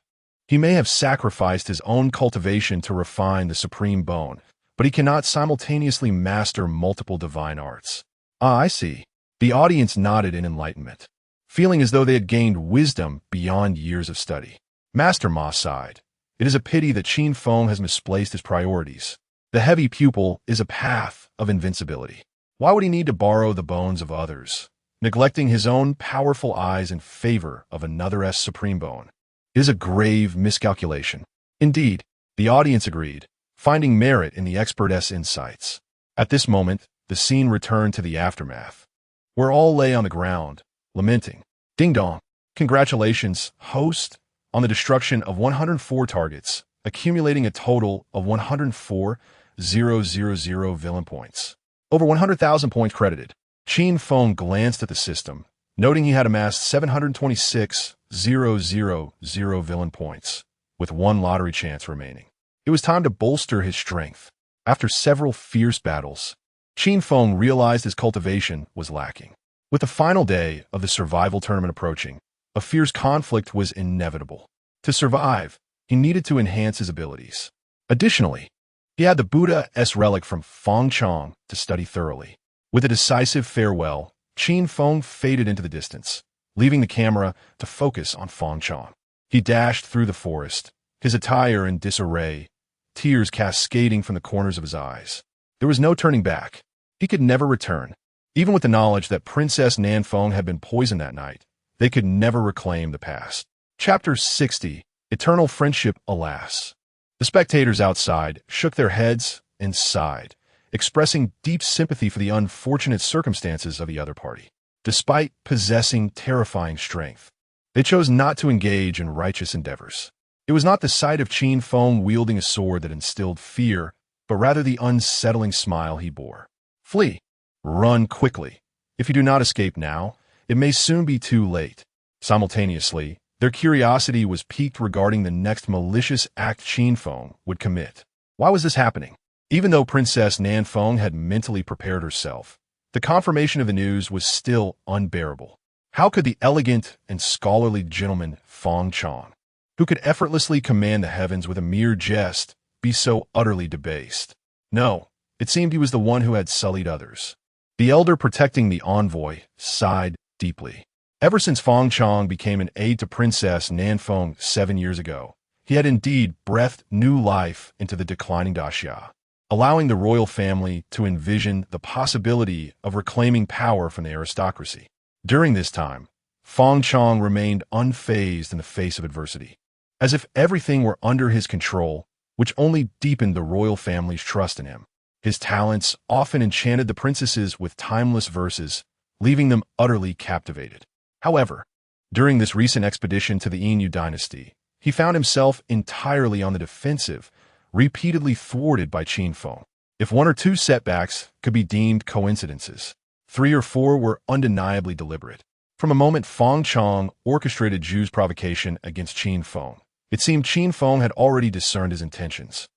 He may have sacrificed his own cultivation to refine the supreme bone, but he cannot simultaneously master multiple divine arts. I see. The audience nodded in enlightenment, feeling as though they had gained wisdom beyond years of study. Master Ma sighed. It is a pity that Qin Feng has misplaced his priorities. The heavy pupil is a path of invincibility. Why would he need to borrow the bones of others, neglecting his own powerful eyes in favor of another's supreme bone? It is a grave miscalculation. Indeed, the audience agreed, finding merit in the expert's insights. At this moment, the scene returned to the aftermath, where all lay on the ground, lamenting. Ding dong. Congratulations, host, on the destruction of 104 targets, accumulating a total of 104,000 villain points. Over 100,000 points credited. Qin Feng glanced at the system, noting he had amassed 726,000 villain points, with 1 lottery chance remaining. It was time to bolster his strength. After several fierce battles, Qin Feng realized his cultivation was lacking. With the final day of the survival tournament approaching, a fierce conflict was inevitable. To survive, he needed to enhance his abilities. Additionally, he had the Buddha's relic from Fengchong to study thoroughly. With a decisive farewell, Qin Feng faded into the distance, leaving the camera to focus on Fengchong. He dashed through the forest, his attire in disarray, tears cascading from the corners of his eyes. There was no turning back. He could never return. Even with the knowledge that Princess Nanfeng had been poisoned that night, they could never reclaim the past. Chapter 60, Eternal Friendship, Alas. The spectators outside shook their heads and sighed, expressing deep sympathy for the unfortunate circumstances of the other party. Despite possessing terrifying strength, they chose not to engage in righteous endeavors. It was not the sight of Qin Feng wielding a sword that instilled fear, but rather the unsettling smile he bore. Flee. Run quickly. If you do not escape now, it may soon be too late. Simultaneously, their curiosity was piqued regarding the next malicious act Qin Feng would commit. Why was this happening? Even though Princess Nanfeng had mentally prepared herself, the confirmation of the news was still unbearable. How could the elegant and scholarly gentleman Fengchong, who could effortlessly command the heavens with a mere jest, be so utterly debased? No, it seemed he was the one who had sullied others. The elder protecting the envoy sighed deeply. Ever since Feng Chang became an aide to Princess Nanfeng 7 years ago, he had indeed breathed new life into the declining daxia, allowing the royal family to envision the possibility of reclaiming power from the aristocracy. During this time, Feng Chang remained unfazed in the face of adversity, as if everything were under his control, which only deepened the royal family's trust in him. His talents often enchanted the princesses with timeless verses, leaving them utterly captivated. However, during this recent expedition to the Inu dynasty, he found himself entirely on the defensive, repeatedly thwarted by Qin Feng. If 1 or 2 setbacks could be deemed coincidences, 3 or 4 were undeniably deliberate. From a moment Feng Chang orchestrated Zhu's provocation against Qin Feng, it seemed Qin Feng had already discerned his intentions,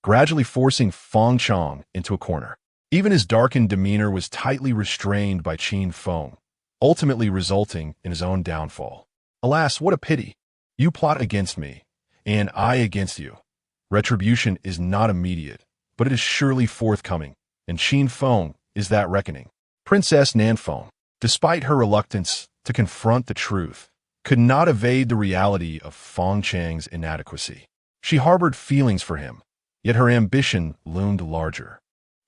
gradually forcing Feng Chang into a corner. Even his darkened demeanor was tightly restrained by Qin Feng, ultimately resulting in his own downfall. Alas, what a pity! You plot against me, and I against you. Retribution is not immediate, but it is surely forthcoming, and Qin Feng is that reckoning. Princess Nanfeng, despite her reluctance to confront the truth, could not evade the reality of Feng Chang's inadequacy. She harbored feelings for him, yet her ambition loomed larger.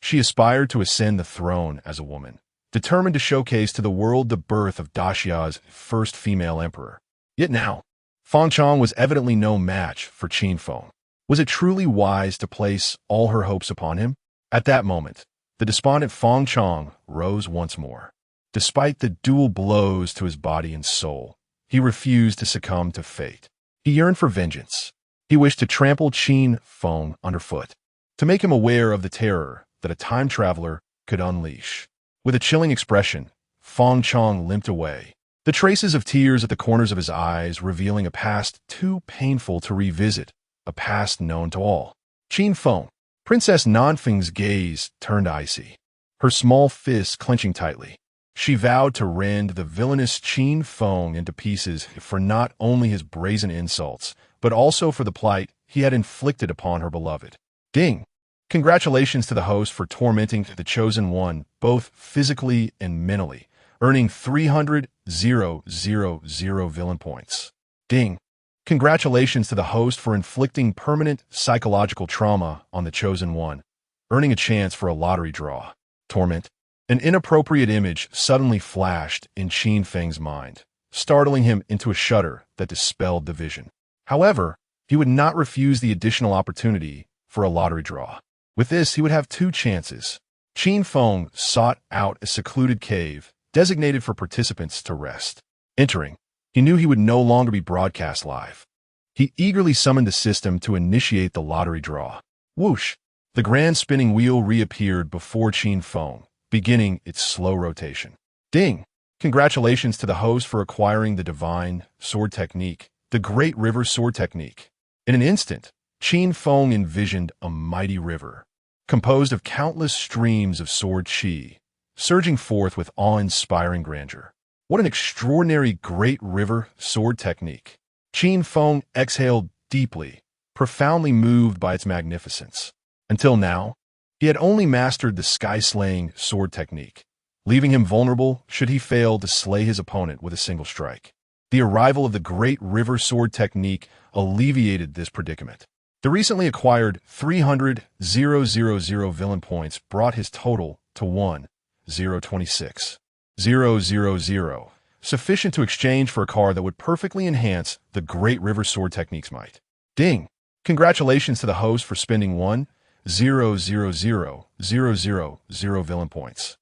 She aspired to ascend the throne as a woman, determined to showcase to the world the birth of Daxia's first female emperor. Yet now, Feng Chang was evidently no match for Qin Feng. Was it truly wise to place all her hopes upon him? At that moment, the despondent Feng Chang rose once more. Despite the dual blows to his body and soul, he refused to succumb to fate. He yearned for vengeance. He wished to trample Qin Feng underfoot, to make him aware of the terror that a time traveler could unleash. With a chilling expression, Feng Chang limped away, the traces of tears at the corners of his eyes revealing a past too painful to revisit, a past known to all. Qin Feng. Princess Nanfeng's gaze turned icy, her small fists clenching tightly. She vowed to rend the villainous Qin Feng into pieces for not only his brazen insults, but also for the plight he had inflicted upon her beloved. Ding! Congratulations to the host for tormenting the Chosen One, both physically and mentally, earning 300,000 villain points. Ding! Congratulations to the host for inflicting permanent psychological trauma on the Chosen One, earning a chance for a lottery draw. Torment. An inappropriate image suddenly flashed in Qin Feng's mind, startling him into a shudder that dispelled the vision. However, he would not refuse the additional opportunity for a lottery draw. With this, he would have 2 chances. Qin Feng sought out a secluded cave, designated for participants to rest. Entering, he knew he would no longer be broadcast live. He eagerly summoned the system to initiate the lottery draw. Whoosh! The grand spinning wheel reappeared before Qin Feng, beginning its slow rotation. Ding! Congratulations to the host for acquiring the divine sword technique, the Great River Sword Technique. In an instant, Qin Feng envisioned a mighty river, composed of countless streams of sword qi, surging forth with awe-inspiring grandeur. What an extraordinary Great River Sword Technique! Qin Feng exhaled deeply, profoundly moved by its magnificence. Until now, he had only mastered the sky-slaying sword technique, leaving him vulnerable should he fail to slay his opponent with a single strike. The arrival of the Great River Sword Technique alleviated this predicament. The recently acquired 300,000 villain points brought his total to 1,026,000, sufficient to exchange for a car that would perfectly enhance the Great River Sword Technique's might. Ding! Congratulations to the host for spending 1,000,000 villain points,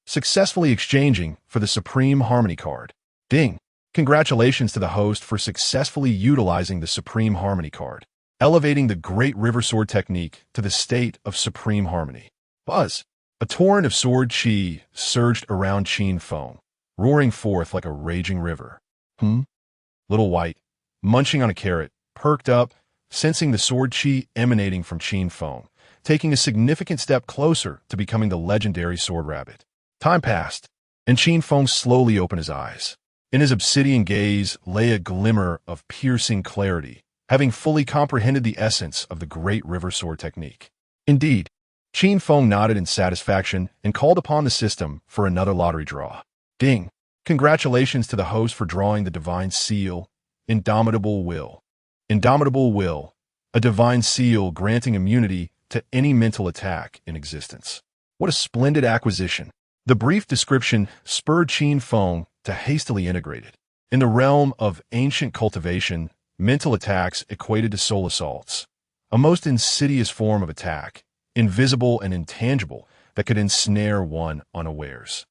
successfully exchanging for the Supreme Harmony card. Ding! Congratulations to the host for successfully utilizing the Supreme Harmony card, elevating the Great River Sword Technique to the state of Supreme Harmony. Buzz! A torrent of sword qi surged around Qin Feng, roaring forth like a raging river. Little White, munching on a carrot, perked up, sensing the sword qi emanating from Qin Feng, taking a significant step closer to becoming the legendary Sword Rabbit. Time passed, and Qin Feng slowly opened his eyes. In his obsidian gaze lay a glimmer of piercing clarity, having fully comprehended the essence of the Great River Sword Technique. Indeed, Qin Feng nodded in satisfaction and called upon the system for another lottery draw. Ding! Congratulations to the host for drawing the divine seal, Indomitable Will. Indomitable Will, a divine seal granting immunity to any mental attack in existence. What a splendid acquisition. The brief description spurred Qin Feng to hastily integrate it. In the realm of ancient cultivation, mental attacks equated to soul assaults, a most insidious form of attack, invisible and intangible, that could ensnare one unawares.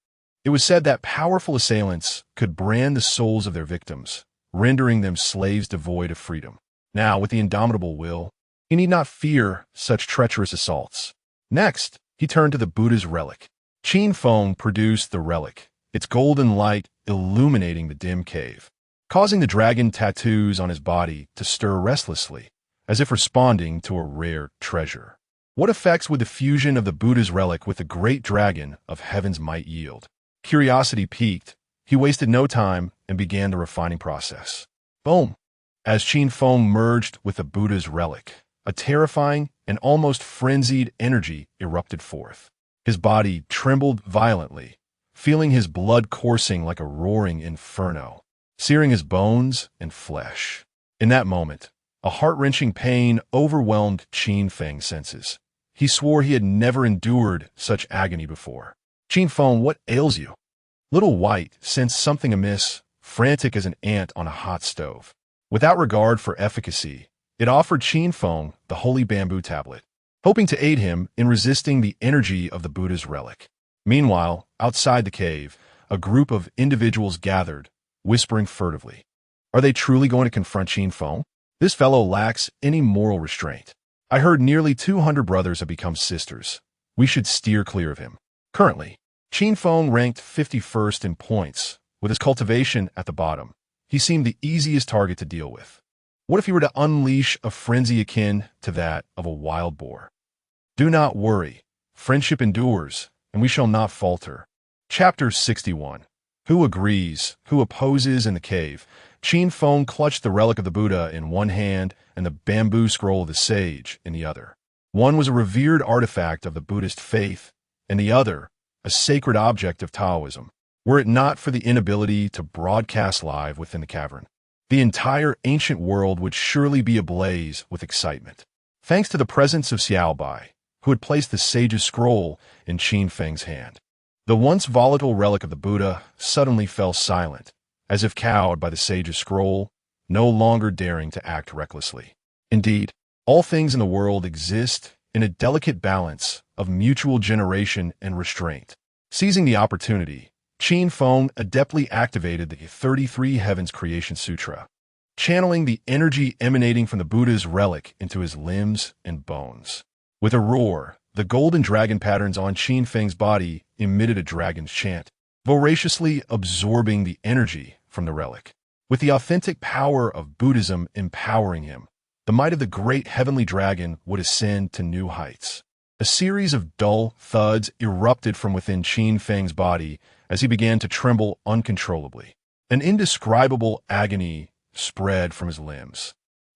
It was said that powerful assailants could brand the souls of their victims, rendering them slaves devoid of freedom. Now, with the Indomitable Will, he need not fear such treacherous assaults. Next, he turned to the Buddha's relic. Qin Feng produced the relic, its golden light illuminating the dim cave, causing the dragon tattoos on his body to stir restlessly, as if responding to a rare treasure. What effects would the fusion of the Buddha's relic with the great dragon of heaven's might yield? Curiosity piqued, he wasted no time and began the refining process. Boom! As Qin Feng merged with the Buddha's relic, a terrifying and almost frenzied energy erupted forth. His body trembled violently, feeling his blood coursing like a roaring inferno, searing his bones and flesh. In that moment, a heart-wrenching pain overwhelmed Qin Feng's senses. He swore he had never endured such agony before. Qin Feng, what ails you? Little White sensed something amiss, frantic as an ant on a hot stove. Without regard for efficacy, it offered Qin Feng the holy bamboo tablet, hoping to aid him in resisting the energy of the Buddha's relic. Meanwhile, outside the cave, a group of individuals gathered, whispering furtively. Are they truly going to confront Qin Feng? This fellow lacks any moral restraint. I heard nearly 200 brothers have become sisters. We should steer clear of him. Currently, Qin Feng ranked 51st in points, with his cultivation at the bottom. He seemed the easiest target to deal with. What if he were to unleash a frenzy akin to that of a wild boar? Do not worry. Friendship endures, and we shall not falter. Chapter 61. Who agrees? Who opposes in the cave? Qin Feng clutched the relic of the Buddha in one hand and the bamboo scroll of the sage in the other. One was a revered artifact of the Buddhist faith, and the other, a sacred object of Taoism. Were it not for the inability to broadcast live within the cavern, the entire ancient world would surely be ablaze with excitement. Thanks to the presence of Xiaobai, who had placed the sage's scroll in Qin Feng's hand, the once volatile relic of the Buddha suddenly fell silent, as if cowed by the sage's scroll, no longer daring to act recklessly. Indeed, all things in the world exist in a delicate balance of mutual generation and restraint. Seizing the opportunity, Qin Feng adeptly activated the 33 Heavens Creation Sutra, channeling the energy emanating from the Buddha's relic into his limbs and bones. With a roar, the golden dragon patterns on Qin Feng's body emitted a dragon's chant, voraciously absorbing the energy from the relic. With the authentic power of Buddhism empowering him, the might of the great heavenly dragon would ascend to new heights. A series of dull thuds erupted from within Qin Feng's body as he began to tremble uncontrollably. An indescribable agony spread from his limbs,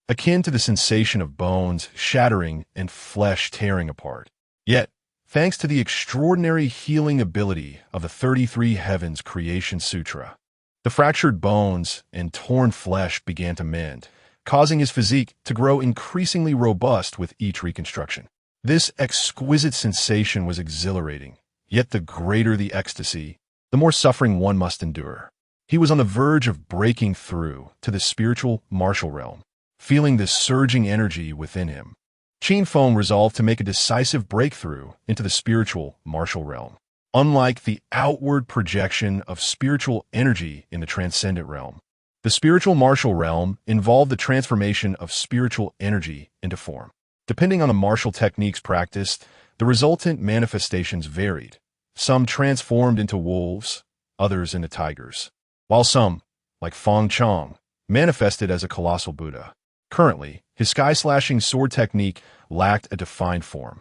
akin to the sensation of bones shattering and flesh tearing apart. Yet, thanks to the extraordinary healing ability of the 33 Heavens Creation Sutra, the fractured bones and torn flesh began to mend, causing his physique to grow increasingly robust with each reconstruction. This exquisite sensation was exhilarating, yet the greater the ecstasy, the more suffering one must endure. He was on the verge of breaking through to the spiritual martial realm, feeling this surging energy within him. Qin Feng resolved to make a decisive breakthrough into the spiritual martial realm. Unlike the outward projection of spiritual energy in the transcendent realm, the spiritual martial realm involved the transformation of spiritual energy into form. Depending on the martial techniques practiced, the resultant manifestations varied. Some transformed into wolves, others into tigers, while some, like Feng Chong, manifested as a colossal Buddha. Currently, his sky-slashing sword technique lacked a defined form.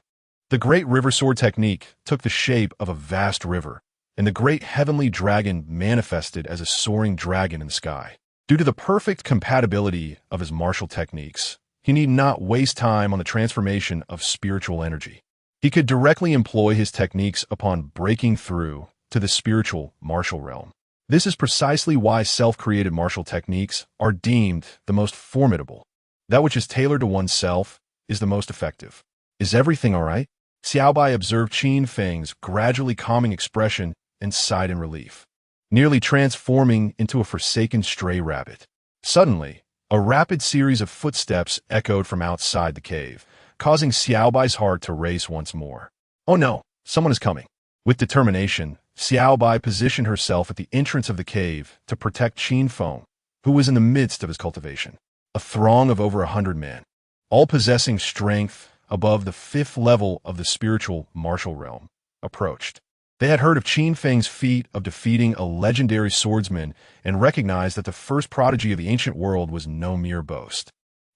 The great river sword technique took the shape of a vast river, and the great heavenly dragon manifested as a soaring dragon in the sky. Due to the perfect compatibility of his martial techniques, he need not waste time on the transformation of spiritual energy. He could directly employ his techniques upon breaking through to the spiritual martial realm. This is precisely why self-created martial techniques are deemed the most formidable. That which is tailored to oneself is the most effective. Is everything all right? Xiaobai observed Qin Feng's gradually calming expression and sighed in relief, nearly transforming into a forsaken stray rabbit. Suddenly, a rapid series of footsteps echoed from outside the cave, causing Xiaobai's heart to race once more. Oh no, someone is coming. With determination, Xiaobai positioned herself at the entrance of the cave to protect Qin Feng, who was in the midst of his cultivation. A throng of over 100 men, all possessing strength above the 5th level of the spiritual martial realm, approached. They had heard of Qin Feng's feat of defeating a legendary swordsman and recognized that the first prodigy of the ancient world was no mere boast.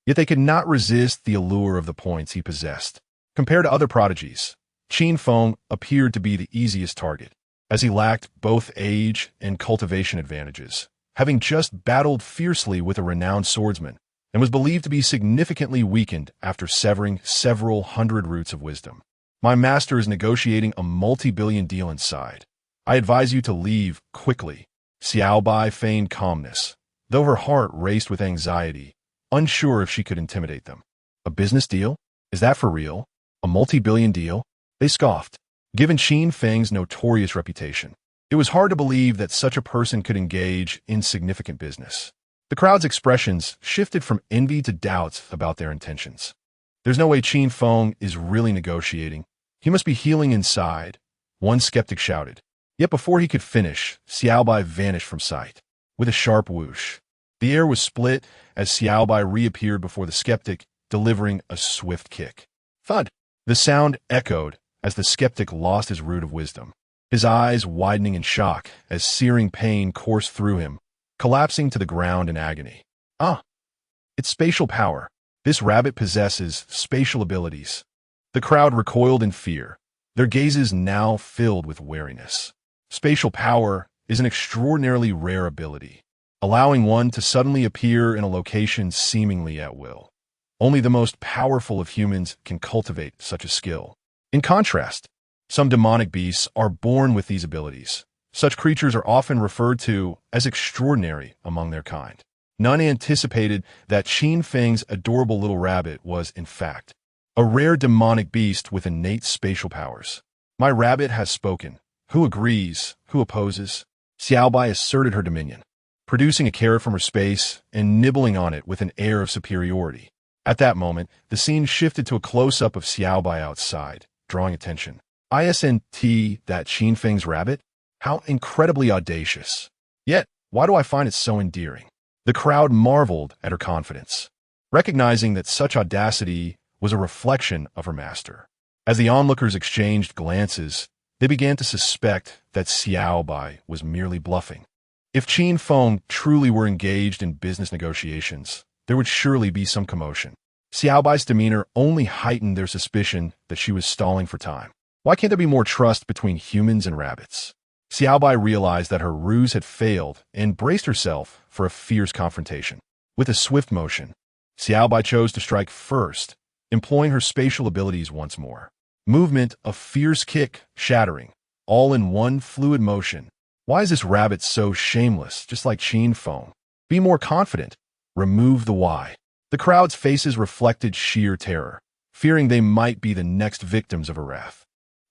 Yet they could not resist the allure of the points he possessed. Compared to other prodigies, Qin Feng appeared to be the easiest target, as he lacked both age and cultivation advantages, having just battled fiercely with a renowned swordsman, and was believed to be significantly weakened after severing several hundred roots of wisdom. My master is negotiating a multi-billion deal inside. I advise you to leave quickly. Xiaobai feigned calmness, though her heart raced with anxiety, unsure if she could intimidate them. A business deal? Is that for real? A multi-billion deal? They scoffed. Given Qin Feng's notorious reputation, it was hard to believe that such a person could engage in significant business. The crowd's expressions shifted from envy to doubts about their intentions. There's no way Qin Feng is really negotiating. He must be healing inside, one skeptic shouted. Yet before he could finish, Xiaobai vanished from sight. With a sharp whoosh, the air was split as Xiaobai reappeared before the skeptic, delivering a swift kick. Thud! The sound echoed as the skeptic lost his root of wisdom, his eyes widening in shock as searing pain coursed through him, collapsing to the ground in agony. Ah! It's spatial power. This rabbit possesses spatial abilities. The crowd recoiled in fear, their gazes now filled with wariness. Spatial power is an extraordinarily rare ability, allowing one to suddenly appear in a location seemingly at will. Only the most powerful of humans can cultivate such a skill. In contrast, some demonic beasts are born with these abilities. Such creatures are often referred to as extraordinary among their kind. None anticipated that Qin Feng's adorable little rabbit was, in fact, a rare demonic beast with innate spatial powers. My rabbit has spoken. Who agrees? Who opposes? Xiaobai asserted her dominion, producing a carrot from her space and nibbling on it with an air of superiority. At that moment, the scene shifted to a close-up of Xiaobai outside, drawing attention. Isn't that Qin Feng's rabbit? How incredibly audacious. Yet, why do I find it so endearing? The crowd marveled at her confidence, recognizing that such audacity was a reflection of her master. As the onlookers exchanged glances, they began to suspect that Xiaobai was merely bluffing. If Qin Feng truly were engaged in business negotiations, there would surely be some commotion. Xiaobai's demeanor only heightened their suspicion that she was stalling for time. Why can't there be more trust between humans and rabbits? Xiaobai realized that her ruse had failed and braced herself for a fierce confrontation. With a swift motion, Xiaobai chose to strike first, employing her spatial abilities once more. Movement, a fierce kick, shattering, all in one fluid motion. Why is this rabbit so shameless, just like Qin Feng? Be more confident. Remove the why. The crowd's faces reflected sheer terror, fearing they might be the next victims of her wrath.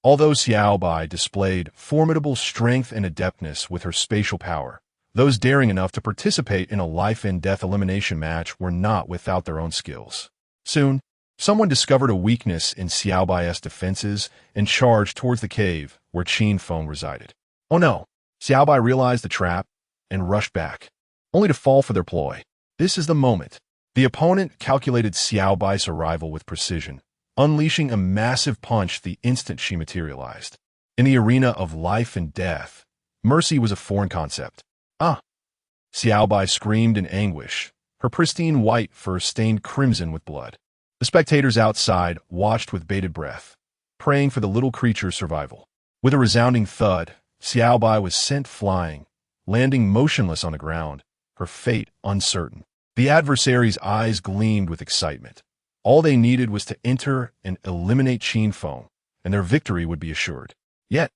Although Xiaobai displayed formidable strength and adeptness with her spatial power, those daring enough to participate in a life-and-death elimination match were not without their own skills. Soon, someone discovered a weakness in Xiaobai's defenses and charged towards the cave where Qin Feng resided. Oh no! Xiaobai realized the trap and rushed back, only to fall for their ploy. This is the moment. The opponent calculated Xiaobai's arrival with precision, unleashing a massive punch the instant she materialized. In the arena of life and death, mercy was a foreign concept. Ah! Xiaobai screamed in anguish, her pristine white fur stained crimson with blood. The spectators outside watched with bated breath, praying for the little creature's survival. With a resounding thud, Xiaobai was sent flying, landing motionless on the ground, her fate uncertain. The adversary's eyes gleamed with excitement. All they needed was to enter and eliminate Qin Feng, and their victory would be assured. Yet,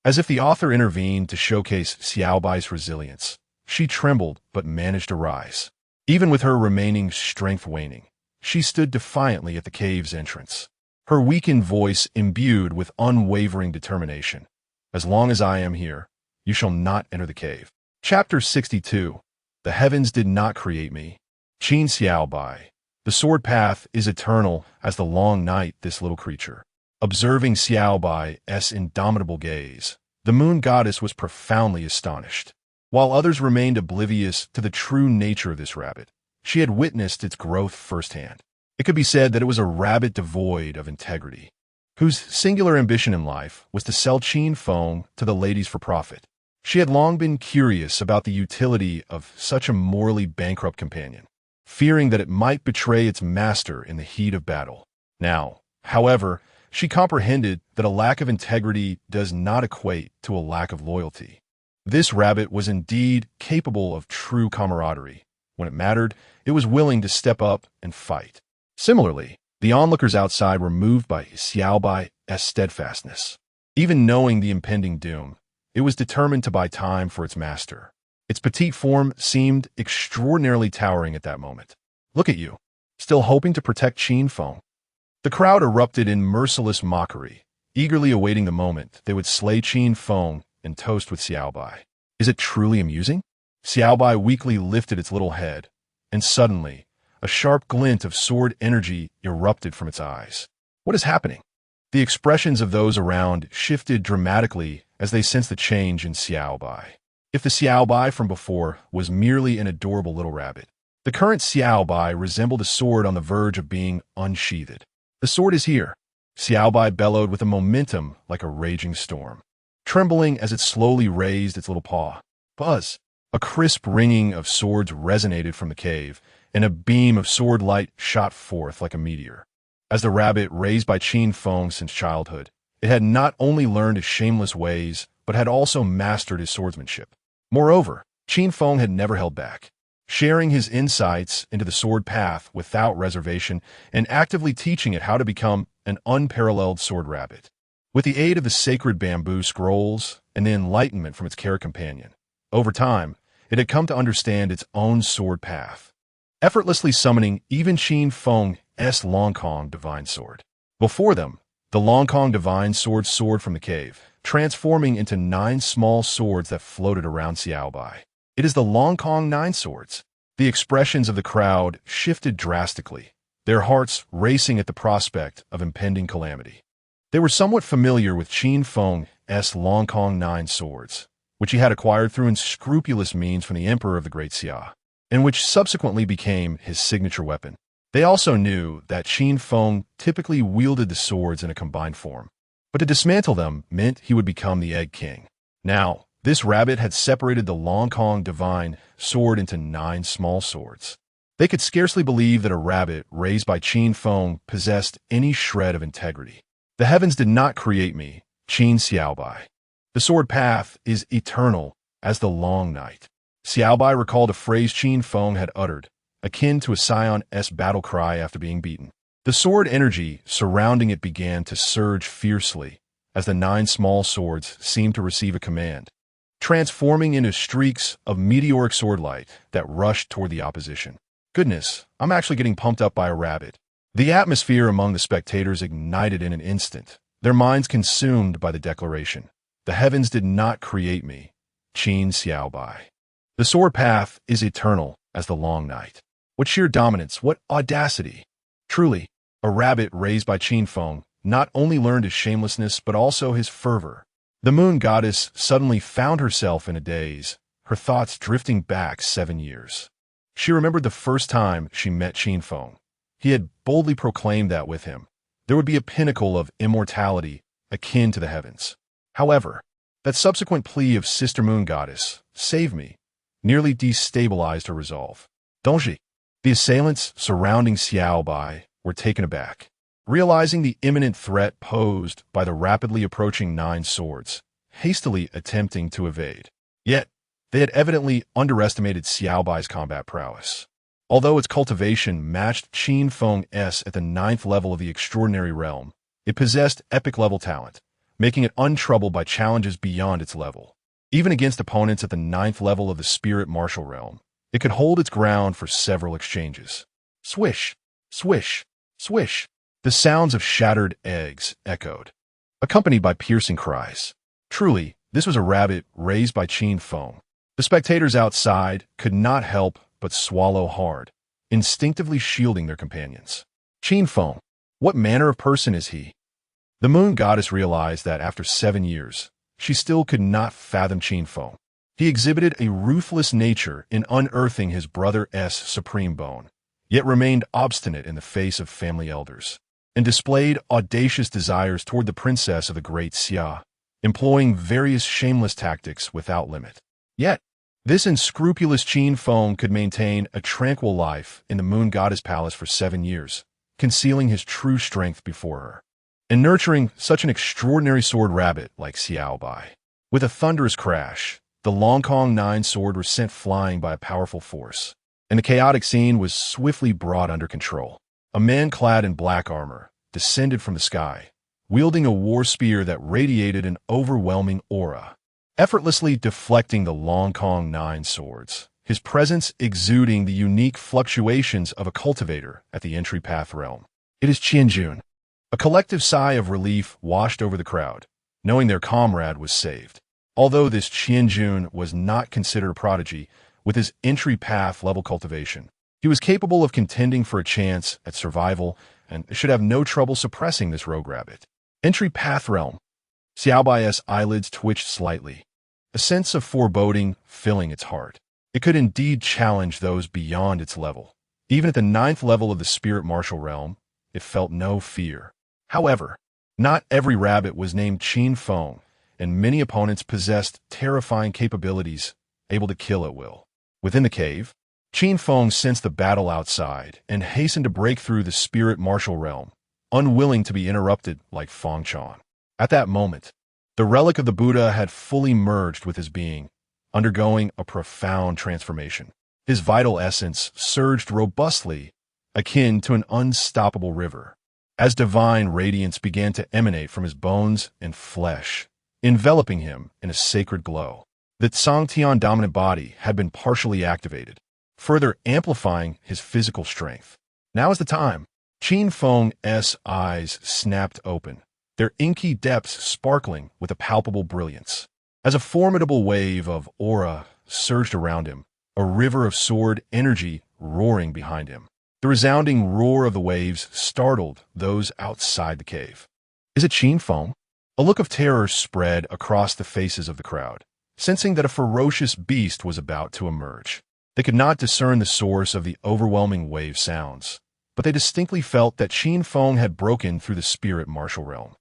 as if the author intervened to showcase Xiaobai's resilience, she trembled but managed to rise. Even with her remaining strength waning, she stood defiantly at the cave's entrance, her weakened voice imbued with unwavering determination. As long as I am here, you shall not enter the cave. Chapter 62. The heavens did not create me. Qin Xiaobai. The sword path is eternal as the long night, this little creature. Observing Xiaobai's indomitable gaze, the moon goddess was profoundly astonished. While others remained oblivious to the true nature of this rabbit, she had witnessed its growth firsthand. It could be said that it was a rabbit devoid of integrity, whose singular ambition in life was to sell Qin Feng to the ladies for profit. She had long been curious about the utility of such a morally bankrupt companion, fearing that it might betray its master in the heat of battle. Now, however, she comprehended that a lack of integrity does not equate to a lack of loyalty. This rabbit was indeed capable of true camaraderie. When it mattered, it was willing to step up and fight. Similarly, the onlookers outside were moved by Xiaobai's steadfastness. Even knowing the impending doom, it was determined to buy time for its master. Its petite form seemed extraordinarily towering at that moment. Look at you, still hoping to protect Qin Feng. The crowd erupted in merciless mockery, eagerly awaiting the moment they would slay Qin Feng and toast with Xiaobai. Is it truly amusing? Xiaobai weakly lifted its little head, and suddenly, a sharp glint of sword energy erupted from its eyes. What is happening? The expressions of those around shifted dramatically as they sensed the change in Xiaobai. If the Xiaobai from before was merely an adorable little rabbit, the current Xiaobai resembled a sword on the verge of being unsheathed. The sword is here, Xiaobai bellowed with a momentum like a raging storm, trembling as it slowly raised its little paw. Buzz! A crisp ringing of swords resonated from the cave, and a beam of sword light shot forth like a meteor. As the rabbit raised by Qin Feng since childhood, it had not only learned his shameless ways, but had also mastered his swordsmanship. Moreover, Qin Feng had never held back, sharing his insights into the sword path without reservation and actively teaching it how to become an unparalleled sword rabbit. With the aid of the sacred bamboo scrolls and the enlightenment from its care companion, over time, it had come to understand its own sword path, effortlessly summoning even Qin Feng's Longkong divine sword. Before them, the Longkong divine sword soared from the cave, transforming into 9 small swords that floated around Xiaobai. It is the Longkong 9 swords. The expressions of the crowd shifted drastically, their hearts racing at the prospect of impending calamity. They were somewhat familiar with Qin Feng's Longkong 9 swords, which he had acquired through unscrupulous means from the Emperor of the Great Xia, and which subsequently became his signature weapon. They also knew that Qin Feng typically wielded the swords in a combined form, but to dismantle them meant he would become the Egg King. Now, this rabbit had separated the Longkong divine sword into 9 small swords. They could scarcely believe that a rabbit raised by Qin Feng possessed any shred of integrity. The heavens did not create me, Qin Xiaobai. The sword path is eternal as the long night. Xiaobai recalled a phrase Qin Feng had uttered, akin to a scion's battle cry after being beaten. The sword energy surrounding it began to surge fiercely as the 9 small swords seemed to receive a command, transforming into streaks of meteoric sword light that rushed toward the opposition. Goodness, I'm actually getting pumped up by a rabbit. The atmosphere among the spectators ignited in an instant, their minds consumed by the declaration. The heavens did not create me, Qin Xiaobai. The sword path is eternal as the long night. What sheer dominance, what audacity! Truly, a rabbit raised by Qin Feng not only learned his shamelessness but also his fervor. The moon goddess suddenly found herself in a daze, her thoughts drifting back 7 years. She remembered the first time she met Qin Feng. He had boldly proclaimed that with him there would be a pinnacle of immortality akin to the heavens. However, that subsequent plea of Sister Moon Goddess, save me, nearly destabilized her resolve. Dongji. The assailants surrounding Xiaobai were taken aback, realizing the imminent threat posed by the rapidly approaching 9 swords, hastily attempting to evade. Yet, they had evidently underestimated Xiaobai's combat prowess. Although its cultivation matched Qin Feng's at the 9th level of the extraordinary realm, It possessed epic-level talent, making it untroubled by challenges beyond its level. Even against opponents at the 9th level of the spirit martial realm, it could hold its ground for several exchanges. Swish, swish, swish. The sounds of shattered eggs echoed, accompanied by piercing cries. Truly, this was a rabbit raised by Qin Feng. The spectators outside could not help but swallow hard, instinctively shielding their companions. Qin Feng, what manner of person is he? The moon goddess realized that after 7 years, she still could not fathom Qin Feng. He exhibited a ruthless nature in unearthing his brother's supreme bone, yet remained obstinate in the face of family elders, and displayed audacious desires toward the princess of the great Xia, employing various shameless tactics without limit. Yet, this unscrupulous Qin Feng could maintain a tranquil life in the moon goddess palace for 7 years, concealing his true strength before her, and nurturing such an extraordinary sword rabbit like Xiao Bai. With a thunderous crash, the Long Kong 9 sword was sent flying by a powerful force, and the chaotic scene was swiftly brought under control. A man clad in black armor descended from the sky, wielding a war spear that radiated an overwhelming aura, effortlessly deflecting the Long Kong 9 swords, his presence exuding the unique fluctuations of a cultivator at the entry path realm. It is Qianjun. A collective sigh of relief washed over the crowd, knowing their comrade was saved. Although this Qianjun was not considered a prodigy, with his entry path level cultivation, he was capable of contending for a chance at survival and should have no trouble suppressing this rogue rabbit. Entry path realm. Xiaobai's eyelids twitched slightly, a sense of foreboding filling its heart. It could indeed challenge those beyond its level. Even at the 9th level of the spirit martial realm, it felt no fear. However, not every rabbit was named Qin Feng, and many opponents possessed terrifying capabilities, able to kill at will. Within the cave, Qin Feng sensed the battle outside and hastened to break through the spirit martial realm, unwilling to be interrupted like Feng Chan. At that moment, the relic of the Buddha had fully merged with his being, undergoing a profound transformation. His vital essence surged robustly, akin to an unstoppable river, as divine radiance began to emanate from his bones and flesh, enveloping him in a sacred glow. The Tsangtian dominant body had been partially activated, further amplifying his physical strength. Now is the time. Qin Feng's eyes snapped open, their inky depths sparkling with a palpable brilliance. As a formidable wave of aura surged around him, a river of sword energy roaring behind him. The resounding roar of the waves startled those outside the cave. Is it Qin Feng? A look of terror spread across the faces of the crowd, sensing that a ferocious beast was about to emerge. They could not discern the source of the overwhelming wave sounds, but they distinctly felt that Qin Feng had broken through the spirit martial realm.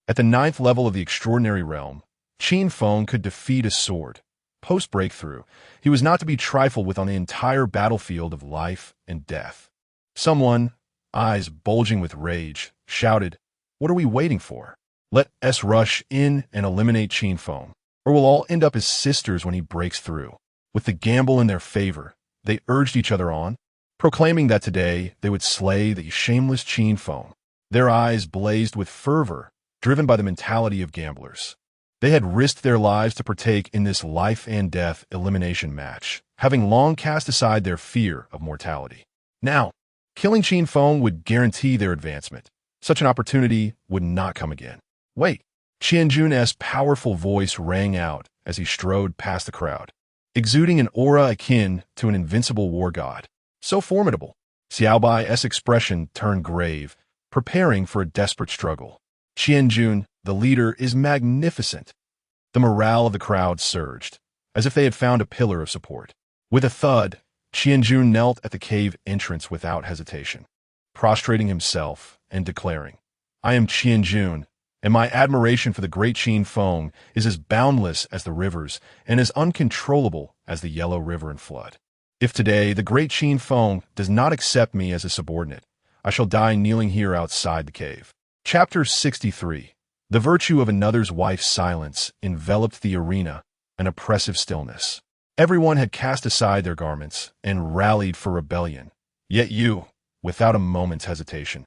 At the 9th level of the extraordinary realm, Qin Feng could defeat a sword. Post-breakthrough, he was not to be trifled with on the entire battlefield of life and death. Someone, eyes bulging with rage, shouted, "What are we waiting for? Let us rush in and eliminate Qin Feng, or we'll all end up as sisters when he breaks through." With the gamble in their favor, they urged each other on, proclaiming that today they would slay the shameless Qin Feng. Their eyes blazed with fervor, driven by the mentality of gamblers. They had risked their lives to partake in this life and death elimination match, having long cast aside their fear of mortality. Now, killing Qin Feng would guarantee their advancement. Such an opportunity would not come again. Wait, Qianjun's powerful voice rang out as he strode past the crowd, exuding an aura akin to an invincible war god. So formidable. Xiaobai's expression turned grave, preparing for a desperate struggle. Qianjun, the leader, is magnificent. The morale of the crowd surged, as if they had found a pillar of support. With a thud, Qianjun knelt at the cave entrance without hesitation, prostrating himself and declaring, "I am Qianjun, and my admiration for the great Qin Feng is as boundless as the rivers and as uncontrollable as the Yellow River in flood. If today the great Qin Feng does not accept me as a subordinate, I shall die kneeling here outside the cave." Chapter 63. The virtue of another's wife's silence enveloped the arena, an oppressive stillness. Everyone had cast aside their garments and rallied for rebellion. Yet you, without a moment's hesitation,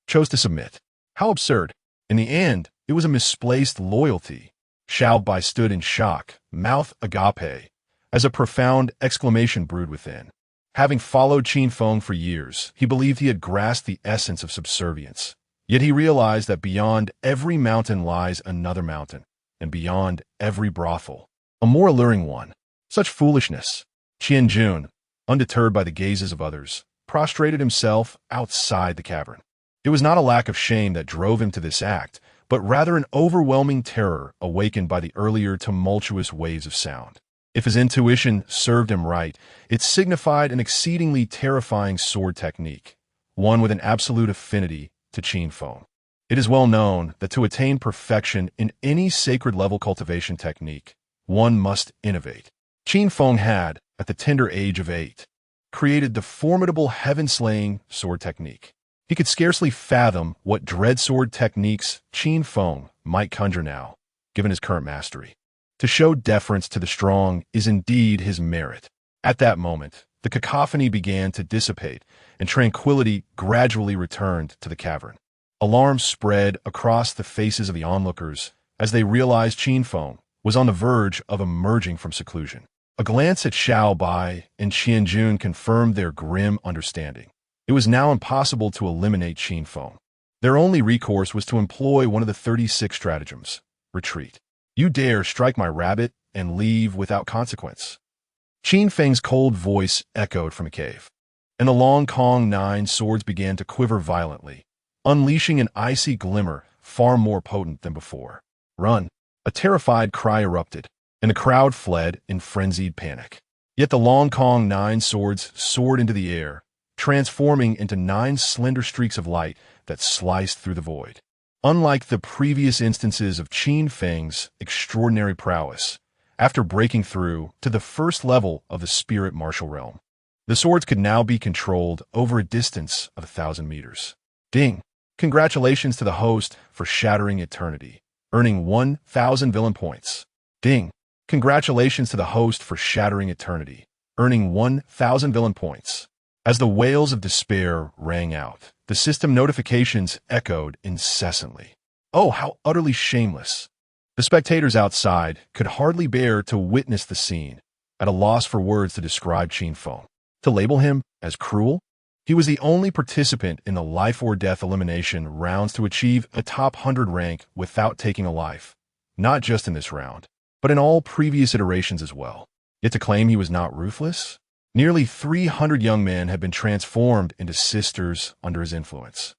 chose to submit. How absurd. In the end, it was a misplaced loyalty. Xiao Bai stood in shock, mouth agape, as a profound exclamation brewed within. Having followed Qin Feng for years, he believed he had grasped the essence of subservience. Yet he realized that beyond every mountain lies another mountain, and beyond every brothel, a more alluring one. Such foolishness. Qian Jun, undeterred by the gazes of others, prostrated himself outside the cavern. It was not a lack of shame that drove him to this act, but rather an overwhelming terror awakened by the earlier tumultuous waves of sound. If his intuition served him right, it signified an exceedingly terrifying sword technique, one with an absolute affinity to Qin Feng. It is well known that to attain perfection in any sacred level cultivation technique, one must innovate. Qin Feng had, at the tender age of 8, created the formidable heaven-slaying sword technique. He could scarcely fathom what dread sword techniques Qin Feng might conjure now, given his current mastery. To show deference to the strong is indeed his merit. At that moment, the cacophony began to dissipate, and tranquility gradually returned to the cavern. Alarm spread across the faces of the onlookers as they realized Qin Feng was on the verge of emerging from seclusion. A glance at Xiao Bai and Qian Jun confirmed their grim understanding. It was now impossible to eliminate Qin Feng. Their only recourse was to employ one of the 36 stratagems: retreat. You dare strike my rabbit and leave without consequence. Qin Feng's cold voice echoed from a cave, and the Long Kong 9 swords began to quiver violently, unleashing an icy glimmer far more potent than before. Run! A terrified cry erupted, and the crowd fled in frenzied panic. Yet the Long Kong 9 swords soared into the air, transforming into 9 slender streaks of light that sliced through the void. Unlike the previous instances of Qin Feng's extraordinary prowess, after breaking through to the first level of the spirit martial realm, the swords could now be controlled over a distance of 1,000 meters. Ding! Congratulations to the host for shattering eternity, earning 1,000 villain points. Ding! Congratulations to the host for shattering eternity, earning 1,000 villain points. As the wails of despair rang out, the system notifications echoed incessantly. Oh, how utterly shameless! The spectators outside could hardly bear to witness the scene, at a loss for words to describe Qin Feng. To label him as cruel? He was the only participant in the life-or-death elimination rounds to achieve a top 100 rank without taking a life, not just in this round, but in all previous iterations as well. Yet to claim he was not ruthless? Nearly 300 young men had been transformed into sisters under his influence.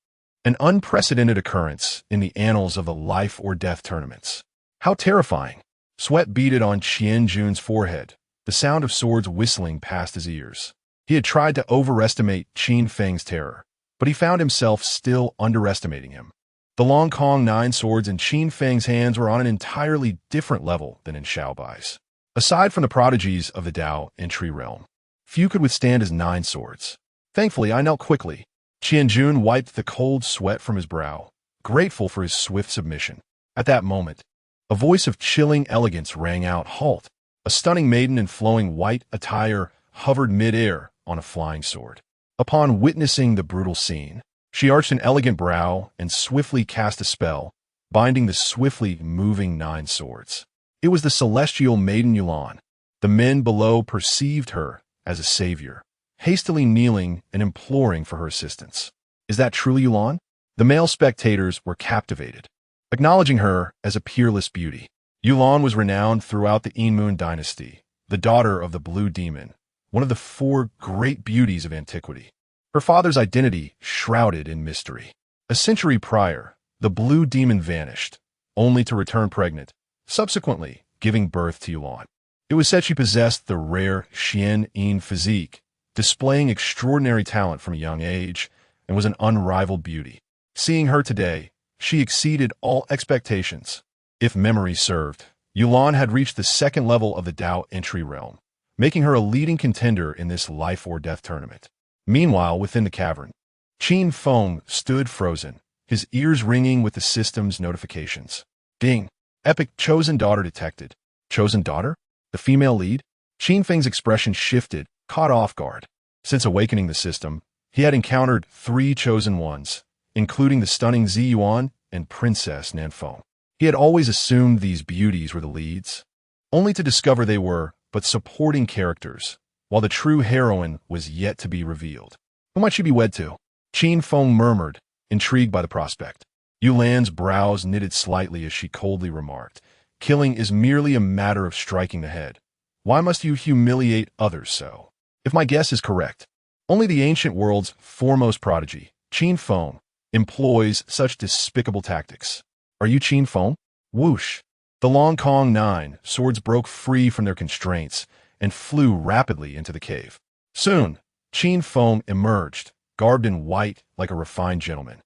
An unprecedented occurrence in the annals of the life-or-death tournaments. How terrifying! Sweat beaded on Qian Jun's forehead, the sound of swords whistling past his ears. He had tried to overestimate Qin Feng's terror, but he found himself still underestimating him. The Long Kong 9 swords in Qin Feng's hands were on an entirely different level than in Xiao Bai's. Aside from the prodigies of the Dao entry realm, few could withstand his 9 swords. Thankfully, I knelt quickly. Qian Jun wiped the cold sweat from his brow, grateful for his swift submission. At that moment, a voice of chilling elegance rang out, "Halt!" A stunning maiden in flowing white attire hovered mid-air on a flying sword. Upon witnessing the brutal scene, she arched an elegant brow and swiftly cast a spell, binding the swiftly moving 9 swords. It was the celestial maiden Yulan. The men below perceived her as a savior, hastily kneeling and imploring for her assistance. Is that truly Yulan? The male spectators were captivated, acknowledging her as a peerless beauty. Yulan was renowned throughout the Yinmun dynasty, the daughter of the Blue Demon, one of the 4 great beauties of antiquity. Her father's identity shrouded in mystery. A century prior, the Blue Demon vanished, only to return pregnant, subsequently giving birth to Yulan. It was said she possessed the rare Xian Yin physique, displaying extraordinary talent from a young age, and was an unrivaled beauty. Seeing her today, she exceeded all expectations. If memory served, Yulan had reached the 2nd level of the Dao entry realm, making her a leading contender in this life-or-death tournament. Meanwhile, within the cavern, Qin Feng stood frozen, his ears ringing with the system's notifications. Ding! Epic chosen daughter detected. Chosen daughter? The female lead? Qin Feng's expression shifted, caught off guard. Since awakening the system, he had encountered 3 chosen ones, including the stunning Ziyuan and Princess Nanfeng. He had always assumed these beauties were the leads, only to discover they were but supporting characters, while the true heroine was yet to be revealed. Who might she be wed to? Qin Feng murmured, intrigued by the prospect. Yulan's brows knitted slightly as she coldly remarked, "Killing is merely a matter of striking the head. Why must you humiliate others so? If my guess is correct, only the ancient world's foremost prodigy, Qin Feng, employs such despicable tactics. Are you Qin Feng?" Whoosh! The Long Kong Nine swords broke free from their constraints and flew rapidly into the cave. Soon, Qin Feng emerged, garbed in white like a refined gentleman,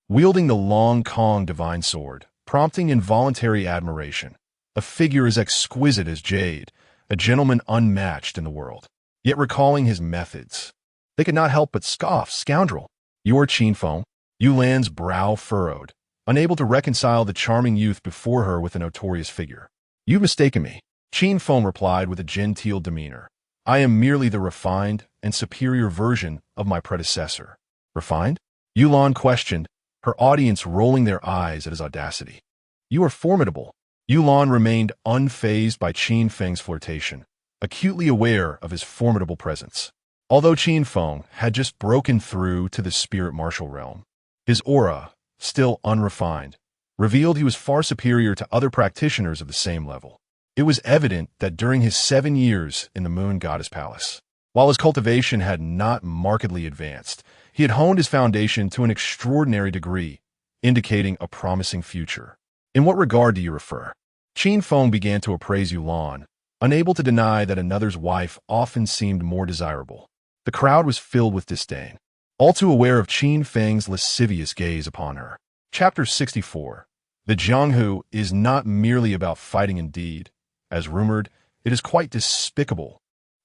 wielding the Long Kong divine sword, prompting involuntary admiration. A figure as exquisite as jade, a gentleman unmatched in the world. Yet recalling his methods, they could not help but scoff. "Scoundrel! You're Qin Feng?" Yulan's brow furrowed, unable to reconcile the charming youth before her with the notorious figure. "You've mistaken me," Qin Feng replied with a genteel demeanor. "I am merely the refined and superior version of my predecessor." "Refined?" Yulan questioned, her audience rolling their eyes at his audacity. "You are formidable." Yulan remained unfazed by Qin Feng's flirtation, acutely aware of his formidable presence. Although Qin Feng had just broken through to the spirit martial realm, his aura, still unrefined, revealed he was far superior to other practitioners of the same level. It was evident that during his 7 years in the Moon Goddess Palace, while his cultivation had not markedly advanced, he had honed his foundation to an extraordinary degree, indicating a promising future. "In what regard do you refer?" Qin Feng began to appraise Yulan, unable to deny that another's wife often seemed more desirable. The crowd was filled with disdain, all too aware of Qin Feng's lascivious gaze upon her. Chapter 64. The Jianghu is not merely about fighting indeed. As rumored, it is quite despicable.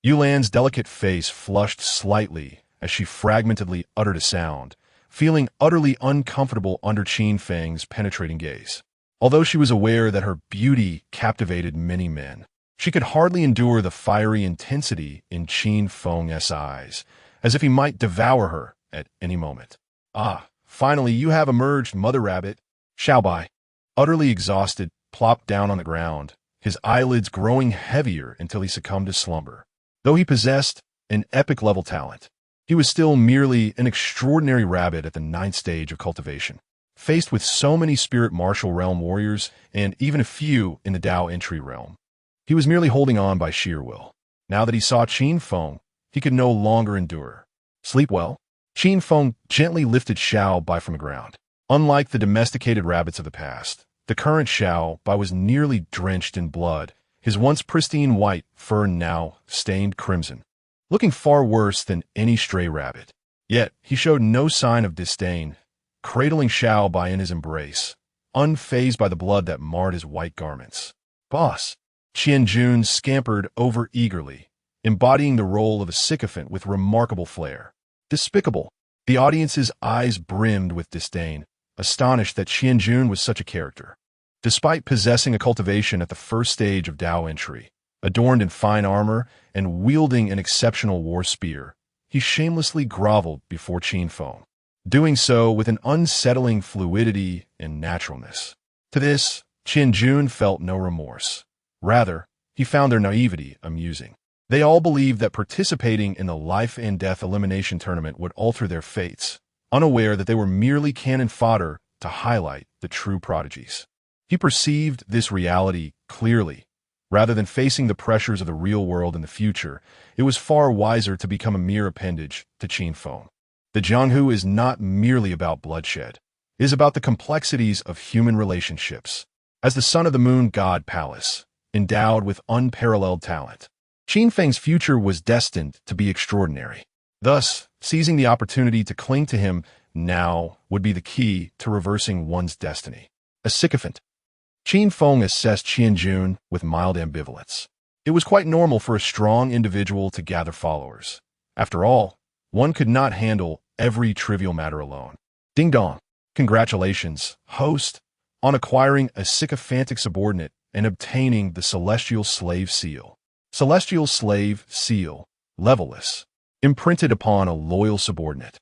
Yulan's delicate face flushed slightly as she fragmentedly uttered a sound, feeling utterly uncomfortable under Qin Feng's penetrating gaze. Although she was aware that her beauty captivated many men, she could hardly endure the fiery intensity in Qin Feng's eyes, as if he might devour her at any moment. "Ah, finally you have emerged, Mother Rabbit." Xiaobai, utterly exhausted, plopped down on the ground, his eyelids growing heavier until he succumbed to slumber. Though he possessed an epic-level talent, he was still merely an extraordinary rabbit at the 9th stage of cultivation. Faced with so many spirit martial realm warriors, and even a few in the Dao entry realm, he was merely holding on by sheer will. Now that he saw Qin Feng, he could no longer endure. "Sleep well?" Qin Feng gently lifted Xiaobai from the ground. Unlike the domesticated rabbits of the past, the current Xiaobai was nearly drenched in blood, his once pristine white fur now stained crimson, looking far worse than any stray rabbit. Yet he showed no sign of disdain, cradling Xiaobai in his embrace, unfazed by the blood that marred his white garments. "Boss!" Qianjun scampered over eagerly, embodying the role of a sycophant with remarkable flair. "Despicable!" The audience's eyes brimmed with disdain, astonished that Qianjun was such a character. Despite possessing a cultivation at the 1st stage of Dao entry, adorned in fine armor and wielding an exceptional war spear, he shamelessly groveled before Qin Feng, doing so with an unsettling fluidity and naturalness. To this, Qianjun felt no remorse. Rather, he found their naivety amusing. They all believed that participating in the life and death elimination tournament would alter their fates, unaware that they were merely cannon fodder to highlight the true prodigies. He perceived this reality clearly. Rather than facing the pressures of the real world in the future, it was far wiser to become a mere appendage to Qin Feng. The Jianghu is not merely about bloodshed. It is about the complexities of human relationships. As the son of the Moon God Palace, endowed with unparalleled talent, Qin Feng's future was destined to be extraordinary. Thus, seizing the opportunity to cling to him now would be the key to reversing one's destiny. A sycophant. Qin Feng assessed Qianjun with mild ambivalence. It was quite normal for a strong individual to gather followers. After all, one could not handle every trivial matter alone. Ding dong. Congratulations, host, on acquiring a sycophantic subordinate and obtaining the Celestial Slave Seal. Celestial Slave Seal, levelless, imprinted upon a loyal subordinate.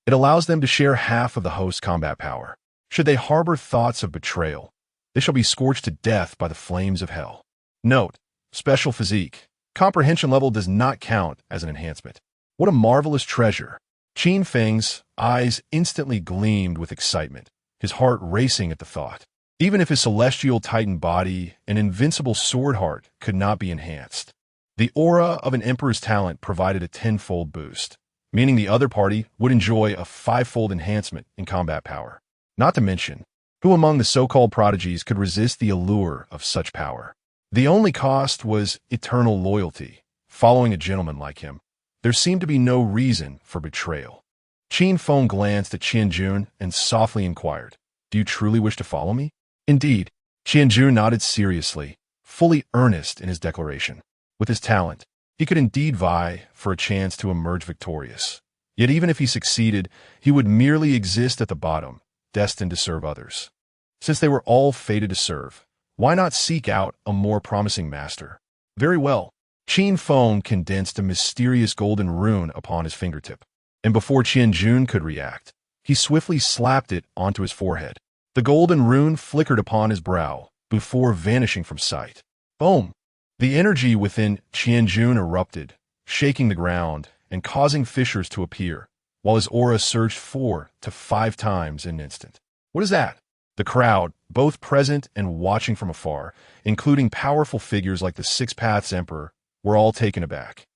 It allows them to share half of the host's combat power. Should they harbor thoughts of betrayal, they shall be scorched to death by the flames of hell. Note: special physique. Comprehension level does not count as an enhancement. What a marvelous treasure! Qin Feng's eyes instantly gleamed with excitement, his heart racing at the thought. Even if his celestial titan body and invincible sword heart could not be enhanced, the aura of an emperor's talent provided a tenfold boost, meaning the other party would enjoy a fivefold enhancement in combat power. Not to mention, who among the so-called prodigies could resist the allure of such power? The only cost was eternal loyalty. Following a gentleman like him, there seemed to be no reason for betrayal. Qin Feng glanced at Qianjun and softly inquired, "Do you truly wish to follow me?" Indeed, Qianjun nodded seriously, fully earnest in his declaration. With his talent, he could indeed vie for a chance to emerge victorious. Yet even if he succeeded, he would merely exist at the bottom, destined to serve others. Since they were all fated to serve, why not seek out a more promising master? Very well. Qin Feng condensed a mysterious golden rune upon his fingertip, and before Qianjun could react, he swiftly slapped it onto his forehead. The golden rune flickered upon his brow before vanishing from sight. Boom! The energy within Qianjun erupted, shaking the ground and causing fissures to appear, while his aura surged 4 to 5 times in an instant. What is that? The crowd, both present and watching from afar, including powerful figures like the Six Paths Emperor, were all taken aback.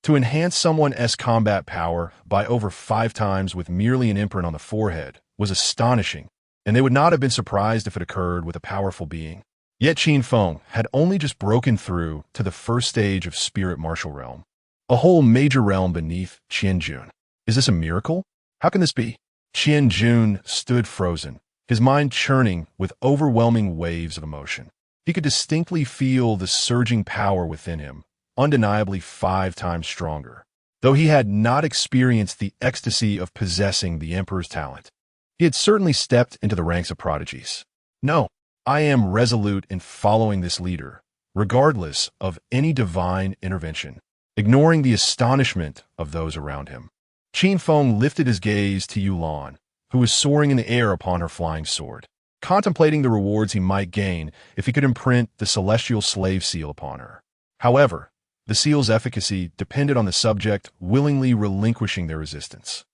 To enhance someone's combat power by over 5 times with merely an imprint on the forehead was astonishing, and they would not have been surprised if it occurred with a powerful being. Yet Qin Feng had only just broken through to the first stage of spirit martial realm, a whole major realm beneath Qianjun. Is this a miracle? How can this be? Qianjun stood frozen, his mind churning with overwhelming waves of emotion. He could distinctly feel the surging power within him, undeniably 5 times stronger, though he had not experienced the ecstasy of possessing the Emperor's talent. He had certainly stepped into the ranks of prodigies. No, I am resolute in following this leader, regardless of any divine intervention, ignoring the astonishment of those around him. Qin Feng lifted his gaze to Yulan, who was soaring in the air upon her flying sword, contemplating the rewards he might gain if he could imprint the celestial slave seal upon her. However, the seal's efficacy depended on the subject willingly relinquishing their resistance.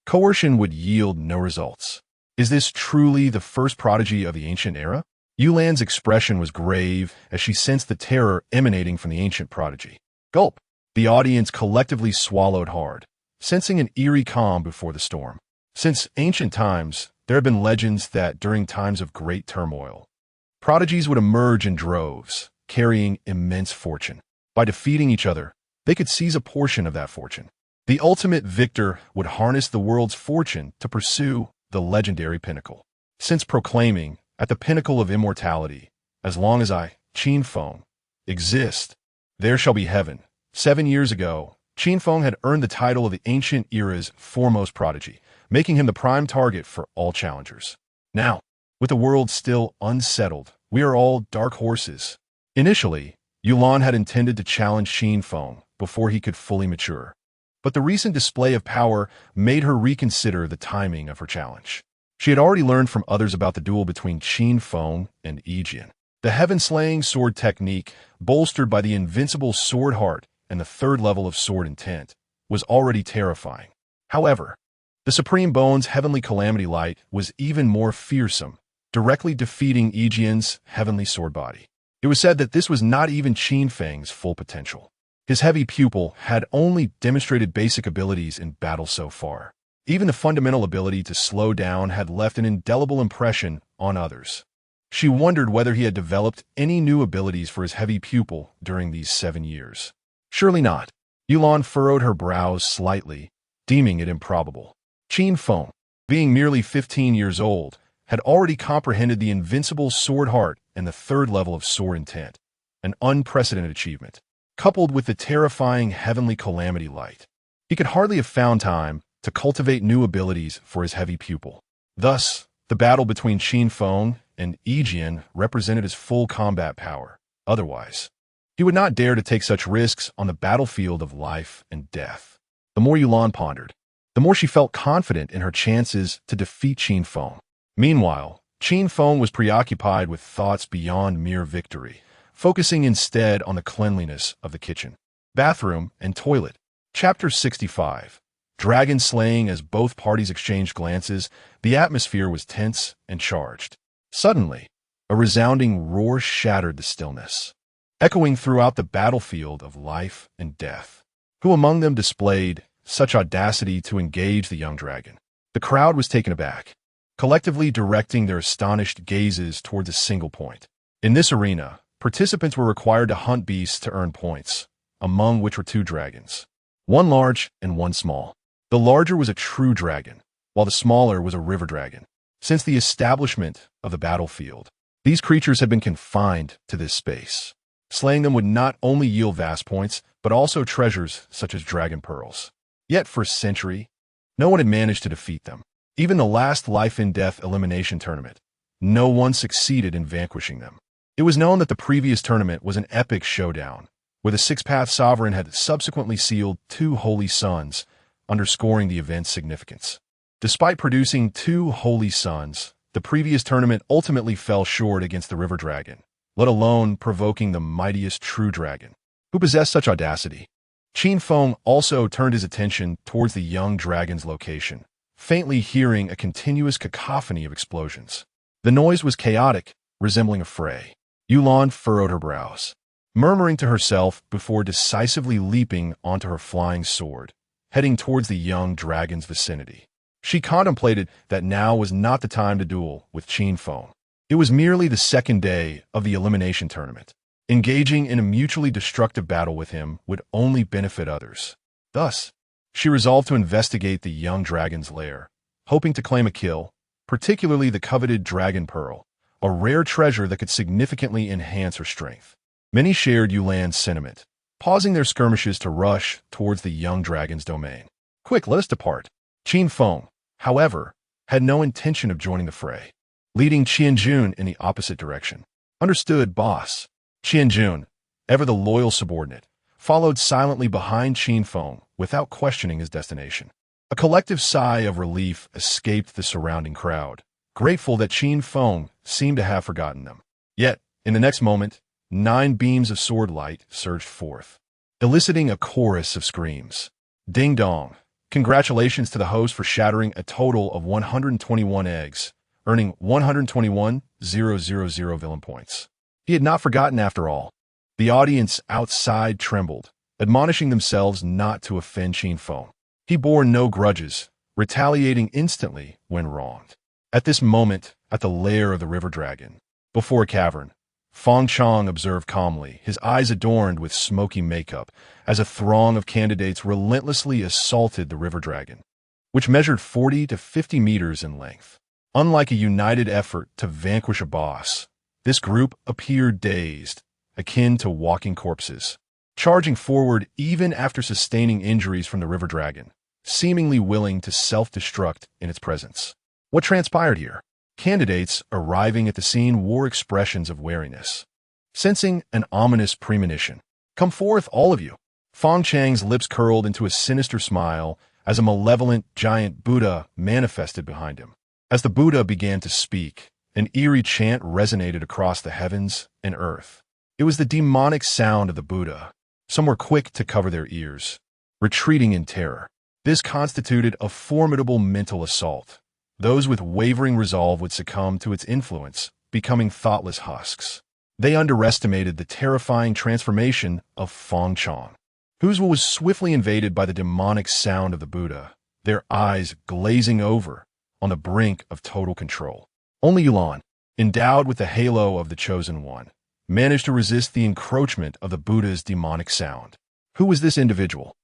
Coercion would yield no results. Is this truly the first prodigy of the ancient era? Yulan's expression was grave as she sensed the terror emanating from the ancient prodigy. Gulp! The audience collectively swallowed hard, sensing an eerie calm before the storm. Since ancient times, there have been legends that during times of great turmoil, prodigies would emerge in droves, carrying immense fortune. By defeating each other, they could seize a portion of that fortune. The ultimate victor would harness the world's fortune to pursue the legendary pinnacle. Since proclaiming, at the pinnacle of immortality, as long as I, Qin Feng, exist, there shall be heaven. 7 years ago, Qin Feng had earned the title of the ancient era's foremost prodigy, making him the prime target for all challengers. Now, with the world still unsettled, we are all dark horses. Initially, Yulan had intended to challenge Qin Feng before he could fully mature, but the recent display of power made her reconsider the timing of her challenge. She had already learned from others about the duel between Qin Feng and Yijian. The heaven-slaying sword technique, bolstered by the invincible sword heart and the 3rd level of sword intent, was already terrifying. However, the Supreme Bone's heavenly calamity light was even more fearsome, directly defeating Yijian's heavenly sword body. It was said that this was not even Qin Feng's full potential. His heavy pupil had only demonstrated basic abilities in battle so far. Even the fundamental ability to slow down had left an indelible impression on others. She wondered whether he had developed any new abilities for his heavy pupil during these 7 years. Surely not. Yulan furrowed her brows slightly, deeming it improbable. Qin Feng, being merely 15 years old, had already comprehended the invincible sword heart and the 3rd level of sword intent, an unprecedented achievement. Coupled with the terrifying heavenly calamity light, he could hardly have found time to cultivate new abilities for his heavy pupil. Thus, the battle between Qin Feng and Yijian represented his full combat power. Otherwise, he would not dare to take such risks on the battlefield of life and death. The more Yulan pondered, the more she felt confident in her chances to defeat Qin Feng. Meanwhile, Qin Feng was preoccupied with thoughts beyond mere victory, focusing instead on the cleanliness of the kitchen, bathroom, and toilet. Chapter 65. Dragon slaying. As both parties exchanged glances, the atmosphere was tense and charged. Suddenly, a resounding roar shattered the stillness, echoing throughout the battlefield of life and death. Who among them displayed such audacity to engage the young dragon? The crowd was taken aback, collectively directing their astonished gazes towards a single point. In this arena, participants were required to hunt beasts to earn points, among which were two dragons, one large and one small. The larger was a true dragon, while the smaller was a river dragon. Since the establishment of the battlefield, these creatures had been confined to this space. Slaying them would not only yield vast points, but also treasures such as dragon pearls. Yet for a century, no one had managed to defeat them. Even the last life-and-death elimination tournament, no one succeeded in vanquishing them. It was known that the previous tournament was an epic showdown, where the six-path sovereign had subsequently sealed two holy sons, underscoring the event's significance. Despite producing two holy sons, the previous tournament ultimately fell short against the river dragon, let alone provoking the mightiest true dragon. Who possessed such audacity? Qin Feng also turned his attention towards the young dragon's location, faintly hearing a continuous cacophony of explosions. The noise was chaotic, resembling a fray. Yulan furrowed her brows, murmuring to herself before decisively leaping onto her flying sword, heading towards the young dragon's vicinity. She contemplated that now was not the time to duel with Qin Feng. It was merely the second day of the elimination tournament. Engaging in a mutually destructive battle with him would only benefit others. Thus, she resolved to investigate the young dragon's lair, hoping to claim a kill, particularly the coveted dragon pearl, a rare treasure that could significantly enhance her strength. Many shared Yulan's sentiment, pausing their skirmishes to rush towards the young dragon's domain. Quick, let us depart. Qin Feng, however, had no intention of joining the fray, leading Qianjun in the opposite direction. Understood, boss. Qianjun, ever the loyal subordinate, followed silently behind Qin Feng without questioning his destination. A collective sigh of relief escaped the surrounding crowd, grateful that Qin Feng seemed to have forgotten them. Yet, in the next moment, 9 beams of sword light surged forth, eliciting a chorus of screams. Ding dong! Congratulations to the host for shattering a total of 121 eggs, earning 121,000 villain points. He had not forgotten after all. The audience outside trembled, admonishing themselves not to offend Qin Feng. He bore no grudges, retaliating instantly when wronged. At this moment, at the lair of the river dragon, before a cavern, Feng Chang observed calmly, his eyes adorned with smoky makeup, as a throng of candidates relentlessly assaulted the river dragon, which measured 40 to 50 meters in length. Unlike a united effort to vanquish a boss, this group appeared dazed, akin to walking corpses, charging forward even after sustaining injuries from the river dragon, seemingly willing to self-destruct in its presence. What transpired here? Candidates arriving at the scene wore expressions of wariness, sensing an ominous premonition. Come forth, all of you. Feng Chang's lips curled into a sinister smile as a malevolent giant Buddha manifested behind him. As the Buddha began to speak, an eerie chant resonated across the heavens and earth. It was the demonic sound of the Buddha. Some were quick to cover their ears, retreating in terror. This constituted a formidable mental assault. Those with wavering resolve would succumb to its influence, becoming thoughtless husks. They underestimated the terrifying transformation of Feng Chang, whose was swiftly invaded by the demonic sound of the Buddha, their eyes glazing over on the brink of total control. Only Yulan, endowed with the halo of the Chosen One, managed to resist the encroachment of the Buddha's demonic sound. Who was this individual?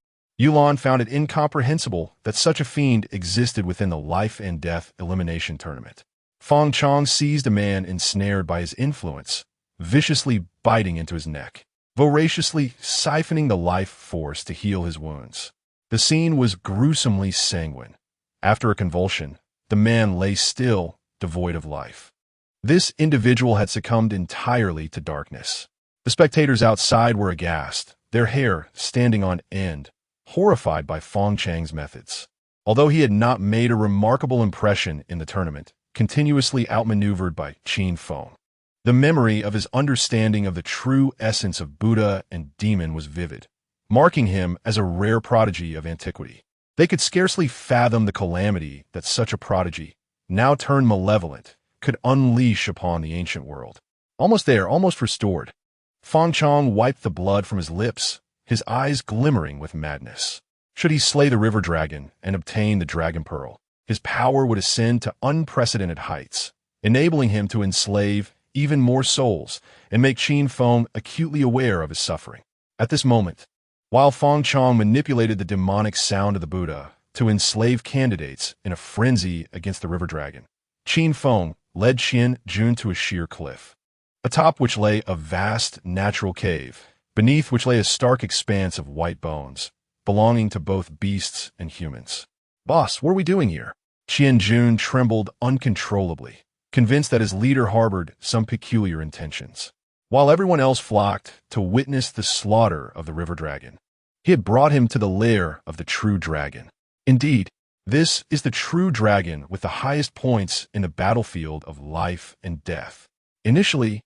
Yulan found it incomprehensible that such a fiend existed within the life and death elimination tournament. Feng Chang seized a man ensnared by his influence, viciously biting into his neck, voraciously siphoning the life force to heal his wounds. The scene was gruesomely sanguine. After a convulsion, the man lay still, devoid of life. This individual had succumbed entirely to darkness. The spectators outside were aghast, their hair standing on end, horrified by Feng Chang's methods. Although he had not made a remarkable impression in the tournament, continuously outmaneuvered by Qin Feng. The memory of his understanding of the true essence of Buddha and demon was vivid, marking him as a rare prodigy of antiquity. They could scarcely fathom the calamity that such a prodigy, now turned malevolent, could unleash upon the ancient world. Almost there, almost restored. Fang Chong wiped the blood from his lips, his eyes glimmering with madness. Should he slay the river dragon and obtain the dragon pearl, his power would ascend to unprecedented heights, enabling him to enslave even more souls and make Qin Feng acutely aware of his suffering. At this moment, while Fang Chong manipulated the demonic sound of the Buddha to enslave candidates in a frenzy against the river dragon, Qin Feng led Qian Jun to a sheer cliff, atop which lay a vast natural cave, beneath which lay a stark expanse of white bones, belonging to both beasts and humans. "Boss, what are we doing here?" Qian Jun trembled uncontrollably, convinced that his leader harbored some peculiar intentions. While everyone else flocked to witness the slaughter of the river dragon, he had brought him to the lair of the true dragon. Indeed, this is the true dragon with the highest points in the battlefield of life and death. Initially,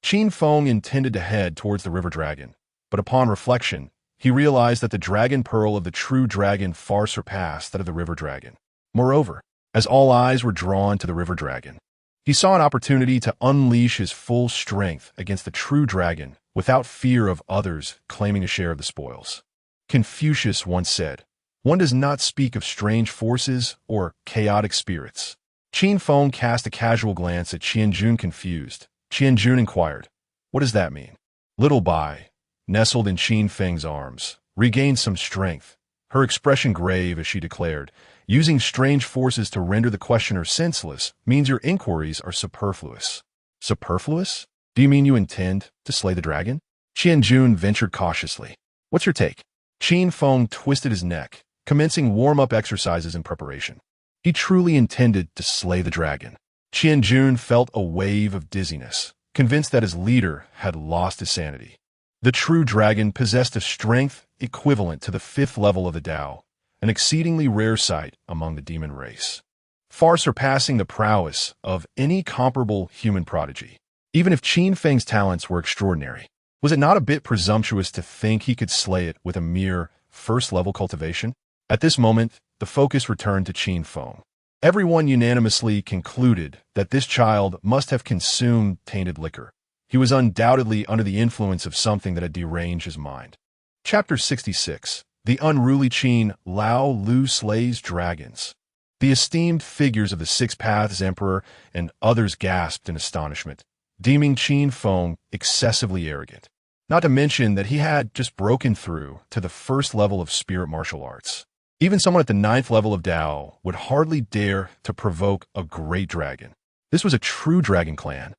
Qin Feng intended to head towards the river dragon, but upon reflection, he realized that the dragon pearl of the true dragon far surpassed that of the river dragon. Moreover, as all eyes were drawn to the river dragon, he saw an opportunity to unleash his full strength against the true dragon without fear of others claiming a share of the spoils. Confucius once said, "One does not speak of strange forces or chaotic spirits." Qin Feng cast a casual glance at Qian Jun, confused. Qian Jun inquired, "What does that mean?" Little Bai, nestled in Qin Feng's arms, regained some strength, her expression grave as she declared, "Using strange forces to render the questioner senseless means your inquiries are superfluous." "Superfluous? Do you mean you intend to slay the dragon?" Qian Jun ventured cautiously. "What's your take?" Qin Feng twisted his neck, commencing warm-up exercises in preparation. He truly intended to slay the dragon. Qian Jun felt a wave of dizziness, convinced that his leader had lost his sanity. The true dragon possessed a strength equivalent to the 5th level of the Tao, an exceedingly rare sight among the demon race, far surpassing the prowess of any comparable human prodigy. Even if Qin Feng's talents were extraordinary, was it not a bit presumptuous to think he could slay it with a mere 1st-level cultivation? At this moment, the focus returned to Qin Feng. Everyone unanimously concluded that this child must have consumed tainted liquor. He was undoubtedly under the influence of something that had deranged his mind. Chapter 66. The unruly Qin Lao Lu slays dragons. The esteemed figures of the Six Paths Emperor and others gasped in astonishment, deeming Qin Feng excessively arrogant. Not to mention that he had just broken through to the 1st level of spirit martial arts. Even someone at the 9th level of Tao would hardly dare to provoke a great dragon. This was a true dragon clan,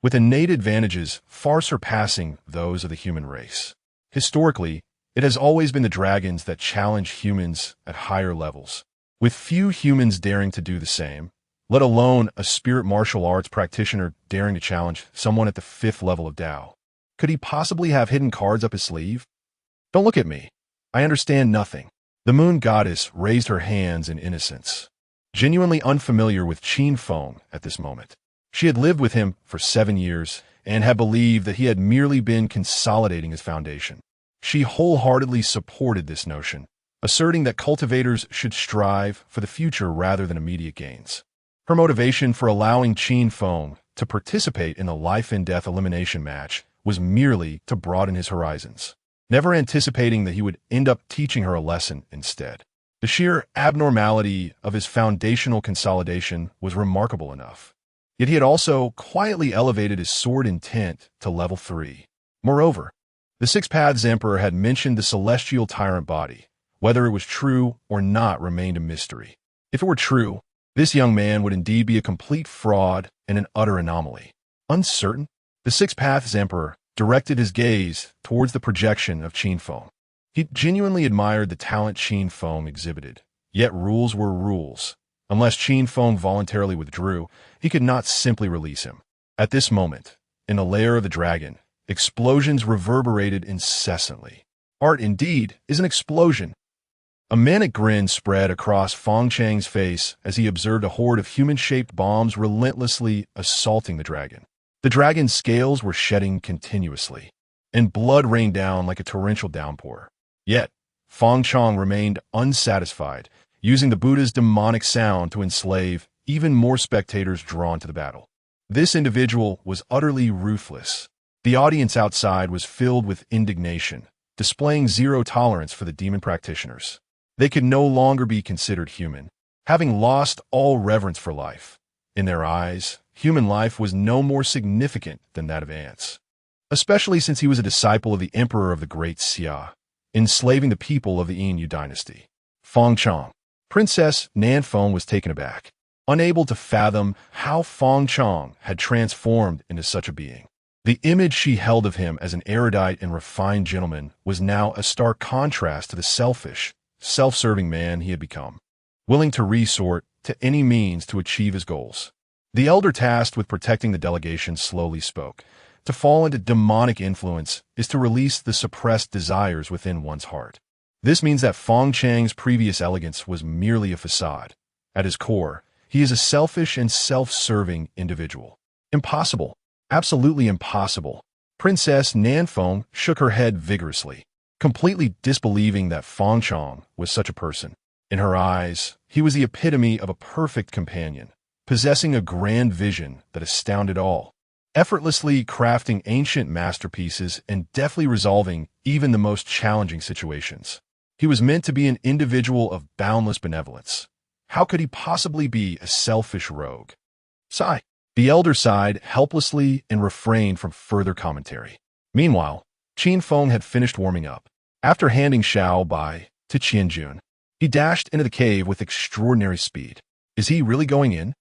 with innate advantages far surpassing those of the human race. Historically, it has always been the dragons that challenge humans at higher levels, with few humans daring to do the same, let alone a spirit martial arts practitioner daring to challenge someone at the 5th level of Tao. Could he possibly have hidden cards up his sleeve? "Don't look at me. I understand nothing." The moon goddess raised her hands in innocence, genuinely unfamiliar with Qin Feng at this moment. She had lived with him for 7 years and had believed that he had merely been consolidating his foundation. She wholeheartedly supported this notion, asserting that cultivators should strive for the future rather than immediate gains. Her motivation for allowing Qin Feng to participate in the life-and-death elimination match was merely to broaden his horizons, never anticipating that he would end up teaching her a lesson instead. The sheer abnormality of his foundational consolidation was remarkable enough. Yet he had also quietly elevated his sword intent to level 3. Moreover, the Six Paths Emperor had mentioned the celestial tyrant body. Whether it was true or not remained a mystery. If it were true, this young man would indeed be a complete fraud and an utter anomaly. Uncertain, the Six Paths Emperor directed his gaze towards the projection of Qin Feng. He genuinely admired the talent Qin Feng exhibited, yet rules were rules. Unless Qin Feng voluntarily withdrew, he could not simply release him. At this moment, in the lair of the dragon, explosions reverberated incessantly. Art, indeed, is an explosion. A manic grin spread across Feng Chang's face as he observed a horde of human-shaped bombs relentlessly assaulting the dragon. The dragon's scales were shedding continuously, and blood rained down like a torrential downpour. Yet, Feng Chang remained unsatisfied, using the Buddha's demonic sound to enslave even more spectators drawn to the battle. This individual was utterly ruthless. The audience outside was filled with indignation, displaying zero tolerance for the demon practitioners. They could no longer be considered human, having lost all reverence for life. In their eyes, human life was no more significant than that of ants, especially since he was a disciple of the emperor of the Great Xia, enslaving the people of the Yin dynasty. Feng Chang. Princess Nanfeng was taken aback, unable to fathom how Feng Chang had transformed into such a being. The image she held of him as an erudite and refined gentleman was now a stark contrast to the selfish, self-serving man he had become, willing to resort to any means to achieve his goals. The elder tasked with protecting the delegation slowly spoke. To fall into demonic influence is to release the suppressed desires within one's heart. This means that Feng Chang's previous elegance was merely a facade. At his core, he is a selfish and self-serving individual. Impossible. Absolutely impossible. Princess Nanfeng shook her head vigorously, completely disbelieving that Feng Chang was such a person. In her eyes, he was the epitome of a perfect companion, possessing a grand vision that astounded all, effortlessly crafting ancient masterpieces and deftly resolving even the most challenging situations. He was meant to be an individual of boundless benevolence. How could he possibly be a selfish rogue? Sigh. The elder sighed helplessly and refrained from further commentary. Meanwhile, Qin Feng had finished warming up. After handing Xiao Bai to Qianjun, he dashed into the cave with extraordinary speed. Is he really going in?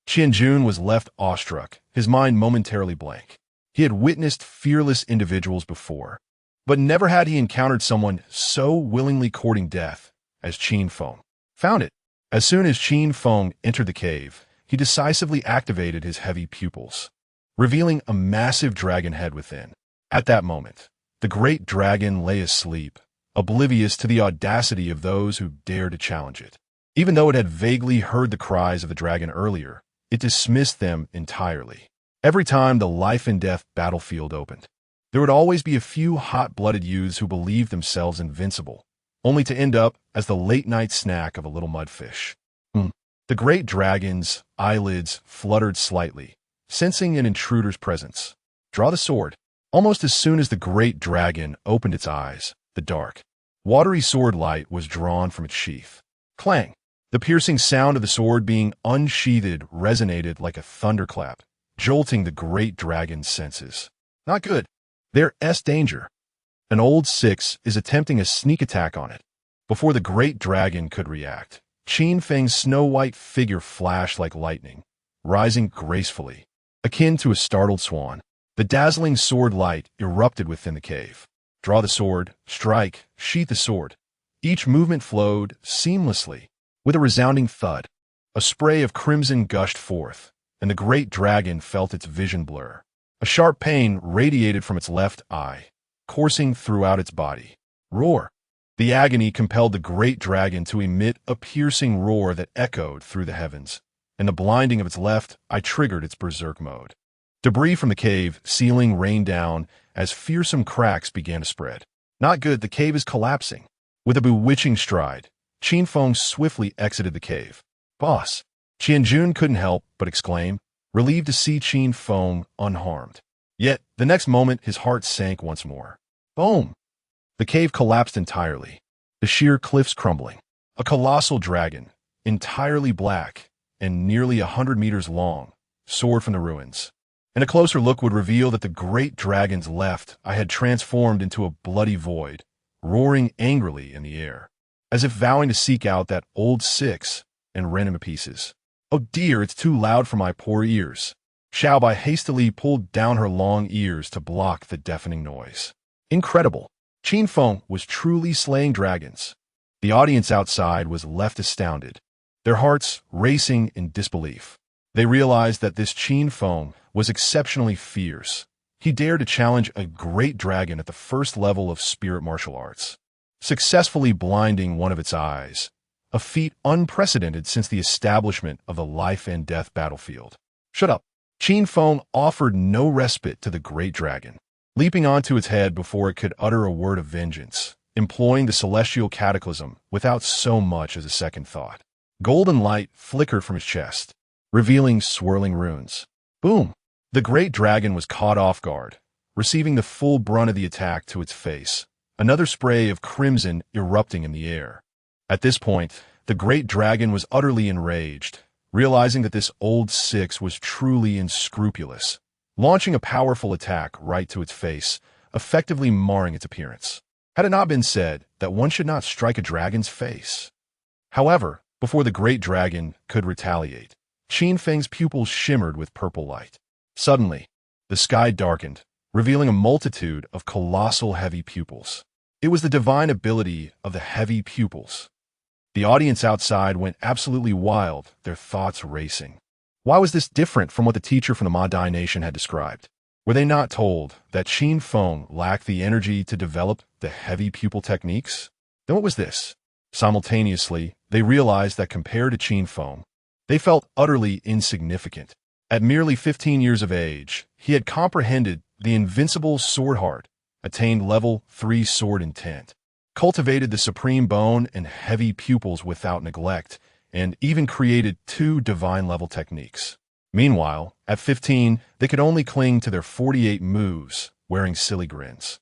Qianjun was left awestruck, his mind momentarily blank. He had witnessed fearless individuals before, but never had he encountered someone so willingly courting death as Qin Feng. Found it. As soon as Qin Feng entered the cave, he decisively activated his heavy pupils, revealing a massive dragon head within. At that moment, the great dragon lay asleep, oblivious to the audacity of those who dared to challenge it. Even though it had vaguely heard the cries of the dragon earlier, it dismissed them entirely. Every time the life-and-death battlefield opened, there would always be a few hot-blooded youths who believed themselves invincible, only to end up as the late-night snack of a little mudfish. The great dragon's eyelids fluttered slightly, sensing an intruder's presence. Draw the sword. Almost as soon as the great dragon opened its eyes, the dark, watery sword light was drawn from its sheath. Clang! The piercing sound of the sword being unsheathed resonated like a thunderclap, jolting the great dragon's senses. Not good. There's danger. An old six is attempting a sneak attack on it. Before the great dragon could react, Qin Feng's snow-white figure flashed like lightning, rising gracefully, akin to a startled swan. The dazzling sword light erupted within the cave. Draw the sword, strike, sheath the sword. Each movement flowed seamlessly. With a resounding thud, a spray of crimson gushed forth, and the great dragon felt its vision blur. A sharp pain radiated from its left eye, coursing throughout its body. Roar! The agony compelled the great dragon to emit a piercing roar that echoed through the heavens, and the blinding of its left eye triggered its berserk mode. Debris from the cave ceiling rained down as fearsome cracks began to spread. Not good, the cave is collapsing. With a bewitching stride, Qin Feng swiftly exited the cave. Boss! Qianjun couldn't help but exclaim, relieved to see Qin Feng unharmed. Yet, the next moment his heart sank once more. Boom! The cave collapsed entirely, the sheer cliffs crumbling. A colossal dragon, entirely black and nearly 100 meters long, soared from the ruins. And a closer look would reveal that the great dragon's left eye had transformed into a bloody void, roaring angrily in the air, as if vowing to seek out that old six and rend him to pieces. Oh dear, it's too loud for my poor ears. Xiaobai hastily pulled down her long ears to block the deafening noise. Incredible. Qin Feng was truly slaying dragons. The audience outside was left astounded, their hearts racing in disbelief. They realized that this Qin Feng was exceptionally fierce. He dared to challenge a great dragon at the first level of spirit martial arts. successfully blinding one of its eyes, a feat unprecedented since the establishment of the life-and-death battlefield. Shut up. Qin Feng offered no respite to the great dragon, leaping onto its head before it could utter a word of vengeance, employing the celestial cataclysm without so much as a second thought. Golden light flickered from his chest, revealing swirling runes. Boom! The great dragon was caught off guard, receiving the full brunt of the attack to its face, another spray of crimson erupting in the air. At this point, the great dragon was utterly enraged, realizing that this old six was truly unscrupulous, launching a powerful attack right to its face, effectively marring its appearance. Had it not been said that one should not strike a dragon's face? However, before the great dragon could retaliate, Qin Feng's pupils shimmered with purple light. Suddenly, the sky darkened, revealing a multitude of colossal heavy pupils. It was the divine ability of the heavy pupils. The audience outside went absolutely wild, their thoughts racing. Why was this different from what the teacher from the Ma Dai nation had described? Were they not told that Qin Feng lacked the energy to develop the heavy pupil techniques? Then what was this? Simultaneously, they realized that compared to Qin Feng, they felt utterly insignificant. At merely 15 years of age, he had comprehended the invincible sword heart, attained level 3 sword intent, cultivated the supreme bone and heavy pupils without neglect, and even created 2 divine-level techniques. Meanwhile, at 15, they could only cling to their 48 moves, wearing silly grins.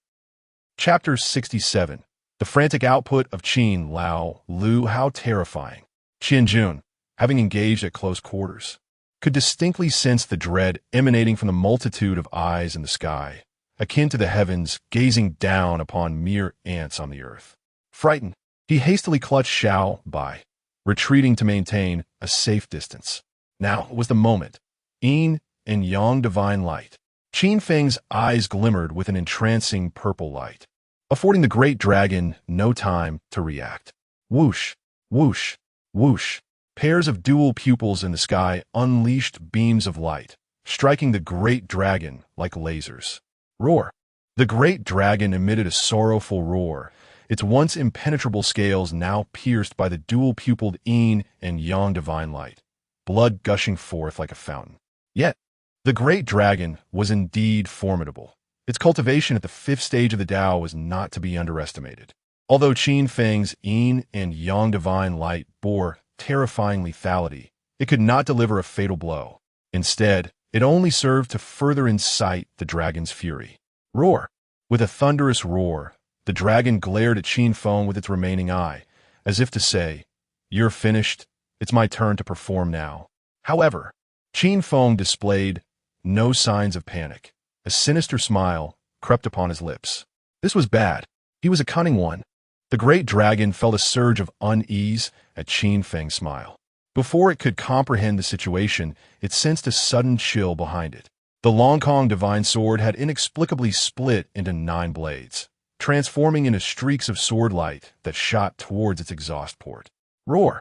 Chapter 67. The frantic output of Qin Lao Lu. How terrifying. Qian Jun, having engaged at close quarters, could distinctly sense the dread emanating from the multitude of eyes in the sky, akin to the heavens gazing down upon mere ants on the earth. Frightened, he hastily clutched Xiao Bai, retreating to maintain a safe distance. Now was the moment. Yin and Yang divine light. Qin Feng's eyes glimmered with an entrancing purple light, affording the great dragon no time to react. Whoosh, whoosh, whoosh. Pairs of dual pupils in the sky unleashed beams of light, striking the great dragon like lasers. Roar. The great dragon emitted a sorrowful roar, its once impenetrable scales now pierced by the dual-pupiled Yin and Yang divine light, blood gushing forth like a fountain. Yet, the great dragon was indeed formidable. Its cultivation at the 5th stage of the Tao was not to be underestimated. Although Qin Feng's Yin and Yang divine light bore terrifying lethality, it could not deliver a fatal blow. Instead, it only served to further incite the dragon's fury. Roar! With a thunderous roar, the dragon glared at Qin Feng with its remaining eye, as if to say, "You're finished. It's my turn to perform now." However, Qin Feng displayed no signs of panic. A sinister smile crept upon his lips. This was bad. He was a cunning one. The great dragon felt a surge of unease at Qin Feng's smile. Before it could comprehend the situation, it sensed a sudden chill behind it. The Long Kong divine sword had inexplicably split into 9 blades, transforming into streaks of sword light that shot towards its exhaust port. Roar!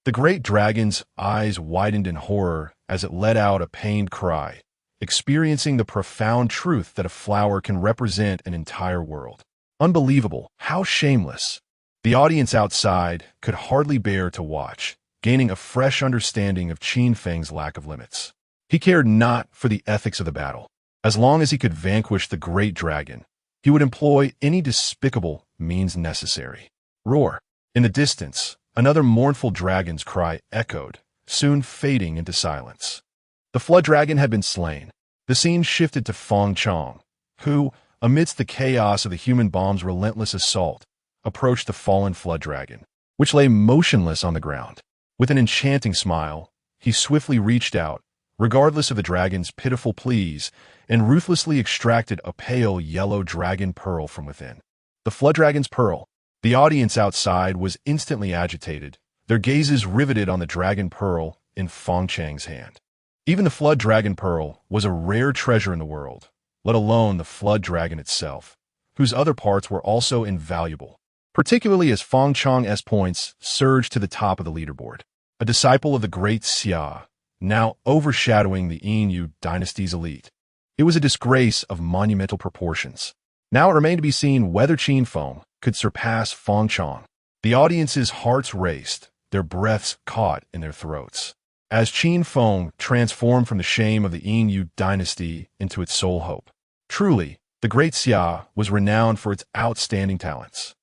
The great dragon's eyes widened in horror as it let out a pained cry, experiencing the profound truth that a flower can represent an entire world. Unbelievable. How shameless. The audience outside could hardly bear to watch, gaining a fresh understanding of Qin Feng's lack of limits. He cared not for the ethics of the battle. As long as he could vanquish the great dragon, he would employ any despicable means necessary. Roar! In the distance, another mournful dragon's cry echoed, soon fading into silence. The flood dragon had been slain. The scene shifted to Feng Chong, who, amidst the chaos of the human bomb's relentless assault, approached the fallen flood dragon, which lay motionless on the ground. With an enchanting smile, he swiftly reached out, regardless of the dragon's pitiful pleas, and ruthlessly extracted a pale yellow dragon pearl from within. The flood dragon's pearl. The audience outside was instantly agitated, their gazes riveted on the dragon pearl in Feng Chang's hand. Even the flood dragon pearl was a rare treasure in the world, let alone the flood dragon itself, whose other parts were also invaluable, particularly as Feng Chang's points surged to the top of the leaderboard. A disciple of the great Xia, now overshadowing the Yin dynasty's elite. It was a disgrace of monumental proportions. Now it remained to be seen whether Qin Feng could surpass Feng Chong. The audience's hearts raced, their breaths caught in their throats, as Qin Feng transformed from the shame of the Yin dynasty into its sole hope. Truly, the great Xia was renowned for its outstanding talents.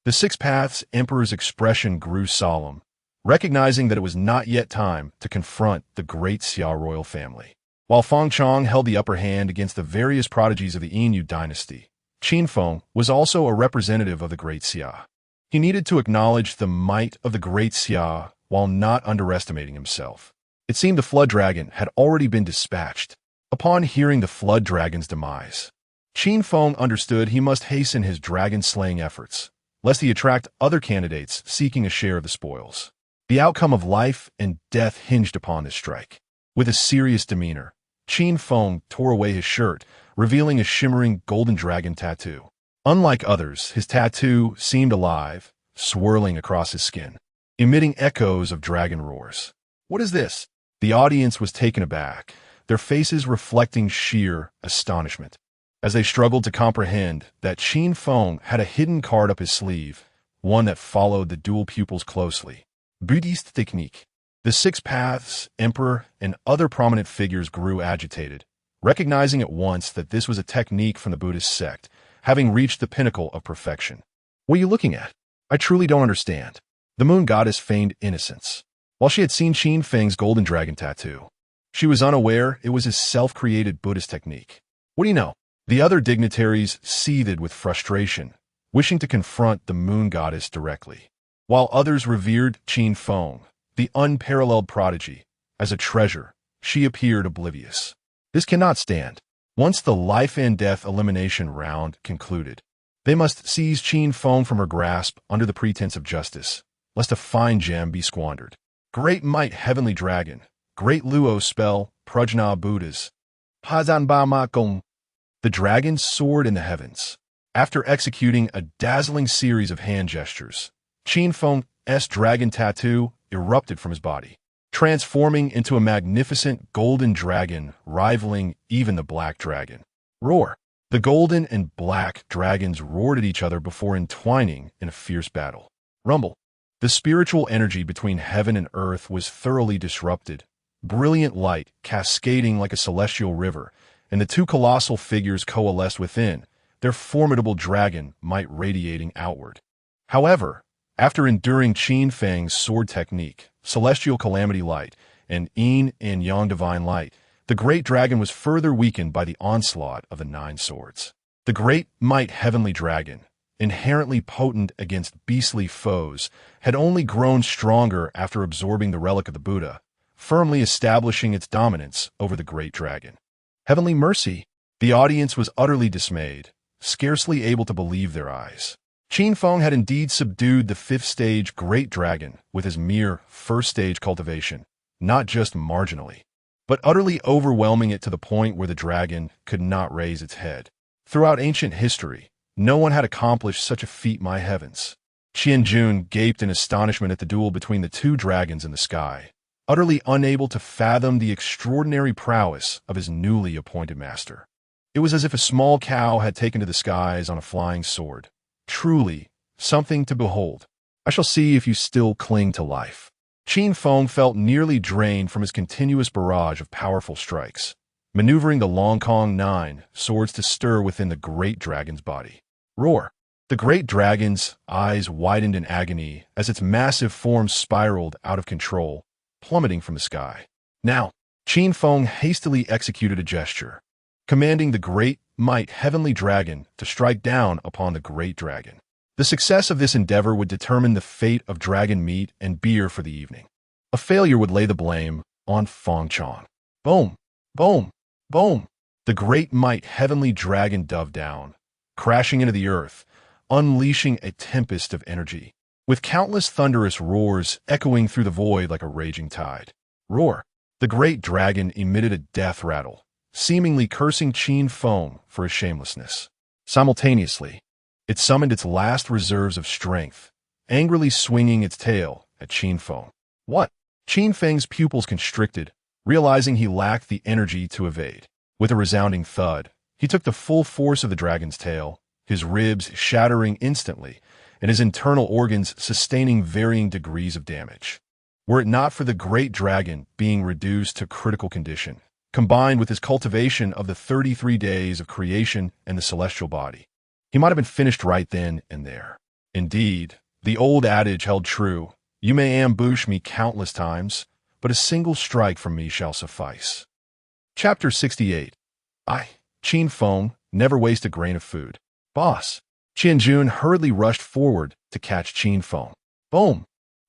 The Six Paths Emperor's expression grew solemn, recognizing that it was not yet time to confront the great Xia royal family. While Feng Chong held the upper hand against the various prodigies of the Yin dynasty, Qin Feng was also a representative of the great Xia. He needed to acknowledge the might of the great Xia while not underestimating himself. It seemed the Flood Dragon had already been dispatched. Upon hearing the Flood Dragon's demise, Qin Feng understood he must hasten his dragon-slaying efforts, lest he attract other candidates seeking a share of the spoils. The outcome of life and death hinged upon this strike. With a serious demeanor, Qin Feng tore away his shirt, revealing a shimmering golden dragon tattoo. Unlike others, his tattoo seemed alive, swirling across his skin, emitting echoes of dragon roars. What is this? The audience was taken aback, their faces reflecting sheer astonishment, as they struggled to comprehend that Qin Feng had a hidden card up his sleeve, one that followed the dual pupils closely. Buddhist technique. The Six Paths Emperor and other prominent figures grew agitated, recognizing at once that this was a technique from the Buddhist sect, having reached the pinnacle of perfection. What are you looking at? I truly don't understand. The moon goddess feigned innocence. While she had seen Qin Feng's golden dragon tattoo, she was unaware it was his self-created Buddhist technique. What do you know? The other dignitaries seethed with frustration, wishing to confront the moon goddess directly, while others revered Qin Feng, the unparalleled prodigy. As a treasure, she appeared oblivious. This cannot stand. Once the life and death elimination round concluded, they must seize Qin Feng from her grasp under the pretense of justice, lest a fine gem be squandered. Great might heavenly dragon, great Luo spell, Prajna Buddhas. Pazanba Ma Gong. The dragon soared in the heavens. After executing a dazzling series of hand gestures, Qin Feng's dragon tattoo erupted from his body, transforming into a magnificent golden dragon rivaling even the black dragon. Roar! The golden and black dragons roared at each other before entwining in a fierce battle. Rumble! The spiritual energy between heaven and earth was thoroughly disrupted, brilliant light cascading like a celestial river, and the two colossal figures coalesced within, their formidable dragon might radiating outward. However, after enduring Qin Feng's sword technique, celestial calamity light, and yin and yang divine light, the great dragon was further weakened by the onslaught of the 9 swords. The great might heavenly dragon, inherently potent against beastly foes, had only grown stronger after absorbing the relic of the Buddha, firmly establishing its dominance over the great dragon. Heavenly mercy! The audience was utterly dismayed, scarcely able to believe their eyes. Qin Feng had indeed subdued the 5th stage great dragon with his mere 1st stage cultivation, not just marginally, but utterly overwhelming it to the point where the dragon could not raise its head. Throughout ancient history, no one had accomplished such a feat, my heavens. Qian Jun gaped in astonishment at the duel between the 2 dragons in the sky, utterly unable to fathom the extraordinary prowess of his newly appointed master. It was as if a small cow had taken to the skies on a flying sword. Truly, something to behold. I shall see if you still cling to life. Qin Feng felt nearly drained from his continuous barrage of powerful strikes, maneuvering the Long Kong 9 swords to stir within the great dragon's body. Roar! The great dragon's eyes widened in agony as its massive form spiraled out of control, plummeting from the sky. Now, Qin Feng hastily executed a gesture, commanding the great might heavenly dragon to strike down upon the great dragon. The success of this endeavor would determine the fate of dragon meat and beer for the evening. A failure would lay the blame on Feng Chong. Boom! Boom! Boom! The great might heavenly dragon dove down, crashing into the earth, unleashing a tempest of energy, with countless thunderous roars echoing through the void like a raging tide. Roar! The great dragon emitted a death rattle, seemingly cursing Qin Feng for his shamelessness. Simultaneously, it summoned its last reserves of strength, angrily swinging its tail at Qin Feng. What? Qin Feng's pupils constricted, realizing he lacked the energy to evade. With a resounding thud, he took the full force of the dragon's tail, his ribs shattering instantly, and his internal organs sustaining varying degrees of damage. Were it not for the great dragon being reduced to critical condition, combined with his cultivation of the 33 days of creation and the celestial body, he might have been finished right then and there. Indeed, the old adage held true: you may ambush me countless times, but a single strike from me shall suffice. Chapter 68. Qin Feng, never waste a grain of food. Boss. Qian Jun hurriedly rushed forward to catch Qin Feng. Boom!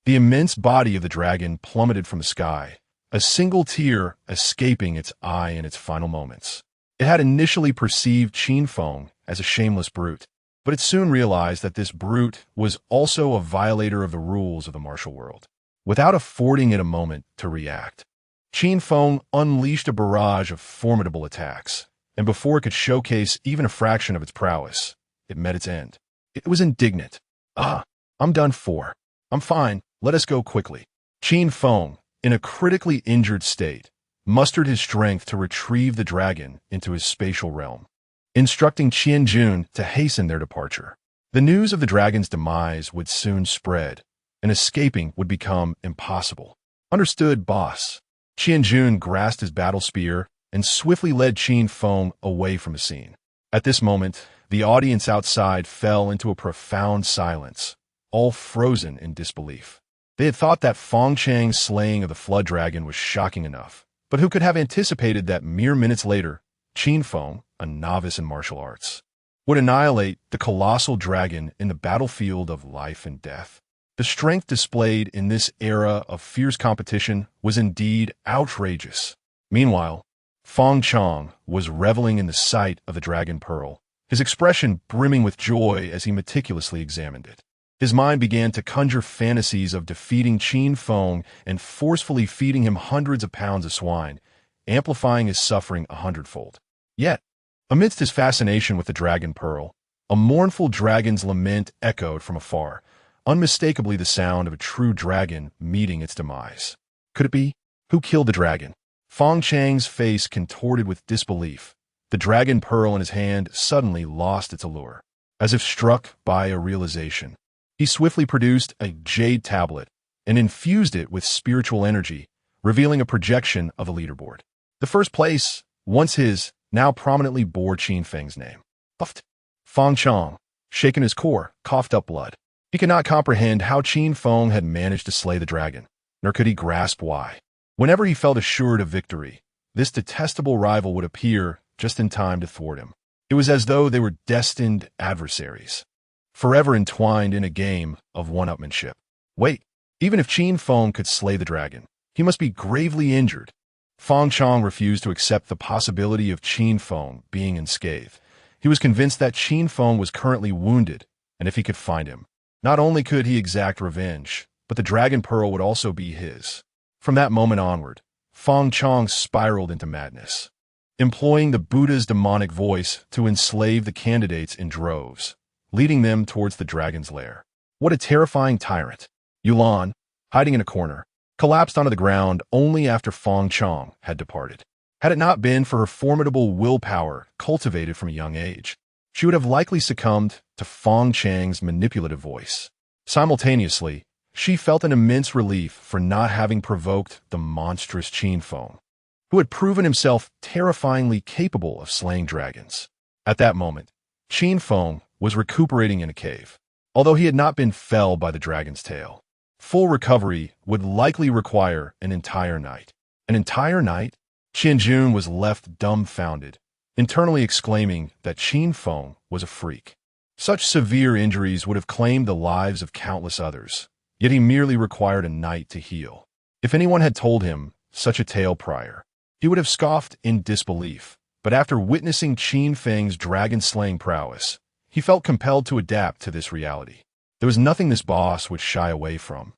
The immense body of the dragon plummeted from the sky, a single tear escaping its eye in its final moments. It had initially perceived Qin Feng as a shameless brute, but it soon realized that this brute was also a violator of the rules of the martial world. Without affording it a moment to react, Qin Feng unleashed a barrage of formidable attacks, and before it could showcase even a fraction of its prowess, it met its end. It was indignant. I'm done for. I'm fine, let us go quickly. Qin Feng, in a critically injured state, mustered his strength to retrieve the dragon into his spatial realm, instructing Qian Jun to hasten their departure. The news of the dragon's demise would soon spread, and escaping would become impossible. Understood, boss. Qian Jun grasped his battle spear and swiftly led Qin Feng away from the scene. At this moment, the audience outside fell into a profound silence, all frozen in disbelief. They had thought that Feng Chang's slaying of the flood dragon was shocking enough, but who could have anticipated that mere minutes later, Qin Feng, a novice in martial arts, would annihilate the colossal dragon in the battlefield of life and death? The strength displayed in this era of fierce competition was indeed outrageous. Meanwhile, Feng Chang was reveling in the sight of the dragon pearl, his expression brimming with joy as he meticulously examined it. His mind began to conjure fantasies of defeating Qin Feng and forcefully feeding him hundreds of pounds of swine, amplifying his suffering 100-fold. Yet, amidst his fascination with the dragon pearl, a mournful dragon's lament echoed from afar, unmistakably the sound of a true dragon meeting its demise. Could it be? Who killed the dragon? Feng Chang's face contorted with disbelief. The dragon pearl in his hand suddenly lost its allure. As if struck by a realization, he swiftly produced a jade tablet and infused it with spiritual energy, revealing a projection of a leaderboard. The first place, once his, now prominently bore Qin Feng's name. Puffed. Feng Chang, shaken his core, coughed up blood. He could not comprehend how Qin Feng had managed to slay the dragon, nor could he grasp why. Whenever he felt assured of victory, this detestable rival would appear just in time to thwart him. It was as though they were destined adversaries, forever entwined in a game of one-upmanship. Wait, even if Qin Feng could slay the dragon, he must be gravely injured. Feng Chang refused to accept the possibility of Qin Feng being unscathed. He was convinced that Qin Feng was currently wounded, and if he could find him, not only could he exact revenge, but the dragon pearl would also be his. From that moment onward, Feng Chang spiraled into madness, employing the Buddha's demonic voice to enslave the candidates in droves, leading them towards the dragon's lair. What a terrifying tyrant! Yulan, hiding in a corner, collapsed onto the ground only after Feng Chang had departed. Had it not been for her formidable willpower cultivated from a young age, she would have likely succumbed to Feng Chang's manipulative voice. Simultaneously, she felt an immense relief for not having provoked the monstrous Qin Feng, who had proven himself terrifyingly capable of slaying dragons. At that moment, Qin Feng was recuperating in a cave, although he had not been felled by the dragon's tail. Full recovery would likely require an entire night. An entire night? Qian Jun was left dumbfounded, internally exclaiming that Qin Feng was a freak. Such severe injuries would have claimed the lives of countless others, yet he merely required a night to heal. If anyone had told him such a tale prior, he would have scoffed in disbelief, but after witnessing Qin Feng's dragon-slaying prowess, he felt compelled to adapt to this reality. There was nothing this boss would shy away from,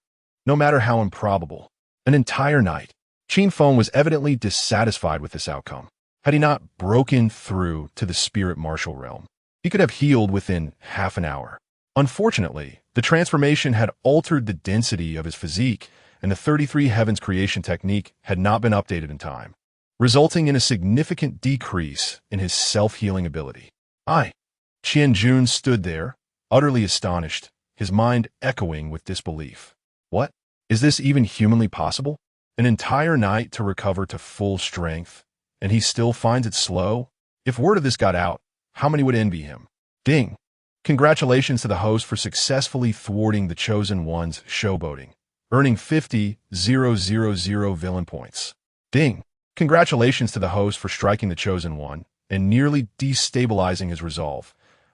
no matter how improbable. An entire night. Qin Feng was evidently dissatisfied with this outcome. Had he not broken through to the spirit martial realm, he could have healed within half an hour. Unfortunately, the transformation had altered the density of his physique, and the 33 Heavens creation technique had not been updated in time, resulting in a significant decrease in his self-healing ability. Jun stood there, utterly astonished, his mind echoing with disbelief. What? Is this even humanly possible? An entire night to recover to full strength, and he still finds it slow? If word of this got out, how many would envy him? Ding! Congratulations to the host for successfully thwarting the Chosen One's showboating, earning 50,000 villain points. Ding! Congratulations to the host for striking the Chosen One and nearly destabilizing his resolve,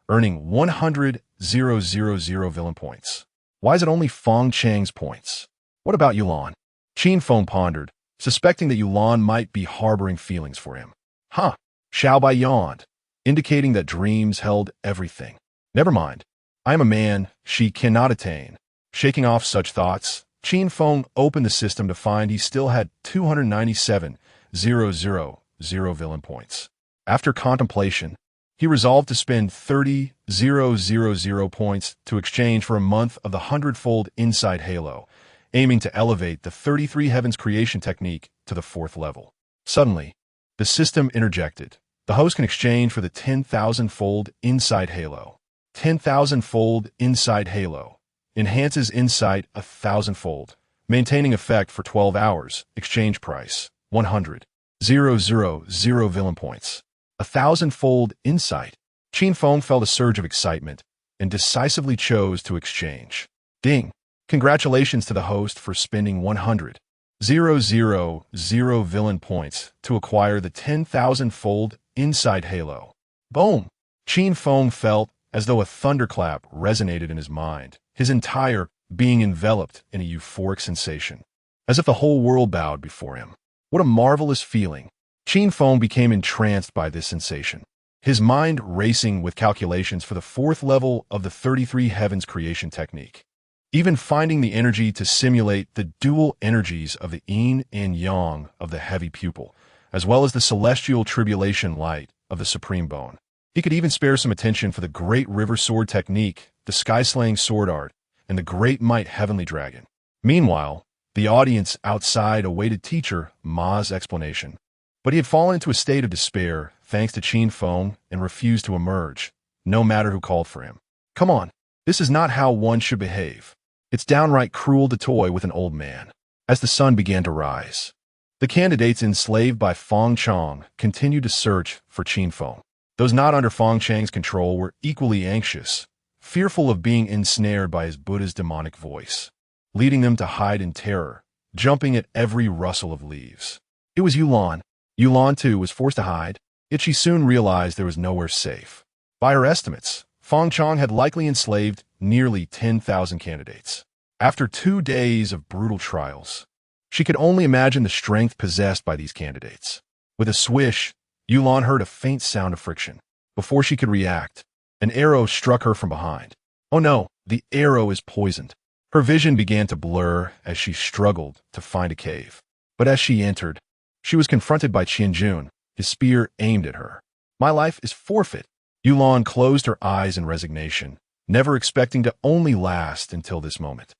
earning 100,000 villain points. Why is it only Feng Chang's points? What about Yulan? Qin Feng pondered, suspecting that Yulan might be harboring feelings for him. Huh. Xiaobai yawned, indicating that dreams held everything. Never mind. I am a man she cannot attain. Shaking off such thoughts, Qin Feng opened the system to find he still had 297,000 villain points. After contemplation, he resolved to spend 30,000 points to exchange for a month of the 100-fold Inside Halo, aiming to elevate the 33 Heavens creation technique to the 4th level. Suddenly, the system interjected. The host can exchange for the 10,000-fold Inside Halo. 10,000-fold Inside Halo enhances insight 1,000-fold, maintaining effect for 12 hours. Exchange price 100,000 villain points. 1,000-fold insight. Qin Feng felt a surge of excitement and decisively chose to exchange. Ding! Congratulations to the host for spending 100,000 villain points to acquire the 10,000-fold Inside Halo. Boom! Qin Feng felt as though a thunderclap resonated in his mind, his entire being enveloped in a euphoric sensation, as if the whole world bowed before him. What a marvelous feeling! Qin Feng became entranced by this sensation, his mind racing with calculations for the 4th level of the 33 Heavens creation technique. Even finding the energy to simulate the dual energies of the yin and yang of the heavy pupil, as well as the celestial tribulation light of the supreme bone. He could even spare some attention for the great river sword technique, the sky-slaying sword art, and the great might heavenly dragon. Meanwhile, the audience outside awaited teacher Ma's explanation. But he had fallen into a state of despair thanks to Qin Feng and refused to emerge, no matter who called for him. Come on, this is not how one should behave. It's downright cruel to toy with an old man. As the sun began to rise, the candidates enslaved by Feng Chang continued to search for Qin Feng. Those not under Feng Chang's control were equally anxious, fearful of being ensnared by his Buddha's demonic voice, leading them to hide in terror, jumping at every rustle of leaves. It was Yulan. Yulan, too, was forced to hide, yet she soon realized there was nowhere safe. By her estimates, Feng Chang had likely enslaved nearly 10,000 candidates. After 2 days of brutal trials, she could only imagine the strength possessed by these candidates. With a swish, Yulan heard a faint sound of friction. Before she could react, an arrow struck her from behind. Oh no, the arrow is poisoned. Her vision began to blur as she struggled to find a cave. But as she entered, she was confronted by Jun, his spear aimed at her. My life is forfeit. Yulan closed her eyes in resignation, never expecting to only last until this moment.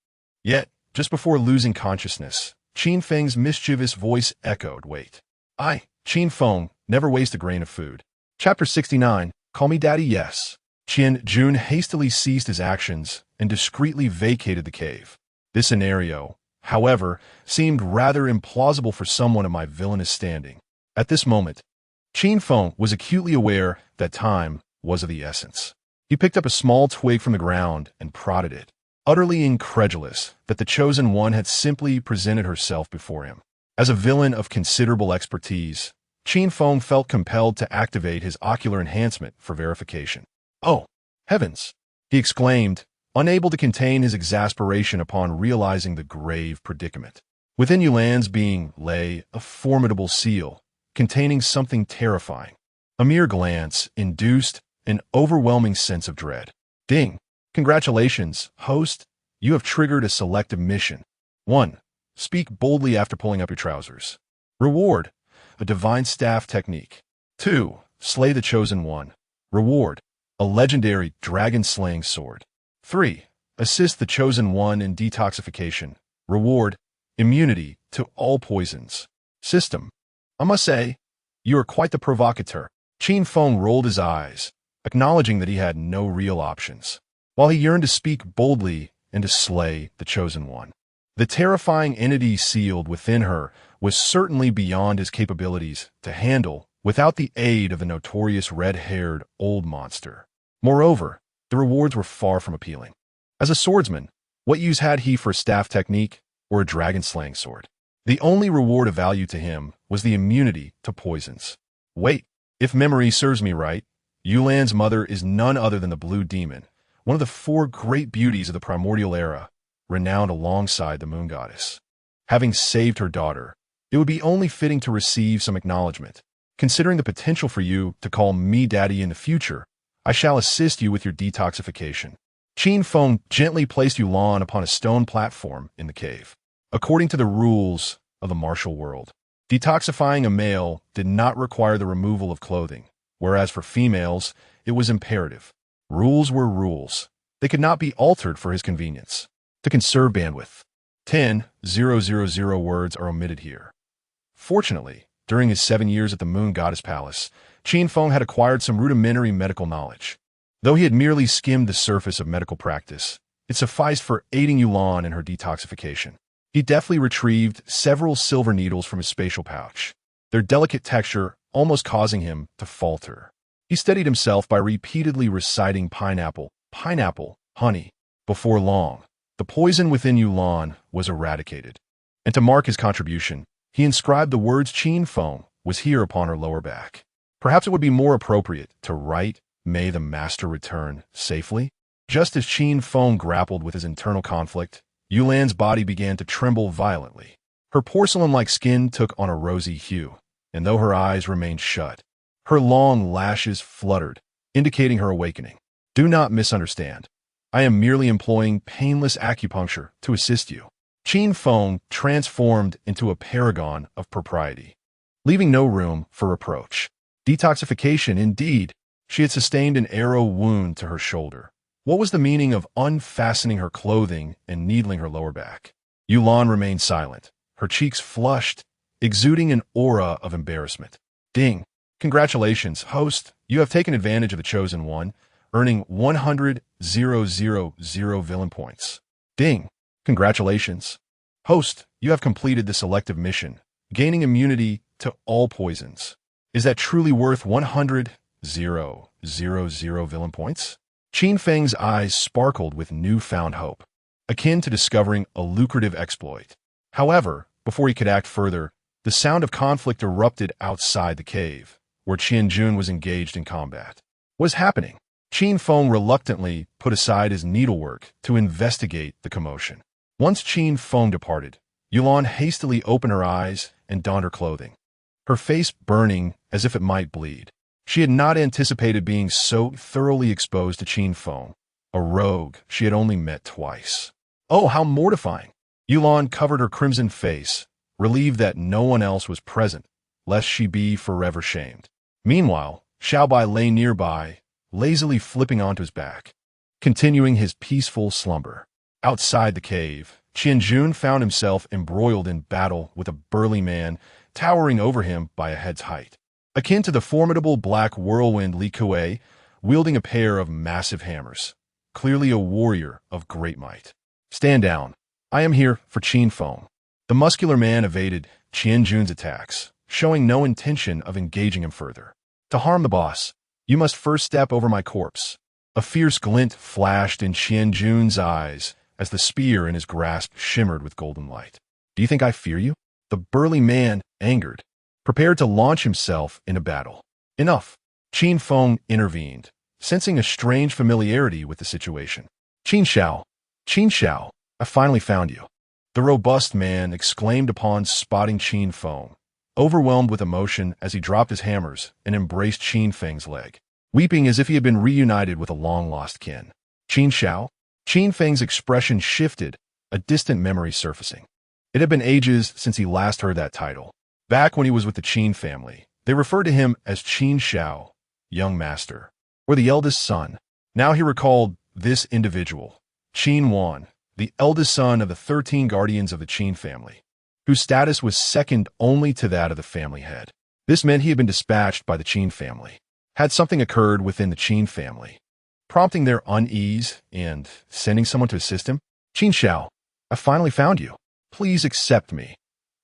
Yet, just before losing consciousness, Qin Feng's mischievous voice echoed, wait. Qin Feng, never waste a grain of food. Chapter 69, Call Me Daddy, Yes. Jun hastily ceased his actions and discreetly vacated the cave. This scenario, however, seemed rather implausible for someone of my villainous standing. At this moment, Qin Feng was acutely aware that time was of the essence. He picked up a small twig from the ground and prodded it, utterly incredulous that the Chosen One had simply presented herself before him. As a villain of considerable expertise, Qin Feng felt compelled to activate his ocular enhancement for verification. Oh, heavens! He exclaimed, unable to contain his exasperation upon realizing the grave predicament. Within Yulan's being lay a formidable seal, containing something terrifying. A mere glance induced an overwhelming sense of dread. Ding! Congratulations, host. You have triggered a selective mission. 1. Speak boldly after pulling up your trousers. Reward: a divine staff technique. 2. Slay the Chosen One. Reward: a legendary dragon-slaying sword. 3. Assist the Chosen One in detoxification. Reward: immunity to all poisons. System: I must say, you are quite the provocateur. Qin Feng rolled his eyes, acknowledging that he had no real options, while he yearned to speak boldly and to slay the Chosen One. The terrifying entity sealed within her was certainly beyond his capabilities to handle without the aid of the notorious red-haired old monster. Moreover, the rewards were far from appealing. As a swordsman, what use had he for a staff technique or a dragon-slaying sword? The only reward of value to him was the immunity to poisons. Wait, if memory serves me right, Yulan's mother is none other than the Blue Demon, one of the four great beauties of the primordial era, renowned alongside the Moon Goddess. Having saved her daughter, it would be only fitting to receive some acknowledgement. Considering the potential for you to call me daddy in the future, I shall assist you with your detoxification. Qin Feng gently placed Yulan upon a stone platform in the cave. According to the rules of the martial world, detoxifying a male did not require the removal of clothing, whereas for females, it was imperative. Rules were rules. They could not be altered for his convenience. To conserve bandwidth, 10,000 words are omitted here. Fortunately, during his 7 years at the Moon Goddess Palace, Qin Feng had acquired some rudimentary medical knowledge. Though he had merely skimmed the surface of medical practice, it sufficed for aiding Yulan in her detoxification. He deftly retrieved several silver needles from his spatial pouch, their delicate texture almost causing him to falter. He steadied himself by repeatedly reciting pineapple, pineapple, honey. Before long, the poison within Yulan was eradicated, and to mark his contribution, he inscribed the words Qin Feng was here upon her lower back. Perhaps it would be more appropriate to write, "May the Master return safely." Just as Qin Feng grappled with his internal conflict, Yulan's body began to tremble violently. Her porcelain-like skin took on a rosy hue, and though her eyes remained shut, her long lashes fluttered, indicating her awakening. Do not misunderstand. I am merely employing painless acupuncture to assist you. Qin Feng transformed into a paragon of propriety, leaving no room for reproach. Detoxification, indeed. She had sustained an arrow wound to her shoulder. What was the meaning of unfastening her clothing and needling her lower back? Yulan remained silent, her cheeks flushed, exuding an aura of embarrassment. Ding. Congratulations, host. You have taken advantage of the Chosen One, earning 100,000 villain points. Ding. Congratulations. Host, you have completed the selective mission, gaining immunity to all poisons. Is that truly worth 100,000 villain points? Qin Feng's eyes sparkled with newfound hope, akin to discovering a lucrative exploit. However, before he could act further, the sound of conflict erupted outside the cave, where Qian Jun was engaged in combat. What was happening? Qin Feng reluctantly put aside his needlework to investigate the commotion. Once Qin Feng departed, Yulan hastily opened her eyes and donned her clothing, her face burning as if it might bleed. She had not anticipated being so thoroughly exposed to Qin Feng, a rogue she had only met twice. Oh, how mortifying! Yulan covered her crimson face, relieved that no one else was present, lest she be forever shamed. Meanwhile, Xiaobai lay nearby, lazily flipping onto his back, continuing his peaceful slumber. Outside the cave, Qian Jun found himself embroiled in battle with a burly man towering over him by a head's height. Akin to the formidable black whirlwind Li Kuei, wielding a pair of massive hammers, clearly a warrior of great might. Stand down. I am here for Qin Feng. The muscular man evaded Qian Jun's attacks, showing no intention of engaging him further. To harm the boss, you must first step over my corpse. A fierce glint flashed in Qian Jun's eyes as the spear in his grasp shimmered with golden light. Do you think I fear you? The burly man, angered, prepared to launch himself into battle. Enough. Qin Feng intervened, sensing a strange familiarity with the situation. Qin Xiao, I finally found you. The robust man exclaimed upon spotting Qin Feng, overwhelmed with emotion as he dropped his hammers and embraced Qin Feng's leg, weeping as if he had been reunited with a long-lost kin. Qin Xiao? Qin Feng's expression shifted, a distant memory surfacing. It had been ages since he last heard that title. Back when he was with the Qin family, they referred to him as Qin Xiao, young master, or the eldest son. Now he recalled this individual, Qin Wan, the eldest son of the 13 guardians of the Qin family, whose status was second only to that of the family head. This meant he had been dispatched by the Qin family. Had something occurred within the Qin family, prompting their unease and sending someone to assist him? Qin Xiao, I finally found you. Please accept me.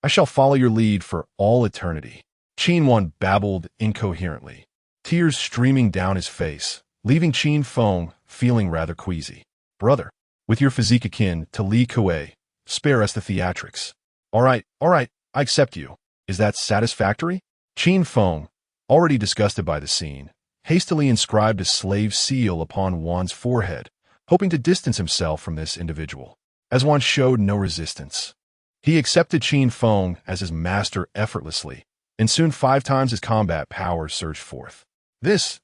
I shall follow your lead for all eternity. Qin Wan babbled incoherently, tears streaming down his face, leaving Qin Feng feeling rather queasy. Brother, with your physique akin to Li Kuei, spare us the theatrics. All right, I accept you. Is that satisfactory? Qin Feng, already disgusted by the scene, hastily inscribed a slave seal upon Wan's forehead, hoping to distance himself from this individual. As Wan showed no resistance, he accepted Qin Feng as his master effortlessly, and soon 5 times his combat power surged forth. This.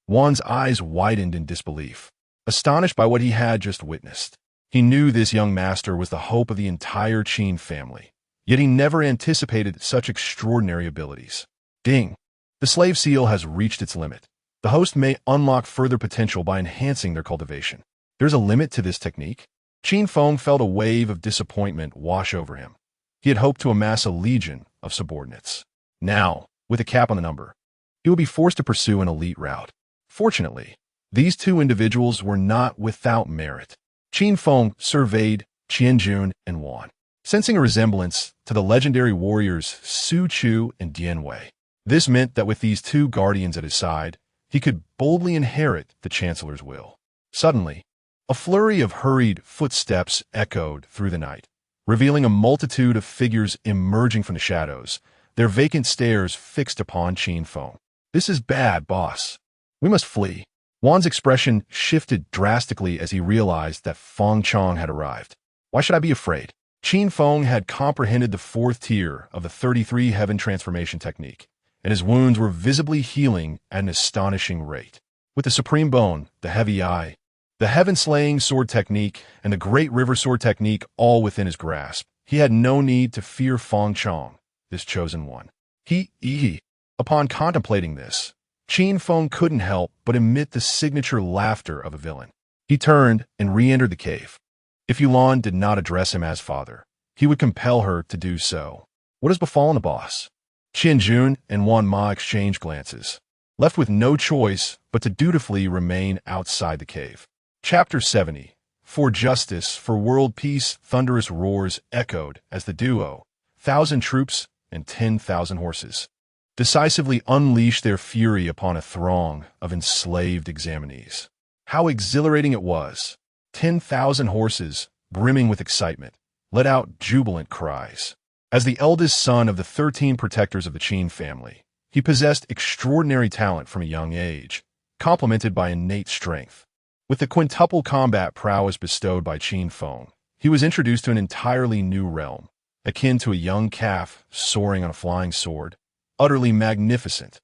Wan's eyes widened in disbelief, astonished by what he had just witnessed. He knew this young master was the hope of the entire Qin family, yet he never anticipated such extraordinary abilities. Ding! The slave seal has reached its limit. The host may unlock further potential by enhancing their cultivation. There's a limit to this technique? Qin Feng felt a wave of disappointment wash over him. He had hoped to amass a legion of subordinates. Now, with a cap on the number, he would be forced to pursue an elite route. Fortunately, these 2 individuals were not without merit. Qin Feng surveyed Qianjun and Wan, sensing a resemblance to the legendary warriors Su Chu and Dian Wei. This meant that with these 2 guardians at his side, he could boldly inherit the Chancellor's will. Suddenly, a flurry of hurried footsteps echoed through the night, revealing a multitude of figures emerging from the shadows, their vacant stares fixed upon Qin Feng. This is bad, boss. We must flee. Wan's expression shifted drastically as he realized that Feng Chong had arrived. Why should I be afraid? Qin Feng had comprehended the 4th tier of the 33 heaven transformation technique, and his wounds were visibly healing at an astonishing rate. With the supreme bone, the heavy eye, the heaven-slaying sword technique, and the great river sword technique all within his grasp, he had no need to fear Feng Chong, this chosen one. Upon contemplating this, Qin Feng couldn't help but emit the signature laughter of a villain. He turned and re-entered the cave. If Yulan did not address him as father, he would compel her to do so. What has befallen the boss? Qianjun and Wan Ma exchanged glances, left with no choice but to dutifully remain outside the cave. Chapter 70. For justice, for world peace, thunderous roars echoed as the duo, 1,000 troops and 10,000 horses, decisively unleashed their fury upon a throng of enslaved examinees. How exhilarating it was! 10,000 horses, brimming with excitement, let out jubilant cries. As the eldest son of the 13 protectors of the Qin family, he possessed extraordinary talent from a young age, complemented by innate strength. With the quintuple combat prowess bestowed by Qin Feng, he was introduced to an entirely new realm, akin to a young calf soaring on a flying sword, utterly magnificent.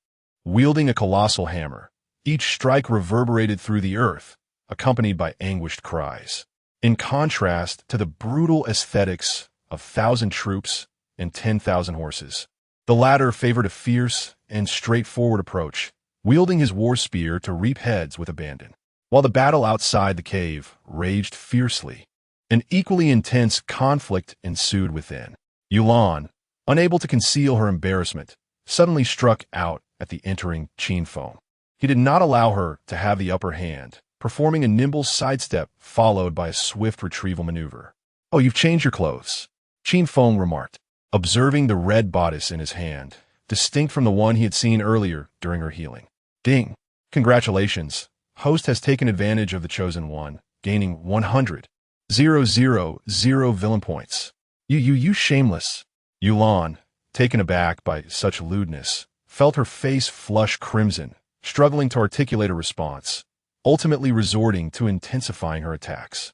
Wielding a colossal hammer, each strike reverberated through the earth, accompanied by anguished cries. In contrast to the brutal aesthetics of 1,000 troops and 10,000 horses, the latter favored a fierce and straightforward approach, wielding his war spear to reap heads with abandon. While the battle outside the cave raged fiercely, an equally intense conflict ensued within. Yulan, unable to conceal her embarrassment, suddenly struck out at the entering Qin Feng. He did not allow her to have the upper hand, performing a nimble sidestep followed by a swift retrieval maneuver. "Oh, you've changed your clothes," Qin Feng remarked, observing the red bodice in his hand, distinct from the one he had seen earlier during her healing. Ding! Congratulations. Host has taken advantage of the chosen one, gaining 100,000 villain points. You shameless. Yulan, taken aback by such lewdness, felt her face flush crimson, struggling to articulate a response, ultimately resorting to intensifying her attacks.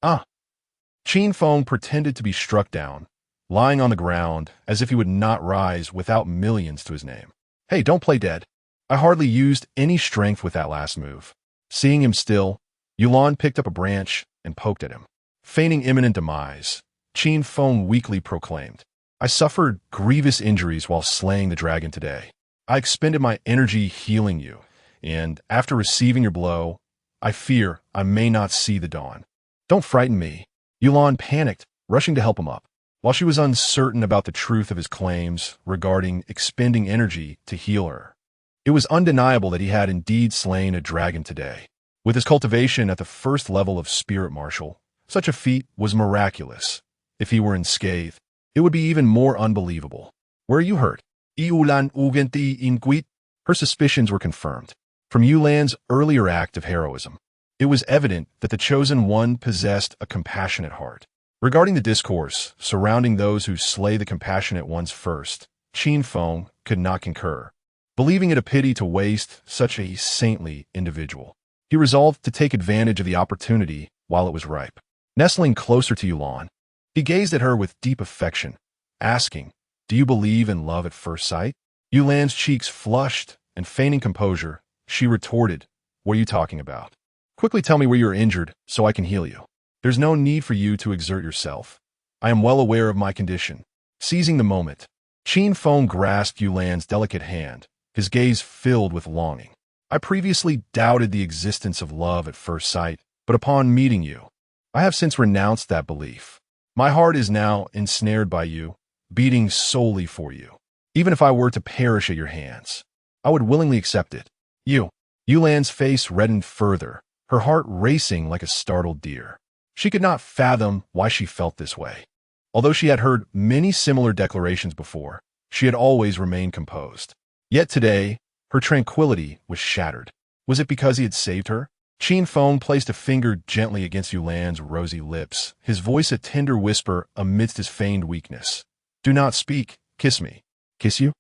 Qin Feng pretended to be struck down, lying on the ground as if he would not rise without millions to his name. Hey, don't play dead. I hardly used any strength with that last move. Seeing him still, Yulan picked up a branch and poked at him. Feigning imminent demise, Qin Feng weakly proclaimed, "I suffered grievous injuries while slaying the dragon today. I expended my energy healing you, and after receiving your blow, I fear I may not see the dawn. Don't frighten me." Yulan panicked, rushing to help him up. While she was uncertain about the truth of his claims regarding expending energy to heal her, It was undeniable that he had indeed slain a dragon today. With his cultivation at the first level of spirit martial, such a feat was miraculous. If he were unscathed, it would be even more unbelievable. Where are you hurt? Iulan ugenti inquit. Her suspicions were confirmed. From Yulan's earlier act of heroism, it was evident that the Chosen One possessed a compassionate heart. Regarding the discourse surrounding those who slay the compassionate ones first, Qin Feng could not concur, believing it a pity to waste such a saintly individual. He resolved to take advantage of the opportunity while it was ripe. Nestling closer to Yulan, he gazed at her with deep affection, asking, "Do you believe in love at first sight?" Yulan's cheeks flushed, and feigning composure, she retorted, "What are you talking about? Quickly tell me where you're injured so I can heal you. There's no need for you to exert yourself. I am well aware of my condition." Seizing the moment, Qin Feng grasped Yulan's delicate hand, his gaze filled with longing. "I previously doubted the existence of love at first sight, but upon meeting you, I have since renounced that belief. My heart is now ensnared by you, beating solely for you. Even if I were to perish at your hands, I would willingly accept it. Yulan's face reddened further, her heart racing like a startled deer. She could not fathom why she felt this way. Although she had heard many similar declarations before, she had always remained composed. Yet today, her tranquility was shattered. Was it because he had saved her? Qin Feng placed a finger gently against Yulan's rosy lips, his voice a tender whisper amidst his feigned weakness. "Do not speak. Kiss me." "Kiss you?"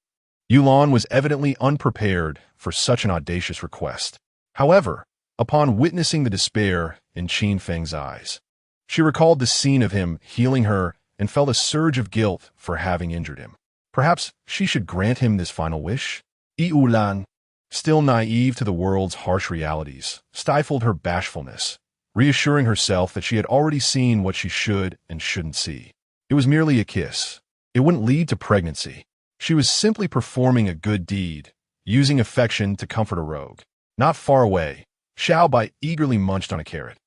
Yulan was evidently unprepared for such an audacious request. However, upon witnessing the despair in Qin Feng's eyes, she recalled the scene of him healing her and felt a surge of guilt for having injured him. Perhaps she should grant him this final wish? Yulan, still naive to the world's harsh realities, stifled her bashfulness, reassuring herself that she had already seen what she should and shouldn't see. It was merely a kiss. It wouldn't lead to pregnancy. She was simply performing a good deed, using affection to comfort a rogue. Not far away, Xiao Bai eagerly munched on a carrot,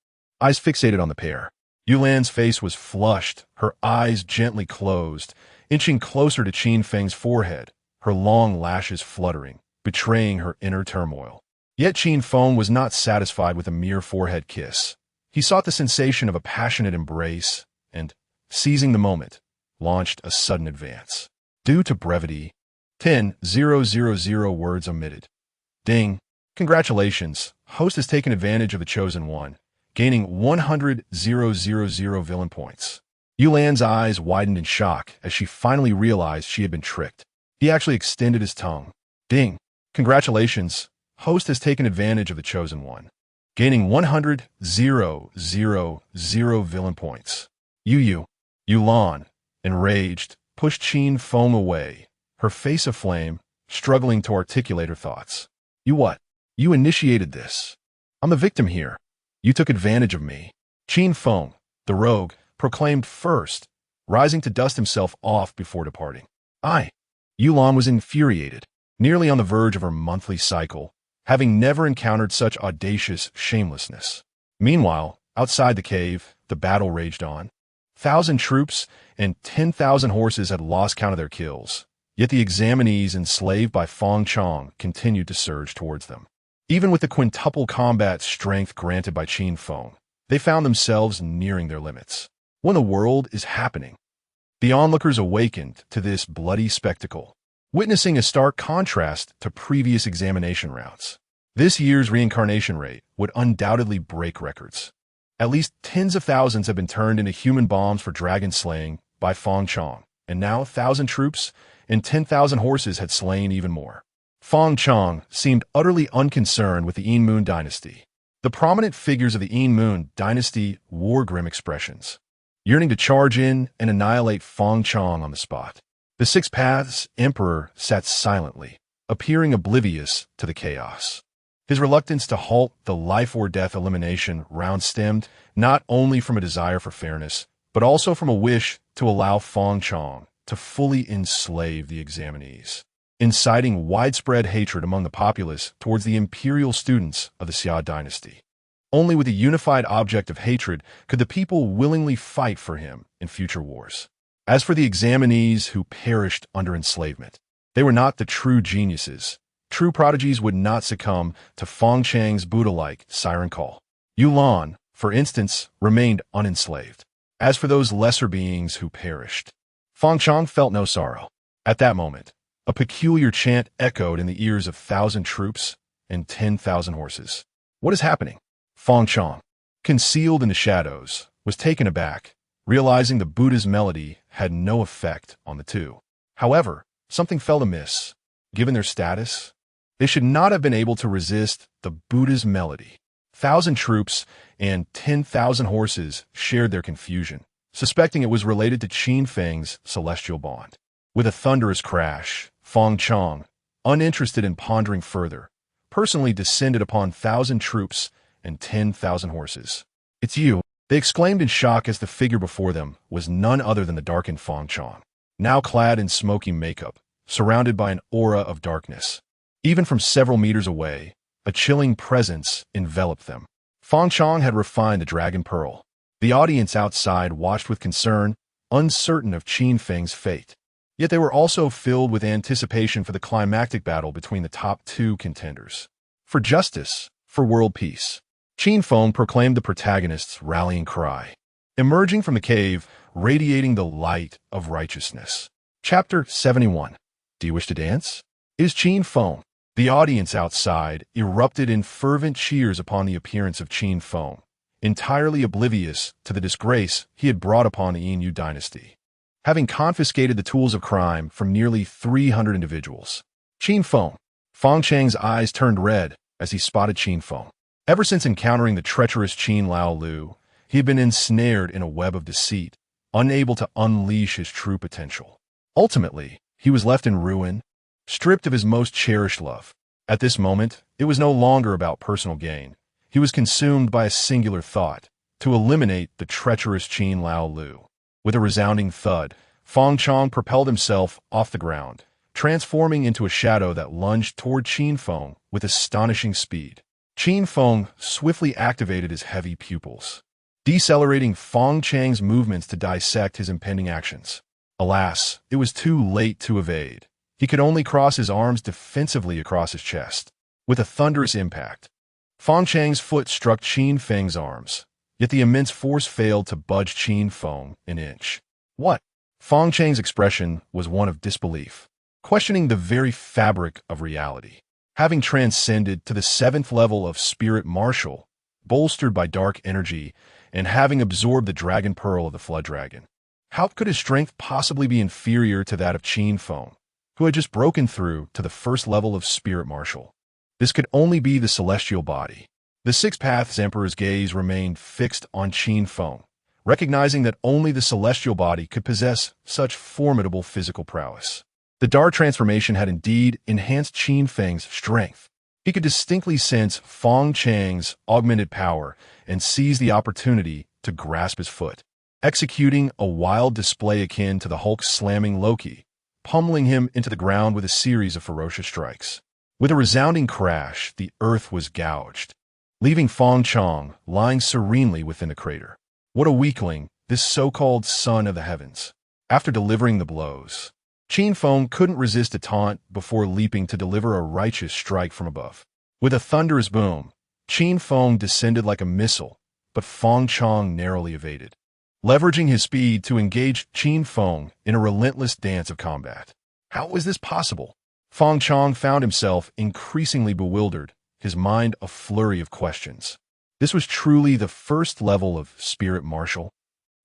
eyes fixated on the pear. Yulan's face was flushed, her eyes gently closed, inching closer to Qin Feng's forehead, her long lashes fluttering, betraying her inner turmoil. Yet Qin Feng was not satisfied with a mere forehead kiss. He sought the sensation of a passionate embrace and, seizing the moment, launched a sudden advance. Due to brevity, 10,000 words omitted. Ding. Congratulations, host has taken advantage of the Chosen One, gaining 100,000 villain points. Yulan's eyes widened in shock as she finally realized she had been tricked. He actually extended his tongue. Ding. Congratulations, host has taken advantage of the Chosen One, gaining 100,000 villain points. Yulan, enraged, pushed Qin Feng away, her face aflame, struggling to articulate her thoughts. "You what? You initiated this. I'm the victim here. You took advantage of me." Qin Feng, the rogue, proclaimed first, rising to dust himself off before departing. Yulan was infuriated, nearly on the verge of her monthly cycle, having never encountered such audacious shamelessness. Meanwhile, outside the cave, the battle raged on. 1,000 troops and 10,000 horses had lost count of their kills, yet the examinees enslaved by Feng Chong continued to surge towards them. Even with the quintuple combat strength granted by Qin Feng, they found themselves nearing their limits. What in the world is happening? The onlookers awakened to this bloody spectacle, witnessing a stark contrast to previous examination rounds. This year's reincarnation rate would undoubtedly break records. At least tens of thousands have been turned into human bombs for dragon slaying by Feng Chong, and now 1,000 troops and 10,000 horses had slain even more. Feng Chong seemed utterly unconcerned with the Yin Moon dynasty. The prominent figures of the Yin Moon dynasty wore grim expressions, yearning to charge in and annihilate Feng Chong on the spot. The Six Paths Emperor sat silently, appearing oblivious to the chaos. His reluctance to halt the life-or-death elimination round stemmed not only from a desire for fairness, but also from a wish to allow Feng Chong to fully enslave the examinees, inciting widespread hatred among the populace towards the imperial students of the Xia dynasty. Only with a unified object of hatred could the people willingly fight for him in future wars. As for the examinees who perished under enslavement, they were not the true geniuses. True prodigies would not succumb to Feng Chang's Buddha-like siren call. Yulan, for instance, remained unenslaved. As for those lesser beings who perished, Feng Chang felt no sorrow. At that moment, a peculiar chant echoed in the ears of 1,000 troops and 10,000 horses. What is happening? Feng Chang, concealed in the shadows, was taken aback, realizing the Buddha's melody had no effect on the two. However, something felt amiss. Given their status, they should not have been able to resist the Buddha's melody. 1,000 troops and 10,000 horses shared their confusion, suspecting it was related to Qin Feng's celestial bond. With a thunderous crash, Feng Chang, uninterested in pondering further, personally descended upon 1,000 troops and 10,000 horses. "It's you," they exclaimed in shock as the figure before them was none other than the darkened Feng Chang, now clad in smoky makeup, surrounded by an aura of darkness. Even from several meters away, a chilling presence enveloped them. Feng Chang had refined the dragon pearl. The audience outside watched with concern, uncertain of Qin Feng's fate. Yet they were also filled with anticipation for the climactic battle between the top two contenders. For justice, for world peace. Qin Feng proclaimed the protagonist's rallying cry, emerging from the cave, radiating the light of righteousness. Chapter 71. Do you wish to dance? It is Qin Feng. The audience outside erupted in fervent cheers upon the appearance of Qin Feng, entirely oblivious to the disgrace he had brought upon the Yin dynasty. Having confiscated the tools of crime from nearly 300 individuals, Qin Feng Chang's eyes turned red as he spotted Qin Feng. Ever since encountering the treacherous Qin Lao Lu, he had been ensnared in a web of deceit, unable to unleash his true potential. Ultimately, he was left in ruin, stripped of his most cherished love. At this moment, it was no longer about personal gain. He was consumed by a singular thought, to eliminate the treacherous Qin Lao Lu. With a resounding thud, Feng Chang propelled himself off the ground, transforming into a shadow that lunged toward Qin Feng with astonishing speed. Qin Feng swiftly activated his heavy pupils, decelerating Feng Chang's movements to dissect his impending actions. Alas, it was too late to evade. He could only cross his arms defensively across his chest. With a thunderous impact, Feng Chang's foot struck Qin Feng's arms, yet the immense force failed to budge Qin Feng an inch. What? Feng Chang's expression was one of disbelief, questioning the very fabric of reality. Having transcended to the 7th level of spirit martial, bolstered by dark energy, and having absorbed the dragon pearl of the flood dragon, how could his strength possibly be inferior to that of Qin Feng, who had just broken through to the 1st level of spirit martial? This could only be the celestial body. The Six Paths Emperor's gaze remained fixed on Qin Feng, recognizing that only the celestial body could possess such formidable physical prowess. The Dar transformation had indeed enhanced Qin Feng's strength. He could distinctly sense Feng Chang's augmented power and seize the opportunity to grasp his foot, executing a wild display akin to the Hulk slamming Loki, pummeling him into the ground with a series of ferocious strikes. With a resounding crash, the earth was gouged, leaving Feng Chang lying serenely within the crater. What a weakling, this so-called son of the heavens. After delivering the blows, Qin Feng couldn't resist a taunt before leaping to deliver a righteous strike from above. With a thunderous boom, Qin Feng descended like a missile, but Feng Chang narrowly evaded, leveraging his speed to engage Qin Feng in a relentless dance of combat. How was this possible? Feng Chang found himself increasingly bewildered, his mind a flurry of questions. This was truly the 1st level of spirit martial.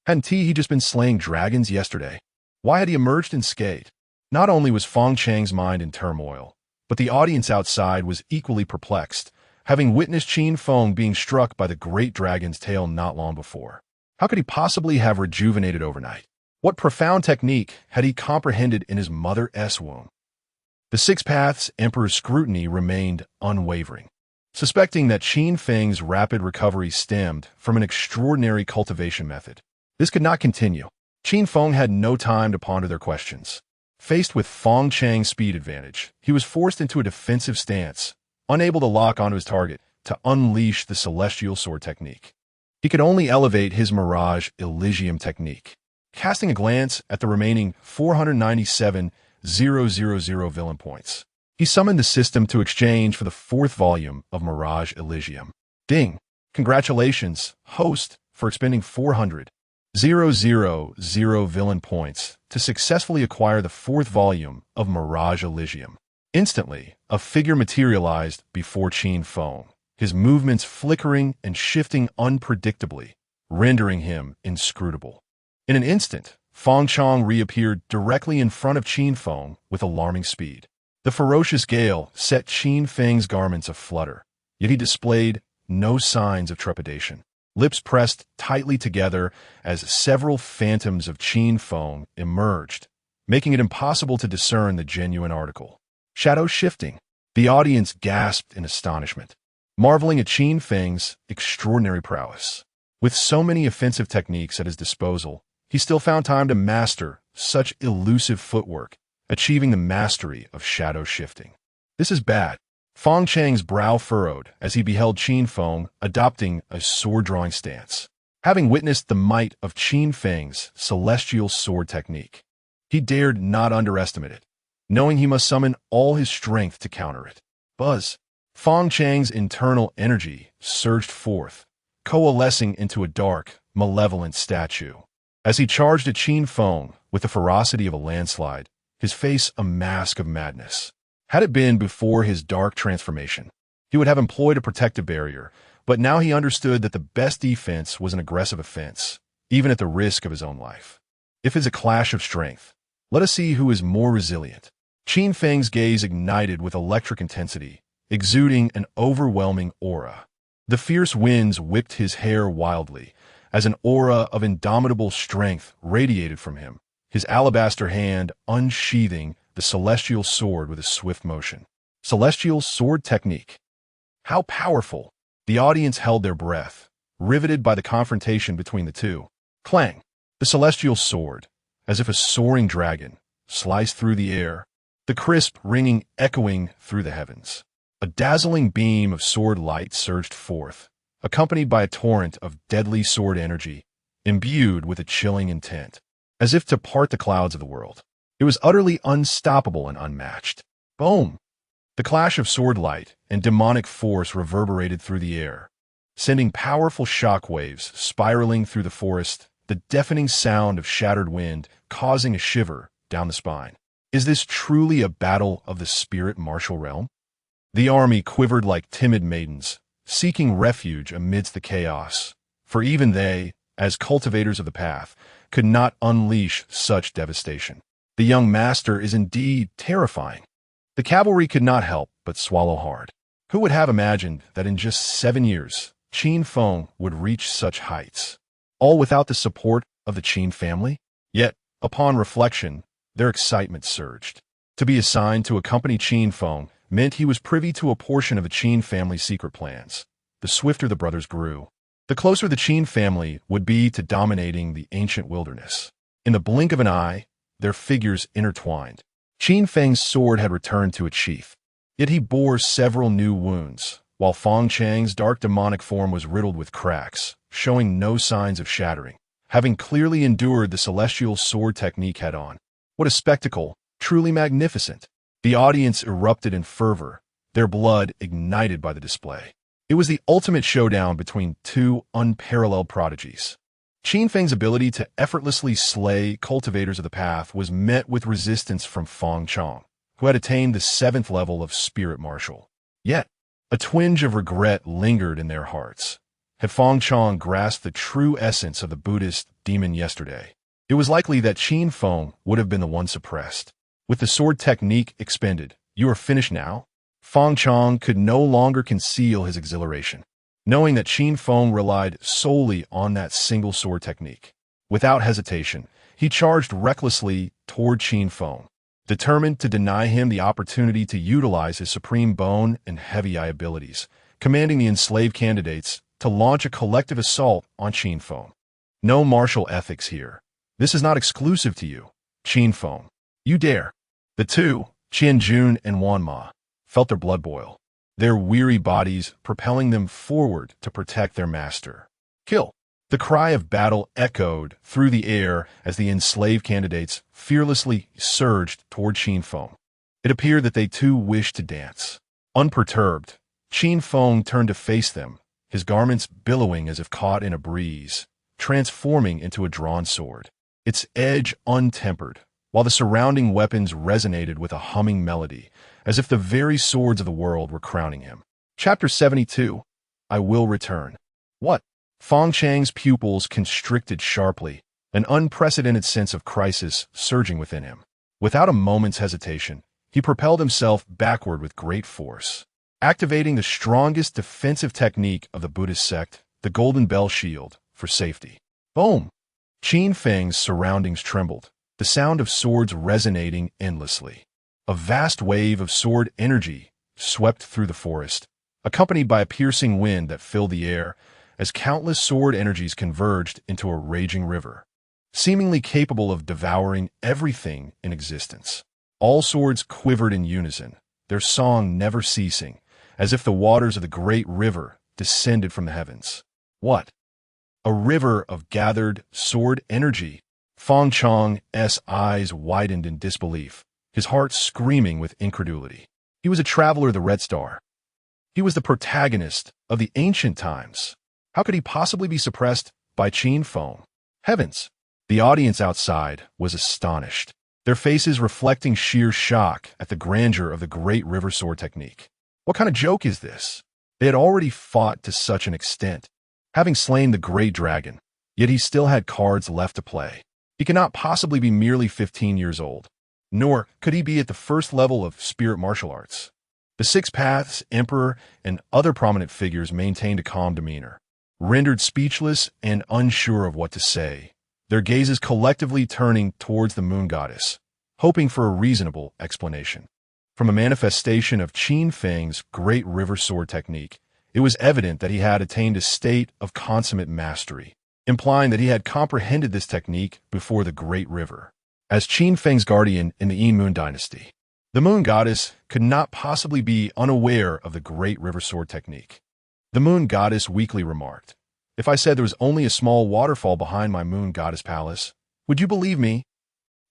Hadn't he just been slaying dragons yesterday? Why had he emerged unscathed? Not only was Feng Chang's mind in turmoil, but the audience outside was equally perplexed, having witnessed Qin Feng being struck by the great dragon's tail not long before. How could he possibly have rejuvenated overnight? What profound technique had he comprehended in his mother's womb? The Six Paths Emperor's scrutiny remained unwavering, suspecting that Qin Feng's rapid recovery stemmed from an extraordinary cultivation method. This could not continue. Qin Feng had no time to ponder their questions. Faced with Feng Chang's speed advantage, he was forced into a defensive stance, unable to lock onto his target to unleash the celestial sword technique. He could only elevate his Mirage Elysium technique. Casting a glance at the remaining 497,000 villain points, He summoned the system to exchange for the 4th volume of Mirage Elysium. Ding! Congratulations, host, for expending 400,000 villain points to successfully acquire the 4th volume of Mirage Elysium. Instantly, a figure materialized before Qin Feng, his movements flickering and shifting unpredictably, rendering him inscrutable. In an instant, Feng Chong reappeared directly in front of Qin Feng with alarming speed. The ferocious gale set Qin Feng's garments aflutter, yet he displayed no signs of trepidation. Lips pressed tightly together as several phantoms of Qin Feng emerged, making it impossible to discern the genuine article. Shadow shifting. The audience gasped in astonishment, marveling at Qin Feng's extraordinary prowess. With so many offensive techniques at his disposal, he still found time to master such elusive footwork, achieving the mastery of shadow shifting. This is bad. Feng Chang's brow furrowed as he beheld Qin Feng adopting a sword-drawing stance. Having witnessed the might of Qin Feng's celestial sword technique, he dared not underestimate it, knowing he must summon all his strength to counter it. Buzz! Feng Chang's internal energy surged forth, coalescing into a dark, malevolent statue. As he charged at Qin Feng with the ferocity of a landslide, his face a mask of madness. Had it been before his dark transformation, he would have employed a protective barrier, but now he understood that the best defense was an aggressive offense, even at the risk of his own life. If it's a clash of strength, let us see who is more resilient. Qin Feng's gaze ignited with electric intensity, exuding an overwhelming aura. The fierce winds whipped his hair wildly, as an aura of indomitable strength radiated from him, his alabaster hand unsheathing the celestial sword with a swift motion. Celestial sword technique. How powerful! The audience held their breath, riveted by the confrontation between the two. Clang! The celestial sword, as if a soaring dragon, sliced through the air, the crisp ringing echoing through the heavens. A dazzling beam of sword light surged forth, accompanied by a torrent of deadly sword energy, imbued with a chilling intent, as if to part the clouds of the world. It was utterly unstoppable and unmatched. Boom! The clash of sword light and demonic force reverberated through the air, sending powerful shock waves spiraling through the forest, the deafening sound of shattered wind causing a shiver down the spine. Is this truly a battle of the spirit martial realm? The army quivered like timid maidens, seeking refuge amidst the chaos, for even they, as cultivators of the path, could not unleash such devastation. The young master is indeed terrifying. The cavalry could not help but swallow hard. Who would have imagined that in just 7 years, Qin Feng would reach such heights, all without the support of the Qin family? Yet, upon reflection, their excitement surged. To be assigned to accompany Qin Feng meant he was privy to a portion of the Qin family's secret plans. The swifter the brothers grew, the closer the Qin family would be to dominating the ancient wilderness. In the blink of an eye, their figures intertwined. Qin Feng's sword had returned to its sheath, yet he bore several new wounds, while Feng Chang's dark demonic form was riddled with cracks, showing no signs of shattering, having clearly endured the celestial sword technique head-on. What a spectacle, truly magnificent! The audience erupted in fervor, their blood ignited by the display. It was the ultimate showdown between two unparalleled prodigies. Qin Feng's ability to effortlessly slay cultivators of the path was met with resistance from Feng Chong, who had attained the 7th level of spirit martial. Yet, a twinge of regret lingered in their hearts. Had Feng Chong grasped the true essence of the Buddhist demon yesterday, it was likely that Qin Feng would have been the one suppressed. With the sword technique expended, you are finished now? Feng Chong could no longer conceal his exhilaration, knowing that Qin Feng relied solely on that single sword technique. Without hesitation, he charged recklessly toward Qin Feng, determined to deny him the opportunity to utilize his supreme bone and heavy eye abilities, commanding the enslaved candidates to launch a collective assault on Qin Feng. No martial ethics here. This is not exclusive to you, Qin Feng. You dare. The two, Qian Jun and Wan Ma, felt their blood boil, their weary bodies propelling them forward to protect their master. Kill! The cry of battle echoed through the air as the enslaved candidates fearlessly surged toward Qin Feng. It appeared that they too wished to dance. Unperturbed, Qin Feng turned to face them, his garments billowing as if caught in a breeze, transforming into a drawn sword, its edge untempered, while the surrounding weapons resonated with a humming melody, as if the very swords of the world were crowning him. Chapter 72. I Will Return. What? Feng Chang's pupils constricted sharply, an unprecedented sense of crisis surging within him. Without a moment's hesitation, he propelled himself backward with great force, activating the strongest defensive technique of the Buddhist sect, the Golden Bell Shield, for safety. Boom! Qin Feng's surroundings trembled, the sound of swords resonating endlessly. A vast wave of sword energy swept through the forest, accompanied by a piercing wind that filled the air as countless sword energies converged into a raging river, seemingly capable of devouring everything in existence. All swords quivered in unison, their song never ceasing, as if the waters of the great river descended from the heavens. What? A river of gathered sword energy? Feng Chang's eyes widened in disbelief, his heart screaming with incredulity. He was a traveler of the Red Star. He was the protagonist of the ancient times. How could he possibly be suppressed by Qin Feng? Heavens! The audience outside was astonished, their faces reflecting sheer shock at the grandeur of the great river sword technique. What kind of joke is this? They had already fought to such an extent, having slain the great dragon, yet he still had cards left to play. He cannot possibly be merely 15 years old, nor could he be at the first level of spirit martial arts. The Six Paths, Emperor, and other prominent figures maintained a calm demeanor, rendered speechless and unsure of what to say, their gazes collectively turning towards the moon goddess, hoping for a reasonable explanation. From a manifestation of Qin Feng's great river sword technique, it was evident that he had attained a state of consummate mastery, implying that he had comprehended this technique before the great river. As Qin Feng's guardian in the Yin Moon dynasty, the moon goddess could not possibly be unaware of the great river sword technique. The moon goddess weakly remarked, "If I said there was only a small waterfall behind my moon goddess palace, would you believe me?"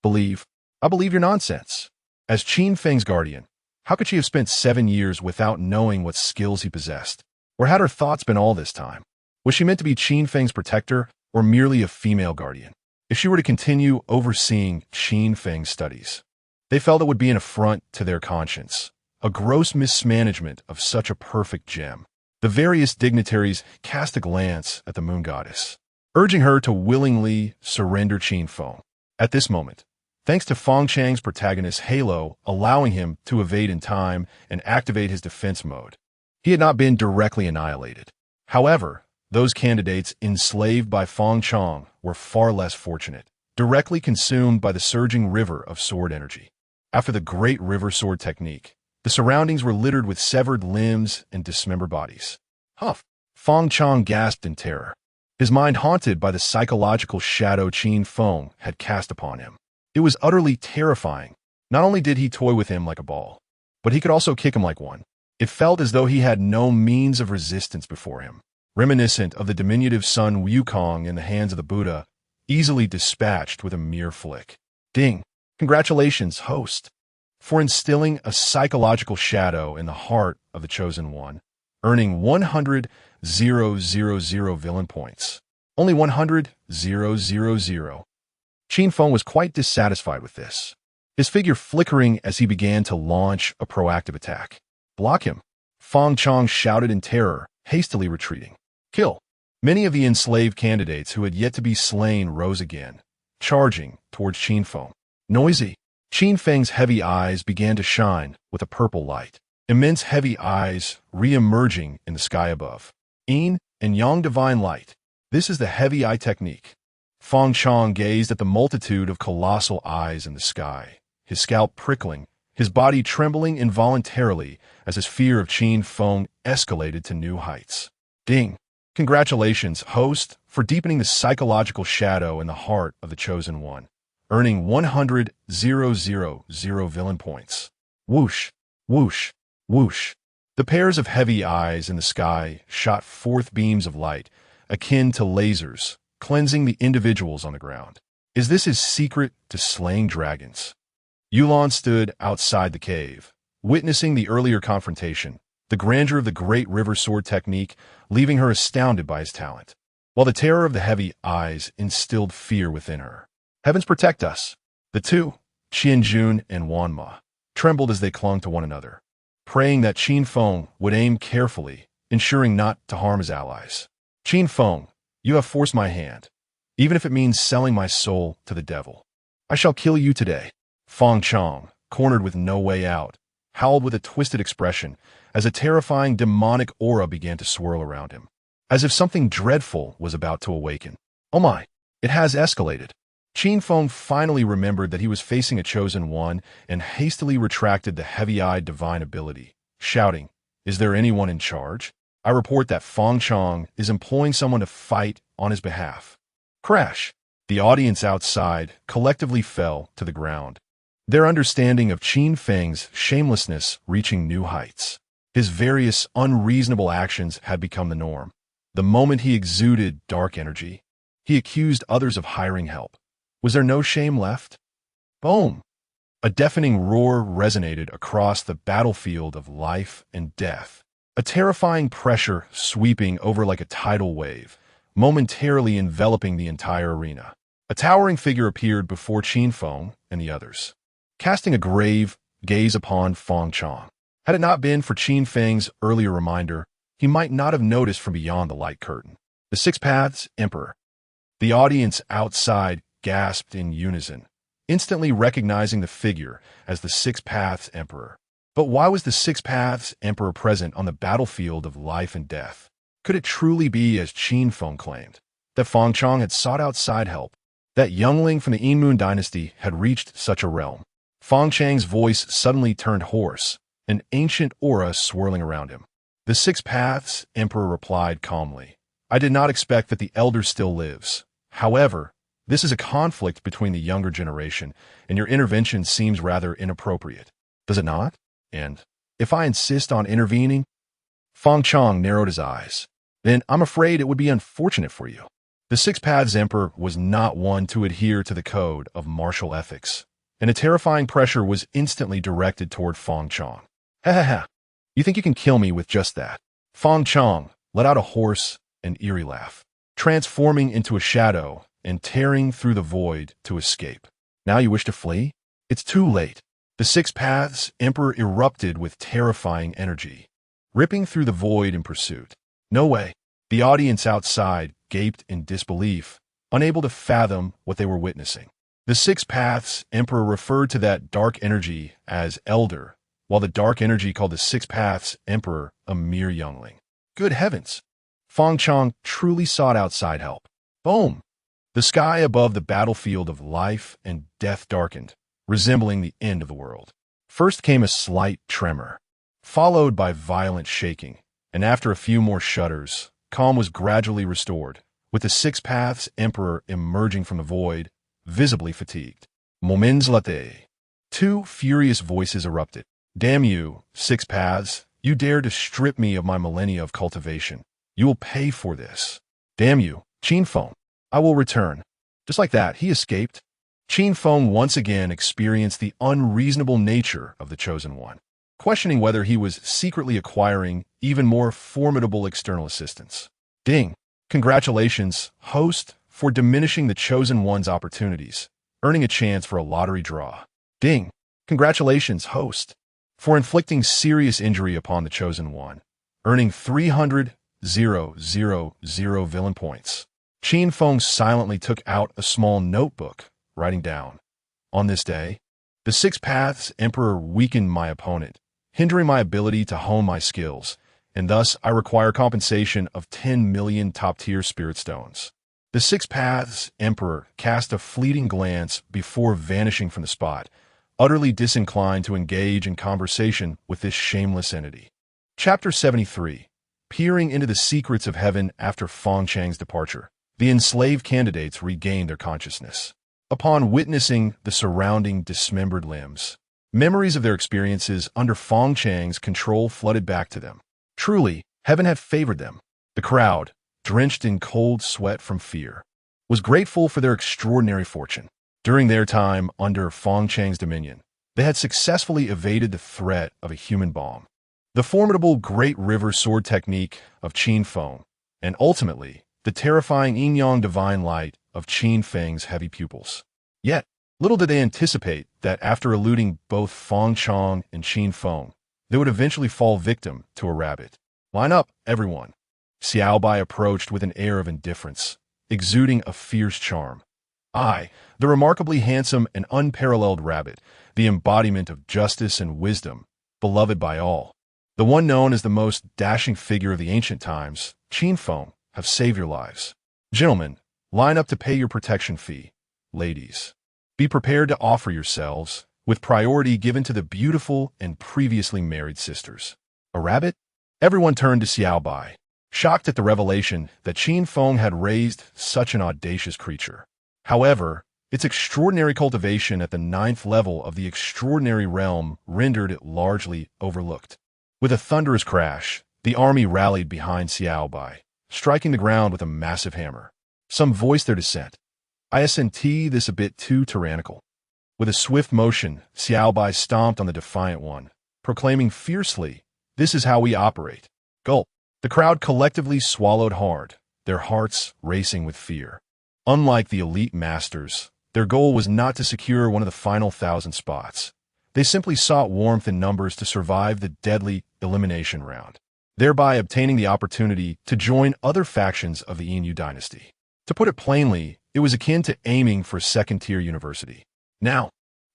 Believe? I believe your nonsense. As Qin Feng's guardian, how could she have spent 7 years without knowing what skills he possessed? Or had her thoughts been all this time? Was she meant to be Qin Feng's protector or merely a female guardian? If she were to continue overseeing Qin Feng's studies, they felt it would be an affront to their conscience, a gross mismanagement of such a perfect gem. The various dignitaries cast a glance at the moon goddess, urging her to willingly surrender Qin Feng. At this moment, thanks to Feng Chang's protagonist Halo allowing him to evade in time and activate his defense mode, he had not been directly annihilated. However, those candidates enslaved by Feng Chang were far less fortunate, directly consumed by the surging river of sword energy. After the great river sword technique, the surroundings were littered with severed limbs and dismembered bodies. Huff! Feng Chang gasped in terror, his mind haunted by the psychological shadow Qin Feng had cast upon him. It was utterly terrifying. Not only did he toy with him like a ball, but he could also kick him like one. It felt as though he had no means of resistance before him, reminiscent of the diminutive Sun Wukong in the hands of the Buddha, easily dispatched with a mere flick. Ding! Congratulations, host, for instilling a psychological shadow in the heart of the Chosen One, earning 100,000 villain points. Only 100,000. Qin Feng was quite dissatisfied with this, his figure flickering as he began to launch a proactive attack. Block him! Feng Chang shouted in terror, hastily retreating. Kill! Many of the enslaved candidates who had yet to be slain rose again, charging towards Qin Feng. Noisy! Qin Feng's heavy eyes began to shine with a purple light, immense heavy eyes re-emerging in the sky above. Yin and Yang divine light. This is the heavy eye technique. Feng Chang gazed at the multitude of colossal eyes in the sky, his scalp prickling, his body trembling involuntarily as his fear of Qin Feng escalated to new heights. Ding! Congratulations, host, for deepening the psychological shadow in the heart of the Chosen One, earning 100,000 villain points. Whoosh! Whoosh! Whoosh! The pairs of heavy eyes in the sky shot forth beams of light, akin to lasers, cleansing the individuals on the ground. Is this his secret to slaying dragons? Yulan stood outside the cave, witnessing the earlier confrontation, the grandeur of the great river sword technique leaving her astounded by his talent, while the terror of the heavy eyes instilled fear within her. Heavens protect us! The two, Qianjun and Wanma, trembled as they clung to one another, praying that Qin Feng would aim carefully, ensuring not to harm his allies. Qin Feng, you have forced my hand, even if it means selling my soul to the devil. I shall kill you today. Feng Chong, cornered with no way out, howled with a twisted expression as a terrifying demonic aura began to swirl around him, as if something dreadful was about to awaken. Oh my, it has escalated. Qin Feng finally remembered that he was facing a chosen one and hastily retracted the heavy-eyed divine ability, shouting, "Is there anyone in charge? I report that Feng Chong is employing someone to fight on his behalf." Crash! The audience outside collectively fell to the ground, their understanding of Qin Feng's shamelessness reaching new heights. His various unreasonable actions had become the norm. The moment he exuded dark energy, he accused others of hiring help. Was there no shame left? Boom! A deafening roar resonated across the battlefield of life and death, a terrifying pressure sweeping over like a tidal wave, momentarily enveloping the entire arena. A towering figure appeared before Qin Feng and the others, casting a grave gaze upon Feng Chong. Had it not been for Qin Feng's earlier reminder, he might not have noticed from beyond the light curtain. The Six Paths Emperor. The audience outside gasped in unison, instantly recognizing the figure as the Six Paths Emperor. But why was the Six Paths Emperor present on the battlefield of life and death? Could it truly be, as Qin Feng claimed, that Feng Chong had sought outside help, that youngling from the Yinmun dynasty had reached such a realm? Feng Chang's voice suddenly turned hoarse, an ancient aura swirling around him. The Six Paths Emperor replied calmly, "I did not expect that the elder still lives. However, this is a conflict between the younger generation, and your intervention seems rather inappropriate. Does it not? And if I insist on intervening?" Feng Chong narrowed his eyes. "Then I'm afraid it would be unfortunate for you." The Six Paths Emperor was not one to adhere to the code of martial ethics, and a terrifying pressure was instantly directed toward Feng Chong. "Hehehe, you think you can kill me with just that?" Feng Chong let out a hoarse and eerie laugh, transforming into a shadow and tearing through the void to escape. "Now you wish to flee? It's too late." The Six Paths Emperor erupted with terrifying energy, ripping through the void in pursuit. No way. The audience outside gaped in disbelief, unable to fathom what they were witnessing. The Six Paths Emperor referred to that dark energy as elder, while the dark energy called the Six Paths Emperor a mere youngling. Good heavens! Feng Chong truly sought outside help. Boom! The sky above the battlefield of life and death darkened, resembling the end of the world. First came a slight tremor, followed by violent shaking, and after a few more shudders, calm was gradually restored, with the Six Paths Emperor emerging from the void, visibly fatigued. Moments later, two furious voices erupted. "Damn you, Six Paths, you dare to strip me of my millennia of cultivation. You will pay for this. Damn you, Qin Feng, I will return." Just like that, he escaped. Qin Feng once again experienced the unreasonable nature of the Chosen One, questioning whether he was secretly acquiring even more formidable external assistance. Ding! Congratulations, host, for diminishing the Chosen One's opportunities, earning a chance for a lottery draw. Ding! Congratulations, host, for inflicting serious injury upon the Chosen One, earning 300,000 villain points. Qin Feng silently took out a small notebook, writing down, "On this day, the Six Paths Emperor weakened my opponent, hindering my ability to hone my skills, and thus I require compensation of 10 million top-tier spirit stones." The Six Paths Emperor cast a fleeting glance before vanishing from the spot, utterly disinclined to engage in conversation with this shameless entity. Chapter 73. Peering into the secrets of heaven after Feng Chang's departure, the enslaved candidates regained their consciousness. Upon witnessing the surrounding dismembered limbs, memories of their experiences under Feng Chang's control flooded back to them. Truly, heaven had favored them. The crowd, drenched in cold sweat from fear, was grateful for their extraordinary fortune. During their time under Feng Chang's dominion, They had successfully evaded the threat of a human bomb, the formidable Great River Sword technique of Qin Feng, and ultimately, the terrifying yin-yang divine light of Qin Feng's heavy pupils. Yet, little did they anticipate that after eluding both Feng Chong and Qin Feng, they would eventually fall victim to a rabbit. "Line up, everyone." Xiao Bai approached with an air of indifference, exuding a fierce charm. I, the remarkably handsome and unparalleled rabbit, the embodiment of justice and wisdom, beloved by all, the one known as the most dashing figure of the ancient times, Qin Feng, have saved your lives. Gentlemen, line up to pay your protection fee. Ladies, be prepared to offer yourselves, with priority given to the beautiful and previously married sisters. A rabbit? Everyone turned to Xiao Bai, shocked at the revelation that Qin Feng had raised such an audacious creature. However, its extraordinary cultivation at the 9th level of the extraordinary realm rendered it largely overlooked. With a thunderous crash, the army rallied behind Xiao Bai, striking the ground with a massive hammer. Some voiced their dissent. I assent this a bit too tyrannical. With a swift motion, Xiao Bai stomped on the defiant one, proclaiming fiercely, "This is how we operate." Gulp. The crowd collectively swallowed hard, their hearts racing with fear. Unlike the elite masters, their goal was not to secure one of the final 1,000 spots. They simply sought warmth in numbers to survive the deadly elimination round, thereby obtaining the opportunity to join other factions of the Yin dynasty. To put it plainly, it was akin to aiming for second-tier university. Now,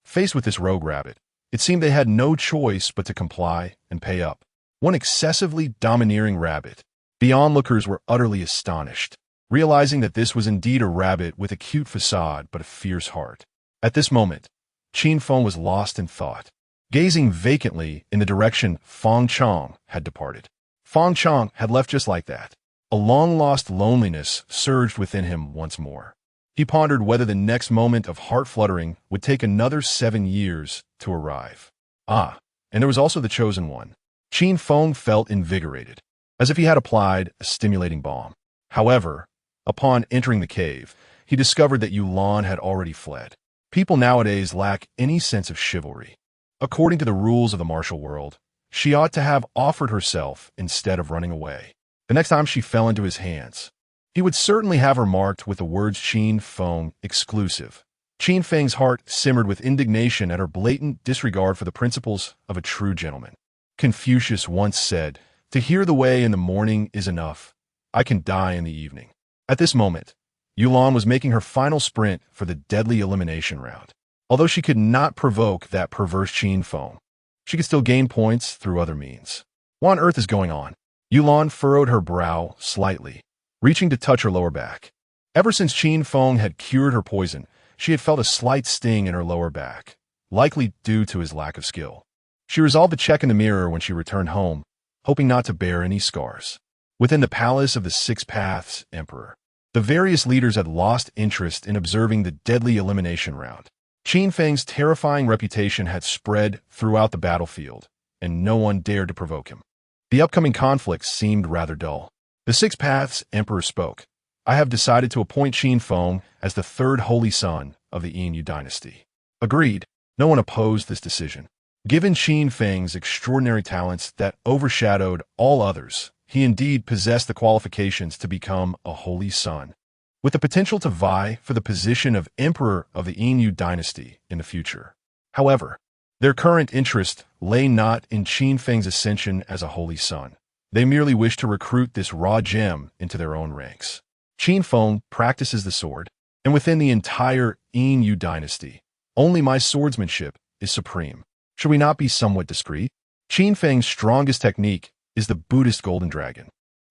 faced with this rogue rabbit, it seemed they had no choice but to comply and pay up. One excessively domineering rabbit. The onlookers were utterly astonished, realizing that this was indeed a rabbit with a cute facade but a fierce heart. At this moment, Qin Feng was lost in thought, gazing vacantly in the direction Feng Chong had departed. Feng Chong had left just like that. A long-lost loneliness surged within him once more. He pondered whether the next moment of heart-fluttering would take another 7 years to arrive. And there was also the chosen one. Qin Feng felt invigorated, as if he had applied a stimulating balm. However, upon entering the cave, he discovered that Yulan had already fled. People nowadays lack any sense of chivalry. According to the rules of the martial world, she ought to have offered herself instead of running away. The next time she fell into his hands, he would certainly have her marked with the words Qin Feng exclusive. Qin Feng's heart simmered with indignation at her blatant disregard for the principles of a true gentleman. Confucius once said, "To hear the way in the morning is enough. I can die in the evening." At this moment, Yulan was making her final sprint for the deadly elimination round. Although she could not provoke that perverse Qin Feng, she could still gain points through other means. What on earth is going on? Yulan furrowed her brow slightly, reaching to touch her lower back. Ever since Qin Feng had cured her poison, she had felt a slight sting in her lower back, likely due to his lack of skill. She resolved to check in the mirror when she returned home, hoping not to bear any scars. Within the palace of the Six Paths Emperor, the various leaders had lost interest in observing the deadly elimination round. Qin Feng's terrifying reputation had spread throughout the battlefield, and no one dared to provoke him. The upcoming conflict seemed rather dull. The Six Paths Emperor spoke. "I have decided to appoint Qin Feng as the third holy son of the Yin dynasty." Agreed. No one opposed this decision. Given Qin Feng's extraordinary talents that overshadowed all others, he indeed possessed the qualifications to become a holy son, with the potential to vie for the position of emperor of the Yin dynasty in the future. However, their current interest lay not in Qin Feng's ascension as a holy son. They merely wished to recruit this raw gem into their own ranks. Qin Feng practices the sword, and within the entire Yin dynasty, only my swordsmanship is supreme. Should we not be somewhat discreet? Qin Feng's strongest technique is the Buddhist golden dragon.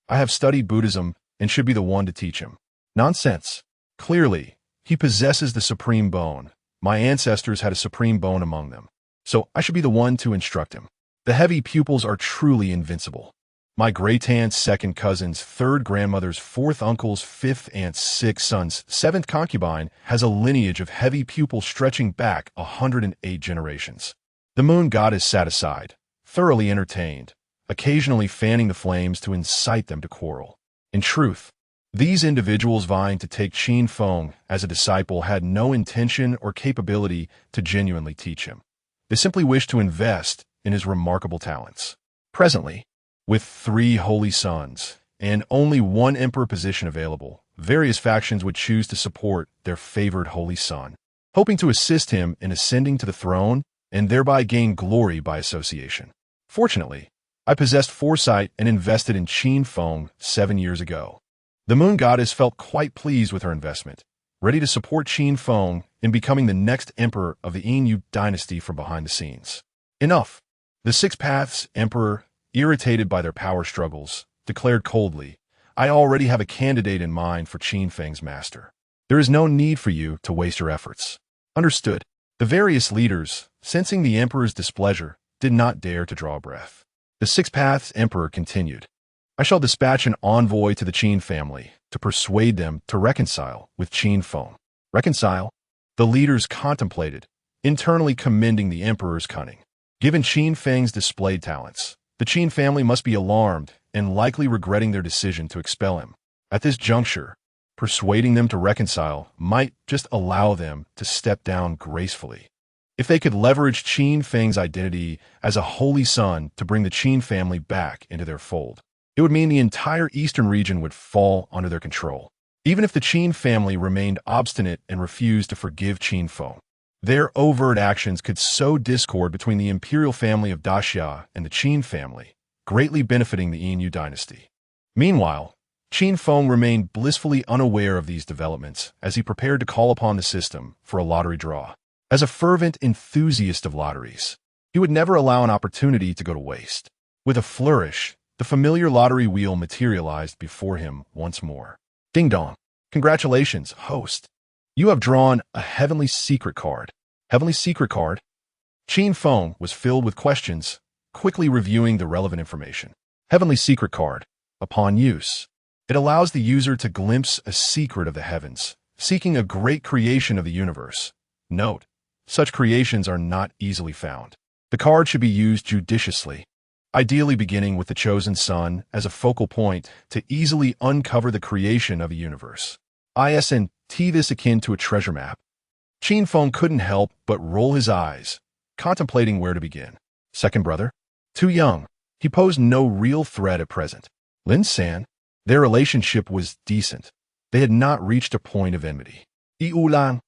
I have studied Buddhism and should be the one to teach him. Nonsense. Clearly, he possesses the supreme bone. My ancestors had a supreme bone among them, so I should be the one to instruct him. The heavy pupils are truly invincible. My great-aunt's second cousin's third grandmother's fourth uncle's fifth aunt's sixth son's seventh concubine has a lineage of heavy pupils stretching back 108 generations. The moon goddess sat aside, thoroughly entertained, occasionally fanning the flames to incite them to quarrel. In truth, these individuals vying to take Qin Feng as a disciple had no intention or capability to genuinely teach him. They simply wished to invest in his remarkable talents. Presently, with 3 holy sons and only 1 emperor position available, various factions would choose to support their favored holy son, hoping to assist him in ascending to the throne and thereby gain glory by association. Fortunately, I possessed foresight and invested in Qin Feng 7 years ago. The moon goddess felt quite pleased with her investment, ready to support Qin Feng in becoming the next emperor of the Yin dynasty from behind the scenes. Enough. The Six Paths Emperor, irritated by their power struggles, declared coldly, I already have a candidate in mind for Qin Feng's master. There is no need for you to waste your efforts. Understood. The various leaders, sensing the emperor's displeasure, did not dare to draw a breath. The Six Paths Emperor continued, I shall dispatch an envoy to the Qin family to persuade them to reconcile with Qin Feng. Reconcile? The leaders contemplated, internally commending the emperor's cunning. Given Qin Feng's displayed talents, the Qin family must be alarmed and likely regretting their decision to expel him. At this juncture, persuading them to reconcile might just allow them to step down gracefully. If they could leverage Qin Feng's identity as a holy son to bring the Qin family back into their fold, it would mean the entire eastern region would fall under their control. Even if the Qin family remained obstinate and refused to forgive Qin Feng, their overt actions could sow discord between the imperial family of Daxia and the Qin family, greatly benefiting the Yin dynasty. Meanwhile, Qin Feng remained blissfully unaware of these developments as he prepared to call upon the system for a lottery draw. As a fervent enthusiast of lotteries, he would never allow an opportunity to go to waste. With a flourish, the familiar lottery wheel materialized before him once more. Ding dong. Congratulations, host. You have drawn a heavenly secret card. Heavenly secret card? Qin Feng was filled with questions, quickly reviewing the relevant information. Heavenly secret card. Upon use, it allows the user to glimpse a secret of the heavens, seeking a great creation of the universe. Note, such creations are not easily found. The card should be used judiciously, ideally beginning with the chosen sun as a focal point to easily uncover the creation of a universe. Isn't this akin to a treasure map? Qin Feng couldn't help but roll his eyes, contemplating where to begin. Second brother? Too young. He posed no real threat at present. Lin San? Their relationship was decent. They had not reached a point of enmity. Yi Ulan?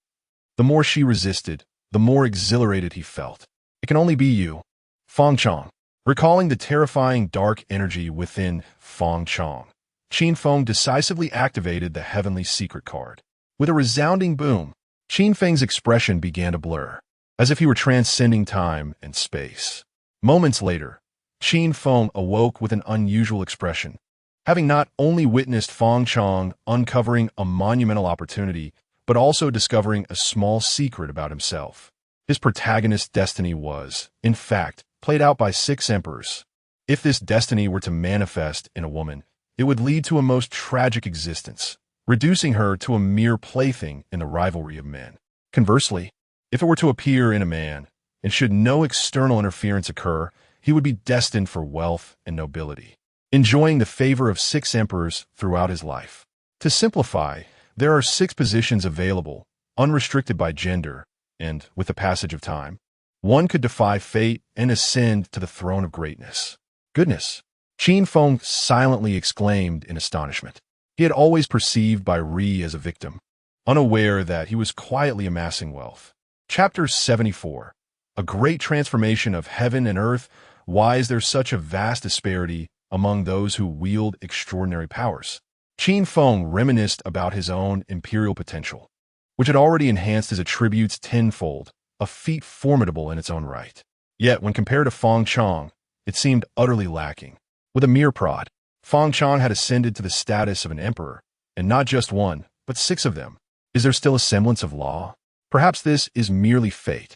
The more she resisted, the more exhilarated he felt. It can only be you. Feng Chong. Recalling the terrifying dark energy within Feng Chong, Qin Feng decisively activated the heavenly secret card. With a resounding boom, Qin Feng's expression began to blur, as if he were transcending time and space. Moments later, Qin Feng awoke with an unusual expression, having not only witnessed Feng Chong uncovering a monumental opportunity, but also discovering a small secret about himself. His protagonist's destiny was, in fact, played out by 6 emperors. If this destiny were to manifest in a woman, it would lead to a most tragic existence, reducing her to a mere plaything in the rivalry of men. Conversely, if it were to appear in a man, and should no external interference occur, he would be destined for wealth and nobility, enjoying the favor of 6 emperors throughout his life. To simplify, there are 6 positions available, unrestricted by gender, and, with the passage of time, one could defy fate and ascend to the throne of greatness. Goodness! Qin Feng silently exclaimed in astonishment. He had always perceived Bai Ri as a victim, unaware that he was quietly amassing wealth. Chapter 74. A great transformation of heaven and earth. Why is there such a vast disparity among those who wield extraordinary powers? Qin Feng reminisced about his own imperial potential, which had already enhanced his attributes tenfold, a feat formidable in its own right. Yet, when compared to Feng Chong, it seemed utterly lacking. With a mere prod, Feng Chong had ascended to the status of an emperor, and not just one, but 6 of them. Is there still a semblance of law? Perhaps this is merely fate.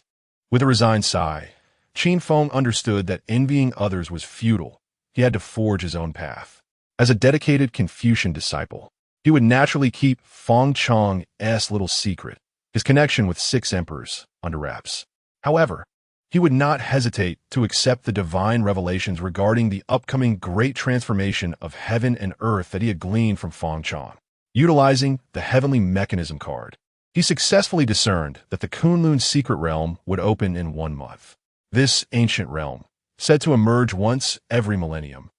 With a resigned sigh, Qin Feng understood that envying others was futile. He had to forge his own path. As a dedicated Confucian disciple, he would naturally keep Feng Chong's little secret, his connection with 6 emperors, under wraps. However, he would not hesitate to accept the divine revelations regarding the upcoming great transformation of heaven and earth that he had gleaned from Feng Chong. Utilizing the heavenly mechanism card, he successfully discerned that the Kunlun secret realm would open in 1 month. This ancient realm, said to emerge once every millennium,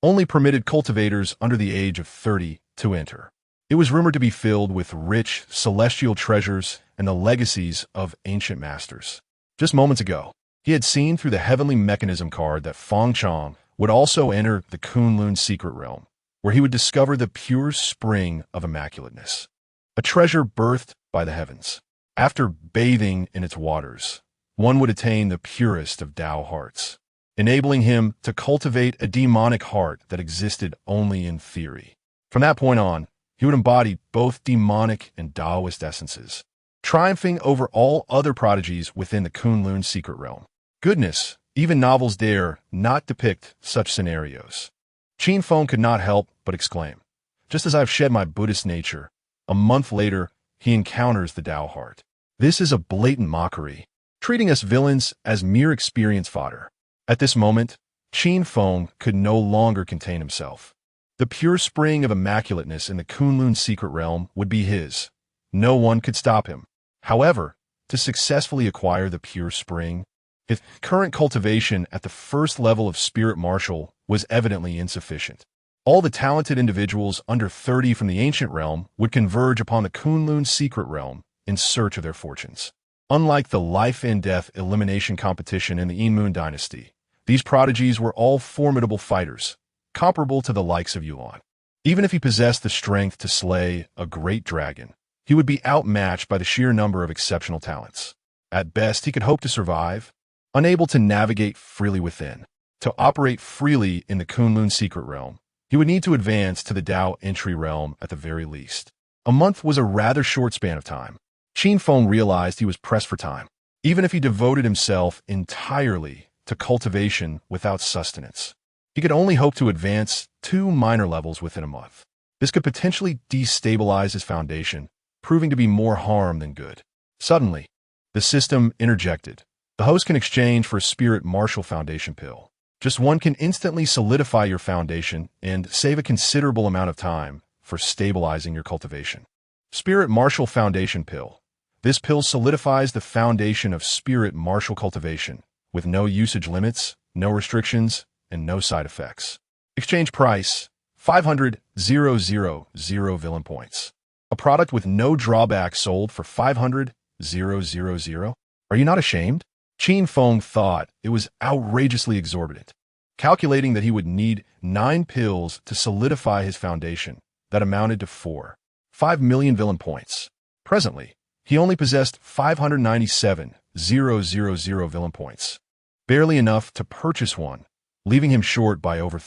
only permitted cultivators under the age of 30 to enter. It was rumored to be filled with rich, celestial treasures and the legacies of ancient masters. Just moments ago, he had seen through the heavenly mechanism card that Feng Chang would also enter the Kunlun secret realm, where he would discover the pure spring of immaculateness, a treasure birthed by the heavens. After bathing in its waters, one would attain the purest of Tao hearts, enabling him to cultivate a demonic heart that existed only in theory. From that point on, he would embody both demonic and Taoist essences, triumphing over all other prodigies within the Kunlun secret realm. Goodness, even novels dare not depict such scenarios. Qin Feng could not help but exclaim, just as I've shed my Buddhist nature, a month later, he encounters the Tao heart. This is a blatant mockery, treating us villains as mere experience fodder. At this moment, Qin Feng could no longer contain himself. The pure spring of immaculateness in the Kunlun secret realm would be his. No one could stop him. However, to successfully acquire the pure spring, his current cultivation at the first level of spirit martial was evidently insufficient. All the talented individuals under 30 from the ancient realm would converge upon the Kunlun secret realm in search of their fortunes. Unlike the life and death elimination competition in the Inmun dynasty, these prodigies were all formidable fighters, comparable to the likes of Yuan. Even if he possessed the strength to slay a great dragon, he would be outmatched by the sheer number of exceptional talents. At best, he could hope to survive, unable to navigate freely within. To operate freely in the Kunlun secret realm, he would need to advance to the Tao entry realm at the very least. A month was a rather short span of time. Qin Feng realized he was pressed for time. Even if he devoted himself entirely to cultivation without sustenance, he could only hope to advance 2 minor levels within a month. This could potentially destabilize his foundation, proving to be more harm than good. Suddenly, the system interjected. The host can exchange for a spirit martial foundation pill. Just one can instantly solidify your foundation and save a considerable amount of time for stabilizing your cultivation. Spirit Martial Foundation Pill. This pill solidifies the foundation of spirit martial cultivation, with no usage limits, no restrictions, and no side effects. Exchange price, 500,000 villain points. A product with no drawback sold for 500,000. Are you not ashamed? Qin Feng thought it was outrageously exorbitant. Calculating that he would need 9 pills to solidify his foundation, that amounted to 5 million villain points. Presently, he only possessed 597,000 villain points, barely enough to purchase one, leaving him short by over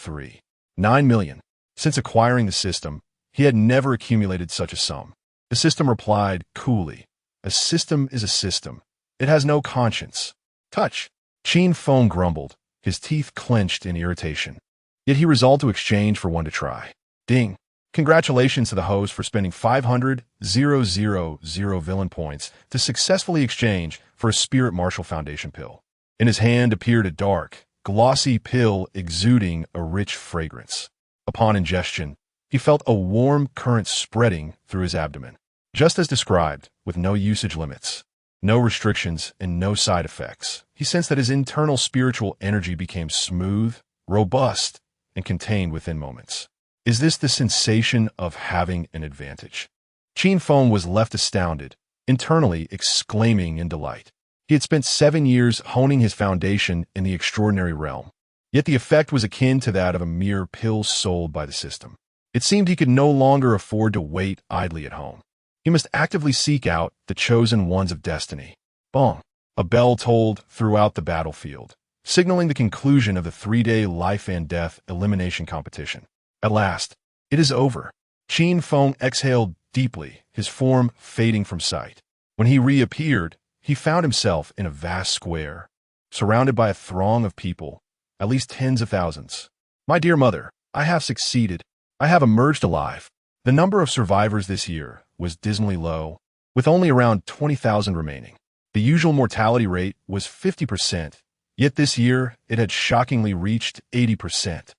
9 million. Since acquiring the system, he had never accumulated such a sum. The system replied coolly, "A system is a system. It has no conscience." Touch. Qin Feng grumbled, his teeth clenched in irritation. Yet he resolved to exchange for one to try. Ding. Congratulations to the host for spending 500,000 villain points to successfully exchange for a Spirit Martial Foundation pill. In his hand appeared a dark, glossy pill exuding a rich fragrance. Upon ingestion, he felt a warm current spreading through his abdomen. Just as described, with no usage limits, no restrictions, and no side effects, he sensed that his internal spiritual energy became smooth, robust, and contained within moments. Is this the sensation of having an advantage? Qin Feng was left astounded, internally exclaiming in delight. He had spent 7 years honing his foundation in the extraordinary realm, yet the effect was akin to that of a mere pill sold by the system. It seemed he could no longer afford to wait idly at home. He must actively seek out the chosen ones of destiny. Bong! A bell tolled throughout the battlefield, signaling the conclusion of the 3-day life and death elimination competition. At last, it is over. Qin Feng exhaled deeply, his form fading from sight. When he reappeared, he found himself in a vast square, surrounded by a throng of people, at least tens of thousands. My dear mother, I have succeeded. I have emerged alive. The number of survivors this year was dismally low, with only around 20,000 remaining. The usual mortality rate was 50%, yet this year it had shockingly reached 80%.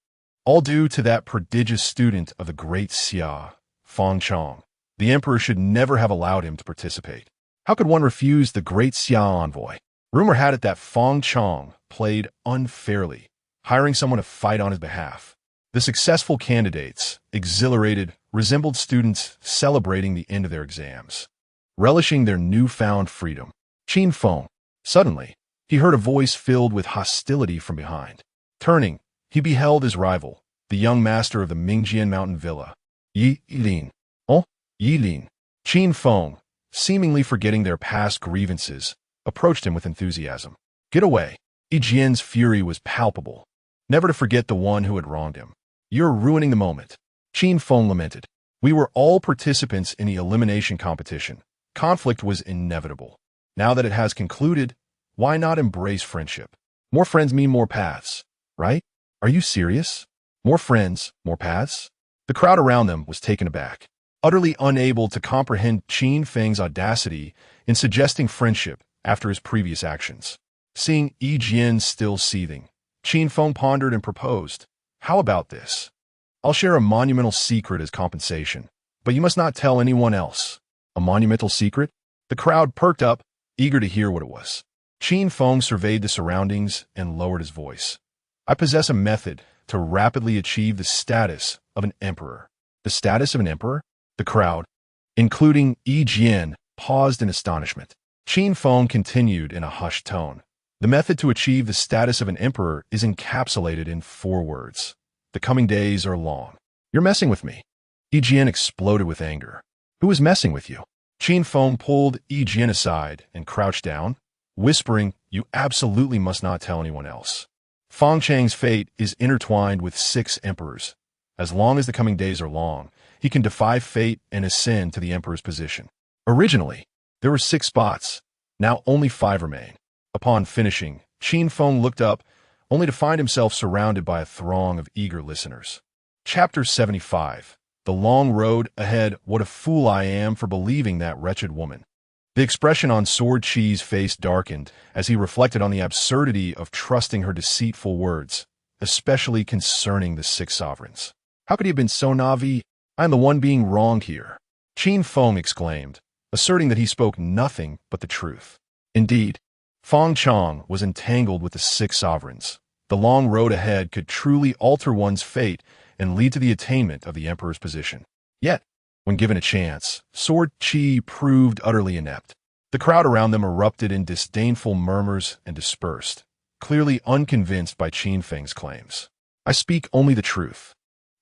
All due to that prodigious student of the great Xia, Feng Chang. The emperor should never have allowed him to participate. How could one refuse the great Xia envoy? Rumor had it that Feng Chong played unfairly, hiring someone to fight on his behalf. The successful candidates, exhilarated, resembled students celebrating the end of their exams, relishing their newfound freedom. Qin Feng. Suddenly, he heard a voice filled with hostility from behind. Turning, he beheld his rival, the young master of the Mingjian Mountain Villa. Yi Lin. Oh, Yi Lin. Qin Feng, seemingly forgetting their past grievances, approached him with enthusiasm. Get away. Yi Jian's fury was palpable. Never to forget the one who had wronged him. You're ruining the moment. Qin Feng lamented. We were all participants in the elimination competition. Conflict was inevitable. Now that it has concluded, why not embrace friendship? More friends mean more paths, right? Are you serious? More friends, more paths? The crowd around them was taken aback, utterly unable to comprehend Qin Feng's audacity in suggesting friendship after his previous actions. Seeing Yi Jian still seething, Qin Feng pondered and proposed, how about this? I'll share a monumental secret as compensation, but you must not tell anyone else. A monumental secret? The crowd perked up, eager to hear what it was. Qin Feng surveyed the surroundings and lowered his voice. I possess a method to rapidly achieve the status of an emperor. The status of an emperor? The crowd, including Yi Jian, paused in astonishment. Qin Feng continued in a hushed tone. The method to achieve the status of an emperor is encapsulated in 4 words. The coming days are long. You're messing with me. Yi Jian exploded with anger. Who is messing with you? Qin Feng pulled Yi Jian aside and crouched down, whispering, you absolutely must not tell anyone else. Feng Chang's fate is intertwined with 6 emperors. As long as the coming days are long, he can defy fate and ascend to the emperor's position. Originally, there were 6 spots. Now only 5 remain. Upon finishing, Qin Feng looked up, only to find himself surrounded by a throng of eager listeners. Chapter 75. The long road ahead. What a fool I am for believing that wretched woman. The expression on Sword Chi's face darkened as he reflected on the absurdity of trusting her deceitful words, especially concerning the 6 sovereigns. How could he have been so naive? I am the one being wronged here. Qin Feng exclaimed, asserting that he spoke nothing but the truth. Indeed, Feng Chong was entangled with the 6 sovereigns. The long road ahead could truly alter one's fate and lead to the attainment of the emperor's position. Yet, when given a chance, Sword Chi proved utterly inept. The crowd around them erupted in disdainful murmurs and dispersed, clearly unconvinced by Qin Feng's claims. I speak only the truth.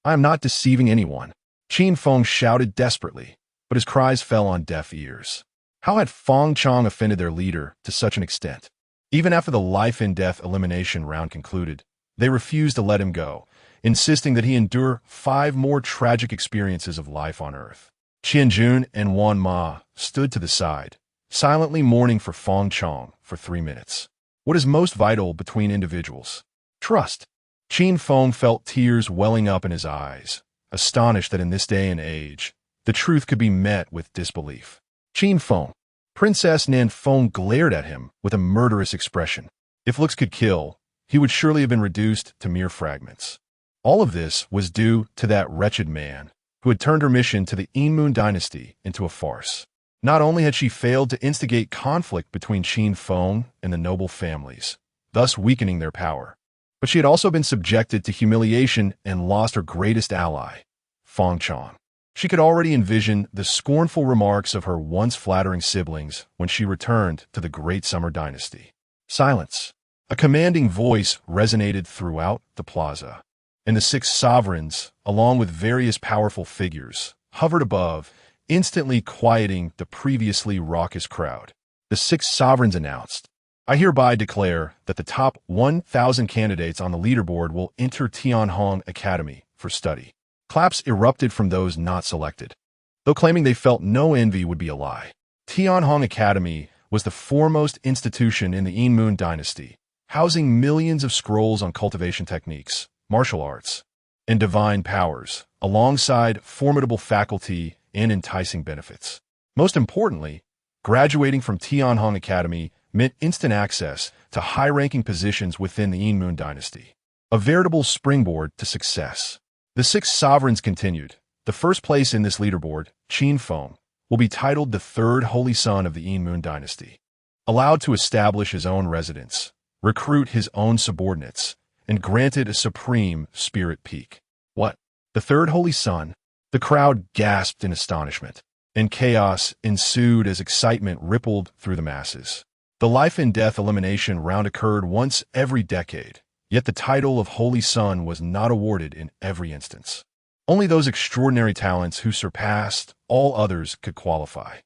I am not deceiving anyone. Qin Feng shouted desperately, but his cries fell on deaf ears. How had Feng Chong offended their leader to such an extent? Even after the life-and-death elimination round concluded, they refused to let him go, insisting that he endure 5 more tragic experiences of life on Earth. Qian Jun and Wan Ma stood to the side, silently mourning for Feng Chong for 3 minutes. What is most vital between individuals? Trust. Qin Feng felt tears welling up in his eyes, astonished that in this day and age, the truth could be met with disbelief. Qin Feng. Princess Nan Feng glared at him with a murderous expression. If looks could kill, he would surely have been reduced to mere fragments. All of this was due to that wretched man who had turned her mission to the Yinmun dynasty into a farce. Not only had she failed to instigate conflict between Qin Feng and the noble families, thus weakening their power, but she had also been subjected to humiliation and lost her greatest ally, Feng Chong. She could already envision the scornful remarks of her once flattering siblings when she returned to the Great Summer Dynasty. Silence. A commanding voice resonated throughout the plaza, and the 6 sovereigns, along with various powerful figures, hovered above, instantly quieting the previously raucous crowd. The 6 sovereigns announced, I hereby declare that the top 1,000 candidates on the leaderboard will enter Tianhong Academy for study. Claps erupted from those not selected, though claiming they felt no envy would be a lie. Tianhong Academy was the foremost institution in the Yinmun dynasty, housing millions of scrolls on cultivation techniques, martial arts, and divine powers, alongside formidable faculty and enticing benefits. Most importantly, graduating from Tianhong Academy meant instant access to high-ranking positions within the Yinmun dynasty, a veritable springboard to success. The 6 sovereigns continued. The first place in this leaderboard, Qin Feng, will be titled the 3rd Holy Son of the Yinmun dynasty. allowed to establish his own residence, recruit his own subordinates, and granted a supreme spirit peak. What? The third holy son? The crowd gasped in astonishment, and chaos ensued as excitement rippled through the masses. The life and death elimination round occurred once every decade, yet the title of Holy Son was not awarded in every instance. Only those extraordinary talents who surpassed all others could qualify.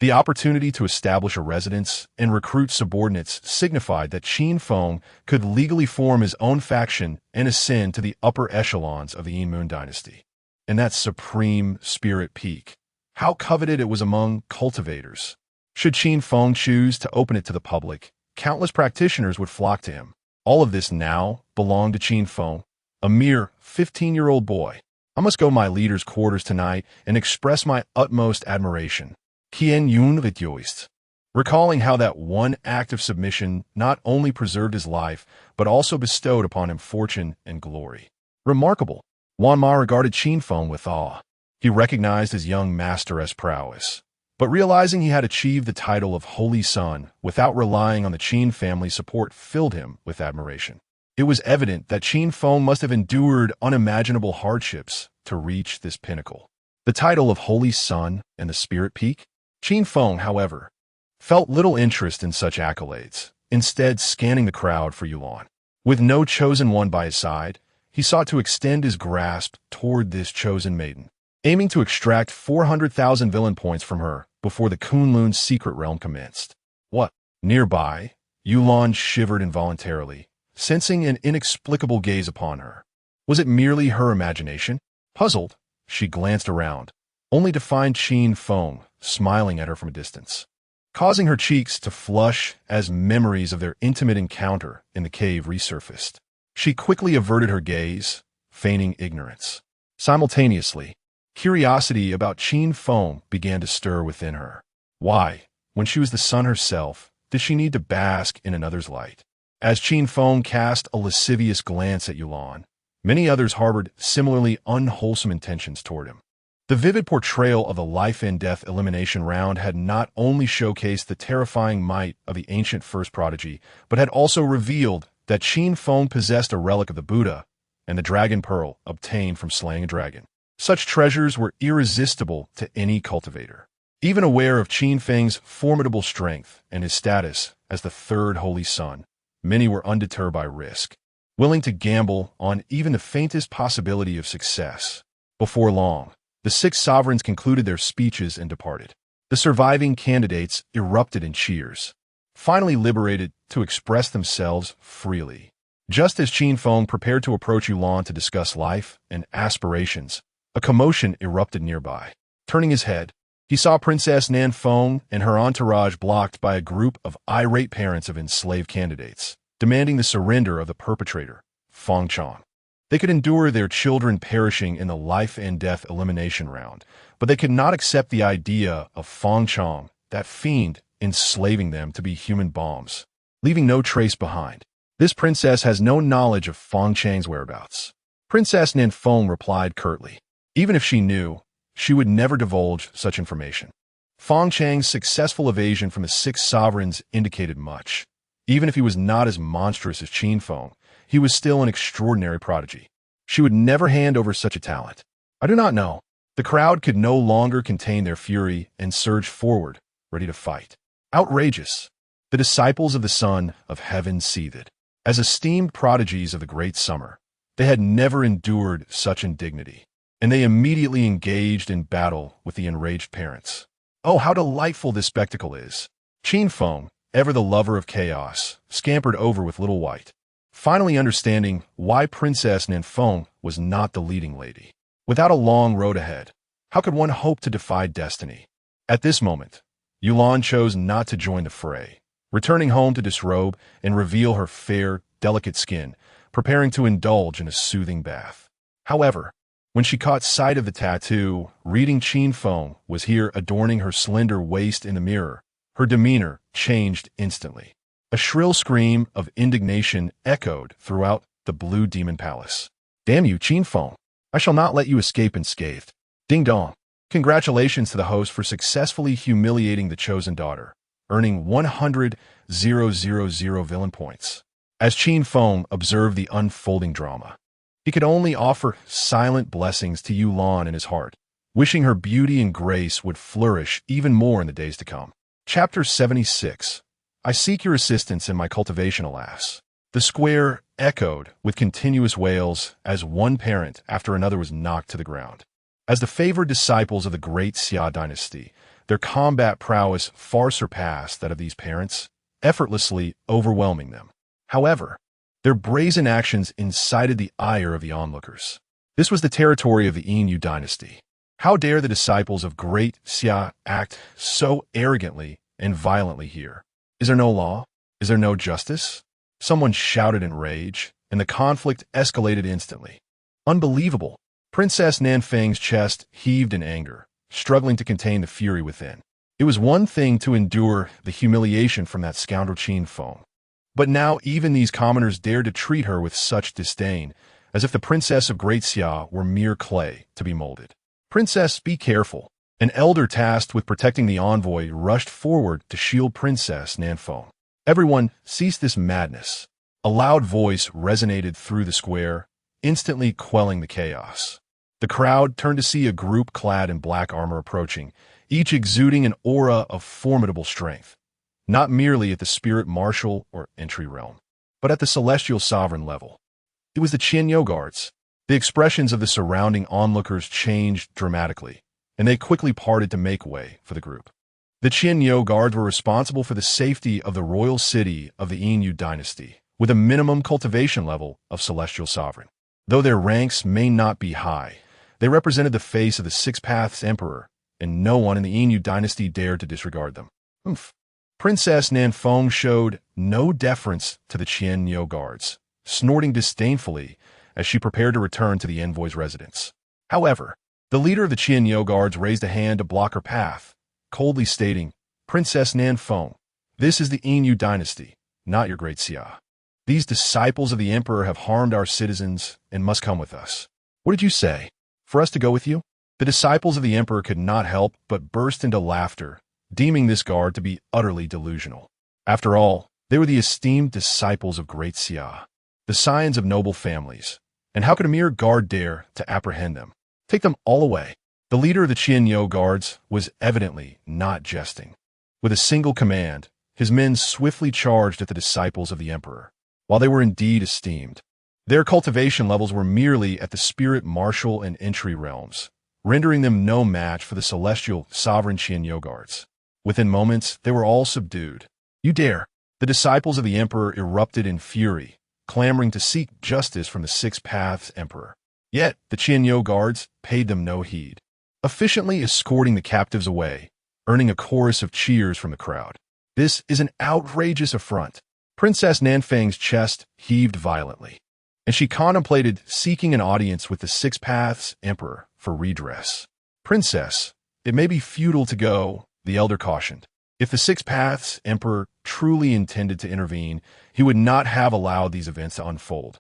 The opportunity to establish a residence and recruit subordinates signified that Qin Feng could legally form his own faction and ascend to the upper echelons of the Moon dynasty. And that supreme spirit peak, how coveted it was among cultivators. Should Qin Feng choose to open it to the public, countless practitioners would flock to him. All of this now belonged to Qin Feng, a mere 15-year-old boy. I must go to my leader's quarters tonight and express my utmost admiration. Qin Yun rejoiced, recalling how that one act of submission not only preserved his life, but also bestowed upon him fortune and glory. Remarkable. Wan Ma regarded Qin Feng with awe. He recognized his young master's prowess, but realizing he had achieved the title of Holy Son without relying on the Qin family's support filled him with admiration. It was evident that Qin Feng must have endured unimaginable hardships to reach this pinnacle. The title of Holy Son and the Spirit Peak? Qin Feng, however, felt little interest in such accolades, instead scanning the crowd for Yulan. With no chosen one by his side, he sought to extend his grasp toward this chosen maiden, aiming to extract 400,000 villain points from her before the Kunlun's secret realm commenced. What? Nearby, Yulan shivered involuntarily, sensing an inexplicable gaze upon her. Was it merely her imagination? Puzzled, she glanced around, only to find Qin Feng smiling at her from a distance, causing her cheeks to flush as memories of their intimate encounter in the cave resurfaced. She quickly averted her gaze, feigning ignorance. Simultaneously, curiosity about Qin Feng began to stir within her. Why, when she was the sun herself, did she need to bask in another's light? As Qin Feng cast a lascivious glance at Yulan, many others harbored similarly unwholesome intentions toward him. The vivid portrayal of the life and death elimination round had not only showcased the terrifying might of the ancient first prodigy, but had also revealed that Qin Feng possessed a relic of the Buddha and the dragon pearl obtained from slaying a dragon. Such treasures were irresistible to any cultivator. Even aware of Qin Feng's formidable strength and his status as the third holy son, many were undeterred by risk, willing to gamble on even the faintest possibility of success. Before long, the 6 sovereigns concluded their speeches and departed. The surviving candidates erupted in cheers, finally liberated to express themselves freely. Just as Qin Feng prepared to approach Yulan to discuss life and aspirations, a commotion erupted nearby. Turning his head, he saw Princess Nan Feng and her entourage blocked by a group of irate parents of enslaved candidates, demanding the surrender of the perpetrator, Feng Chang. They could endure their children perishing in the life and death elimination round, but they could not accept the idea of Feng Chang, that fiend, enslaving them to be human bombs, leaving no trace behind. This princess has no knowledge of Feng Chang's whereabouts. Princess Nan Feng replied curtly. Even if she knew, she would never divulge such information. Feng Chang's successful evasion from the 6 sovereigns indicated much. Even if he was not as monstrous as Qin Feng, he was still an extraordinary prodigy. She would never hand over such a talent. I do not know. The crowd could no longer contain their fury and surged forward, ready to fight. Outrageous. The disciples of the Son of Heaven seethed. As esteemed prodigies of the great summer, they had never endured such indignity, and they immediately engaged in battle with the enraged parents. Oh, how delightful this spectacle is! Qin Feng, ever the lover of chaos, scampered over with Little White, finally understanding why Princess Nan Feng was not the leading lady. Without a long road ahead, how could one hope to defy destiny? At this moment, Yulan chose not to join the fray, returning home to disrobe and reveal her fair, delicate skin, preparing to indulge in a soothing bath. However, when she caught sight of the tattoo reading Qin Feng was here adorning her slender waist in the mirror, her demeanor changed instantly. A shrill scream of indignation echoed throughout the Blue Demon Palace. Damn you, Qin Feng! I shall not let you escape unscathed. Ding dong! Congratulations to the host for successfully humiliating the chosen daughter. earning 100,000 villain points. As Qin Feng observed the unfolding drama, he could only offer silent blessings to Yulan in his heart, wishing her beauty and grace would flourish even more in the days to come. Chapter 76. I seek your assistance in my cultivation, alas. The square echoed with continuous wails as one parent after another was knocked to the ground. As the favored disciples of the great Xia dynasty, their combat prowess far surpassed that of these parents, effortlessly overwhelming them. However, their brazen actions incited the ire of the onlookers. This was the territory of the Yin dynasty. How dare the disciples of great Xia act so arrogantly and violently here? Is there no law? Is there no justice? Someone shouted in rage, and the conflict escalated instantly. Unbelievable! Princess Nanfeng's chest heaved in anger, struggling to contain the fury within. It was one thing to endure the humiliation from that scoundrel Qin Feng, but now even these commoners dared to treat her with such disdain, as if the princess of Great Xia were mere clay to be molded. Princess, be careful. An elder tasked with protecting the envoy rushed forward to shield Princess Nanfeng. Everyone, cease this madness. A loud voice resonated through the square, instantly quelling the chaos. The crowd turned to see a group clad in black armor approaching, each exuding an aura of formidable strength, not merely at the spirit martial or entry realm, but at the celestial sovereign level. It was the Qin guards. The expressions of the surrounding onlookers changed dramatically, and they quickly parted to make way for the group. The Qin guards were responsible for the safety of the royal city of the Yin dynasty, with a minimum cultivation level of celestial sovereign. Though their ranks may not be high, they represented the face of the Six Paths Emperor, and no one in the Yin dynasty dared to disregard them. Princess Nanfeng showed no deference to the Qin guards, snorting disdainfully as she prepared to return to the envoy's residence. However, the leader of the Qin guards raised a hand to block her path, coldly stating, Princess Nanfeng, this is the Yin dynasty, not your great Xia. These disciples of the emperor have harmed our citizens and must come with us. What did you say? For us to go with you? The disciples of the emperor could not help but burst into laughter, deeming this guard to be utterly delusional. After all, they were the esteemed disciples of great Xia, the scions of noble families, and how could a mere guard dare to apprehend them? Take them all away. The leader of the Qin guards was evidently not jesting. With a single command, his men swiftly charged at the disciples of the emperor. While they were indeed esteemed, their cultivation levels were merely at the spirit martial and entry realms, rendering them no match for the celestial sovereign Qin guards. Within moments, they were all subdued. You dare! The disciples of the emperor erupted in fury, clamoring to seek justice from the Six Paths Emperor. Yet, the Qin guards paid them no heed, efficiently escorting the captives away, earning a chorus of cheers from the crowd. This is an outrageous affront. Princess Nanfeng's chest heaved violently, and she contemplated seeking an audience with the Six Paths Emperor for redress. Princess, it may be futile to go, the elder cautioned. If the Six Paths Emperor truly intended to intervene, he would not have allowed these events to unfold,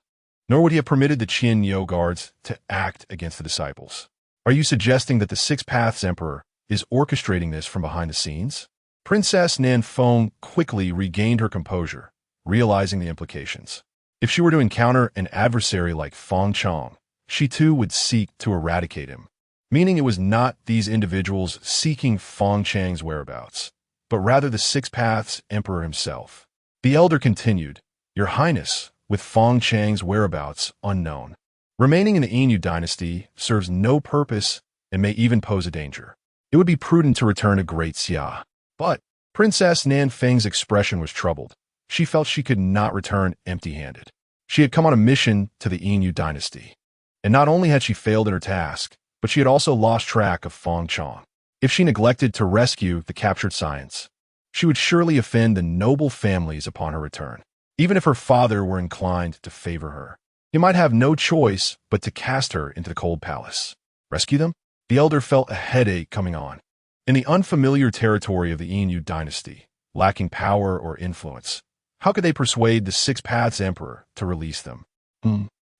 nor would he have permitted the Qin guards to act against the disciples. Are you suggesting that the Six Paths Emperor is orchestrating this from behind the scenes? Princess Nanfeng quickly regained her composure, realizing the implications. If she were to encounter an adversary like Feng Chong, she too would seek to eradicate him, meaning it was not these individuals seeking Feng Chang's whereabouts, but rather the Six Paths Emperor himself. The elder continued, Your Highness, with Feng Chang's whereabouts unknown, remaining in the Yin dynasty serves no purpose and may even pose a danger. It would be prudent to return to Great Xia. But Princess Nanfeng's expression was troubled. She felt she could not return empty-handed. She had come on a mission to the Yin dynasty, and not only had she failed in her task, but she had also lost track of Feng Chong. If she neglected to rescue the captured scions, she would surely offend the noble families upon her return. Even if her father were inclined to favor her, he might have no choice but to cast her into the cold palace. Rescue them? The elder felt a headache coming on. In the unfamiliar territory of the Yin dynasty, lacking power or influence, how could they persuade the Six Paths Emperor to release them?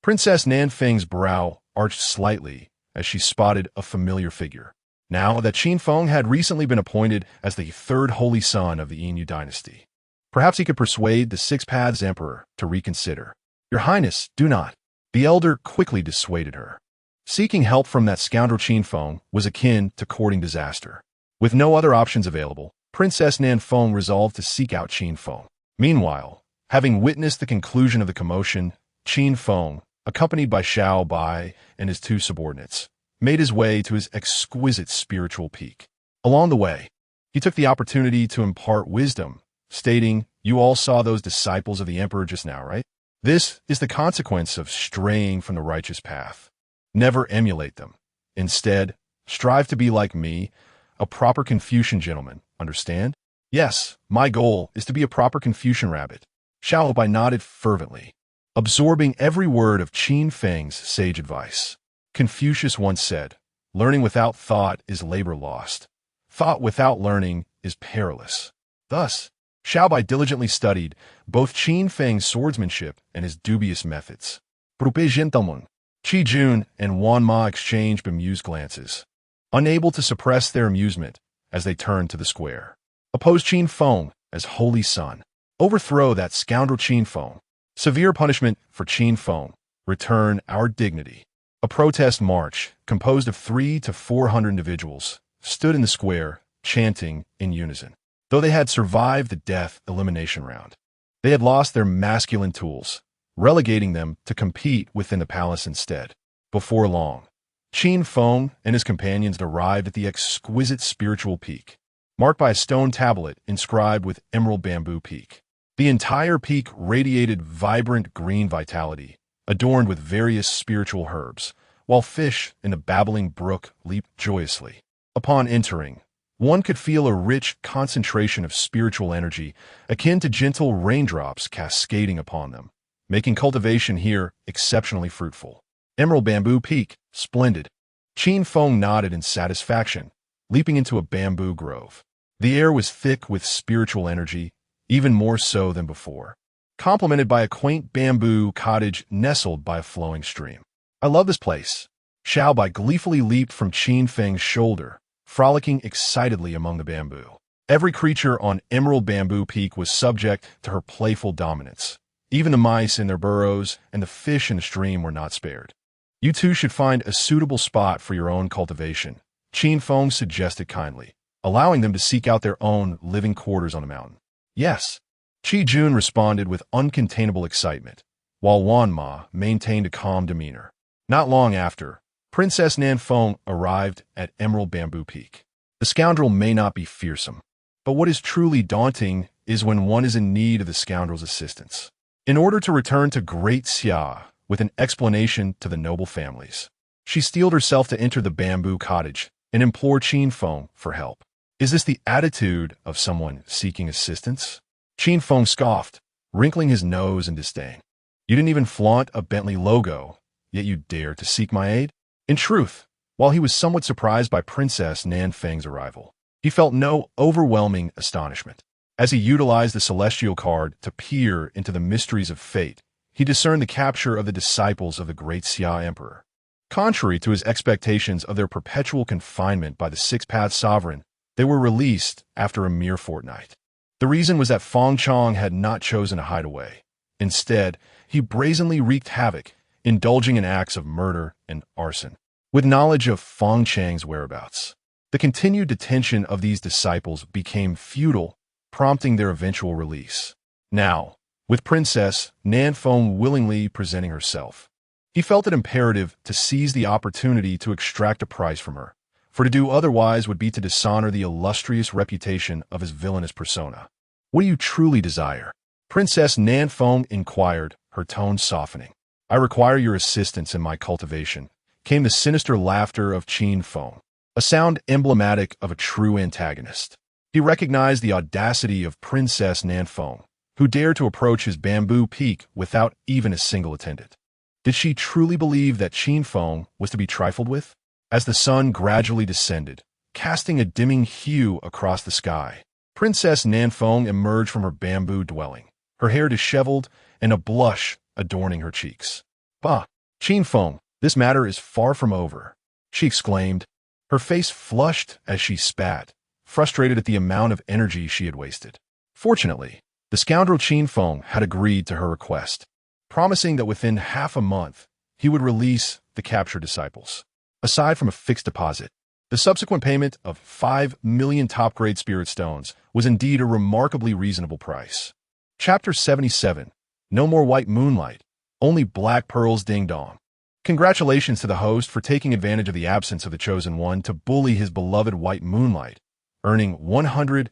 Princess Nanfeng's brow arched slightly as she spotted a familiar figure. now that Qin Feng had recently been appointed as the third holy son of the Yin dynasty. Perhaps he could persuade the Six Paths Emperor to reconsider. Your Highness, do not. The elder quickly dissuaded her. Seeking help from that scoundrel Qin Feng was akin to courting disaster. With no other options available, Princess Nan Feng resolved to seek out Qin Feng. Meanwhile, having witnessed the conclusion of the commotion, Qin Feng, accompanied by Xiao Bai and his two subordinates, made his way to his exquisite spiritual peak. Along the way, he took the opportunity to impart wisdom, stating, "You all saw those disciples of the emperor just now, right? This is the consequence of straying from the righteous path. Never emulate them. Instead, strive to be like me, a proper Confucian gentleman, understand?" "Yes, my goal is to be a proper Confucian rabbit." Xiao Bai nodded fervently, absorbing every word of Qin Feng's sage advice. Confucius once said, "Learning without thought is labor lost. Thought without learning is perilous." Thus, Xiao Bai diligently studied both Qin Feng's swordsmanship and his dubious methods. Grupe gentlemen, Qi Jun and Wan Ma exchanged bemused glances, unable to suppress their amusement as they turned to the square. Oppose Qin Feng as holy son. Overthrow that scoundrel Qin Feng. Severe punishment for Qin Feng. Return our dignity. A protest march, composed of 300 to 400 individuals, stood in the square, chanting in unison. Though they had survived the death elimination round, they had lost their masculine tools, relegating them to compete within the palace instead. Before long, Qin Feng and his companions arrived at the exquisite spiritual peak, marked by a stone tablet inscribed with emerald bamboo peak. The entire peak radiated vibrant green vitality, adorned with various spiritual herbs, while fish in the babbling brook leaped joyously. Upon entering, one could feel a rich concentration of spiritual energy akin to gentle raindrops cascading upon them, making cultivation here exceptionally fruitful. Emerald Bamboo Peak, splendid. Qin Feng nodded in satisfaction, leaping into a bamboo grove. The air was thick with spiritual energy, even more so than before, complemented by a quaint bamboo cottage nestled by a flowing stream. "I love this place." Xiao Bai gleefully leaped from Qin Feng's shoulder, frolicking excitedly among the bamboo. Every creature on Emerald Bamboo Peak was subject to her playful dominance. Even the mice in their burrows and the fish in the stream were not spared. "You two should find a suitable spot for your own cultivation," Qin Feng suggested kindly, allowing them to seek out their own living quarters on the mountain. "Yes," Qi Jun responded with uncontainable excitement, while Wan Ma maintained a calm demeanor. Not long after, Princess Nan Feng arrived at Emerald Bamboo Peak. The scoundrel may not be fearsome, but what is truly daunting is when one is in need of the scoundrel's assistance. In order to return to Great Xia with an explanation to the noble families, she steeled herself to enter the bamboo cottage and implore Qin Feng for help. Is this the attitude of someone seeking assistance? Qin Feng scoffed, wrinkling his nose in disdain. You didn't even flaunt a Bentley logo, yet you dare to seek my aid? In truth, while he was somewhat surprised by Princess Nan Feng's arrival, he felt no overwhelming astonishment. As he utilized the celestial card to peer into the mysteries of fate, he discerned the capture of the disciples of the great Xia Emperor. Contrary to his expectations of their perpetual confinement by the six-path sovereign, they were released after a mere fortnight. The reason was that Feng Chong had not chosen a hideaway. Instead, he brazenly wreaked havoc, indulging in acts of murder and arson. With knowledge of Feng Chang's whereabouts, the continued detention of these disciples became futile, prompting their eventual release. Now, with Princess Nan Feng willingly presenting herself, he felt it imperative to seize the opportunity to extract a price from her, for to do otherwise would be to dishonor the illustrious reputation of his villainous persona. What do you truly desire? Princess Nan Feng inquired, her tone softening. I require your assistance in my cultivation, came the sinister laughter of Qin Feng, a sound emblematic of a true antagonist. He recognized the audacity of Princess Nan Feng, who dared to approach his bamboo peak without even a single attendant. Did she truly believe that Qin Feng was to be trifled with? As the sun gradually descended, casting a dimming hue across the sky, Princess Nan Feng emerged from her bamboo dwelling, her hair disheveled and a blush adorning her cheeks. Bah, Qin Feng, this matter is far from over, she exclaimed, Her face flushed as she spat, frustrated at the amount of energy she had wasted. Fortunately, the scoundrel Qin Feng had agreed to her request, promising that within half a month, he would release the captured disciples. Aside from a fixed deposit, the subsequent payment of 5 million top-grade spirit stones was indeed a remarkably reasonable price. Chapter 77. No more white moonlight, only black pearls ding-dong. Congratulations to the host for taking advantage of the absence of the Chosen One to bully his beloved white moonlight, earning 100,000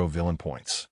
villain points.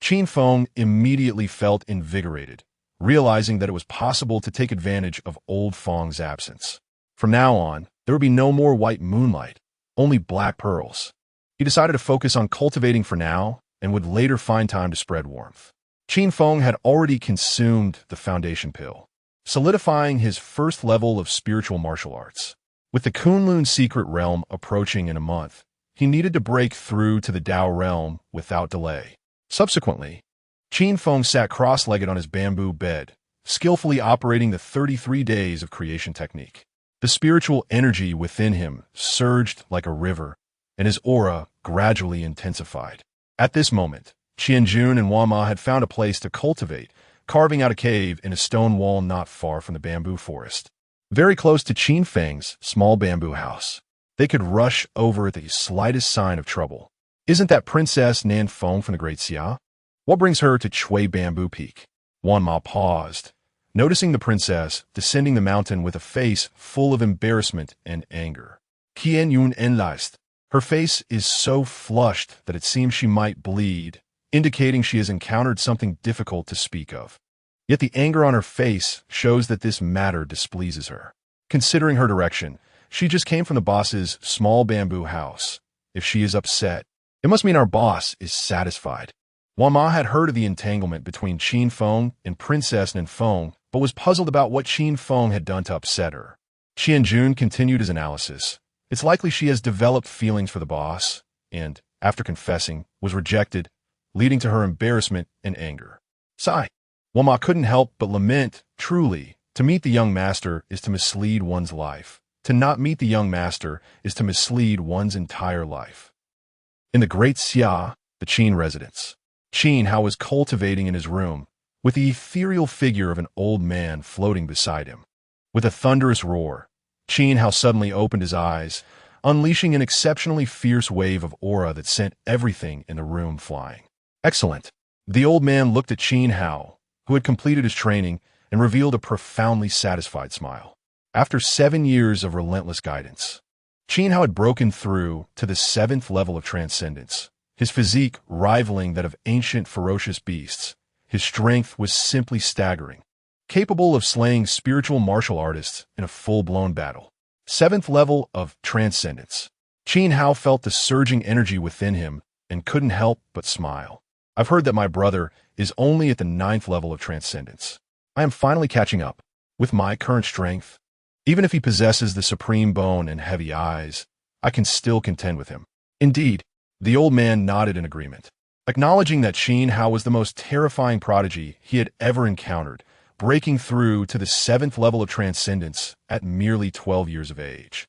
Qin Feng immediately felt invigorated, realizing that it was possible to take advantage of old Feng's absence. From now on, there would be no more white moonlight, only black pearls. He decided to focus on cultivating for now and would later find time to spread warmth. Qin Feng had already consumed the foundation pill, solidifying his first level of spiritual martial arts. With the Kunlun secret realm approaching in a month, he needed to break through to the Dao realm without delay. Subsequently, Qin Feng sat cross-legged on his bamboo bed, skillfully operating the 33 days of creation technique. The spiritual energy within him surged like a river, and his aura gradually intensified. At this moment, Qianjun and Wama had found a place to cultivate, carving out a cave in a stone wall not far from the bamboo forest, very close to Qin Feng's small bamboo house. They could rush over at the slightest sign of trouble. Isn't that Princess Nan Feng from the Great Xia? What brings her to Chui Bamboo Peak? Wanma paused, noticing the princess descending the mountain with a face full of embarrassment and anger. Qian Yun enlist. Her face is so flushed that it seems she might bleed, indicating she has encountered something difficult to speak of. Yet the anger on her face shows that this matter displeases her. Considering her direction, she just came from the boss's small bamboo house. If she is upset, it must mean our boss is satisfied. Wama had heard of the entanglement between Qin Feng and Princess Nan Feng, but was puzzled about what Qin Feng had done to upset her. Qianjun continued his analysis. It's likely she has developed feelings for the boss, and, after confessing, was rejected, leading to her embarrassment and anger. Sigh. Wama couldn't help but lament, truly, to meet the young master is to mislead one's life. To not meet the young master is to mislead one's entire life. In the Great Xia, the Qin residence, Qin Hao was cultivating in his room, with the ethereal figure of an old man floating beside him. With a thunderous roar, Qin Hao suddenly opened his eyes, unleashing an exceptionally fierce wave of aura that sent everything in the room flying. Excellent. The old man looked at Qin Hao, who had completed his training, and revealed a profoundly satisfied smile. After 7 years of relentless guidance, Qin Hao had broken through to the 7th level of transcendence, his physique rivaling that of ancient ferocious beasts. His strength was simply staggering, capable of slaying spiritual martial artists in a full-blown battle. 7th level of transcendence. Qin Hao felt the surging energy within him and couldn't help but smile. I've heard that my brother is only at the 9th level of transcendence. I am finally catching up. With my current strength, even if he possesses the supreme bone and heavy eyes, I can still contend with him. Indeed, the old man nodded in agreement, acknowledging that Qin Hao was the most terrifying prodigy he had ever encountered, breaking through to the 7th level of transcendence at merely 12 years of age,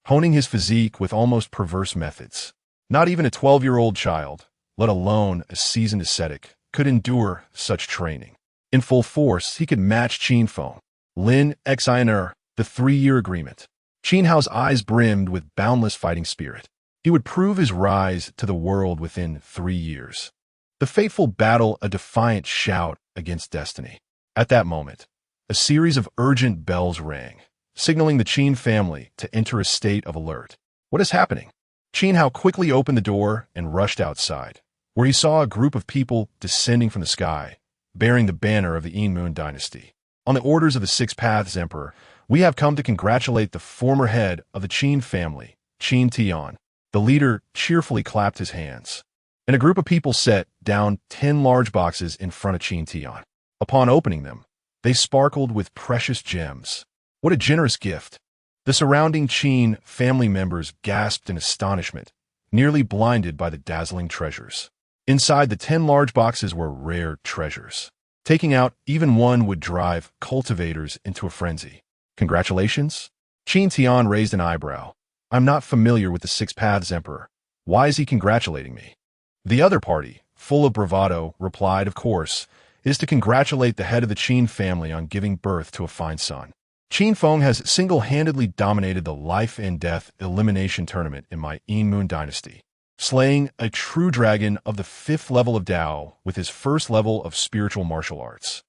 honing his physique with almost perverse methods. Not even a 12-year-old child, let alone a seasoned ascetic, could endure such training. In full force, he could match Qin Feng. Lin Xiner, the 3-year agreement. Qin Hao's eyes brimmed with boundless fighting spirit. He would prove his rise to the world within 3 years. The fateful battle, a defiant shout against destiny. At that moment, a series of urgent bells rang, signaling the Qin family to enter a state of alert. What is happening? Qin Hao quickly opened the door and rushed outside, where he saw a group of people descending from the sky, bearing the banner of the Yinmun dynasty. On the orders of the Six Paths Emperor, we have come to congratulate the former head of the Qin family, Qin Tian. The leader cheerfully clapped his hands, and a group of people set down 10 large boxes in front of Qin Tian. Upon opening them, they sparkled with precious gems. What a generous gift! The surrounding Qin family members gasped in astonishment, nearly blinded by the dazzling treasures. Inside the 10 large boxes were rare treasures. Taking out even one would drive cultivators into a frenzy. Congratulations? Qin Tian raised an eyebrow. I'm not familiar with the Six Paths Emperor. Why is he congratulating me? The other party, full of bravado, replied, of course, it is to congratulate the head of the Qin family on giving birth to a fine son. Qin Feng has single-handedly dominated the life and death elimination tournament in my Moon dynasty, slaying a true dragon of the 5th level of Dao with his 1st level of spiritual martial arts,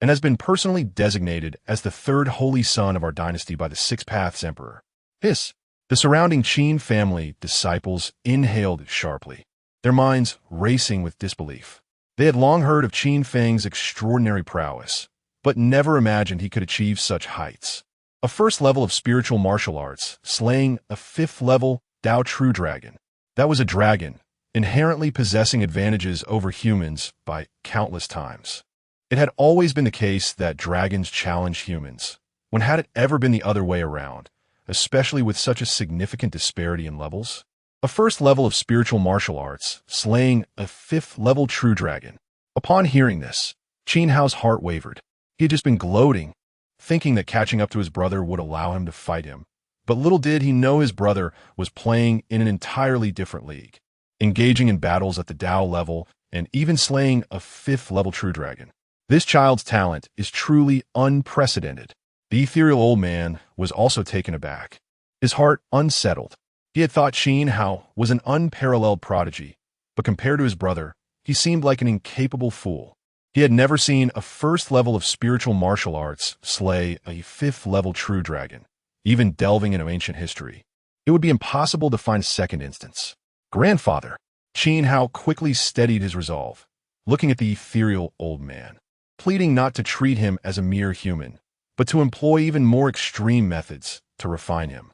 and has been personally designated as the 3rd holy son of our dynasty by the Six Paths Emperor. The surrounding Qin family disciples inhaled sharply, their minds racing with disbelief. They had long heard of Qin Feng's extraordinary prowess, but never imagined he could achieve such heights. A 1st level of spiritual martial arts, slaying a 5th level Dao true dragon. That was a dragon, inherently possessing advantages over humans by countless times. It had always been the case that dragons challenge humans. When had it ever been the other way around, especially with such a significant disparity in levels? A 1st level of spiritual martial arts, slaying a 5th level true dragon. Upon hearing this, Qin Hao's heart wavered. He had just been gloating, thinking that catching up to his brother would allow him to fight him. But little did he know his brother was playing in an entirely different league, engaging in battles at the Dao level and even slaying a 5th level true dragon. This child's talent is truly unprecedented. The ethereal old man was also taken aback, his heart unsettled. He had thought Qin Hao was an unparalleled prodigy, but compared to his brother, he seemed like an incapable fool. He had never seen a 1st level of spiritual martial arts slay a 5th level true dragon, even delving into ancient history. It would be impossible to find a second instance. Grandfather! Qin Hao quickly steadied his resolve, looking at the ethereal old man, pleading not to treat him as a mere human, but to employ even more extreme methods to refine him.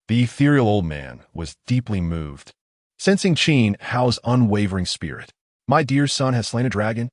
The ethereal old man was deeply moved, sensing Qin Hao's unwavering spirit. My dear son has slain a dragon?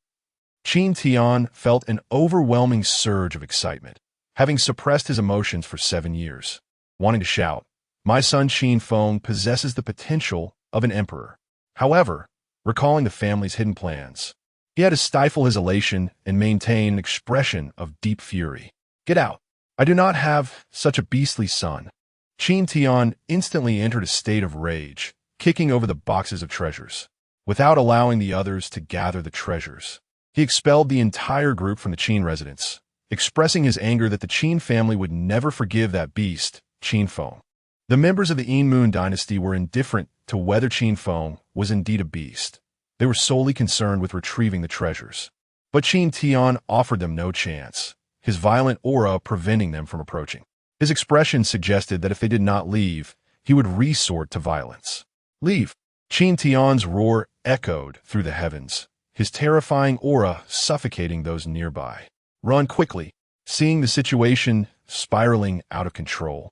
Qin Tian felt an overwhelming surge of excitement, having suppressed his emotions for 7 years, wanting to shout, my son Qin Feng possesses the potential of an emperor. However, recalling the family's hidden plans, he had to stifle his elation and maintain an expression of deep fury. Get out! I do not have such a beastly son. Qin Tian instantly entered a state of rage, kicking over the boxes of treasures. Without allowing the others to gather the treasures, he expelled the entire group from the Qin residence, expressing his anger that the Qin family would never forgive that beast, Qin Feng. The members of the Moon dynasty were indifferent to whether Qin Feng was indeed a beast. They were solely concerned with retrieving the treasures. But Qin Tian offered them no chance, his violent aura preventing them from approaching. His expression suggested that if they did not leave, he would resort to violence. Leave! Qin Tian's roar echoed through the heavens, his terrifying aura suffocating those nearby. Run quickly! Seeing the situation spiraling out of control,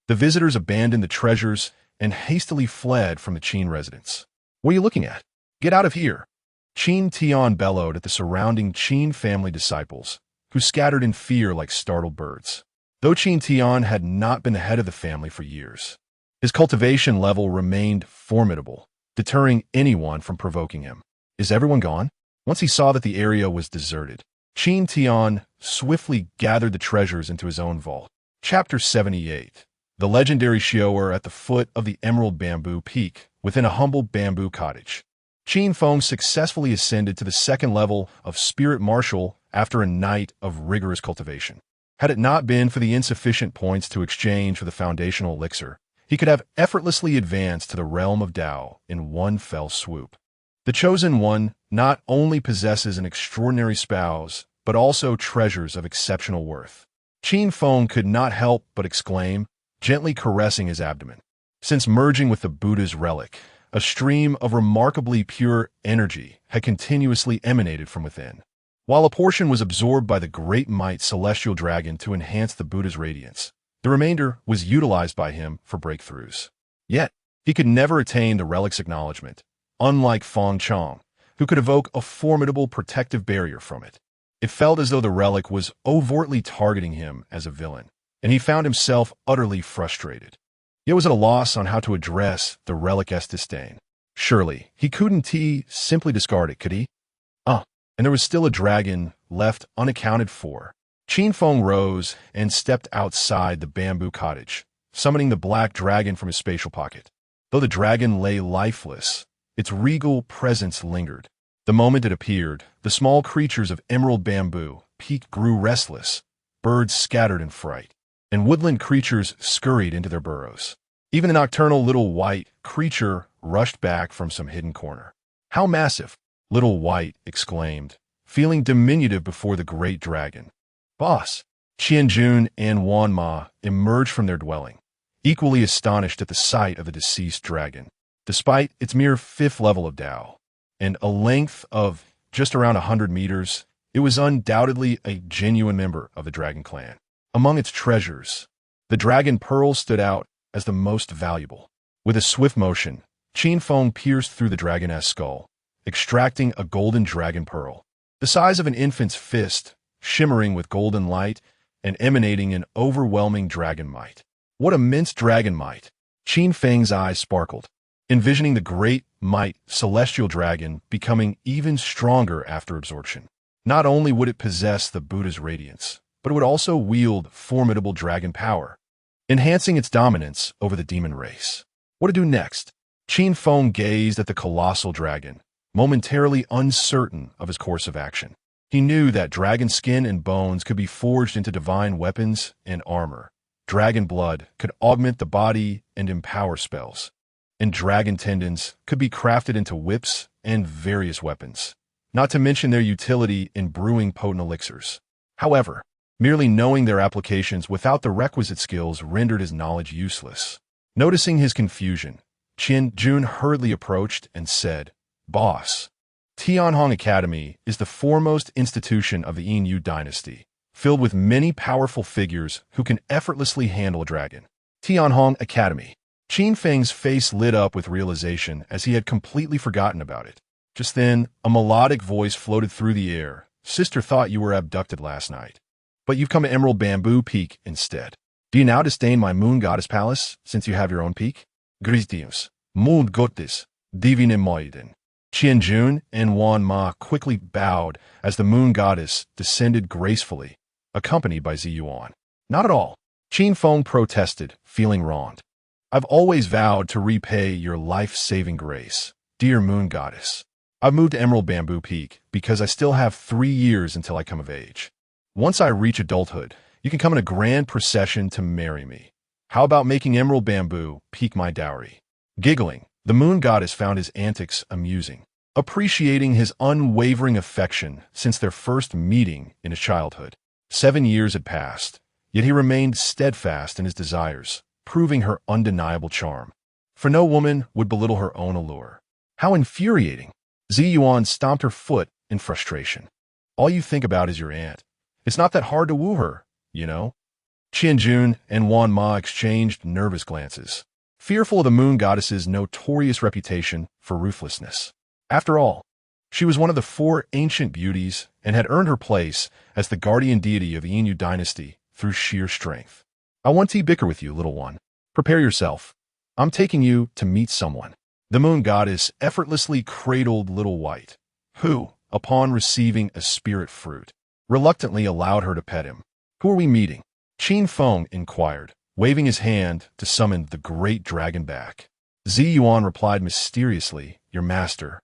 the visitors abandoned the treasures and hastily fled from the Qin residence. What are you looking at? Get out of here! Qin Tian bellowed at the surrounding Qin family disciples, who scattered in fear like startled birds. Though Qin Tian had not been the head of the family for years, his cultivation level remained formidable, deterring anyone from provoking him. Is everyone gone? Once he saw that the area was deserted, Qin Tian swiftly gathered the treasures into his own vault. Chapter 78. The legendary Shioer at the foot of the Emerald Bamboo Peak, within a humble bamboo cottage. Qin Feng successfully ascended to the 2nd level of Spirit Martial after a night of rigorous cultivation. Had it not been for the insufficient points to exchange for the foundational elixir, he could have effortlessly advanced to the realm of Dao in one fell swoop. The Chosen One not only possesses an extraordinary spouse, but also treasures of exceptional worth. Qin Feng could not help but exclaim, gently caressing his abdomen. Since merging with the Buddha's relic, a stream of remarkably pure energy had continuously emanated from within. While a portion was absorbed by the Great Might Celestial Dragon to enhance the Buddha's radiance, the remainder was utilized by him for breakthroughs. Yet, he could never attain the relic's acknowledgement, unlike Feng Chong, who could evoke a formidable protective barrier from it. It felt as though the relic was overtly targeting him as a villain, and he found himself utterly frustrated. He was at a loss on how to address the relic's disdain. Surely, he couldn't simply discard it, could he? And there was still a dragon left unaccounted for. Qin Feng rose and stepped outside the bamboo cottage, summoning the black dragon from his spatial pocket. Though the dragon lay lifeless, its regal presence lingered. The moment it appeared, the small creatures of emerald bamboo peak grew restless, birds scattered in fright, and woodland creatures scurried into their burrows. Even the nocturnal little white creature rushed back from some hidden corner. "How massive!" Little White exclaimed, feeling diminutive before the great dragon. "Boss!" Qianjun and Wan Ma emerged from their dwelling, equally astonished at the sight of the deceased dragon. Despite its mere 5th level of Dao, and a length of just around 100 meters, it was undoubtedly a genuine member of the dragon clan. Among its treasures, the dragon pearl stood out as the most valuable. With a swift motion, Qin Feng pierced through the dragon's skull, extracting a golden dragon pearl, the size of an infant's fist, shimmering with golden light and emanating an overwhelming dragon might. What immense dragon might! Qin Feng's eyes sparkled, envisioning the great might celestial dragon becoming even stronger after absorption. Not only would it possess the Buddha's radiance, but it would also wield formidable dragon power, enhancing its dominance over the demon race. What to do next? Qin Feng gazed at the colossal dragon, momentarily uncertain of his course of action. He knew that dragon skin and bones could be forged into divine weapons and armor. Dragon blood could augment the body and empower spells, and dragon tendons could be crafted into whips and various weapons, not to mention their utility in brewing potent elixirs. However, merely knowing their applications without the requisite skills rendered his knowledge useless. Noticing his confusion, Qianjun hurriedly approached and said, "Boss, Tianhong Academy is the foremost institution of the Yin dynasty, filled with many powerful figures who can effortlessly handle a dragon." Tianhong Academy. Qin Feng's face lit up with realization as he had completely forgotten about it. Just then, a melodic voice floated through the air. "Sister thought you were abducted last night, but you've come to Emerald Bamboo Peak instead. Do you now disdain my moon goddess palace, since you have your own peak? Greetings, moon goddess, divine moiden." Qianjun and Wan Ma quickly bowed as the moon goddess descended gracefully, accompanied by Ziyuan. "Not at all," Qin Feng protested, feeling wronged. "I've always vowed to repay your life-saving grace, dear moon goddess. I've moved to Emerald Bamboo Peak because I still have 3 years until I come of age. Once I reach adulthood, you can come in a grand procession to marry me. How about making Emerald Bamboo Peak my dowry?" Giggling, the moon goddess found his antics amusing, appreciating his unwavering affection since their first meeting in his childhood. 7 years had passed, yet he remained steadfast in his desires, proving her undeniable charm. For no woman would belittle her own allure. How infuriating! Ziyuan stomped her foot in frustration. "All you think about is your aunt. It's not that hard to woo her, you know." Qianjun and Wan Ma exchanged nervous glances, fearful of the moon goddess's notorious reputation for ruthlessness. After all, she was one of the 4 ancient beauties and had earned her place as the guardian deity of the Yin dynasty through sheer strength. "I want to bicker with you, little one. Prepare yourself. I'm taking you to meet someone." The moon goddess effortlessly cradled Little White, who, upon receiving a spirit fruit, reluctantly allowed her to pet him. "Who are we meeting?" Qin Feng inquired, waving his hand to summon the great dragon back. Ziyuan replied mysteriously, "Your master,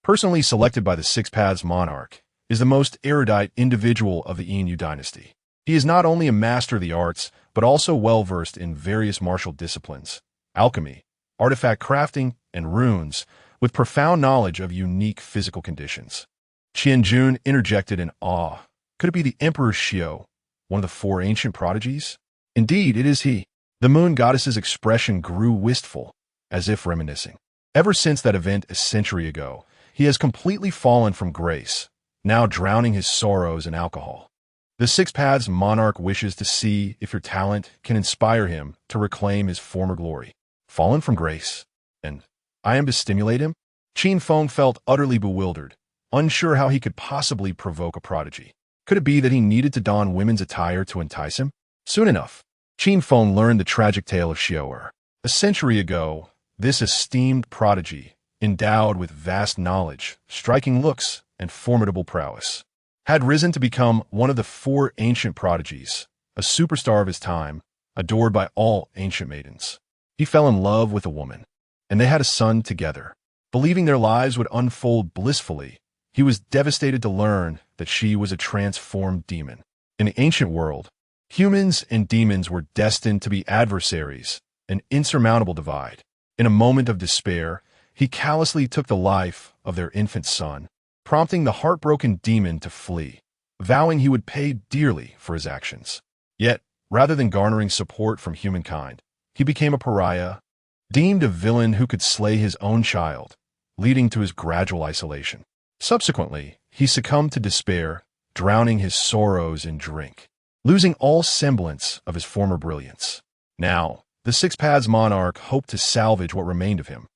personally selected by the Six Paths monarch, is the most erudite individual of the Yin dynasty. He is not only a master of the arts, but also well-versed in various martial disciplines, alchemy, artifact crafting, and runes, with profound knowledge of unique physical conditions." Qianjun interjected in awe. Could it be the Emperor Xiao, one of the 4 ancient prodigies? "Indeed, it is he." The moon goddess's expression grew wistful, as if reminiscing. Ever since that event a century ago, he has completely fallen from grace, now drowning his sorrows in alcohol. The Six Paths monarch wishes to see if your talent can inspire him to reclaim his former glory. Fallen from grace? And I am to stimulate him? Qin Feng felt utterly bewildered, unsure how he could possibly provoke a prodigy. Could it be that he needed to don women's attire to entice him? Soon enough, Qin Feng learned the tragic tale of Xiao. A century ago, this esteemed prodigy, endowed with vast knowledge, striking looks, and formidable prowess, had risen to become one of the four ancient prodigies, a superstar of his time, adored by all ancient maidens. He fell in love with a woman, and they had a son together. Believing their lives would unfold blissfully, he was devastated to learn that she was a transformed demon. In the ancient world, humans and demons were destined to be adversaries, an insurmountable divide. In a moment of despair, he callously took the life of their infant son, prompting the heartbroken demon to flee, vowing he would pay dearly for his actions. Yet, rather than garnering support from humankind, he became a pariah, deemed a villain who could slay his own child, leading to his gradual isolation. Subsequently, he succumbed to despair, drowning his sorrows in drink, losing all semblance of his former brilliance. Now, the Six Paths monarch hoped to salvage what remained of him,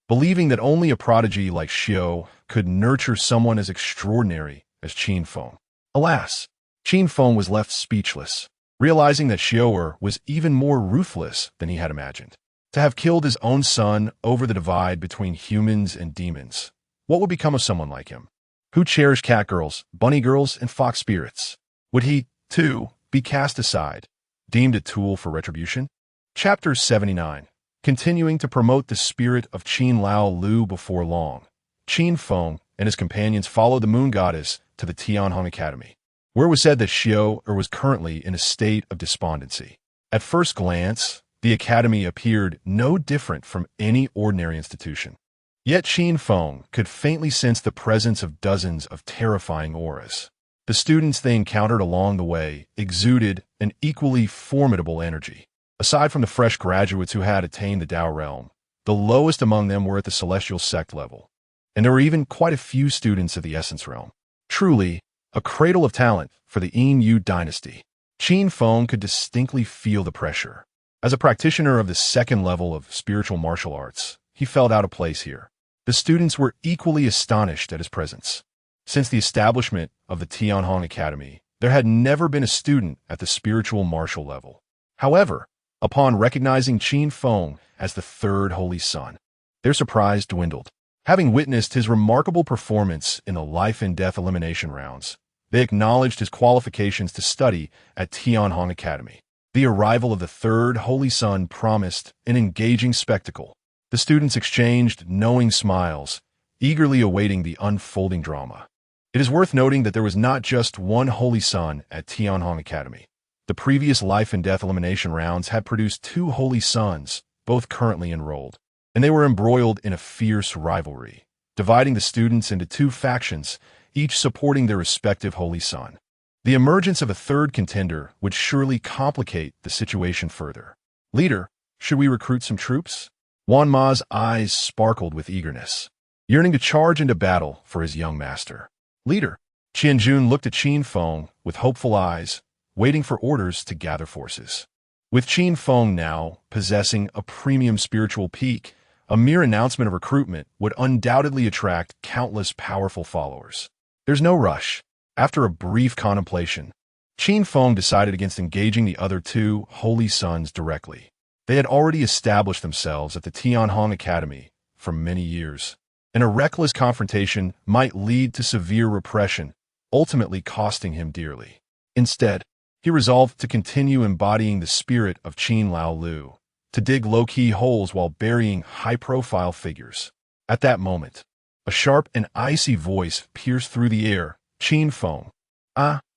believing that only a prodigy like Xiao could nurture someone as extraordinary as Qin Feng. Alas, Qin Feng was left speechless, realizing that Xiao was even more ruthless than he had imagined. To have killed his own son over the divide between humans and demons, what would become of someone like him, who cherished cat girls, bunny girls, and fox spirits? Would he, too, be cast aside, deemed a tool for retribution? Chapter 79. Continuing to promote the spirit of Qin Lao Lu before long, Qin Feng and his companions followed the moon goddess to the Tianhong Academy, where it was said that Xiao was currently in a state of despondency. At first glance, the academy appeared no different from any ordinary institution. Yet Qin Feng could faintly sense the presence of dozens of terrifying auras. The students they encountered along the way exuded an equally formidable energy. Aside from the fresh graduates who had attained the Dao realm, the lowest among them were at the celestial sect level, and there were even quite a few students of the essence realm. Truly, a cradle of talent for the Yin Yu dynasty. Qin Feng could distinctly feel the pressure. As a practitioner of the second level of spiritual martial arts, he felt out of place here. The students were equally astonished at his presence. Since the establishment of the Tianhong Academy, there had never been a student at the spiritual martial level. However, upon recognizing Qin Feng as the third holy son, their surprise dwindled. Having witnessed his remarkable performance in the life and death elimination rounds, they acknowledged his qualifications to study at Tianhong Academy. The arrival of the third holy son promised an engaging spectacle. The students exchanged knowing smiles, eagerly awaiting the unfolding drama. It is worth noting that there was not just one holy son at Tianhong Academy. The previous life and death elimination rounds had produced two holy sons, both currently enrolled, and they were embroiled in a fierce rivalry, dividing the students into two factions, each supporting their respective holy son. The emergence of a third contender would surely complicate the situation further. Leader, should we recruit some troops? Wan Ma's eyes sparkled with eagerness, yearning to charge into battle for his young master. Leader, Qianjun looked at Qin Feng with hopeful eyes, waiting for orders to gather forces. With Qin Feng now possessing a premium spiritual peak, a mere announcement of recruitment would undoubtedly attract countless powerful followers. There's no rush. After a brief contemplation, Qin Feng decided against engaging the other two holy sons directly. They had already established themselves at the Tianhong Academy for many years, and a reckless confrontation might lead to severe repression, ultimately costing him dearly. Instead, he resolved to continue embodying the spirit of Qin Lao Lu, to dig low-key holes while burying high-profile figures. At that moment, a sharp and icy voice pierced through the air. Qin Feng.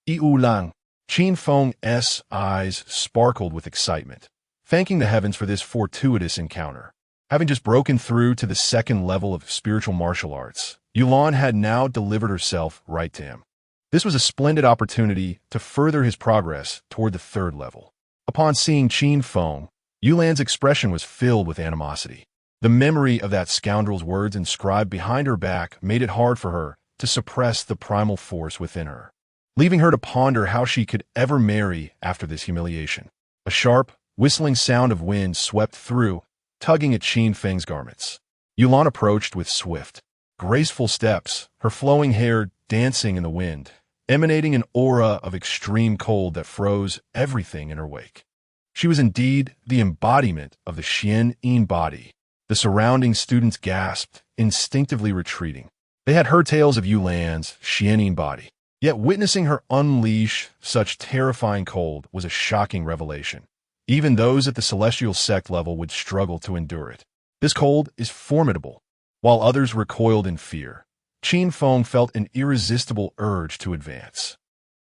Iu Lang. Qin Feng's eyes sparkled with excitement, thanking the heavens for this fortuitous encounter. Having just broken through to the second level of spiritual martial arts, Yulan had now delivered herself right to him. This was a splendid opportunity to further his progress toward the third level. Upon seeing Qin Feng, Yulan's expression was filled with animosity. The memory of that scoundrel's words inscribed behind her back made it hard for her to suppress the primal force within her, leaving her to ponder how she could ever marry after this humiliation. A sharp, whistling sound of wind swept through, tugging at Qin Feng's garments. Yulan approached with swift, graceful steps, her flowing hair dancing in the wind, emanating an aura of extreme cold that froze everything in her wake. She was indeed the embodiment of the Xian Yin body. The surrounding students gasped, instinctively retreating. They had heard tales of Yulan's Xian Yin body, Yet witnessing her unleash such terrifying cold was a shocking revelation. Even those at the celestial sect level would struggle to endure it. This cold is formidable. While others recoiled in fear, Qin Feng felt an irresistible urge to advance.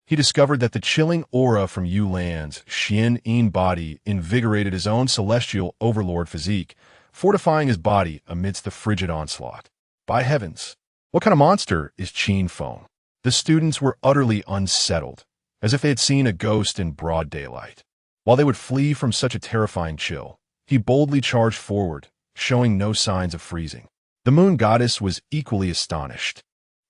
He discovered that the chilling aura from Yu Lan's Xian body invigorated his own celestial overlord physique, fortifying his body amidst the frigid onslaught. By heavens, what kind of monster is Qin Feng? The students were utterly unsettled, as if they had seen a ghost in broad daylight. While they would flee from such a terrifying chill, he boldly charged forward, showing no signs of freezing. The moon goddess was equally astonished.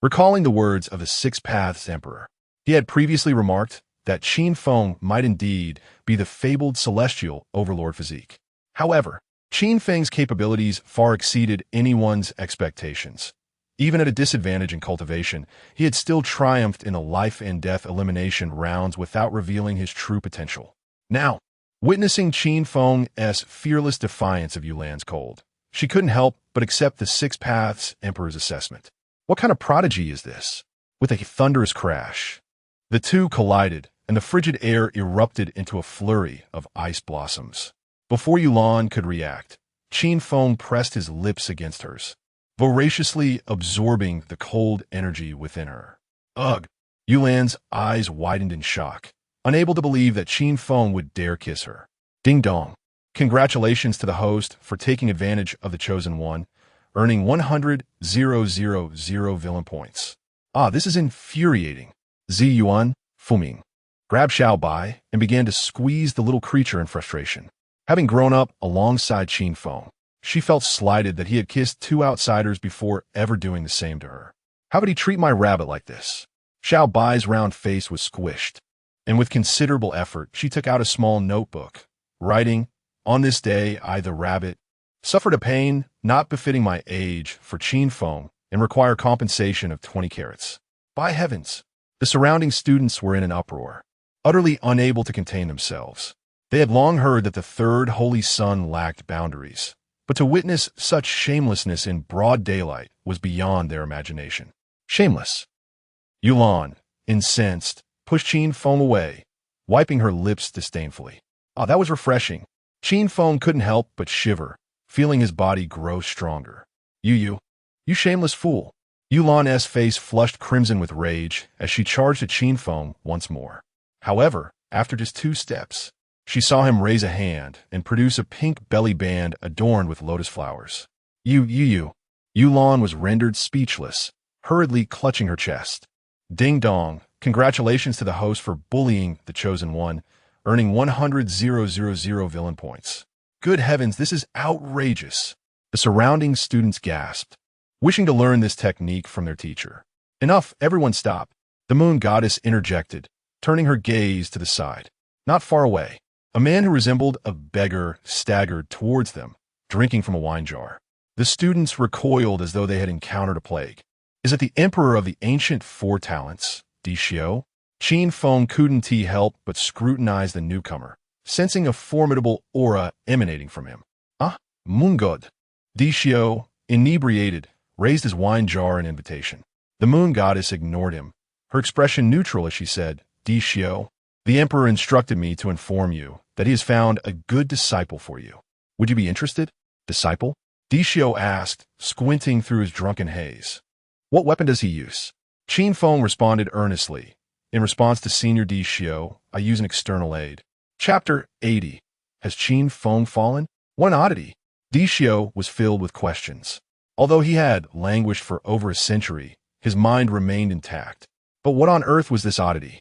Recalling the words of the Six Paths Emperor, he had previously remarked that Qin Feng might indeed be the fabled celestial overlord physique. However, Qin Feng's capabilities far exceeded anyone's expectations. Even at a disadvantage in cultivation, he had still triumphed in the life-and-death elimination rounds without revealing his true potential. Now, witnessing Qin Feng's fearless defiance of Yulan's cold, she couldn't help but accept the Six Paths Emperor's assessment. What kind of prodigy is this? With a thunderous crash, the two collided, and the frigid air erupted into a flurry of ice blossoms. Before Yulan could react, Qin Feng pressed his lips against hers, voraciously absorbing the cold energy within her. Ugh! Yulan's eyes widened in shock, unable to believe that Qin Feng would dare kiss her. Ding dong! Congratulations to the host for taking advantage of the Chosen One, earning 100,000 villain points. Ah, this is infuriating. Zi Yuan, Fuming, grabbed Xiao Bai and began to squeeze the little creature in frustration. Having grown up alongside Qin Feng, she felt slighted that he had kissed two outsiders before ever doing the same to her. How could he treat my rabbit like this? Xiao Bai's round face was squished, and with considerable effort, she took out a small notebook, writing, "On this day, I, the rabbit, suffered a pain not befitting my age for Qin Feng and require compensation of 20 carats. By heavens! The surrounding students were in an uproar, utterly unable to contain themselves. They had long heard that the third holy sun lacked boundaries, but to witness such shamelessness in broad daylight was beyond their imagination. Shameless. Yulan, incensed, pushed Qin Feng away, wiping her lips disdainfully. Ah, that was refreshing. Qin Feng couldn't help but shiver, feeling his body grow stronger. You shameless fool. Yulan's face flushed crimson with rage as she charged at Qin Feng once more. However, after just 2 steps, she saw him raise a hand and produce a pink belly band adorned with lotus flowers. Yulan was rendered speechless, hurriedly clutching her chest. Ding dong, congratulations to the host for bullying the Chosen One, earning 100,000 villain points. Good heavens, this is outrageous. The surrounding students gasped, wishing to learn this technique from their teacher. Enough, everyone stop. The moon goddess interjected, turning her gaze to the side. Not far away, a man who resembled a beggar staggered towards them, drinking from a wine jar. The students recoiled as though they had encountered a plague. Is it the emperor of the ancient 4 talents, Dixio? Qin Feng couldn't help but scrutinize the newcomer, sensing a formidable aura emanating from him. Ah, moon god. Dixio, inebriated, raised his wine jar in invitation. The moon goddess ignored him, her expression neutral as she said, Dixio, the emperor instructed me to inform you that he has found a good disciple for you. Would you be interested? Disciple? Dixio asked, squinting through his drunken haze. What weapon does he use? Qin Feng responded earnestly. In response to Senior Dixio, I use an external aid. Chapter 80. Has Qin Feng fallen? What an oddity. Dixio was filled with questions. Although he had languished for over a century, his mind remained intact. But what on earth was this oddity?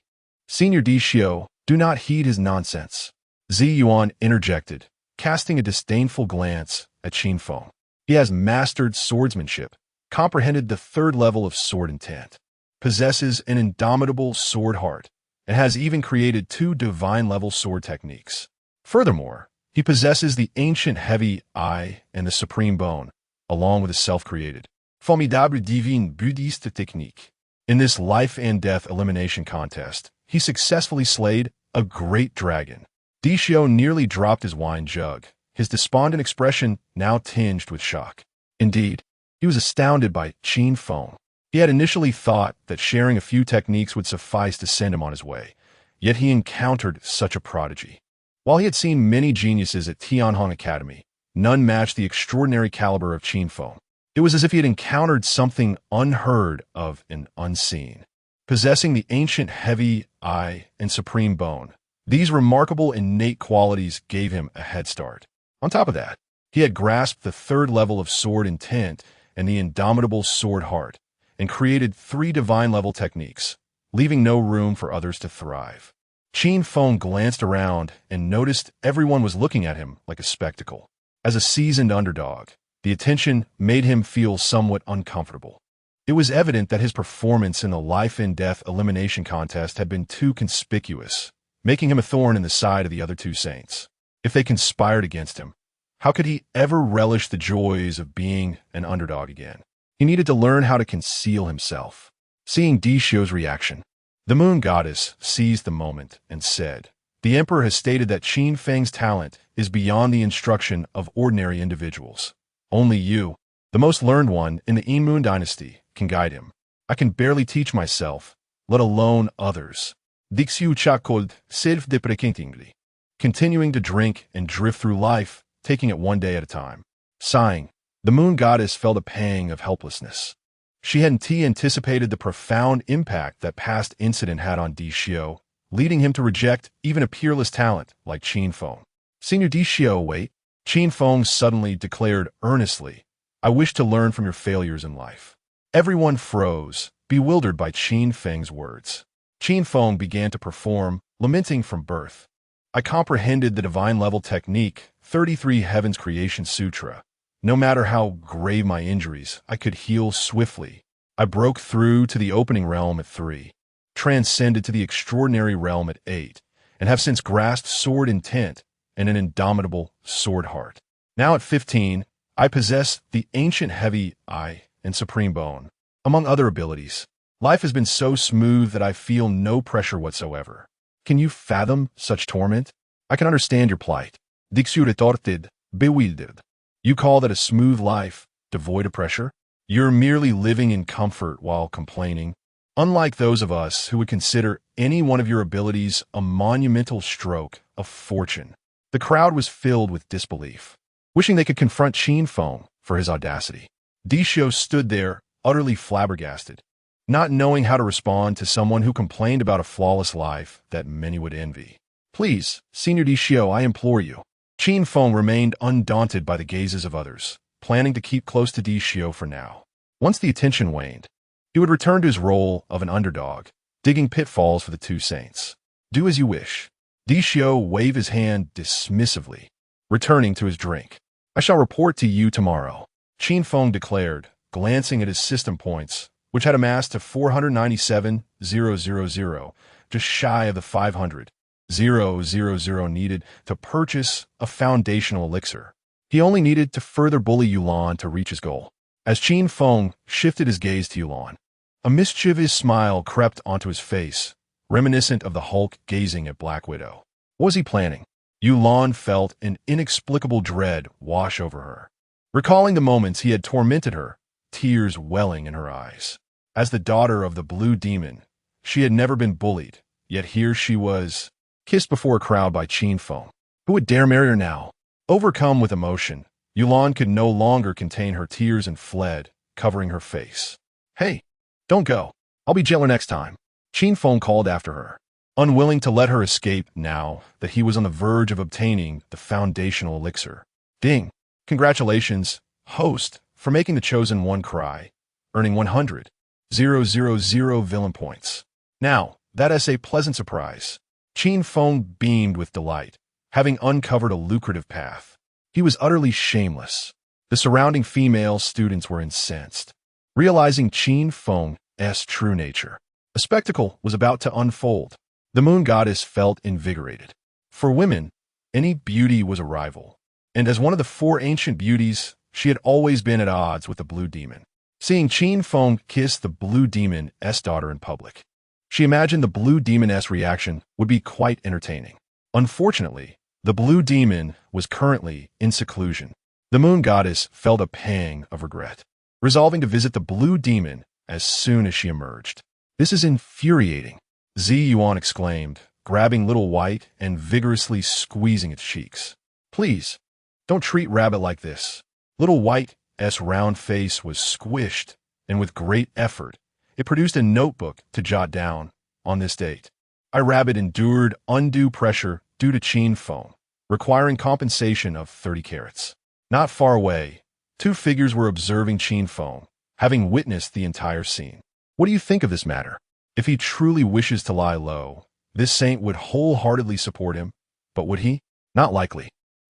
Senior Dixio, do not heed his nonsense. Zi Yuan interjected, casting a disdainful glance at Qin Feng. He has mastered swordsmanship, comprehended the 3rd level of sword intent, possesses an indomitable sword heart, and has even created 2 divine-level sword techniques. Furthermore, he possesses the ancient heavy eye and the supreme bone, along with a self-created, formidable divine Buddhist technique. In this life-and-death elimination contest, he successfully slayed a great dragon. Dixio nearly dropped his wine jug, his despondent expression now tinged with shock. Indeed, he was astounded by Qin Feng. He had initially thought that sharing a few techniques would suffice to send him on his way, yet he encountered such a prodigy. While he had seen many geniuses at Tianhong Academy, none matched the extraordinary caliber of Qin Feng. It was as if he had encountered something unheard of and unseen. Possessing the ancient heavy eye and supreme bone, these remarkable innate qualities gave him a head start. On top of that, he had grasped the third level of sword intent and the indomitable sword heart, and created 3 divine-level techniques, leaving no room for others to thrive. Qin Feng glanced around and noticed everyone was looking at him like a spectacle. As a seasoned underdog, the attention made him feel somewhat uncomfortable. It was evident that his performance in the life-and-death elimination contest had been too conspicuous, making him a thorn in the side of the other 2 saints. If they conspired against him, how could he ever relish the joys of being an underdog again? He needed to learn how to conceal himself. Seeing Dixio's reaction, the moon goddess seized the moment and said, "The emperor has stated that Qin Feng's talent is beyond the instruction of ordinary individuals. Only you, the most learned one in the Moon dynasty, can guide him. I can barely teach myself, let alone others." Dixio chuckled self-deprecatingly, continuing to drink and drift through life, taking it one day at a time. Sighing, the moon goddess felt a pang of helplessness. She hadn't anticipated the profound impact that past incident had on Dixio, leading him to reject even a peerless talent like Qin Feng. "Senior Dixio, wait," Qin Feng suddenly declared earnestly, "I wish to learn from your failures in life." Everyone froze, bewildered by Qin Feng's words. Qin Feng began to perform, lamenting from birth. "I comprehended the divine-level technique, 33 Heavens Creation Sutra. No matter how grave my injuries, I could heal swiftly. I broke through to the opening realm at 3, transcended to the extraordinary realm at 8, and have since grasped sword intent and an indomitable sword heart. Now at 15, I possess the ancient heavy eye and supreme bone. Among other abilities, life has been so smooth that I feel no pressure whatsoever. Can you fathom such torment? I can understand your plight." Dixio retorted, bewildered. "You call that a smooth life, devoid of pressure? You're merely living in comfort while complaining. Unlike those of us who would consider any one of your abilities a monumental stroke of fortune." The crowd was filled with disbelief, wishing they could confront Qin Feng for his audacity. Dixio stood there, utterly flabbergasted, not knowing how to respond to someone who complained about a flawless life that many would envy. "Please, Senior Dixio, I implore you." Qin Feng remained undaunted by the gazes of others, planning to keep close to Dixio for now. Once the attention waned, he would return to his role of an underdog, digging pitfalls for the 2 saints. "Do as you wish." Dixio waved his hand dismissively, returning to his drink. "I shall report to you tomorrow," Qin Feng declared, glancing at his system points, which had amassed to 497,000, just shy of the 500,000 needed to purchase a foundational elixir. He only needed to further bully Yulan to reach his goal. As Qin Feng shifted his gaze to Yulan, a mischievous smile crept onto his face, reminiscent of the Hulk gazing at Black Widow. What was he planning? Yulan felt an inexplicable dread wash over her. Recalling the moments he had tormented her, tears welling in her eyes. As the daughter of the Blue Demon, she had never been bullied, yet here she was, kissed before a crowd by Qin Feng. Who would dare marry her now? Overcome with emotion, Yulan could no longer contain her tears and fled, covering her face. "Hey, don't go. I'll be jailer next time," Qin Feng called after her, unwilling to let her escape now that he was on the verge of obtaining the foundational elixir. "Ding! Congratulations, host, for making the chosen one cry, earning 100,000 villain points. Now, that is a pleasant surprise." Qin Feng beamed with delight, having uncovered a lucrative path. He was utterly shameless. The surrounding female students were incensed. Realizing Qin Feng's true nature, a spectacle was about to unfold. The moon goddess felt invigorated. For women, any beauty was a rival, and as one of the 4 ancient beauties, she had always been at odds with the Blue Demon. Seeing Qin Feng kiss the Blue Demon's daughter in public, she imagined the Blue Demon's reaction would be quite entertaining. Unfortunately, the Blue Demon was currently in seclusion. The moon goddess felt a pang of regret. Resolving to visit the Blue Demon as soon as she emerged. "This is infuriating," Zi Yuan exclaimed, grabbing Little White and vigorously squeezing its cheeks. "Please, don't treat Rabbit like this." Little White's round face was squished, and with great effort, it produced a notebook to jot down, "On this date, Rabbit endured undue pressure due to Qin Feng, requiring compensation of 30 carats. Not far away, two figures were observing Qin Feng, having witnessed the entire scene. What do you think of this matter? If he truly wishes to lie low, this saint would wholeheartedly support him, but would he? Not likely.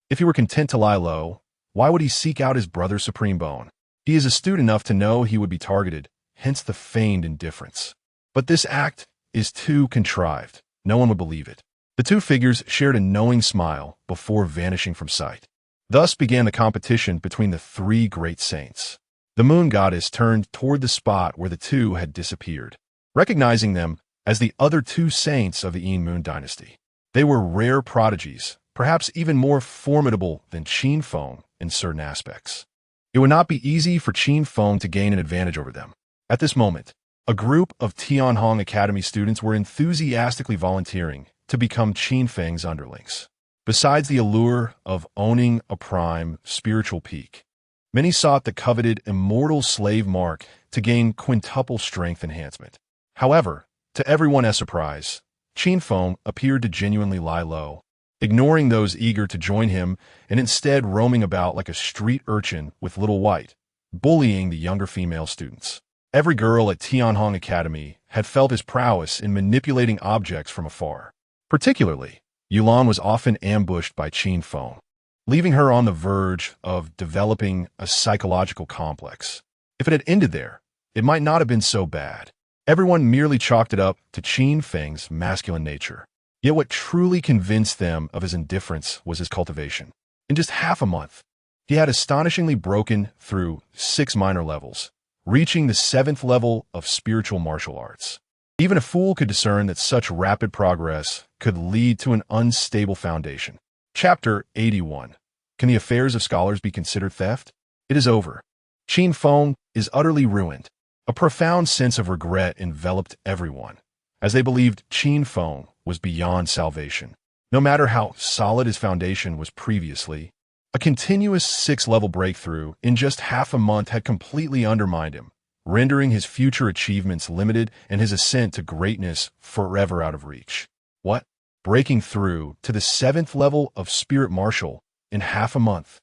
If he were content to lie low, why would he seek out his brother's supreme bone? He is astute enough to know he would be targeted, hence the feigned indifference. But this act is too contrived. No one would believe it." The two figures shared a knowing smile before vanishing from sight. Thus began the competition between the three great saints. The moon goddess turned toward the spot where the two had disappeared, recognizing them as the other two saints of the Yin Moon dynasty. They were rare prodigies, perhaps even more formidable than Qin Feng in certain aspects. It would not be easy for Qin Feng to gain an advantage over them. At this moment, a group of Tianhong Academy students were enthusiastically volunteering to become Qin Feng's underlings. Besides the allure of owning a prime spiritual peak, many sought the coveted immortal slave mark to gain quintuple strength enhancement. However, to everyone's surprise, Qin Feng appeared to genuinely lie low, ignoring those eager to join him and instead roaming about like a street urchin with Little White, bullying the younger female students. Every girl at Tianhong Academy had felt his prowess in manipulating objects from afar. Particularly, Yulan was often ambushed by Qin Feng, leaving her on the verge of developing a psychological complex. If it had ended there, it might not have been so bad. Everyone merely chalked it up to Qin Feng's masculine nature. Yet what truly convinced them of his indifference was his cultivation. In just half a month, he had astonishingly broken through 6 minor levels, reaching the 7th level of spiritual martial arts. Even a fool could discern that such rapid progress could lead to an unstable foundation. Chapter 81. Can the affairs of scholars be considered theft? It is over. Qin Feng is utterly ruined. A profound sense of regret enveloped everyone, as they believed Qin Feng was beyond salvation. No matter how solid his foundation was previously, a continuous 6-level breakthrough in just half a month had completely undermined him, rendering his future achievements limited and his ascent to greatness forever out of reach. What? Breaking through to the 7th level of spirit martial in half a month?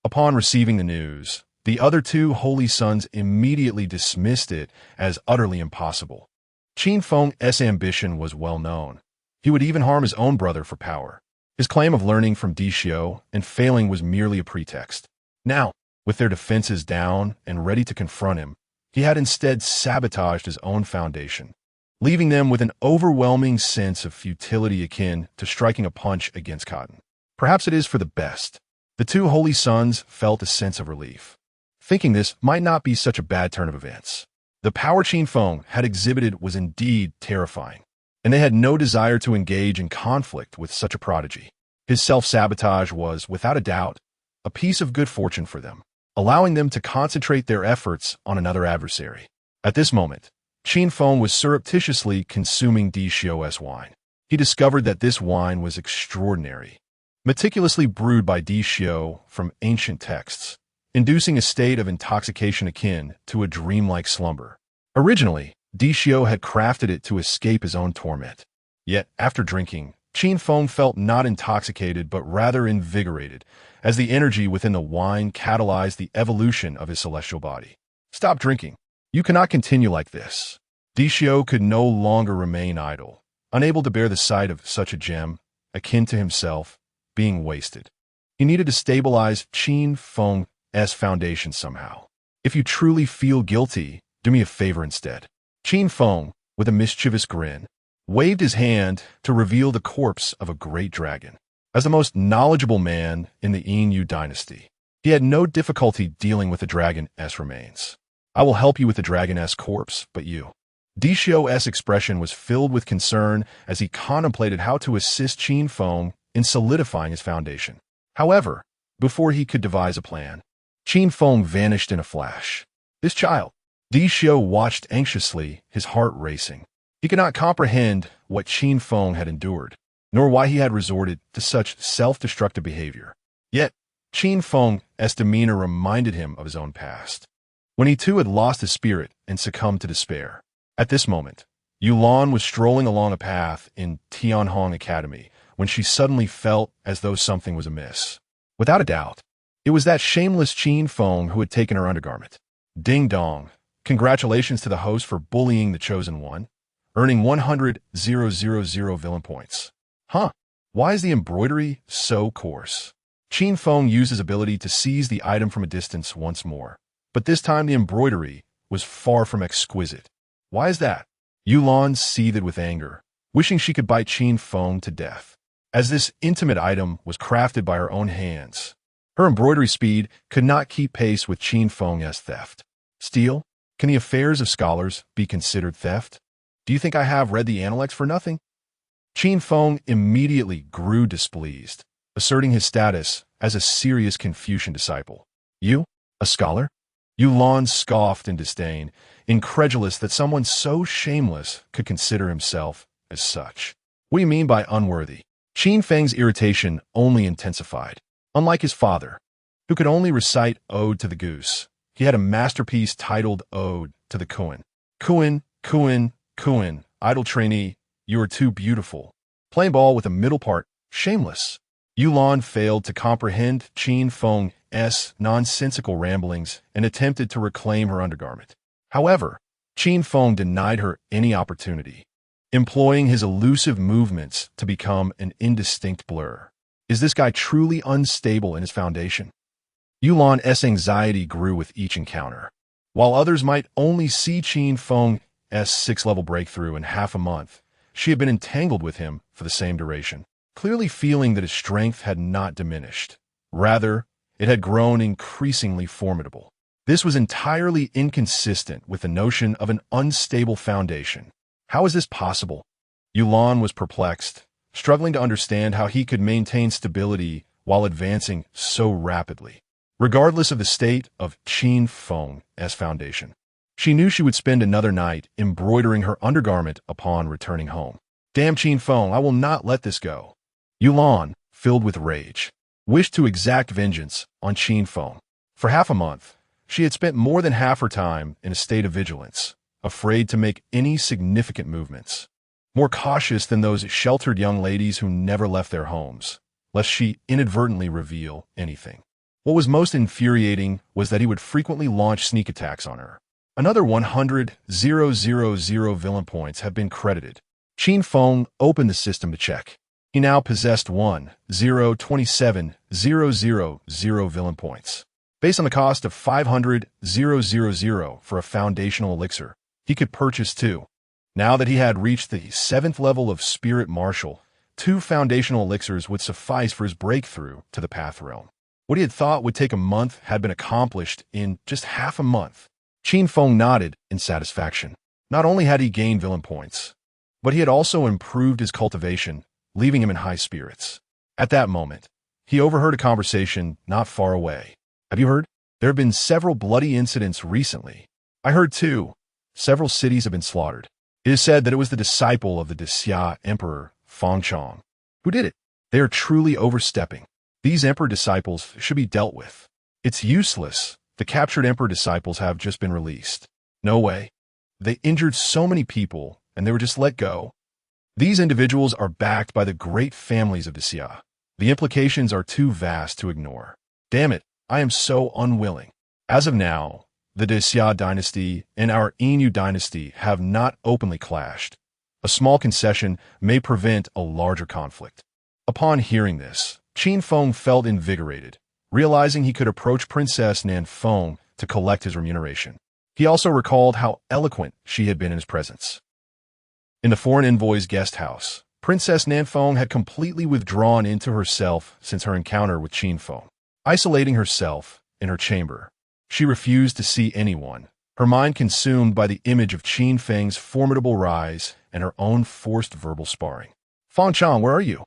Upon receiving the news, the other two holy sons immediately dismissed it as utterly impossible. Qin Feng's ambition was well known. He would even harm his own brother for power. His claim of learning from Dixio and failing was merely a pretext. Now, with their defenses down and ready to confront him, he had instead sabotaged his own foundation, leaving them with an overwhelming sense of futility akin to striking a punch against cotton. Perhaps it is for the best. The two holy sons felt a sense of relief, thinking this might not be such a bad turn of events. The power Qin Feng had exhibited was indeed terrifying, and they had no desire to engage in conflict with such a prodigy. His self-sabotage was, without a doubt, a piece of good fortune for them, allowing them to concentrate their efforts on another adversary. At this moment, Qin Feng was surreptitiously consuming Dixio's wine. He discovered that this wine was extraordinary, meticulously brewed by Dixio from ancient texts, inducing a state of intoxication akin to a dreamlike slumber. Originally, Dixio had crafted it to escape his own torment. Yet, after drinking, Qin Feng felt not intoxicated but rather invigorated, as the energy within the wine catalyzed the evolution of his celestial body. "Stop drinking. You cannot continue like this." Dixio could no longer remain idle, unable to bear the sight of such a gem, akin to himself, being wasted. He needed to stabilize Qin Feng's foundation somehow. "If you truly feel guilty, do me a favor instead." Qin Feng, with a mischievous grin, waved his hand to reveal the corpse of a great dragon. As the most knowledgeable man in the Yin dynasty, he had no difficulty dealing with the dragon's remains. "I will help you with the dragon's corpse, but you." Dixio's expression was filled with concern as he contemplated how to assist Qin Feng in solidifying his foundation. However, before he could devise a plan, Qin Feng vanished in a flash. This child, Di Xiu watched anxiously, his heart racing. He could not comprehend what Qin Feng had endured, nor why he had resorted to such self-destructive behavior. Yet, Qin Feng's demeanor reminded him of his own past, when he too had lost his spirit and succumbed to despair. At this moment, Yulan was strolling along a path in Tianhong Academy when she suddenly felt as though something was amiss. Without a doubt, it was that shameless Qin Feng who had taken her undergarment. Ding dong. Congratulations to the host for bullying the Chosen One, earning 100,000 villain points. Huh, why is the embroidery so coarse? Qin Feng used his ability to seize the item from a distance once more, but this time the embroidery was far from exquisite. Why is that? Yulan seethed with anger, wishing she could bite Qin Feng to death. As this intimate item was crafted by her own hands, her embroidery speed could not keep pace with Qin Feng's theft. Steal? Can the affairs of scholars be considered theft? Do you think I have read the Analects for nothing? Qin Feng immediately grew displeased, asserting his status as a serious Confucian disciple. You? A scholar? Yulan scoffed in disdain, incredulous that someone so shameless could consider himself as such. What do you mean by unworthy? Qin Feng's irritation only intensified. Unlike his father, who could only recite Ode to the Goose, he had a masterpiece titled Ode to the Kuan. Kuan, idle trainee, you are too beautiful. Playing ball with a middle part, shameless. Yulan failed to comprehend Qin Feng's nonsensical ramblings and attempted to reclaim her undergarment. However, Qin Feng denied her any opportunity, employing his elusive movements to become an indistinct blur. Is this guy truly unstable in his foundation? Yulan's anxiety grew with each encounter. While others might only see Qin Feng's 6th-level breakthrough in half a month, she had been entangled with him for the same duration, clearly feeling that his strength had not diminished. Rather, it had grown increasingly formidable. This was entirely inconsistent with the notion of an unstable foundation. How is this possible? Yulan was perplexed, struggling to understand how he could maintain stability while advancing so rapidly, regardless of the state of Qin Feng's foundation. She knew she would spend another night embroidering her undergarment upon returning home. Damn Qin Feng, I will not let this go. Yulan, filled with rage, wished to exact vengeance on Qin Feng. For half a month, she had spent more than half her time in a state of vigilance, afraid to make any significant movements, more cautious than those sheltered young ladies who never left their homes, lest she inadvertently reveal anything. What was most infuriating was that he would frequently launch sneak attacks on her. Another 100,000 villain points have been credited. Qin Feng opened the system to check. He now possessed 1,027,000 villain points. Based on the cost of 500,000 for a foundational elixir, he could purchase 2. Now that he had reached the 7th level of Spirit Martial, 2 foundational elixirs would suffice for his breakthrough to the Path Realm. What he had thought would take a month had been accomplished in just half a month. Qin Feng nodded in satisfaction. Not only had he gained villain points, but he had also improved his cultivation, leaving him in high spirits. At that moment, he overheard a conversation not far away. Have you heard? There have been several bloody incidents recently. I heard too. Several cities have been slaughtered. It is said that it was the disciple of the Xia Emperor, Fang Chong, who did it. They are truly overstepping. These Emperor disciples should be dealt with. It's useless. The captured Emperor disciples have just been released. No way. They injured so many people, and they were just let go. These individuals are backed by the great families of the Xia. The implications are too vast to ignore. Damn it, I am so unwilling. As of now, the Xia dynasty and our Inu dynasty have not openly clashed. A small concession may prevent a larger conflict. Upon hearing this, Qin Feng felt invigorated, realizing he could approach Princess Nanfeng to collect his remuneration. He also recalled how eloquent she had been in his presence. In the foreign envoy's guest house, Princess Nanfeng had completely withdrawn into herself since her encounter with Qin Feng. Isolating herself in her chamber, she refused to see anyone, her mind consumed by the image of Qin Feng's formidable rise and her own forced verbal sparring. Fang Chong, where are you?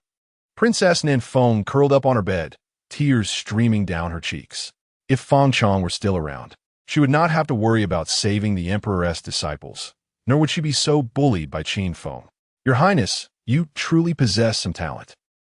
Princess Nanfeng curled up on her bed, tears streaming down her cheeks. If Fang Chong were still around, She would not have to worry about saving the Emperor's disciples, nor would she be so bullied by Qin Feng. Your Highness, you truly possess some talent.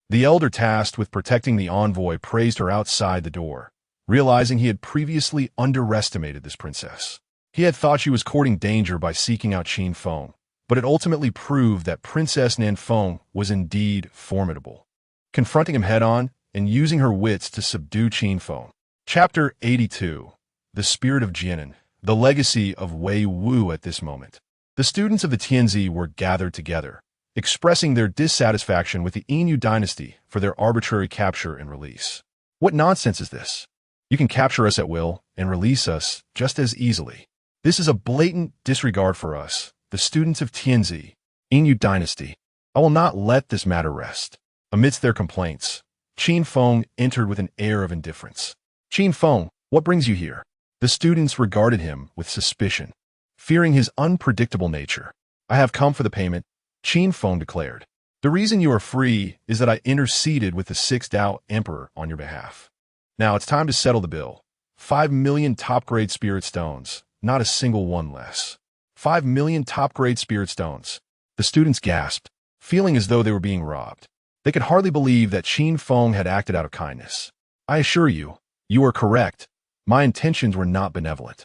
The elder tasked with protecting the envoy praised her outside the door, realizing he had previously underestimated this princess. He had thought she was courting danger by seeking out Qin Feng, but it ultimately proved that Princess Nan Feng was indeed formidable. Confronting him head-on and using her wits to subdue Qin Feng. Chapter 82. The Spirit of Jianan, the Legacy of Wei Wu. At this moment, the students of the Tianzi were gathered together, expressing their dissatisfaction with the Inu dynasty for their arbitrary capture and release. What nonsense is this? You can capture us at will and release us just as easily. This is a blatant disregard for us, the students of Tianzi, Inu dynasty. I will not let this matter rest. Amidst their complaints, Qin Feng entered with an air of indifference. Qin Feng, what brings you here? The students regarded him with suspicion, fearing his unpredictable nature. I have come for the payment, Qin Feng declared. The reason you are free is that I interceded with the 6th Dao Emperor on your behalf. Now it's time to settle the bill. 5 million top-grade spirit stones, not a single one less. 5 million top-grade spirit stones. The students gasped, feeling as though they were being robbed. They could hardly believe that Qin Feng had acted out of kindness. I assure you, you are correct. My intentions were not benevolent.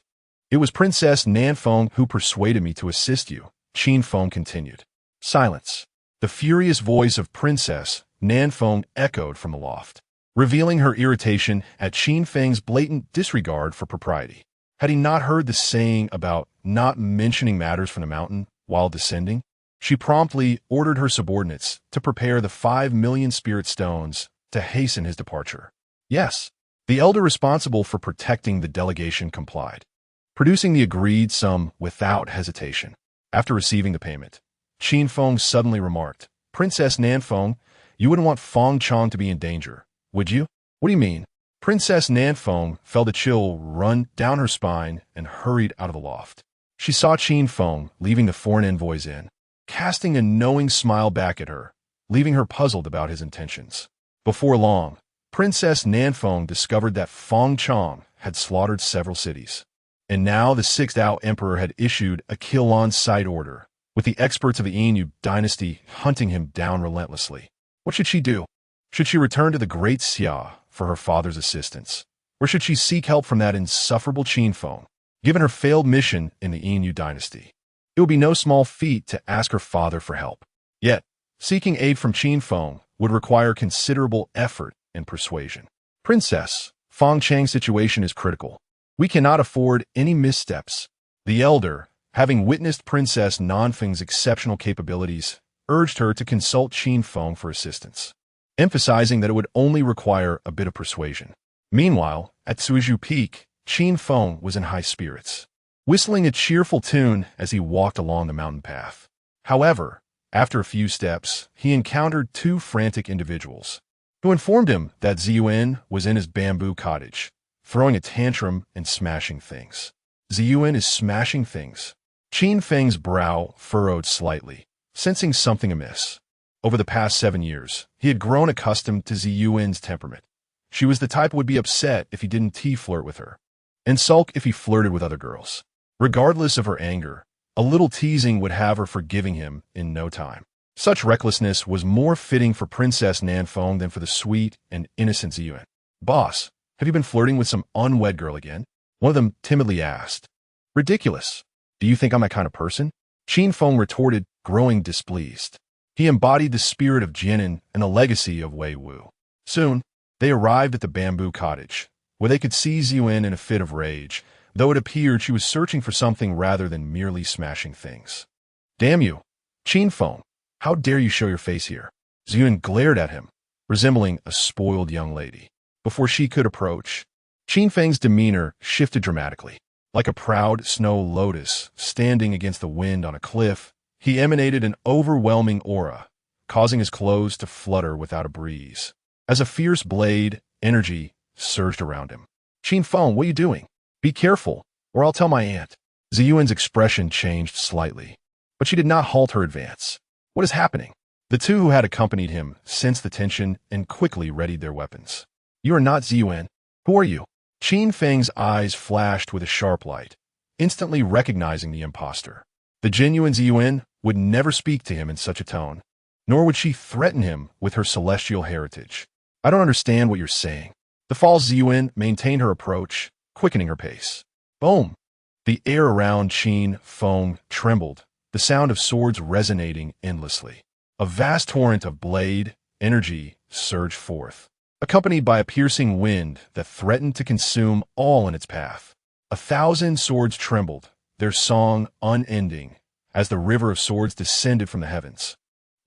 It was Princess Nan Feng who persuaded me to assist you, Qin Feng continued. Silence. The furious voice of Princess Nan Feng echoed from the loft, revealing her irritation at Qin Feng's blatant disregard for propriety. Had he not heard the saying about not mentioning matters from the mountain while descending? She promptly ordered her subordinates to prepare the 5 million spirit stones to hasten his departure. Yes, the elder responsible for protecting the delegation complied, producing the agreed sum without hesitation. After receiving the payment, Qin Feng suddenly remarked, Princess Nan Feng, you wouldn't want Feng Chang to be in danger, would you? What do you mean? Princess Nan Feng felt a chill run down her spine and hurried out of the loft. She saw Qin Feng leaving the foreign envoys in, casting a knowing smile back at her, leaving her puzzled about his intentions. Before long, Princess Nan Feng discovered that Feng Chang had slaughtered several cities. And now the 6th Dao Emperor had issued a kill-on-sight order, with the experts of the Inu dynasty hunting him down relentlessly. What should she do? Should she return to the Great Xia for her father's assistance? Or should she seek help from that insufferable Qin Feng, given her failed mission in the Inu dynasty? It would be no small feat to ask her father for help. Yet, seeking aid from Qin Feng would require considerable effort and persuasion. Princess, Feng Chang's situation is critical. We cannot afford any missteps. The elder, having witnessed Princess Nan Feng's exceptional capabilities, urged her to consult Qin Feng for assistance, emphasizing that it would only require a bit of persuasion. Meanwhile, at Suizhu Peak, Qin Feng was in high spirits, whistling a cheerful tune as he walked along the mountain path. However, after a few steps, he encountered 2 frantic individuals, who informed him that Ziyuan was in his bamboo cottage, throwing a tantrum and smashing things. Ziyuan is smashing things. Qin Feng's brow furrowed slightly, sensing something amiss. Over the past 7 years, he had grown accustomed to Ziyuan's temperament. She was the type who would be upset if he didn't flirt with her, and sulk if he flirted with other girls. Regardless of her anger, a little teasing would have her forgiving him in no time. Such recklessness was more fitting for Princess Nan Feng than for the sweet and innocent Ziyuan. Boss, have you been flirting with some unwed girl again? One of them timidly asked. Ridiculous. Do you think I'm that kind of person? Qin Feng retorted, growing displeased. He embodied the spirit of Jianan and the legacy of Wei Wu. Soon, they arrived at the bamboo cottage, where they could see Ziyuan in a fit of rage, though it appeared she was searching for something rather than merely smashing things. Damn you, Qin Feng, how dare you show your face here? Ziyuan glared at him, resembling a spoiled young lady. Before she could approach, Qin Feng's demeanor shifted dramatically. Like a proud snow lotus standing against the wind on a cliff, he emanated an overwhelming aura, causing his clothes to flutter without a breeze. As a fierce blade, energy surged around him. Qin Feng, what are you doing? Be careful, or I'll tell my aunt. Ziyuan's expression changed slightly, but she did not halt her advance. What is happening? The 2 who had accompanied him sensed the tension and quickly readied their weapons. You are not Ziyuan. Who are you? Qin Feng's eyes flashed with a sharp light, instantly recognizing the impostor. The genuine Ziyuan would never speak to him in such a tone, nor would she threaten him with her celestial heritage. I don't understand what you're saying. The false Ziyuan maintained her approach, quickening her pace. Boom! The air around Qin Feng trembled, the sound of swords resonating endlessly. A vast torrent of blade energy surged forth, accompanied by a piercing wind that threatened to consume all in its path. 1,000 swords trembled, their song unending, as the river of swords descended from the heavens.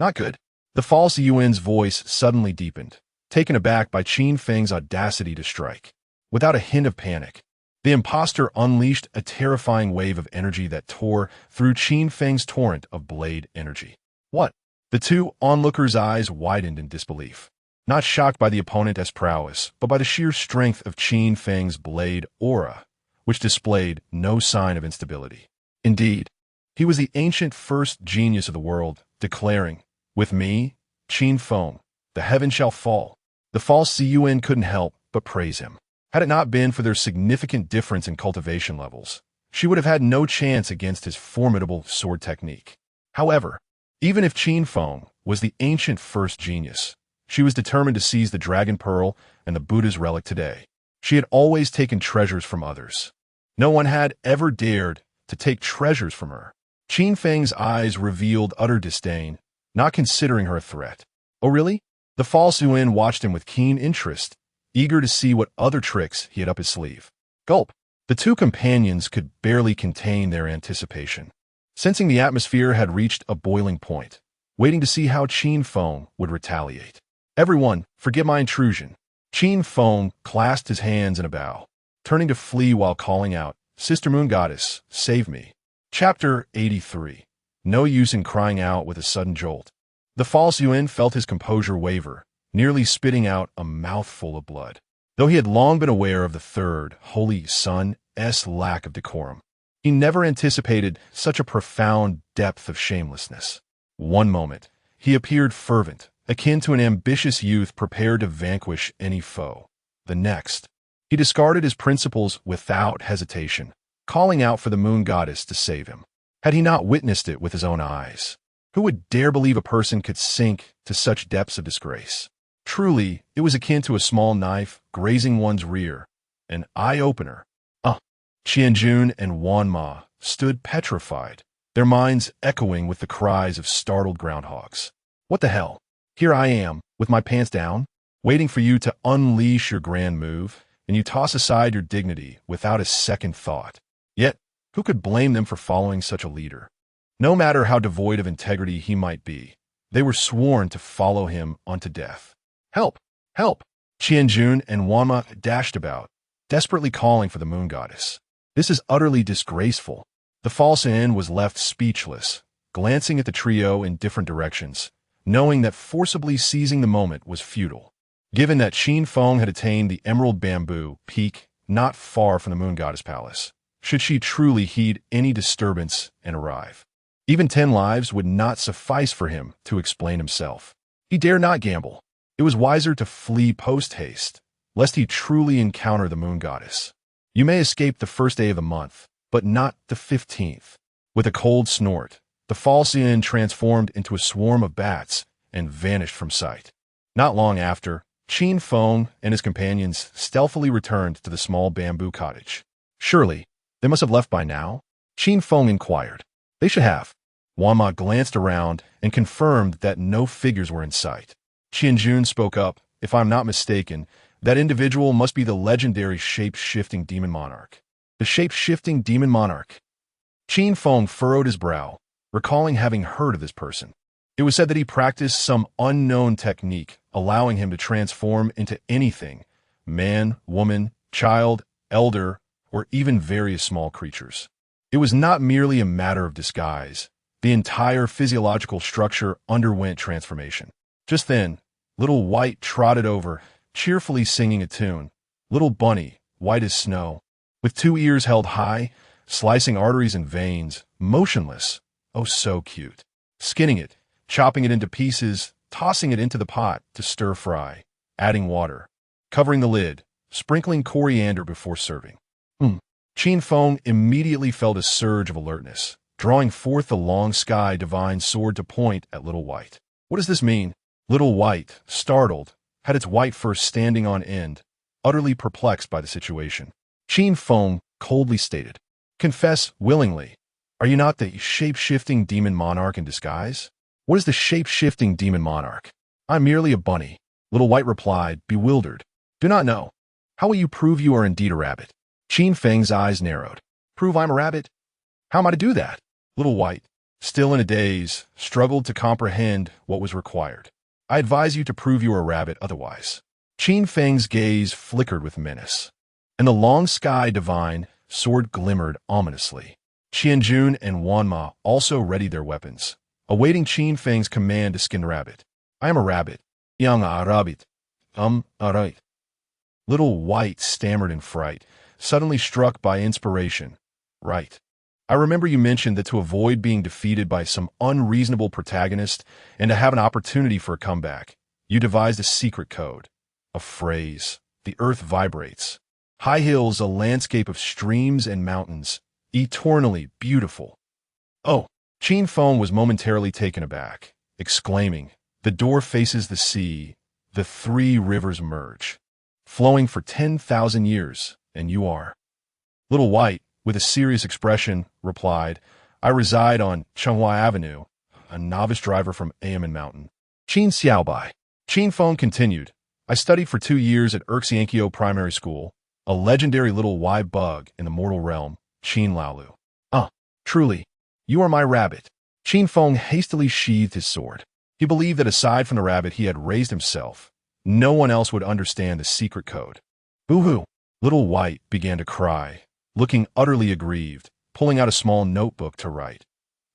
Not good. The false Yuan's voice suddenly deepened, taken aback by Qin Feng's audacity to strike. Without a hint of panic, the impostor unleashed a terrifying wave of energy that tore through Qin Feng's torrent of blade energy. What? The two onlookers' eyes widened in disbelief, not shocked by the opponent's prowess, but by the sheer strength of Qin Feng's blade aura, which displayed no sign of instability. Indeed, he was the ancient first genius of the world, declaring, "With me, Qin Feng, the heaven shall fall." The false Ziyuan couldn't help but praise him. Had it not been for their significant difference in cultivation levels, she would have had no chance against his formidable sword technique. However, even if Qin Feng was the ancient first genius, she was determined to seize the Dragon Pearl and the Buddha's relic today. She had always taken treasures from others. No one had ever dared to take treasures from her. Qin Feng's eyes revealed utter disdain, not considering her a threat. Oh really? The false Yuan watched him with keen interest, eager to see what other tricks he had up his sleeve. Gulp! The two companions could barely contain their anticipation, sensing the atmosphere had reached a boiling point, waiting to see how Qin Feng would retaliate. Everyone, forgive my intrusion. Qin Feng clasped his hands in a bow, turning to flee while calling out, "Sister Moon Goddess, save me." Chapter 83. No use in crying out with a sudden jolt. The false Yuan felt his composure waver, nearly spitting out a mouthful of blood. Though he had long been aware of the third Holy Sun's lack of decorum, he never anticipated such a profound depth of shamelessness. One moment, he appeared fervent, akin to an ambitious youth prepared to vanquish any foe. The next, he discarded his principles without hesitation, calling out for the moon goddess to save him. Had he not witnessed it with his own eyes? Who would dare believe a person could sink to such depths of disgrace? Truly, it was akin to a small knife grazing one's rear, an eye-opener. Qianjun and Wanma stood petrified, their minds echoing with the cries of startled groundhogs. What the hell? Here I am, with my pants down, waiting for you to unleash your grand move, and you toss aside your dignity without a second thought. Yet, who could blame them for following such a leader? No matter how devoid of integrity he might be, they were sworn to follow him unto death. Help! Help! Qianjun and Wanma dashed about, desperately calling for the moon goddess. This is utterly disgraceful. The false Yin was left speechless, glancing at the trio in different directions, knowing that forcibly seizing the moment was futile. Given that Qin Feng had attained the Emerald Bamboo Peak not far from the moon goddess palace, should she truly heed any disturbance and arrive? Even 10 lives would not suffice for him to explain himself. He dare not gamble. It was wiser to flee post-haste, lest he truly encounter the moon goddess. You may escape the first day of the month, but not the 15th. With a cold snort, the false Yin transformed into a swarm of bats and vanished from sight. Not long after, Qin Feng and his companions stealthily returned to the small bamboo cottage. Surely, they must have left by now? Qin Feng inquired. They should have. Wanma glanced around and confirmed that no figures were in sight. Qianjun spoke up. If I'm not mistaken, that individual must be the legendary shape-shifting demon monarch. The shape-shifting demon monarch. Qin Feng furrowed his brow, recalling having heard of this person. It was said that he practiced some unknown technique, allowing him to transform into anything, man, woman, child, elder, or even various small creatures. It was not merely a matter of disguise. The entire physiological structure underwent transformation. Just then, Little White trotted over, cheerfully singing a tune. Little Bunny, white as snow, with 2 ears held high, slicing arteries and veins, motionless, oh so cute. Skinning it, chopping it into pieces, tossing it into the pot to stir fry, adding water, covering the lid, sprinkling coriander before serving. Qin Feng immediately felt a surge of alertness, drawing forth the long sky divine sword to point at Little White. What does this mean? Little White, startled, had its white fur standing on end, utterly perplexed by the situation. Qin Feng coldly stated, "Confess willingly. Are you not the shape-shifting demon monarch in disguise?" "What is the shape-shifting demon monarch?" "I'm merely a bunny," Little White replied, bewildered. "Do not know. How will you prove you are indeed a rabbit?" Qin Feng's eyes narrowed. "Prove I'm a rabbit? How am I to do that?" Little White, still in a daze, struggled to comprehend what was required. "I advise you to prove you are a rabbit otherwise." Qin Feng's gaze flickered with menace, and the long sky divine sword glimmered ominously. Qianjun and Wanma also readied their weapons, awaiting Qin Feng's command to skin the rabbit. "I am a rabbit. Young a rabbit. Alright." Little White stammered in fright, suddenly struck by inspiration. "Right. I remember you mentioned that to avoid being defeated by some unreasonable protagonist and to have an opportunity for a comeback, you devised a secret code. A phrase. The earth vibrates. High hills, a landscape of streams and mountains, eternally beautiful." "Oh." Qin Feng was momentarily taken aback, exclaiming, "The door faces the sea, the three rivers merge, flowing for 10,000 years, and you are." Little White, with a serious expression, replied, "I reside on Chenghua Avenue, a novice driver from Amen Mountain." Qin Xiaobai. Qin Feng continued, "I studied for 2 years at Erxiankyo Primary School, a legendary little Y bug in the mortal realm, Qin Laolu." Truly, you are my rabbit." Qin Feng hastily sheathed his sword. He believed that aside from the rabbit he had raised himself, no one else would understand the secret code. "Boo-hoo!" Little White began to cry, looking utterly aggrieved, pulling out a small notebook to write.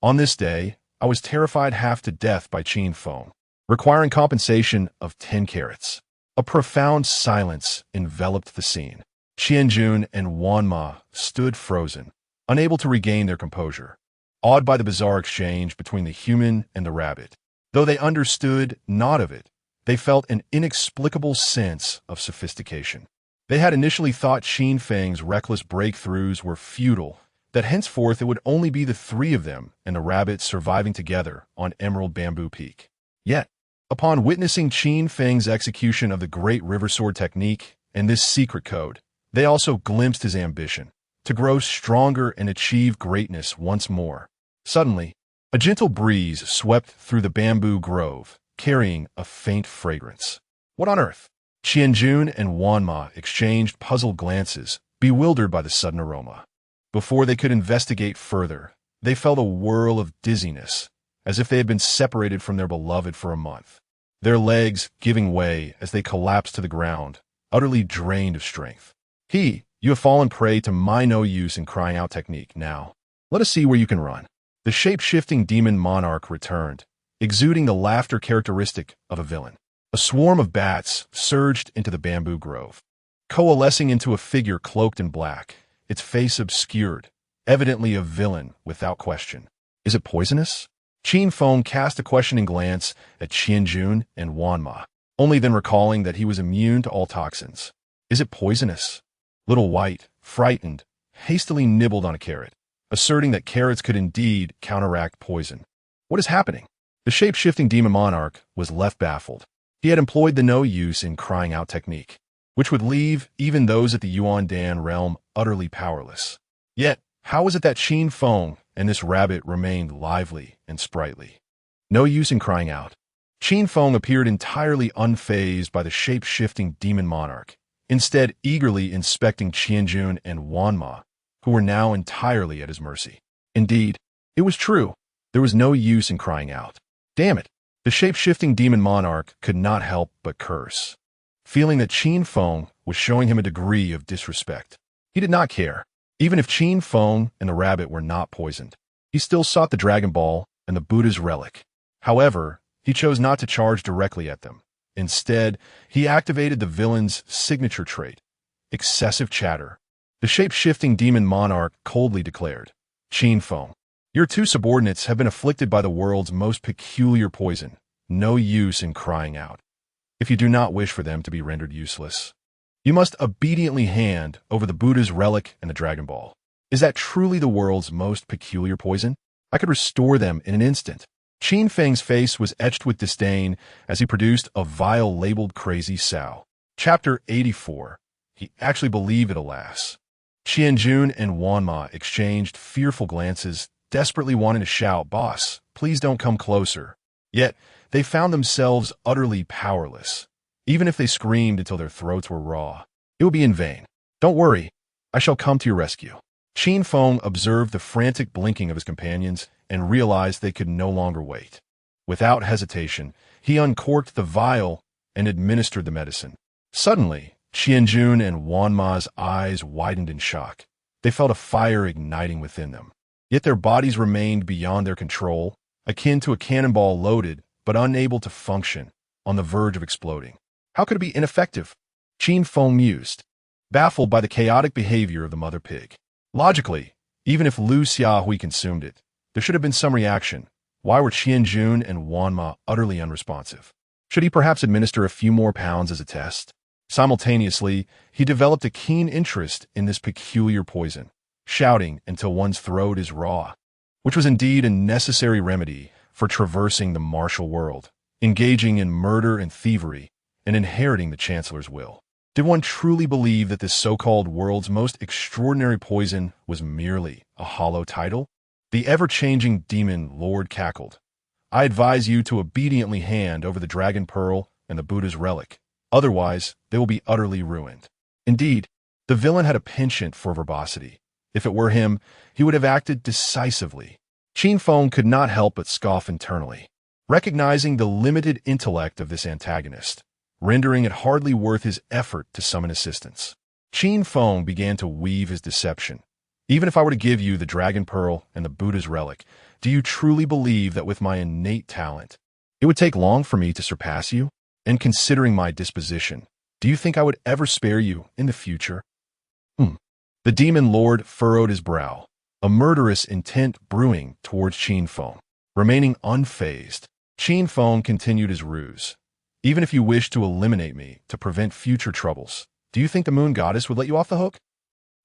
"On this day, I was terrified half to death by Qin Feng, requiring compensation of 10 carats. A profound silence enveloped the scene. Qianjun and Wanma stood frozen, unable to regain their composure, awed by the bizarre exchange between the human and the rabbit. Though they understood naught of it, they felt an inexplicable sense of sophistication. They had initially thought Qin Feng's reckless breakthroughs were futile, that henceforth it would only be the 3 of them and the rabbit surviving together on Emerald Bamboo Peak. Yet, upon witnessing Qin Feng's execution of the great river sword technique and this secret code, they also glimpsed his ambition to grow stronger and achieve greatness once more. Suddenly, a gentle breeze swept through the bamboo grove, carrying a faint fragrance. "What on earth?" Qianjun and Wanma exchanged puzzled glances, bewildered by the sudden aroma. Before they could investigate further, they felt a whirl of dizziness, as if they had been separated from their beloved for a month, their legs giving way as they collapsed to the ground, utterly drained of strength. "You have fallen prey to my no use in crying out technique. Now, let us see where you can run." The shape-shifting demon monarch returned, exuding the laughter characteristic of a villain. A swarm of bats surged into the bamboo grove, coalescing into a figure cloaked in black, its face obscured, evidently a villain without question. "Is it poisonous?" Qin Feng cast a questioning glance at Qianjun and Wanma, only then recalling that he was immune to all toxins. "Is it poisonous?" Little White, frightened, hastily nibbled on a carrot, asserting that carrots could indeed counteract poison. "What is happening?" The shape-shifting demon monarch was left baffled. He had employed the no use in crying out technique, which would leave even those at the Yuan Dan realm utterly powerless. Yet, how was it that Qin Feng and this rabbit remained lively and sprightly? No use in crying out. Qin Feng appeared entirely unfazed by the shape-shifting demon monarch, instead eagerly inspecting Qianjun and Wanma, who were now entirely at his mercy. Indeed, it was true. There was no use in crying out. Damn it! The shape-shifting demon monarch could not help but curse, feeling that Qin Feng was showing him a degree of disrespect. He did not care. Even if Qin Feng and the rabbit were not poisoned, he still sought the Dragon Ball and the Buddha's relic. However, he chose not to charge directly at them. Instead, he activated the villain's signature trait, excessive chatter. The shape-shifting demon monarch coldly declared, "Qin Feng, your 2 subordinates have been afflicted by the world's most peculiar poison. No use in crying out. If you do not wish for them to be rendered useless, You must obediently hand over the Buddha's relic and the Dragon Ball. Is that truly the world's most peculiar poison? I could restore them in an instant. Qin Feng's face was etched with disdain as he produced a vial labeled Crazy Sao. Chapter 84. He actually believed it, alas. Qianjun and Wanma exchanged fearful glances, desperately wanting to shout, "Boss, please don't come closer." Yet, they found themselves utterly powerless. Even if they screamed until their throats were raw, it would be in vain. "Don't worry, I shall come to your rescue." Qin Feng observed the frantic blinking of his companions and realized they could no longer wait. Without hesitation, he uncorked the vial and administered the medicine. Suddenly, Qianjun and Wanma's eyes widened in shock. They felt a fire igniting within them. Yet their bodies remained beyond their control, akin to a cannonball loaded but unable to function, on the verge of exploding. How could it be ineffective? Qin Feng mused, baffled by the chaotic behavior of the mother pig. Logically, even if Lu Xiaohui consumed it, there should have been some reaction. Why were Qianjun and Wanma utterly unresponsive? Should he perhaps administer a few more pounds as a test? Simultaneously, he developed a keen interest in this peculiar poison, shouting until one's throat is raw, which was indeed a necessary remedy for traversing the martial world, engaging in murder and thievery, and inheriting the Chancellor's will. Did one truly believe that this so-called world's most extraordinary poison was merely a hollow title? The ever-changing demon Lord cackled. "I advise you to obediently hand over the Dragon Pearl and the Buddha's relic. Otherwise, they will be utterly ruined." Indeed, the villain had a penchant for verbosity. If it were him, he would have acted decisively. Qin Feng could not help but scoff internally, recognizing the limited intellect of this antagonist, rendering it hardly worth his effort to summon assistance. Qin Feng began to weave his deception. "Even if I were to give you the Dragon Pearl and the Buddha's relic, do you truly believe that with my innate talent, it would take long for me to surpass you? And considering my disposition, do you think I would ever spare you in the future?" The demon lord furrowed his brow, a murderous intent brewing towards Qin Feng. Remaining unfazed, Qin Feng continued his ruse. "Even if you wish to eliminate me to prevent future troubles, do you think the moon goddess would let you off the hook?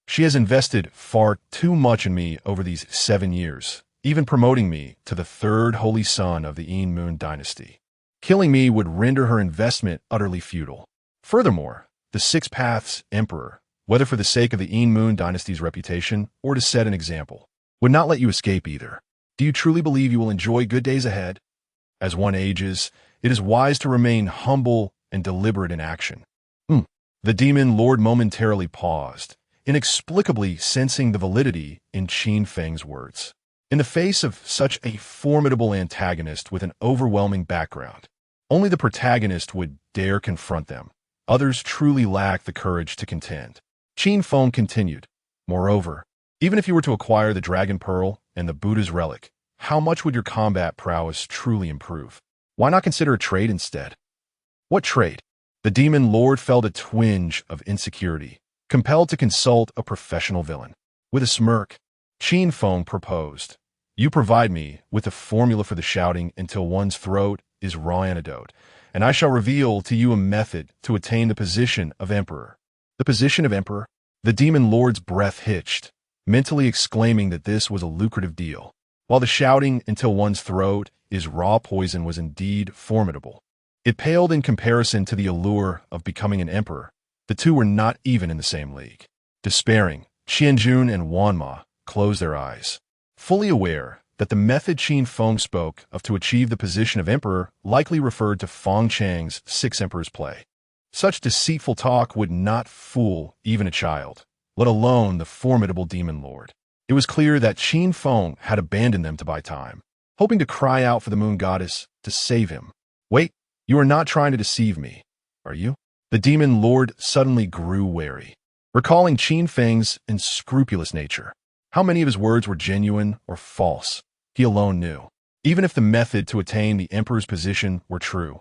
She has invested far too much in me over these 7 years, even promoting me to the third holy son of the Yin Moon dynasty. Killing me would render her investment utterly futile. Furthermore, the Six Paths Emperor, whether for the sake of the Yin Moon dynasty's reputation or to set an example, would not let you escape either. Do you truly believe you will enjoy good days ahead? As one ages, it is wise to remain humble and deliberate in action." The demon lord momentarily paused, inexplicably sensing the validity in Qin Feng's words. In the face of such a formidable antagonist with an overwhelming background, only the protagonist would dare confront them. Others truly lack the courage to contend. Qin Feng continued, "Moreover, even if you were to acquire the Dragon Pearl and the Buddha's relic, how much would your combat prowess truly improve? Why not consider a trade instead?" "What trade?" The demon lord felt a twinge of insecurity, compelled to consult a professional villain. With a smirk, Qin Feng proposed, "You provide me with the formula for the shouting until one's throat is raw antidote, and I shall reveal to you a method to attain the position of emperor." The position of emperor? The demon lord's breath hitched, mentally exclaiming that this was a lucrative deal. While the shouting until one's throat is raw poison was indeed formidable, it paled in comparison to the allure of becoming an emperor. The two were not even in the same league. Despairing, Qianjun and Wanma closed their eyes, fully aware that the method Qin Feng spoke of to achieve the position of emperor likely referred to Feng Chang's Six Emperors play. Such deceitful talk would not fool even a child, let alone the formidable demon lord. It was clear that Qin Feng had abandoned them to buy time, hoping to cry out for the moon goddess to save him. "Wait, you are not trying to deceive me, are you?" The demon lord suddenly grew wary, recalling Qin Feng's unscrupulous nature. How many of his words were genuine or false, he alone knew. Even if the method to attain the emperor's position were true,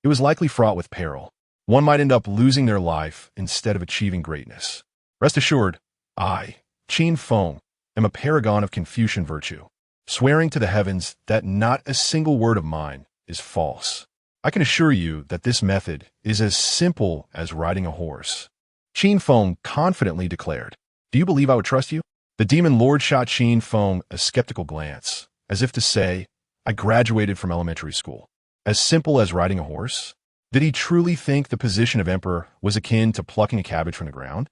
it was likely fraught with peril. One might end up losing their life instead of achieving greatness. Rest assured, I, Qin Feng, am a paragon of Confucian virtue, swearing to the heavens that not a single word of mine is false. I can assure you that this method is as simple as riding a horse. Qin Feng confidently declared. Do you believe I would trust you? The demon lord shot Qin Feng a skeptical glance, as if to say, I graduated from elementary school. As simple as riding a horse? Did he truly think the position of emperor was akin to plucking a cabbage from the ground?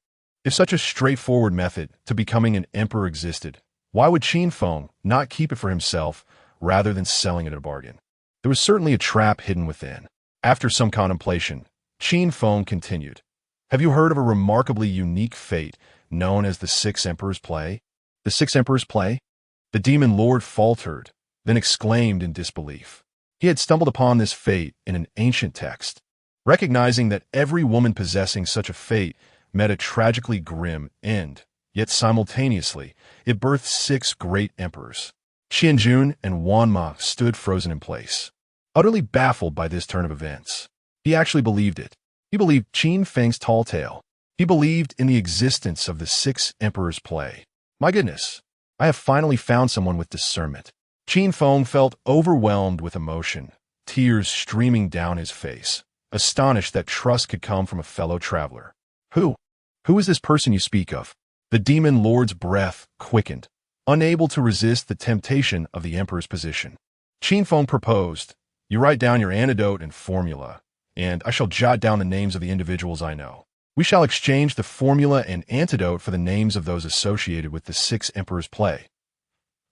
If such a straightforward method to becoming an emperor existed, why would Qin Feng not keep it for himself rather than selling it at a bargain? There was certainly a trap hidden within. After some contemplation, Qin Feng continued. Have you heard of a remarkably unique fate known as the Six Emperors' Play? The Six Emperors' Play? The demon lord faltered, then exclaimed in disbelief. He had stumbled upon this fate in an ancient text. Recognizing that every woman possessing such a fate met a tragically grim end, yet simultaneously, it birthed six great emperors. Qianjun and Wanma stood frozen in place, utterly baffled by this turn of events. He actually believed it. He believed Qin Feng's tall tale. He believed in the existence of the Six Emperors' Play. My goodness, I have finally found someone with discernment. Qin Feng felt overwhelmed with emotion, tears streaming down his face, astonished that trust could come from a fellow traveler. Who is this person you speak of? The demon lord's breath quickened, unable to resist the temptation of the emperor's position. Qin Feng proposed, you write down your antidote and formula, and I shall jot down the names of the individuals I know. We shall exchange the formula and antidote for the names of those associated with the Six Emperors' Play.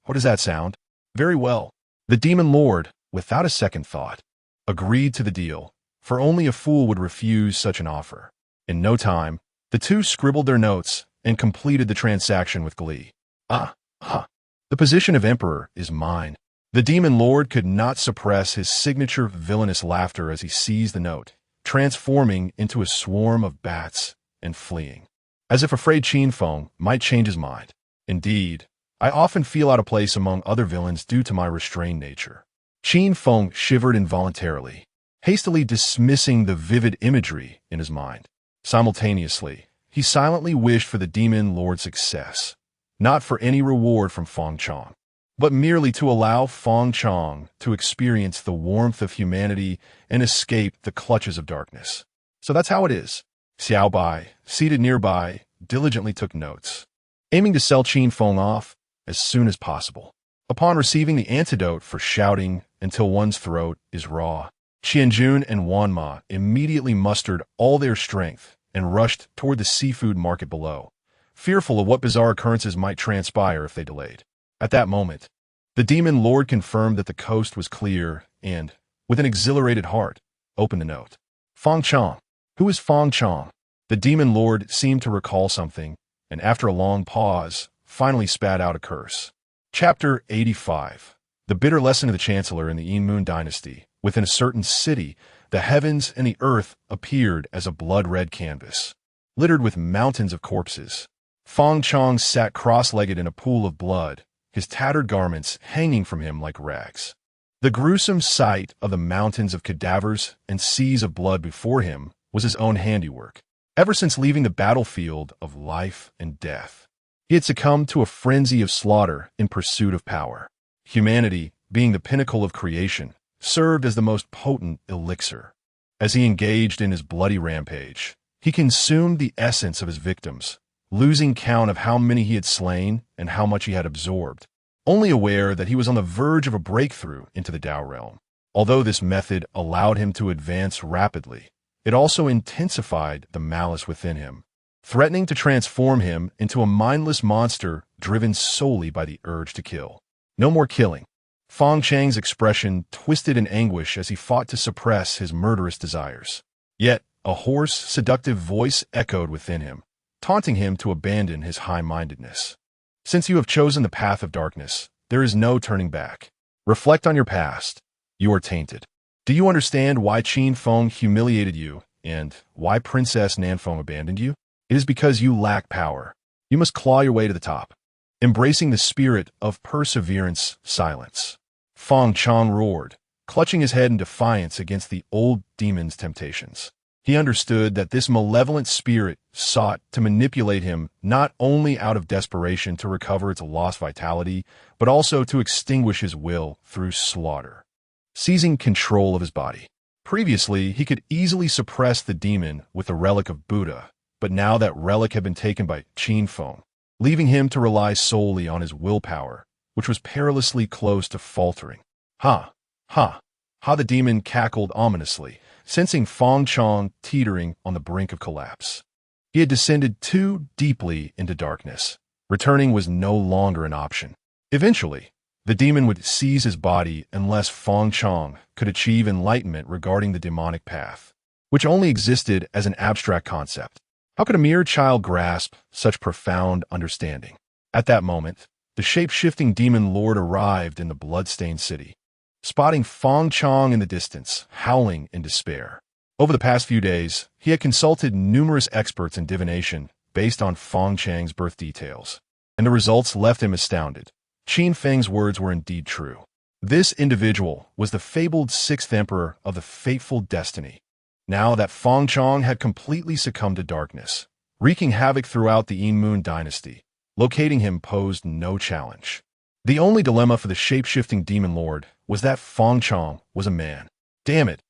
How does that sound? Very well. The demon lord, without a second thought, agreed to the deal, for only a fool would refuse such an offer. In no time, the two scribbled their notes and completed the transaction with glee. The position of emperor is mine. The demon lord could not suppress his signature villainous laughter as he seized the note, transforming into a swarm of bats and fleeing, as if afraid Qin Feng might change his mind. Indeed, I often feel out of place among other villains due to my restrained nature. Qin Feng shivered involuntarily, hastily dismissing the vivid imagery in his mind. Simultaneously, he silently wished for the demon lord's success, not for any reward from Feng Chong, but merely to allow Feng Chong to experience the warmth of humanity and escape the clutches of darkness. So that's how it is. Xiao Bai, seated nearby, diligently took notes, aiming to sell Qin Feng off as soon as possible. Upon receiving the antidote for shouting until one's throat is raw, Qianjun and Wanma immediately mustered all their strength and rushed toward the seafood market below, fearful of what bizarre occurrences might transpire if they delayed. At that moment, the demon lord confirmed that the coast was clear and, with an exhilarated heart, opened the note. Feng Chong. Who is Feng Chong? The demon lord seemed to recall something, and after a long pause, finally spat out a curse. Chapter 85. The bitter lesson of the Chancellor in the Yin dynasty. Within a certain city, the heavens and the earth appeared as a blood-red canvas, littered with mountains of corpses. Feng Chong sat cross-legged in a pool of blood, his tattered garments hanging from him like rags. The gruesome sight of the mountains of cadavers and seas of blood before him was his own handiwork. Ever since leaving the battlefield of life and death, he had succumbed to a frenzy of slaughter in pursuit of power. Humanity, being the pinnacle of creation, served as the most potent elixir. As he engaged in his bloody rampage, he consumed the essence of his victims, losing count of how many he had slain and how much he had absorbed, only aware that he was on the verge of a breakthrough into the Tao realm. Although this method allowed him to advance rapidly, it also intensified the malice within him, threatening to transform him into a mindless monster driven solely by the urge to kill. No more killing. Feng Chang's expression twisted in anguish as he fought to suppress his murderous desires. Yet, a hoarse, seductive voice echoed within him, taunting him to abandon his high-mindedness. Since you have chosen the path of darkness, there is no turning back. Reflect on your past. You are tainted. Do you understand why Qin Feng humiliated you and why Princess Nanfeng abandoned you? It is because you lack power. You must claw your way to the top. Embracing the spirit of perseverance, silence. Feng Chong roared, clutching his head in defiance against the old demon's temptations. He understood that this malevolent spirit sought to manipulate him not only out of desperation to recover its lost vitality, but also to extinguish his will through slaughter. Seizing control of his body. Previously, he could easily suppress the demon with the relic of Buddha, But now that relic had been taken by Qin Feng, leaving him to rely solely on his willpower, which was perilously close to faltering. Ha! Ha! Ha! The demon cackled ominously, sensing Feng Chong teetering on the brink of collapse. He had descended too deeply into darkness. Returning was no longer an option. Eventually, the demon would seize his body unless Feng Chong could achieve enlightenment regarding the demonic path, which only existed as an abstract concept. How could a mere child grasp such profound understanding? At that moment, the shape-shifting demon lord arrived in the blood-stained city, spotting Feng Chong in the distance, howling in despair. Over the past few days, he had consulted numerous experts in divination based on Feng Chang's birth details, and the results left him astounded. Qin Feng's words were indeed true. This individual was the fabled sixth emperor of the fateful destiny. Now that Feng Chong had completely succumbed to darkness, wreaking havoc throughout the Yin Moon dynasty, locating him posed no challenge. The only dilemma for the shape-shifting demon lord was that Feng Chong was a man. Damn it!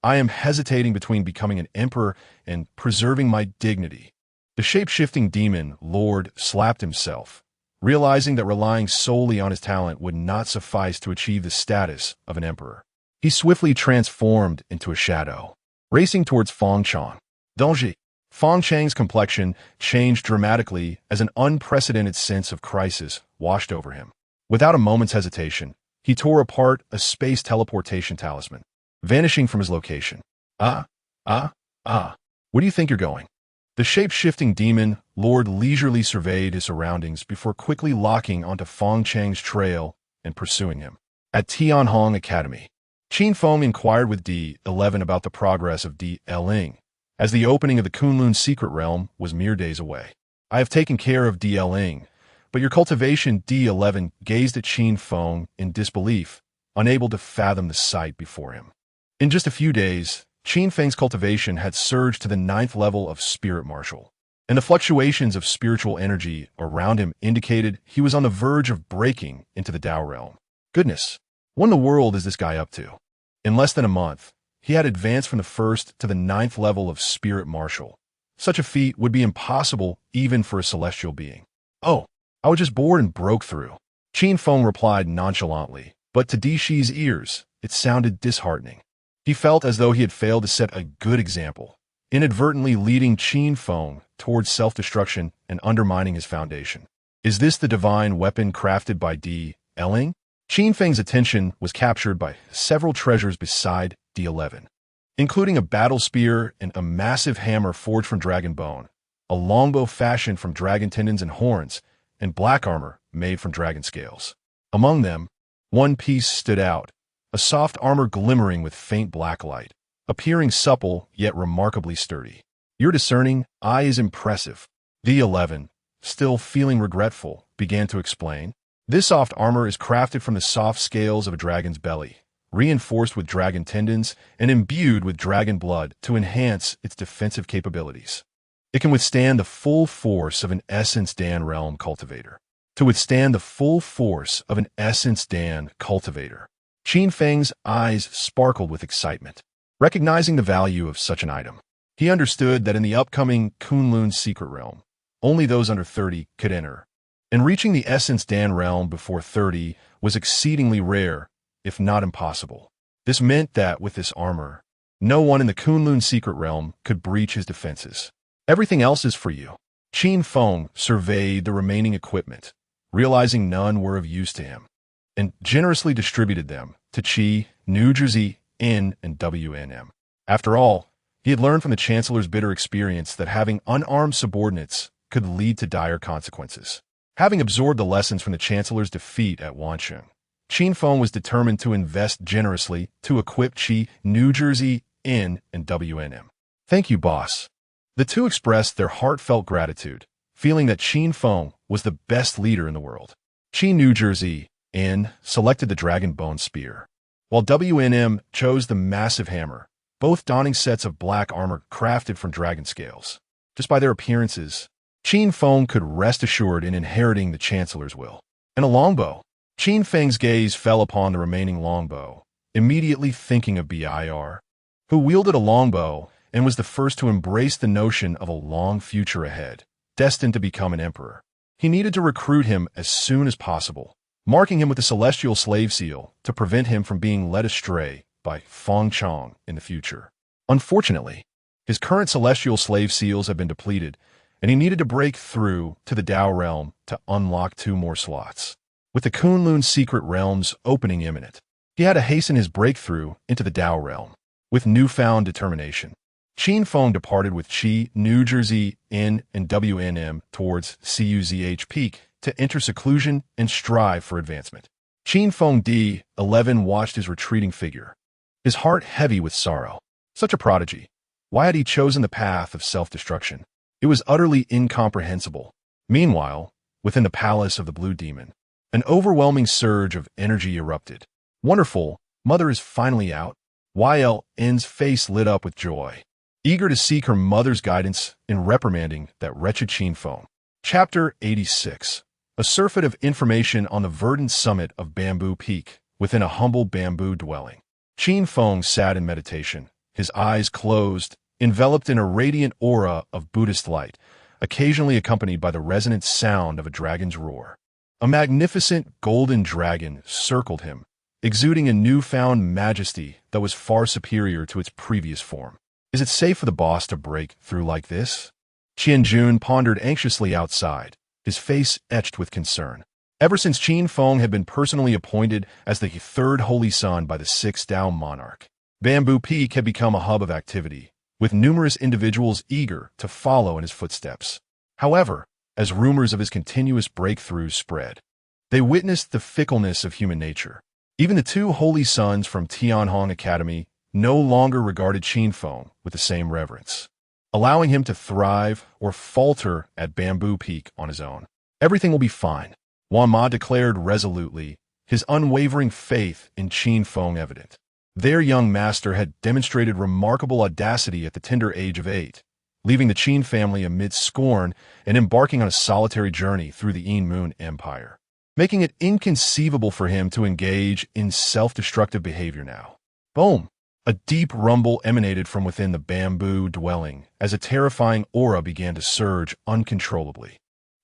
I am hesitating between becoming an emperor and preserving my dignity. The shape-shifting demon lord slapped himself, realizing that relying solely on his talent would not suffice to achieve the status of an emperor. He swiftly transformed into a shadow, racing towards Feng Chong. Danger! Feng Chang's complexion changed dramatically as an unprecedented sense of crisis washed over him. Without a moment's hesitation, he tore apart a space teleportation talisman, vanishing from his location. Where do you think you're going? The shape-shifting demon lord leisurely surveyed his surroundings before quickly locking onto Feng Chang's trail and pursuing him. At Tianhong Academy, Qin Feng inquired with D11 about the progress of D-Ling, as the opening of the Kunlun secret realm was mere days away. I have taken care of D-Ling, but your cultivation. D11 gazed at Qin Feng in disbelief, unable to fathom the sight before him. In just a few days, Qin Feng's cultivation had surged to the 9th level of Spirit Marshal, and the fluctuations of spiritual energy around him indicated he was on the verge of breaking into the Tao realm. Goodness, what in the world is this guy up to? In less than a month, he had advanced from the 1st to the 9th level of Spirit Marshal. Such a feat would be impossible even for a celestial being. Oh, I was just bored and broke through. Qin Feng replied nonchalantly, but to Di Shi's ears, it sounded disheartening. He felt as though he had failed to set a good example, inadvertently leading Qin Feng towards self-destruction and undermining his foundation. Is this the divine weapon crafted by D-Ling? Qin Feng's attention was captured by several treasures beside D11, including a battle spear and a massive hammer forged from dragon bone, a longbow fashioned from dragon tendons and horns, and black armor made from dragon scales. Among them, one piece stood out, a soft armor glimmering with faint black light, appearing supple yet remarkably sturdy. Your discerning eye is impressive. D11, still feeling regretful, began to explain. This soft armor is crafted from the soft scales of a dragon's belly, reinforced with dragon tendons and imbued with dragon blood to enhance its defensive capabilities. It can withstand the full force of an Essence Dan realm cultivator. To withstand the full force of an Essence Dan cultivator. Qin Feng's eyes sparkled with excitement, recognizing the value of such an item. He understood that in the upcoming Kunlun secret realm, only those under 30 could enter, and reaching the Essence Dan realm before 30 was exceedingly rare, if not impossible. This meant that with this armor, no one in the Kunlun secret realm could breach his defenses. Everything else is for you. Qin Feng surveyed the remaining equipment, realizing none were of use to him, and generously distributed them to Qi, New Jersey, N, and WNM. After all, he had learned from the Chancellor's bitter experience that having unarmed subordinates could lead to dire consequences. Having absorbed the lessons from the Chancellor's defeat at Wansheng, Qin Feng was determined to invest generously to equip Qi, New Jersey, N, and WNM. Thank you, boss. The two expressed their heartfelt gratitude, feeling that Qin Feng was the best leader in the world. Qi, New Jersey, N selected the dragon bone spear, while WNM chose the massive hammer, both donning sets of black armor crafted from dragon scales. Just by their appearances, Qin Feng could rest assured in inheriting the Chancellor's will. And a longbow. Qin Feng's gaze fell upon the remaining longbow, immediately thinking of Bir, who wielded a longbow and was the first to embrace the notion of a long future ahead, destined to become an emperor. He needed to recruit him as soon as possible, marking him with a celestial slave seal to prevent him from being led astray by Feng Chong in the future. Unfortunately, his current celestial slave seals have been depleted, and he needed to break through to the Dao realm to unlock 2 more slots. With the Kunlun secret realms opening imminent, he had to hasten his breakthrough into the Dao realm. With newfound determination, Qin Feng departed with Qi, New Jersey, N, and WNM towards CUZH Peak to enter seclusion and strive for advancement. Qin Feng D11 watched his retreating figure, his heart heavy with sorrow. Such a prodigy. Why had he chosen the path of self-destruction? It was utterly incomprehensible. Meanwhile, within the palace of the Blue Demon, an overwhelming surge of energy erupted. Wonderful, Mother is finally out. YLN's face lit up with joy, eager to seek her mother's guidance in reprimanding that wretched Qin Feng. Chapter 86. A surfeit of information on the verdant summit of Bamboo Peak, within a humble bamboo dwelling. Qin Feng sat in meditation, his eyes closed, enveloped in a radiant aura of Buddhist light, occasionally accompanied by the resonant sound of a dragon's roar. A magnificent golden dragon circled him, exuding a newfound majesty that was far superior to its previous form. Is it safe for the boss to break through like this? Qianjun pondered anxiously outside, his face etched with concern. Ever since Qin Feng had been personally appointed as the 3rd Holy Son by the 6th Dao monarch, Bamboo Peak had become a hub of activity, with numerous individuals eager to follow in his footsteps. However, as rumors of his continuous breakthroughs spread, they witnessed the fickleness of human nature. Even the 2 holy sons from Tianhong Academy no longer regarded Qin Feng with the same reverence, allowing him to thrive or falter at Bamboo Peak on his own. Everything will be fine, Wan Ma declared resolutely, his unwavering faith in Qin Feng evident. Their young master had demonstrated remarkable audacity at the tender age of 8, leaving the Qin family amidst scorn and embarking on a solitary journey through the Yin Moon Empire, making it inconceivable for him to engage in self-destructive behavior now. Boom! A deep rumble emanated from within the bamboo dwelling as a terrifying aura began to surge uncontrollably.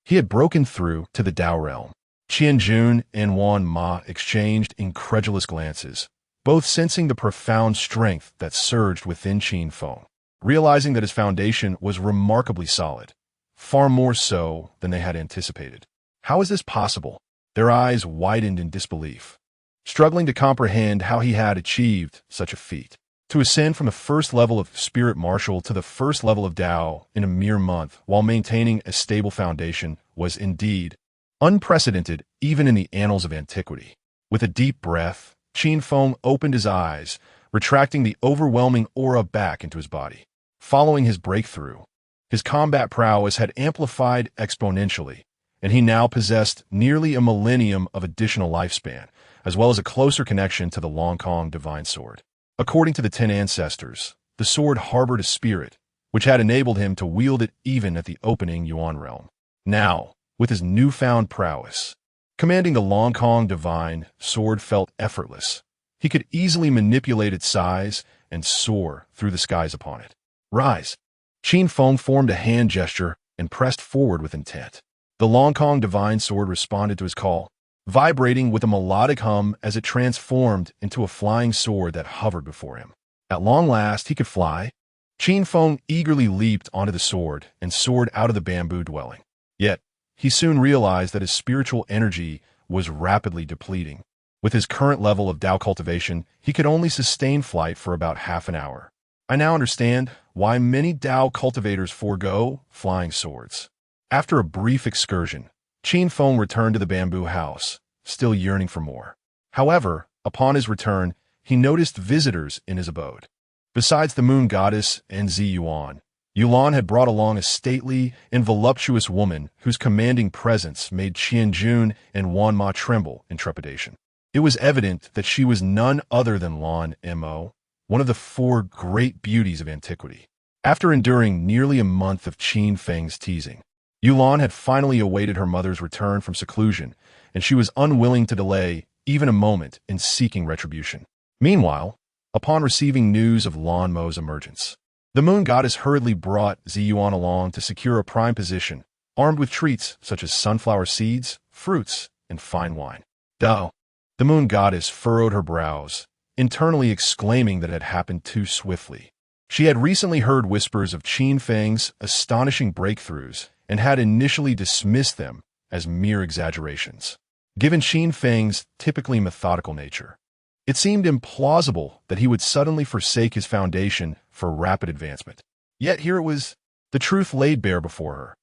He had broken through to the Dao realm. Qianjun and Wan Ma exchanged incredulous glances, both sensing the profound strength that surged within Qin Feng, realizing that his foundation was remarkably solid, far more so than they had anticipated. How is this possible? Their eyes widened in disbelief, struggling to comprehend how he had achieved such a feat. To ascend from the 1st level of Spirit Martial to the 1st level of Dao in a mere month while maintaining a stable foundation was indeed unprecedented even in the annals of antiquity. With a deep breath, Qin Feng opened his eyes, retracting the overwhelming aura back into his body. Following his breakthrough, his combat prowess had amplified exponentially, and he now possessed nearly a millennium of additional lifespan, as well as a closer connection to the Long Kong Divine Sword. According to the 10 ancestors, the sword harbored a spirit, which had enabled him to wield it even at the opening Yuan realm. Now, with his newfound prowess, commanding the Long Kong Divine Sword felt effortless. He could easily manipulate its size and soar through the skies upon it. Rise! Qin Feng formed a hand gesture and pressed forward with intent. The Long Kong Divine Sword responded to his call, vibrating with a melodic hum as it transformed into a flying sword that hovered before him. At long last, he could fly. Qin Feng eagerly leaped onto the sword and soared out of the bamboo dwelling. Yet, he soon realized that his spiritual energy was rapidly depleting. With his current level of Dao cultivation, he could only sustain flight for about half an hour. I now understand why many Dao cultivators forego flying swords. After a brief excursion, Qin Feng returned to the bamboo house, still yearning for more. However, upon his return, he noticed visitors in his abode. Besides the moon goddess and Zi Yuan, Yulan had brought along a stately and voluptuous woman whose commanding presence made Qianjun and Wan Ma tremble in trepidation. It was evident that she was none other than Lan Mo, one of the 4 great beauties of antiquity. After enduring nearly a month of Qin Feng's teasing, Yulan had finally awaited her mother's return from seclusion, and she was unwilling to delay even a moment in seeking retribution. Meanwhile, upon receiving news of Lan Mo's emergence, The moon goddess hurriedly brought Ziyuan along to secure a prime position, armed with treats such as sunflower seeds, fruits, and fine wine. Duh. The moon goddess furrowed her brows, internally exclaiming that it had happened too swiftly. She had recently heard whispers of Qin Feng's astonishing breakthroughs and had initially dismissed them as mere exaggerations. Given Qin Feng's typically methodical nature, it seemed implausible that he would suddenly forsake his foundation for rapid advancement. Yet here it was, the truth laid bare before her.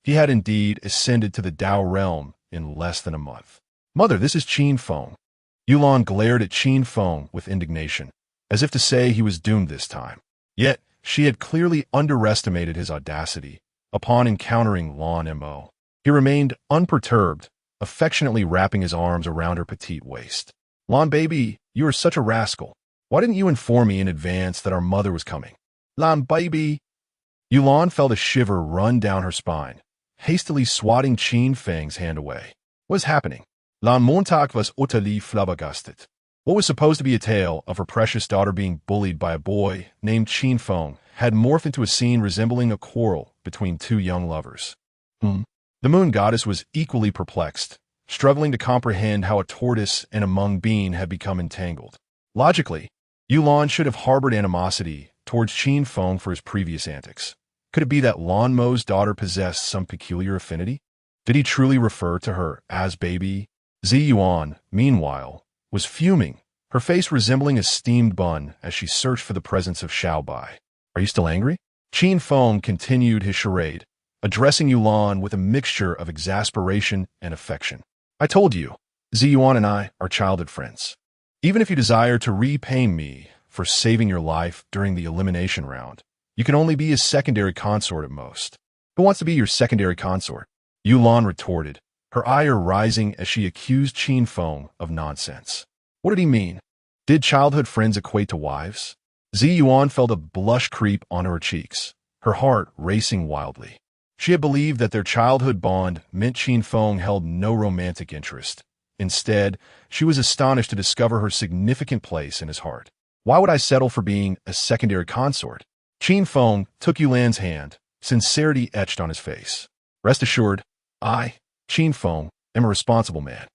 He had indeed ascended to the Tao realm in less than a month. Mother, this is Qin Feng. Yulan glared at Qin Feng with indignation, as if to say he was doomed this time. Yet, she had clearly underestimated his audacity upon encountering Lan Mo. He remained unperturbed, affectionately wrapping his arms around her petite waist. Lan baby, you are such a rascal. Why didn't you inform me in advance that our mother was coming? Lan baby. Yulan felt a shiver run down her spine, hastily swatting Qin Feng's hand away. What was happening? Lan Montag was utterly flabbergasted. What was supposed to be a tale of her precious daughter being bullied by a boy named Qin Feng had morphed into a scene resembling a quarrel between two young lovers. The moon goddess was equally perplexed, struggling to comprehend how a tortoise and a mung bean had become entangled. Logically, Yulan should have harbored animosity towards Qin Feng for his previous antics. Could it be that Lan Mo's daughter possessed some peculiar affinity? Did he truly refer to her as baby? Ziyuan, meanwhile, was fuming, her face resembling a steamed bun as she searched for the presence of Xiaobai. Are you still angry? Qin Feng continued his charade, addressing Yulan with a mixture of exasperation and affection. I told you, Ziyuan and I are childhood friends. Even if you desire to repay me for saving your life during the elimination round, you can only be his secondary consort at most. Who wants to be your secondary consort? Yulan retorted, her ire rising as she accused Qin Feng of nonsense. What did he mean? Did childhood friends equate to wives? Ziyuan felt a blush creep on her cheeks, her heart racing wildly. She had believed that their childhood bond meant Qin Feng held no romantic interest. Instead, she was astonished to discover her significant place in his heart. Why would I settle for being a secondary consort? Qin Feng took Yulan's hand, sincerity etched on his face. Rest assured, I, Qin Feng, am a responsible man.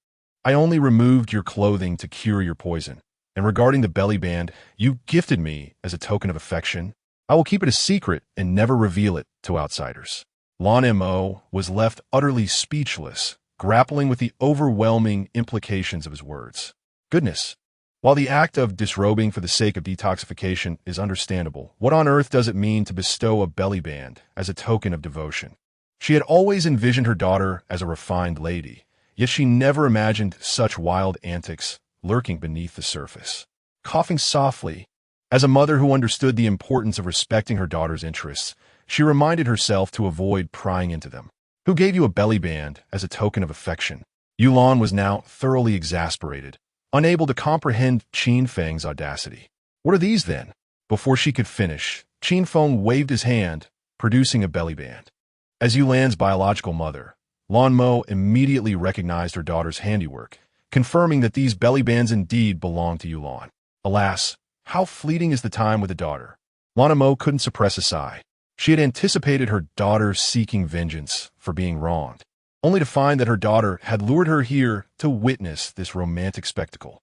I only removed your clothing to cure your poison, and regarding the belly band you gifted me as a token of affection, I will keep it a secret and never reveal it to outsiders. Lan Mo was left utterly speechless, grappling with the overwhelming implications of his words. Goodness. While the act of disrobing for the sake of detoxification is understandable, what on earth does it mean to bestow a belly band as a token of devotion? She had always envisioned her daughter as a refined lady, yet she never imagined such wild antics lurking beneath the surface. Coughing softly, as a mother who understood the importance of respecting her daughter's interests, she reminded herself to avoid prying into them. Who gave you a belly band as a token of affection? Yulan was now thoroughly exasperated, unable to comprehend Qin Feng's audacity. What are these, then? Before she could finish, Qin Feng waved his hand, producing a belly band. As Yulan's biological mother, Lan Mo immediately recognized her daughter's handiwork, confirming that these belly bands indeed belonged to Yulan. Alas, how fleeting is the time with a daughter. Lan Mo couldn't suppress a sigh. She had anticipated her daughter seeking vengeance for being wronged, only to find that her daughter had lured her here to witness this romantic spectacle.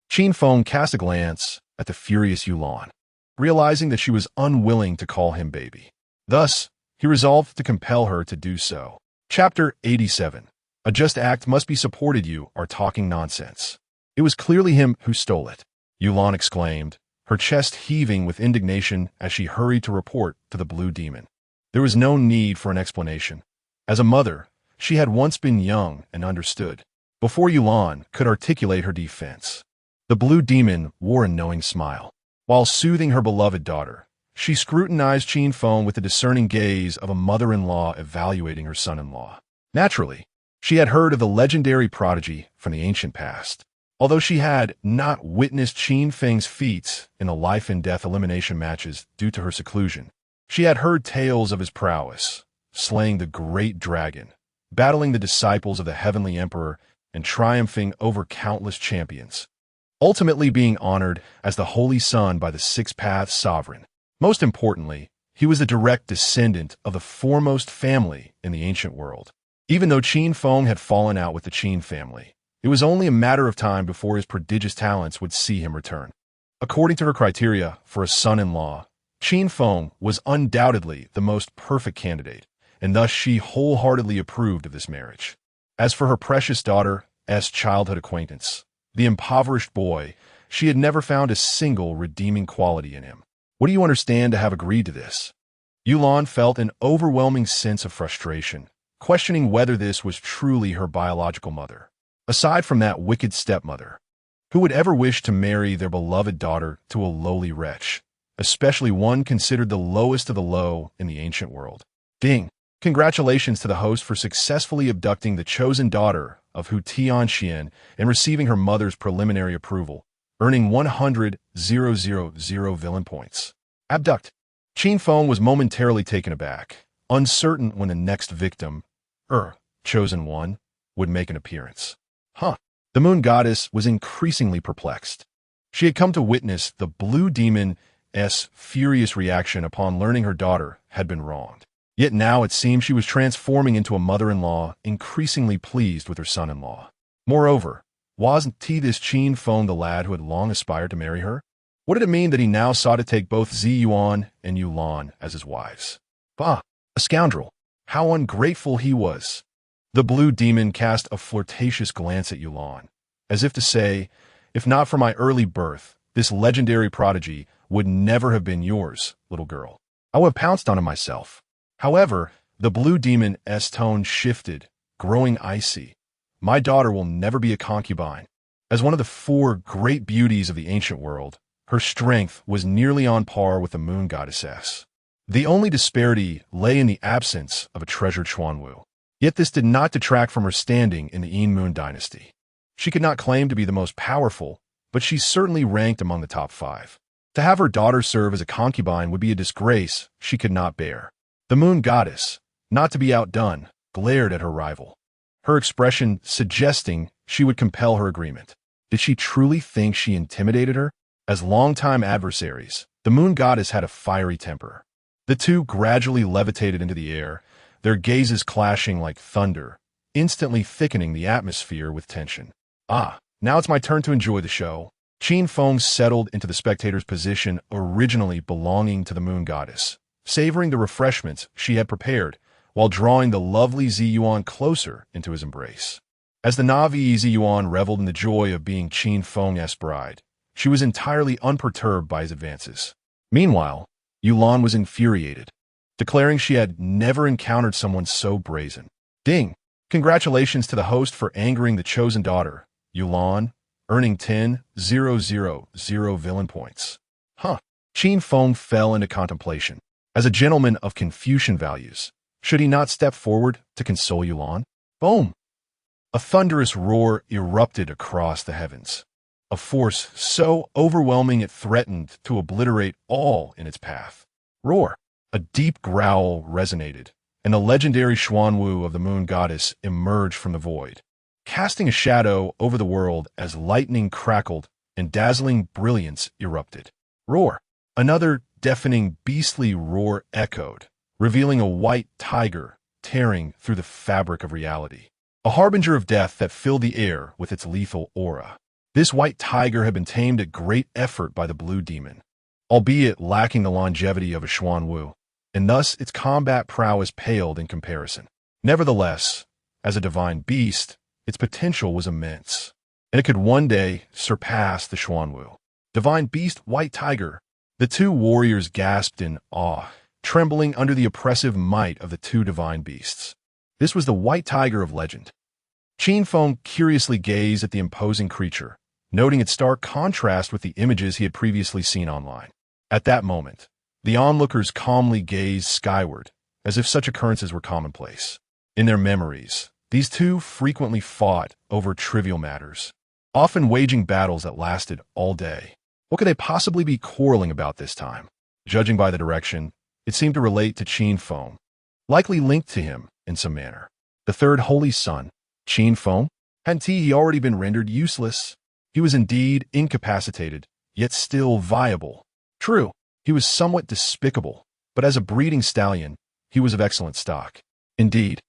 Qin Feng cast a glance at the furious Yulan, realizing that she was unwilling to call him baby. Thus, he resolved to compel her to do so. Chapter 87. A just act must be supported. You are talking nonsense. It was clearly him who stole it, Yulan exclaimed, her chest heaving with indignation as she hurried to report to the Blue Demon. There was no need for an explanation. As a mother, she had once been young and understood, before Yulan could articulate her defense. The Blue Demon wore a knowing smile. While soothing her beloved daughter, she scrutinized Qin Feng with the discerning gaze of a mother-in-law evaluating her son-in-law. Naturally, she had heard of the legendary prodigy from the ancient past. Although she had not witnessed Qin Feng's feats in the life-and-death elimination matches due to her seclusion, she had heard tales of his prowess, slaying the great dragon, battling the disciples of the heavenly emperor, and triumphing over countless champions, ultimately being honored as the holy son by the Six Paths sovereign. Most importantly, he was the direct descendant of the foremost family in the ancient world. Even though Qin Feng had fallen out with the Qin family, it was only a matter of time before his prodigious talents would see him return. According to her criteria for a son-in-law, Qin Feng was undoubtedly the most perfect candidate, and thus she wholeheartedly approved of this marriage. As for her precious daughter's childhood acquaintance, the impoverished boy, she had never found a single redeeming quality in him. What do you understand to have agreed to this? Yulan felt an overwhelming sense of frustration, questioning whether this was truly her biological mother. Aside from that wicked stepmother, who would ever wish to marry their beloved daughter to a lowly wretch, especially one considered the lowest of the low in the ancient world? Ding! Congratulations to the host for successfully abducting the chosen daughter of Hu Tianxian and receiving her mother's preliminary approval, earning 100,000 villain points. Abduct. Qin Feng was momentarily taken aback, uncertain when the next victim, chosen one, would make an appearance. The moon goddess was increasingly perplexed. She had come to witness the blue demon's furious reaction upon learning her daughter had been wronged. Yet now it seemed she was transforming into a mother-in-law, increasingly pleased with her son-in-law. Moreover, wasn't this Qin Feng the lad who had long aspired to marry her? What did it mean that he now sought to take both Zi Yuan and Yulan as his wives? Bah, a scoundrel! How ungrateful he was! The blue demon cast a flirtatious glance at Yulan, as if to say, if not for my early birth, this legendary prodigy would never have been yours, little girl. I would have pounced on him myself. However, the blue demon's tone shifted, growing icy. My daughter will never be a concubine. As one of the four great beauties of the ancient world, her strength was nearly on par with the moon goddess's. The only disparity lay in the absence of a treasured Xuanwu. Yet this did not detract from her standing in the Yin Moon dynasty. She could not claim to be the most powerful, but she certainly ranked among the top 5. To have her daughter serve as a concubine would be a disgrace she could not bear. The moon goddess, not to be outdone, glared at her rival, her expression suggesting she would compel her agreement. Did she truly think she intimidated her? As longtime adversaries, the moon goddess had a fiery temper. The two gradually levitated into the air, their gazes clashing like thunder, instantly thickening the atmosphere with tension. Now it's my turn to enjoy the show. Qin Feng settled into the spectator's position originally belonging to the moon goddess, savoring the refreshments she had prepared, while drawing the lovely Zi Yuan closer into his embrace. As the Navi Zi Yuan reveled in the joy of being Qin Feng's bride, she was entirely unperturbed by his advances. Meanwhile, Yulan was infuriated, declaring she had never encountered someone so brazen. Ding! Congratulations to the host for angering the chosen daughter, Yulan, earning 10,000 villain points. Qin Feng fell into contemplation. As a gentleman of Confucian values, should he not step forward to console Yulan? Boom! A thunderous roar erupted across the heavens, a force so overwhelming it threatened to obliterate all in its path. Roar! A deep growl resonated, and the legendary Xuanwu of the moon goddess emerged from the void, casting a shadow over the world as lightning crackled and dazzling brilliance erupted. Roar! Another deafening beastly roar echoed, revealing a white tiger tearing through the fabric of reality, a harbinger of death that filled the air with its lethal aura. This white tiger had been tamed at great effort by the blue demon, albeit lacking the longevity of a Xuanwu, and thus its combat prowess paled in comparison. Nevertheless, as a divine beast, its potential was immense, and it could one day surpass the Xuanwu. Divine beast, white tiger. The two warriors gasped in awe, trembling under the oppressive might of the two divine beasts. This was the white tiger of legend. Qin Feng curiously gazed at the imposing creature, noting its stark contrast with the images he had previously seen online. At that moment, the onlookers calmly gazed skyward, as if such occurrences were commonplace. In their memories, these two frequently fought over trivial matters, often waging battles that lasted all day. What could they possibly be quarreling about this time? Judging by the direction, it seemed to relate to Qin Feng, likely linked to him in some manner. The third holy son, Qin Feng, hadn't he already been rendered useless? He was indeed incapacitated, yet still viable. True, He was somewhat despicable, but as a breeding stallion, he was of excellent stock. Indeed,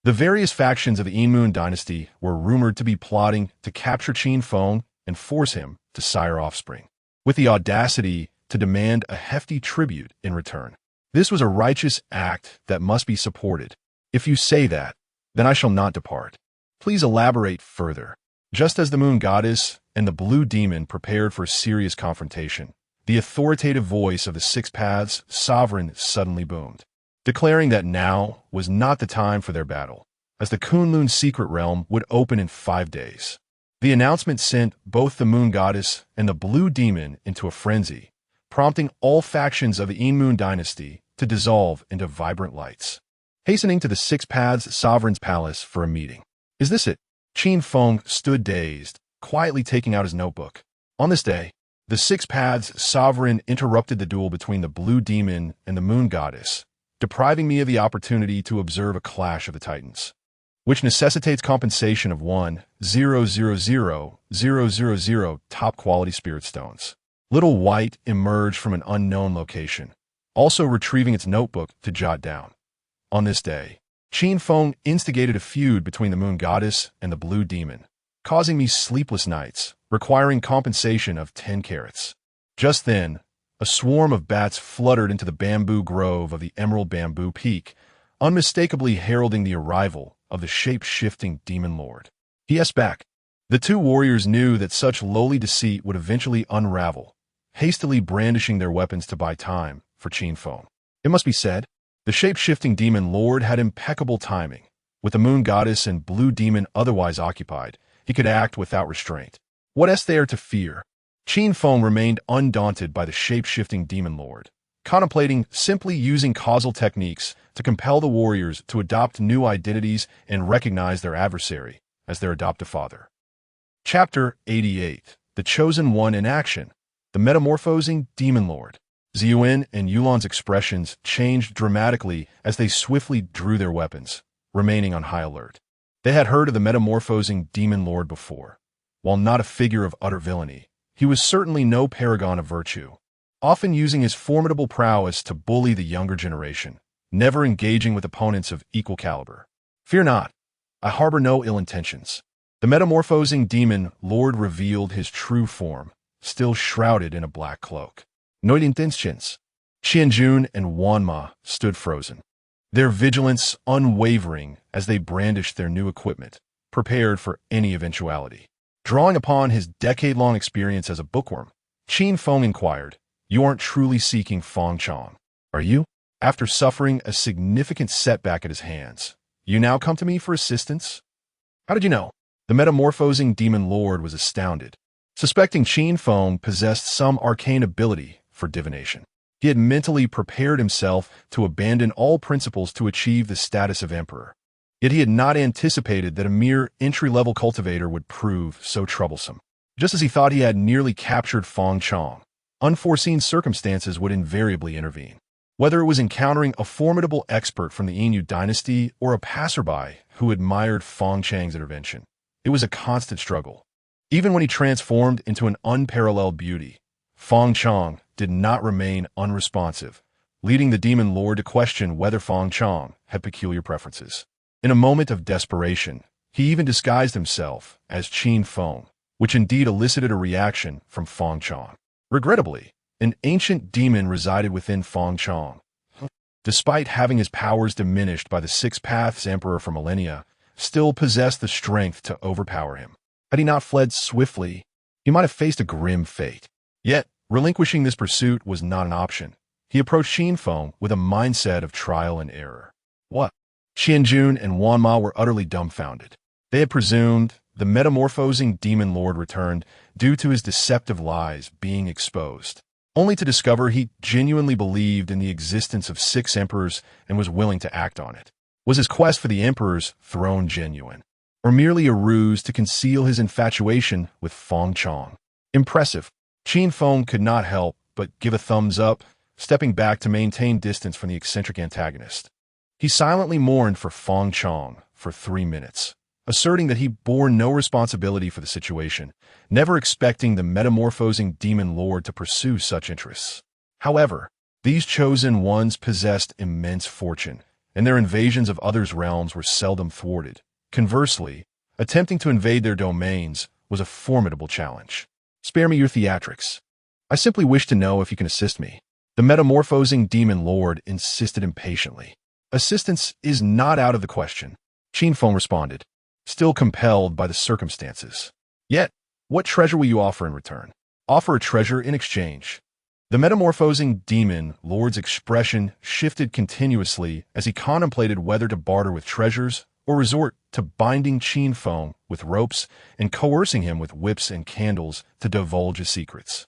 the various factions of the Moon dynasty were rumored to be plotting to capture Qin Feng and force him to sire offspring, with the audacity to demand a hefty tribute in return. This was a righteous act that must be supported. If you say that, then I shall not depart. Please elaborate further. Just as the Moon Goddess and the Blue Demon prepared for a serious confrontation, the authoritative voice of the Six Paths sovereign suddenly boomed, declaring that now was not the time for their battle, as the Kunlun secret realm would open in 5 days. The announcement sent both the Moon Goddess and the Blue Demon into a frenzy, prompting all factions of the Moon dynasty to dissolve into vibrant lights. Hastening to the Six Paths sovereign's palace for a meeting. Is this it? Qin Feng stood dazed, quietly taking out his notebook. On this day, the Six Paths sovereign interrupted the duel between the Blue Demon and the Moon Goddess, depriving me of the opportunity to observe a clash of the titans, which necessitates compensation of 1,000,000 top-quality spirit stones. Little White emerged from an unknown location, also retrieving its notebook to jot down. On this day, Qin Feng instigated a feud between the Moon Goddess and the Blue Demon, causing me sleepless nights, requiring compensation of 10 carats. Just then, a swarm of bats fluttered into the bamboo grove of the Emerald Bamboo Peak, unmistakably heralding the arrival of the shape-shifting Demon Lord. P.S. back. The two warriors knew that such lowly deceit would eventually unravel, hastily brandishing their weapons to buy time for Qin Feng. It must be said, the shape-shifting Demon Lord had impeccable timing. With the Moon Goddess and Blue Demon otherwise occupied, he could act without restraint. What is there to fear? Qin Feng remained undaunted by the shape-shifting Demon Lord, contemplating simply using causal techniques to compel the warriors to adopt new identities and recognize their adversary as their adoptive father. Chapter 88. The Chosen One in Action. The Metamorphosing Demon Lord. Ziyuan and Yulan's expressions changed dramatically as they swiftly drew their weapons, remaining on high alert. They had heard of the metamorphosing Demon Lord before. While not a figure of utter villainy, he was certainly no paragon of virtue, often using his formidable prowess to bully the younger generation, never engaging with opponents of equal caliber. Fear not, I harbor no ill intentions. The metamorphosing Demon Lord revealed his true form, still shrouded in a black cloak. No intentions. Qianjun and Wanma stood frozen, their vigilance unwavering as they brandished their new equipment, prepared for any eventuality. Drawing upon his decade-long experience as a bookworm, Qin Feng inquired, "You aren't truly seeking Feng Chong, are you? After suffering a significant setback at his hands, you now come to me for assistance? How did you know?" The metamorphosing Demon Lord was astounded, suspecting Qin Feng possessed some arcane ability for divination. He had mentally prepared himself to abandon all principles to achieve the status of emperor. Yet he had not anticipated that a mere entry-level cultivator would prove so troublesome. Just as he thought he had nearly captured Feng Chong, unforeseen circumstances would invariably intervene. Whether it was encountering a formidable expert from the Inu dynasty or a passerby who admired Feng Chang's intervention, it was a constant struggle. Even when he transformed into an unparalleled beauty, Feng Chong did not remain unresponsive, leading the Demon Lord to question whether Feng Chong had peculiar preferences. In a moment of desperation, he even disguised himself as Qin Feng, which indeed elicited a reaction from Feng Chong. Regrettably, an ancient demon resided within Feng Chong. Despite having his powers diminished by the Six Paths Emperor for millennia, still possessed the strength to overpower him. Had he not fled swiftly, he might have faced a grim fate. Yet, relinquishing this pursuit was not an option. He approached Qin Feng with a mindset of trial and error. What? Qianjun and Wanma were utterly dumbfounded. They had presumed the metamorphosing Demon Lord returned due to his deceptive lies being exposed, only to discover he genuinely believed in the existence of 6 emperors and was willing to act on it. Was his quest for the emperor's throne genuine, or merely a ruse to conceal his infatuation with Feng Chong? Impressive. Qin Feng could not help but give a thumbs up, stepping back to maintain distance from the eccentric antagonist. He silently mourned for Feng Chong for 3 minutes, asserting that he bore no responsibility for the situation, never expecting the metamorphosing Demon Lord to pursue such interests. However, these chosen ones possessed immense fortune, and their invasions of others' realms were seldom thwarted. Conversely, attempting to invade their domains was a formidable challenge. Spare me your theatrics. I simply wish to know if you can assist me. The metamorphosing demon lord insisted impatiently. Assistance is not out of the question, Qin Feng responded, still compelled by the circumstances. Yet, what treasure will you offer in return? Offer a treasure in exchange. The metamorphosing demon lord's expression shifted continuously as he contemplated whether to barter with treasures or resort to binding Qin Feng with ropes and coercing him with whips and candles to divulge his secrets.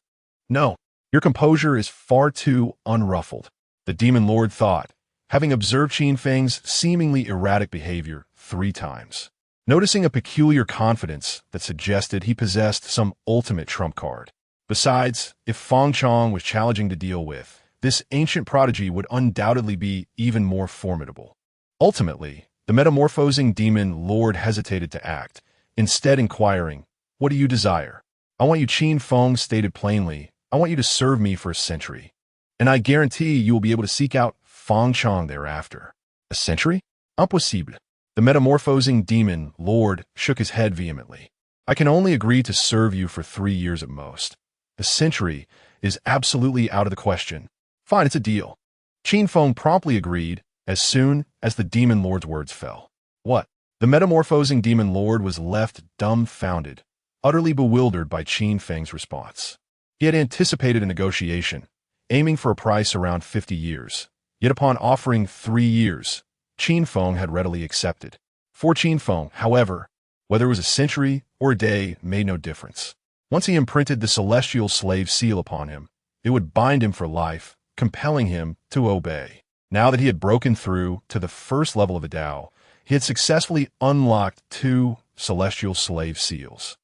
No, your composure is far too unruffled, the demon lord thought, having observed Qin Feng's seemingly erratic behavior 3 times. Noticing a peculiar confidence that suggested he possessed some ultimate trump card. Besides, if Feng Chong was challenging to deal with, this ancient prodigy would undoubtedly be even more formidable. Ultimately, the metamorphosing demon lord hesitated to act, instead inquiring, "What do you desire?" "I want you," Qin Feng stated plainly. "I want you to serve me for a century. And I guarantee you will be able to seek out Feng Chong thereafter." "A century? Impossible." The metamorphosing demon lord shook his head vehemently. "I can only agree to serve you for 3 years at most. A century is absolutely out of the question." "Fine, it's a deal." Qin Feng promptly agreed as soon as the demon lord's words fell. "What?" The metamorphosing demon lord was left dumbfounded, utterly bewildered by Qin Feng's response. He had anticipated a negotiation, aiming for a price around 50 years. Yet upon offering 3 years, Qin Feng had readily accepted. For Qin Feng, however, whether it was a century or a day made no difference. Once he imprinted the celestial slave seal upon him, it would bind him for life, compelling him to obey. Now that he had broken through to the first level of the Tao, he had successfully unlocked 2 celestial slave seals.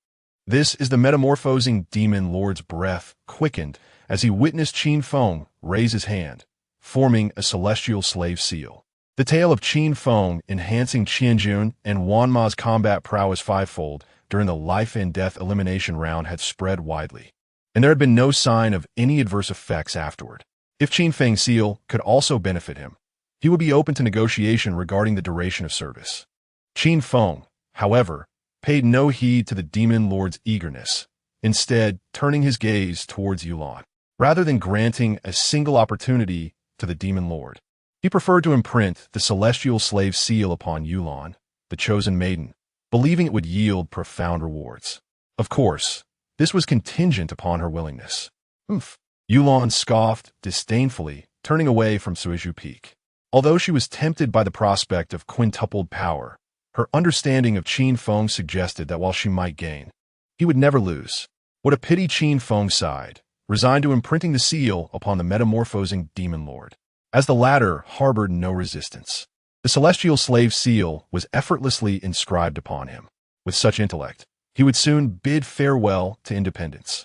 This is the metamorphosing demon lord's breath quickened as he witnessed Qin Feng raise his hand, forming a celestial slave seal. The tale of Qin Feng enhancing Qianjun and Wanma's combat prowess 5-fold during the life and death elimination round had spread widely, and there had been no sign of any adverse effects afterward. If Qin Feng's seal could also benefit him, he would be open to negotiation regarding the duration of service. Qin Feng, however, paid no heed to the demon lord's eagerness, instead turning his gaze towards Yulan. Rather than granting a single opportunity to the demon lord, he preferred to imprint the celestial slave seal upon Yulan, the chosen maiden, believing it would yield profound rewards. Of course, this was contingent upon her willingness. "Oomph," Yulan scoffed disdainfully, turning away from Suizhu Peak. Although she was tempted by the prospect of quintupled power, her understanding of Qin Feng suggested that while she might gain, he would never lose. What a pity, Qin Feng sighed, resigned to imprinting the seal upon the metamorphosing demon lord, as the latter harbored no resistance. The celestial slave seal was effortlessly inscribed upon him. With such intellect, he would soon bid farewell to independence.